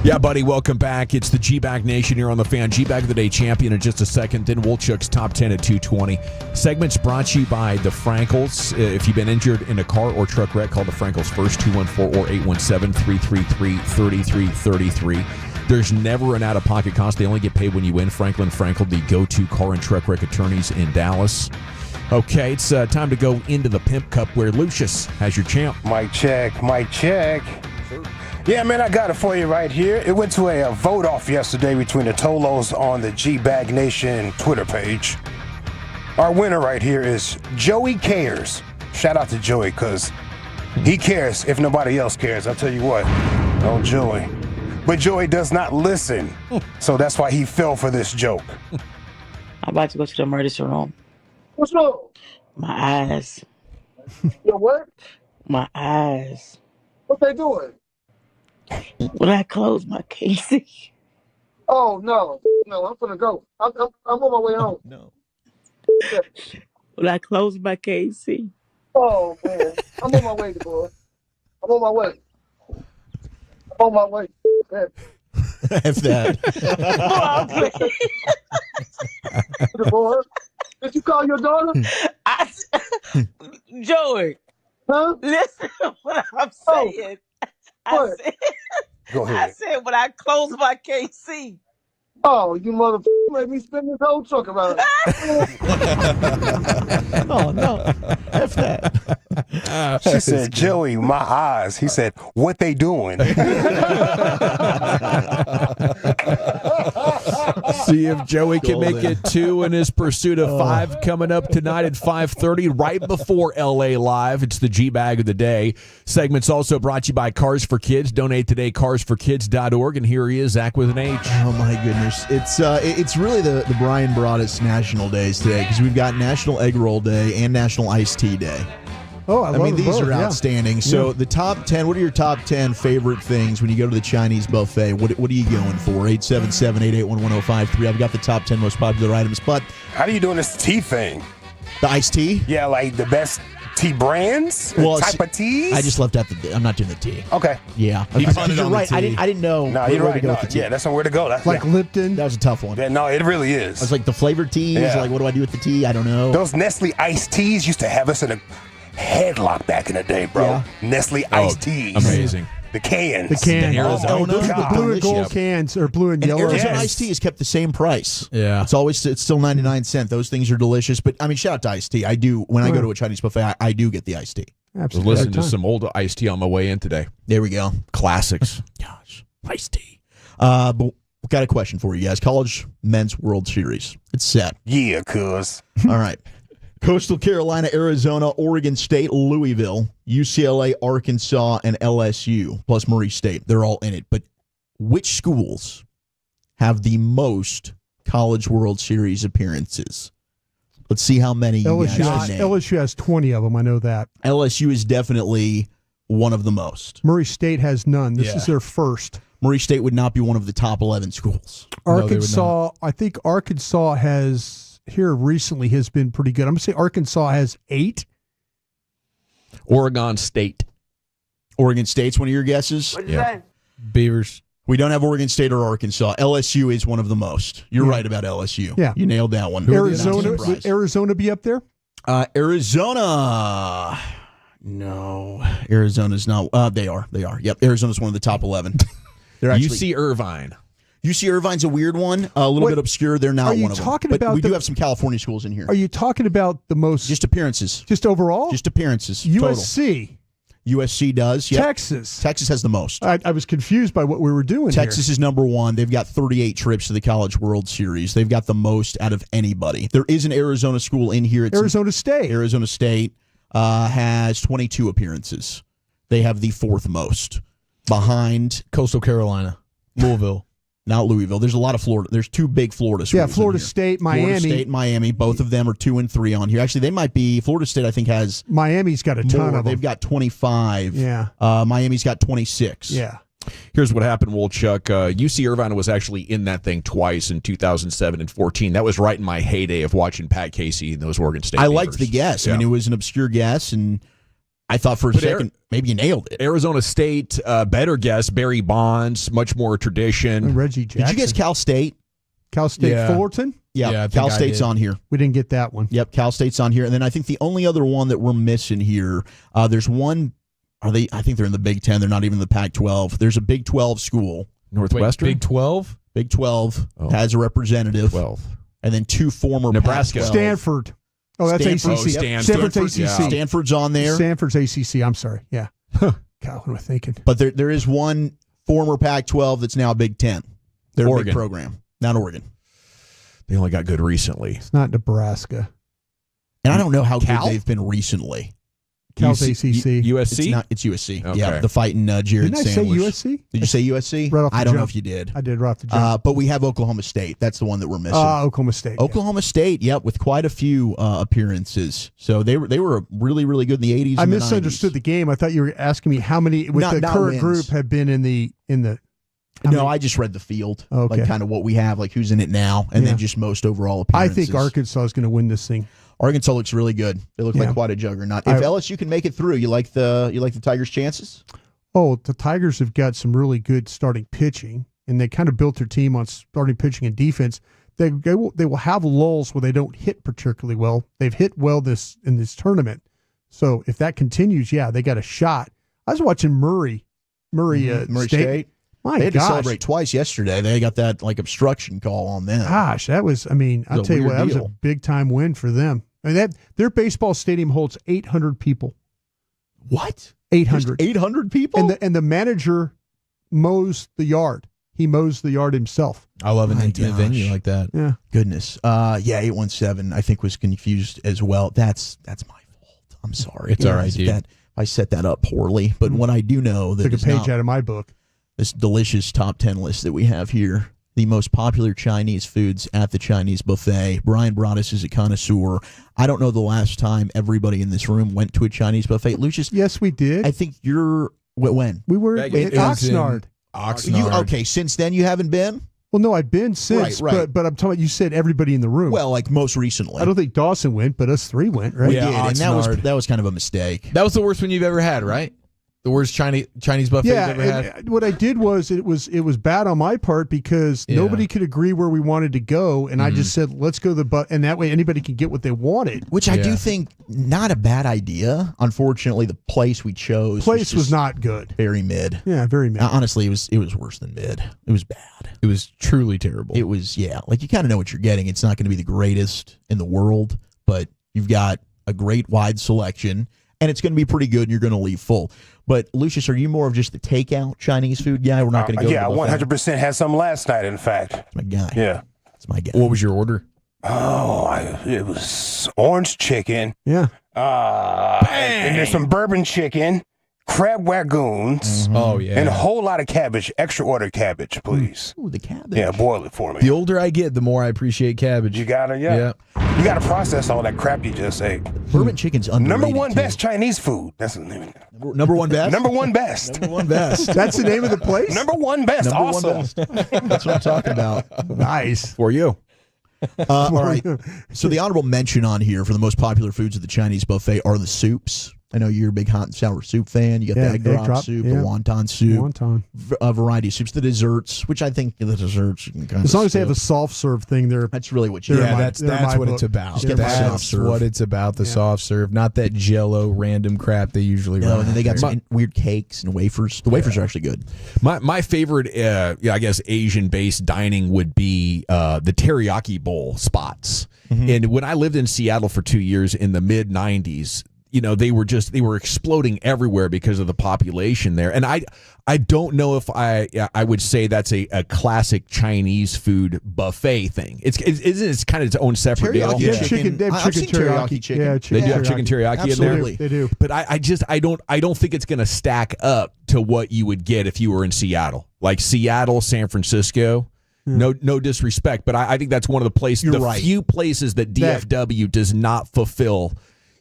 S13: Yeah, buddy, welcome back. It's the G-Bag Nation here on the Fan. G-Bag of the Day champion in just a second. Then Wolchuk's Top 10 at 2:20. Segment's brought to you by the Frankels. If you've been injured in a car or truck wreck, call the Frankels first, 214 or 817-333-3333. There's never an out-of-pocket cost. They only get paid when you win. Franklin Frankel, the go-to car and truck wreck attorneys in Dallas. Okay, it's time to go into the Pimp Cup where Lucius has your champ.
S19: Mic check. Yeah, man, I got it for you right here. It went to a vote-off yesterday between the Tolos on the G-Bag Nation Twitter page. Our winner right here is Joey Cares. Shout out to Joey, because he cares if nobody else cares. I'll tell you what. Oh, Joey. But Joey does not listen, so that's why he fell for this joke.
S9: I'm about to go to the emergency room.
S12: What's wrong?
S9: My eyes.
S12: Your what?
S9: My eyes.
S12: What they doing?
S9: When I close my KC.
S12: Oh, no, I'm gonna go. I'm on my way home.
S23: No.
S12: Yeah.
S9: When I close my KC.
S12: Oh, man. I'm on my way, boy. I'm on my way. Yeah.
S23: F that.
S12: Boy, did you call your daughter?
S9: Joey.
S12: Huh?
S9: Listen to what I'm saying.
S12: What?
S19: Go ahead.
S9: I said when I close my KC.
S12: Oh, you motherfucker made me spin this whole truck around.
S23: Oh, no. F that.
S19: She said, Joey, my eyes. He said, what they doing?
S13: See if Joey can make it 2 in his pursuit of 5 coming up tonight at 5:30, right before LA Live. It's the G-Bag of the Day. Segment's also brought to you by Cars for Kids. Donate today, carsforkids.org. And here he is, Zach with an H.
S23: Oh, my goodness. It's really the Brian Broaddus national days today, because we've got National Egg Roll Day and National Iced Tea Day.
S22: Oh, I
S23: mean,
S22: love
S23: these
S22: both,
S23: are outstanding. So the top 10, what are your top 10 favorite things when you go to the Chinese buffet? What are you going for? 877-881-1053. I've got the top 10 most popular items. But
S19: how are you doing this tea thing?
S23: The iced tea?
S19: Yeah, like the best tea brands?
S23: Well,
S19: type of teas?
S23: I just left out I'm not doing the tea.
S19: Okay.
S23: Yeah.
S19: You punted
S23: You're
S19: on the
S23: right.
S19: tea.
S23: I didn't know
S19: No, you're
S23: where
S19: right.
S23: to go
S19: No,
S23: with the tea.
S19: yeah, that's somewhere to go. That's
S22: Like Lipton.
S23: That was a tough one.
S19: Yeah, no, it really is.
S23: I was like, the flavored teas,
S19: Yeah.
S23: like, what do I do with the tea? I don't know.
S19: Those Nestle iced teas used to have us in a headlock back in the day, bro.
S23: Yeah.
S19: Nestle iced teas.
S13: Amazing.
S19: The cans.
S22: The can.
S13: Arizona.
S22: Those are the blue and gold cans, or blue and yellow.
S23: Arizona
S22: cans.
S23: iced tea is kept the same price.
S13: Yeah.
S23: It's still 99 cents. Those things are delicious. But I mean, shout out to iced tea. I do, when I go to a Chinese buffet, I do get the iced tea.
S22: Absolutely.
S13: Listen to some old iced tea on my way in today.
S23: There we go.
S13: Classics.
S23: Gosh, iced tea. But we've got a question for you guys. College Men's World Series. It's set.
S19: Yeah, cuz.
S23: All right. Coastal Carolina, Arizona, Oregon State, Louisville, UCLA, Arkansas, and LSU, plus Murray State. They're all in it. But which schools have the most College World Series appearances? Let's see how many you guys can name.
S22: LSU has 20 of them. I know that.
S23: LSU is definitely one of the most.
S22: Murray State has none. This is their first.
S23: Murray State would not be one of the top 11 schools.
S22: Arkansas, I think Arkansas here recently has been pretty good. I'm going to say Arkansas has 8.
S13: Oregon State.
S23: Oregon State's one of your guesses?
S12: What'd you say?
S13: Beavers.
S23: We don't have Oregon State or Arkansas. LSU is one of the most. You're right about LSU.
S22: Yeah.
S23: You nailed that one.
S22: Arizona, would Arizona be up there?
S23: Arizona. No. Arizona's not. They are. Yep. Arizona's one of the top 11. They're actually
S13: UC Irvine.
S23: UC Irvine's a weird one, a little bit obscure. They're not one of them. But we do have some California schools in here.
S22: Are you talking about the most?
S23: Just appearances.
S22: Just overall?
S23: Just appearances. Total.
S22: USC.
S23: USC does. Yep.
S22: Texas.
S23: Texas has the most.
S22: I was confused by what we were doing
S23: Texas is number 1. They've got 38 trips to the College World Series. They've got the most out of anybody. There is an Arizona school in here. It's
S22: Arizona State.
S23: Arizona State has 22 appearances. They have the 4th most. Behind
S5: Coastal Carolina, Louisville.
S23: Not Louisville. There's a lot of Florida. There's 2 big Florida schools.
S22: Yeah, Florida State, Miami.
S23: Florida State, Miami. Both of them are 2 and 3 on here. Actually, they might be. Florida State, I think, has
S22: Miami's got a ton
S23: more.
S22: of them.
S23: They've got 25.
S22: Yeah.
S23: Miami's got 26.
S22: Yeah.
S13: Here's what happened, Wolchuk. UC Irvine was actually in that thing twice in 2007 and 14. That was right in my heyday of watching Pat Casey and those Oregon State.
S23: I
S13: Beavers.
S23: liked the guess.
S13: Yeah.
S23: I mean, it was an obscure guess, and
S13: I thought for a second maybe you nailed it. Arizona State, better guess. Barry Bonds, much more tradition.
S22: Reggie Jackson.
S13: Did you guess Cal State?
S22: Cal State Fullerton?
S13: Yeah, Cal State's on here.
S22: We didn't get that one.
S23: Yep, Cal State's on here. And then I think the only other one that we're missing here, there's one. I think they're in the Big Ten. They're not even the Pac-12. There's a Big 12 school.
S5: Northwestern? Big 12?
S23: Big 12 has a representative.
S13: 12.
S23: And then two former
S13: Nebraska.
S23: Pac-12.
S22: Stanford. Oh, that's ACC. Stanford's ACC.
S23: Yeah. Stanford's on there.
S22: Stanford's ACC. I'm sorry. Yeah. God, what am I thinking?
S23: But there is one former Pac-12 that's now Big Ten. They're a
S13: Oregon.
S23: big program. Not Oregon.
S13: They only got good recently.
S22: It's not Nebraska.
S23: And I don't know how
S13: Cal?
S23: good they've been recently.
S22: Cal's ACC.
S13: USC?
S23: It's USC.
S13: Okay.
S23: Yeah, the fighting Jared
S22: Didn't I say
S23: Sandler.
S22: USC?
S23: Did you say USC?
S22: Right off the
S23: I don't know
S22: jump.
S23: if you did.
S22: I did right off the jump.
S23: But we have Oklahoma State. That's the one that we're missing.
S22: Oklahoma State.
S23: Oklahoma State, yep, with quite a few appearances. So they were really, really good in the 80s.
S22: I
S23: and the
S22: misunderstood
S23: 90s.
S22: the game. I thought you were asking me how many with
S23: Not
S22: the current
S23: wins.
S22: group have been in the.
S23: No, I just read the field,
S22: Okay.
S23: like kind of what we have, like who's in it now, and
S22: Yeah.
S23: then just most overall
S22: I
S23: appearances.
S22: think Arkansas is going to win this thing.
S23: Arkansas looks really good. They look
S22: Yeah.
S23: like quite a juggernaut. If LSU can make it through, you like the Tigers' chances?
S22: Oh, the Tigers have got some really good starting pitching, and they kind of built their team on starting pitching and defense. They will have lulls where they don't hit particularly well. They've hit well in this tournament. So if that continues, yeah, they got a shot. I was watching Murray State. My
S23: They had to
S22: gosh.
S23: celebrate twice yesterday. They got that like obstruction call on them.
S22: Gosh, that was, I'll tell you what, that was a big time win for them. I mean, their baseball stadium holds 800 people.
S23: What?
S22: 800.
S23: 800 people?
S22: And the manager mows the yard. He mows the yard himself.
S5: I love an
S23: My
S5: intimate
S23: gosh.
S5: venue like that.
S22: Yeah.
S23: Goodness. 817 I think was confused as well. That's my fault. I'm sorry.
S5: It's all right, dude.
S23: I set that up poorly. But what I do know that
S22: Took a
S23: is
S22: page
S23: not
S22: out of my book.
S23: this delicious top 10 list that we have here, the most popular Chinese foods at the Chinese buffet. Brian brought us as a connoisseur. I don't know the last time everybody in this room went to a Chinese buffet. Lucius,
S22: yes, we did.
S23: I think you're when
S22: We were at Oxnard.
S23: Okay, since then you haven't been?
S22: Well, no, I've been since,
S23: Right.
S22: but I'm talking about you said everybody in the room.
S23: Well, like most recently.
S22: I don't think Dawson went, but us three went, right?
S23: We
S5: Yeah,
S23: did, and
S5: Oxnard.
S23: that was kind of a mistake.
S5: That was the worst one you've ever had, right? The worst Chinese buffet
S22: Yeah,
S5: you've ever had?
S22: and what I did was it was bad on my part because nobody could agree where we wanted to go, and I just said let's go to the and that way anybody can get what they wanted.
S23: Which I do think not a bad idea. Unfortunately, the place we chose
S22: Place was
S23: just
S22: not good.
S23: very mid.
S22: Yeah, very mid.
S23: Honestly, it was worse than mid. It was bad.
S5: It was truly terrible.
S23: It was like you kind of know what you're getting. It's not going to be the greatest in the world, but you've got a great wide selection, and it's going to be pretty good. And you're going to leave full. But Lucius, are you more of just the takeout Chinese food guy? We're not going to go.
S19: Yeah,
S23: to the buffet?
S19: 100% had some last night. In fact,
S23: That's my guy.
S19: yeah.
S23: That's my guy.
S5: What was your order?
S19: Oh, it was orange chicken.
S22: Yeah.
S19: And there's some bourbon chicken, crab wagoons,
S5: Oh, yeah.
S19: and a whole lot of cabbage. Extra order cabbage, please.
S23: Ooh, the cabbage.
S19: Yeah, boil it for me.
S5: The older I get, the more I appreciate cabbage.
S19: You gotta, you gotta process all that crap you just ate.
S23: Bourbon chicken's underrated.
S19: Number one
S23: too.
S19: best Chinese food. That's the name of it.
S23: Number one best.
S19: Number one best.
S23: Number one best.
S22: That's the name of the place.
S19: Number one best.
S23: Number one
S19: Awesome.
S23: best. That's what I'm talking about.
S22: Nice.
S13: For you.
S23: All right. So the honorable mention on here for the most popular foods at the Chinese buffet are the soups. I know you're a big hot and sour soup fan. You got the egg drop soup, the wonton soup, a variety of soups. The desserts, which I think the desserts you can kind
S22: As
S23: of
S22: long as they have a soft serve thing,
S23: that's really what you.
S5: Yeah, that's what it's about.
S23: Just get the soft
S5: That's
S23: serve.
S5: what it's about. The soft serve, not that Jello random crap they usually run.
S23: And then they got
S5: out
S23: some weird cakes and wafers. The wafers are actually good.
S5: My favorite, I guess Asian based dining would be the teriyaki bowl spots. And when I lived in Seattle for 2 years in the mid '90s. They were exploding everywhere because of the population there. And I don't know if I would say that's a classic Chinese food buffet thing. It's kind of its own separate deal.
S23: Teriyaki chicken.
S22: They have
S23: I've seen
S22: teriyaki
S23: chicken.
S22: Yeah,
S5: They do have chicken teriyaki
S23: Absolutely.
S5: in there.
S22: They do.
S5: But I don't think it's going to stack up to what you would get if you were in Seattle. Like Seattle, San Francisco. No disrespect, but I think that's one of the places, few places that DFW does not fulfill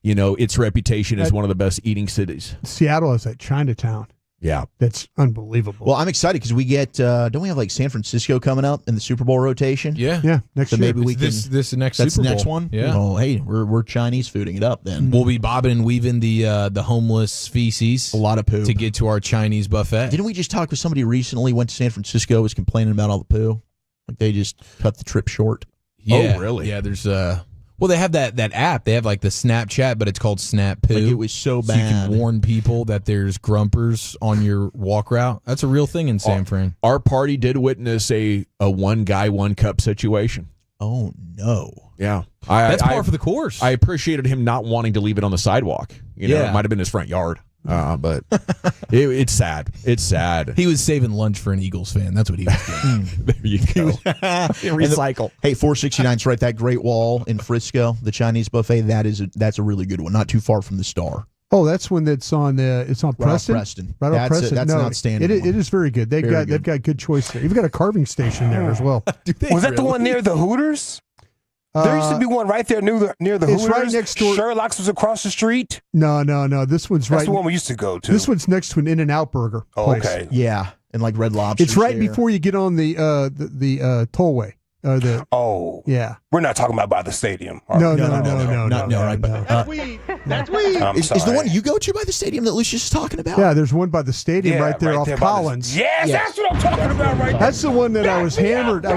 S5: its reputation as one of the best eating cities.
S22: Seattle is at Chinatown.
S5: Yeah.
S22: That's unbelievable.
S23: Well, I'm excited because we get, don't we have like San Francisco coming up in the Super Bowl rotation?
S16: Yeah.
S22: Yeah, next
S23: So
S22: year.
S23: maybe we can.
S16: This next
S23: That's
S16: Super
S23: the next
S16: Bowl.
S23: one?
S16: Yeah.
S23: Oh, hey, we're Chinese fooding it up then.
S16: We'll be bobbing and weaving the homeless feces.
S23: A lot of poo.
S16: To get to our Chinese buffet.
S23: Didn't we just talk with somebody recently, went to San Francisco, was complaining about all the poo? Like they just cut the trip short.
S16: Yeah.
S23: Oh, really?
S16: Yeah, there's well, they have that app. They have like the Snapchat, but it's called Snap Poo.
S23: Like it was so
S16: So you
S23: bad.
S16: can warn people that there's grumpers on your walk route. That's a real thing in San Fran.
S5: Our party did witness a one guy, one cup situation.
S23: Oh, no.
S5: Yeah.
S16: That's par for the course.
S5: I appreciated him not wanting to leave it on the sidewalk. You know,
S16: Yeah.
S5: it might have been his front yard. But it's sad. It's sad.
S16: He was saving lunch for an Eagles fan. That's what he was doing.
S5: There you go. Recycle.
S23: Hey, 469's right. That Great Wall in Frisco, the Chinese buffet. That's a really good one. Not too far from the Star.
S22: Oh, that's one that's on. It's on
S23: Right off
S22: Preston.
S23: Preston.
S22: Right off
S23: That's
S22: Preston.
S23: that's
S22: no,
S23: an outstanding
S22: It
S23: one.
S22: is very good. They've
S23: Very
S22: got good choice there. You've got a carving station there as well.
S19: Was that the one near the Hooters? There used to be one right there near the
S22: it's
S19: Hooters.
S22: right next door.
S19: Sherlock's was across the street.
S22: No. This one's
S19: That's
S22: right.
S19: the one we used to go to.
S22: This one's next to an In-N-Out Burger.
S19: Oh,
S22: place.
S19: okay.
S23: Yeah, and like Red Lobster.
S22: It's right before you get on the tollway.
S19: Oh,
S22: yeah.
S19: We're not talking about by the stadium.
S22: No.
S23: Right, but,
S19: That's weed.
S23: is the one you go to by the stadium that Lucius is talking about?
S22: Yeah, there's one by the stadium right there off
S19: by the-
S22: Collins.
S19: Yes, that's what I'm talking about right there.
S22: That's the one that I was hammered. I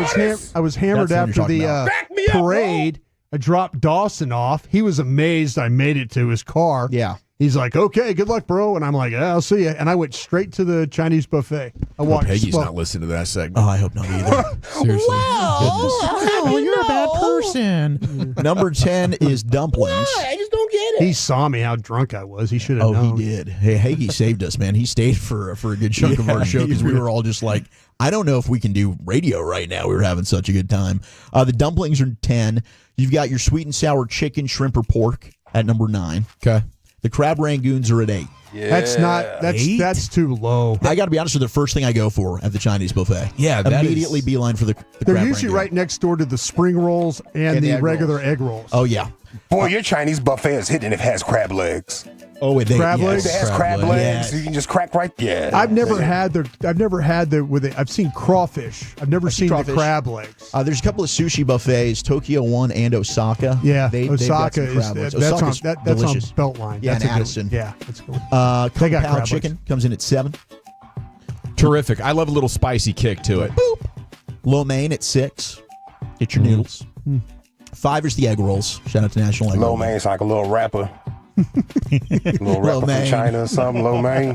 S22: was hammered
S23: That's the
S22: after
S23: one you're
S22: the
S23: talking
S19: Back me up,
S22: parade. I dropped Dawson off. He was amazed I made it to his car.
S23: Yeah.
S22: He's like, "Okay, good luck, bro." And I'm like, yeah, "I'll see you." And I went straight to the Chinese buffet. I
S5: Hope
S22: walked.
S5: Peggy's
S22: slow.
S5: not listening to that segment.
S23: Oh, I hope not either.
S16: Seriously.
S23: Oh, you're a bad person. Number 10 is dumplings.
S19: I just don't get it.
S22: He saw me how drunk I was. He should have
S23: Oh,
S22: known.
S23: he did. Hey, Hagee saved us, man. He stayed for a good chunk of our show because we were all just like, I don't know if we can do radio right now. We were having such a good time. The dumplings are 10. You've got your sweet and sour chicken, shrimp, or pork at number 9.
S16: Okay.
S23: The crab rangoons are at 8.
S19: Yeah.
S22: That's too low.
S23: I got to be honest with you, the first thing I go for at the Chinese buffet.
S16: Yeah, that
S23: immediately
S16: is-
S23: beeline for the
S22: They're
S23: crab
S22: usually
S23: rangoon.
S22: right next door to the spring rolls and
S23: And the
S22: the
S23: egg
S22: regular
S23: rolls.
S22: egg rolls.
S23: Oh, yeah.
S19: Boy, your Chinese buffet is hitting if it has crab legs.
S23: Oh, they
S22: Crab
S23: yes.
S22: legs?
S19: If it has
S16: Crab
S19: crab legs,
S23: legs.
S19: you can just crack right. Yeah.
S22: I've never had the with it. I've seen crawfish. I've never seen
S23: crawfish.
S22: the crab legs.
S23: There's a couple of sushi buffets, Tokyo One and Osaka.
S22: Yeah,
S23: they've got some
S22: Osaka is
S23: crab legs.
S22: that's on
S23: Osaka's
S22: that's
S23: delicious.
S22: on Beltline.
S23: Yeah,
S22: that's
S23: and
S22: a good
S23: Addison.
S22: one. Yeah, that's good.
S23: Kung
S22: got
S23: Pao
S22: crab
S23: chicken comes in at 7.
S5: Terrific. I love a little spicy kick to it.
S23: Boop. Lo mein at 6. Get your noodles. 5 is the egg rolls. Shout out to National Egg
S19: Lo
S23: Roll.
S19: mein is like a little rapper. Little rapper from
S23: mein.
S19: China or something. Lo mein.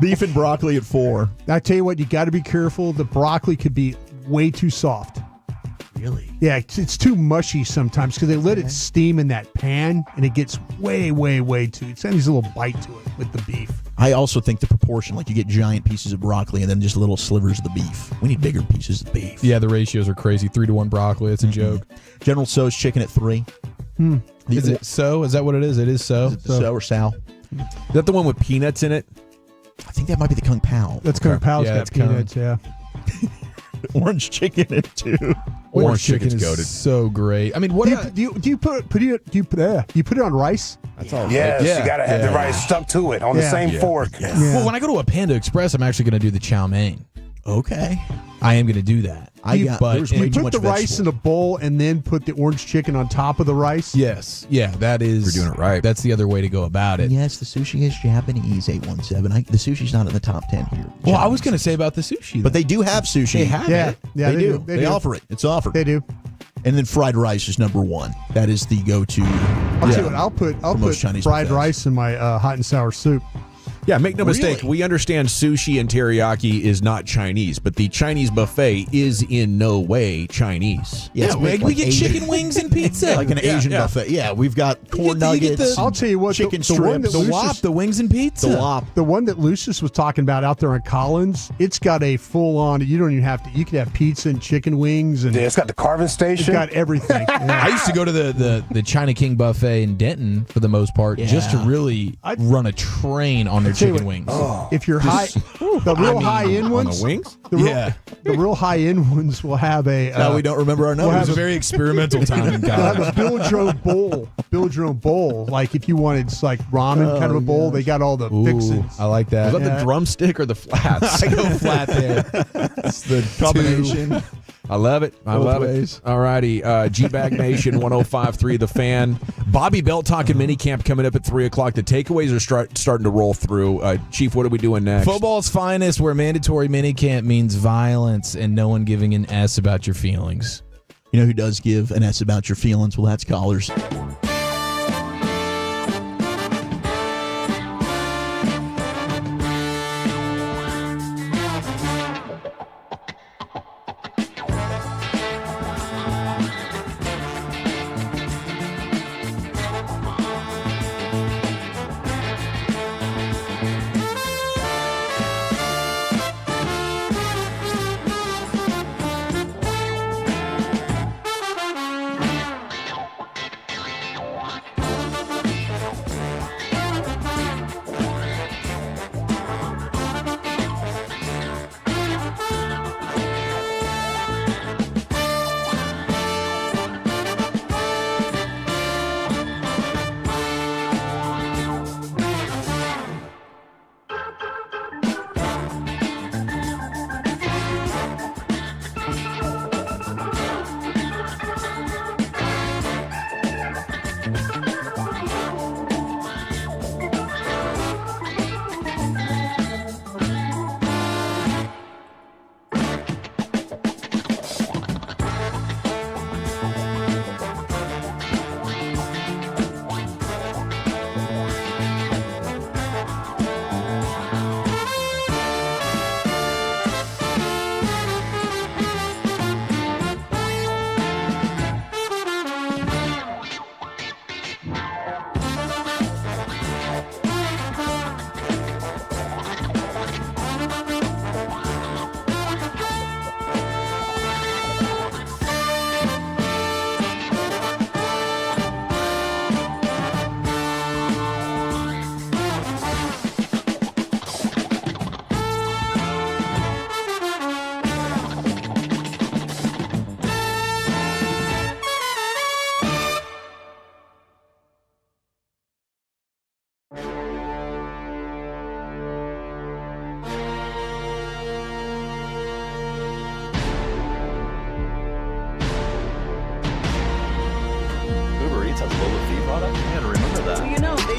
S23: Beef and broccoli at 4.
S22: I tell you what, you got to be careful. The broccoli could be way too soft.
S23: Really?
S22: Yeah, it's too mushy sometimes because they let it steam in that pan and it gets way too. It's got these little bite to it with the beef.
S23: I also think the proportion, like you get giant pieces of broccoli and then just little slivers of the beef. We need bigger pieces of beef.
S16: Yeah, the ratios are crazy. 3-to-1 broccoli. It's a joke.
S23: General Tso's chicken at 3.
S16: Is it so? Is that what it is? It is so.
S23: Is it the So or Sal?
S5: Is that the one with peanuts in it?
S23: I think that might be the Kung Pao.
S22: That's Kung Pao's
S16: Yeah,
S22: got
S16: it's Kung.
S22: peanuts. Yeah.
S23: Orange chicken at 2.
S16: Orange chicken's
S5: chicken's goated.
S16: so great. I mean, what?
S22: Do you put it on rice?
S5: That's all.
S19: Yes,
S16: Yeah.
S19: you got to have the
S16: Yeah.
S19: rice stuck to it on the
S22: Yeah.
S19: same
S23: Yeah.
S19: fork.
S22: Yeah.
S16: Well, when I go to a Panda Express, I'm actually going to do the chow mein.
S23: Okay.
S16: I am going to do that.
S23: There's way
S22: You
S23: too
S22: put
S23: much
S22: the rice
S23: vegetable.
S22: in a bowl and then put the orange chicken on top of the rice.
S16: Yes. Yeah, that is.
S5: You're doing it right.
S16: That's the other way to go about it.
S23: Yes, the sushi is Japanese, 817. The sushi's not in the top 10 here.
S16: Well, I was going to say about the sushi.
S23: But they do have sushi.
S16: They have
S22: Yeah,
S16: it.
S22: yeah,
S23: they do. They
S22: do.
S23: offer it. It's offered.
S22: They do.
S23: And then fried rice is number 1. That is the go-to.
S22: I'll tell you what. I'll put
S23: most Chinese
S22: fried
S23: buffets.
S22: rice in my hot and sour soup.
S5: Yeah, make no mistake.
S23: Really?
S5: We understand sushi and teriyaki is not Chinese, but the Chinese buffet is in no way Chinese.
S23: Yeah, it's
S16: we
S23: like
S16: get
S23: Asian-
S16: chicken wings and pizza.
S23: like an Asian buffet. Yeah, we've got corn nuggets.
S22: I'll tell you what.
S23: chicken
S22: the one
S23: strips.
S22: that
S16: the wop, the wings and pizza.
S23: The wop.
S22: The one that Lucius was talking about out there on Collins, it's got a full-on. You don't even have to. You could have pizza and chicken wings, and
S19: Yeah, it's got the carving
S22: it's
S19: station.
S22: got everything. Yeah.
S16: I used to go to the China King buffet in Denton for the most part, just to
S23: Yeah.
S16: really run a train on their
S22: tell you
S16: chicken
S22: what,
S16: wings.
S22: if you're high, the real high end
S5: on
S22: ones,
S5: the wings?
S22: the real high end ones will have a.
S23: Now we don't remember our
S22: we'll
S23: numbers.
S22: have
S16: It was a very experimental time in
S22: They'll have
S16: college.
S22: a build your own bowl. Build your own bowl. Like if you wanted like ramen kind of a bowl, they got all the fixings.
S16: I like that.
S5: Was that the drumstick or the flats?
S16: I go flat there. It's the
S23: Combination.
S5: I love it. I love
S23: ways.
S5: it. All righty. G-Bag Nation 105.3 The Fan. Bobby Belt talking minicamp coming up at 3 o'clock. The takeaways are starting to roll through. Chief, what are we doing next?
S16: Football's finest, where mandatory minicamp means violence and no one giving an S about your feelings.
S23: You know who does give an S about your feelings? Well, that's Collars.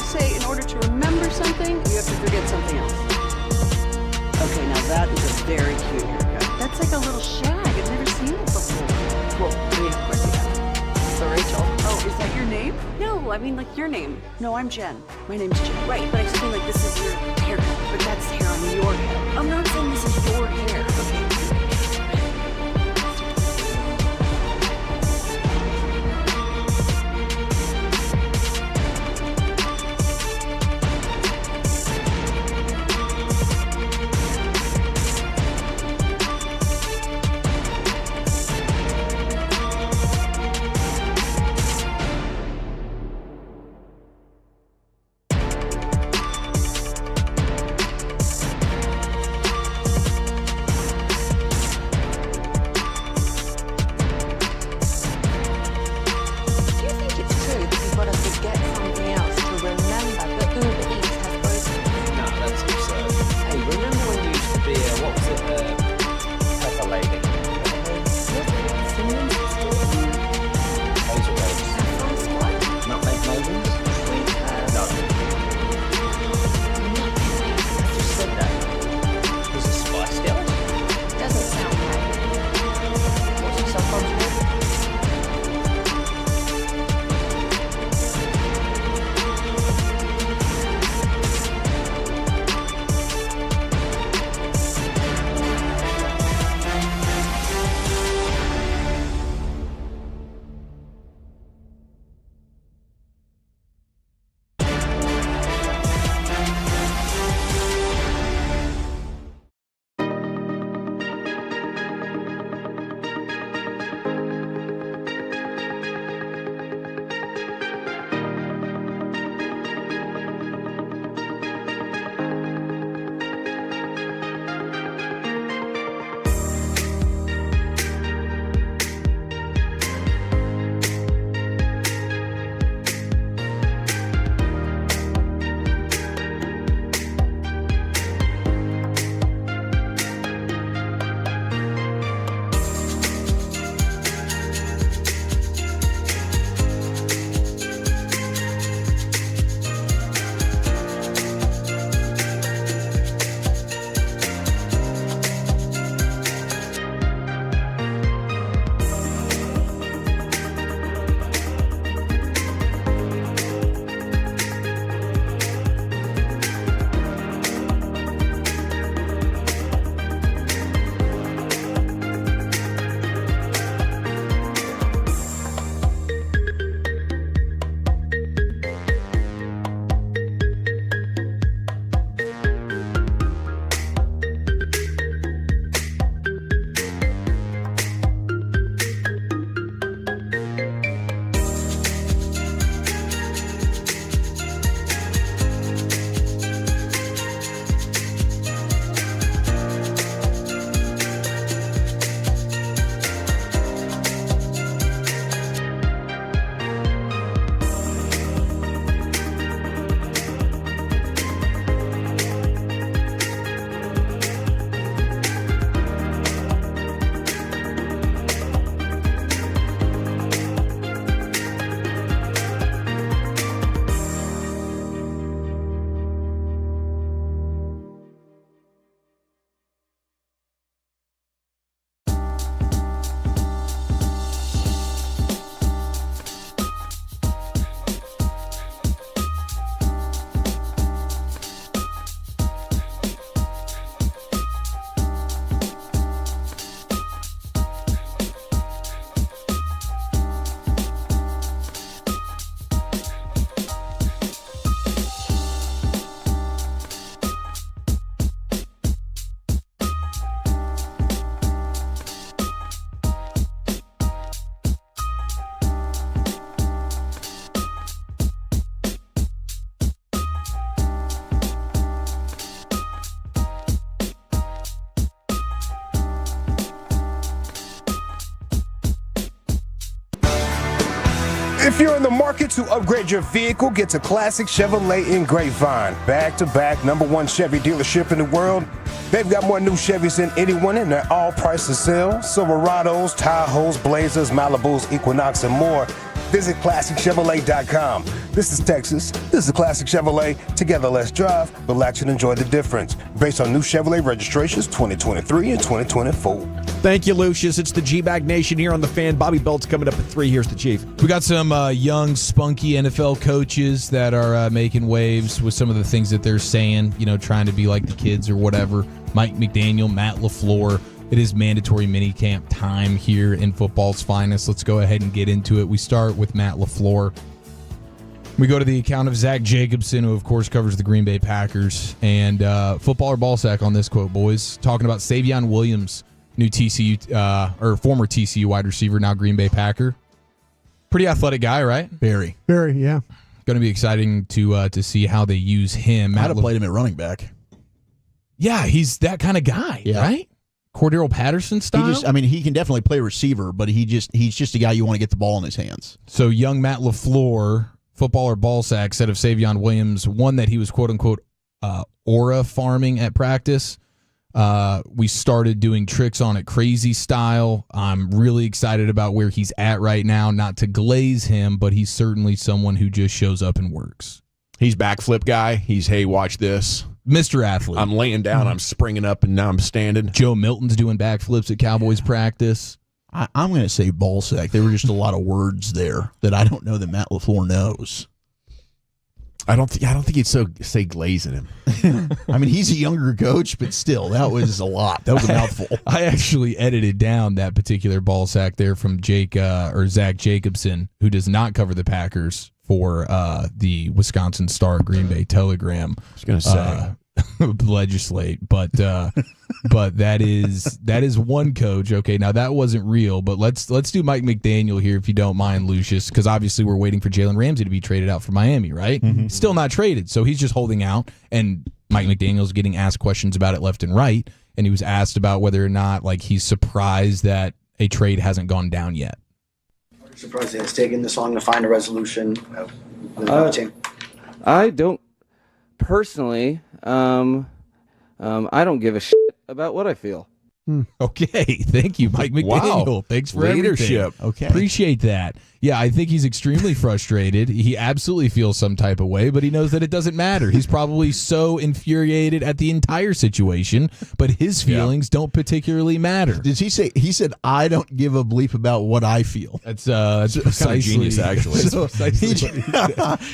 S15: say in order to remember something, you have to forget something else. Okay, now that is a very cute haircut. That's like a little shag. I've never seen it before. Well, I mean, of course you have. So Rachel. Oh, is that your name? No, I mean like your name. No, I'm Jen. My name's Jen. Right, but I just mean like this is your haircut, but that's hair on your head. I'm not saying this is your hair. Okay.
S19: If you're in the market to upgrade your vehicle, get to Classic Chevrolet in Grapevine. Back-to-back #1 Chevy dealership in the world. They've got more new Chevys than anyone, and they're all priced to sell. Silverados, Tahoes, Blazers, Malibus, Equinox, and more. Visit ClassicChevrolet.com. This is Texas. This is Classic Chevrolet. Together, let's drive, relax, and enjoy the difference. Based on new Chevrolet registrations 2023 and 2024.
S5: Thank you, Lucius. It's the G-Bag Nation here on The Fan. Bobby Belt's coming up at 3. Here's the Chief.
S16: We got some young, spunky NFL coaches that are making waves with some of the things that they're saying, trying to be like the kids or whatever. Mike McDaniel, Matt LaFleur. It is mandatory minicamp time here in football's finest. Let's go ahead and get into it. We start with Matt LaFleur. We go to the account of Zach Jacobson, who, of course, covers the Green Bay Packers. And football or ball sack on this quote, boys. Talking about Savion Williams, new TCU or former TCU wide receiver, now Green Bay Packer. Pretty athletic guy, right?
S23: Very,
S22: yeah.
S16: Going to be exciting to see how they use him.
S23: I'd have played him at running back.
S16: Yeah, he's that kind of guy, right? Cordero Patterson style?
S23: He can definitely play receiver, but he's just a guy you want to get the ball in his hands.
S16: So young Matt LaFleur, football or ball sack, said of Savion Williams, one that he was quote-unquote aura farming at practice. We started doing tricks on it crazy style. I'm really excited about where he's at right now. Not to glaze him, but he's certainly someone who just shows up and works.
S5: He's backflip guy. He's, hey, watch this.
S16: Mr. Athlete.
S5: I'm laying down, I'm springing up, and now I'm standing.
S16: Joe Milton's doing backflips at Cowboys practice.
S23: I'm going to say ball sack. There were just a lot of words there that I don't know that Matt LaFleur knows.
S5: I don't think he'd say glazing him.
S23: He's a younger coach, but still, that was a lot. That was a mouthful.
S16: I actually edited down that particular ball sack there from Zach Jacobson, who does not cover the Packers for the Wisconsin Star Green Bay Telegram.
S5: I was going to say
S16: legislate, but that is one coach. Okay, now that wasn't real, but let's do Mike McDaniel here if you don't mind, Lucius, because obviously we're waiting for Jalen Ramsey to be traded out for Miami, right? Mm-hmm. Still not traded, so he's just holding out, and Mike McDaniel's getting asked questions about it left and right, and he was asked about whether or not he's surprised that a trade hasn't gone down yet.
S11: Surprised it's taken this long to find a resolution of the team.
S17: I don't personally. I don't give a shit about what I feel.
S16: Okay, thank you, Mike McDaniel.
S5: Wow.
S16: Thanks for
S5: leadership.
S16: Everything. Okay, appreciate that. Yeah, I think he's extremely frustrated. He absolutely feels some type of way, but he knows that it doesn't matter. He's probably so infuriated at the entire situation, but his feelings don't particularly matter.
S23: Did he say? He said, "I don't give a bleep about what I feel."
S16: That's precisely
S5: kind of genius, actually.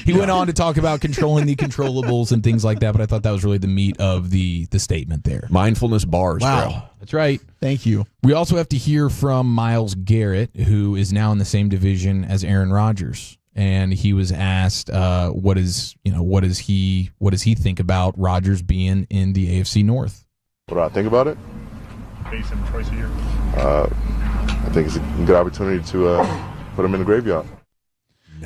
S16: He went on to talk about controlling the controllables and things like that, but I thought that was really the meat of the statement there.
S5: Mindfulness bars,
S23: wow.
S5: bro.
S16: That's right.
S23: Thank you.
S16: We also have to hear from Myles Garrett, who is now in the same division as Aaron Rodgers, and he was asked, what does he think about Rodgers being in the AFC North?
S18: What do I think about it?
S8: Face him twice a year.
S18: I think it's a good opportunity to put him in the graveyard.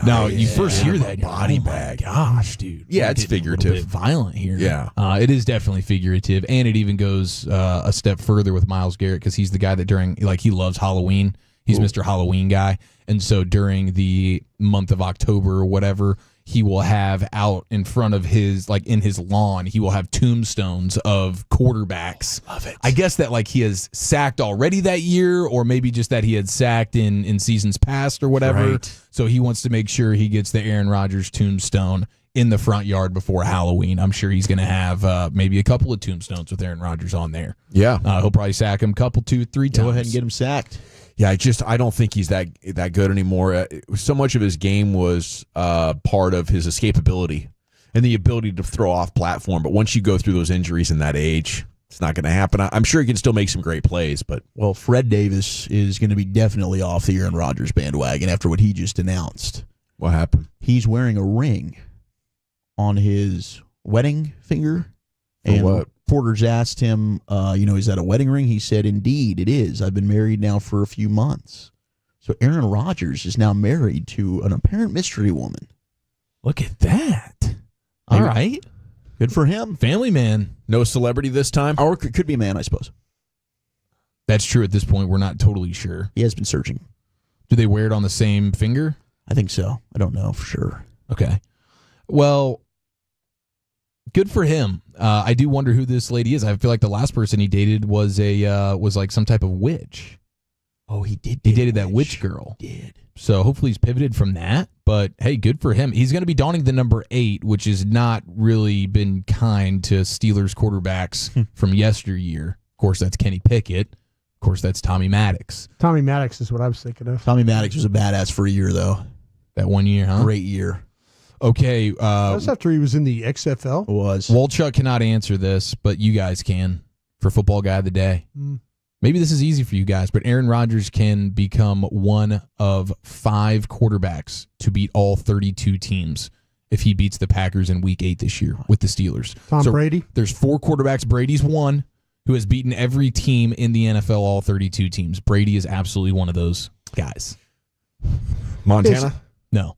S16: Now, you first hear that
S23: body bag.
S16: Gosh, dude.
S5: Yeah, it's figurative.
S16: A little bit violent here.
S5: Yeah.
S16: It is definitely figurative, and it even goes a step further with Myles Garrett because he's the guy that he loves Halloween. He's Mr. Halloween guy, and so during the month of October or whatever, he will have out in front of his, in his lawn, he will have tombstones of quarterbacks.
S5: Love it.
S16: I guess that he has sacked already that year, or maybe just that he had sacked in seasons past or whatever.
S5: Right.
S16: So he wants to make sure he gets the Aaron Rodgers tombstone in the front yard before Halloween. I'm sure he's going to have maybe a couple of tombstones with Aaron Rodgers on there.
S5: Yeah.
S16: He'll probably sack him 2, 3 times.
S23: Go ahead and get him sacked.
S5: Yeah, I don't think he's that good anymore. So much of his game was part of his escapability and the ability to throw off platform. But once you go through those injuries in that age, it's not going to happen. I'm sure he can still make some great plays, but
S23: Fred Davis is going to be definitely off the Aaron Rodgers bandwagon after what he just announced.
S5: What happened?
S23: He's wearing a ring on his wedding finger. And
S5: what?
S23: Reporters asked him, is that a wedding ring? He said, "Indeed, it is. I've been married now for a few months." So Aaron Rodgers is now married to an apparent mystery woman.
S16: Look at that. All right.
S23: Good for him.
S16: Family man.
S5: No celebrity this time?
S23: Or it could be a man, I suppose.
S16: That's true at this point. We're not totally sure.
S23: He has been searching.
S16: Do they wear it on the same finger?
S23: I think so. I don't know for sure.
S16: Okay. Well, good for him. I do wonder who this lady is. I feel like the last person he dated was like some type of witch.
S23: Oh, he did.
S16: He dated that witch girl.
S23: He did.
S16: So hopefully he's pivoted from that. But hey, good for him. He's going to be donning the number 8, which has not really been kind to Steelers quarterbacks from yesteryear. Of course, that's Kenny Pickett. Of course, that's Tommy Maddox.
S22: Tommy Maddox is what I was thinking of.
S23: Tommy Maddox was a badass for a year, though.
S16: That 1 year, huh?
S23: Great year.
S16: Okay.
S22: That's after he was in the XFL.
S23: It was.
S16: Wolchuk cannot answer this, but you guys can for Football Guy of the Day. Maybe this is easy for you guys, but Aaron Rodgers can become one of 5 quarterbacks to beat all 32 teams if he beats the Packers in Week 8 this year with the Steelers.
S22: Tom Brady?
S16: There's 4 quarterbacks. Brady's one who has beaten every team in the NFL, all 32 teams. Brady is absolutely one of those guys.
S5: Montana?
S16: No.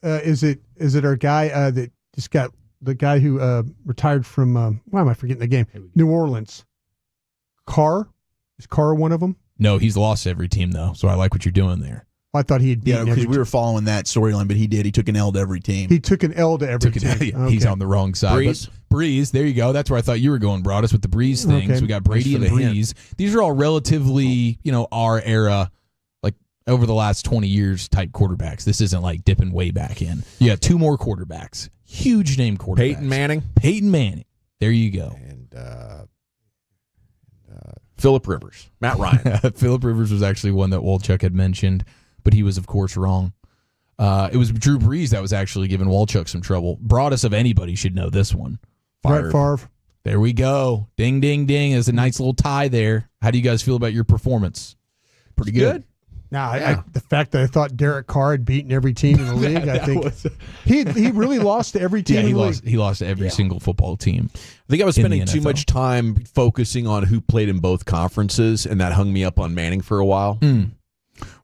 S22: Is it our guy that just got the guy who retired from? Why am I forgetting the game? New Orleans. Carr. Is Carr one of them?
S16: No, he's lost every team though. So I like what you're doing there.
S22: I thought he had beaten
S23: because
S22: every
S23: we were following that storyline, but he did. He took an L to every team.
S22: He took an L to every team.
S16: He's
S22: Okay.
S16: on the wrong side.
S23: Breeze.
S16: But Breeze, there you go. That's where I thought you were going, Broadus, with the Breeze things.
S22: Okay.
S16: We got Brady and
S23: Thanks for the
S16: Breeze. These are all relatively, our era, like over the last 20 years type quarterbacks. This isn't like dipping way back in. You got 2 more quarterbacks. Huge name quarterbacks. Peyton Manning. There you go.
S5: And Phillip Rivers. Matt Ryan.
S16: Phillip Rivers was actually one that Wolchuk had mentioned, but he was, of course, wrong. It was Drew Brees that was actually giving Wolchuk some trouble. Broadest of anybody should know this one.
S22: Brett Favre.
S16: There we go. Ding, ding, ding. There's a nice little tie there. How do you guys feel about your performance?
S23: Pretty good.
S22: Now, the fact that I thought Derek Carr had beaten every team in the league, I think he really lost to every team
S16: Yeah,
S22: in the league.
S16: he lost to every single football team.
S5: I think I was spending
S16: in the
S5: too
S16: NFL.
S5: much time focusing on who played in both conferences, and that hung me up on Manning for a while.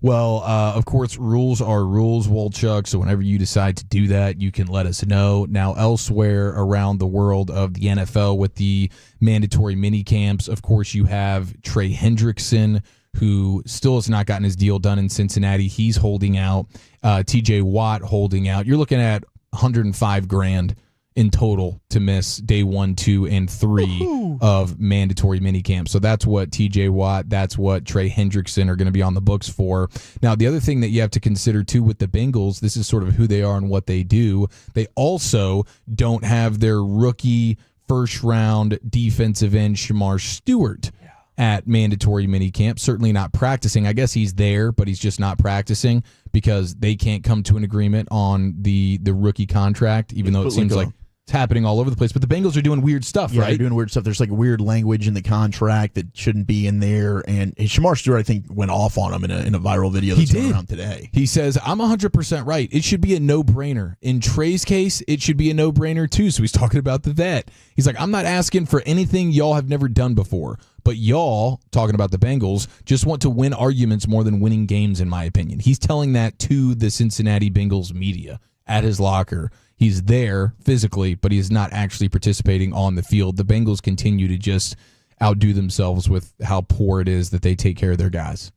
S16: Well, of course, rules are rules, Wolchuk, so whenever you decide to do that, you can let us know. Now, elsewhere around the world of the NFL with the mandatory mini camps, of course, you have Trey Hendrickson, who still has not gotten his deal done in Cincinnati. He's holding out. TJ Watt holding out. You're looking at $105,000 in total to miss day 1, 2, and 3 of mandatory minicamp. So that's what TJ Watt, that's what Trey Hendrickson are going to be on the books for. Now, the other thing that you have to consider too with the Bengals, this is sort of who they are and what they do. They also don't have their rookie first round defensive end Shamar Stewart at mandatory minicamp, certainly not practicing. I guess he's there, but he's just not practicing because they can't come to an agreement on the rookie contract, even though it seems like it's happening all over the place. But the Bengals are doing weird stuff, right?
S23: They're doing weird stuff. There's like weird language in the contract that shouldn't be in there. And Shamar Stewart, I think, went off on him in a viral video that's going around today.
S16: He says, I'm 100% right. It should be a no-brainer. In Trey's case, it should be a no-brainer too. So he's talking about the vet. He's like, I'm not asking for anything y'all have never done before. But y'all, talking about the Bengals, just want to win arguments more than winning games, in my opinion. He's telling that to the Cincinnati Bengals media at his locker. He's there physically, but he's not actually participating on the field. The Bengals continue to just outdo themselves with how poor it is that they take care of their guys.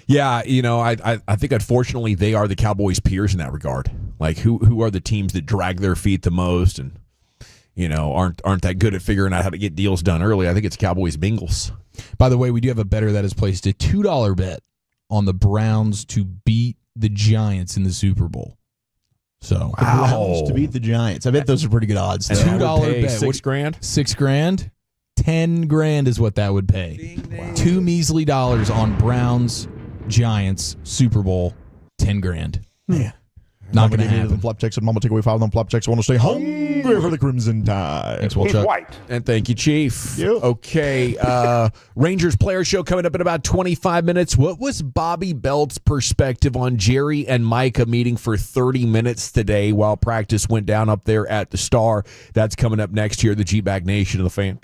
S5: Yeah, I think unfortunately they are the Cowboys' peers in that regard. Like who are the teams that drag their feet the most and aren't that good at figuring out how to get deals done early? I think it's Cowboys Bengals.
S16: By the way, we do have a bettor that has placed a $2 bet on the Browns to beat the Giants in the Super Bowl. So
S23: Browns to beat the Giants. I bet those are pretty good odds.
S16: $2 bet.
S5: $6,000?
S16: $6,000? $10,000 is what that would pay. Wow. $2 measly on Browns, Giants, Super Bowl, $10,000.
S23: Yeah.
S16: Not going to happen.
S23: The flop checks and Mama take away 5 of them flop checks. I want to stay hungry for the Crimson Tide.
S16: Thanks, Wolchuk.
S5: And thank you, Chief. Okay, Rangers Player Show coming up in about 25 minutes. What was Bobby Belt's perspective on Jerry and Micah meeting for 30 minutes today while practice went down up there at the Star? That's coming up next here, the G-Bag Nation of the Fan.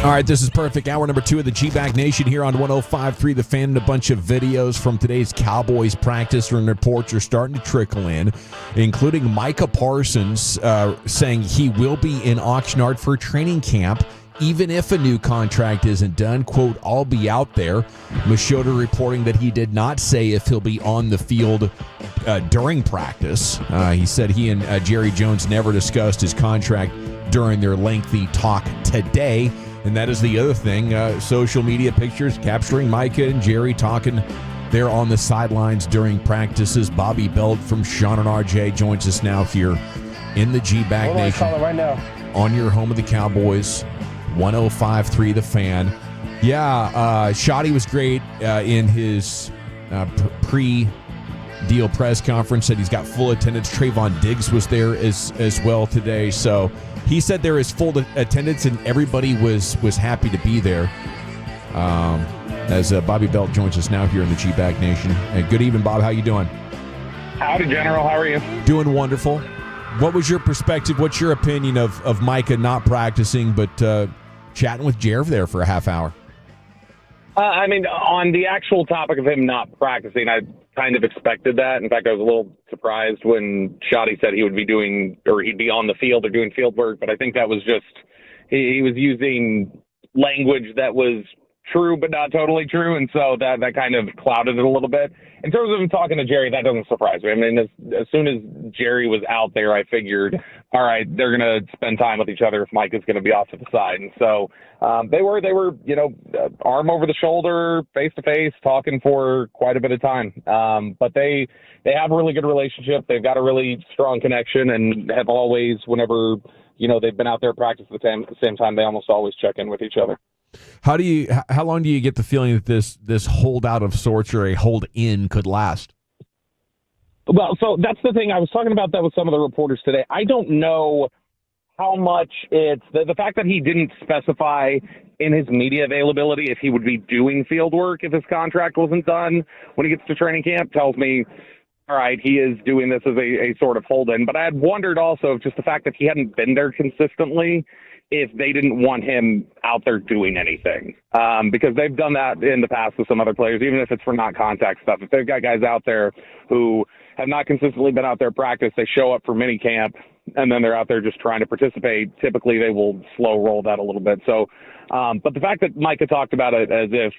S5: All right, this is perfect. Hour number 2 of the G-Bag Nation here on 105.3 The Fan, and a bunch of videos from today's Cowboys practice and reports are starting to trickle in, including Micah Parsons saying he will be in Oxnard for training camp even if a new contract isn't done. Quote, I'll be out there. Machota reporting that he did not say if he'll be on the field during practice. He said he and Jerry Jones never discussed his contract during their lengthy talk today. And that is the other thing, social media pictures capturing Micah and Jerry talking there on the sidelines during practices. Bobby Belt from Sean and RJ joins us now here in the G-Bag Nation
S19: right now.
S5: on your home of the Cowboys, 105.3 The Fan. Yeah, Shotty was great in his pre-deal press conference. Said he's got full attendance. Trayvon Diggs was there as well today. So he said there is full attendance and everybody was happy to be there. As Bobby Belt joins us now here in the G-Bag Nation. Good evening, Bob. How you doing?
S14: Howdy, General. How are you?
S5: Doing wonderful. What was your perspective? What's your opinion of Micah not practicing but chatting with Jer there for a half hour?
S14: I mean, on the actual topic of him not practicing, I kind of expected that. In fact, I was a little surprised when Shotty said he would be doing, or he'd be on the field or doing field work, but I think that was just, he was using language that was true but not totally true, and so that kind of clouded it a little bit. In terms of him talking to Jerry, that doesn't surprise me. I mean, as soon as Jerry was out there, I figured, all right, they're going to spend time with each other if Mike is going to be off to the side. And so they were, arm over the shoulder, face to face, talking for quite a bit of time. But they have a really good relationship. They've got a really strong connection, and have always, whenever they've been out there practice at the same time, they almost always check in with each other.
S5: How long do you get the feeling that this holdout of sorts or a hold in could last?
S14: Well, so that's the thing. I was talking about that with some of the reporters today. I don't know how much it's the fact that he didn't specify in his media availability if he would be doing field work if his contract wasn't done when he gets to training camp tells me, all right, he is doing this as a sort of hold-in. But I had wondered also if just the fact that he hadn't been there consistently, if they didn't want him out there doing anything. Because they've done that in the past with some other players, even if it's for not contact stuff. If they've got guys out there who have not consistently been out there practice, they show up for minicamp, and then they're out there just trying to participate. Typically, they will slow roll that a little bit. So, but the fact that Micah talked about it as if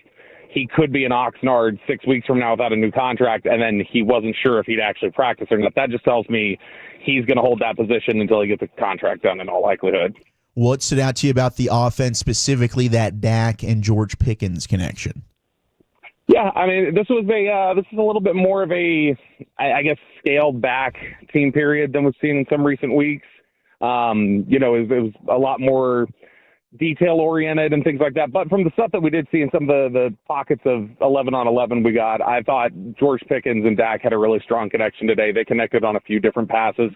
S14: he could be in Oxnard 6 weeks from now without a new contract, and then he wasn't sure if he'd actually practice or not, that just tells me he's going to hold that position until he gets the contract done in all likelihood.
S23: What stood out to you about the offense, specifically that Dak and George Pickens connection?
S14: Yeah, I mean, this is a little bit more of a, I guess, scaled back team period than we've seen in some recent weeks. It was a lot more detail oriented and things like that. But from the stuff that we did see in some of the pockets of 11 on 11 we got, I thought George Pickens and Dak had a really strong connection today. They connected on a few different passes.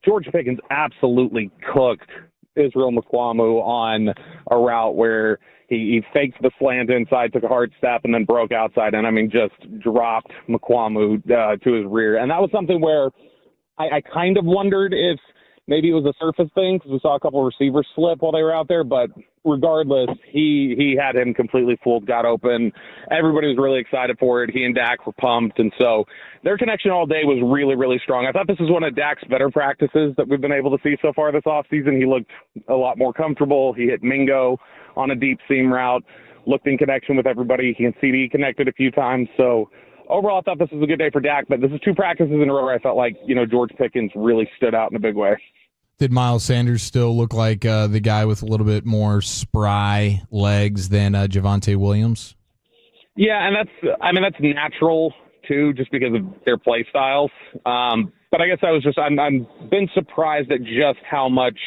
S14: George Pickens absolutely cooked Israel Mukuamu on a route where he faked the slant inside, took a hard step, and then broke outside, and just dropped Mukuamu to his rear. And that was something where I kind of wondered if maybe it was a surface thing because we saw a couple of receivers slip while they were out there. But regardless, he had him completely fooled, got open. Everybody was really excited for it. He and Dak were pumped. And so their connection all day was really, really strong. I thought this was one of Dak's better practices that we've been able to see so far this offseason. He looked a lot more comfortable. He hit Mingo on a deep seam route, looked in connection with everybody. He and CD connected a few times. So overall, I thought this was a good day for Dak, but this is two practices in a row where I felt like, George Pickens really stood out in a big way.
S16: Did Miles Sanders still look like the guy with a little bit more spry legs than Javonte Williams?
S14: Yeah, and that's natural too, just because of their play styles. But I guess I'm been surprised at just how much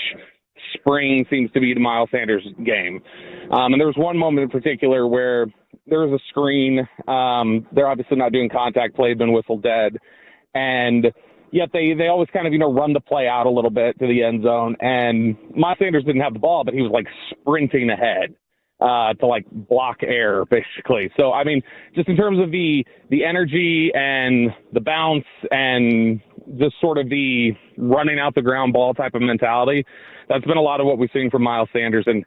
S14: spring seems to be to Miles Sanders' game. And there was one moment in particular where there was a screen. They're obviously not doing contact play, been whistled dead. And yet they always kind of, run the play out a little bit to the end zone. And Miles Sanders didn't have the ball, but he was sprinting ahead to block air, basically. So, just in terms of the energy and the bounce and just sort of the running out the ground ball type of mentality. That's been a lot of what we've seen from Miles Sanders. And,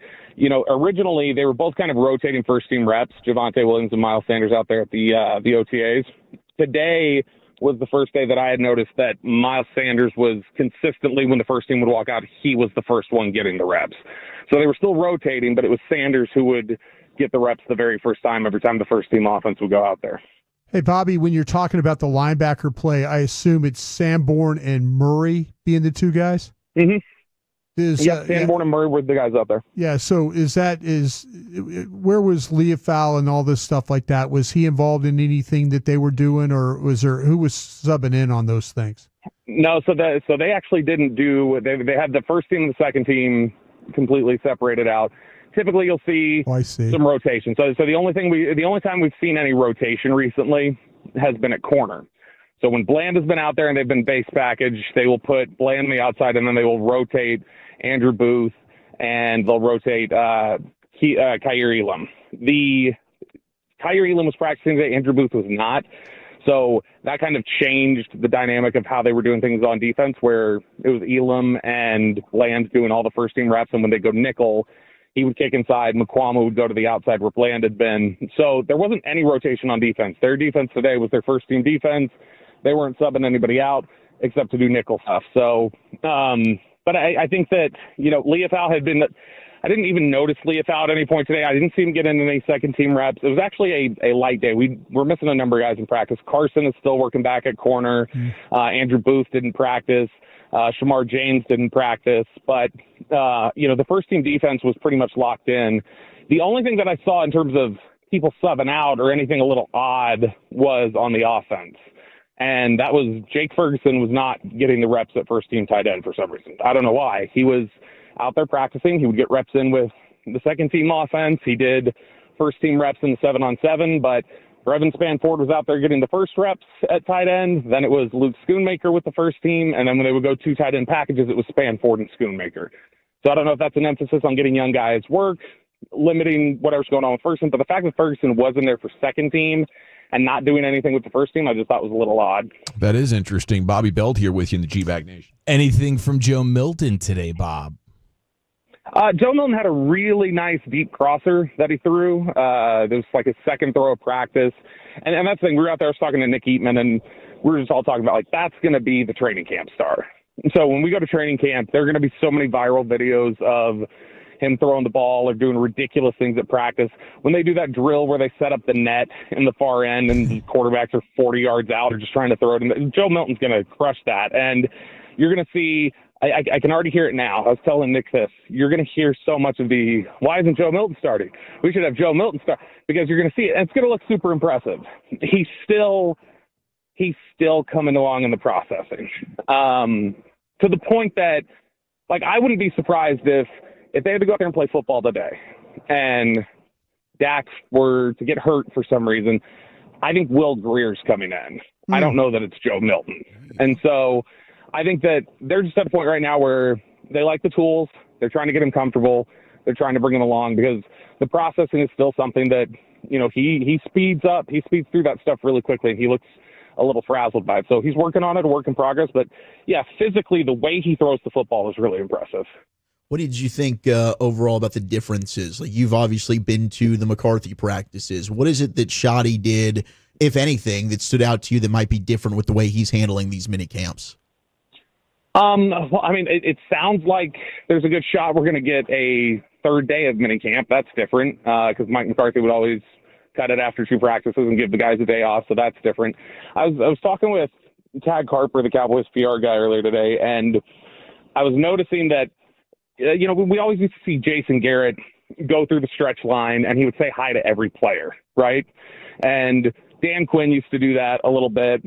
S14: originally they were both kind of rotating first-team reps, Javonte Williams and Miles Sanders out there at the OTAs. Today was the first day that I had noticed that Miles Sanders was consistently, when the first team would walk out, he was the first one getting the reps. So they were still rotating, but it was Sanders who would get the reps the very first time, every time the first team offense would go out there.
S22: Hey, Bobby, when you're talking about the linebacker play, I assume it's Sanborn and Murray being the two guys?
S14: Mm-hmm. Sanborn and Murray were the guys out there.
S22: Yeah, so where was Leofau and all this stuff like that? Was he involved in anything that they were doing, or who was subbing in on those things?
S14: No, so they actually didn't do. They had the first team and the second team completely separated out. Typically, you'll see some rotation. So the only time we've seen any rotation recently has been at corner. So when Bland has been out there and they've been base packaged, they will put Bland on the outside, and then they will rotate Andrew Booth, and they'll rotate Kaiir Elam. Kaiir Elam was practicing today. Andrew Booth was not. So that kind of changed the dynamic of how they were doing things on defense, where it was Elam and Bland doing all the first-team reps, and when they go nickel, he would kick inside. McQuama would go to the outside where Bland had been. So there wasn't any rotation on defense. Their defense today was their first-team defense. They weren't subbing anybody out except to do nickel stuff. So, but I think that, Leofau had been – I didn't even notice Leofau at any point today. I didn't see him get in any second-team reps. It was actually a light day. We're missing a number of guys in practice. Carson is still working back at corner. Andrew Booth didn't practice. Shamar James didn't practice. But, the first-team defense was pretty much locked in. The only thing that I saw in terms of people subbing out or anything a little odd was on the offense. And that was Jake Ferguson was not getting the reps at first-team tight end for some reason. I don't know why. He was out there practicing. He would get reps in with the second-team offense. He did first-team reps in the 7-on-7, but Brevin Spanford was out there getting the first reps at tight end. Then it was Luke Schoonmaker with the first team, and then when they would go two tight end packages, it was Spanford and Schoonmaker. So I don't know if that's an emphasis on getting young guys work, limiting whatever's going on with first team, but the fact that Ferguson wasn't there for second team and not doing anything with the first team, I just thought was a little odd.
S13: That is interesting. Bobby Beld here with you in the G-Bag Nation.
S16: Anything from Joe Milton today, Bob?
S14: Joe Milton had a really nice deep crosser that he threw. It was like his second throw of practice. And that's the thing. We were out there, I was talking to Nick Eatman, and we were just all talking about, that's going to be the training camp star. So when we go to training camp, there are going to be so many viral videos of him throwing the ball or doing ridiculous things at practice. When they do that drill where they set up the net in the far end and the quarterbacks are 40 yards out or just trying to throw it in, Joe Milton's going to crush that. And you're going to see, I can already hear it now. I was telling Nick this. You're going to hear so much of the, why isn't Joe Milton starting? We should have Joe Milton start, because you're going to see it. And it's going to look super impressive. He's still coming along in the processing. To the point that, I wouldn't be surprised if they had to go out there and play football today and Dak were to get hurt for some reason. I think Will Greer's coming in. I don't know that it's Joe Milton. And so I think that they're just at a point right now where they like the tools. They're trying to get him comfortable. They're trying to bring him along because the processing is still something that, he speeds up. He speeds through that stuff really quickly, and he looks a little frazzled by it. So he's working on it, a work in progress. But, yeah, physically, the way he throws the football is really impressive.
S23: What did you think overall about the differences? You've obviously been to the McCarthy practices. What is it that Shoddy did, if anything, that stood out to you that might be different with the way he's handling these mini camps?
S14: Well, it sounds like there's a good shot we're going to get a third day of minicamp. That's different because Mike McCarthy would always cut it after two practices and give the guys a day off, so that's different. I was talking with Tad Carper, the Cowboys PR guy, earlier today, and I was noticing that we always used to see Jason Garrett go through the stretch line, and he would say hi to every player, right? And Dan Quinn used to do that a little bit.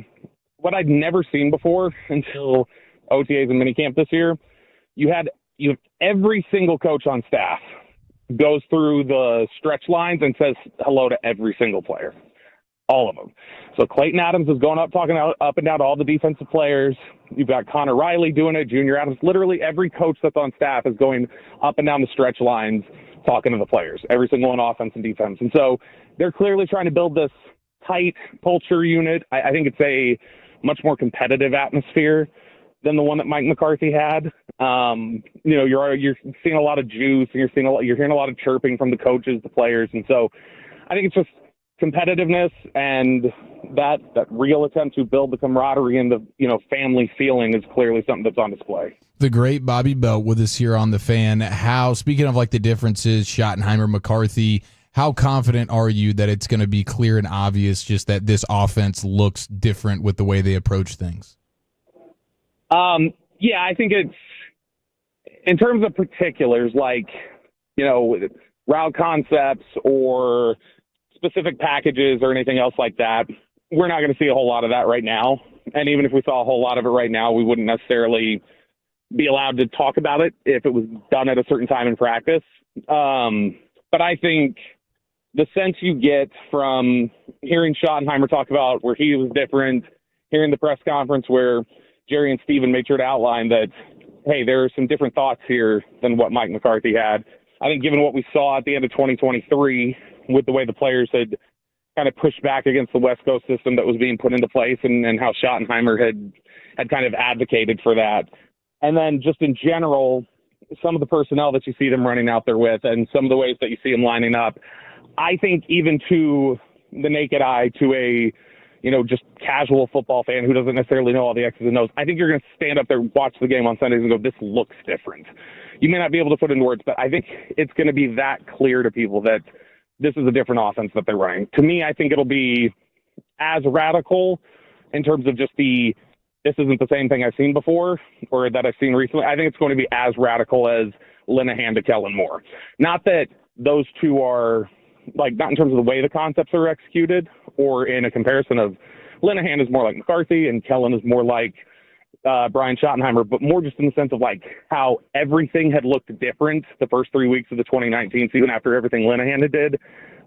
S14: What I'd never seen before until OTAs and minicamp this year, you have every single coach on staff goes through the stretch lines and says hello to every single player, all of them. So Clayton Adams is going up, talking up and down to all the defensive players. You've got Connor Riley doing it, Junior Adams. Literally every coach that's on staff is going up and down the stretch lines talking to the players, every single one, offense and defense. And so they're clearly trying to build this tight culture unit. I think it's a much more competitive atmosphere than the one that Mike McCarthy had. You're seeing a lot of juice, and you're hearing a lot of chirping from the coaches, the players, and so I think it's just competitiveness and that real attempt to build the camaraderie and the family feeling is clearly something that's on display.
S16: The great Bobby Belt with us here on The Fan. How, speaking of like the differences, Schottenheimer, McCarthy, how confident are you that it's going to be clear and obvious just that this offense looks different with the way they approach things?
S14: I think it's, in terms of particulars, like, route concepts or specific packages or anything else like that, we're not going to see a whole lot of that right now. And even if we saw a whole lot of it right now, we wouldn't necessarily be allowed to talk about it if it was done at a certain time in practice. But I think the sense you get from hearing Schottenheimer talk about where he was different, hearing the press conference where Jerry and Steven made sure to outline that, hey, there are some different thoughts here than what Mike McCarthy had. I think given what we saw at the end of 2023 with the way the players had kind of pushed back against the West Coast system that was being put into place and how Schottenheimer had kind of advocated for that. And then just in general, some of the personnel that you see them running out there with and some of the ways that you see them lining up, I think even to the naked eye, to a just casual football fan who doesn't necessarily know all the X's and O's, I think you're going to stand up there, watch the game on Sundays and go, this looks different. You may not be able to put it into words, but I think it's going to be that clear to people that this is a different offense that they're running. To me, I think it'll be as radical in terms of just this isn't the same thing I've seen before or that I've seen recently. I think it's going to be as radical as Linehan to Kellen Moore. Not that those two are, not in terms of the way the concepts are executed or in a comparison of Linehan is more like McCarthy and Kellen is more like Brian Schottenheimer, but more just in the sense of how everything had looked different the first 3 weeks of the 2019 season after everything Linehan did.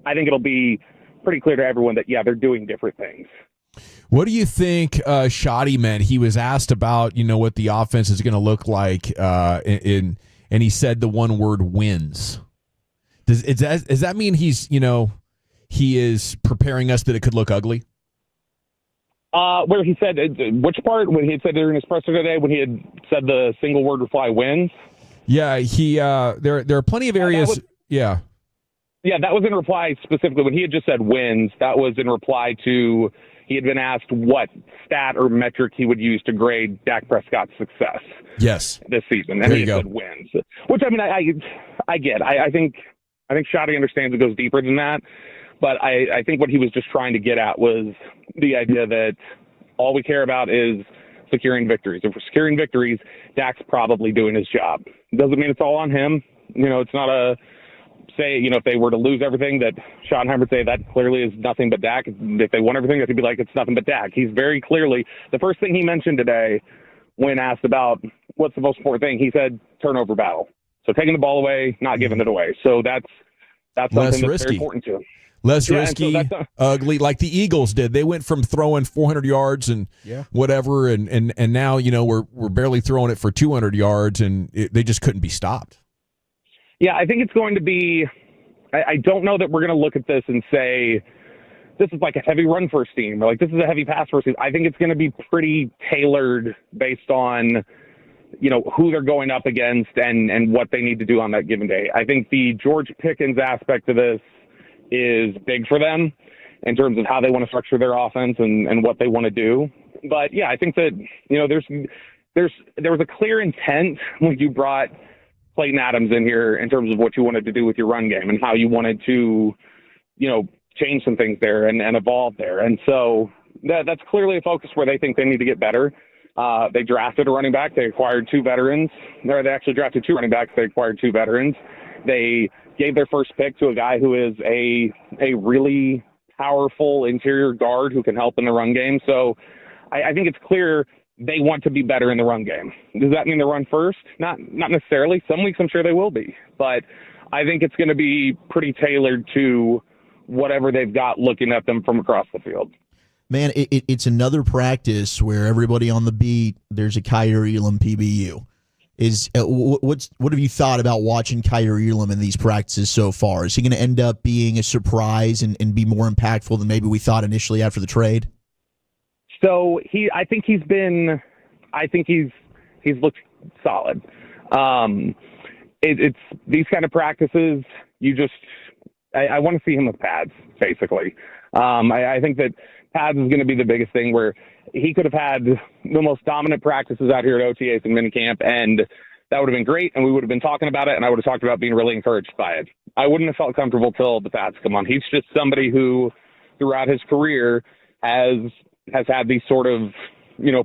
S14: I think it'll be pretty clear to everyone that, they're doing different things.
S13: What do you think Schotty meant? He was asked about, what the offense is going to look like, and he said the one word wins. Does that mean he's, he is preparing us that it could look ugly?
S14: Where he said, which part? When he had said during his presser today, when he had said the single word reply wins?
S13: Yeah, there are plenty of areas.
S14: Yeah, that was in reply specifically when he had just said wins. That was in reply to, he had been asked what stat or metric he would use to grade Dak Prescott's success.
S13: Yes,
S14: this season, and he said wins. Which I get. I think Schotty understands it goes deeper than that. But I think what he was just trying to get at was the idea that all we care about is securing victories. If we're securing victories, Dak's probably doing his job. Doesn't mean it's all on him. It's not a say, if they were to lose everything, that Schottenheimer would say that clearly is nothing but Dak. If they won everything, that could be like, it's nothing but Dak. He's very clearly, the first thing he mentioned today when asked about what's the most important thing, he said turnover battle. So taking the ball away, not giving it away. So that's something that's very important to him.
S13: Less risky, ugly, like the Eagles did. They went from throwing 400 yards and whatever, and now we're barely throwing it for 200 yards, and they just couldn't be stopped.
S14: Yeah, I think it's going to be. I don't know that we're going to look at this and say this is like a heavy run first team, or like this is a heavy pass first team. I think it's going to be pretty tailored based on who they're going up against and what they need to do on that given day. I think the George Pickens aspect of this is big for them in terms of how they want to structure their offense and what they want to do. But yeah, I think that, there was a clear intent when you brought Clayton Adams in here in terms of what you wanted to do with your run game and how you wanted to, change some things there and evolve there. And so that's clearly a focus where they think they need to get better. They drafted a running back. They acquired two veterans. Or they actually drafted two running backs. They acquired two veterans. They gave their first pick to a guy who is a really powerful interior guard who can help in the run game. So I think it's clear they want to be better in the run game. Does that mean they run first? Not necessarily. Some weeks I'm sure they will be. But I think it's going to be pretty tailored to whatever they've got looking at them from across the field.
S23: Man, it's another practice where everybody on the beat, there's a Kaiir Elam PBU. What have you thought about watching Kaiir Elam in these practices so far? Is he going to end up being a surprise and be more impactful than maybe we thought initially after the trade?
S14: So I think he's looked solid. It's these kind of practices. I want to see him with pads, basically. I think that pads is going to be the biggest thing, where he could have had the most dominant practices out here at OTAs and minicamp, and that would have been great, and we would have been talking about it, and I would have talked about being really encouraged by it. I wouldn't have felt comfortable till the pads come on. He's just somebody who, throughout his career, has had these sort of,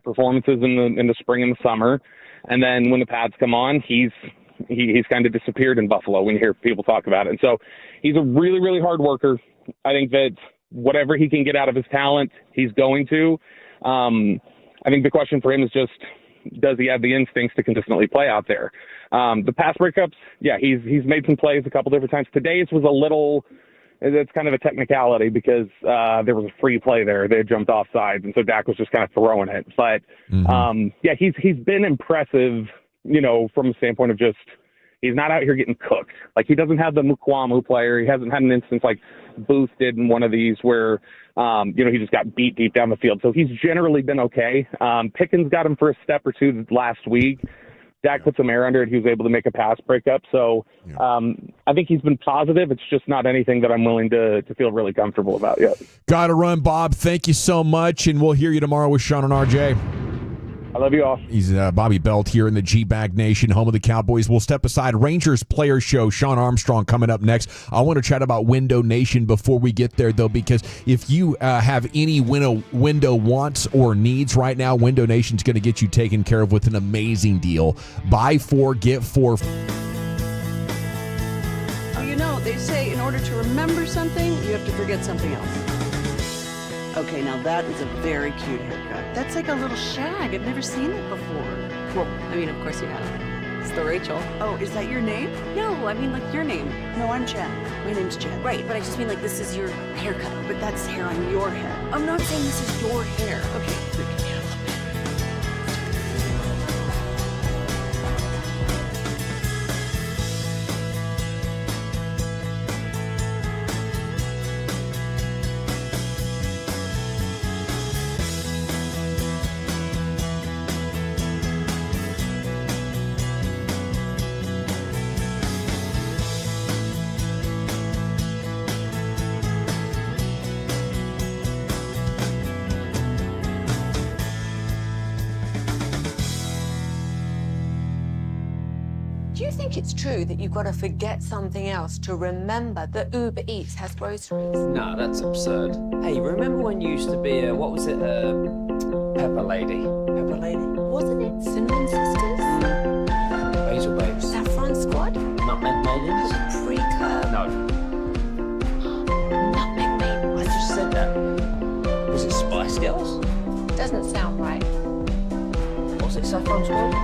S14: performances in the spring and the summer, and then when the pads come on, he's kind of disappeared in Buffalo when you hear people talk about it. And so he's a really, really hard worker. I think that whatever he can get out of his talent, he's going to. I think the question for him is just, does he have the instincts to consistently play out there? The pass breakups, yeah, he's made some plays a couple different times. Today's was a little, it's kind of a technicality because there was a free play there. They had jumped off sides, and so Dak was just kind of throwing it. But, yeah, he's been impressive, from a standpoint of just, he's not out here getting cooked. Like, he doesn't have the Mukwamu player. He hasn't had an instance like Booth did in one of these where, he just got beat deep down the field. So he's generally been okay. Pickens got him for a step or two last week. Dak put some air under it. He was able to make a pass breakup. So I think he's been positive. It's just not anything that I'm willing to feel really comfortable about yet.
S13: Got to run, Bob. Thank you so much, and we'll hear you tomorrow with Sean and RJ.
S14: I love you all.
S13: He's Bobby Belt here in the G-Bag Nation, home of the Cowboys. We'll step aside. Rangers Player Show, Sean Armstrong coming up next. I want to chat about Window Nation before we get there, though, because if you have any window wants or needs right now, Window Nation's going to get you taken care of with an amazing deal. Buy 4, get 4.
S15: Oh, they say in order to remember something, you have to forget something else. Okay, now that is a very cute haircut. That's like a little shag. I've never seen it before. Well, I mean, of course you have. It's the Rachel. Oh, is that your name? No, I mean like your name. No, I'm Jen. My name's Jen. Right, but I just mean like this is your haircut. But that's hair on your head. I'm not saying this is your hair. Okay,
S1: Do you think it's true that you've got to forget something else to remember that Uber Eats has groceries?
S2: No, that's absurd. Hey, remember when you used to be a, what was it, Pepper Lady? Pepper Lady?
S1: Wasn't it Cinnamon Sisters?
S2: Basil Babes.
S1: Saffron Squad?
S2: Nutmeg Maidens?
S1: Pre-curb?
S2: No.
S1: Nutmeg Maidens?
S2: I just said that. Was it Spice Girls?
S1: Doesn't sound right.
S2: Was it Saffron Squad?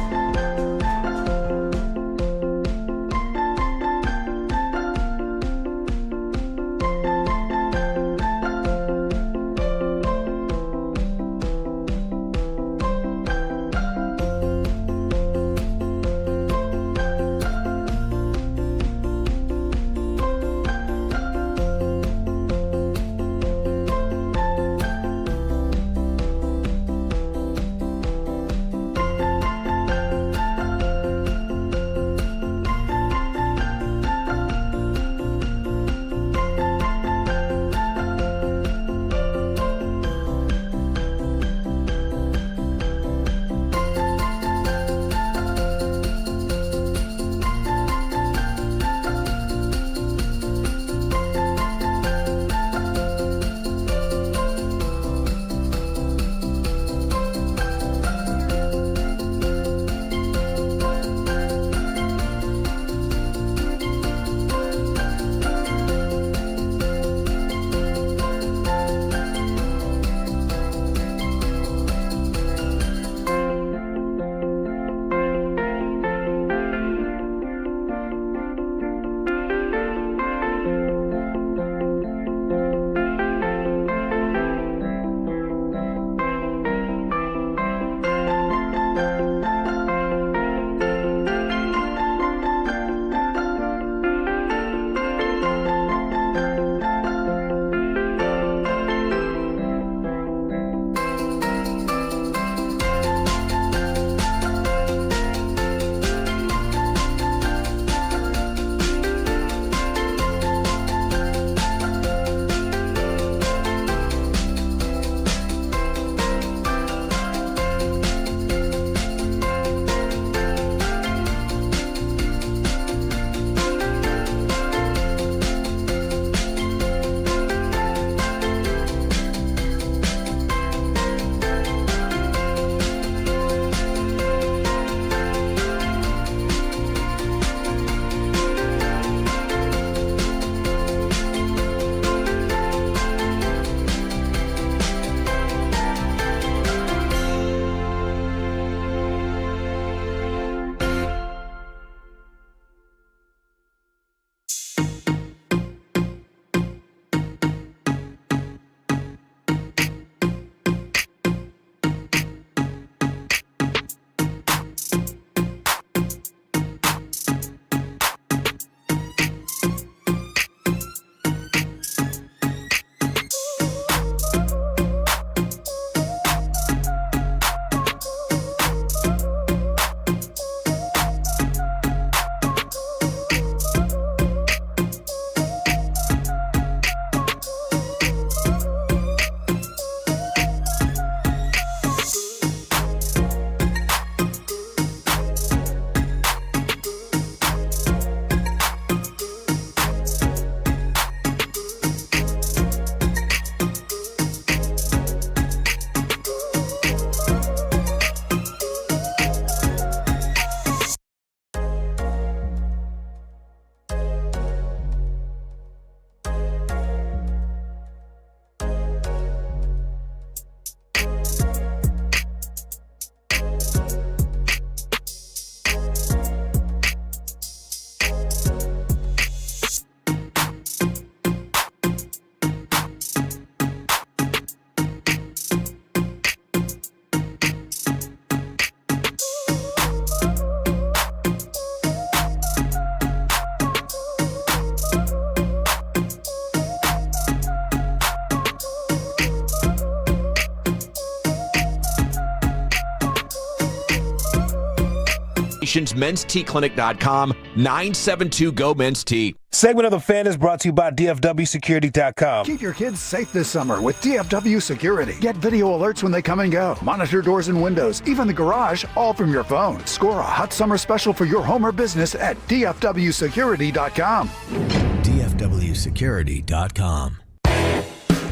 S13: locations, mensteaclinic.com, 972-GO-MEN'S-T.
S19: Segment of The Fan is brought to you by DFWsecurity.com.
S10: Keep your kids safe this summer with DFW Security. Get video alerts when they come and go. Monitor doors and windows, even the garage, all from your phone. Score a hot summer special for your home or business at DFWsecurity.com.
S20: DFWsecurity.com.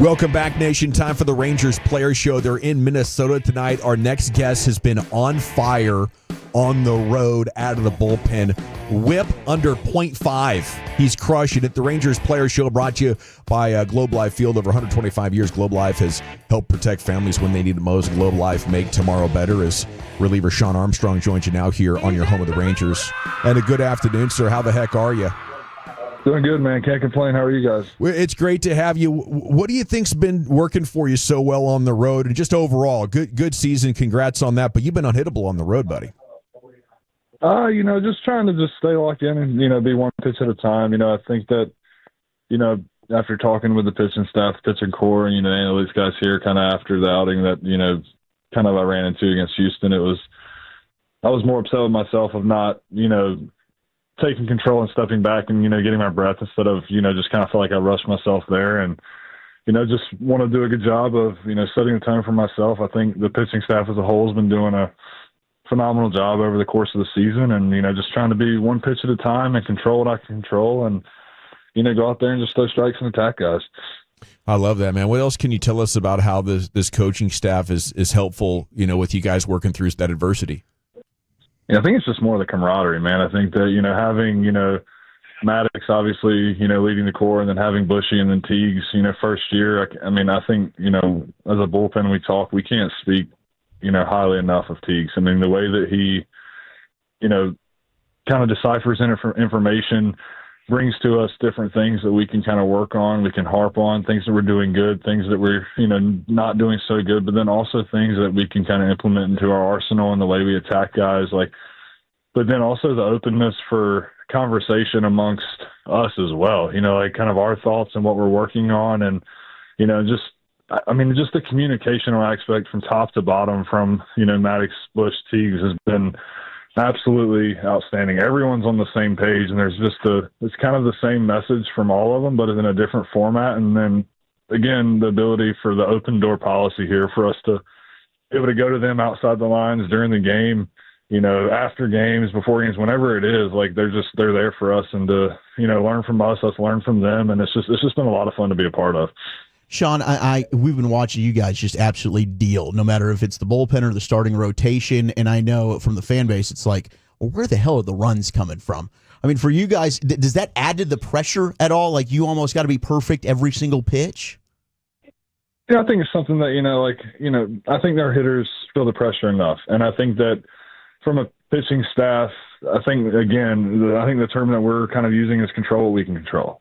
S5: Welcome back, Nation. Time for the Rangers Player Show. They're in Minnesota tonight. Our next guest has been on fire on the road out of the bullpen. Whip under .5. He's crushing it. The Rangers Player Show brought to you by Globe Life Field. Over 125 years, Globe Life has helped protect families when they need it most. Globe Life, make tomorrow better. As reliever Sean Armstrong joins you now here on your home of the Rangers. And a good afternoon, sir. How the heck are you?
S21: Doing good, man. Can't complain. How are you guys?
S5: Well, it's great to have you. What do you think's been working for you so well on the road, and just overall, good season? Congrats on that. But you've been unhittable on the road, buddy.
S21: Just trying to just stay locked in and be one pitch at a time. I think that after talking with the pitching staff, pitching core, and analytics guys here, kind of after the outing that kind of I ran into against Houston, I was more upset with myself of not taking control and stepping back and, getting my breath instead of, just kind of feel like I rushed myself there and, just want to do a good job of, setting the tone for myself. I think the pitching staff as a whole has been doing a phenomenal job over the course of the season and, just trying to be one pitch at a time and control what I can control and, go out there and just throw strikes and attack guys.
S5: I love that, man. What else can you tell us about how this coaching staff is helpful, with you guys working through that adversity?
S21: Yeah, I think it's just more the camaraderie, man. I think that, having, Maddox obviously, leading the core and then having Bushy and then Teagues, first year. I think, as a bullpen we can't speak, highly enough of Teagues. The way that he, kind of deciphers information, brings to us different things that we can kind of work on, we can harp on, things that we're doing good, things that we're, not doing so good, but then also things that we can kind of implement into our arsenal and the way we attack guys, but then also the openness for conversation amongst us as well, kind of our thoughts and what we're working on and, just the communication I expect from top to bottom from, Maddox, Bush, Teagues has been absolutely outstanding. Everyone's on the same page, and there's just it's kind of the same message from all of them, but in a different format. And then again, the ability for the open door policy here for us to be able to go to them outside the lines during the game, after games, before games, whenever it is, they're there for us and to, learn from us learn from them. And it's just been a lot of fun to be a part of.
S23: Sean, we've been watching you guys just absolutely deal, no matter if it's the bullpen or the starting rotation. And I know from the fan base, it's like, well, where the hell are the runs coming from? For you guys, does that add to the pressure at all? Like you almost got to be perfect every single pitch?
S21: Yeah, I think it's something that, I think our hitters feel the pressure enough. And I think that from a pitching staff, I think the term that we're kind of using is control what we can control.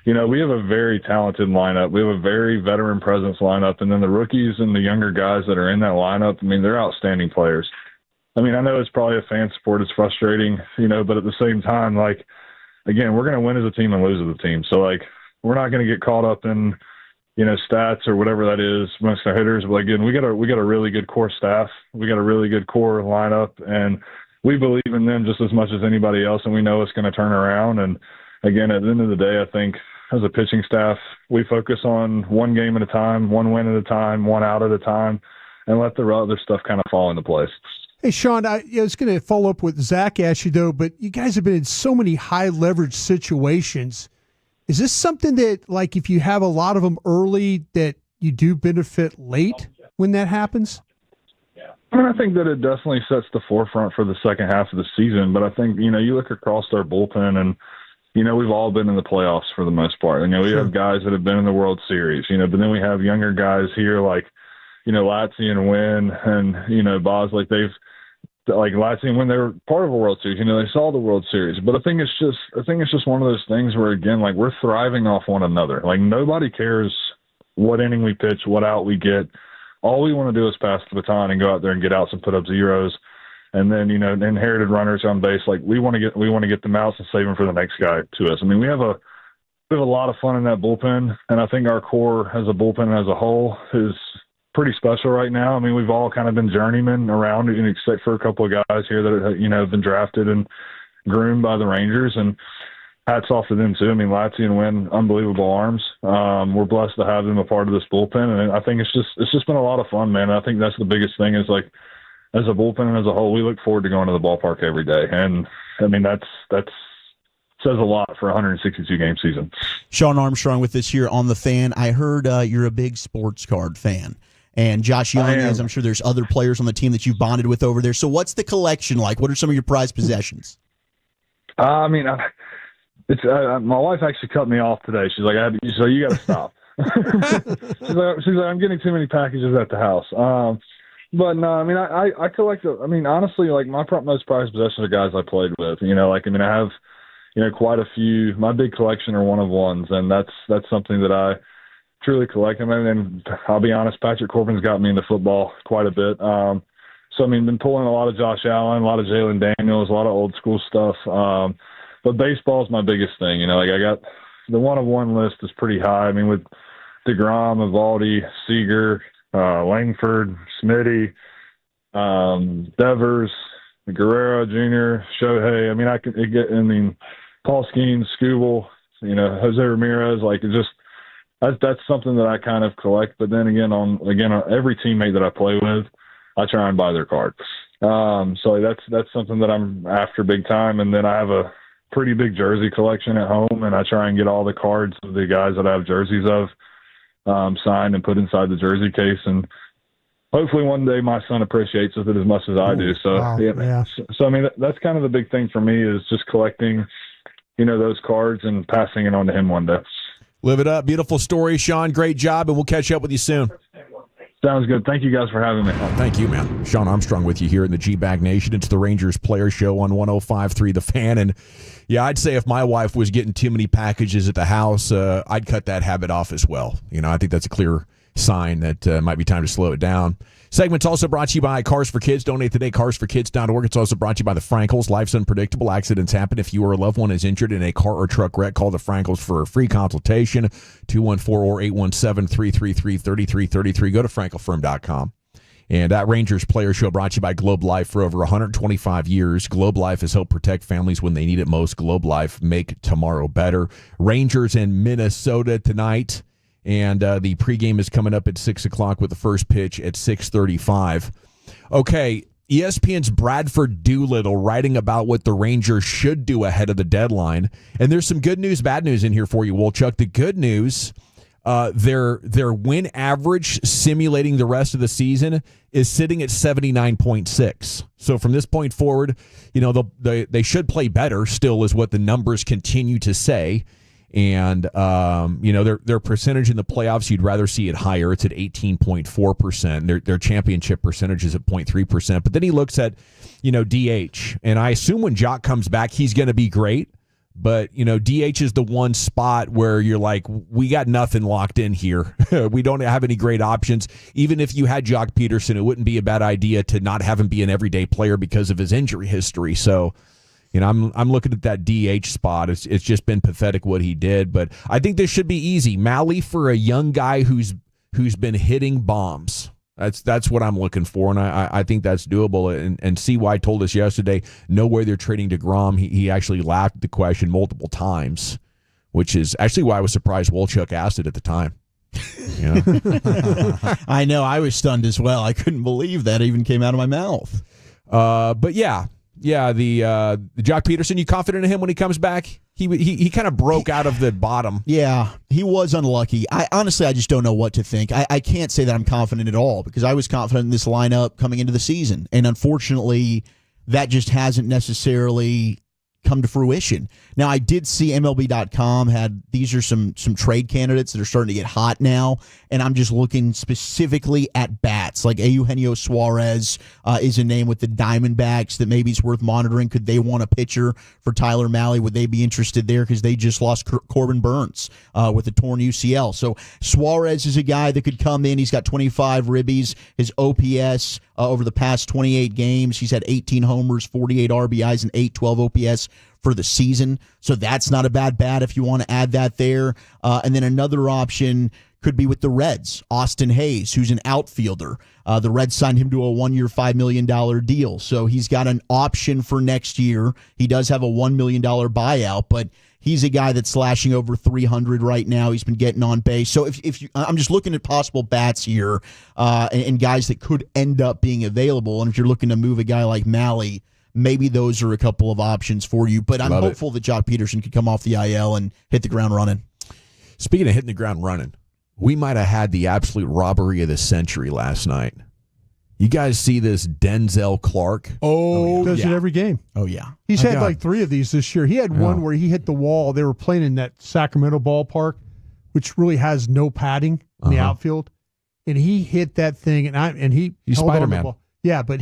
S21: We have a very talented lineup. We have a very veteran presence lineup. And then the rookies and the younger guys that are in that lineup, they're outstanding players. I know it's probably a fan sport. It's frustrating, but at the same time, again, we're going to win as a team and lose as a team. So, we're not going to get caught up in, stats or whatever that is amongst our hitters. But again, we got a really good core staff. We got a really good core lineup. And we believe in them just as much as anybody else. And we know it's going to turn around. And again, at the end of the day, I think, as a pitching staff, we focus on one game at a time, one win at a time, one out at a time, and let the other stuff kind of fall into place.
S22: Hey, Sean, I was going to follow up with Zach asked you, though, but you guys have been in so many high-leverage situations. Is this something that, if you have a lot of them early, that you do benefit late when that happens?
S21: I think that it definitely sets the forefront for the second half of the season, but I think, you look across our bullpen and, we've all been in the playoffs for the most part. We have guys that have been in the World Series, but then we have younger guys here like, Latzy and Wynn and, Boz, Latzy and Wynn, they were part of a World Series, they saw the World Series. But I think it's just one of those things where, again, we're thriving off one another. Nobody cares what inning we pitch, what out we get. All we want to do is pass the baton and go out there and get outs and put up zeros. And then, inherited runners on base. We want to get them outs and save them for the next guy to us. We have a lot of fun in that bullpen, and I think our core as a bullpen as a whole is pretty special right now. I mean, we've all kind of been journeymen around, except for a couple of guys here that, have been drafted and groomed by the Rangers, and hats off to them too. I mean, Latzy and Wynn, unbelievable arms. We're blessed to have them a part of this bullpen, and I think it's just been a lot of fun, man. I think that's the biggest thing is, like, as a bullpen and as a whole, we look forward to going to the ballpark every day. And I mean, that's says a lot for a 162 game season.
S23: Sean Armstrong with us here on The Fan. I heard you're a big sports card fan. And Josh Young is. I'm sure there's other players on the team that you've bonded with over there. So what's the collection like? What are some of your prized possessions?
S21: I mean, it's my wife actually cut me off today. She's like, so you got to stop. she's like, I'm getting too many packages at the house. But no, I mean, I collect. I mean, honestly, like my most prized possessions are guys I played with. I have, quite a few. My big collection are one-of-ones, and that's something that I truly collect. I mean, and I'll be honest, Patrick Corbin's got me into football quite a bit. So I mean, been pulling a lot of Josh Allen, a lot of Jalen Daniels, a lot of old school stuff. But baseball is my biggest thing. Like I got the one-of-one list is pretty high. I mean, with DeGrom, Evaldi, Seager, Langford, Smitty, Devers, Guerrero Jr., Shohei. I mean, Paul Skeens, Scooble, Jose Ramirez. Like, it just that's something that I kind of collect. But then again, on every teammate that I play with, I try and buy their card. So that's something that I'm after big time. And then I have a pretty big jersey collection at home, and I try and get all the cards of the guys that I have jerseys of signed and put inside the jersey case, and hopefully one day my son appreciates it as much as I do. So yeah. So I mean, that's kind of the big thing for me is just collecting, those cards and passing it on to him one day.
S5: Live it up. Beautiful story, Sean. Great job, and we'll catch up with you soon.
S21: Sounds good. Thank you guys for having me.
S5: Thank you, man. Sean Armstrong with you here in the G-Bag Nation. It's the Rangers Player Show on 105.3 The Fan. And, yeah, I'd say if my wife was getting too many packages at the house, I'd cut that habit off as well. I think that's a clear sign that might be time to slow it down. Segment's also brought to you by Cars for Kids. Donate today, carsforkids.org. It's also brought to you by the Frankels. Life's unpredictable. Accidents happen. If you or a loved one is injured in a car or truck wreck, call the Frankels for a free consultation, 214 or 817-333-3333. Go to frankelfirm.com. And that Rangers Player Show brought to you by Globe Life. For over 125 years, Globe Life has helped protect families when they need it most. Globe Life, make tomorrow better. Rangers in Minnesota tonight. And the pregame is coming up at 6 o'clock with the first pitch at 6:35. Okay, ESPN's Bradford Doolittle writing about what the Rangers should do ahead of the deadline. And there's some good news, bad news in here for you, Wolchuk. The good news, their win average simulating the rest of the season is sitting at 79.6. So from this point forward, they should play better still is what the numbers continue to say. And, their percentage in the playoffs, you'd rather see it higher. It's at 18.4%. Their championship percentage is at 0.3%. But then he looks at, DH. And I assume when Jock comes back, he's going to be great. But, DH is the one spot where you're like, we got nothing locked in here. We don't have any great options. Even if you had Jock Peterson, it wouldn't be a bad idea to not have him be an everyday player because of his injury history. So, I'm looking at that DH spot. It's just been pathetic what he did, but I think this should be easy. Mahle for a young guy who's been hitting bombs. That's what I'm looking for, and I think that's doable. And CY told us yesterday, no way they're trading DeGrom. He actually laughed at the question multiple times, which is actually why I was surprised Wolchuk asked it at the time.
S23: I know. I was stunned as well. I couldn't believe that even came out of my mouth.
S5: But yeah. Yeah, the Jock Peterson, you confident in him when he comes back? He kind of broke out of the bottom.
S23: Yeah, he was unlucky. I just don't know what to think. I can't say that I'm confident at all because I was confident in this lineup coming into the season. And unfortunately, that just hasn't necessarily come to fruition. Now, I did see MLB.com these are some trade candidates that are starting to get hot now, and I'm just looking specifically at bats. Like Eugenio Suarez is a name with the Diamondbacks that maybe is worth monitoring. Could they want a pitcher for Tyler Mahle? Would they be interested there because they just lost Corbin Burns with a torn UCL? So Suarez is a guy that could come in. He's got 25 ribbies. His OPS over the past 28 games, he's had 18 homers, 48 RBIs, and 812 OPS for the season. So that's not a bad bat if you want to add that there. And then another option could be with the Reds. Austin Hayes, who's an outfielder. The Reds signed him to a 1-year, $5 million deal. So he's got an option for next year. He does have a $1 million buyout, but he's a guy that's slashing over 300 right now. He's been getting on base. So if you, I'm just looking at possible bats here and guys that could end up being available. And if you're looking to move a guy like Mahle, maybe those are a couple of options for you. But I'm hopeful that Jock Peterson could come off the IL and hit the ground running.
S5: Speaking of hitting the ground running, we might have had the absolute robbery of the century last night. You guys see this Denzel Clark?
S22: Oh, does it every game.
S23: Oh, yeah.
S22: He's had like 3 of these this year. He had one where he hit the wall. They were playing in that Sacramento ballpark, which really has no padding in the outfield. And he hit that thing, and he's
S5: Spider-Man.
S22: Yeah, but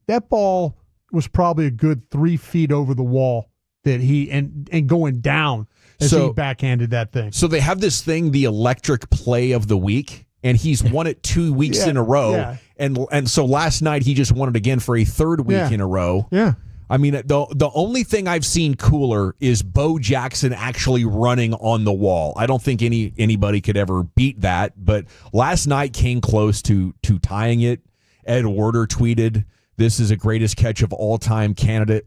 S22: that ball was probably a good 3 feet over the wall that and going down as he backhanded that thing.
S5: So they have this thing, the electric play of the week, and he's won it 2 weeks in a row.
S22: Yeah.
S5: And so last night he just won it again for a 3rd week in a row.
S22: Yeah.
S5: I mean, the only thing I've seen cooler is Bo Jackson actually running on the wall. I don't think anybody could ever beat that, but last night came close to tying it. Ed Werder tweeted, "This is a greatest catch of all time candidate,"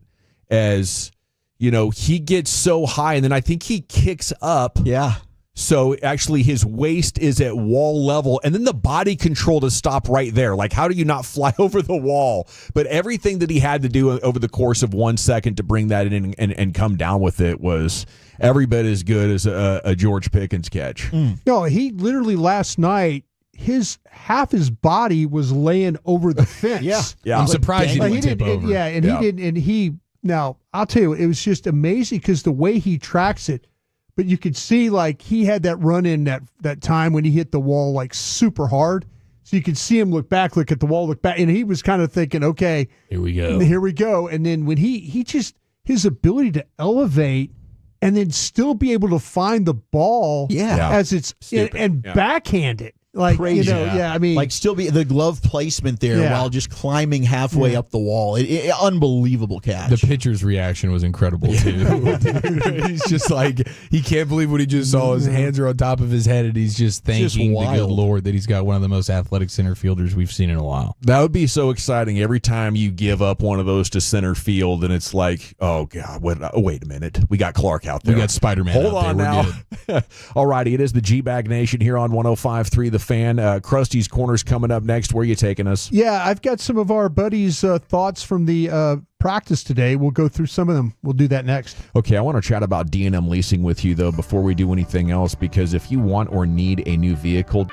S5: as he gets so high, and then I think he kicks up.
S23: Yeah.
S5: So actually his waist is at wall level, and then the body control to stop right there. Like, how do you not fly over the wall? But everything that he had to do over the course of 1 second to bring that in and come down with it was every bit as good as a George Pickens catch.
S22: No, he literally last night, half his body was laying over the fence.
S5: Yeah.
S16: I'm surprised he didn't tip over.
S22: Yeah, and he didn't. And now I'll tell you, it was just amazing because the way he tracks it. But you could see, like, he had that run in that time when he hit the wall, like, super hard. So you could see him look at the wall, look back. And he was kind of thinking, okay.
S16: Here we go.
S22: And then when he just, his ability to elevate and then still be able to find the ball as it's, and backhand it. Like,
S23: crazy.
S22: I mean.
S23: Like, still be the glove placement there while just climbing halfway up the wall. Unbelievable catch.
S16: The pitcher's reaction was incredible, too. He's just like, he can't believe what he just saw. His hands are on top of his head, and he's just thanking the good Lord that he's got one of the most athletic center fielders we've seen in a while.
S5: That would be so exciting every time you give up one of those to center field, and it's like, oh, God, wait a minute. We got Clark out there.
S16: We got Spider-Man
S5: Hold
S16: out
S5: on
S16: there.
S5: now.
S16: We're good.
S5: All righty, it is the G-Bag Nation here on 105.3 The Fan. Krusty's Corner's coming up next. Where are you taking us?
S22: Yeah, I've got some of our buddies' thoughts from the practice today. We'll go through some of them. We'll do that next.
S5: Okay, I want to chat about D&M Leasing with you, though, before we do anything else, because if you want or need a new vehicle...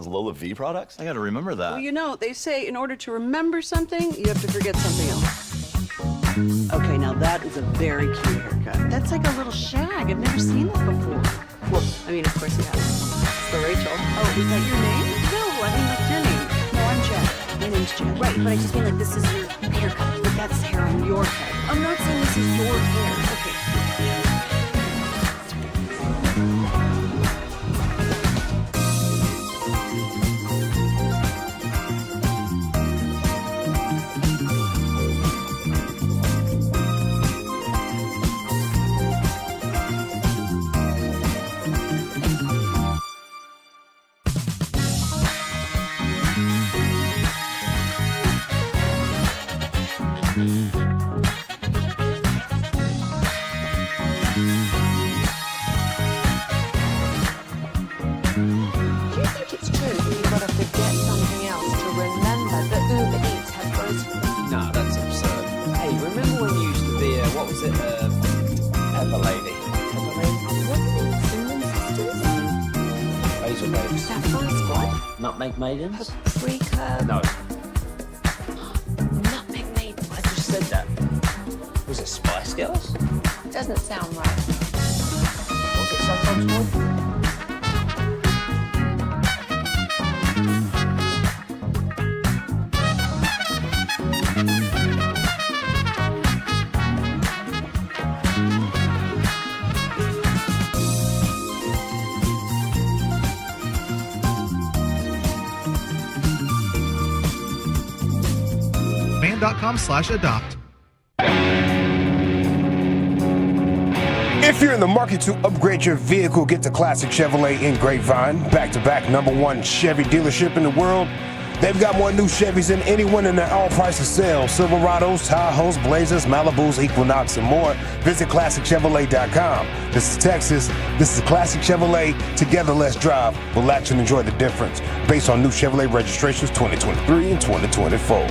S4: has Lola V products? I got to remember that.
S15: Well, you know, they say in order to remember something, you have to forget something else. Okay, now that is a very cute haircut. That's like a little shag. I've never seen that before. Well, I mean, of course you have. So Rachel. Oh, is that your name? No, I mean, like your name. No, I'm Jen. My name's Jen. Right, but I just mean like this is your haircut. But that's hair on your head. I'm not saying this is your hair. Okay.
S2: Nutmeg maidens?
S1: Paprika.
S2: No.
S1: Nutmeg maidens.
S2: I just said that. Was it Spice Girls?
S1: Doesn't sound right.
S2: Was it sometimes called?
S6: fan.com/adopt.
S19: If you're in the market to upgrade your vehicle, get to Classic Chevrolet in Grapevine, back-to-back #1 Chevy dealership in the world. They've got more new Chevys than anyone in their all-price sale. Silverados, Tahoes, Blazers, Malibus, Equinox, and more. Visit ClassicChevrolet.com. This is Texas. This is Classic Chevrolet. Together, let's drive. Relax and enjoy the difference. Based on new Chevrolet registrations 2023 and 2024.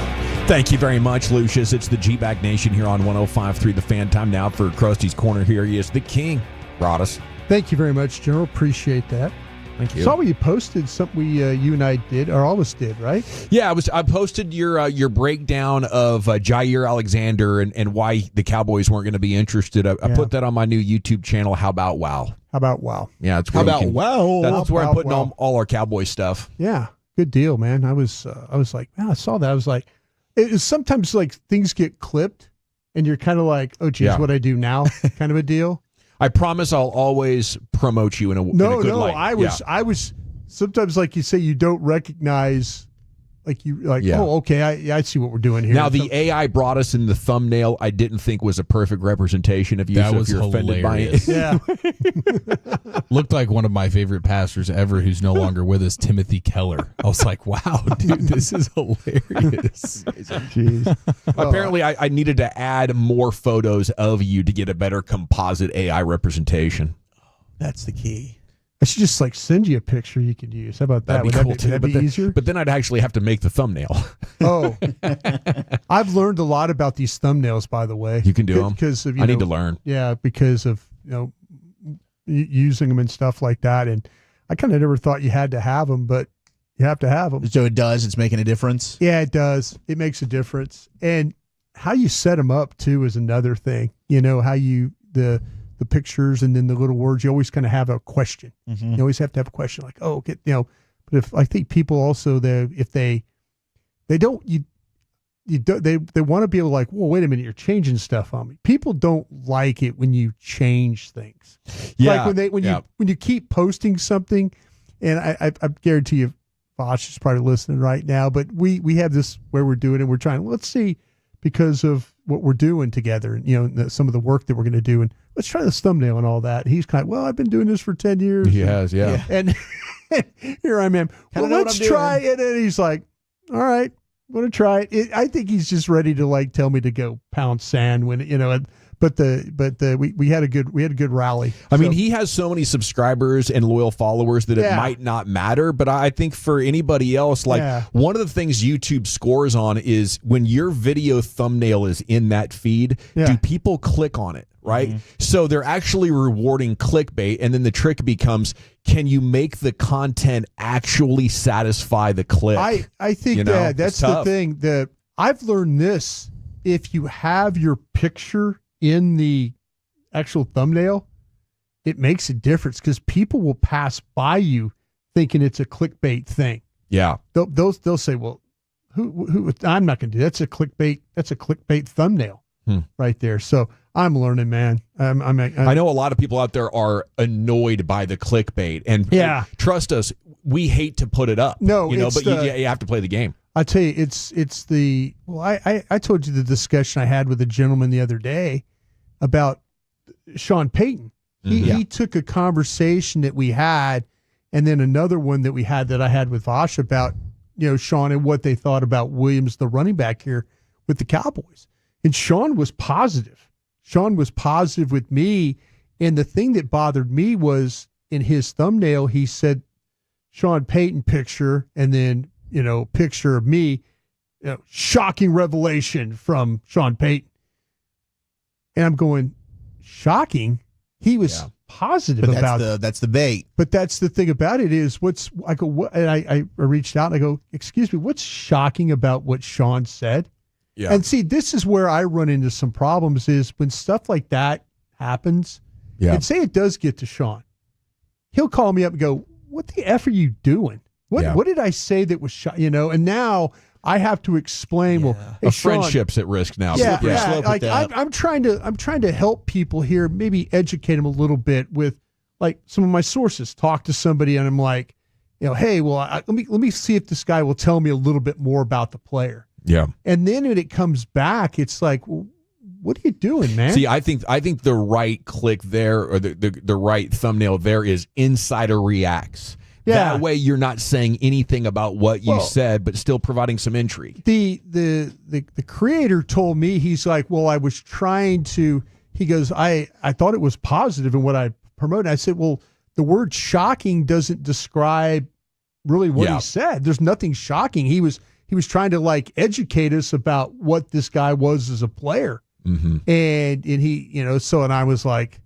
S5: Thank you very much, Lucius. It's the G-Bag Nation here on 105.3 The Fan. Time now for Krusty's Corner. Here he is, the king, Broadus.
S22: Thank you very much, General. Appreciate that.
S5: Thank you.
S22: Saw what you posted, something you and I did, or all of us did, right?
S5: Yeah, I posted your breakdown of Jair Alexander and why the Cowboys weren't going to be interested. I put that on my new YouTube channel. How about wow?
S22: How about wow?
S5: Yeah, it's
S22: How about wow?
S5: That's where I'm putting
S22: wow.
S5: all our Cowboys stuff.
S22: Yeah, good deal, man. I was like, man, I saw that. I was like, it is sometimes like things get clipped, and you're kind of like, oh, geez, what I do now, kind of a deal.
S5: I promise I'll always promote you in a good light.
S22: I was sometimes, like you say, you don't recognize, oh, okay, I see what we're doing here.
S5: Now, the AI brought us in the thumbnail. I didn't think was a perfect representation of you.
S16: That
S5: so
S16: was
S5: if you're
S16: hilarious.
S5: offended by it.
S22: Yeah.
S16: Looked like one of my favorite pastors ever who's no longer with us, Timothy Keller. I was like, wow, dude, this is hilarious.
S22: Jeez.
S5: Apparently, I needed to add more photos of you to get a better composite AI representation.
S22: That's the key. I should just send you a picture you could use. How about that?
S5: That'd be cool too.
S22: Would that be easier?
S5: But then I'd actually have to make the thumbnail.
S22: Oh, I've learned a lot about these thumbnails, by the way.
S5: You can do them
S22: because of
S5: I need to learn.
S22: Yeah, because of using them and stuff like that. And I kind of never thought you had to have them, but you have to have them.
S13: So it does. It's making a difference.
S22: Yeah, it does. It makes a difference. And how you set them up too is another thing. How you the pictures and then the little words. You always kind of have a question.
S13: Mm-hmm.
S22: You always have to have a question like, oh, but if I think people also if they don't they want to be able to well, wait a minute, you're changing stuff on me. People don't like it when you change things.
S5: Yeah.
S22: Like when you keep posting something, and I guarantee you, Vosh is probably listening right now, but we have this where we're doing it. We're trying. Let's see, because of what we're doing together, and some of the work that we're going to do, and let's try this thumbnail and all that. And he's kind of, well, I've been doing this for 10 years.
S5: He has, yeah.
S22: And here I am. Well, let's try it. And he's like, all right, I'm going to try it. I think he's just ready to tell me to go pound sand when, but we had a good rally.
S5: I mean, he has so many subscribers and loyal followers that it might not matter. But I think for anybody else, one of the things YouTube scores on is when your video thumbnail is in that feed, do people click on it? right? Mm-hmm. So they're actually rewarding clickbait, and then the trick becomes, can you make the content actually satisfy the click?
S22: I think that's the thing. That I've learned this. If you have your picture in the actual thumbnail, it makes a difference because people will pass by you thinking it's a clickbait thing.
S5: Yeah.
S22: They'll say, well, who I'm not going to do that. That's a clickbait thumbnail right there. So I'm learning, man.
S5: I know a lot of people out there are annoyed by the clickbait, and trust us, we hate to put it up.
S22: No,
S5: but you have to play the game.
S22: I tell you, I told you the discussion I had with a gentleman the other day about Sean Payton. He took a conversation that we had, and then another one that we had that I had with Vosh about, Sean and what they thought about Williams, the running back here with the Cowboys. And Sean was positive. Sean was positive with me. And the thing that bothered me was in his thumbnail, he said Sean Payton picture, and then, picture of me, shocking revelation from Sean Payton. And I'm going, shocking? He was positive about it.
S23: That's the bait.
S22: But that's the thing about it is I reached out and I go, excuse me, what's shocking about what Sean said? Yeah. And see, this is where I run into some problems is when stuff like that happens, and say it does get to Sean, he'll call me up and go, what the F are you doing? What did I say that was and now I have to explain. Well, hey,
S5: a
S22: Sean,
S5: friendship's at risk now.
S22: Like I'm trying to help people here, maybe educate them a little bit with like some of my sources. Talk to somebody, and I'm like, hey, well, let me see if this guy will tell me a little bit more about the player.
S5: Yeah, and
S22: then when it comes back, it's like, well, what are you doing, man?
S5: See, I think the right click there, or the right thumbnail there, is Insider Reacts. Yeah. That way you're not saying anything about what you said, but still providing some intrigue.
S22: The creator told me, he's like, well, I was trying to, he goes, I thought it was positive in what I promoted. I said, well, the word shocking doesn't describe really what he said. There's nothing shocking. He was trying to like educate us about what this guy was as a player. Mm-hmm. And he, and I was like,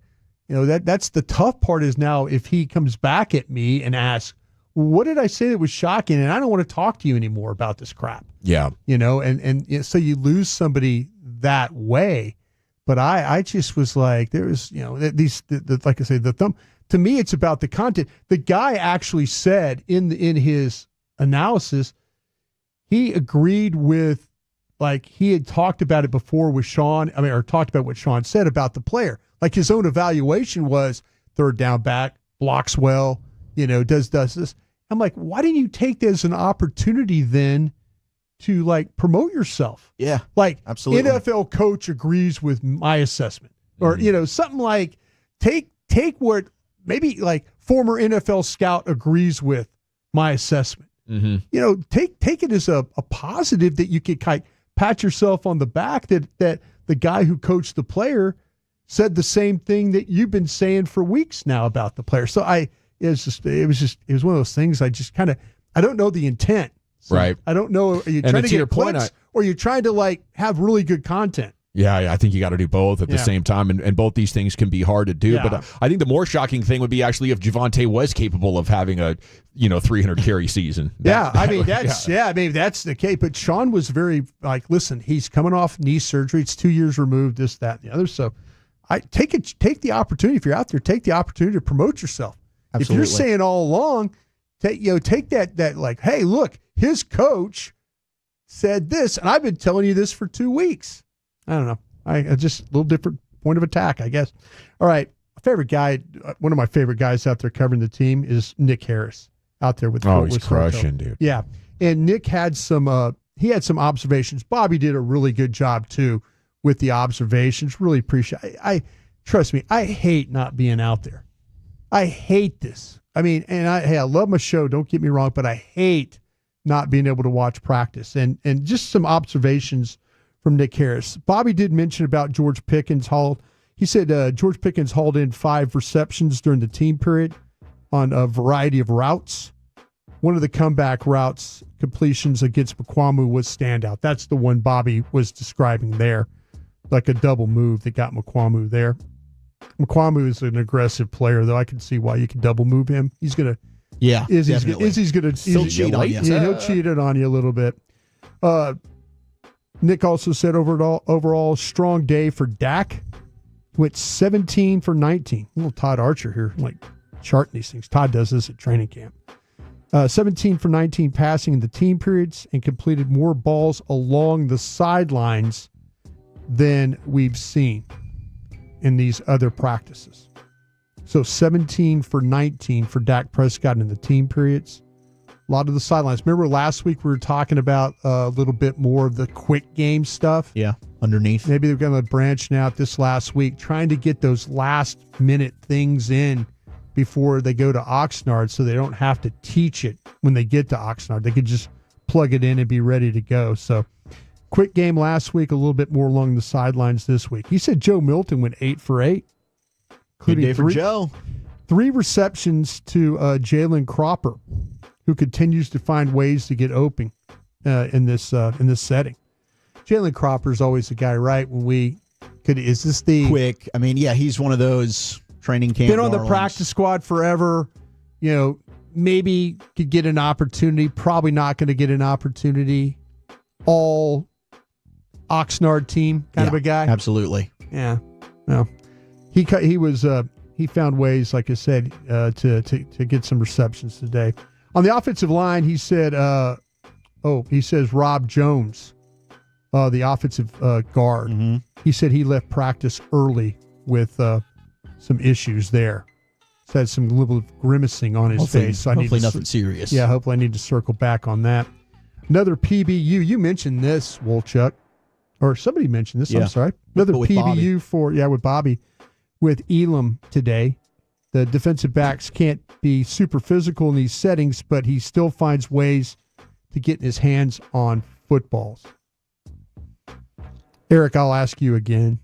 S22: that's the tough part is now if he comes back at me and asks, what did I say that was shocking? And I don't want to talk to you anymore about this crap. Yeah. And so you lose somebody that way. But I just was like, there's, like I say, to me, it's about the content. The guy actually said in his analysis, he agreed with, like he had talked about it before with Sean, or talked about what Sean said about the player. Like his own evaluation was third down back, blocks well, does this. I'm like, why didn't you take that as an opportunity then to like promote yourself?
S23: Yeah,
S22: like
S23: absolutely.
S22: NFL coach agrees with my assessment, or something like take what maybe like former NFL scout agrees with my assessment. Mm-hmm. Take it as a positive that you could pat yourself on the back that the guy who coached the player said the same thing that you've been saying for weeks now about the player. So it was one of those things. I just I don't know the intent. So right. I don't know. Are you trying to get clicks, or are you trying to like have really good content?
S5: Yeah, I think you got to do both at the same time, and both these things can be hard to do. Yeah. But I think the more shocking thing would be actually if Javonte was capable of having a 300 carry season.
S22: That's the case. But Sean was very like, listen, he's coming off knee surgery. It's 2 years removed. This, that, and the other. So I take the opportunity. If you're out there, take the opportunity to promote yourself. Absolutely. If you're saying all along, take that like, hey, look, his coach said this, and I've been telling you this for 2 weeks. I don't know. I just a little different point of attack, I guess. All right. Favorite guy, one of my favorite guys out there covering the team is Nick Harris out there with
S5: he's crushing, dude.
S22: Yeah. And Nick had some observations. Bobby did a really good job too with the observations. Really appreciate I trust me, I hate not being out there. I hate this. I mean, and I love my show, don't get me wrong, but I hate not being able to watch practice. And just some observations from Nick Harris. Bobby did mention about George Pickens. He said George Pickens hauled in 5 receptions during the team period on a variety of routes. One of the comeback routes completions against McQuamu was standout. That's the one Bobby was describing there. like a double move that got McQuamu there. McQuamu is an aggressive player, though. I can see why you can double move him. He's gonna, Izzy's gonna
S23: cheat on you.
S22: Yeah, he'll cheat it on you a little bit. Nick also said overall strong day for Dak. Went 17 for 19. A little Todd Archer here, like charting these things. Todd does this at training camp. 17 for 19 passing in the team periods and completed more balls along the sidelines than we've seen in these other practices. So 17 for 19 for Dak Prescott in the team periods. A lot of the sidelines. Remember last week we were talking about a little bit more of the quick game stuff?
S23: Yeah, underneath.
S22: Maybe they're going to branch out this last week, trying to get those last minute things in before they go to Oxnard so they don't have to teach it when they get to Oxnard. They could just plug it in and be ready to go. So quick game last week, a little bit more along the sidelines this week. He said Joe Milton went 8 for 8.
S23: Good day for Joe.
S22: 3 receptions to Jalen Cropper, who continues to find ways to get open in this setting. Jalen Cropper is always the guy, right? When we could, is this the
S23: quick? I mean, yeah, he's one of those training camp.
S22: Been on the practice squad forever. You know, maybe could get an opportunity. Probably not going to get an opportunity. All Oxnard team kind of a guy.
S23: Absolutely.
S22: Yeah. No. He found ways, like I said, to get some receptions today. On the offensive line, he said, he says Rob Jones, the offensive guard.
S23: Mm-hmm.
S22: He said he left practice early with some issues there. He's had some little grimacing on his face. So
S23: hopefully nothing serious.
S22: Yeah, hopefully I need to circle back on that. Another PBU. You mentioned this, Wolchuk, or somebody mentioned this.
S23: Yeah.
S22: I'm sorry. Another
S23: with
S22: PBU
S23: Bobby.
S22: with Bobby, with Elam today. The defensive backs can't be super physical in these settings, but he still finds ways to get his hands on footballs. Eric, I'll ask you again.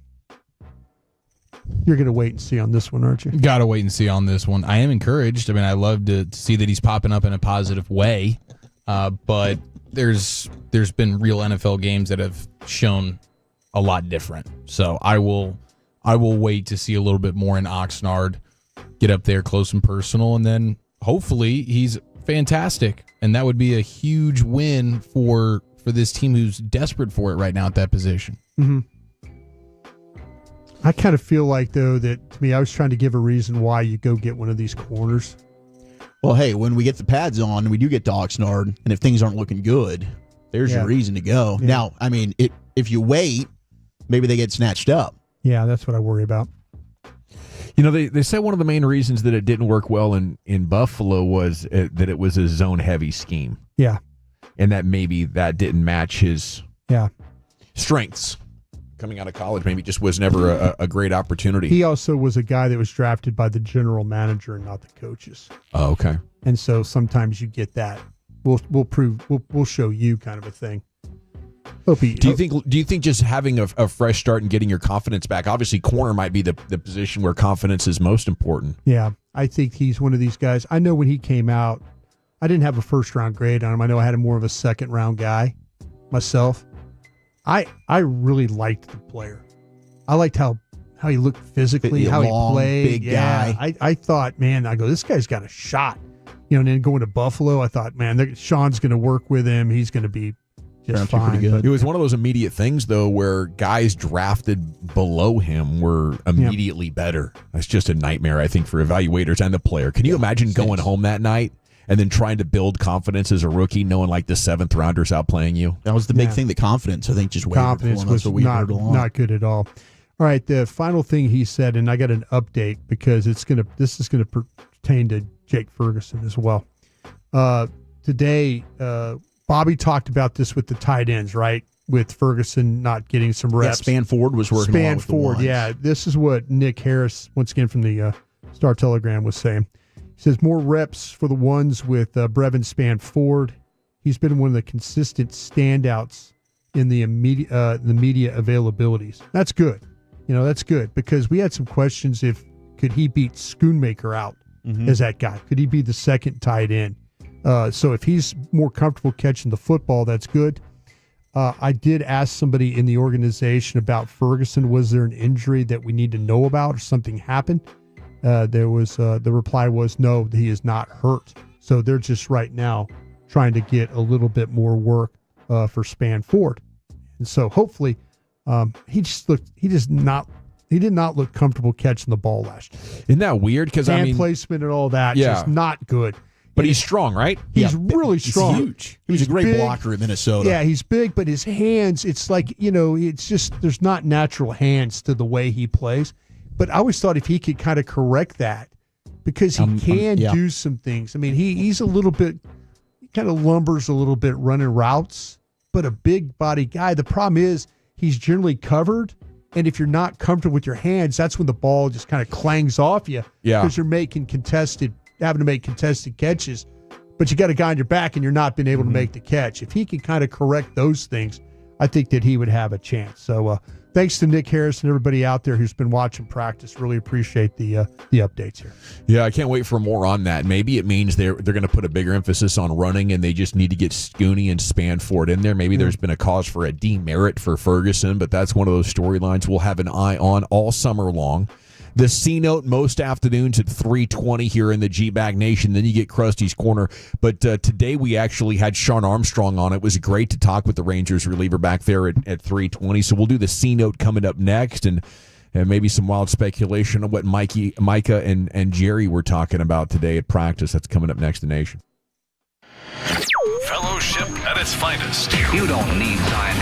S22: You're going to wait and see on this one, aren't you?
S16: Got to wait and see on this one. I am encouraged. I mean, I love to see that he's popping up in a positive way, but there's been real NFL games that have shown a lot different. So I will wait to see a little bit more in Oxnard, get up there close and personal, and then hopefully he's fantastic. And that would be a huge win for this team who's desperate for it right now at that position.
S22: Mm-hmm. I kind of feel like, though, that to me, I was trying to give a reason why you go get one of these corners.
S23: Well, hey, when we get the pads on and we do get to Oxnard, and if things aren't looking good, there's your reason to go.
S22: Yeah.
S23: Now, I mean, if you wait, maybe they get snatched up.
S22: Yeah, that's what I worry about.
S5: You know, they said one of the main reasons that it didn't work well in Buffalo was that it was a zone-heavy scheme.
S22: Yeah.
S5: And that maybe that didn't match his
S13: strengths. Coming out of college, maybe just was never a great opportunity.
S22: He also was a guy that was drafted by the general manager and not the coaches.
S13: Oh, okay.
S22: And so sometimes you get that. We'll show you kind of a thing.
S13: Do you think just having a fresh start and getting your confidence back? Obviously, corner might be the position where confidence is most important.
S22: Yeah, I think he's one of these guys. I know when he came out, I didn't have a first round grade on him. I know I had him more of a second round guy myself. I really liked the player. I liked how he looked physically, how
S23: long,
S22: he played.
S23: big guy.
S22: I thought, man, this guy's got a shot. You know, and then going to Buffalo, I thought, man, Sean's going to work with him. He's going to be just fine.
S13: It was one of those immediate things, though, where guys drafted below him were immediately better. That's just a nightmare, I think, for evaluators and the player. Can you imagine going home that night and then trying to build confidence as a rookie, knowing like the seventh rounder's outplaying you?
S23: That was the big thing. The confidence, I think, just wavered.
S22: Confidence was not good at all. All right, the final thing he said, and I got an update because this is gonna pertain to Jake Ferguson as well. Today, Bobby talked about this with the tight ends, right? With Ferguson not getting some reps.
S23: Yeah, Spanford was working along with the ones.
S22: Yeah. This is what Nick Harris, once again from the Star Telegram, was saying. He says more reps for the ones with Brevin Spanford. He's been one of the consistent standouts in the media availabilities. That's good. That's good because we had some questions could he beat Schoonmaker out as that guy? Could he be the second tight end? So if he's more comfortable catching the football, that's good. I did ask somebody in the organization about Ferguson. Was there an injury that we need to know about or something happened? There was the reply was no, he is not hurt. So they're just right now trying to get a little bit more work for Spanford. And so hopefully he did not look comfortable catching the ball last year.
S5: Isn't that weird? Because
S22: hand placement and all that, just not good.
S5: But he's strong, right?
S22: He's really strong.
S23: He's huge. He was a great blocker at Minnesota.
S22: Yeah, he's big, but his hands, it's like, it's just, there's not natural hands to the way he plays. But I always thought if he could kind of correct that, because he can do some things. I mean, he's a little bit, he kind of lumbers a little bit running routes, but a big body guy. The problem is he's generally covered. And if you're not comfortable with your hands, that's when the ball just kind of clangs off you.
S5: Yeah.
S22: Because you're having to make contested catches, but you got a guy on your back and you're not being able to make the catch. If he can kind of correct those things, I think that he would have a chance. So thanks to Nick Harris and everybody out there who's been watching practice. Really appreciate the updates here.
S5: Yeah, I can't wait for more on that. Maybe it means they're going to put a bigger emphasis on running, and they just need to get Scooney and Spanford in there. Maybe there's been a cause for a demerit for Ferguson, but that's one of those storylines we'll have an eye on all summer long. The C-Note most afternoons at 3:20 here in the G-Bag Nation. Then you get Krusty's Corner. But today we actually had Sean Armstrong on. It was great to talk with the Rangers reliever back there at 3:20. So we'll do the C-Note coming up next, and maybe some wild speculation on what Micah and Jerry were talking about today at practice. That's coming up next to Nation.
S3: Fellowship at its finest. You don't need time.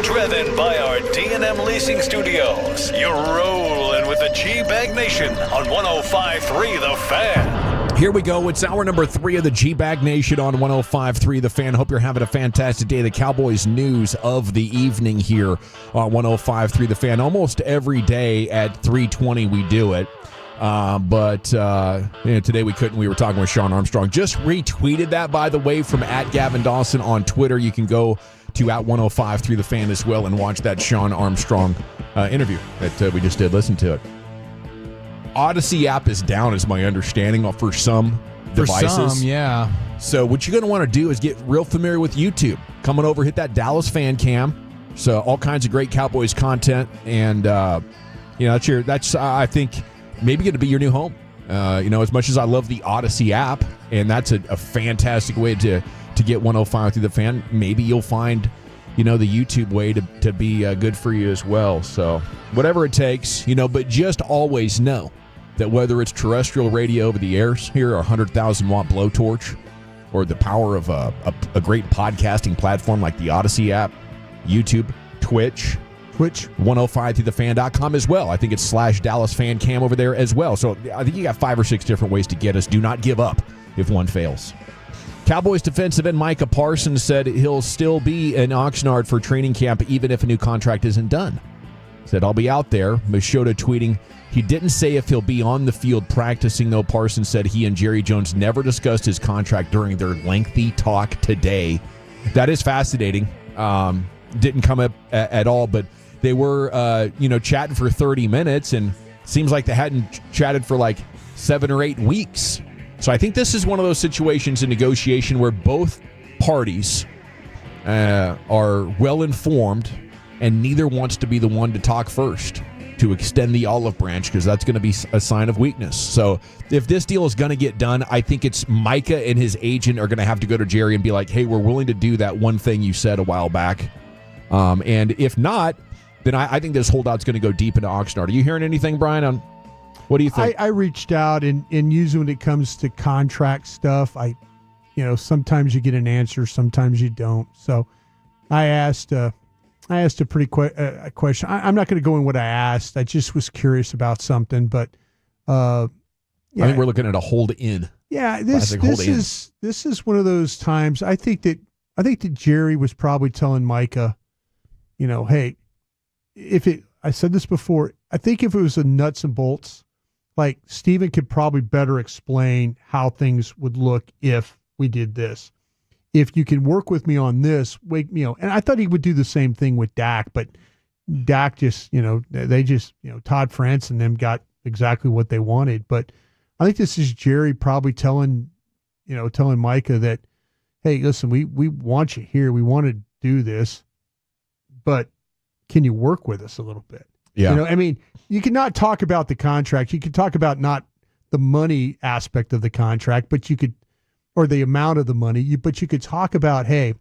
S3: Driven by our D&M Leasing Studios, you're rolling with the G-Bag Nation on 105.3 The Fan.
S5: Here we go. It's hour number 3 of the G-Bag Nation on 105.3 The Fan. Hope you're having a fantastic day. The Cowboys news of the evening here on 105.3 The Fan. Almost every day at 3:20 we do it. But today we couldn't. We were talking with Sean Armstrong. Just retweeted that, by the way, from @GavinDawson on Twitter. You can go to @105.3 The Fan as well and watch that Sean Armstrong interview that we just did. Listen to it. Odyssey app is down, is my understanding, for some devices.
S16: For some, yeah. So
S5: what you're going to want to do is get real familiar with YouTube. Coming over, hit that Dallas fan cam. So all kinds of great Cowboys content, and that's I think maybe going to be your new home. As much as I love the Odyssey app, and that's a fantastic way to get 105 through The Fan, maybe you'll find the YouTube way to be good for you as well. So whatever it takes, but just always know that whether it's terrestrial radio over the airs here, a 100,000 watt blowtorch, or the power of a great podcasting platform like the Odyssey app, YouTube, Twitch, 105throughthefan.com as well. I think it's /Dallas Fan Cam over there as well. So I think you got 5 or 6 different ways to get us. Do not give up if one fails. Cowboys defensive end Micah Parsons said he'll still be in Oxnard for training camp even if a new contract isn't done. Said, I'll be out there. Machota tweeting, he didn't say if he'll be on the field practicing, though. Parsons said he and Jerry Jones never discussed his contract during their lengthy talk today. That is fascinating. Didn't come up at all, but they were, chatting for 30 minutes, and seems like they hadn't chatted for like 7 or 8 weeks. So I think this is one of those situations in negotiation where both parties are well informed, and neither wants to be the one to talk first to extend the olive branch, because that's going to be a sign of weakness. So if this deal is going to get done, I think it's Micah and his agent are going to have to go to Jerry and be like, hey, we're willing to do that one thing you said a while back. And if not, then I think this holdout's going to go deep into Oxnard. Are you hearing anything, Brian, on what do you think?
S22: I reached out, and usually when it comes to contract stuff, sometimes you get an answer, sometimes you don't. So I asked a pretty question. I'm not going to go in what I asked. I just was curious about something, but
S5: I think we're looking at a hold in.
S22: Yeah, this is one of those times. I think that Jerry was probably telling Micah, hey, I said this before, I think if it was a nuts and bolts, like Steven could probably better explain how things would look if we did this. If you can work with me on this, wake me up. And I thought he would do the same thing with Dak, but Dak just, Todd France and them got exactly what they wanted. But I think this is Jerry probably telling Micah that, hey, listen, we want you here. We want to do this, but can you work with us a little bit?
S5: Yeah.
S22: You cannot talk about the contract. You could talk about not the money aspect of the contract, but you could, or the amount of the money, but you could talk about, hey,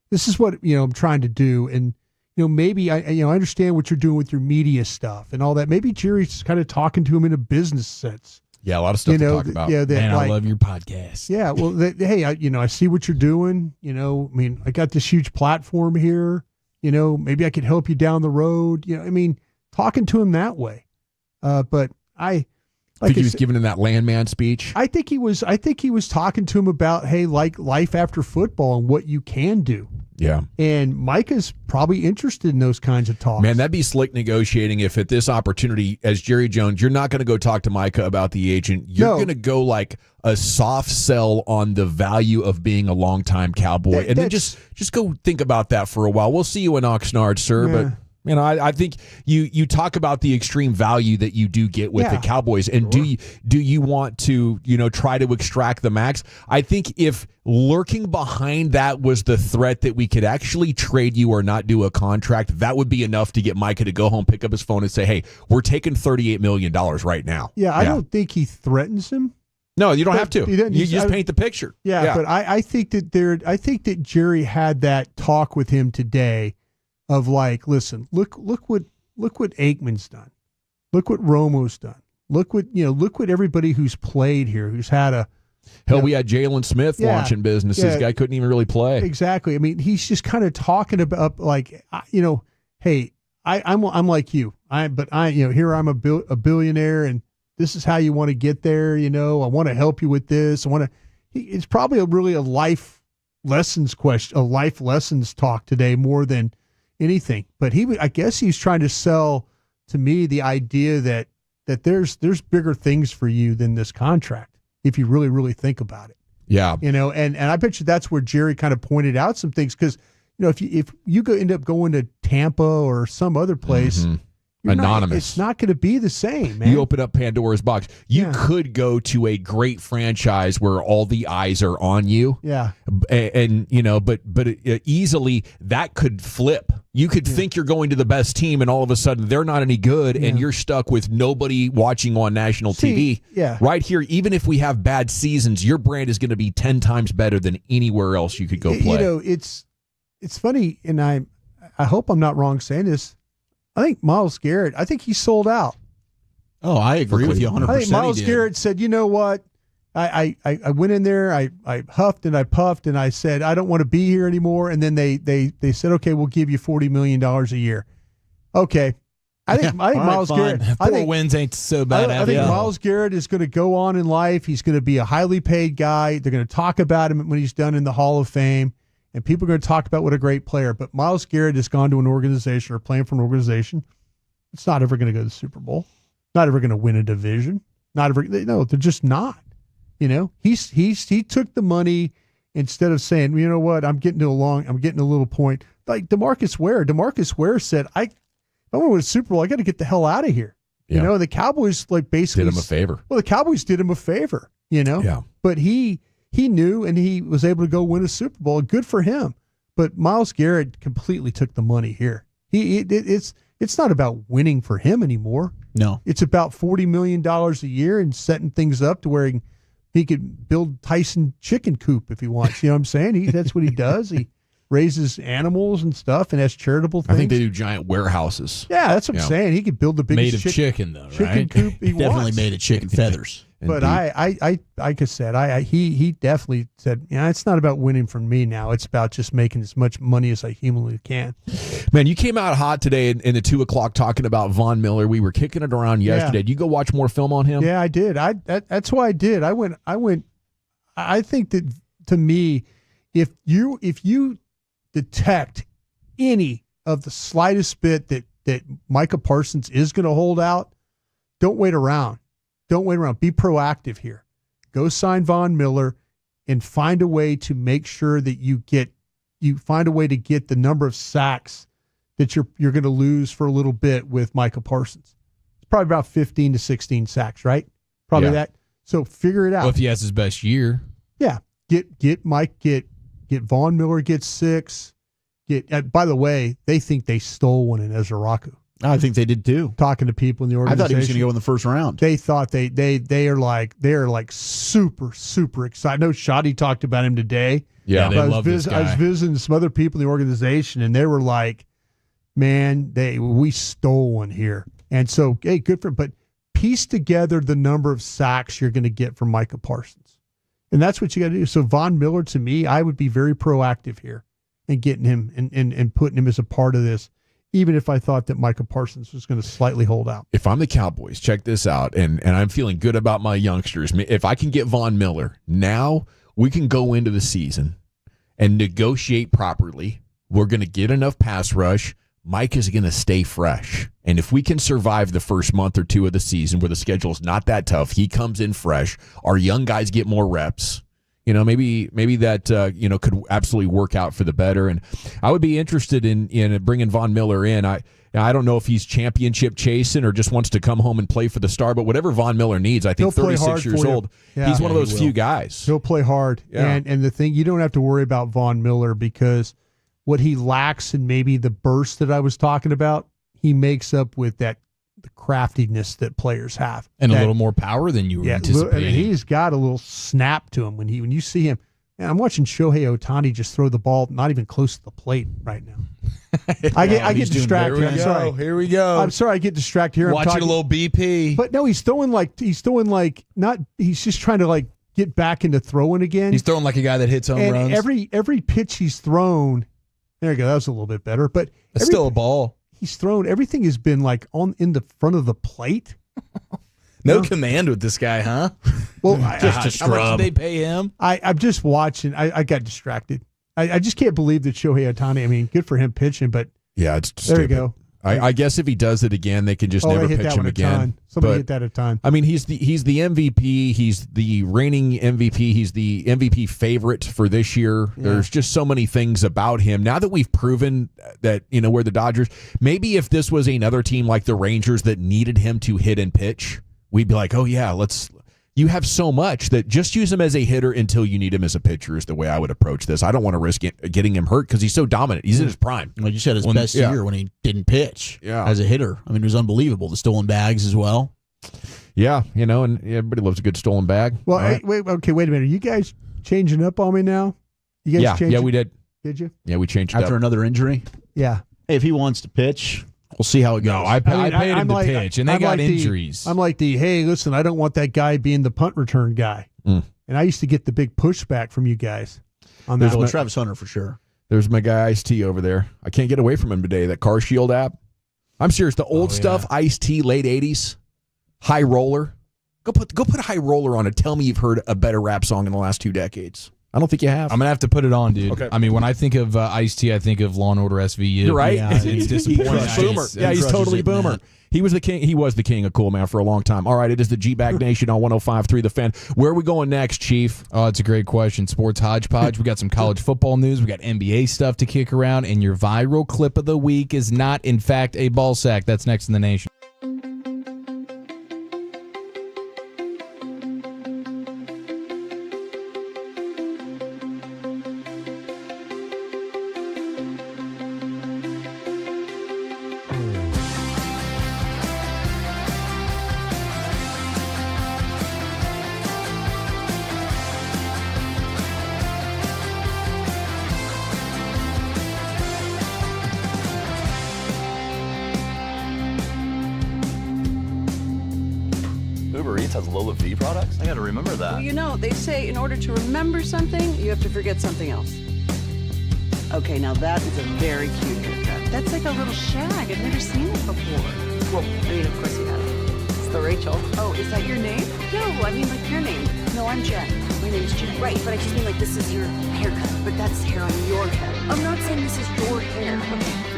S22: this is what, I'm trying to do. And, maybe I understand what you're doing with your media stuff and all that. Maybe Jerry's kind of talking to him in a business sense.
S5: Yeah, a lot of stuff to talk about.
S22: Yeah,
S16: Man, I love your podcast.
S22: Yeah, well, hey, I see what you're doing. I got this huge platform here. Maybe I could help you down the road. Talking to him that way. But I
S5: think he was giving him that landman speech.
S22: I think he was talking to him about, hey, like life after football and what you can do.
S5: Yeah.
S22: And Micah's probably interested in those kinds of talks.
S5: Man, that'd be slick negotiating if at this opportunity, as Jerry Jones, you're not going to go talk to Micah about the agent. You're going to go like a soft sell on the value of being a longtime Cowboy. And then just go think about that for a while. We'll see you in Oxnard, sir.
S22: Yeah.
S5: But I think you talk about the extreme value that you do get with the Cowboys, and do you want to try to extract the max? I think if lurking behind that was the threat that we could actually trade you or not do a contract, that would be enough to get Micah to go home, pick up his phone, and say, "Hey, we're taking $38 million right now."
S22: Yeah, I don't think he threatens him.
S5: No, you don't have to. You just paint the picture.
S22: Yeah, but I think that Jerry had that talk with him today. Of like, listen, look what Aikman's done, look what Romo's done, look what everybody who's played here, who's had a
S5: we had Jalen Smith launching businesses. This guy couldn't even really play.
S22: Exactly. He's just kind of talking about like, hey, I'm like you, here I'm a billionaire, and this is how you want to get there. I want to help you with this. It's probably a life lessons question, a life lessons talk today more than anything. But I guess he's trying to sell to me the idea that there's bigger things for you than this contract if you really, really think about it.
S5: Yeah.
S22: And I bet you that's where Jerry kind of pointed out some things, because if you end up going to Tampa or some other place,
S5: anonymous,
S22: it's not going to be the same, man.
S5: You open up Pandora's box. You could go to a great franchise where all the eyes are on you.
S22: Yeah.
S5: And but easily that could flip. You could think you're going to the best team, and all of a sudden they're not any good, and you're stuck with nobody watching on national TV.
S22: Yeah.
S5: Right here, even if we have bad seasons, your brand is going to be 10 times better than anywhere else you could go play.
S22: It's funny, and I hope I'm not wrong saying this. I think Myles Garrett, he's sold out.
S23: Oh, I agree with you 100%.
S22: I think Myles Garrett said, you know what? I went in there, I huffed and I puffed, and I said, I don't want to be here anymore. And then they said, okay, we'll give you $40 million a year. Okay. I think Myles Garrett.
S16: 4 wins ain't so bad.
S22: I think Myles Garrett is going to go on in life. He's going to be a highly paid guy. They're going to talk about him when he's done in the Hall of Fame. And people are going to talk about what a great player. But Myles Garrett has gone to an organization or playing for an organization. It's not ever going to go to the Super Bowl. Not ever going to win a division. No, they're just not. He took the money instead of saying, you know what, I'm getting a little point. Like DeMarcus Ware said, I want to win a Super Bowl. I got to get the hell out of here.
S5: Yeah.
S22: The Cowboys basically
S5: did him a favor.
S22: Well, the Cowboys did him a favor.
S5: Yeah.
S22: But he knew, and he was able to go win a Super Bowl. Good for him. But Myles Garrett completely took the money here. It's not about winning for him anymore.
S23: No.
S22: It's about $40 million a year and setting things up to where he could build Tyson chicken coop if he wants. You know what I'm saying? That's what he does. He raises animals and stuff and has charitable things.
S5: I think they do giant warehouses.
S22: Yeah, that's what I'm saying. He could build the biggest
S16: made of chicken though,
S22: chicken
S16: right?
S22: coop he
S23: Definitely
S22: wants.
S23: made of chicken feathers.
S22: But I like I said, he definitely said, it's not about winning for me now. It's about just making as much money as I humanly can.
S5: Man, you came out hot today in the 2 o'clock talking about Von Miller. We were kicking it around yesterday. Did you go watch more film on him?
S22: Yeah, I did. That's why I did. I went. I think that to me, if you detect any of the slightest bit that Micah Parsons is going to hold out, don't wait around. Don't wait around. Be proactive here. Go sign Von Miller and find a way to make sure that you find a way to get the number of sacks that you're going to lose for a little bit with Micah Parsons. It's probably about 15 to 16 sacks, right? Probably that. So figure it out.
S16: Well, if he has his best year.
S22: Yeah. Get Mike, get Von Miller, get 6. By the way, they think they stole one in Ezra Raku.
S23: I think they did too.
S22: Talking to people in the
S23: I
S22: organization,
S23: thought he was going to go in the first round.
S22: They thought they are like super excited. I know Shadi talked about him today.
S16: Yeah, they love this guy.
S22: I was visiting some other people in the organization, and they were like, "Man, we stole one here." And so, hey, good for him. But piece together the number of sacks you're going to get from Micah Parsons, and that's what you got to do. So Von Miller, to me, I would be very proactive here and getting him and putting him as a part of this. Even if I thought that Micah Parsons was going to slightly hold out.
S5: If I'm the Cowboys, check this out, and I'm feeling good about my youngsters. If I can get Von Miller, now we can go into the season and negotiate properly. We're going to get enough pass rush. Mike is going to stay fresh. And if we can survive the first month or two of the season where the schedule is not that tough, he comes in fresh, our young guys get more reps. Maybe that could absolutely work out for the better, and I would be interested in bringing Von Miller in. I don't know if he's championship chasing or just wants to come home and play for the Star, but whatever Von Miller needs, I think 36 years old, he's one of those few guys.
S22: He'll play hard, and the thing you don't have to worry about Von Miller because what he lacks in maybe the burst that I was talking about, he makes up with the craftiness that players have.
S16: And a little more power than you were anticipating.
S22: I mean, he's got a little snap to him when you see him. Man, I'm watching Shohei Ohtani just throw the ball not even close to the plate right now. I get distracted. I'm sorry.
S16: Here we go.
S22: I'm sorry I get distracted here.
S16: Watching a little BP.
S22: But no, he's just trying to get back into throwing again.
S16: He's throwing like a guy that hits home runs.
S22: Every pitch he's thrown, there you go, that was a little bit better. But
S16: it's still a ball.
S22: He's thrown, everything has been in the front of the plate.
S16: No command with this guy, huh?
S22: Well,
S16: just a scrub. How much did they pay him?
S22: I'm just watching. I got distracted. I just can't believe that Shohei Ohtani, I mean, good for him pitching, but
S5: yeah, it's
S22: there
S5: stupid.
S22: you go.
S5: I guess if he does it again, they can just never pitch him again.
S22: Somebody hit that a ton.
S5: I mean, he's the MVP. He's the reigning MVP. He's the MVP favorite for this year. Yeah. There's just so many things about him. Now that we've proven that, we're the Dodgers, maybe if this was another team like the Rangers that needed him to hit and pitch, we'd be like, oh, yeah, you have so much that just use him as a hitter until you need him as a pitcher is the way I would approach this. I don't want to risk getting him hurt because he's so dominant. He's in his prime.
S23: Like you said, his best year when he didn't pitch as a hitter. I mean, it was unbelievable. The stolen bags as well.
S5: Yeah, and everybody loves a good stolen bag.
S22: Well, wait a minute. Are you guys changing up on me now? You guys
S5: yeah, we did.
S22: Did you?
S5: Yeah, we changed
S23: after another injury.
S22: Yeah.
S23: Hey, if he wants to pitch, we'll see how it goes.
S16: No, I paid him to pitch, and they got injuries.
S22: I'm like hey, listen, I don't want that guy being the punt return guy. And I used to get the big pushback from you guys on that.
S23: There's Travis Hunter for sure.
S5: There's my guy Ice-T over there. I can't get away from him today. That Car Shield app. I'm serious. The old stuff, Ice-T, late 80s, High Roller. Go put High Roller on it. Tell me you've heard a better rap song in the last 2 decades. I don't think you have.
S16: I'm going to have to put it on, dude.
S5: Okay.
S16: I mean, when I think of Ice-T, I think of Law & Order SVU.
S5: You're right.
S16: Yeah, it's disappointing.
S5: Boomer. Yeah, he's totally Boomer. He was the king. He was the king of cool, man, for a long time. All right, it is the G-Bag Nation on 105.3 The Fan. Where are we going next, Chief?
S16: Oh, it's a great question. Sports hodgepodge. We got some college football news. We got NBA stuff to kick around. And your viral clip of the week is not, in fact, a ball sack. That's next in the nation.
S4: Images has Lola V products? I got to remember that.
S15: Well, you know, they say in order to remember something, you have to forget something else. Okay, now that is a very cute haircut. That's like a little shag. I've never seen it before. Well, I mean, of course you have. It's the Rachel. Oh, is that your name? No, I mean like your name. No, I'm Jen. My name's Jen. Right, but I just mean like this is your haircut. But that's hair on your head. I'm not saying this is your hair. Okay.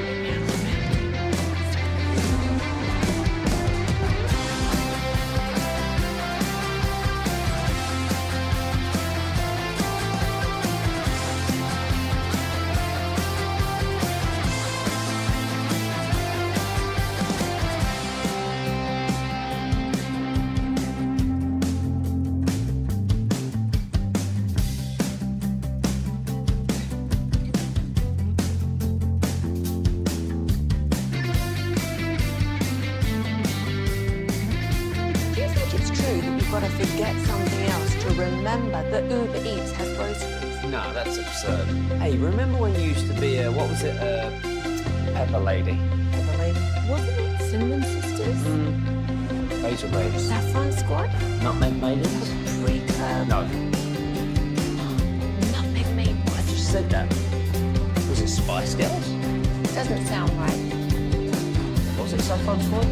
S2: No, that's absurd. Hey, remember when you used to be a, what was it, Pepper Lady?
S1: Pepper Lady? Wasn't it Cinnamon Sisters?
S2: Basil Ladies.
S1: Saffron Squad?
S2: Nutmeg Maidens?
S1: Pre-club?
S2: No.
S1: Nutmeg Maid what?
S2: I just said that. Was it Spice Girls?
S1: Doesn't sound right.
S2: Was it Saffron Squad?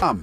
S5: Yeah,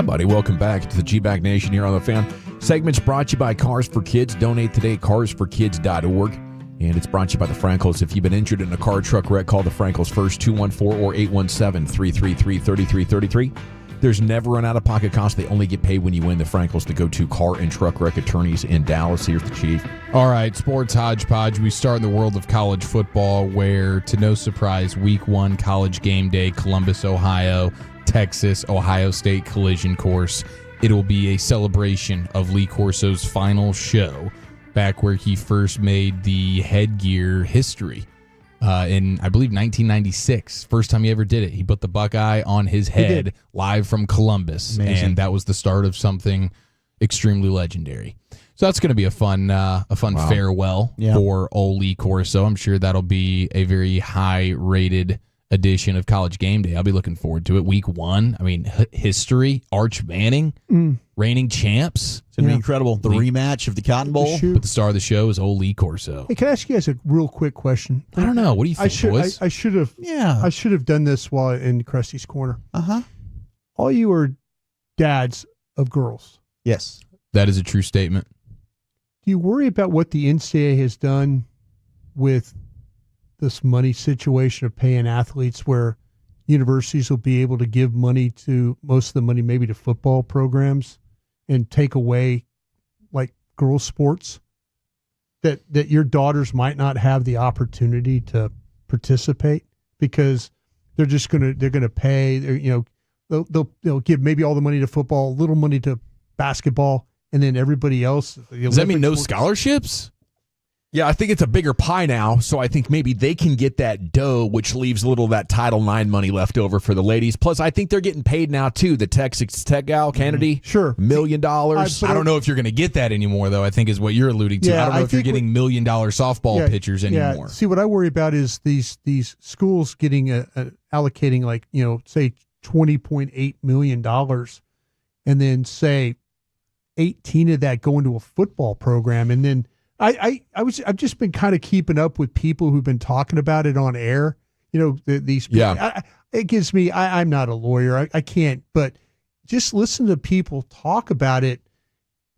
S5: buddy. Welcome back to the G-Bag Nation here on the Fan. Segment's brought to you by Cars for Kids. Donate today at carsforkids.org. And it's brought to you by the Frankels. If you've been injured in a car truck wreck, call the Frankels first, 214 or 817-333-3333. There's never an out-of-pocket cost. They only get paid when you win. The Frankels, the go-to car and truck wreck attorneys in Dallas. Here's the Chief.
S16: All right, sports hodgepodge. We start in the world of college football where, to no surprise, week 1 college game day, Columbus, Ohio, Texas, Ohio State collision course. It will be a celebration of Lee Corso's final show, back where he first made the headgear history in, I believe, 1996. First time he ever did it. He put the Buckeye on his head live from Columbus.
S23: Amazing.
S16: And that was the start of something extremely legendary. So that's going to be a fun farewell for old Lee Corso. I'm sure that'll be a very high-rated edition of College Game Day. I'll be looking forward to it. Week 1, I mean, history, Arch Manning, reigning champs.
S23: It's going to be incredible. The rematch of the Cotton Bowl.
S16: But the star of the show is old Lee Corso.
S22: Hey, can I ask you guys a real quick question?
S16: I don't know. What do you think, boys?
S22: I should have done this while in Krusty's Corner. All you are dads of girls.
S23: Yes.
S16: That is a true statement.
S22: Do you worry about what the NCAA has done with this money situation of paying athletes, where universities will be able to give money to, most of the money maybe to football programs, and take away like girls sports, that your daughters might not have the opportunity to participate because they're gonna pay, they'll give maybe all the money to football, a little money to basketball, and then everybody else.
S16: Does that mean no scholarships?
S5: Yeah, I think it's a bigger pie now, so I think maybe they can get that dough, which leaves a little of that Title IX money left over for the ladies. Plus, I think they're getting paid now, too. The Texas Tech gal, Kennedy,
S22: $1
S5: million.
S16: I don't know if you're going to get that anymore, though, I think is what you're alluding to.
S22: Yeah,
S16: I don't know if you're getting $1 million softball pitchers anymore.
S22: Yeah. See, what I worry about is these schools getting allocating, like, say $20.8 million, and then say 18 of that going to a football program, and then I've just been kind of keeping up with people who've been talking about it on air. These people. Yeah. It gives me. I'm not a lawyer. I can't. But just listen to people talk about it.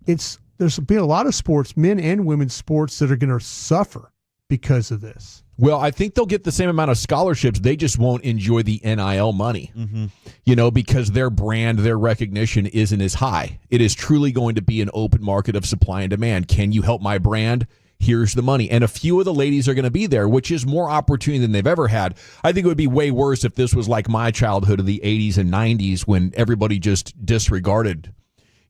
S22: There's been a lot of sports, men and women's sports, that are going to suffer because of this.
S5: Well, I think they'll get the same amount of scholarships. They just won't enjoy the NIL money, because their brand, their recognition isn't as high. It is truly going to be an open market of supply and demand. Can you help my brand? Here's the money. And a few of the ladies are going to be there, which is more opportunity than they've ever had. I think it would be way worse if this was like my childhood of the 80s and 90s when everybody just disregarded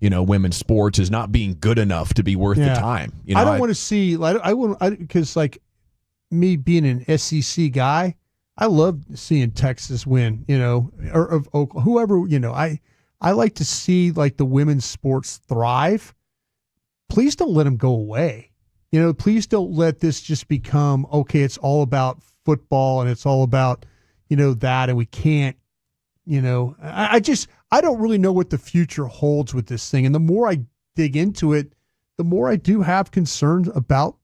S5: women's sports as not being good enough to be worth the time.
S22: I don't want to see, because me being an SEC guy, I love seeing Texas win, or of Oklahoma, whoever, I like to see like the women's sports thrive. Please don't let them go away. Please don't let this just become, okay, it's all about football and it's all about, that, and we can't, I don't really know what the future holds with this thing. And the more I dig into it, the more I do have concerns about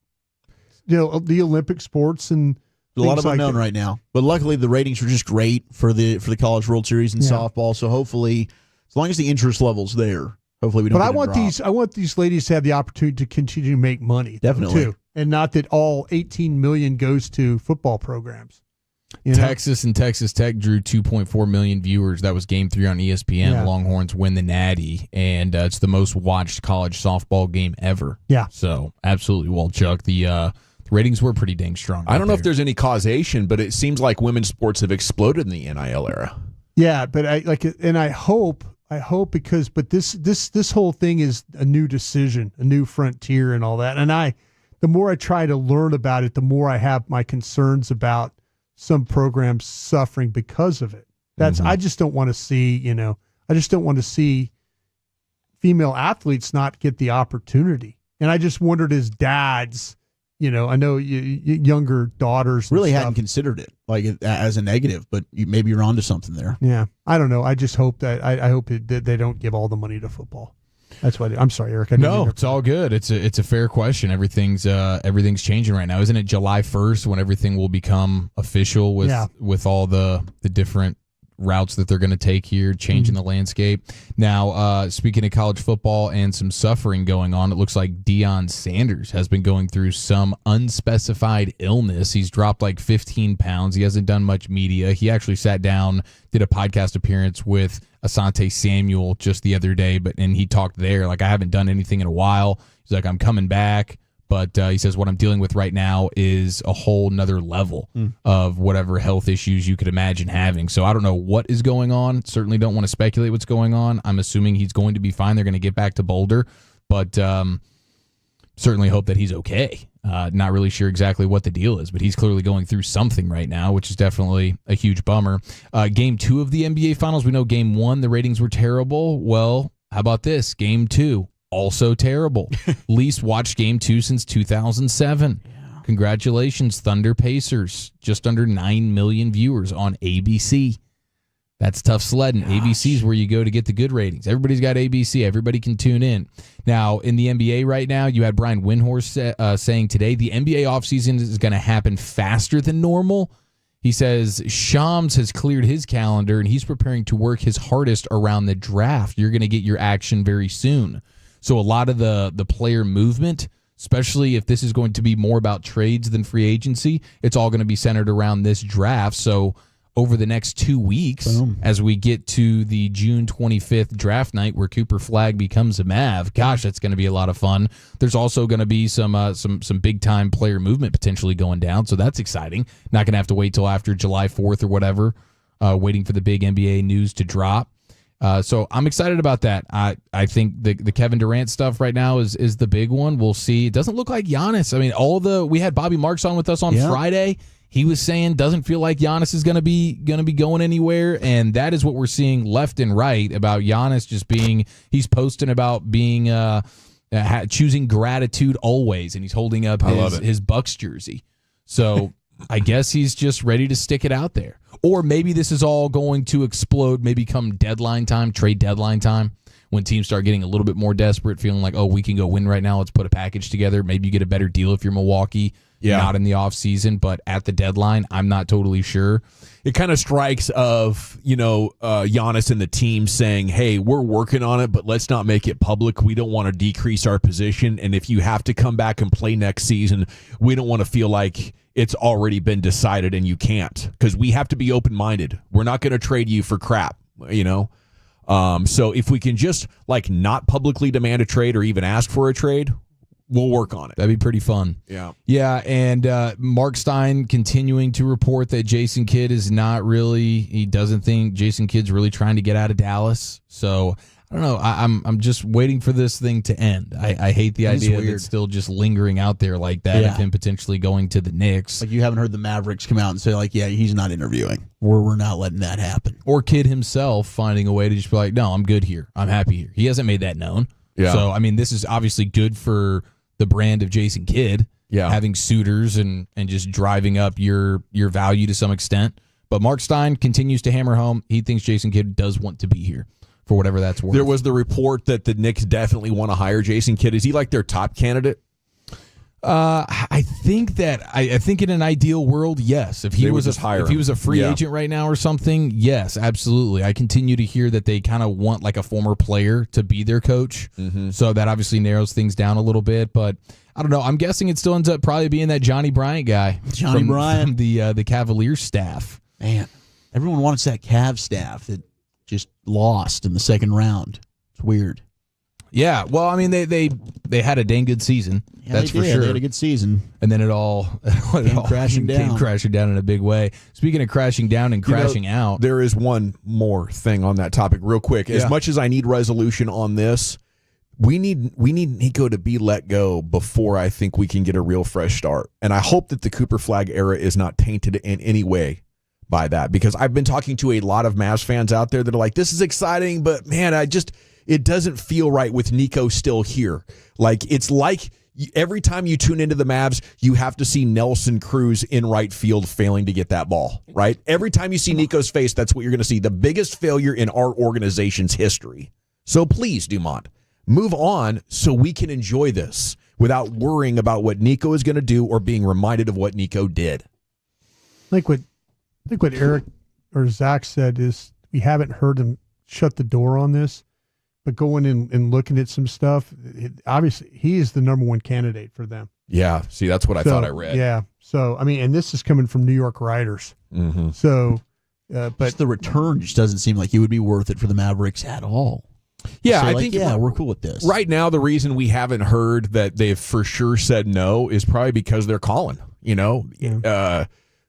S22: the Olympic sports, and
S23: a lot of unknown right now. But luckily, the ratings were just great for the College World Series and softball. So hopefully, as long as the interest level's there, hopefully we don't.
S22: But I want these ladies to have the opportunity to continue to make money,
S23: definitely,
S22: too, and not that all 18 million goes to football programs.
S16: Texas and Texas Tech drew 2.4 million viewers. That was Game 3 on ESPN.
S22: Yeah.
S16: Longhorns win the Natty, and it's the most watched college softball game ever.
S22: Yeah.
S16: So absolutely, well, Chuck, the ratings were pretty dang strong.
S5: I don't know if there's any causation, but it seems like women's sports have exploded in the NIL era.
S22: Yeah, but I hope because this whole thing is a new decision, a new frontier, and all that. And the more I try to learn about it, the more I have my concerns about some programs suffering because of it. I just don't want to see, I just don't want to see female athletes not get the opportunity. And I just wondered, as dads, I know younger daughters
S23: really hadn't considered it like as a negative, but maybe you're onto something there.
S22: Yeah, I don't know. I just hope that I hope that they don't give all the money to football. That's what I'm sorry, Eric.
S16: No, it's all good. It's a fair question. Everything's changing right now, isn't it? July 1st when everything will become official with all the different routes that they're going to take here, changing the landscape. Now, speaking of college football and some suffering going on, it looks like Deion Sanders has been going through some unspecified illness. He's dropped like 15 pounds. He hasn't done much media. He actually sat down, did a podcast appearance with Asante Samuel just the other day, and he talked there like, I haven't done anything in a while. He's like, I'm coming back. But he says what I'm dealing with right now is a whole nother level of whatever health issues you could imagine having. So I don't know what is going on. Certainly don't want to speculate what's going on. I'm assuming he's going to be fine. They're going to get back to Boulder. But certainly hope that he's okay. Not really sure exactly what the deal is, but he's clearly going through something right now, which is definitely a huge bummer. Game 2 of the NBA Finals, we know Game 1, the ratings were terrible. Well, how about this? Game 2. Also terrible. Least watched Game 2 since 2007. Yeah. Congratulations, Thunder Pacers. Just under 9 million viewers on ABC. That's tough sledding. ABC is where you go to get the good ratings. Everybody's got ABC. Everybody can tune in. Now, in the NBA right now, you had Brian Windhorst saying today the NBA offseason is going to happen faster than normal. He says Shams has cleared his calendar, and he's preparing to work his hardest around the draft. You're going to get your action very soon. So a lot of the player movement, especially if this is going to be more about trades than free agency, it's all going to be centered around this draft. So over the next 2 weeks, as we get to the June 25th draft night where Cooper Flagg becomes a Mav, gosh, that's going to be a lot of fun. There's also going to be some big-time player movement potentially going down, so that's exciting. Not going to have to wait till after July 4th or whatever, waiting for the big NBA news to drop. So I'm excited about that. I think the Kevin Durant stuff right now is the big one. We'll see. It doesn't look like Giannis. I mean, we had Bobby Marks on with us on Friday. He was saying doesn't feel like Giannis is going to be going anywhere, and that is what we're seeing left and right about Giannis just being. He's posting about being choosing gratitude always, and he's holding up his Bucks jersey. So I guess he's just ready to stick it out there. Or maybe this is all going to explode, maybe come deadline time, trade deadline time, when teams start getting a little bit more desperate, feeling like, oh, we can go win right now. Let's put a package together. Maybe you get a better deal if you're Milwaukee, not in the offseason, but at the deadline, I'm not totally sure.
S5: It kind of strikes of, Giannis and the team saying, hey, we're working on it, but let's not make it public. We don't want to decrease our position. And if you have to come back and play next season, we don't want to feel like it's already been decided and you can't, because we have to be open-minded. We're not going to trade you for crap, So if we can just not publicly demand a trade or even ask for a trade, we'll work on it.
S16: That'd be pretty fun. Yeah, and Mark Stein continuing to report that Jason Kidd he doesn't think Jason Kidd's really trying to get out of Dallas. So I don't know. I'm just waiting for this thing to end. I hate the idea that it's still just lingering out there like that of him potentially going to the Knicks.
S23: Like you haven't heard the Mavericks come out and say he's not interviewing. We're not letting that happen.
S16: Or Kidd himself finding a way to just be like, no, I'm good here. I'm happy here. He hasn't made that known. Yeah. So I mean, this is obviously good for the brand of Jason Kidd. Yeah. Having suitors and just driving up your value to some extent. But Mark Stein continues to hammer home. He thinks Jason Kidd does want to be here, for whatever that's worth.
S5: There was the report that the Knicks definitely want to hire Jason Kidd. Is he their top candidate?
S16: I think in an ideal world, yes. If he was a free agent right now or something, yes, absolutely. I continue to hear that they kind of want a former player to be their coach. Mm-hmm. So that obviously narrows things down a little bit, but I don't know. I'm guessing it still ends up probably being that Johnny Bryant guy. From the Cavaliers staff.
S23: Man, everyone wants that Cav staff that just lost in the second round. It's weird.
S16: Yeah, well, I mean, they had a dang good season. Yeah, that's for sure.
S23: They had a good season.
S16: And then it all came crashing down in a big way. Speaking of crashing down and crashing out.
S5: There is one more thing on that topic real quick. As much as I need resolution on this, we need Nico to be let go before I think we can get a real fresh start. And I hope that the Cooper Flagg era is not tainted in any way by that, because I've been talking to a lot of Mavs fans out there that are like, this is exciting, but man, it doesn't feel right with Nico still here. It's like every time you tune into the Mavs, you have to see Nelson Cruz in right field failing to get that ball, right? Every time you see Nico's face, that's what you're going to see. The biggest failure in our organization's history. So please, Dumont, move on so we can enjoy this without worrying about what Nico is going to do or being reminded of what Nico did.
S22: I think what Eric or Zach said is we haven't heard him shut the door on this, but going in and looking at some stuff, obviously he is the number one candidate for them.
S5: Yeah. See, that's what I thought I read.
S22: Yeah. So, I mean, and this is coming from New York writers.
S5: Mm-hmm.
S22: So, but
S23: just the return just doesn't seem like it would be worth it for the Mavericks at all.
S5: Yeah,
S23: So,
S5: I
S23: like,
S5: think
S23: we're cool with this.
S5: Right now, the reason we haven't heard that they've for sure said no is probably because they're calling. You know,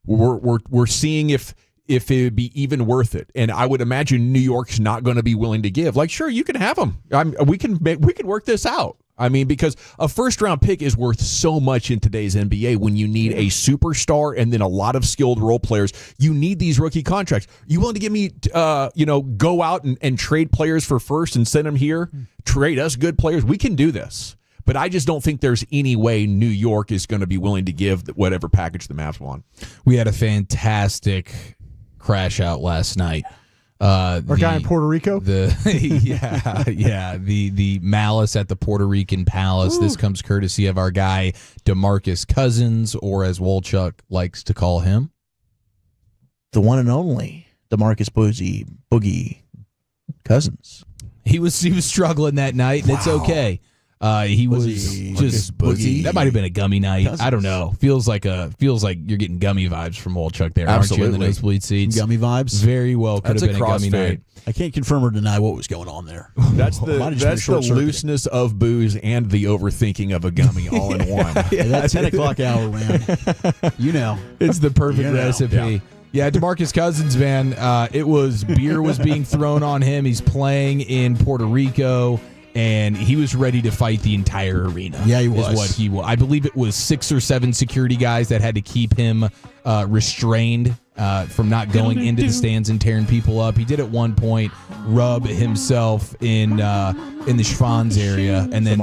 S5: we're seeing if it would be even worth it, and I would imagine New York's not going to be willing to give. Like, sure, you can have them. We can work this out. I mean, because a first-round pick is worth so much in today's NBA when you need a superstar and then a lot of skilled role players. You need these rookie contracts. You willing to give me, go out and trade players for first and send them here? Trade us good players? We can do this. But I just don't think there's any way New York is going to be willing to give whatever package the Mavs want.
S16: We had a fantastic crash out last night.
S22: Our guy in Puerto Rico?
S16: The malice at the Puerto Rican Palace. Ooh. This comes courtesy of our guy DeMarcus Cousins, or as Wolchuk likes to call him,
S23: the one and only DeMarcus Boogie Cousins.
S16: He was struggling that night, and it's okay. He was just boogie. That might have been a gummy night. Cousins. I don't know. Feels like you're getting gummy vibes from Wolchuk there.
S23: Absolutely.
S16: Aren't you in the nosebleed seats?
S23: Gummy vibes.
S16: Very well could have been a gummy night.
S23: I can't confirm or deny what was going on there.
S5: That's the looseness of booze and the overthinking of a gummy all in one.
S23: That 10 o'clock hour, man.
S16: It's the perfect recipe. Yeah, DeMarcus Cousins, man. Beer was being thrown on him. He's playing in Puerto Rico. And he was ready to fight the entire arena.
S23: Yeah, he was.
S16: Is what he was. I believe it was 6 or 7 security guys that had to keep him restrained from not going into the stands and tearing people up. He did at one point rub himself in the schwanz area, and then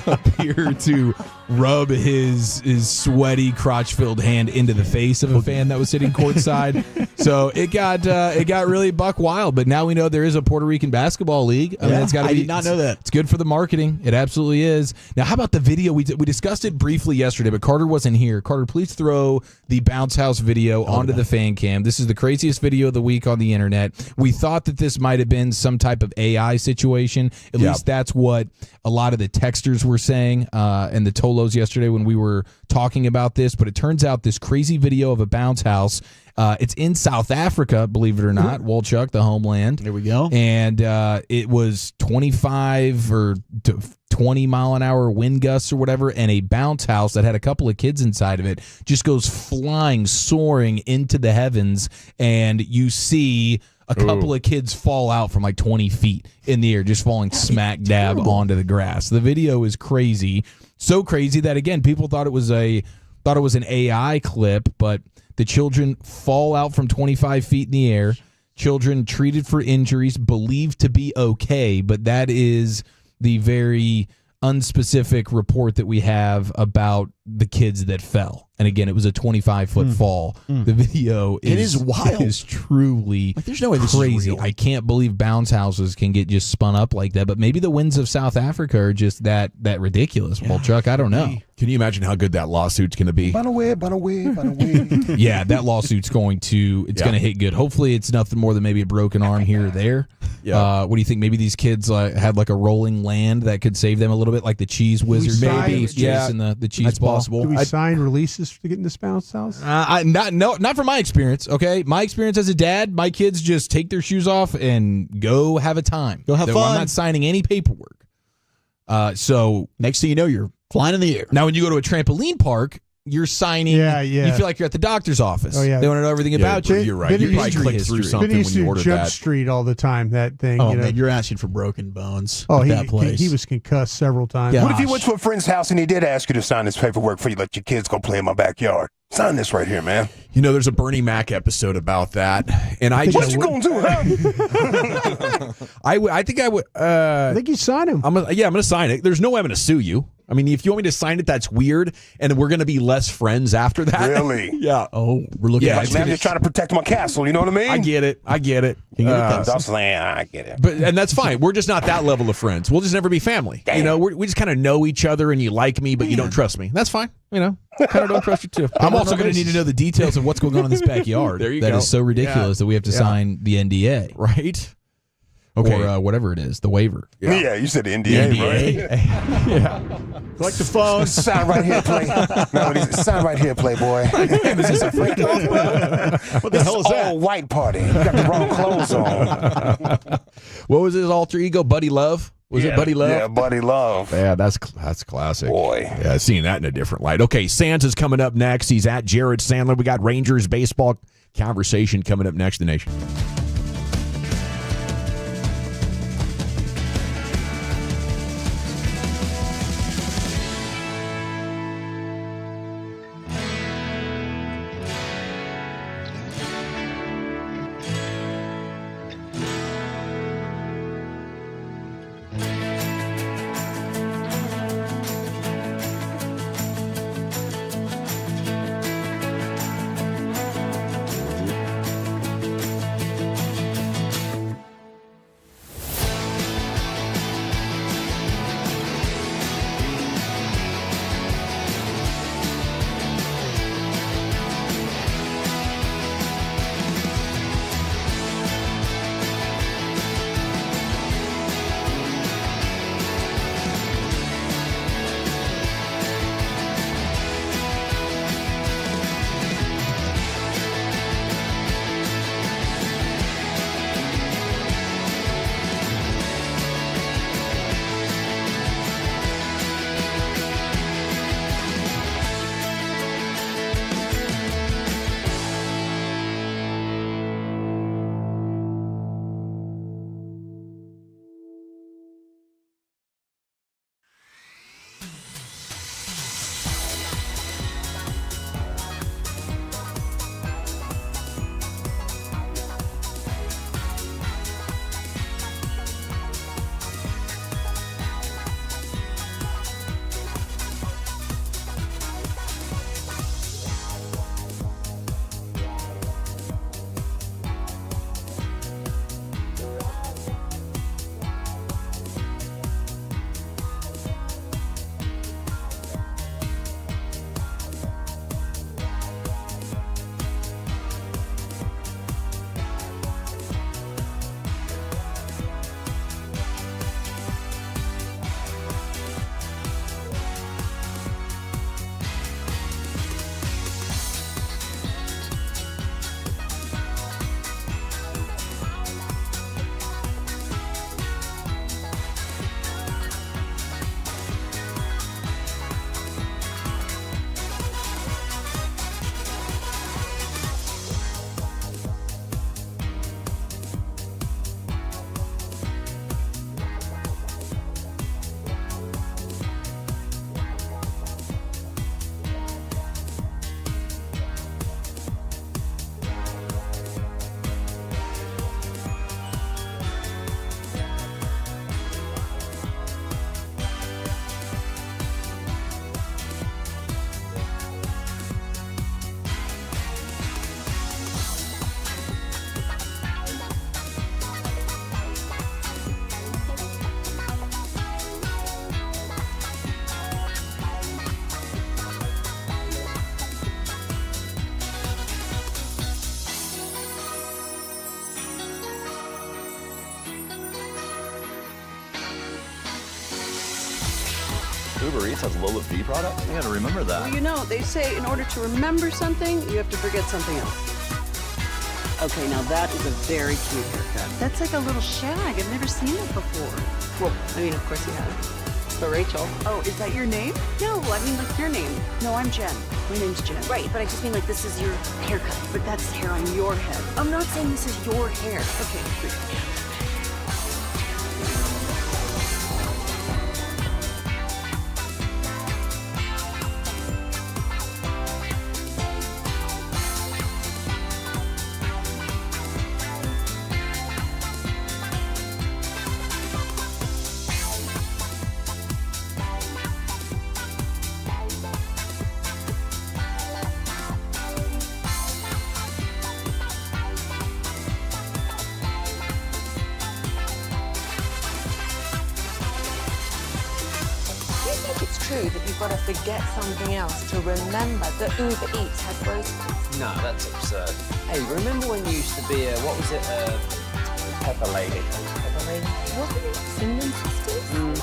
S16: appear to rub his sweaty crotch-filled hand into the face of a fan that was sitting courtside. So it got really buck wild. But now we know there is a Puerto Rican basketball league. I
S23: did not know that.
S16: It's good for the marketing. It absolutely is. Now, how about the video? We discussed it briefly yesterday, but Carter wasn't here. Carter, please throw the bounce house video onto the fan cam. This is the craziest video of the week on the internet. We thought that this might have been some type of AI situation. At least that's what a lot of the texters were saying and the Tolos yesterday when we were talking about this. But it turns out this crazy video of a bounce house, it's in South Africa, believe it or not, Wolchuk, the homeland.
S23: There we go.
S16: And it was 25 or 20 mile an hour wind gusts or whatever, and a bounce house that had a couple of kids inside of it just goes flying, soaring into the heavens, and you see a couple of kids fall out from like 20 feet in the air, just falling smack dab onto the grass. The video is crazy. So crazy that, again, people thought it was an AI clip, but the children fall out from 25 feet in the air. Children treated for injuries, believed to be okay, but that is the very unspecific report that we have about the kids that fell. And again, it was a 25-foot fall. The video is
S23: wild.
S16: Is truly
S23: there's no way this
S16: crazy.
S23: is real.
S16: I can't believe bounce houses can get just spun up like that. But maybe the winds of South Africa are just that ridiculous. Well, Chuck, I don't know.
S5: Can you imagine how good that lawsuit's going to be?
S19: Run away.
S16: Yeah, that lawsuit's going to hit good. Hopefully, it's nothing more than maybe a broken arm here or there.
S5: Yeah.
S16: What do you think? Maybe these kids had like a rolling land that could save them a little bit, like the cheese wizard. Maybe chasing the cheese
S23: that's
S16: ball.
S23: possible.
S22: Do we sign releases to get in this bounce house?
S16: Not from my experience. Okay, my experience as a dad, my kids just take their shoes off and go have a time.
S23: Go have fun.
S16: I'm not signing any paperwork. So
S23: next thing you know, you're flying in the air.
S16: Now, when you go to a trampoline park, you're signing.
S22: Yeah.
S16: You feel like you're at the doctor's office.
S22: Oh, yeah.
S16: They want to know everything about you.
S5: You're right. You probably clicked through something when you ordered
S22: Jump
S5: that.
S22: Street all the time. That thing.
S23: Oh man, you're asking for broken bones.
S22: Oh,
S23: at that place.
S22: He was concussed several times.
S23: Yeah.
S19: What if you went to a friend's house and he did ask you to sign this paperwork before you let your kids go play in my backyard? Sign this right here, man.
S5: You know, there's a Bernie Mac episode about that, and
S19: what you gonna do, huh?
S5: I think I would.
S22: I think you sign him.
S5: I'm gonna sign it. There's no way I'm gonna sue you. I mean, if you want me to sign it, that's weird, and we're going to be less friends after that.
S19: Really?
S5: Yeah.
S16: Oh, we're looking at
S19: like, man, I'm just trying to protect my castle. You know what I mean?
S5: I get it.
S19: I get it.
S5: And that's fine. We're just not that level of friends. We'll just never be family.
S19: Damn.
S5: You know, we just kind of know each other, and you like me, but you don't trust me. That's fine. You know, kind of don't trust you too.
S16: I'm also going to need to know the details of what's going on in this backyard.
S5: There you
S16: That
S5: go.
S16: is so ridiculous that we have to sign the NDA.
S5: Right.
S16: Okay. Or whatever it is, the waiver.
S19: Yeah, you said the NDA, right?
S5: Yeah. Collect the phone.
S19: Sign right here, play. No, sign right here, Playboy.
S16: Is this a freak off?
S5: What the hell is that?
S19: All white party. You got the wrong clothes on.
S5: What was his alter ego? Buddy Love? Was it Buddy Love?
S19: Yeah, Buddy Love.
S5: Yeah, that's classic.
S19: Boy.
S5: Yeah, seeing that in a different light. Okay, Sands is coming up next. He's at Jared Sandler. We got Rangers baseball conversation coming up next, The Nation.
S4: Uber Eats has Lola V products? I gotta remember that.
S15: Well, you know, they say in order to remember something, you have to forget something else. Okay, now that is a very cute haircut. That's like a little shag. I've never seen it before. Well, I mean, of course you have. So Rachel. Oh, is that your name? No, I mean like your name. No, I'm Jen. My name's Jen. Right, but I just mean like this is your haircut. But that's hair on your head. I'm not saying this is your hair. Okay,
S1: true that you've got to forget something else to remember that Uber Eats has groceries?
S2: No, that's absurd. Hey, remember when you used to be a, what was it, Pepper Lady? Pepper Lady?
S1: Wasn't it Cinnamon Sisters?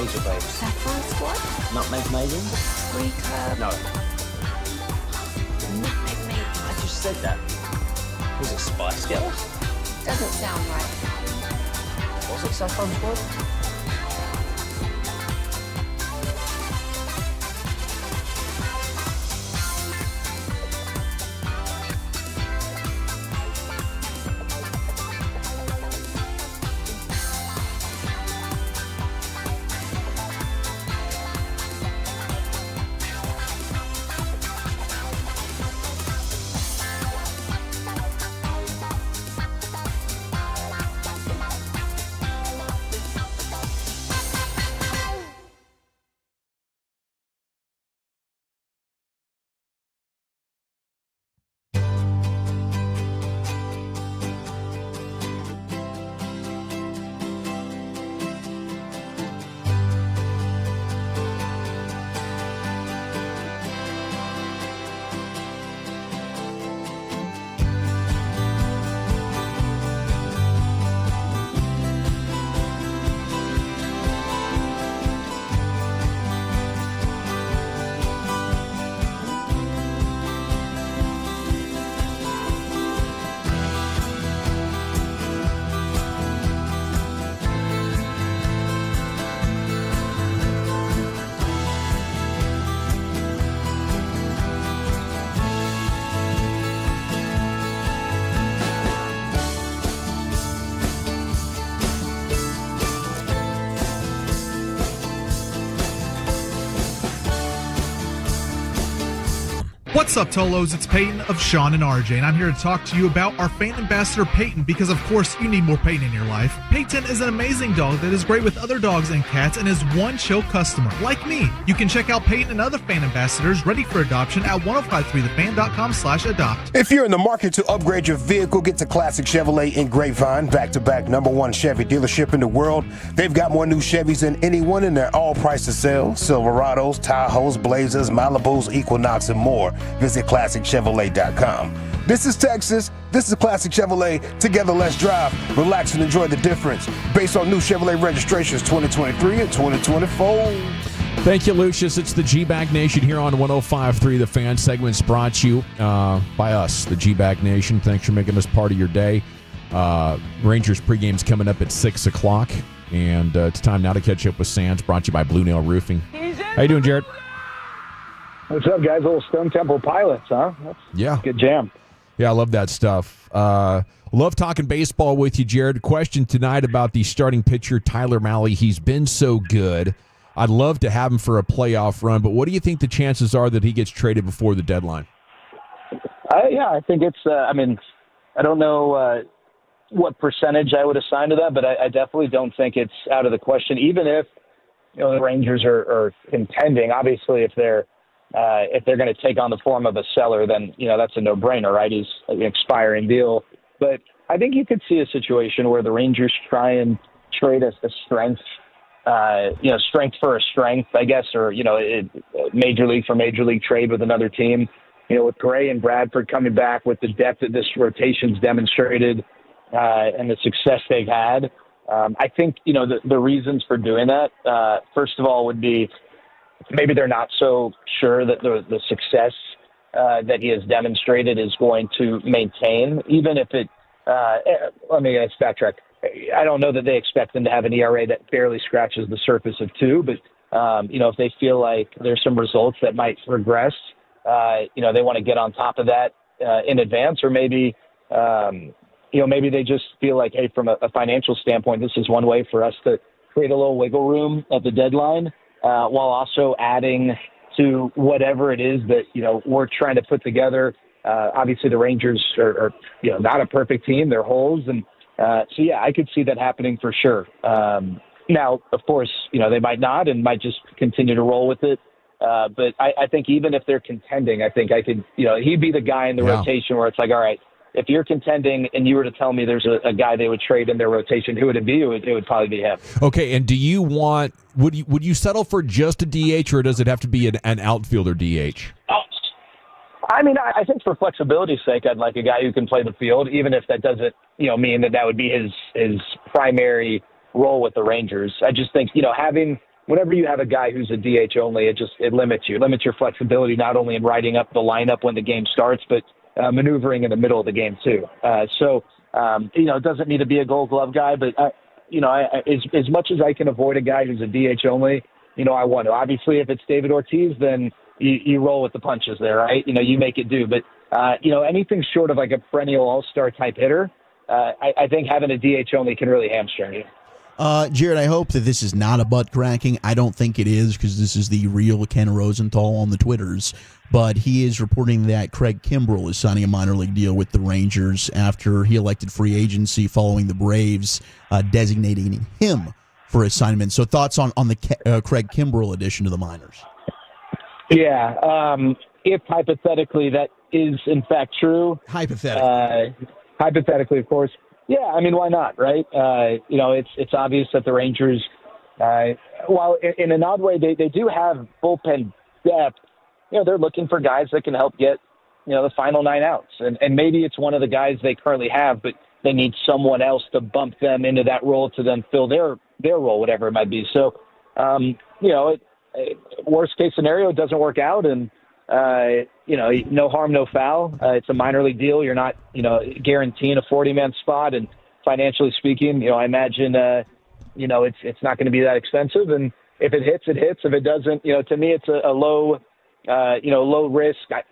S2: Angel Babes.
S1: Saffron Squad?
S2: Nutmeg Maiden?
S1: Free Curb?
S2: No.
S1: Nutmeg Maiden?
S2: I just said that. Was it Spice Girls?
S1: Doesn't sound right.
S2: Was it Saffron Squad?
S6: What's up, Tolos? It's Peyton of Sean and RJ, and I'm here to talk to you about our fan ambassador, Peyton, because of course you need more Peyton in your life. Peyton is an amazing dog that is great with other dogs and cats and is one chill customer, like me. You can check out Peyton and other fan ambassadors ready for adoption at 1053thefan.com/adopt.
S19: If you're in the market to upgrade your vehicle, get to Classic Chevrolet in Grapevine, back-to-back #1 Chevy dealership in the world. They've got more new Chevys than anyone, and they're all priced to sell. Silverados, Tahoes, Blazers, Malibus, Equinox, and more. Visit ClassicChevrolet.com. This is Texas. This is Classic Chevrolet. Together, let's drive, relax, and enjoy the difference. Based on new Chevrolet registrations 2023 and 2024.
S5: Thank you, Lucius. It's the G-Bag Nation here on 105.3 The Fan. Segments brought to you by us, the G-Bag Nation. Thanks for making us part of your day. Rangers pregame's coming up at 6 o'clock, and it's time now to catch up with Sands, brought to you by Blue Nail Roofing. How you doing, Jared?
S7: What's up, guys? Little Stone Temple Pilots, huh? That's good jam.
S5: Yeah, I love that stuff. Love talking baseball with you, Jared. Question tonight about the starting pitcher, Tyler Mahle. He's been so good. I'd love to have him for a playoff run, but what do you think the chances are that he gets traded before the deadline?
S7: I think it's, I don't know what percentage I would assign to that, but I definitely don't think it's out of the question, even if the Rangers are contending. Obviously, if they're going to take on the form of a seller, then, that's a no-brainer, right? He's an expiring deal. But I think you could see a situation where the Rangers try and trade a strength, strength for a strength, I guess, or, major league for major league trade with another team. With Gray and Bradford coming back with the depth that this rotation's demonstrated and the success they've had, I think, the reasons for doing that, first of all, would be maybe they're not so sure that the success that he has demonstrated is going to maintain, even if it let me backtrack. I don't know that they expect them to have an ERA that barely scratches the surface of 2, but, if they feel like there's some results that might regress, they want to get on top of that in advance, or maybe, maybe they just feel like, hey, from a financial standpoint, this is one way for us to create a little wiggle room at the deadline, while also adding to whatever it is that, we're trying to put together. Obviously, the Rangers are not a perfect team. They're holes. And I could see that happening for sure. Now, of course, they might not and might just continue to roll with it. But I think even if they're contending, I think I could, he'd be the guy in the rotation where it's like, all right, if you're contending and you were to tell me there's a guy they would trade in their rotation, who would it be? It would probably be him.
S5: Okay, and would you settle for just a DH, or does it have to be an outfielder DH?
S7: I mean, I think for flexibility's sake, I'd like a guy who can play the field, even if that doesn't, mean that would be his primary role with the Rangers. I just think, whenever you have a guy who's a DH only, it limits you. It limits your flexibility, not only in writing up the lineup when the game starts, but maneuvering in the middle of the game too. It doesn't need to be a Gold Glove guy, but as much as I can avoid a guy who's a DH only, I want to. Obviously, if it's David Ortiz, then you roll with the punches there, right? You make it do. But anything short of like a perennial all-star type hitter, I think having a DH only can really hamstring you.
S23: Jared, I hope that this is not a butt cracking. I don't think it is, because this is the real Ken Rosenthal on the Twitters. But he is reporting that Craig Kimbrell is signing a minor league deal with the Rangers after he elected free agency following the Braves designating him for assignment. So thoughts on the Craig Kimbrell addition to the minors?
S7: Yeah, if hypothetically that is in fact true. Hypothetically, of course. Yeah, I mean, why not, right? It's obvious that the Rangers, while in an odd way they do have bullpen depth, they're looking for guys that can help get, the final 9 outs. And maybe it's one of the guys they currently have, but they need someone else to bump them into that role to then fill their role, whatever it might be. So, worst case scenario, it doesn't work out, and no harm, no foul. It's a minor league deal. You're not, guaranteeing a 40-man spot, and financially speaking, I imagine, it's not going to be that expensive. And if it hits, it hits. If it doesn't, to me, it's a low, low risk, I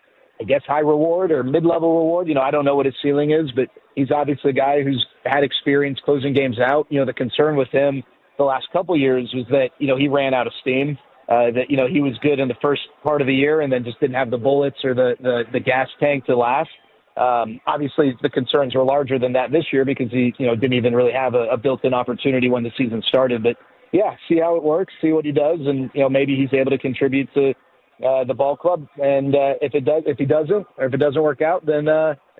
S7: guess high reward or mid-level reward. I don't know what his ceiling is, but he's obviously a guy who's had experience closing games out. The concern with him the last couple of years was that, he ran out of steam. That he was good in the first part of the year and then just didn't have the bullets or the gas tank to last. Obviously, the concerns were larger than that this year because he didn't even really have a built-in opportunity when the season started. But yeah, see how it works, see what he does, and maybe he's able to contribute to the ball club. And if it doesn't work out, then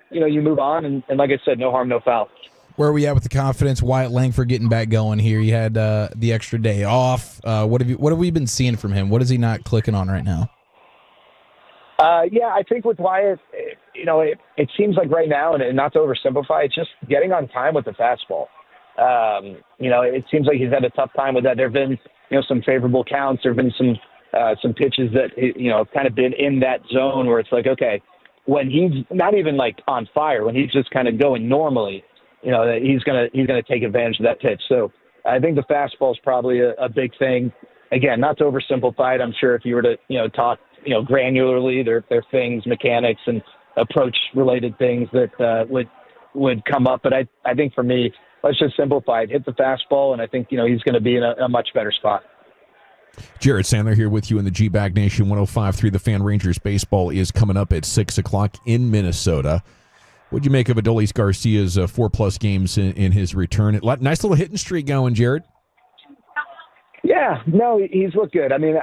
S7: you move on. And like I said, no harm, no foul.
S16: Where are we at with the confidence? Wyatt Langford getting back going here. You had the extra day off. What have we been seeing from him? What is he not clicking on right now?
S7: I think with Wyatt, it seems like right now, and not to oversimplify, it's just getting on time with the fastball. It seems like he's had a tough time with that. There have been, some favorable counts. There have been some pitches that, kind of been in that zone where it's like, okay, when he's not even like on fire, when he's just kind of going normally, that he's gonna take advantage of that pitch. So I think the fastball is probably a big thing. Again, not to oversimplify it. I'm sure if you were to talk granularly, there are things, mechanics and approach related things that would come up. But I think for me, let's just simplify it. Hit the fastball, and I think he's going to be in a much better spot.
S5: Jared Sandler here with you in the G-Bag Nation 105.3. The Fan. Rangers baseball is coming up at 6 o'clock in Minnesota. What'd you make of Adolis Garcia's 4+ games in his return? Nice little hitting streak going, Jared.
S7: Yeah, no, he's looked good. I mean,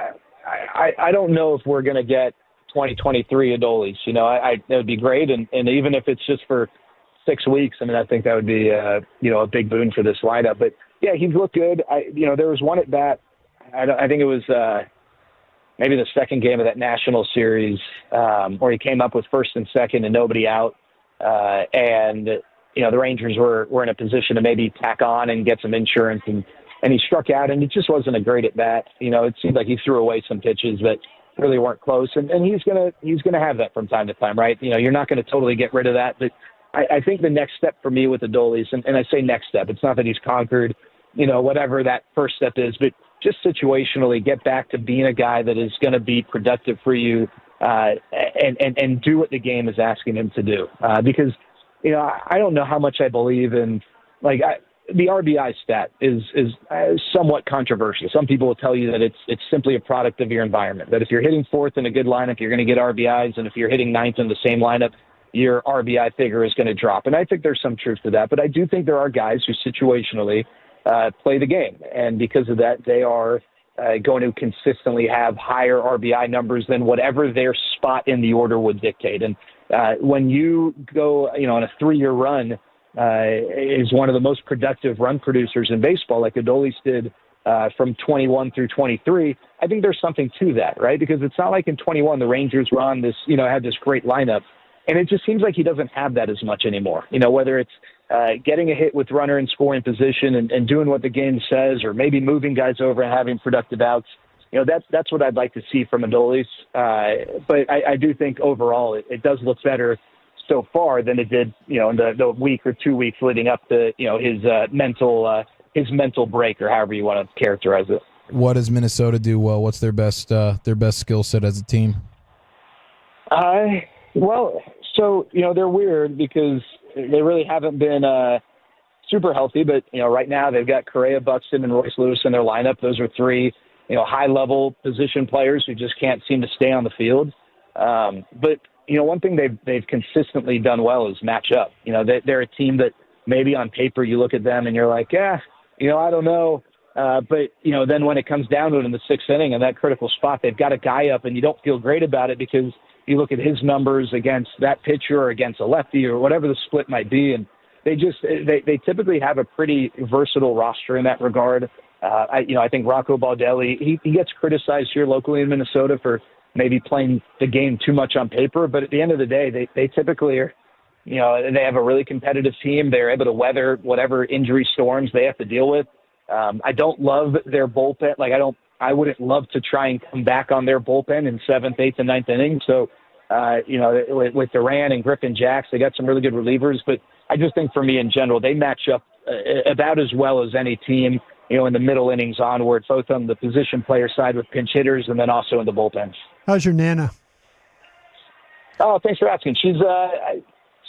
S7: I don't know if we're going to get 2023 Adolis. That would be great, and even if it's just for 6 weeks, I mean, I think that would be a big boon for this lineup. But yeah, he's looked good. There was one at bat. I think it was maybe the second game of that national series where he came up with first and second and nobody out. And the Rangers were in a position to maybe tack on and get some insurance, and he struck out, and it just wasn't a great at bat. It seemed like he threw away some pitches that really weren't close, and he's gonna have that from time to time, right? You're not going to totally get rid of that, but I think the next step for me with Adolis, and I say next step, it's not that he's conquered, whatever that first step is, but just situationally get back to being a guy that is going to be productive for you. And do what the game is asking him to do. Because, I don't know how much I believe in, the RBI stat is somewhat controversial. Some people will tell you that it's simply a product of your environment, that if you're hitting fourth in a good lineup, you're going to get RBIs, and if you're hitting ninth in the same lineup, your RBI figure is going to drop. And I think there's some truth to that, but I do think there are guys who situationally play the game. And because of that, they are going to consistently have higher RBI numbers than whatever their spot in the order would dictate. And when you go, on a 3-year run, is one of the most productive run producers in baseball, like Adolis did from 21 through 23, I think there's something to that, right? Because it's not like in 21 the Rangers were on this, had this great lineup. And it just seems like he doesn't have that as much anymore. Whether it's getting a hit with runner in scoring position and doing what the game says, or maybe moving guys over and having productive outs. That's what I'd like to see from Adolis. But I do think overall it does look better so far than it did, in the week or 2 weeks leading up to, his mental break, or however you want to characterize it.
S16: What does Minnesota do well? What's their best skill set as a team?
S7: Well, so, they're weird because they really haven't been super healthy, but, right now they've got Correa, Buxton, and Royce Lewis in their lineup. Those are three, high-level position players who just can't seem to stay on the field. But, one thing they've consistently done well is match up. They're a team that maybe on paper you look at them and you're like, I don't know. But, then when it comes down to it in the 6th inning and that critical spot, they've got a guy up and you don't feel great about it because you look at his numbers against that pitcher or against a lefty or whatever the split might be. And they typically have a pretty versatile roster in that regard. I think Rocco Baldelli, he gets criticized here locally in Minnesota for maybe playing the game too much on paper. But at the end of the day, they typically are, they have a really competitive team. They're able to weather whatever injury storms they have to deal with. I don't love their bullpen. I wouldn't love to try and come back on their bullpen in 7th, 8th, and 9th innings. So, with Duran and Griffin Jacks, they got some really good relievers. But I just think for me in general, they match up about as well as any team, in the middle innings onward, both on the position player side with pinch hitters and then also in the bullpens.
S22: How's your Nana?
S7: Oh, thanks for asking. She's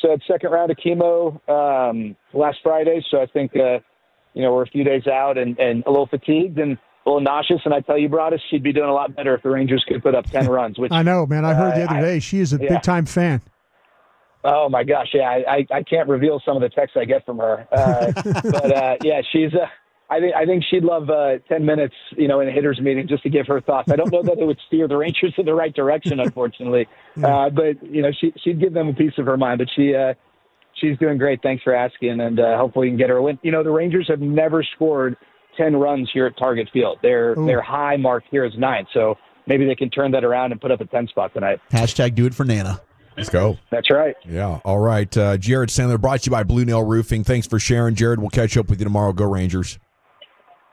S7: had second round of chemo last Friday, so I think we're a few days out and a little fatigued and a little nauseous. And I tell you, Broadus, she'd be doing a lot better if the Rangers could put up 10 runs. Which
S22: I know, man. I heard the other day she is a big time fan.
S7: Oh my gosh, yeah. I can't reveal some of the texts I get from her, but yeah, she's. I think she'd love 10 minutes, in a hitters meeting just to give her thoughts. I don't know that it would steer the Rangers in the right direction, unfortunately. But she'd give them a piece of her mind. But she's doing great. Thanks for asking, and hopefully we can get her a win. The Rangers have never scored 10 runs here at Target Field. Their high mark here is 9. So maybe they can turn that around and put up a 10 spot tonight.
S23: # do it for Nana.
S5: Let's go.
S7: That's right.
S5: Yeah. All right. Jared Sandler, brought to you by Blue Nail Roofing. Thanks for sharing, Jared. We'll catch up with you tomorrow. Go Rangers.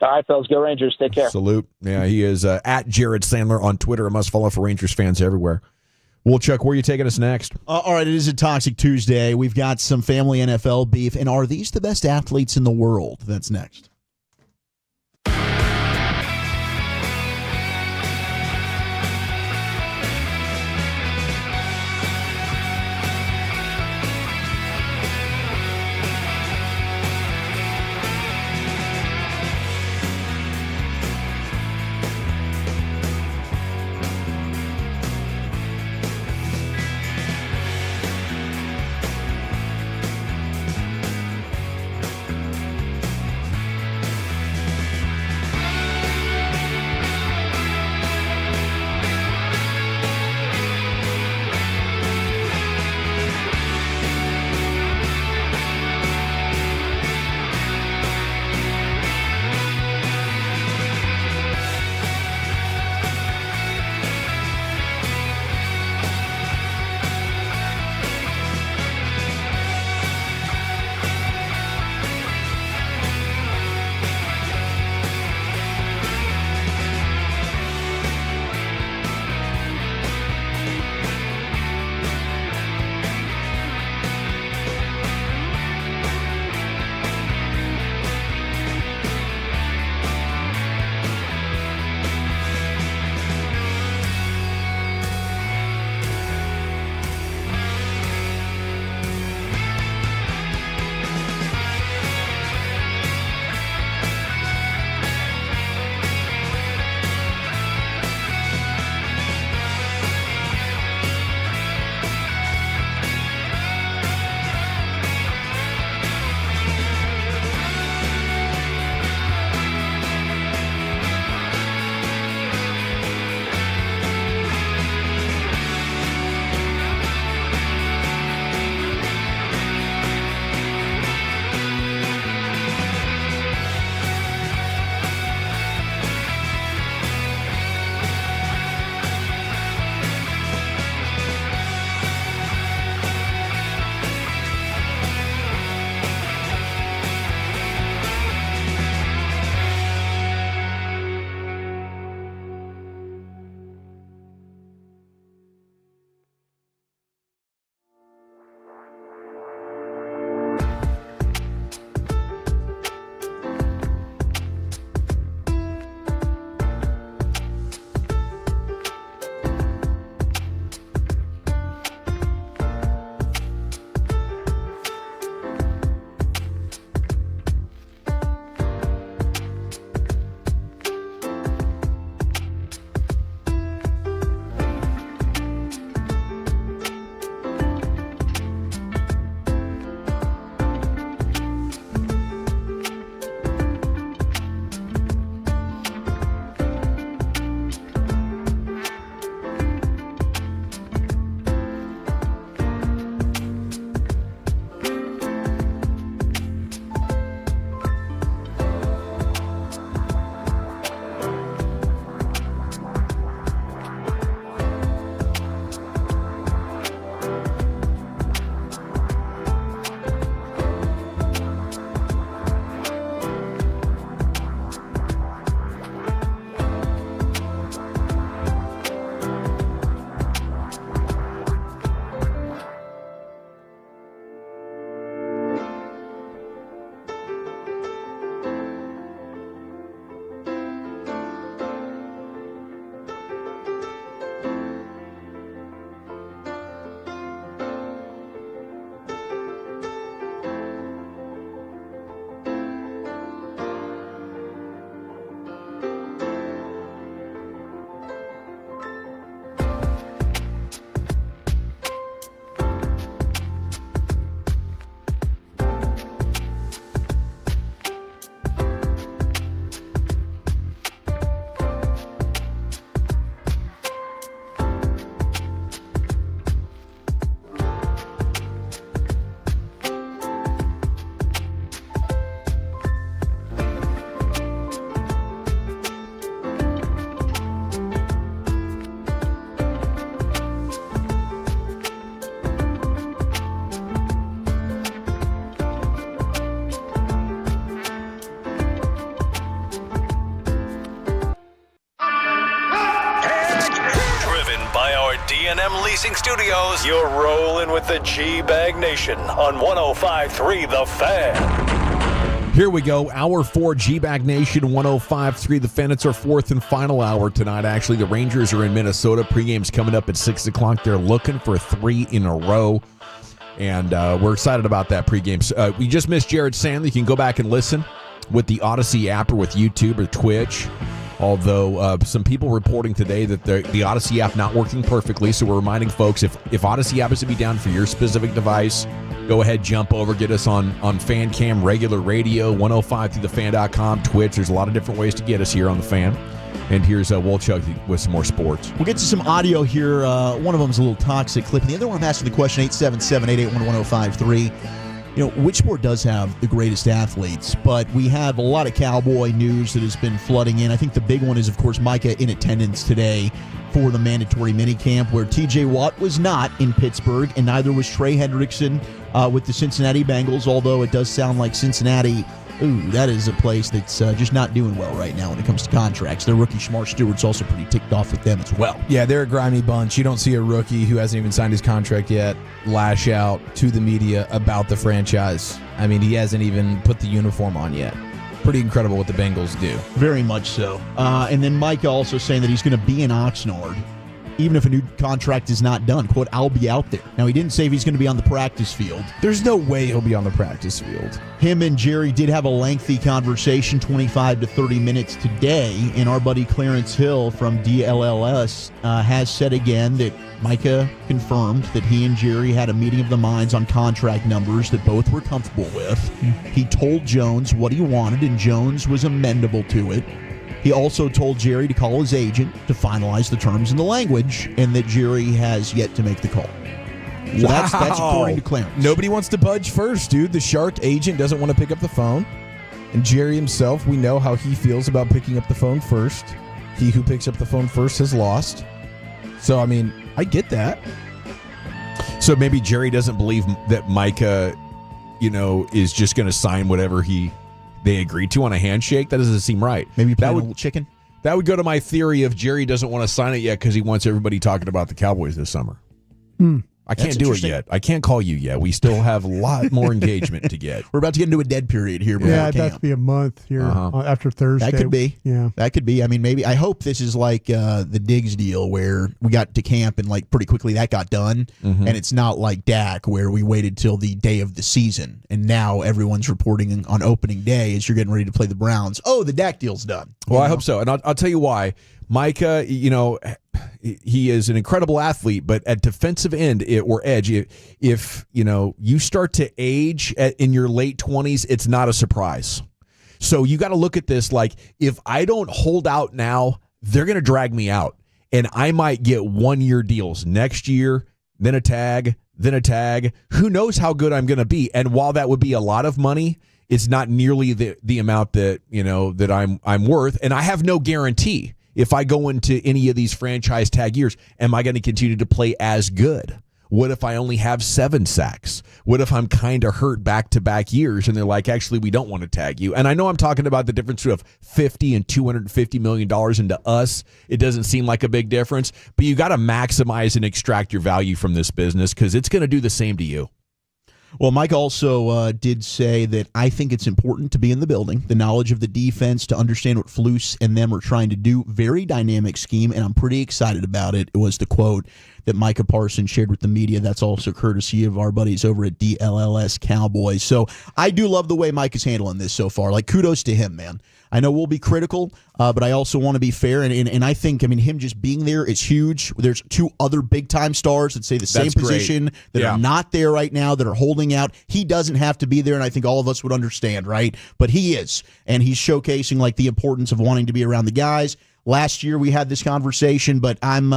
S7: All right, fellas. Go Rangers. Take care.
S5: Salute. Yeah, he is at Jared Sandler on Twitter. A must follow for Rangers fans everywhere. Well, Chuck, where are you taking us next?
S23: All right, it is a Toxic Tuesday. We've got some family NFL beef. And are these the best athletes in the world? That's next.
S3: Leasing Studios. You're rolling with the G-Bag Nation on 105.3 The Fan.
S5: Here we go. Hour 4, G-Bag Nation, 105.3 The Fan. It's our fourth and final hour tonight. Actually, the Rangers are in Minnesota. Pregame's coming up at 6 o'clock. They're looking for 3 in a row. And we're excited about that pregame. We just missed Jared Sandler. You can go back and listen with the Odyssey app or with YouTube or Twitch. Although some people reporting today that the Odyssey app not working perfectly. So we're reminding folks, if Odyssey happens to be down for your specific device, go ahead, jump over, get us on FanCam, regular radio, 105throughthefan.com, Twitch. There's a lot of different ways to get us here on the Fan. And here's Wolchuk with some more sports.
S23: We'll get to some audio here. One of them is a little toxic clip, and the other one I'm asking the question, 877-881-1053. Which sport does have the greatest athletes? But we have a lot of Cowboy news that has been flooding in. I think the big one is, of course, Micah in attendance today for the mandatory minicamp, where T.J. Watt was not in Pittsburgh, and neither was Trey Hendrickson with the Cincinnati Bengals, although it does sound like Cincinnati, that is a place that's just not doing well right now when it comes to contracts. Their rookie Shamar Stewart's also pretty ticked off with them as well.
S16: Yeah, they're a grimy bunch. You don't see a rookie who hasn't even signed his contract yet lash out to the media about the franchise. I mean, he hasn't even put the uniform on yet. Pretty incredible what the Bengals do.
S23: Very much so. And then Micah also saying that he's going to be in Oxnard, even if a new contract is not done. Quote, I'll be out there. Now, he didn't say if he's going to be on the practice field.
S16: There's no way he'll be on the practice field.
S23: Him and Jerry did have a lengthy conversation, 25 to 30 minutes today, and our buddy Clarence Hill from DLLS has said again that Micah confirmed that he and Jerry had a meeting of the minds on contract numbers that both were comfortable with. He told Jones what he wanted, and Jones was amenable to it. He also told Jerry to call his agent to finalize the terms and the language, and that Jerry has yet to make the call. So that's according to Clarence.
S16: Nobody wants to budge first, dude. The Shark agent doesn't want to pick up the phone. And Jerry himself, we know how he feels about picking up the phone first. He who picks up the phone first has lost. So, I mean, I get that.
S5: So maybe Jerry doesn't believe that Micah, is just going to sign whatever they agreed to on a handshake. That doesn't seem right.
S23: Maybe that would chicken.
S5: That would go to my theory of Jerry doesn't want to sign it yet because he wants everybody talking about the Cowboys this summer. I can't do it yet. I can't call you yet. We still have a lot more engagement to get.
S23: We're about to get into a dead period here.
S22: Yeah, it'd have to be a month here after Thursday.
S23: That could be.
S22: Yeah.
S23: That could be. I mean, maybe. I hope this is like the Diggs deal where we got to camp and like pretty quickly that got done. And it's not like Dak where we waited till the day of the season and now everyone's reporting on opening day as you're getting ready to play the Browns. Oh, the Dak deal's done.
S5: Well, I hope so. And I'll tell you why. Micah, he is an incredible athlete, but at defensive end or edge, if you start to age in your late 20s, it's not a surprise. So you got to look at this like, if I don't hold out now, they're going to drag me out, and I might get 1-year deals next year, then a tag. Who knows how good I'm going to be? And while that would be a lot of money, it's not nearly the amount that that I'm worth, and I have no guarantee. If I go into any of these franchise tag years, am I going to continue to play as good? What if I only have 7 sacks? What if I'm kind of hurt back-to-back years and they're like, actually, we don't want to tag you? And I know I'm talking about the difference of $50 and $250 million, and to us, it doesn't seem like a big difference, but you got to maximize and extract your value from this business because it's going to do the same to you.
S23: Well, Mike also did say that I think it's important to be in the building, the knowledge of the defense, to understand what Flus and them are trying to do. Very dynamic scheme, and I'm pretty excited about it. It was the quote that Micah Parsons shared with the media. That's also courtesy of our buddies over at DLLS Cowboys. So I do love the way Mike is handling this so far. Like, kudos to him, man. I know we'll be critical, but I also want to be fair. And I think, him just being there is huge. There's 2 other big-time stars that say the same position that are not there right now, that are holding out. He doesn't have to be there, and I think all of us would understand, right? But he is, and he's showcasing, like, the importance of wanting to be around the guys. Last year we had this conversation, but I'm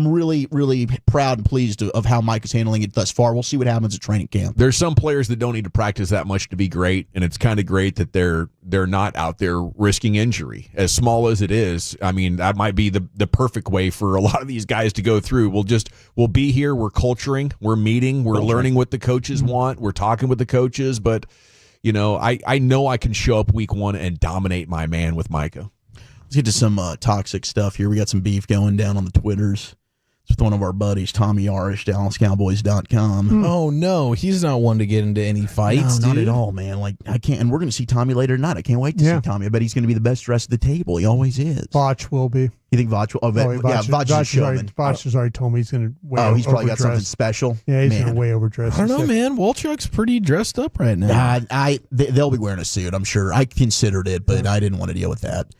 S23: really, really proud and pleased of how Mike is handling it thus far. We'll see what happens at training camp.
S5: There's some players that don't need to practice that much to be great, and it's kind of great that they're not out there risking injury. As small as it is, that might be the perfect way for a lot of these guys to go through. We'll be here, we're culturing, we're meeting, we're learning what the coaches want, we're talking with the coaches, but I know I can show up week 1 and dominate my man with Micah.
S23: Let's get to some toxic stuff here. We got some beef going down on the Twitters. It's with one of our buddies, Tommy Arish, DallasCowboys.com.
S16: Oh no, he's not one to get into any fights.
S23: No, not
S16: dude.
S23: at all, man. Like I can't, and we're going to see Tommy later tonight. I can't wait to see Tommy. I bet he's going to be the best dressed at the table. He always is.
S22: Vach will be.
S23: You think Vach will? Oh, Vach is a showman.
S22: Vach has already told me he's going to.
S23: He's probably got something special.
S22: Yeah, he's going to way overdress.
S16: I don't know, man. Walchuk's pretty dressed up right now.
S23: They'll be wearing a suit, I'm sure. I considered it, but I didn't want to deal with that.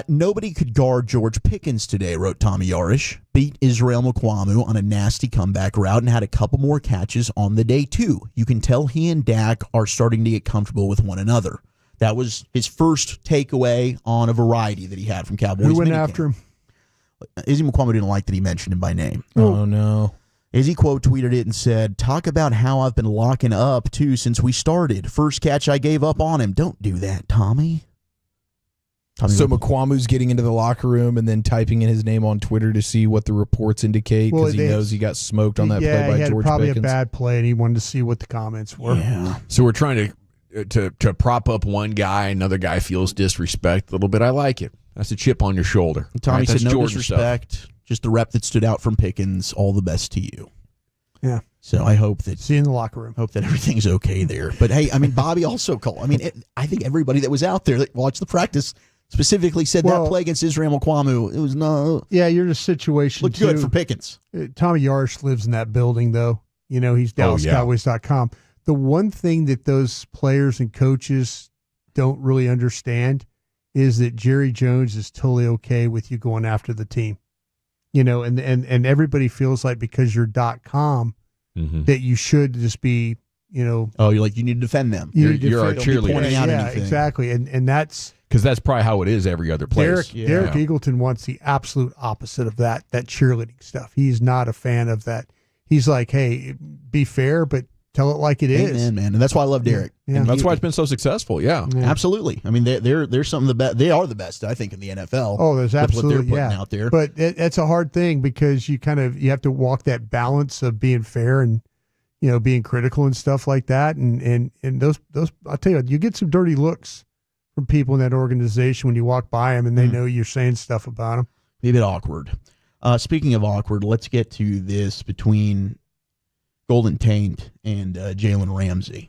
S23: Nobody could guard George Pickens today, wrote Tommy Yarish. Beat Israel Mukuamu on a nasty comeback route and had a couple more catches on the day, too. You can tell he and Dak are starting to get comfortable with one another. That was his first takeaway on a variety that he had from Cowboys.
S22: Who went after him?
S23: Izzy Mukuamu didn't like that he mentioned him by name.
S16: Oh, no.
S23: Izzy quote tweeted it and said, "Talk about how I've been locking up, too, since we started. First catch I gave up on him. Don't do that, Tommy."
S16: So Mukwamu's getting into the locker room and then typing in his name on Twitter to see what the reports indicate because he knows he got smoked on that play by
S22: he had
S16: George
S22: probably
S16: Pickens.
S22: a bad play and he wanted to see what the comments were.
S23: Yeah.
S5: So we're trying to prop up one guy, another guy feels disrespect a little bit. I like it. That's a chip on your shoulder.
S23: Tommy
S5: right?
S23: said,
S5: That's
S23: "No
S5: Jordan
S23: disrespect,
S5: stuff.
S23: just the rep that stood out from Pickens. All the best to you."
S22: Yeah.
S23: So I hope that
S22: see you in the locker room.
S23: Hope that everything's okay there. But hey, I mean, Bobby also called. I mean, I think everybody that was out there that watched the practice specifically said that play against Israel Mukuamu, it was no.
S22: Yeah, you're in a situation
S23: Looked good for Pickens.
S22: Tommy Yarish lives in that building, though. You know, he's DallasCowboys.com. The one thing that those players and coaches don't really understand is that Jerry Jones is totally okay with you going after the team. You know, and everybody feels like because you're .com that you should just be, you know.
S23: Oh, you're like, you need to defend them.
S5: You're our cheerleader.
S22: Yeah, exactly. And that's
S5: because that's probably how it is every other place.
S22: Derek Eagleton wants the absolute opposite of that cheerleading stuff. He's not a fan of that. He's like, hey, be fair, but tell it like it is.
S23: Man. And that's why I love Derek.
S22: Yeah.
S5: And that's why it's been so successful. Yeah.
S23: Absolutely. I mean, they're some of the best. They are the best, I think, in the NFL.
S22: Oh, there's absolutely,
S23: what they're putting out there.
S22: But it's a hard thing because you have to walk that balance of being fair and, you know, being critical and stuff like that. And those I'll tell you get some dirty looks from people in that organization when you walk by them and they know you're saying stuff about them.
S23: Be a bit awkward. Speaking of awkward, let's get to this between Golden Tate and Jalen Ramsey.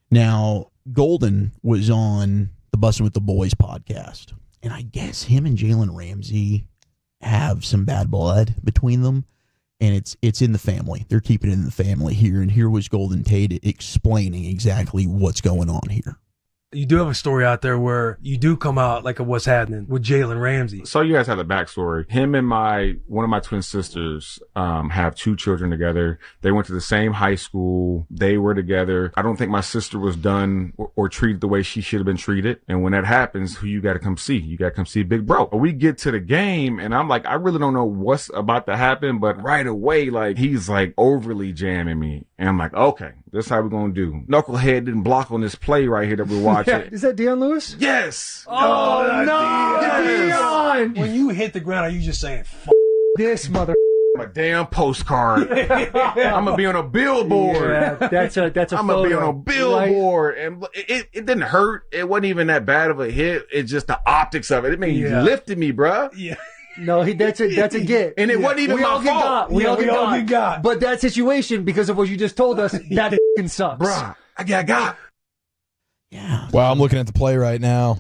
S23: Now, Golden was on the Bussin' with the Boys podcast, and I guess him and Jalen Ramsey have some bad blood between them, and it's in the family. They're keeping it in the family here, and here was Golden Tate explaining exactly what's going on here.
S9: You do have a story out there where you do come out like what's happening with Jalen Ramsey.
S12: So you guys have the backstory. Him and one of my twin sisters have 2 children together. They went to the same high school. They were together. I don't think my sister was done or treated the way she should have been treated. And when that happens, who you got to come see? You got to come see Big Bro. We get to the game and I'm like, I really don't know what's about to happen, but right away, like he's like overly jamming me. And I'm like, okay, this is how we're going to do. Knucklehead didn't block on this play right here that we're watching.
S20: Is that Deion Lewis?
S12: Yes.
S20: Oh, no.
S9: Yes.
S20: Deion.
S9: When you hit the ground, are you just saying,
S20: this mother?
S12: A damn postcard. I'm gonna be on a billboard.
S20: Yeah, that's a
S12: I'm gonna be on a billboard, right? And it didn't hurt. It wasn't even that bad of a hit. It's just the optics of it. It made you lifted me, bruh.
S9: Yeah.
S20: No, that's a get.
S12: And it wasn't even my fault.
S20: We all get got. But that situation, because of what you just told us, that f***ing sucks.
S12: Bruh, I got.
S23: Yeah.
S16: Wow, I'm looking at the play right now.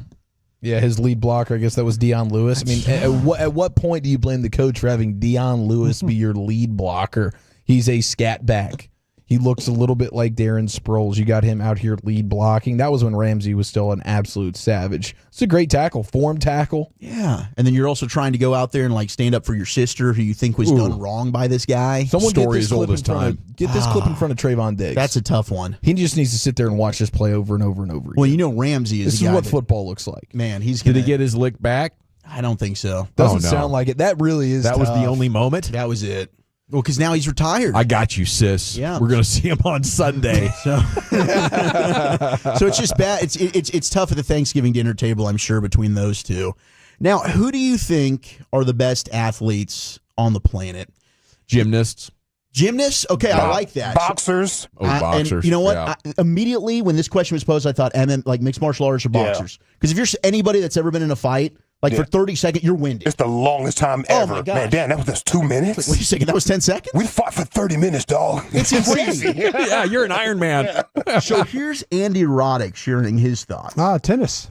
S16: Yeah, his lead blocker, I guess that was Deion Lewis. I mean, at what point do you blame the coach for having Deion Lewis be your lead blocker? He's a scat back. He looks a little bit like Darren Sproles. You got him out here lead blocking. That was when Ramsey was still an absolute savage. It's a great tackle, form tackle.
S23: Yeah. And then you're also trying to go out there and like stand up for your sister who you think was done wrong by this guy.
S16: Someone
S23: Story
S16: get this clip in front of, get this clip in front of Trayvon Diggs.
S23: That's a tough one.
S16: He just needs to sit there and watch this play over and over and over again.
S23: Well, you know Ramsey is
S16: This
S23: the
S16: is
S23: guy
S16: what
S23: that,
S16: football looks like.
S23: Man,
S5: Did he get his lick back?
S23: I don't think so.
S16: Doesn't sound like it. That really is
S5: That was the
S16: tough.
S5: only moment?
S23: That was it. Well, because now he's retired.
S5: I got you, sis.
S23: Yeah.
S5: We're going to see him on Sunday.
S23: So it's just bad. It's tough at the Thanksgiving dinner table, I'm sure, between those two. Now, who do you think are the best athletes on the planet?
S5: Gymnasts.
S23: Gymnasts? Okay, I like that.
S19: Boxers.
S5: Boxers.
S23: And you know what?
S5: Yeah.
S23: Immediately when this question was posed, I thought like mixed martial artists or boxers. Because if you're anybody that's ever been in a fight, Like for 30 seconds, you're winded.
S19: It's the longest time ever.
S23: Oh my gosh.
S19: Man, damn, that was just 2 minutes.
S23: Wait a second, that was 10 seconds?
S19: We fought for 30 minutes, dog.
S23: It's crazy.
S5: Yeah, you're an Iron Man.
S23: So here's Andy Roddick sharing his thoughts.
S8: Tennis.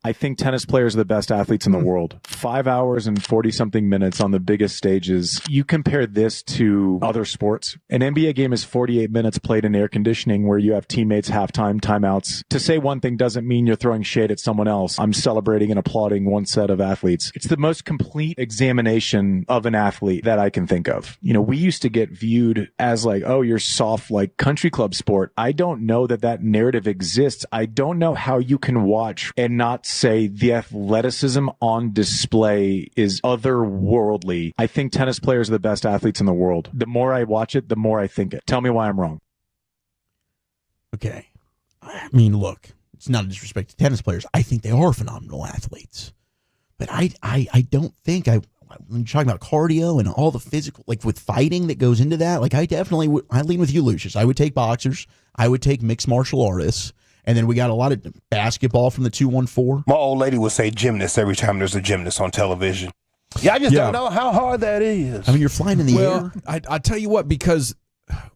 S8: I think tennis players are the best athletes in the world. 5 hours and 40-something minutes on the biggest stages. You compare this to other sports. An NBA game is 48 minutes played in air conditioning where you have teammates, halftime, timeouts. To say one thing doesn't mean you're throwing shade at someone else. I'm celebrating and applauding one set of athletes. It's the most complete examination of an athlete that I can think of. You know, we used to get viewed as like, oh, you're soft like country club sport. I don't know that narrative exists. I don't know how you can watch and not say the athleticism on display is otherworldly. I think tennis players are the best athletes in the world. The more I watch it, the more I think it. Tell me why I'm wrong.
S23: Okay. I mean, look, it's not a disrespect to tennis players. I think they are phenomenal athletes. But I don't think when you're talking about cardio and all the physical, like with fighting that goes into that, like I definitely would, I lean with you, Lucius. I would take boxers. I would take mixed martial artists. And then we got a lot of basketball from the 214.
S19: My old lady would say gymnast every time there's a gymnast on television. Yeah, I just don't know how hard that is.
S23: I mean, you're flying in the air.
S5: I tell you what, because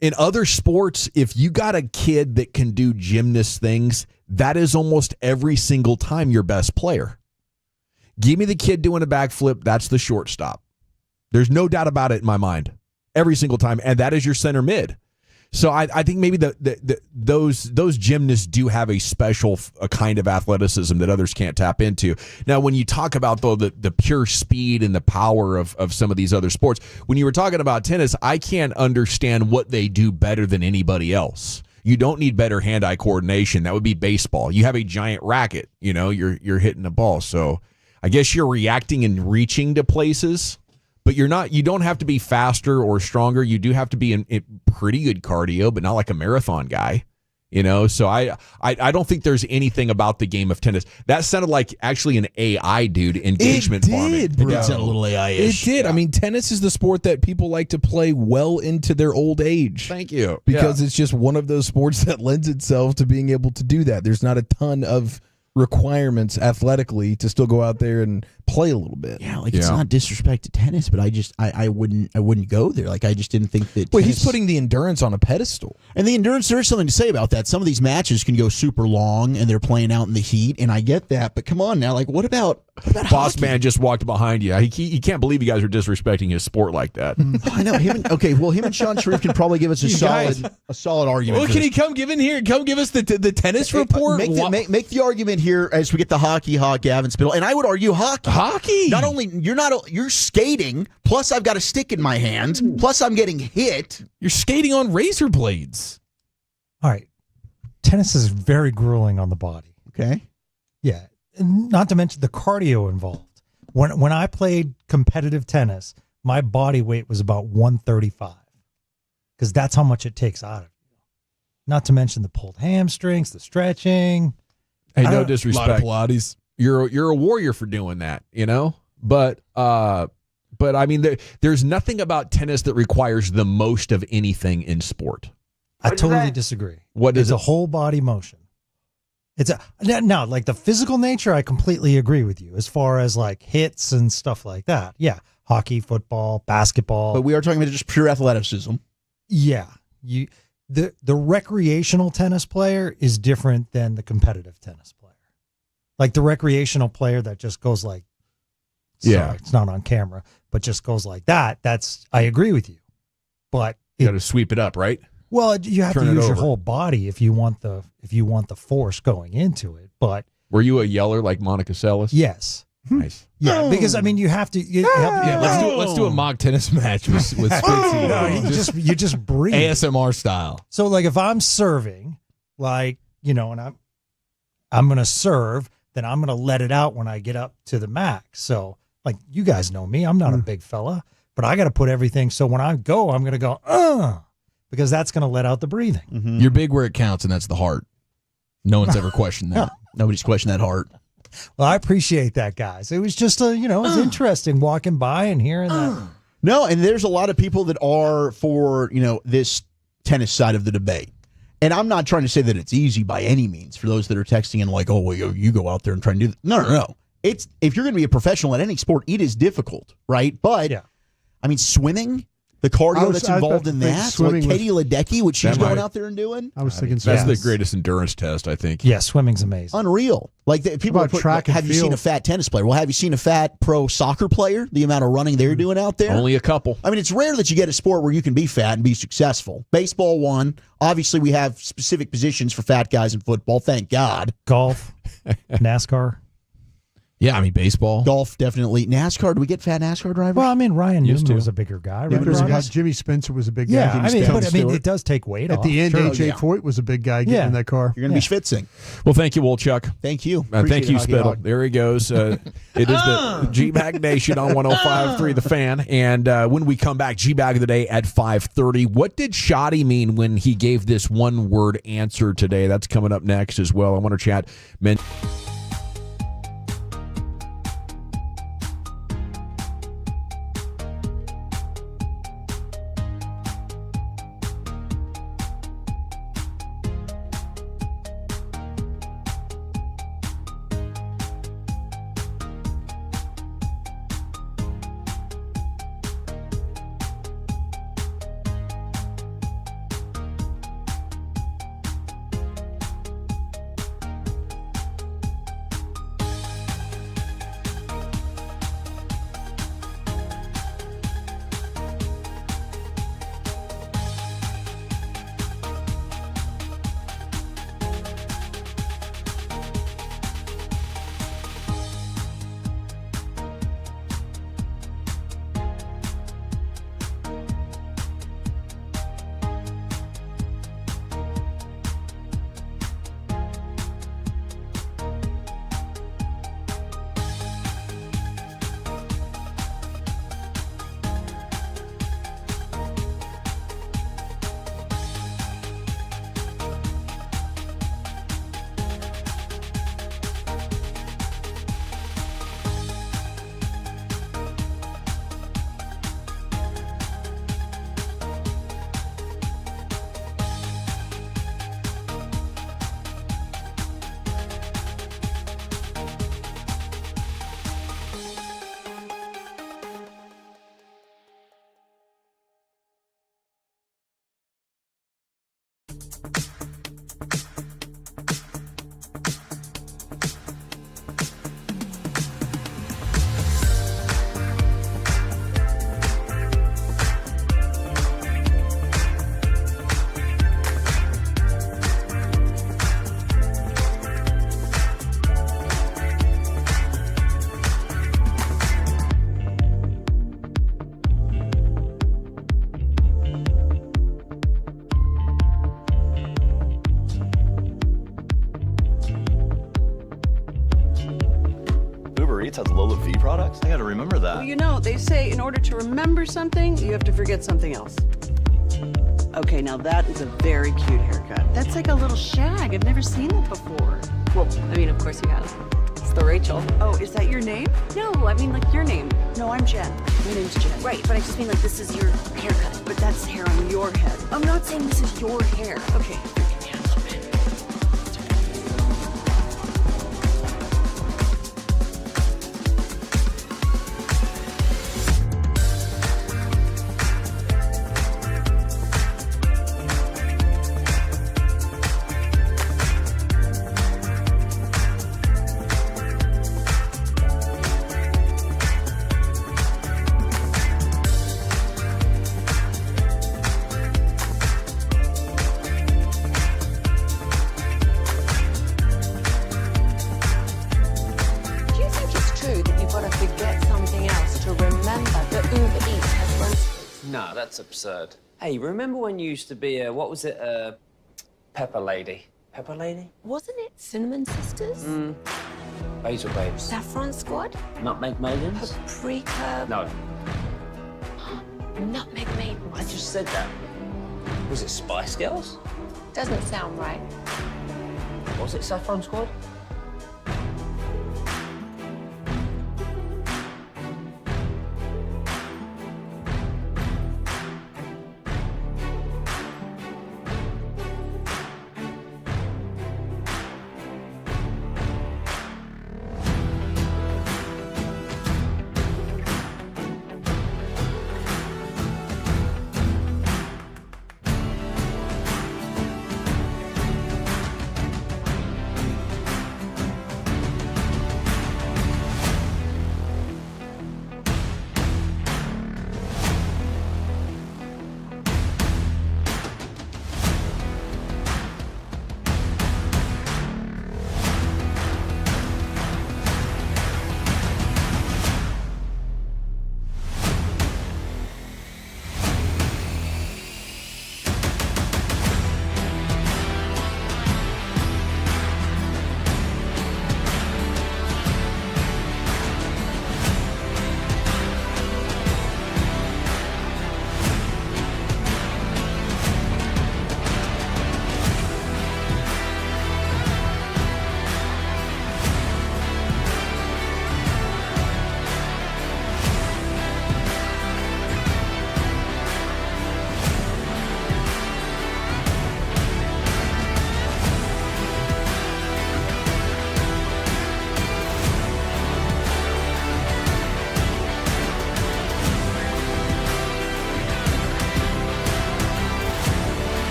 S5: in other sports, if you got a kid that can do gymnast things, that is almost every single time your best player. Give me the kid doing a backflip, that's the shortstop. There's no doubt about it in my mind. Every single time. And that is your center mid. So I think maybe those gymnasts do have a special a kind of athleticism that others can't tap into. Now, when you talk about though the pure speed and the power of some of these other sports, when you were talking about tennis, I can't understand what they do better than anybody else. You don't need better hand-eye coordination. That would be baseball. You have a giant racket. You know, you're hitting the ball. So I guess you're reacting and reaching to places. But you don't have to be faster or stronger. You do have to be in pretty good cardio, but not like a marathon guy, you know? So I don't think there's anything about the game of tennis. That sounded like actually an AI dude engagement farming.
S16: It did
S23: sound a little AI-ish.
S16: It did. Yeah. I mean, tennis is the sport that people like to play well into their old age.
S5: Thank you.
S16: Because it's just one of those sports that lends itself to being able to do that. There's not a ton of requirements athletically to still go out there and play a little bit.
S23: Yeah, like it's not disrespect to tennis, but I wouldn't go there. Like I just didn't think that.
S16: Well, he's putting the endurance on a pedestal,
S23: and the endurance. There is something to say about that. Some of these matches can go super long, and they're playing out in the heat, and I get that. But come on now, like what about
S5: Boss
S23: hockey?
S5: Man just walked behind you. He can't believe you guys are disrespecting his sport like that.
S23: I know him. Him and Sean Sharif can probably give us a solid argument.
S16: Well, can he come give in here? Come give us the tennis report.
S23: Make the argument here as we get the hockey hawk Gavin Spittle, and I would argue hockey.
S16: Hockey.
S23: Not only you're skating, plus I've got a stick in my hand, plus I'm getting hit.
S16: You're skating on razor blades.
S11: All right, tennis is very grueling on the body.
S23: Okay.
S11: Yeah, not to mention the cardio involved. When I played competitive tennis, my body weight was about 135 because that's how much it takes out of you. Not to mention the pulled hamstrings, the stretching.
S5: Hey, no disrespect.
S16: A lot of Pilates.
S5: You're a warrior for doing that, you know? But I mean, there's nothing about tennis that requires the most of anything in sport.
S11: I totally disagree.
S5: What is
S11: it's a whole body motion. Now, like the physical nature, I completely agree with you as far as like hits and stuff like that. Yeah, hockey, football, basketball.
S23: But we are talking about just pure athleticism.
S11: Yeah, the recreational tennis player is different than the competitive tennis player. Like the recreational player that just goes like, sorry, it's not on camera, but just goes like that. I agree with you. But
S5: you got to sweep it up, right?
S11: Well, you have to use your whole body if you want the force going into it. But
S5: were you a yeller like Monica Seles?
S11: Yes.
S5: Nice.
S11: Yeah, because I mean, you have to.
S16: Let's do a mock tennis match with Spitzy.
S11: No, you just breathe
S16: ASMR style.
S11: So, like, if I'm serving, like and I'm gonna serve, then I'm gonna let it out when I get up to the max. So, like, you guys know me, I'm not a big fella, but I got to put everything. So when I go, I'm gonna go because that's gonna let out the breathing.
S23: Mm-hmm.
S16: You're big where it counts, and that's the heart. No one's ever questioned that.
S23: Nobody's questioned that heart.
S11: Well, I appreciate that, guys. It was just it was interesting walking by and hearing that.
S23: No, and there's a lot of people that are for, this tennis side of the debate. And I'm not trying to say that it's easy by any means for those that are texting and like, oh, well, you go out there and try and do that. No. if you're going to be a professional at any sport, it is difficult, right? But I mean, swimming, the cardio that's involved in that, like Katie Ledecky, what she's going out there and doing.
S22: I was thinking
S5: that's the greatest endurance test, I think.
S11: Yeah, swimming's amazing.
S23: Unreal. Like people
S22: about track and
S23: have you seen a fat tennis player? Well, have you seen a fat pro soccer player? The amount of running they're doing out there?
S5: Only a couple.
S23: I mean, it's rare that you get a sport where you can be fat and be successful. Baseball, one. Obviously, we have specific positions for fat guys in football. Thank God.
S11: Golf, NASCAR.
S16: Yeah, I mean, baseball.
S23: Golf, definitely. NASCAR, do we get fat NASCAR drivers?
S11: Well, I mean, Ryan Newman was a bigger guy. Right?
S22: Jimmy Spencer was a big guy.
S11: Yeah, I mean, it does take weight
S22: At
S11: off.
S22: the end, AJ Foyt was a big guy getting in that car.
S23: You're going to be schwitzing.
S5: Well, thank you, Wolchuk.
S23: Thank you.
S5: Thank you, Spittle. There he goes. It is the G-Bag Nation on 105.3 The Fan. And when we come back, G-Bag of the Day at 5:30. What did Shoddy mean when he gave this one-word answer today? That's coming up next as well. I want to chat.
S4: Has Lola V products? I gotta remember that.
S15: Well, you know, they say in order to remember something, you have to forget something else. Okay, now that is a very cute haircut. That's like a little shag. I've never seen that before.
S1: Well, I mean, of course you have. It's the Rachel.
S15: Oh, is that your name?
S1: No, I mean like your name.
S15: No, I'm Jen.
S1: My name's Jen.
S15: Right, but I just mean like this is your haircut. But that's hair on your head.
S1: I'm not saying this is your hair.
S15: Okay.
S2: No, that's absurd. Hey, remember when you used to be a, what was it, Pepper Lady? Pepper Lady?
S1: Wasn't it Cinnamon Sisters?
S2: Basil Babes.
S1: Saffron Squad?
S2: Nutmeg Maidens?
S1: Paprika?
S2: No.
S1: Nutmeg Maidens.
S2: I just said that. Was it Spice Girls?
S1: Doesn't sound right.
S2: Was it Saffron Squad?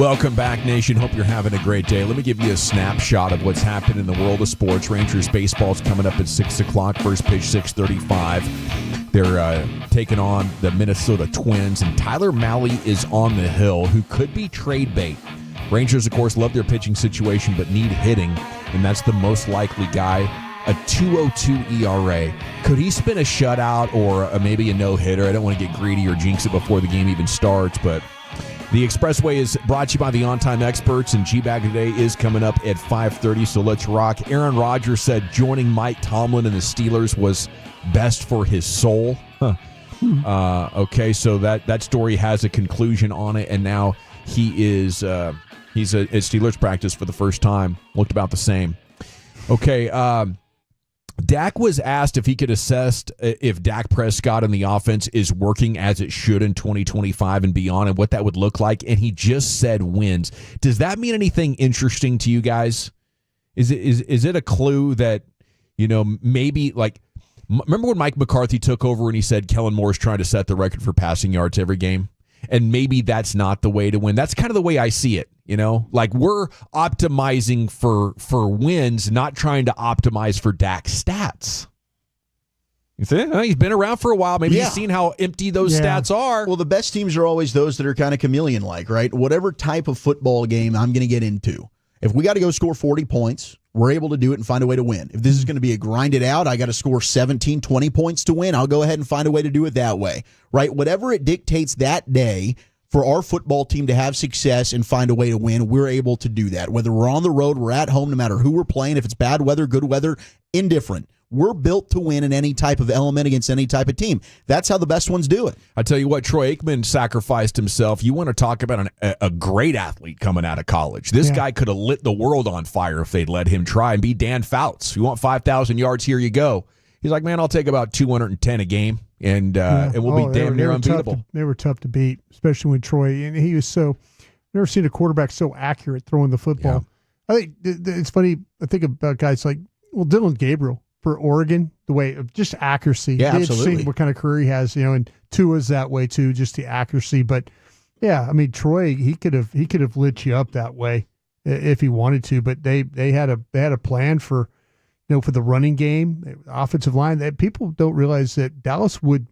S5: Welcome back, Nation. Hope you're having a great day. Let me give you a snapshot of what's happened in the world of sports. Rangers baseball's coming up at 6 o'clock. First pitch, 6:35. They're taking on the Minnesota Twins, and Tyler Mahle is on the hill, who could be trade bait. Rangers, of course, love their pitching situation, but need hitting, and that's the most likely guy. A 2.02 ERA. Could he spin a shutout or maybe a no-hitter? I don't want to get greedy or jinx it before the game even starts, but the Expressway is brought to you by the On-Time Experts, and G-Bag today is coming up at 5:30, so let's rock. Aaron Rodgers said joining Mike Tomlin and the Steelers was best for his soul. Huh. Okay, so that story has a conclusion on it, and now he's at Steelers practice for the first time. Looked about the same. Okay, Dak was asked if he could assess if Dak Prescott and the offense is working as it should in 2025 and beyond, and what that would look like, and he just said wins. Does that mean anything interesting to you guys? Is it a clue that, maybe like, remember when Mike McCarthy took over and he said Kellen Moore's trying to set the record for passing yards every game? And maybe that's not the way to win. That's kind of the way I see it, Like, we're optimizing for wins, not trying to optimize for Dak's stats. You think? He's been around for a while. Maybe he's seen how empty those stats are.
S23: Well, the best teams are always those that are kind of chameleon-like, right? Whatever type of football game I'm going to get into. If we got to go score 40 points, we're able to do it and find a way to win. If this is going to be a grind it out, I got to score 17, 20 points to win, I'll go ahead and find a way to do it that way, right? Whatever it dictates that day for our football team to have success and find a way to win, we're able to do that. Whether we're on the road, we're at home, no matter who we're playing, if it's bad weather, good weather, indifferent. We're built to win in any type of element against any type of team. That's how the best ones do it.
S5: I tell you what, Troy Aikman sacrificed himself. You want to talk about a great athlete coming out of college. This guy could have lit the world on fire if they'd let him try and be Dan Fouts. You want 5,000 yards, here you go. He's like, man, I'll take about 210 a game, and we'll be damn near unbeatable.
S22: They were tough to beat, especially when Troy, and he was so, never seen a quarterback so accurate throwing the football. Yeah. I think it's funny, I think about guys like, Dylan Gabriel for Oregon, the way of just accuracy.
S23: Yeah, absolutely.
S22: Seen what kind of career he has, and Tua's that way too, just the accuracy. But yeah, I mean, Troy, he could have lit you up that way if he wanted to. But they had a plan for, for the running game, offensive line. That people don't realize that Dallas would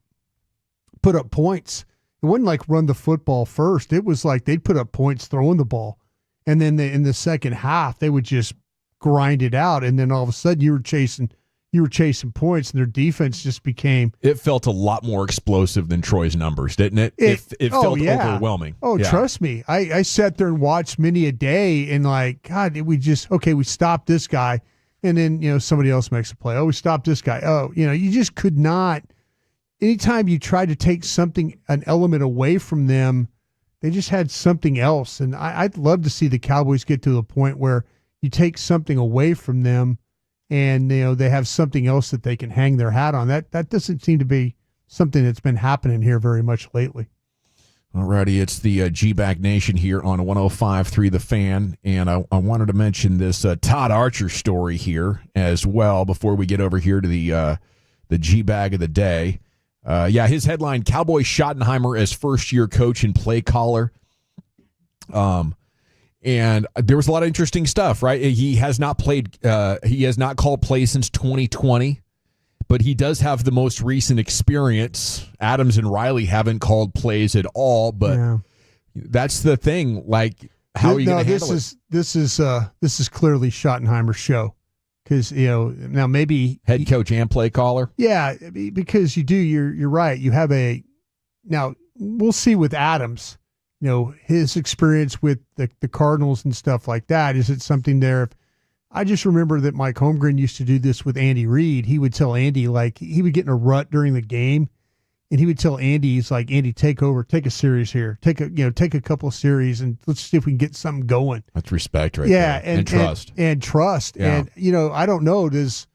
S22: put up points. It wasn't like run the football first. It was like they'd put up points throwing the ball, and then in the second half they would just grind it out, and then all of a sudden you were chasing points, and their defense just became.
S5: It felt a lot more explosive than Troy's numbers, didn't it? It felt overwhelming.
S22: Oh, yeah. Trust me. I sat there and watched many a day, and like, God, we stopped this guy, and then somebody else makes a play. Oh, we stopped this guy. Oh, you just could not. Anytime you tried to take an element away from them, they just had something else. And I'd love to see the Cowboys get to the point where you take something away from them, and they have something else that they can hang their hat on. That doesn't seem to be something that's been happening here very much lately.
S5: Alrighty, it's the G-Bag Nation here on 105.3 The Fan, and I wanted to mention this Todd Archer story here as well before we get over here to the G-Bag of the day. His headline: Cowboys Schottenheimer as first-year coach and play caller. And there was a lot of interesting stuff, right? He has not called plays since 2020, but he does have the most recent experience. Adams and Riley haven't called plays at all, but that's the thing. Like, how are you going to handle it?
S22: This is clearly Schottenheimer's show, because now maybe
S5: head coach and play caller.
S22: Yeah, because you're right. You have now we'll see with Adams. His experience with the Cardinals and stuff like that. Is it something there? I just remember that Mike Holmgren used to do this with Andy Reid. He would tell Andy, like, he would get in a rut during the game, and he would tell Andy, he's like, Andy, take over, take a series here, take a couple of series, and let's see if we can get something going.
S5: That's respect, right? Yeah, there. And trust,
S22: and trust, yeah. And I don't know, does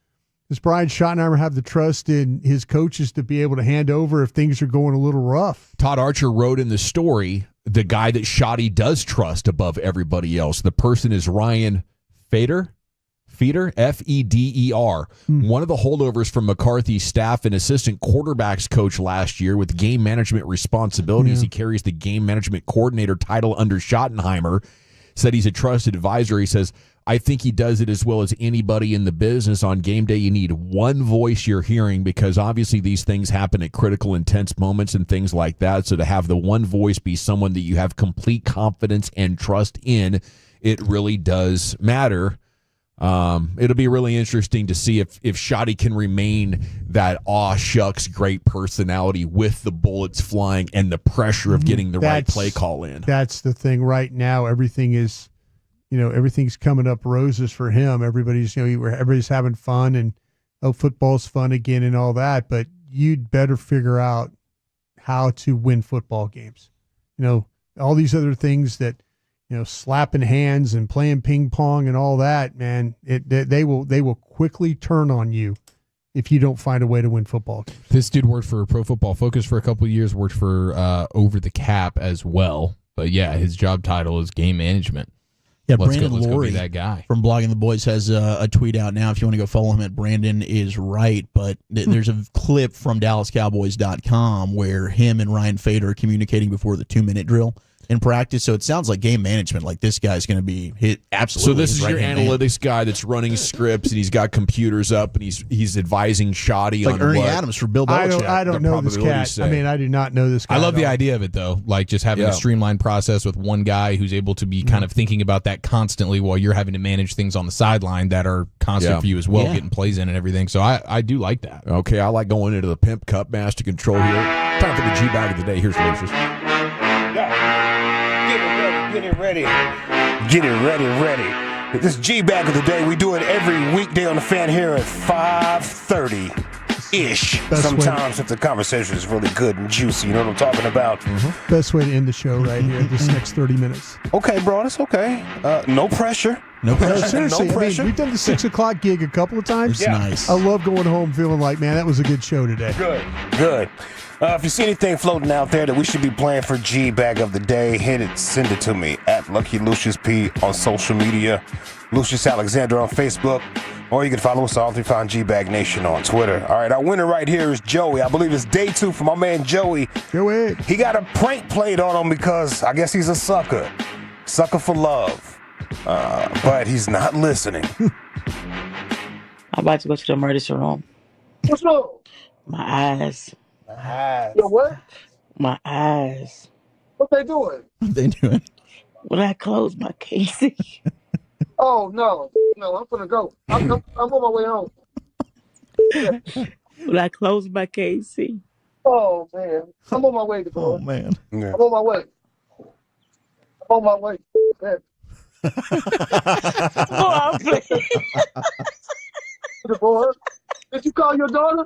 S22: Brian Schottenheimer have the trust in his coaches to be able to hand over if things are going a little rough?
S5: Todd Archer wrote in the story, the guy that Schotty does trust above everybody else. The person is Ryan Fader. Feder, F-E-D-E-R. One of the holdovers from McCarthy's staff and assistant quarterbacks coach last year with game management responsibilities. He carries the game management coordinator title under Schottenheimer. Said he's a trusted advisor. He says, I think he does it as well as anybody in the business. On game day, you need one voice you're hearing because obviously these things happen at critical, intense moments and things like that. So to have the one voice be someone that you have complete confidence and trust in, it really does matter. It'll be really interesting to see if Shotty can remain that aw shucks great personality with the bullets flying and the pressure of getting the right play call in.
S22: That's the thing right now. Everything's coming up roses for him. Everybody's having fun and football's fun again and all that, but you'd better figure out how to win football games. All these other things that, slapping hands and playing ping pong and all that, man, they will quickly turn on you if you don't find a way to win football games.
S16: This dude worked for Pro Football Focus for a couple of years, worked for Over the Cap as well. But yeah, his job title is game management.
S23: Yeah,
S16: let's
S23: Brandon
S16: go
S23: Laurie
S16: be that guy
S23: from Blogging the Boys has a tweet out now if you want to go follow him at Brandon is right. But there's a clip from DallasCowboys.com where him and Ryan Feder are communicating before the 2-minute drill in practice. So it sounds like game management, like this guy's going to be hit absolutely.
S5: So this is your analytics guy that's running scripts and he's got computers up and he's advising Shotty
S23: like
S5: on
S23: Ernie
S5: what.
S23: Adams for Bill Belichick.
S22: I don't know this cat. I mean, I do not know this guy.
S16: I love the idea of it, though. Like just having a streamlined process with one guy who's able to be kind of thinking about that constantly while you're having to manage things on the sideline that are constant for you as well, getting plays in and everything. So I do like that.
S5: Okay, I like going into the Pimp Cup Master Control here. Time for the G-Bag of the day. Here's Lucius.
S19: Get it ready. Get it ready. This G-Bag of the day, we do it every weekday on the Fan here at 5:30-ish. Sometimes if the conversation is really good and juicy, you know what I'm talking about?
S22: Best way to end the show right here, this next 30 minutes.
S19: Okay, bro, that's okay. No pressure.
S23: No pressure.
S22: No, seriously,
S19: No pressure.
S22: I mean, we've done the 6 o'clock gig a couple of times.
S23: It's nice.
S22: I love going home feeling like, man, that was a good show today.
S19: Good. If you see anything floating out there that we should be playing for G-Bag of the day, send it to me at Lucky Lucius P on social media, Lucius Alexander on Facebook, or you can follow us all through Find G-Bag Nation on Twitter. All right, our winner right here is Joey. I believe it's day 2 for my man Joey. He got a prank played on him because I guess he's a sucker for love, but he's not listening.
S14: I'm about to go to the emergency room.
S17: What's wrong?
S14: My eyes.
S17: Your what?
S14: My eyes.
S17: What they doing?
S23: What they doing?
S14: When I close my KC.
S17: Oh no, I'm gonna go. I'm on my way home.
S14: When I close my KC.
S17: Oh man, I'm on my way to go.
S23: Oh man,
S17: I'm on my way. Man.
S14: Oh,
S17: Boy, did you call your daughter?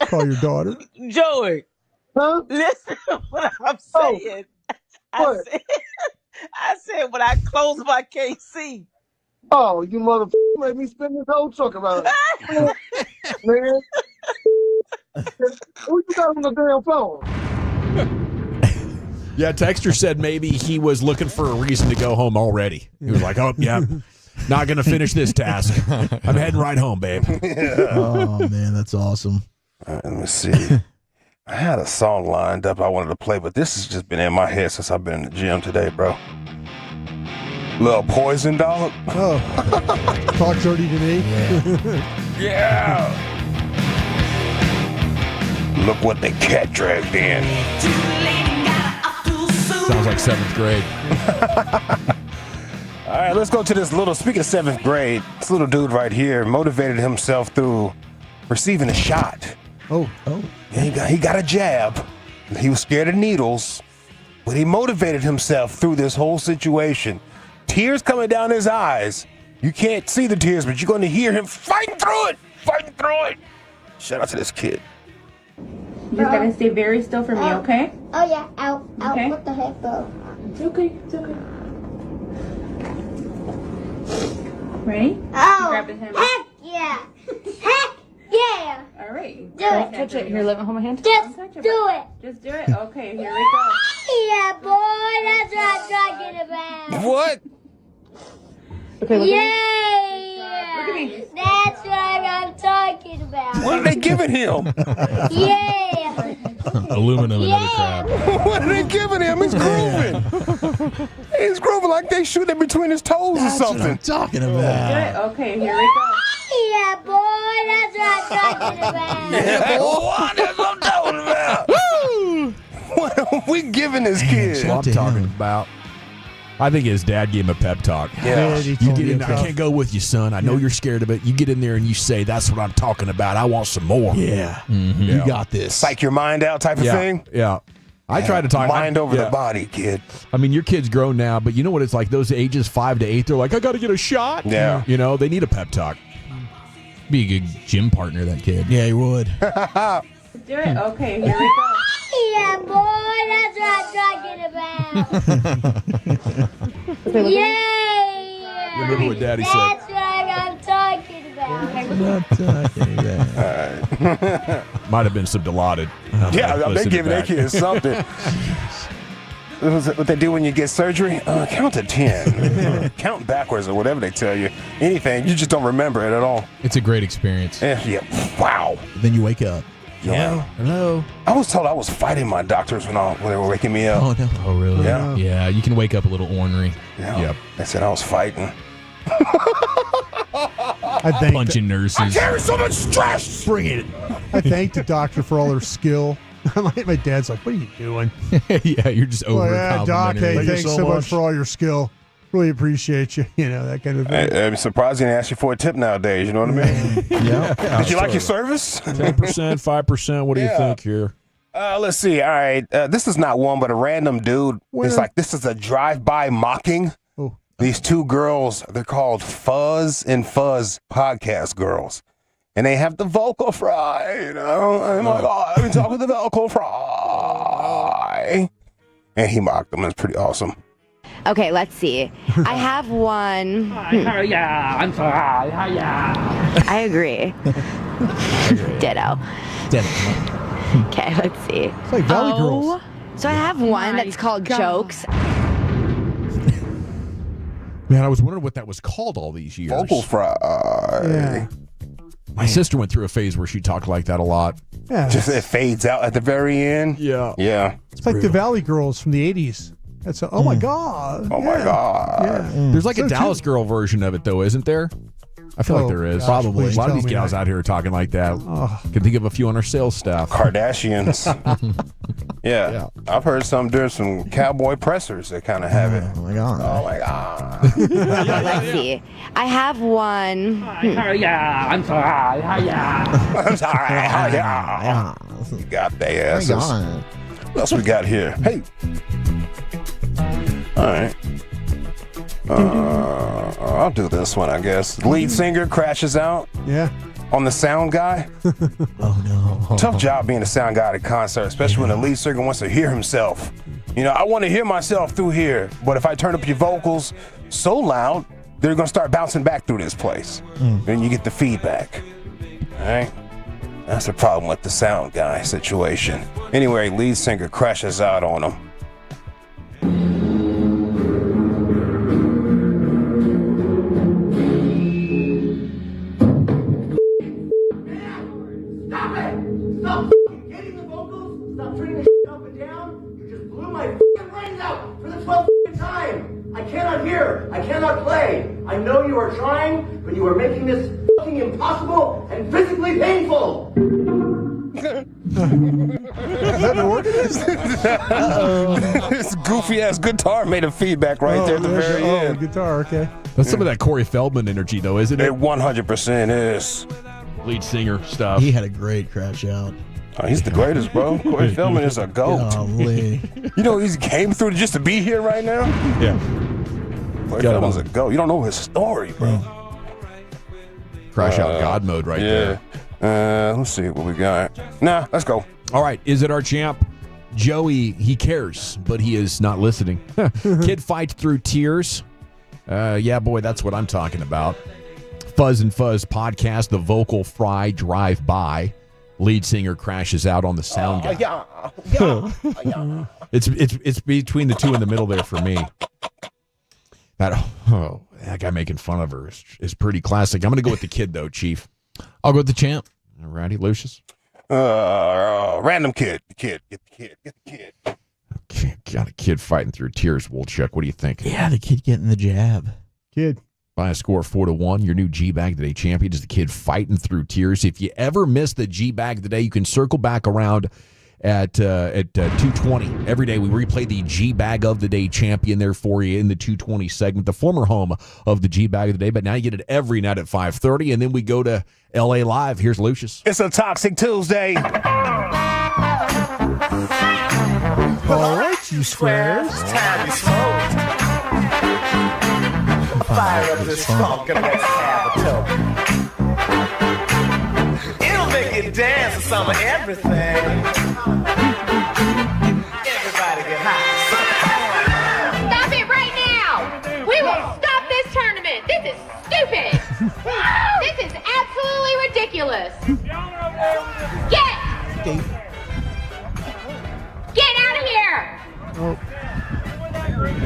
S22: Call your daughter?
S14: Joey.
S17: Huh?
S14: Listen to what I'm saying. I said when I close my KC.
S17: Oh, you motherfucker made me spin this whole truck around. Man. Who you got on the damn phone?
S5: Yeah, Texter said maybe he was looking for a reason to go home already. He was like, oh, yeah, not going to finish this task. I'm heading right home, babe.
S23: Oh, man, that's awesome.
S19: All right, let me see. I had a song lined up I wanted to play, but this has just been in my head since I've been in the gym today, bro. Little Poison Dog.
S22: Oh, talk dirty to me.
S19: Yeah. Look what the cat dragged in.
S5: Sounds like 7th grade.
S19: All right, let's go to this little, speaking of 7th grade, this little dude right here motivated himself through receiving a shot.
S22: Oh.
S19: He got a jab. He was scared of needles, but he motivated himself through this whole situation. Tears coming down his eyes. You can't see the tears, but you're going to hear him fighting through it. Shout out to this kid.
S18: You gotta stay very still for me, okay?
S24: Oh yeah, ow.
S18: Okay.
S24: What the heck, though?
S18: It's okay. Ready?
S24: Oh,
S18: grab his hand.
S24: heck yeah! Heck yeah!
S18: All right.
S24: Do
S18: Don't
S24: it.
S18: touch it. Here, let me hold my hand.
S24: Just
S18: Don't touch it.
S24: do it.
S18: Just do it. Okay, here we go.
S24: Yeah, boy, that's what I'm talking about.
S19: What?
S18: Okay, look
S24: Yay!
S18: at
S24: That's what I'm talking about.
S19: What are they giving him?
S24: Yeah.
S16: Aluminum and other crap.
S19: What are they giving him? He's grooving. He's grooving like they shoot it between his toes or something.
S23: What I'm talking about.
S18: Good. Okay, here we go.
S24: Yeah, boy, that's what I'm talking about.
S19: Yeah, boy, that's what I'm talking about. What are we giving this kid?
S5: That's what I'm talking about. I think his dad gave him a pep talk.
S19: Yeah.
S5: You get in there. I can't go with you, son. I know you're scared of it. You get in there and you say, that's what I'm talking about. I want some more.
S23: Yeah.
S5: Mm-hmm.
S23: You got this.
S19: Psych your mind out type of thing?
S5: Yeah. I try to talk.
S19: Mind over the body, kid.
S5: I mean, your kid's grown now, but you know what it's like? Those ages 5 to 8, they're like, I got to get a shot.
S19: Yeah.
S5: You know, they need a pep talk.
S16: Be a good gym partner, that kid.
S23: Yeah, he would.
S18: Do it. Okay, here we go.
S24: Yeah, boy, that's what I'm talking about. Yeah.
S5: Remember what Daddy said?
S24: That's what I'm talking about.
S5: Might have been some Dilaudid.
S19: Yeah, they're giving their kids something. What they do when you get surgery? Count to 10. Count backwards or whatever they tell you. Anything. You just don't remember it at all.
S16: It's a great experience.
S19: Yeah. Wow.
S23: Then you wake up.
S19: Yeah.
S23: Hello.
S19: I was told I was fighting my doctors when they were waking me up.
S23: Oh, no.
S16: Oh, really?
S19: Yeah.
S16: Yeah, you can wake up a little ornery.
S19: Yeah.
S5: Yep.
S19: They said I was fighting.
S22: I thank
S16: Punching
S19: I
S16: nurses.
S19: carry so much stress.
S23: Bring it.
S22: I thank the doctor for all their skill. My dad's like, what are you doing?
S16: Yeah, you're just over
S22: Well, yeah, Doc, hey,
S16: complimenting.
S22: thanks so much for all your skill. Really appreciate you. You know, that kind of thing.
S19: I'm surprised they didn't ask you for a tip nowadays. You know what I mean?
S23: Yeah.
S19: Did you like your service?
S5: 10%, 5%. What do you think here?
S19: Let's see. All right. This is not one, but a random dude. It's like, this is a drive-by mocking.
S22: Oh.
S19: These two girls, they're called Fuzz and Fuzz Podcast Girls. And they have the vocal fry, you know? I'm like, oh, let me talk with the vocal fry. And he mocked them. It's pretty awesome.
S6: Okay, let's see. I have one.
S14: Yeah, I'm sorry. Yeah.
S6: I agree. Ditto. Okay, let's see.
S22: It's like Valley Girls.
S6: So I have one that's called Jokes.
S5: Man, I was wondering what that was called all these years.
S19: Vocal fry.
S22: Yeah.
S5: My sister went through a phase where she talked like that a lot.
S22: Yeah.
S19: Just it fades out at the very end.
S5: Yeah.
S19: Yeah.
S22: It's like the Valley Girls from the 80s. That's oh my God.
S19: Oh my God.
S22: Yeah.
S5: There's like
S22: So
S5: a Dallas
S22: cute.
S5: girl version of it, though, isn't there? I feel like there is.
S22: gosh,
S5: Probably.
S22: please
S5: A lot of
S22: tell
S5: these
S22: me
S5: gals
S22: that.
S5: out here are talking like that.
S22: Oh.
S5: Can think of a few on our sales staff.
S19: Kardashians. Yeah. I've heard there's some cowboy pressers that kind of have it.
S23: Oh, my God.
S19: Oh my God.
S6: Let's see. I have one.
S14: Yeah, I'm sorry. Yeah.
S19: I'm sorry. Yeah. You got their asses. What else we got here? Hey. All right. I'll do this one, I guess. Lead singer crashes out
S22: Yeah.
S19: on the sound guy.
S23: Oh, no.
S19: Tough job being a sound guy at a concert, especially when the lead singer wants to hear himself. You know, I want to hear myself through here, but if I turn up your vocals so loud, they're going to start bouncing back through this place. Then you get the feedback. All right? That's the problem with the sound guy situation. Anyway, lead singer crashes out on him.
S10: Stop it! Stop hitting the vocals! Stop turning the shit up and down! You just blew my brains out for the 12th time! I cannot hear! I cannot play! I know you are trying, but you are making this fucking impossible and physically painful!
S22: Is that an organist?
S19: This goofy ass guitar made a feedback right there at the very end.
S22: Guitar, okay.
S5: That's some of that Corey Feldman energy, though, isn't it?
S19: It 100% is.
S5: Lead singer stuff.
S23: He had a great crash out.
S19: Oh, he's the greatest, bro. Corey Feldman is a goat.
S23: Golly.
S19: You know, he came through just to be here right now?
S5: Yeah.
S19: Corey Feldman's a goat. You don't know his story, bro.
S5: Crash out God mode right there.
S19: Let's see what we got. Nah, let's go.
S5: All right. Is it our champ? Joey, he cares, but he is not listening. Kid fights through tears. Yeah, boy, that's what I'm talking about. Fuzz and Fuzz podcast, the vocal fry drive by. Lead singer crashes out on the sound guy. It's between the two in the middle there for me. That That guy making fun of her is pretty classic. I'm going to go with the kid, though, Chief.
S16: I'll go with the champ.
S5: All righty, Lucius.
S19: Random kid. Get the kid.
S5: Okay, got a kid fighting through tears, Wolchuk. What do you think?
S23: Yeah, the kid getting the jab.
S22: Kid.
S5: By a score of 4-1, your new G-Bag Today champion is the kid fighting through tears. If you ever miss the G-Bag Today, you can circle back around at 2:20. Every day we replay the G-Bag of the Day champion there for you in the 2:20 segment, the former home of the G-Bag of the Day, but now you get it every night at 5:30, and then we go to L.A. Live. Here's Lucius.
S19: It's a Toxic Tuesday.
S22: All right, you squares.
S10: Time to smoke. Fire up this funk and let's have a toke. It'll make you dance to some of everything. Everybody get high.
S24: Stop it right now! We will stop this tournament! This is stupid! This is absolutely ridiculous! Get out of here!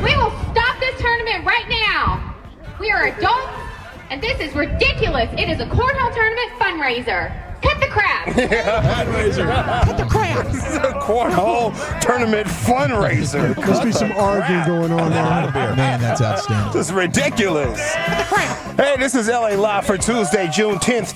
S24: We will stop this tournament right now! We are adults, and this is ridiculous! It is a cornhole tournament fundraiser! Cut the crap!
S19: Fundraiser.
S23: Cut the crap!
S19: This is a cornhole tournament fundraiser.
S22: Must be some arguing going on there.
S16: Man, that's outstanding.
S19: This is ridiculous. Hey, this is LA Live for Tuesday, June 10th.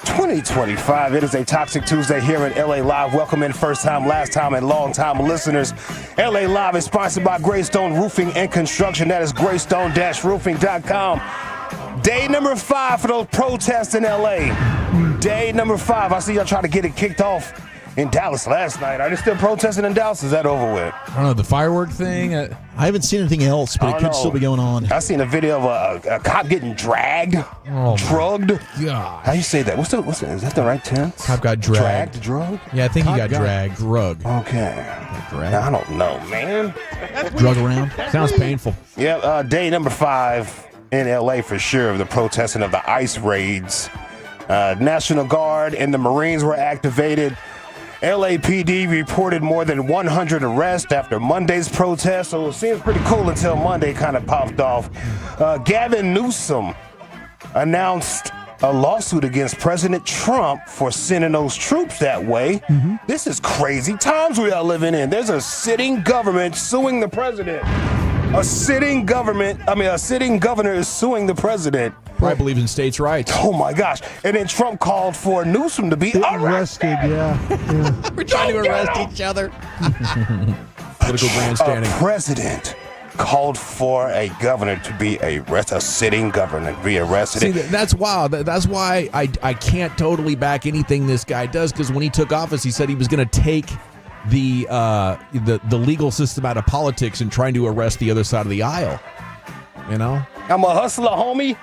S19: 2025. It is a Toxic Tuesday here at LA Live. Welcome in first time, last time, and long time listeners. LA Live is sponsored by Greystone Roofing and Construction. That is greystone-roofing.com. Day number 5 for those protests in LA. Day number 5. I see y'all trying to get it kicked off in Dallas last night. Are they still protesting in Dallas? Is that over with?
S16: I don't know, the firework thing.
S23: I haven't seen anything else, but it could still be going on.
S19: I seen a video of a cop getting dragged, drugged.
S16: God.
S19: How you say that? What's is that the right tense?
S16: Cop got dragged.
S19: Dragged, drug?
S16: Yeah, I think he got dragged.
S5: Drug.
S19: Okay. I don't know, man.
S23: Drug around?
S5: Sounds painful.
S19: Yeah, day number 5 in LA for sure of the protesting of the ICE raids. National Guard and the Marines were activated. LAPD reported more than 100 arrests after Monday's protest, so it seems pretty cool until Monday kind of popped off. Gavin Newsom announced a lawsuit against President Trump for sending those troops that way. This is crazy times we are living in. There's a sitting government suing the president. A sitting governor is suing the president.
S5: I believe in states' rights.
S19: Oh my gosh. And then Trump called for Newsom to be arrested.
S22: Yeah.
S5: We're trying to arrest each other. Political grandstanding.
S19: A president called for a governor to be arrested, a sitting governor to be arrested.
S5: See, that's wild. That's why I can't totally back anything this guy does, because when he took office, he said he was going to take the legal system out of politics and trying to arrest the other side of the aisle. You know?
S19: I'm a hustler, homie.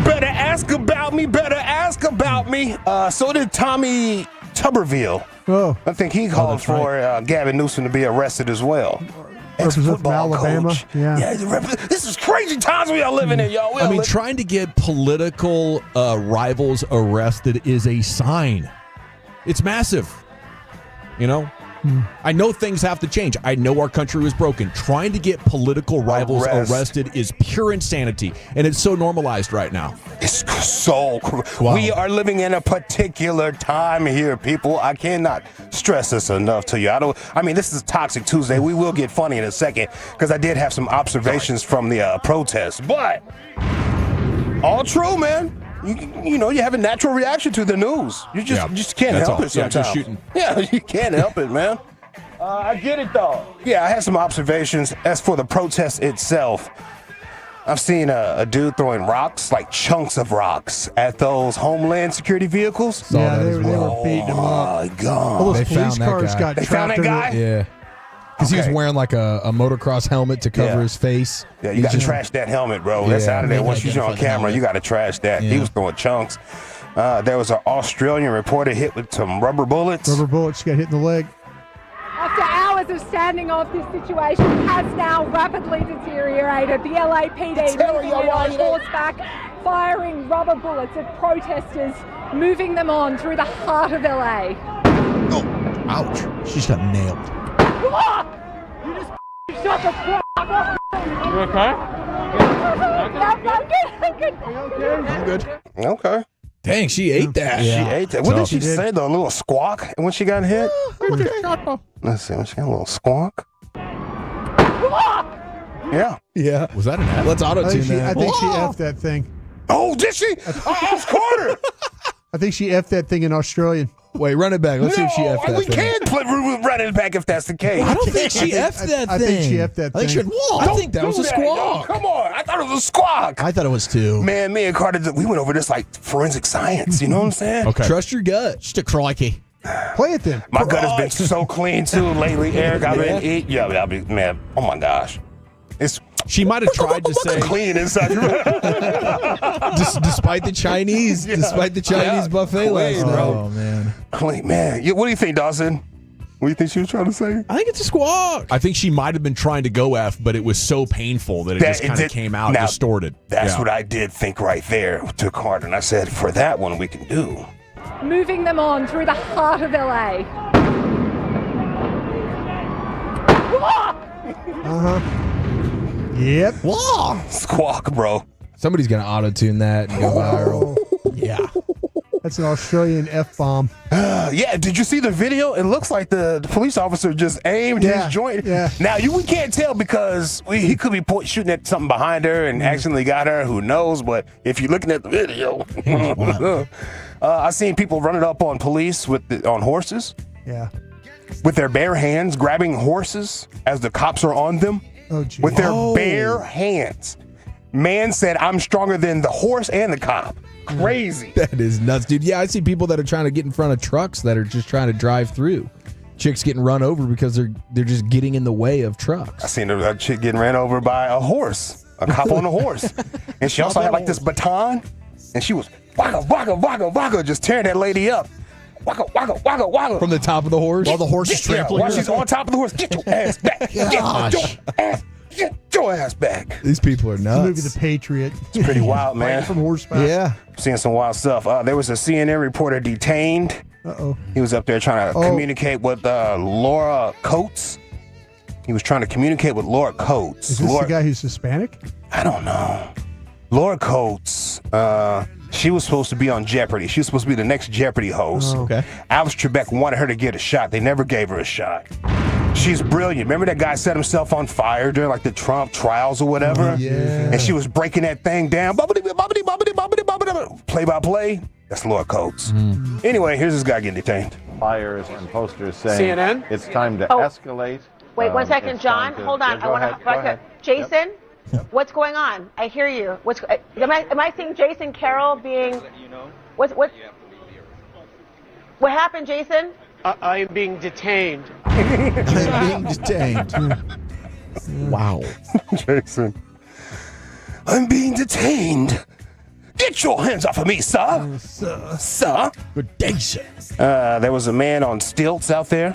S19: Better ask about me. So did Tommy Tuberville.
S22: Oh.
S19: I think he called for Gavin Newsom to be arrested as well.
S22: Represents from Alabama.
S19: Coach.
S22: Yeah.
S19: This is crazy times we are living in, y'all.
S5: I mean, trying to get political rivals arrested is a sign. It's massive. You know? I know things have to change. I know our country was broken. Trying to get political rivals arrested is pure insanity, and it's so normalized right now.
S19: It's so wow. We are living in a particular time here, people. I cannot stress this enough to you. I mean, this is Toxic Tuesday. We will get funny in a second because I did have some observations from the protests, but all true, man. You know, you have a natural reaction to the news. You just can't help it sometimes.
S5: Yeah, just shooting.
S19: Yeah, you can't help it, man. I get it, though. Yeah, I had some observations. As for the protest itself, I've seen a dude throwing rocks, like chunks of rocks, at those Homeland Security vehicles.
S22: Yeah, they were beating them up.
S19: Oh, my God.
S22: All those police cars got
S19: They found
S22: trapped
S19: that
S22: in
S19: guy?
S16: Yeah. Because he was wearing like a motocross helmet to cover his face.
S19: Yeah, you got to trash that helmet, bro. That's out of there. Once you're on camera, you got to trash that. He was throwing chunks. There was an Australian reporter hit with some rubber bullets.
S22: Rubber bullets got hit in the leg.
S3: After hours of standing off, this situation has now rapidly deteriorated. The LAPD moving in on horseback, firing rubber bullets at protesters, moving them on through the heart of LA.
S23: Oh, ouch. She just got nailed.
S3: You just shut the fuck up.
S7: You okay?
S5: I'm good.
S19: Okay.
S16: Dang, she ate that.
S19: She ate that. What did she say, though? A little squawk when she got hit? Let's see. When she got a little squawk. Yeah.
S5: Yeah. Was that an F?
S16: Let's auto-tune that.
S22: I think she F'd that thing.
S19: Oh, did she? I caught her.
S22: I think she F'd that thing in Australian.
S16: Wait, run it back. Let's see if she F'd that
S19: we
S16: thing.
S19: can't run it back if that's the case.
S16: I don't think she F'd that thing.
S22: I think she F'd that thing.
S16: I think she had walk. I think that was a squawk.
S19: Come on. I thought it was a squawk.
S23: I thought it was too.
S19: Man, me and Carter, we went over this like forensic science. You know what I'm saying?
S5: Okay.
S16: Trust your gut.
S23: Just a crikey.
S22: Play it then.
S19: My gut has been so clean too lately, Eric. I've been eating. Yeah, man. Oh my gosh.
S5: She might have tried to say
S19: clean inside.
S16: Despite the Chinese buffet last night.
S19: Oh
S16: man.
S19: Clean, man. What do you think, Dawson? What do you think she was trying to say?
S16: I think it's a squawk.
S5: I think she might have been trying to go F, but it was so painful that it just kind of came out distorted.
S19: That's what I did think right there to Carter. And I said, for that one, we can do.
S3: Moving them on through the heart of LA.
S22: Yep.
S19: Whoa. Squawk, bro.
S16: Somebody's going to auto-tune that and go viral.
S22: Yeah. That's an Australian F-bomb.
S19: Yeah, did you see the video? It looks like the police officer just aimed his joint.
S22: Yeah.
S19: Now, we can't tell because he could be shooting at something behind her and accidentally got her. Who knows? But if you're looking at the video, I've seen people running up on police on horses.
S22: Yeah.
S19: With their bare hands, grabbing horses as the cops are on them.
S22: Oh, geez.
S19: With their bare hands. Man said, I'm stronger than the horse and the cop. Crazy.
S16: That is nuts, dude. Yeah, I see people that are trying to get in front of trucks that are just trying to drive through. Chicks getting run over because they're just getting in the way of trucks.
S19: I seen a chick getting ran over by a horse, a cop on a horse. And she also had like this baton, and she was waka, just tearing that lady up. Waka.
S16: From the top of the horse?
S23: While the horse is trampling
S19: while
S23: her.
S19: she's on top of the horse. Get your ass back. Get your ass back.
S16: These people are nuts.
S22: The movie The Patriot.
S19: It's pretty wild, man.
S22: Right from horseback.
S16: Yeah.
S19: Seeing some wild stuff. There was a CNN reporter detained.
S22: Uh-oh.
S19: He was up there trying to communicate with Laura Coates. He was trying to communicate with Laura Coates.
S22: Is this the guy who's Hispanic?
S19: I don't know. Laura Coates, she was supposed to be on Jeopardy. She was supposed to be the next Jeopardy host.
S22: Oh.
S16: Okay.
S19: Alex Trebek wanted her to get a shot. They never gave her a shot. She's brilliant. Remember that guy set himself on fire during like the Trump trials or whatever?
S22: Yeah.
S19: And she was breaking that thing down. Play by play. That's Laura Coates. Anyway, here's this guy getting detained.
S7: Flyers and posters saying
S10: CNN?
S7: it's time to
S14: Oh.
S7: escalate.
S14: Wait 1 second,
S7: It's
S14: John.
S7: time to-
S14: Hold on.
S7: Yeah,
S14: I want
S7: go ahead.
S14: to. Jason, what's going on? I hear you. Am I seeing Jason Carroll being? What happened, Jason?
S10: I am being detained.
S23: I'm being detained. Wow.
S19: Jason. I'm being detained. Get your hands off of me, sir. Sir.
S23: Good day, sir.
S19: There was a man on stilts out there.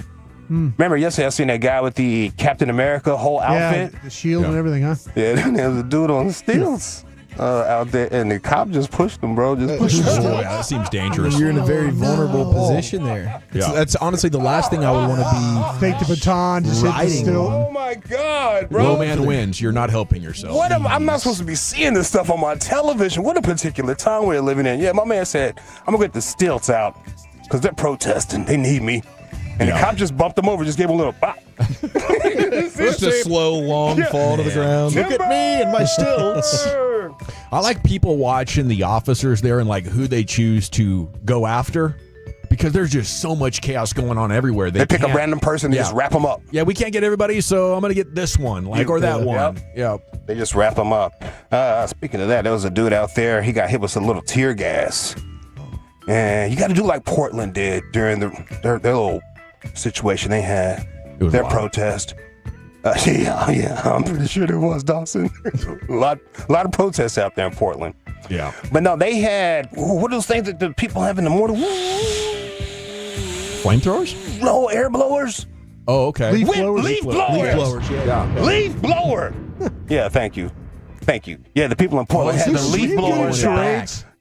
S19: Remember yesterday I seen that guy with the Captain America whole outfit?
S22: Yeah, the shield and everything, huh?
S19: Yeah, there was a dude on stilts out there, and the cop just pushed him, bro. Just pushed him.
S5: Boy, that seems dangerous.
S16: You're in a very vulnerable position there.
S5: Yeah.
S16: That's honestly the last thing I would want to
S22: Take the baton, just hit the
S16: riding
S22: stilt.
S19: Oh my God, bro.
S5: Low man wins. You're not helping yourself.
S19: I'm not supposed to be seeing this stuff on my television. What a particular time we're living in. Yeah, my man said, I'm going to get the stilts out because they're protesting. They need me. And the cop just bumped him over, just gave him a little bop.
S16: Just a slow, long fall to the ground.
S23: Look at me and my stilts.
S5: I like people watching the officers there and like who they choose to go after because there's just so much chaos going on everywhere.
S19: They pick a random person and just wrap them up.
S5: Yeah, we can't get everybody, so I'm going to get this one, or that one. Yeah.
S19: They just wrap them up. Speaking of that, there was a dude out there. He got hit with some little tear gas. And you got to do like Portland did during their little situation they had, their protest. Yeah, I'm pretty sure there was, Dawson. a lot of protests out there in Portland.
S5: Yeah.
S19: But no, they had, what are those things that the people have in the morning?
S5: Flamethrowers?
S19: No, air blowers.
S5: Oh, okay.
S19: Leaf blowers. Leaf blowers.
S5: Yeah.
S19: Leaf blower. Yeah, thank you. Yeah, the people in Portland had the leaf blowers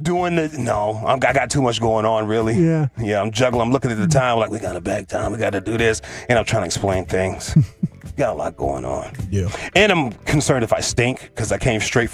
S19: doing the. No, I got too much going on, really.
S22: Yeah.
S19: I'm juggling. I'm looking at the time like we got a bag time. We got to do this, and I'm trying to explain things. Got a lot going on.
S23: Yeah.
S19: And I'm concerned if I stink because I came straight